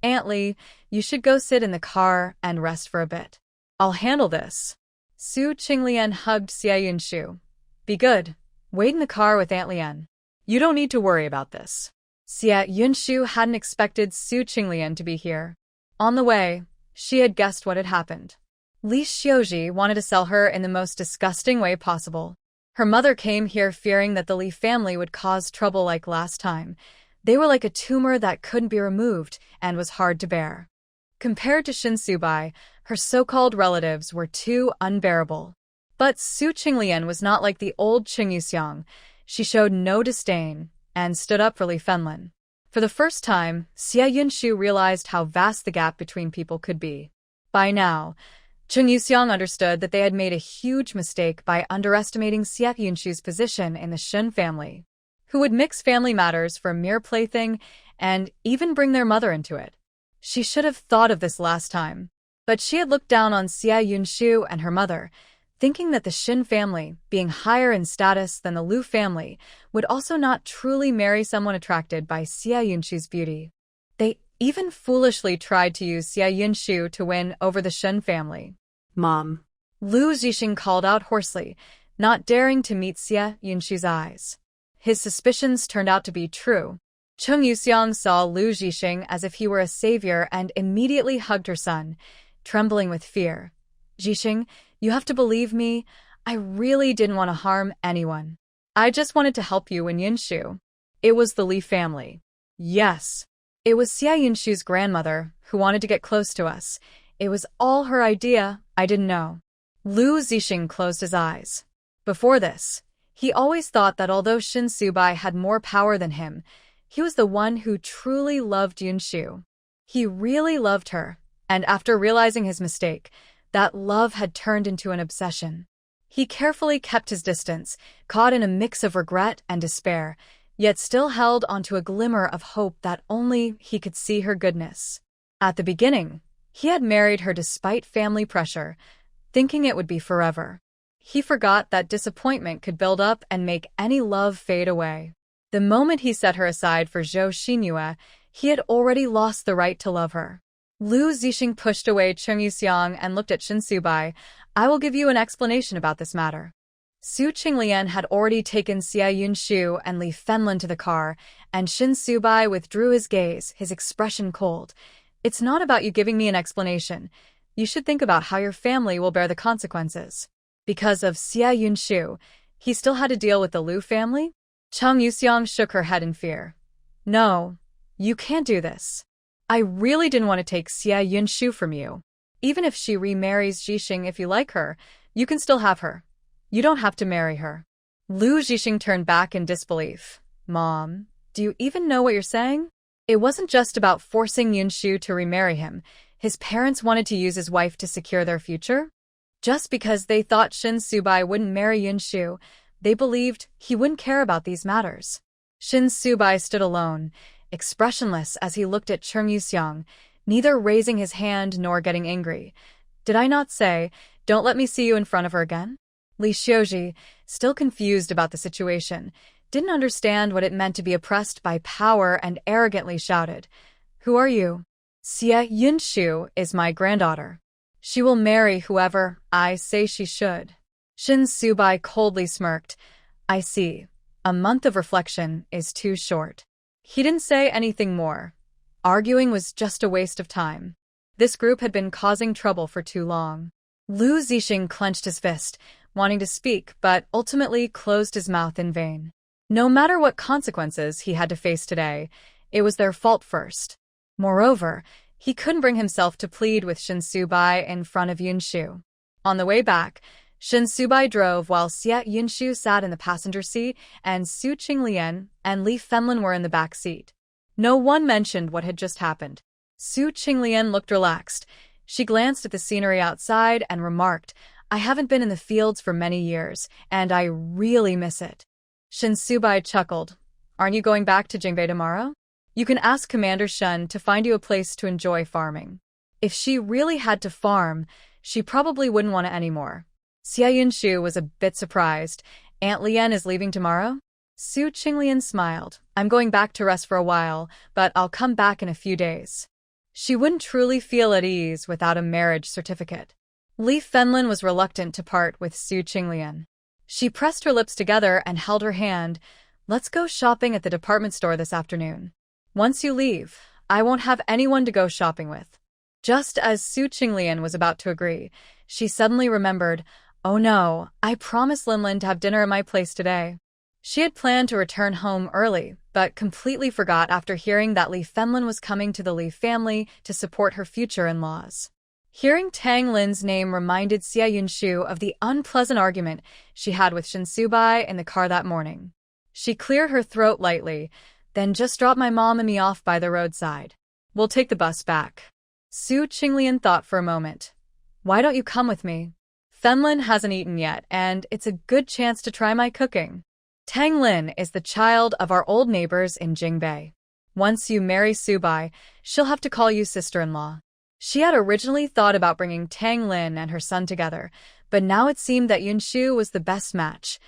Aunt Li, you should go sit in the car and rest for a bit. I'll handle this. Su Qinglian hugged Xia Yunshu. Be good. Wait in the car with Aunt Lian. You don't need to worry about this. Xia Yunshu hadn't expected Su Qinglian to be here. On the way, she had guessed what had happened. Li Xiaozhi wanted to sell her in the most disgusting way possible. Her mother came here fearing that the Li family would cause trouble like last time. They were like a tumor that couldn't be removed and was hard to bear. Compared to Shin Subai, her so-called relatives were too unbearable. But Su Qinglian was not like the old Chung Yuxiang. She showed no disdain and stood up for Li Fenlin. For the first time, Xia Yunshu realized how vast the gap between people could be. By now, Chung Yuxiang understood that they had made a huge mistake by underestimating Xia Yunshu's position in the Shin family, who would mix family matters for a mere plaything and even bring their mother into it. She should have thought of this last time. But she had looked down on Xia Yunshu and her mother, thinking that the Shin family, being higher in status than the Lu family, would also not truly marry someone attracted by Xia Yunshu's beauty. They even foolishly tried to use Xia Yunshu to win over the Shin family.
Mom.
Lu Zhixing called out hoarsely, not daring to meet Xia Yunshu's eyes. His suspicions turned out to be true. Chung Yuxiang saw Lu Zhixing as if he were a savior and immediately hugged her son, trembling with fear. Zhixing, you have to believe me. I really didn't want to harm anyone. I just wanted to help you and Yunshu. It was the Li family. Yes. It was Xia Yunshu's grandmother who wanted to get close to us. It was all her idea. I didn't know. Lu Zhixing closed his eyes. Before this, he always thought that although Shin Subai had more power than him, he was the one who truly loved Yunshu. He really loved her, and after realizing his mistake, that love had turned into an obsession. He carefully kept his distance, caught in a mix of regret and despair, yet still held onto a glimmer of hope that only he could see her goodness. At the beginning, he had married her despite family pressure, thinking it would be forever. He forgot that disappointment could build up and make any love fade away. The moment he set her aside for Zhou Xinyue, he had already lost the right to love her. Lu Zhixing pushed away Chung Yuxiang and looked at Shin Subai. I will give you an explanation about this matter. Su Qinglian had already taken Xia Yunshu and Li Fenlin to the car, and Shin Subai withdrew his gaze, his expression cold. It's not about you giving me an explanation. You should think about how your family will bear the consequences. Because of Xia Yunshu, he still had to deal with the Lu family? Chung Yuxiang shook her head in fear. No, you can't do this. I really didn't want to take Xia Yunshu from you. Even if she remarries Zhixing if you like her, you can still have her. You don't have to marry her. Lu Zhixing turned back in disbelief. Mom, do you even know what you're saying? It wasn't just about forcing Yunshu to remarry him. His parents wanted to use his wife to secure their future. Just because they thought Shin Subai wouldn't marry Yunshu, they believed he wouldn't care about these matters. Shin Subai stood alone, expressionless as he looked at Chung Yuxiang, neither raising his hand nor getting angry. Did I not say, don't let me see you in front of her again? Li Xiaozhi, still confused about the situation, didn't understand what it meant to be oppressed by power and arrogantly shouted, Who are you? Xia Yunshu is my granddaughter. She will marry whoever I say she should. Shin Subai coldly smirked. I see. A month of reflection is too short. He didn't say anything more. Arguing was just a waste of time. This group had been causing trouble for too long. Lu Zhixing clenched his fist, wanting to speak, but ultimately closed his mouth in vain. No matter what consequences he had to face today, it was their fault first. Moreover, he couldn't bring himself to plead with Shin Subai in front of Yunshu. On the way back, Shin Subai drove while Xia Yunshu sat in the passenger seat and Su Qinglian and Li Fenlin were in the back seat. No one mentioned what had just happened. Su Qinglian looked relaxed. She glanced at the scenery outside and remarked, I haven't been in the fields for many years, and I really miss it. Shin Subai chuckled. Aren't you going back to Jingbei tomorrow? You can ask Commander Shen to find you a place to enjoy farming. If she really had to farm, she probably wouldn't want it anymore. Xia Yunshu was a bit surprised. Aunt Lian is leaving tomorrow? Su Qinglian smiled. I'm going back to rest for a while, but I'll come back in a few days. She wouldn't truly feel at ease without a marriage certificate. Li Fenlin was reluctant to part with Su Qinglian. She pressed her lips together and held her hand. Let's go shopping at the department store this afternoon. Once you leave, I won't have anyone to go shopping with. Just as Su Qinglian was about to agree, she suddenly remembered, oh no, I promised Linlin to have dinner at my place today. She had planned to return home early, but completely forgot after hearing that Li Fenlin was coming to the Li family to support her future in-laws. Hearing Tang Lin's name reminded Xia Yunshu of the unpleasant argument she had with Shin Subai in the car that morning. She cleared her throat lightly. Then just drop my mom and me off by the roadside. We'll take the bus back. Su Qinglian thought for a moment. Why don't you come with me? Fenlin hasn't eaten yet, and it's a good chance to try my cooking. Tang Lin is the child of our old neighbors in Jingbei. Once you marry Subai, she'll have to call you sister-in-law. She had originally thought about bringing Tang Lin and her son together, but now it seemed that Yunshu was the best match.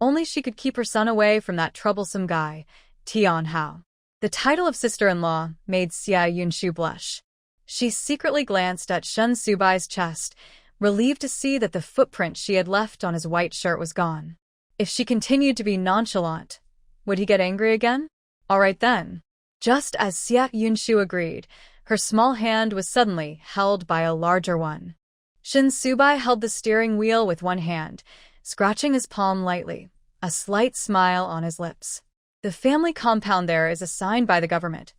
Only she could keep her son away from that troublesome guy, Tian Hao. The title of sister-in-law made Xia Yunshu blush. She secretly glanced at Shun Subai's chest, relieved to see that the footprint she had left on his white shirt was gone. If she continued to be nonchalant, would he get angry again? All right then. Just as Xia Yunshu agreed, her small hand was suddenly held by a larger one. Shin Subai held the steering wheel with one hand, scratching his palm lightly, a slight smile on his lips. The family compound there is assigned by the government.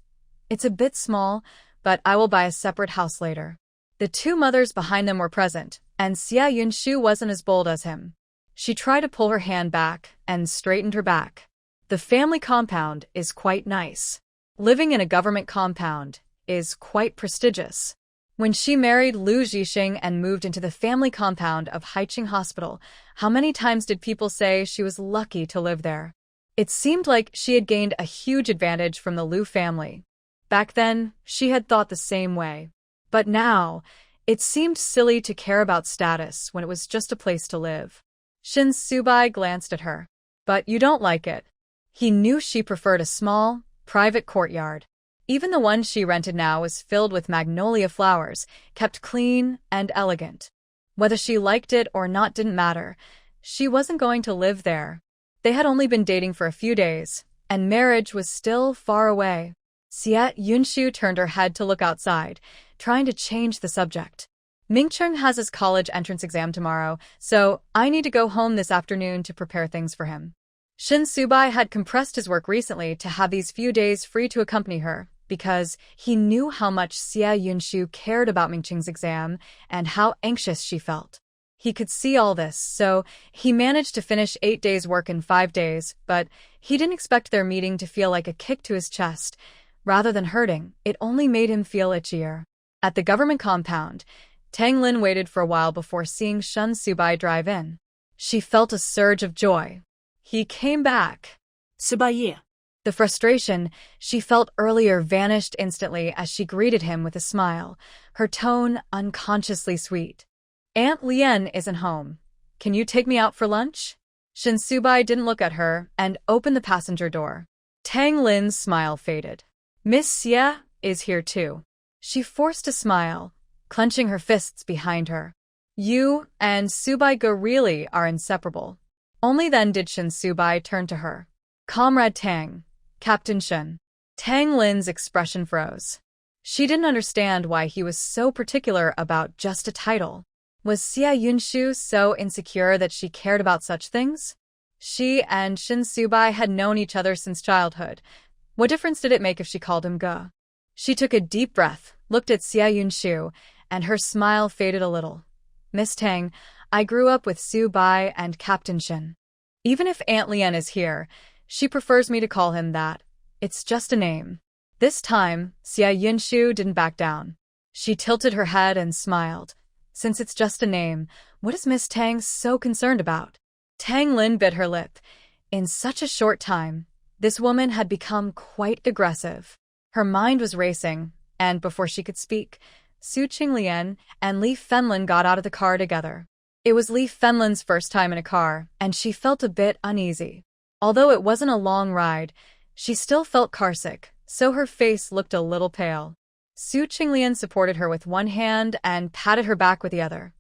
It's a bit small, but I will buy a separate house later. The two mothers behind them were present, and Xia Yunshu wasn't as bold as him. She tried to pull her hand back and straightened her back. The family compound is quite nice. Living in a government compound is quite prestigious. When she married Lu Zhixing and moved into the family compound of Haiqing Hospital, how many times did people say she was lucky to live there? It seemed like she had gained a huge advantage from the Lu family. Back then, she had thought the same way. But now, it seemed silly to care about status when it was just a place to live. Shin Subai glanced at her. But you don't like it. He knew she preferred a small, private courtyard. Even the one she rented now was filled with magnolia flowers, kept clean and elegant. Whether she liked it or not didn't matter. She wasn't going to live there. They had only been dating for a few days, and marriage was still far away. Xia Yunshu turned her head to look outside, trying to change the subject. Mingcheng has his college entrance exam tomorrow, so I need to go home this afternoon to prepare things for him. Shin Subai had compressed his work recently to have these few days free to accompany her, because he knew how much Xia Yunshu cared about Mingcheng's exam and how anxious she felt. He could see all this, so he managed to finish 8 days' work in 5 days, but he didn't expect their meeting to feel like a kick to his chest. Rather than hurting, it only made him feel itchier. At the government compound, Tang Lin waited for a while before seeing Shun Subai drive in. She felt a surge of joy. He came back.
Subai.
The frustration she felt earlier vanished instantly as she greeted him with a smile, her tone unconsciously sweet. Aunt Lien isn't home. Can you take me out for lunch? Shin Subai didn't look at her and opened the passenger door. Tang Lin's smile faded. Miss Xia is here too. She forced a smile, clenching her fists behind her. You and Subai Ge really are inseparable. Only then did Shin Subai turn to her. Comrade Tang, Captain Shin. Tang Lin's expression froze. She didn't understand why he was so particular about just a title. Was Xia Yunshu so insecure that she cared about such things? She and Shin Subai had known each other since childhood. What difference did it make if she called him Ge? She took a deep breath, looked at Xia Yunshu, and her smile faded a little. Miss Tang, I grew up with Subai and Captain Shin. Even if Aunt Lien is here, she prefers me to call him that. It's just a name. This time, Xia Yunshu didn't back down. She tilted her head and smiled. Since it's just a name, what is Miss Tang so concerned about? Tang Lin bit her lip. In such a short time, this woman had become quite aggressive. Her mind was racing, and before she could speak, Su Qinglian and Li Fenlin got out of the car together. It was Li Fenlin's first time in a car, and she felt a bit uneasy. Although it wasn't a long ride, she still felt carsick, so her face looked a little pale. Su Qinglian supported her with one hand and patted her back with the other.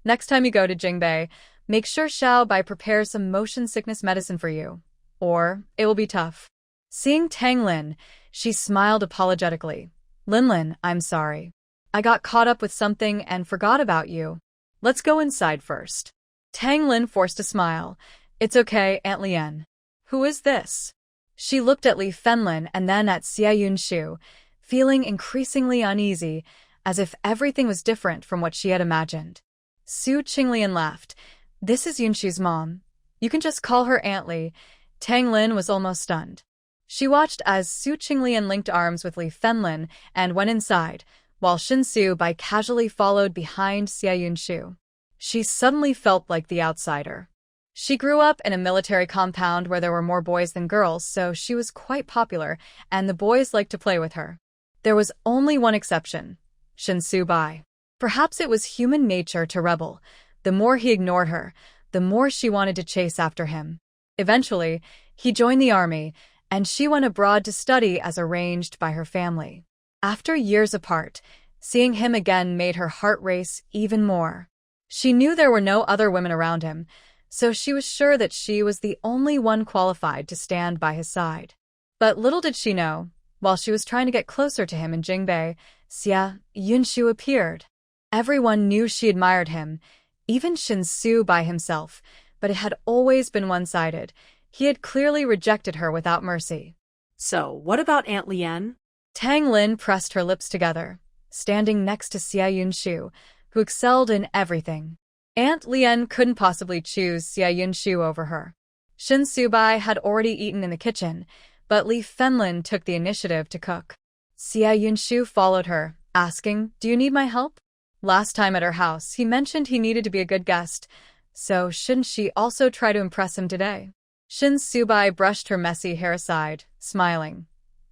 Next time you go to Jingbei, make sure Xiao Wei prepares some motion sickness medicine for you, or it will be tough. Seeing Tang Lin, she smiled apologetically. Lin, I'm sorry. I got caught up with something and forgot about you. Let's go inside first. Tang Lin forced a smile. It's okay, Aunt Lien. Who is this? She looked at Li Fenlin and then at Xia Yunshu, feeling increasingly uneasy, as if everything was different from what she had imagined. Su Qinglian laughed. This is Yunshu's mom. You can just call her Aunt Li. Tang Lin was almost stunned. She watched as Su Qinglian linked arms with Li Fenlin and went inside, while Shin Su-bai casually followed behind Xia Yunshu. She suddenly felt like the outsider. She grew up in a military compound where there were more boys than girls, so she was quite popular, and the boys liked to play with her. There was only one exception, Shin Su-bai. Perhaps it was human nature to rebel. The more he ignored her, the more she wanted to chase after him. Eventually, he joined the army, and she went abroad to study as arranged by her family. After years apart, seeing him again made her heart race even more. She knew there were no other women around him, so she was sure that she was the only one qualified to stand by his side. But little did she know, while she was trying to get closer to him in Jingbei, Xia Yunshu appeared. Everyone knew she admired him, even Shin Su-bai himself, but it had always been one-sided. He had clearly rejected her without mercy.
So, what about Aunt Lien?
Tang Lin pressed her lips together, standing next to Xia Yunshu, who excelled in everything. Aunt Lien couldn't possibly choose Xia Yunshu over her. Shin Su-bai had already eaten in the kitchen, but Li Fenlin took the initiative to cook. Xia Yunshu followed her, asking, "Do you need my help?" Last time at her house, he mentioned he needed to be a good guest, so shouldn't she also try to impress him today? Shin Su-bai brushed her messy hair aside, smiling.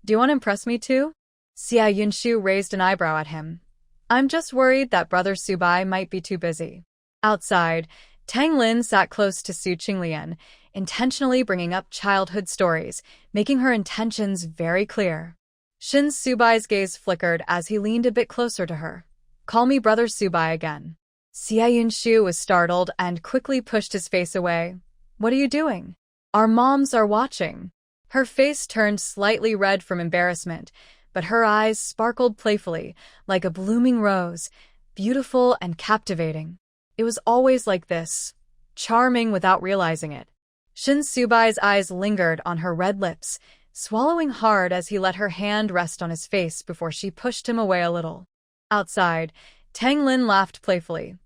"Do you want to impress me too?" Xia Yunshu raised an eyebrow at him. "I'm just worried that Brother Su-bai might be too busy." Outside, Tang Lin sat close to Su Qinglian, intentionally bringing up childhood stories, making her intentions very clear. Shin Su-bai's gaze flickered as he leaned a bit closer to her. "Call me Brother Su-bai again." Xia Yunshu was startled and quickly pushed his face away. "What are you doing? Our moms are watching." Her face turned slightly red from embarrassment, but her eyes sparkled playfully, like a blooming rose, beautiful and captivating. It was always like this, charming without realizing it. Shin Su-bai's eyes lingered on her red lips, swallowing hard as he let her hand rest on his face before she pushed him away a little. Outside, Tang Lin laughed playfully.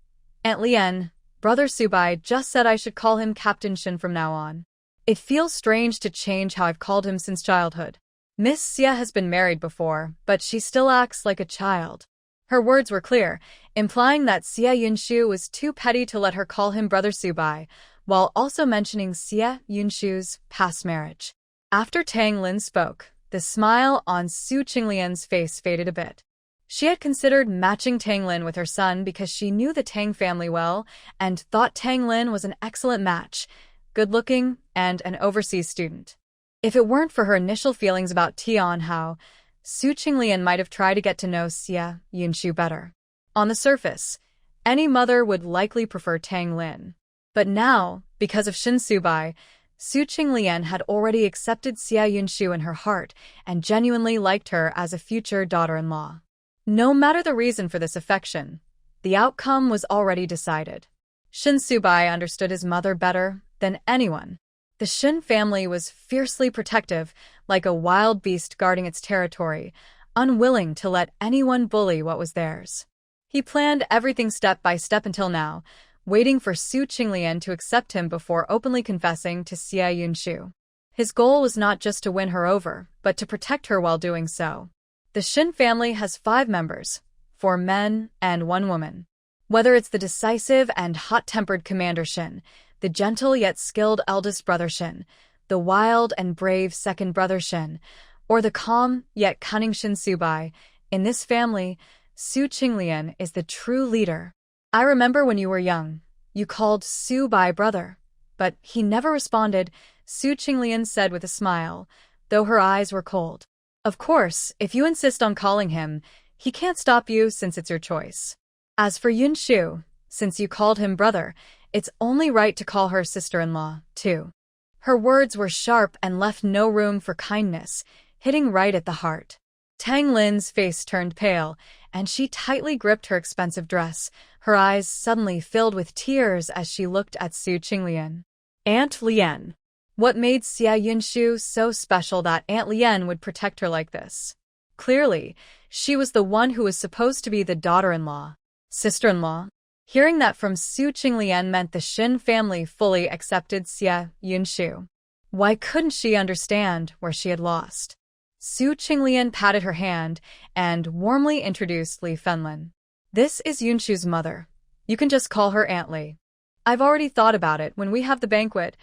"Aunt Lien, Brother Su-bai just said I should call him Captain Shin from now on. It feels strange to change how I've called him since childhood. Miss Xia has been married before, but she still acts like a child." Her words were clear, implying that Xia Yunshu was too petty to let her call him Brother Su-bai, while also mentioning Xia Yunshu's past marriage. After Tang Lin spoke, the smile on Su Qinglian's face faded a bit. She had considered matching Tang Lin with her son because she knew the Tang family well and thought Tang Lin was an excellent match, good-looking, and an overseas student. If it weren't for her initial feelings about Tian Hao, Su Qinglian might have tried to get to know Xia Yunshu better. On the surface, any mother would likely prefer Tang Lin. But now, because of Shin Su-bai, Su Qinglian had already accepted Xia Yunshu in her heart and genuinely liked her as a future daughter-in-law. No matter the reason for this affection, the outcome was already decided. Shin Su-bai understood his mother better than anyone. The Shin family was fiercely protective, like a wild beast guarding its territory, unwilling to let anyone bully what was theirs. He planned everything step by step until now, waiting for Su Qinglian to accept him before openly confessing to Xia Yunshu. His goal was not just to win her over, but to protect her while doing so. The Shin family has 5 members, 4 men and 1 woman. Whether it's the decisive and hot-tempered Commander Shin, the gentle yet skilled eldest brother Shin, the wild and brave second brother Shin, or the calm yet cunning Shin Su-bai, in this family, Su Qinglian is the true leader. "I remember when you were young, you called Su-bai brother." But he never responded, Su Qinglian said with a smile, though her eyes were cold. "Of course, if you insist on calling him, he can't stop you since it's your choice. As for Yunshu, since you called him brother, it's only right to call her sister-in-law, too." Her words were sharp and left no room for kindness, hitting right at the heart. Tang Lin's face turned pale, and she tightly gripped her expensive dress, her eyes suddenly filled with tears as she looked at Su Qinglian. Aunt Lien. What made Xia Yunshu so special that Aunt Lien would protect her like this? Clearly, she was the one who was supposed to be the daughter-in-law. Sister-in-law? Hearing that from Su Qinglian meant the Shin family fully accepted Xia Yunshu. Why couldn't she understand where she had lost? Su Qinglian patted her hand and warmly introduced Li Fenlin. This is Yunshu's mother. You can just call her Aunt Li. I've already thought about it. When we have the banquet,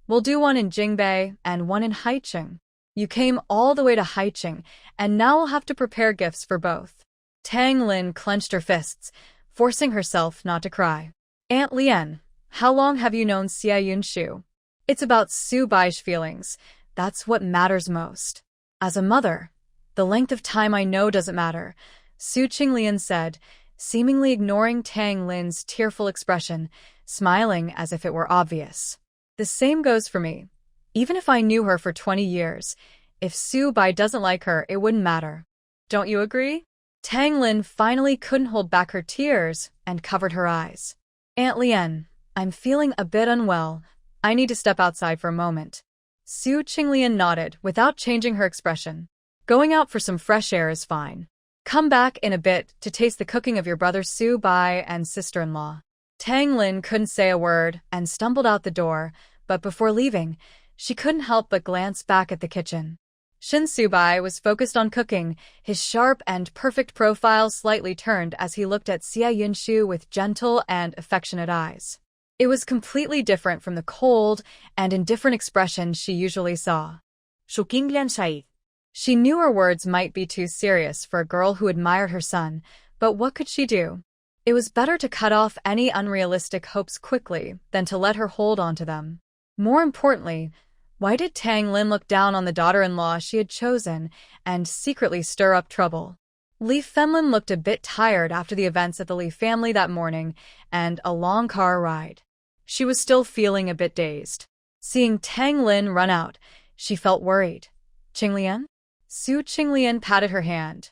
we'll do one in Jingbei and one in Haiqing. You came all the way to Haiqing, and now we'll have to prepare gifts for both. Tang Lin clenched her fists, forcing herself not to cry. Aunt Lien, how long have you known Xia Yunshu? It's about Su Bai's feelings. That's what matters most. As a mother, the length of time I know doesn't matter, Su Qinglian said, seemingly ignoring Tang Lin's tearful expression, smiling as if it were obvious. The same goes for me. Even if I knew her for 20 years, if Su Bai doesn't like her, it wouldn't matter. Don't you agree? Tang Lin finally couldn't hold back her tears and covered her eyes. Aunt Lien, I'm feeling a bit unwell. I need to step outside for a moment. Su Qinglian nodded without changing her expression. Going out for some fresh air is fine. Come back in a bit to taste the cooking of your brother Su Bai and sister-in-law. Tang Lin couldn't say a word and stumbled out the door, but before leaving, she couldn't help but glance back at the kitchen. Shin Su Bai was focused on cooking, his sharp and perfect profile slightly turned as he looked at Xia Yunshu with gentle and affectionate eyes. It was completely different from the cold and indifferent expression she usually saw. She knew her words might be too serious for a girl who admired her son, but what could she do? It was better to cut off any unrealistic hopes quickly than to let her hold on to them. More importantly, why did Tang Lin look down on the daughter-in-law she had chosen and secretly stir up trouble? Li Fenlin looked a bit tired after the events at the Li family that morning and a long car ride. She was still feeling a bit dazed. Seeing Tang Lin run out, she felt worried. Qinglian? Su Qinglian patted her hand.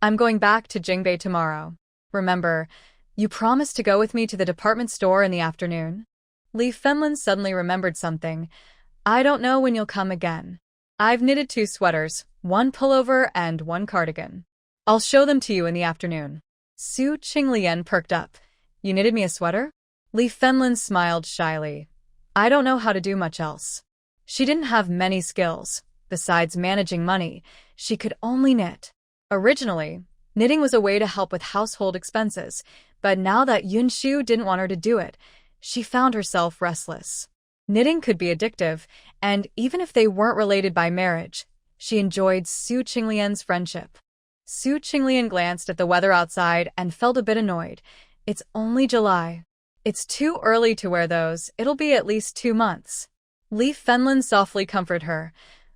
I'm going back to Jingbei tomorrow. Remember, you promised to go with me to the department store in the afternoon? Li Fenlin suddenly remembered something. I don't know when you'll come again. I've knitted 2 sweaters, 1 pullover and 1 cardigan. I'll show them to you in the afternoon. Su Qinglian perked up. You knitted me a sweater? Li Fenlin smiled shyly. I don't know how to do much else. She didn't have many skills. Besides managing money, she could only knit. Originally, knitting was a way to help with household expenses, but now that Yunshu didn't want her to do it, she found herself restless. Knitting could be addictive, and even if they weren't related by marriage, she enjoyed Su Qinglian's friendship. Su Qinglian glanced at the weather outside and felt a bit annoyed. It's only July. It's too early to wear those. It'll be at least 2 months. Li Fenlin softly comforted her.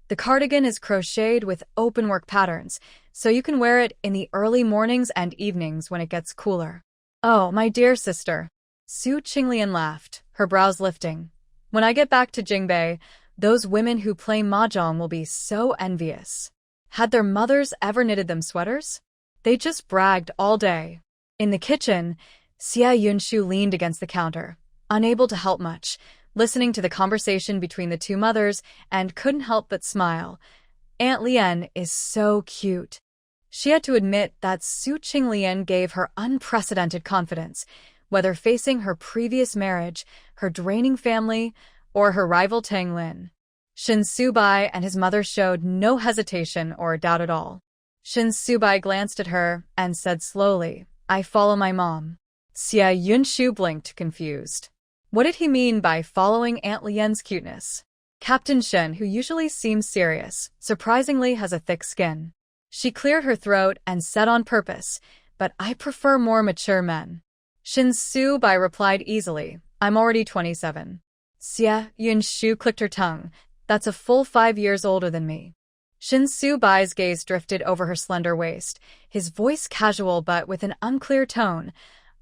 The cardigan is crocheted with openwork patterns, so you can wear it in the early mornings and evenings when it gets cooler. Oh, my dear sister. Su Qinglian laughed, her brows lifting. When I get back to Jingbei, those women who play mahjong will be so envious. Had their mothers ever knitted them sweaters? They just bragged all day. In the kitchen, Xia Yunshu leaned against the counter, unable to help much, listening to the conversation between the 2 mothers and couldn't help but smile. Aunt Lien is so cute. She had to admit that Su Qinglian gave her unprecedented confidence, whether facing her previous marriage, her draining family, or her rival Tang Lin. Shin Su Bai and his mother showed no hesitation or doubt at all. Shin Su Bai glanced at her and said slowly, I follow my mom. Xia Yunshu blinked, confused. What did he mean by following Aunt Lien's cuteness? Captain Shin, who usually seems serious, surprisingly has a thick skin. She cleared her throat and said on purpose, but I prefer more mature men. Shin Su Bai replied easily, I'm already 27. Xia Yunshu clicked her tongue. That's a full 5 years older than me. Shin Su Bai's gaze drifted over her slender waist, his voice casual but with an unclear tone.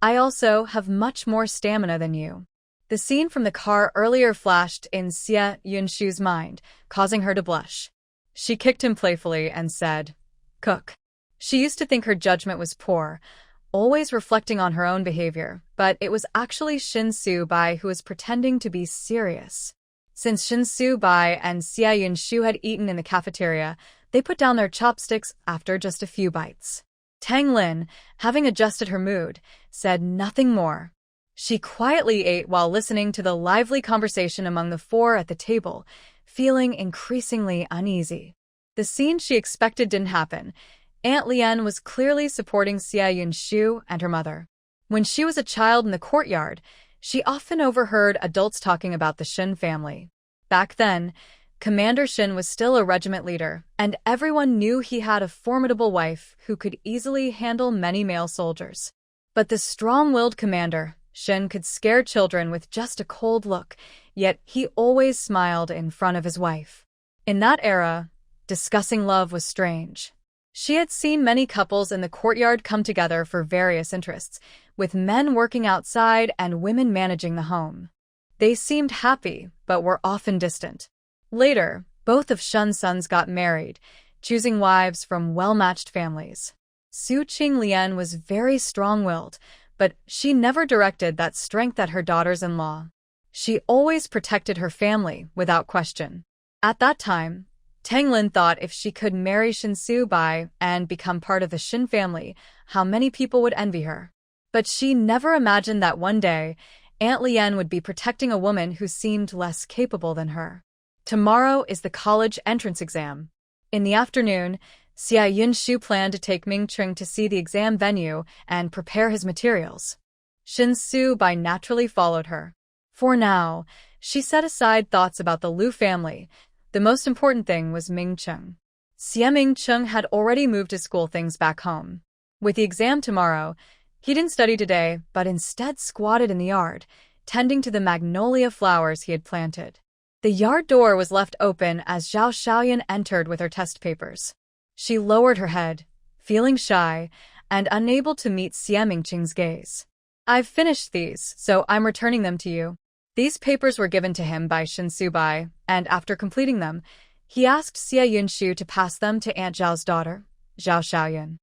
I also have much more stamina than you. The scene from the car earlier flashed in Xia Yunshu's mind, causing her to blush. She kicked him playfully and said, Cook. She used to think her judgment was poor, always reflecting on her own behavior, but it was actually Shin Su Bai who was pretending to be serious. Since Shin Su Bai and Xia Yunshu had eaten in the cafeteria, they put down their chopsticks after just a few bites. Tang Lin, having adjusted her mood, said nothing more. She quietly ate while listening to the lively conversation among the 4 at the table, feeling increasingly uneasy. The scene she expected didn't happen. Aunt Lian was clearly supporting Xia Yunshu and her mother. When she was a child in the courtyard, she often overheard adults talking about the Shin family. Back then, Commander Shin was still a regiment leader, and everyone knew he had a formidable wife who could easily handle many male soldiers. But the strong-willed commander, Shin, could scare children with just a cold look, yet he always smiled in front of his wife. In that era, discussing love was strange. She had seen many couples in the courtyard come together for various interests, with men working outside and women managing the home. They seemed happy, but were often distant. Later, both of Shun's sons got married, choosing wives from well-matched families. Su Qinglian was very strong-willed, but she never directed that strength at her daughters-in-law. She always protected her family, without question. At that time, Tang Lin thought if she could marry Shin Su-bai and become part of the Shin family, how many people would envy her. But she never imagined that one day, Aunt Lian would be protecting a woman who seemed less capable than her. Tomorrow is the college entrance exam. In the afternoon, Xia Yunshu planned to take Ming Cheng to see the exam venue and prepare his materials. Shin Su-bai naturally followed her. For now, she set aside thoughts about the Lu family. The most important thing was Ming Cheng. Xia Ming Cheng had already moved his school things back home. With the exam tomorrow, he didn't study today, but instead squatted in the yard, tending to the magnolia flowers he had planted. The yard door was left open as Zhou Xinyue entered with her test papers. She lowered her head, feeling shy and unable to meet Xia Mingqing's gaze. "I've finished these, so I'm returning them to you." These papers were given to him by Shin Su-bai, and after completing them, he asked Xia Yunshu to pass them to Aunt Zhao's daughter, Zhou Xinyue.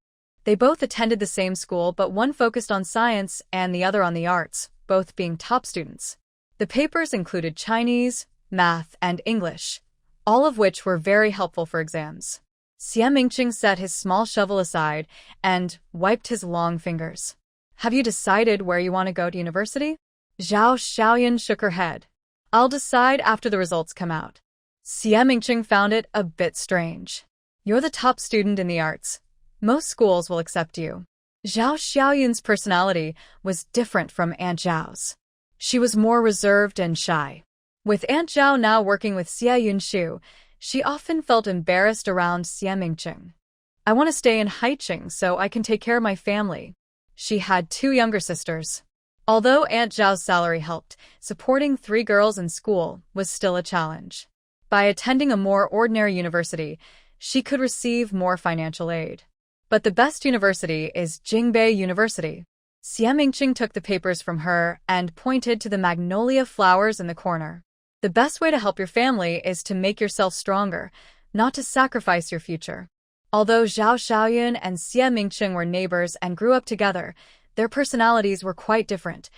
They both attended the same school, but one focused on science and the other on the arts, both being top students. The papers included Chinese, math, and English, all of which were very helpful for exams. Xia Mingqing set his small shovel aside and wiped his long fingers. "Have you decided where you want to go to university?" Zhou Xinyue shook her head. "I'll decide after the results come out." Xia Mingqing found it a bit strange. "You're the top student in the arts. Most schools will accept you." Zhou Xiaoyun's personality was different from Aunt Zhao's. She was more reserved and shy. With Aunt Zhao now working with Xia Yunshu, she often felt embarrassed around Xia Mingqing. "I want to stay in Haiqing so I can take care of my family." She had 2 younger sisters. Although Aunt Zhao's salary helped, supporting 3 girls in school was still a challenge. By attending a more ordinary university, she could receive more financial aid. But the best university is Jingbei University. Xia Mingqing took the papers from her and pointed to the magnolia flowers in the corner. "The best way to help your family is to make yourself stronger, not to sacrifice your future." Although Zhou Xiaoyun and Xia Mingqing were neighbors and grew up together, their personalities were quite different.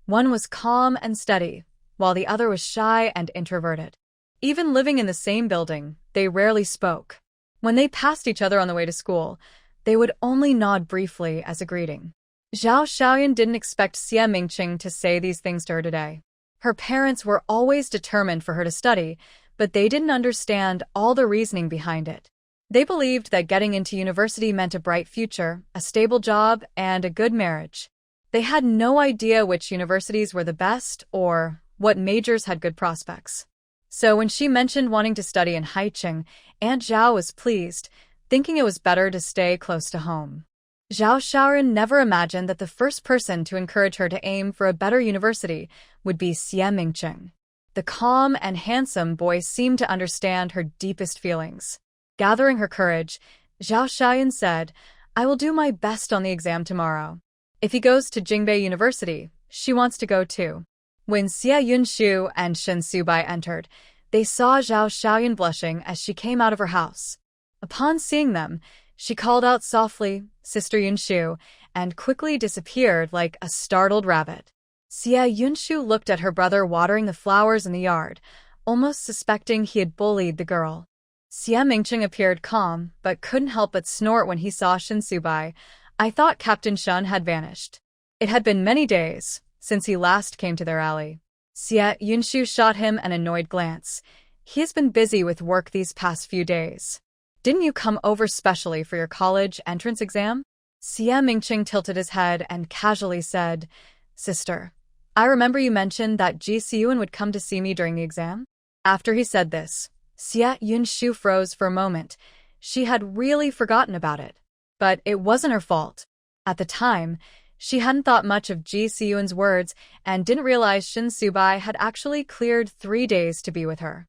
One was calm and steady, while the other was shy and introverted. Even living in the same building, they rarely spoke. When they passed each other on the way to school, they would only nod briefly as a greeting. Zhou Xiaoyun didn't expect Xia Mingqing to say these things to her today. Her parents were always determined for her to study, but they didn't understand all the reasoning behind it. They believed that getting into university meant a bright future, a stable job, and a good marriage. They had no idea which universities were the best or what majors had good prospects. So when she mentioned wanting to study in Haiqing, Aunt Zhao was pleased, thinking it was better to stay close to home. Zhou Xiaoyun never imagined that the first person to encourage her to aim for a better university would be Xia Mingqing. The calm and handsome boy seemed to understand her deepest feelings. Gathering her courage, Zhou Xiaoyun said, "I will do my best on the exam tomorrow." If he goes to Jingbei University, she wants to go too. When Xia Yunshu and Shin Su-bai entered, they saw Zhou Xiaoyun blushing as she came out of her house. Upon seeing them, she called out softly, "Sister Yunshu," and quickly disappeared like a startled rabbit. Xia Yunshu looked at her brother watering the flowers in the yard, almost suspecting he had bullied the girl. Xia Mingqing appeared calm, but couldn't help but snort when he saw Shin Su-bai. "I thought Captain Shun had vanished." It had been many days since he last came to their alley. Xia Yunshu shot him an annoyed glance. He has been busy with work these past few days. Didn't you come over specially for your college entrance exam? Xie Mingqing tilted his head and casually said, Sister, I remember you mentioned that Ji Siyuan would come to see me during the exam. After he said this, Xie Yunshu froze for a moment. She had really forgotten about it. But it wasn't her fault. At the time, she hadn't thought much of Ji Siyuan's words and didn't realize Shin Subai had actually cleared 3 days to be with her.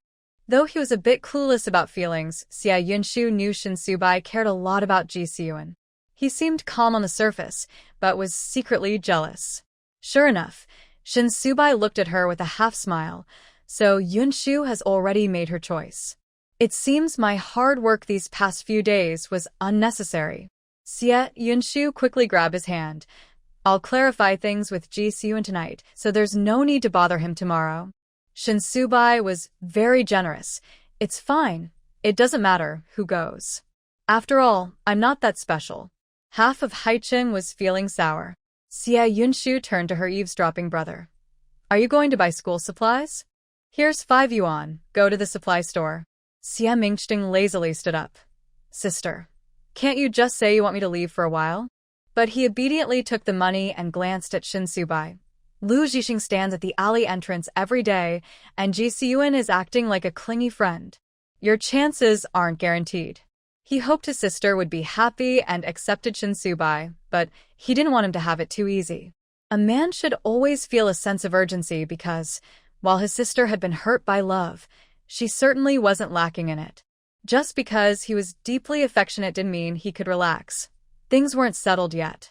Though he was a bit clueless about feelings, Xie Yunshu knew Shin Subai cared a lot about Ji Siyuan. He seemed calm on the surface, but was secretly jealous. Sure enough, Shin Subai looked at her with a half-smile, so Yunshu has already made her choice. It seems my hard work these past few days was unnecessary. Xie Yunshu quickly grabbed his hand. I'll clarify things with Ji Siyuan tonight, so there's no need to bother him tomorrow. Shin Subai was very generous. It's fine. It doesn't matter who goes. After all, I'm not that special. Half of Haicheng was feeling sour. Xie Yunshu turned to her eavesdropping brother. Are you going to buy school supplies? Here's 5 yuan. Go to the supply store. Xie Mingqing lazily stood up. Sister, can't you just say you want me to leave for a while? But he obediently took the money and glanced at Shin Subai. Lu Zhixing stands at the alley entrance every day, and Ji Siyuan is acting like a clingy friend. Your chances aren't guaranteed. He hoped his sister would be happy and accepted Shin Subai, but he didn't want him to have it too easy. A man should always feel a sense of urgency because, while his sister had been hurt by love, she certainly wasn't lacking in it. Just because he was deeply affectionate didn't mean he could relax. Things weren't settled yet.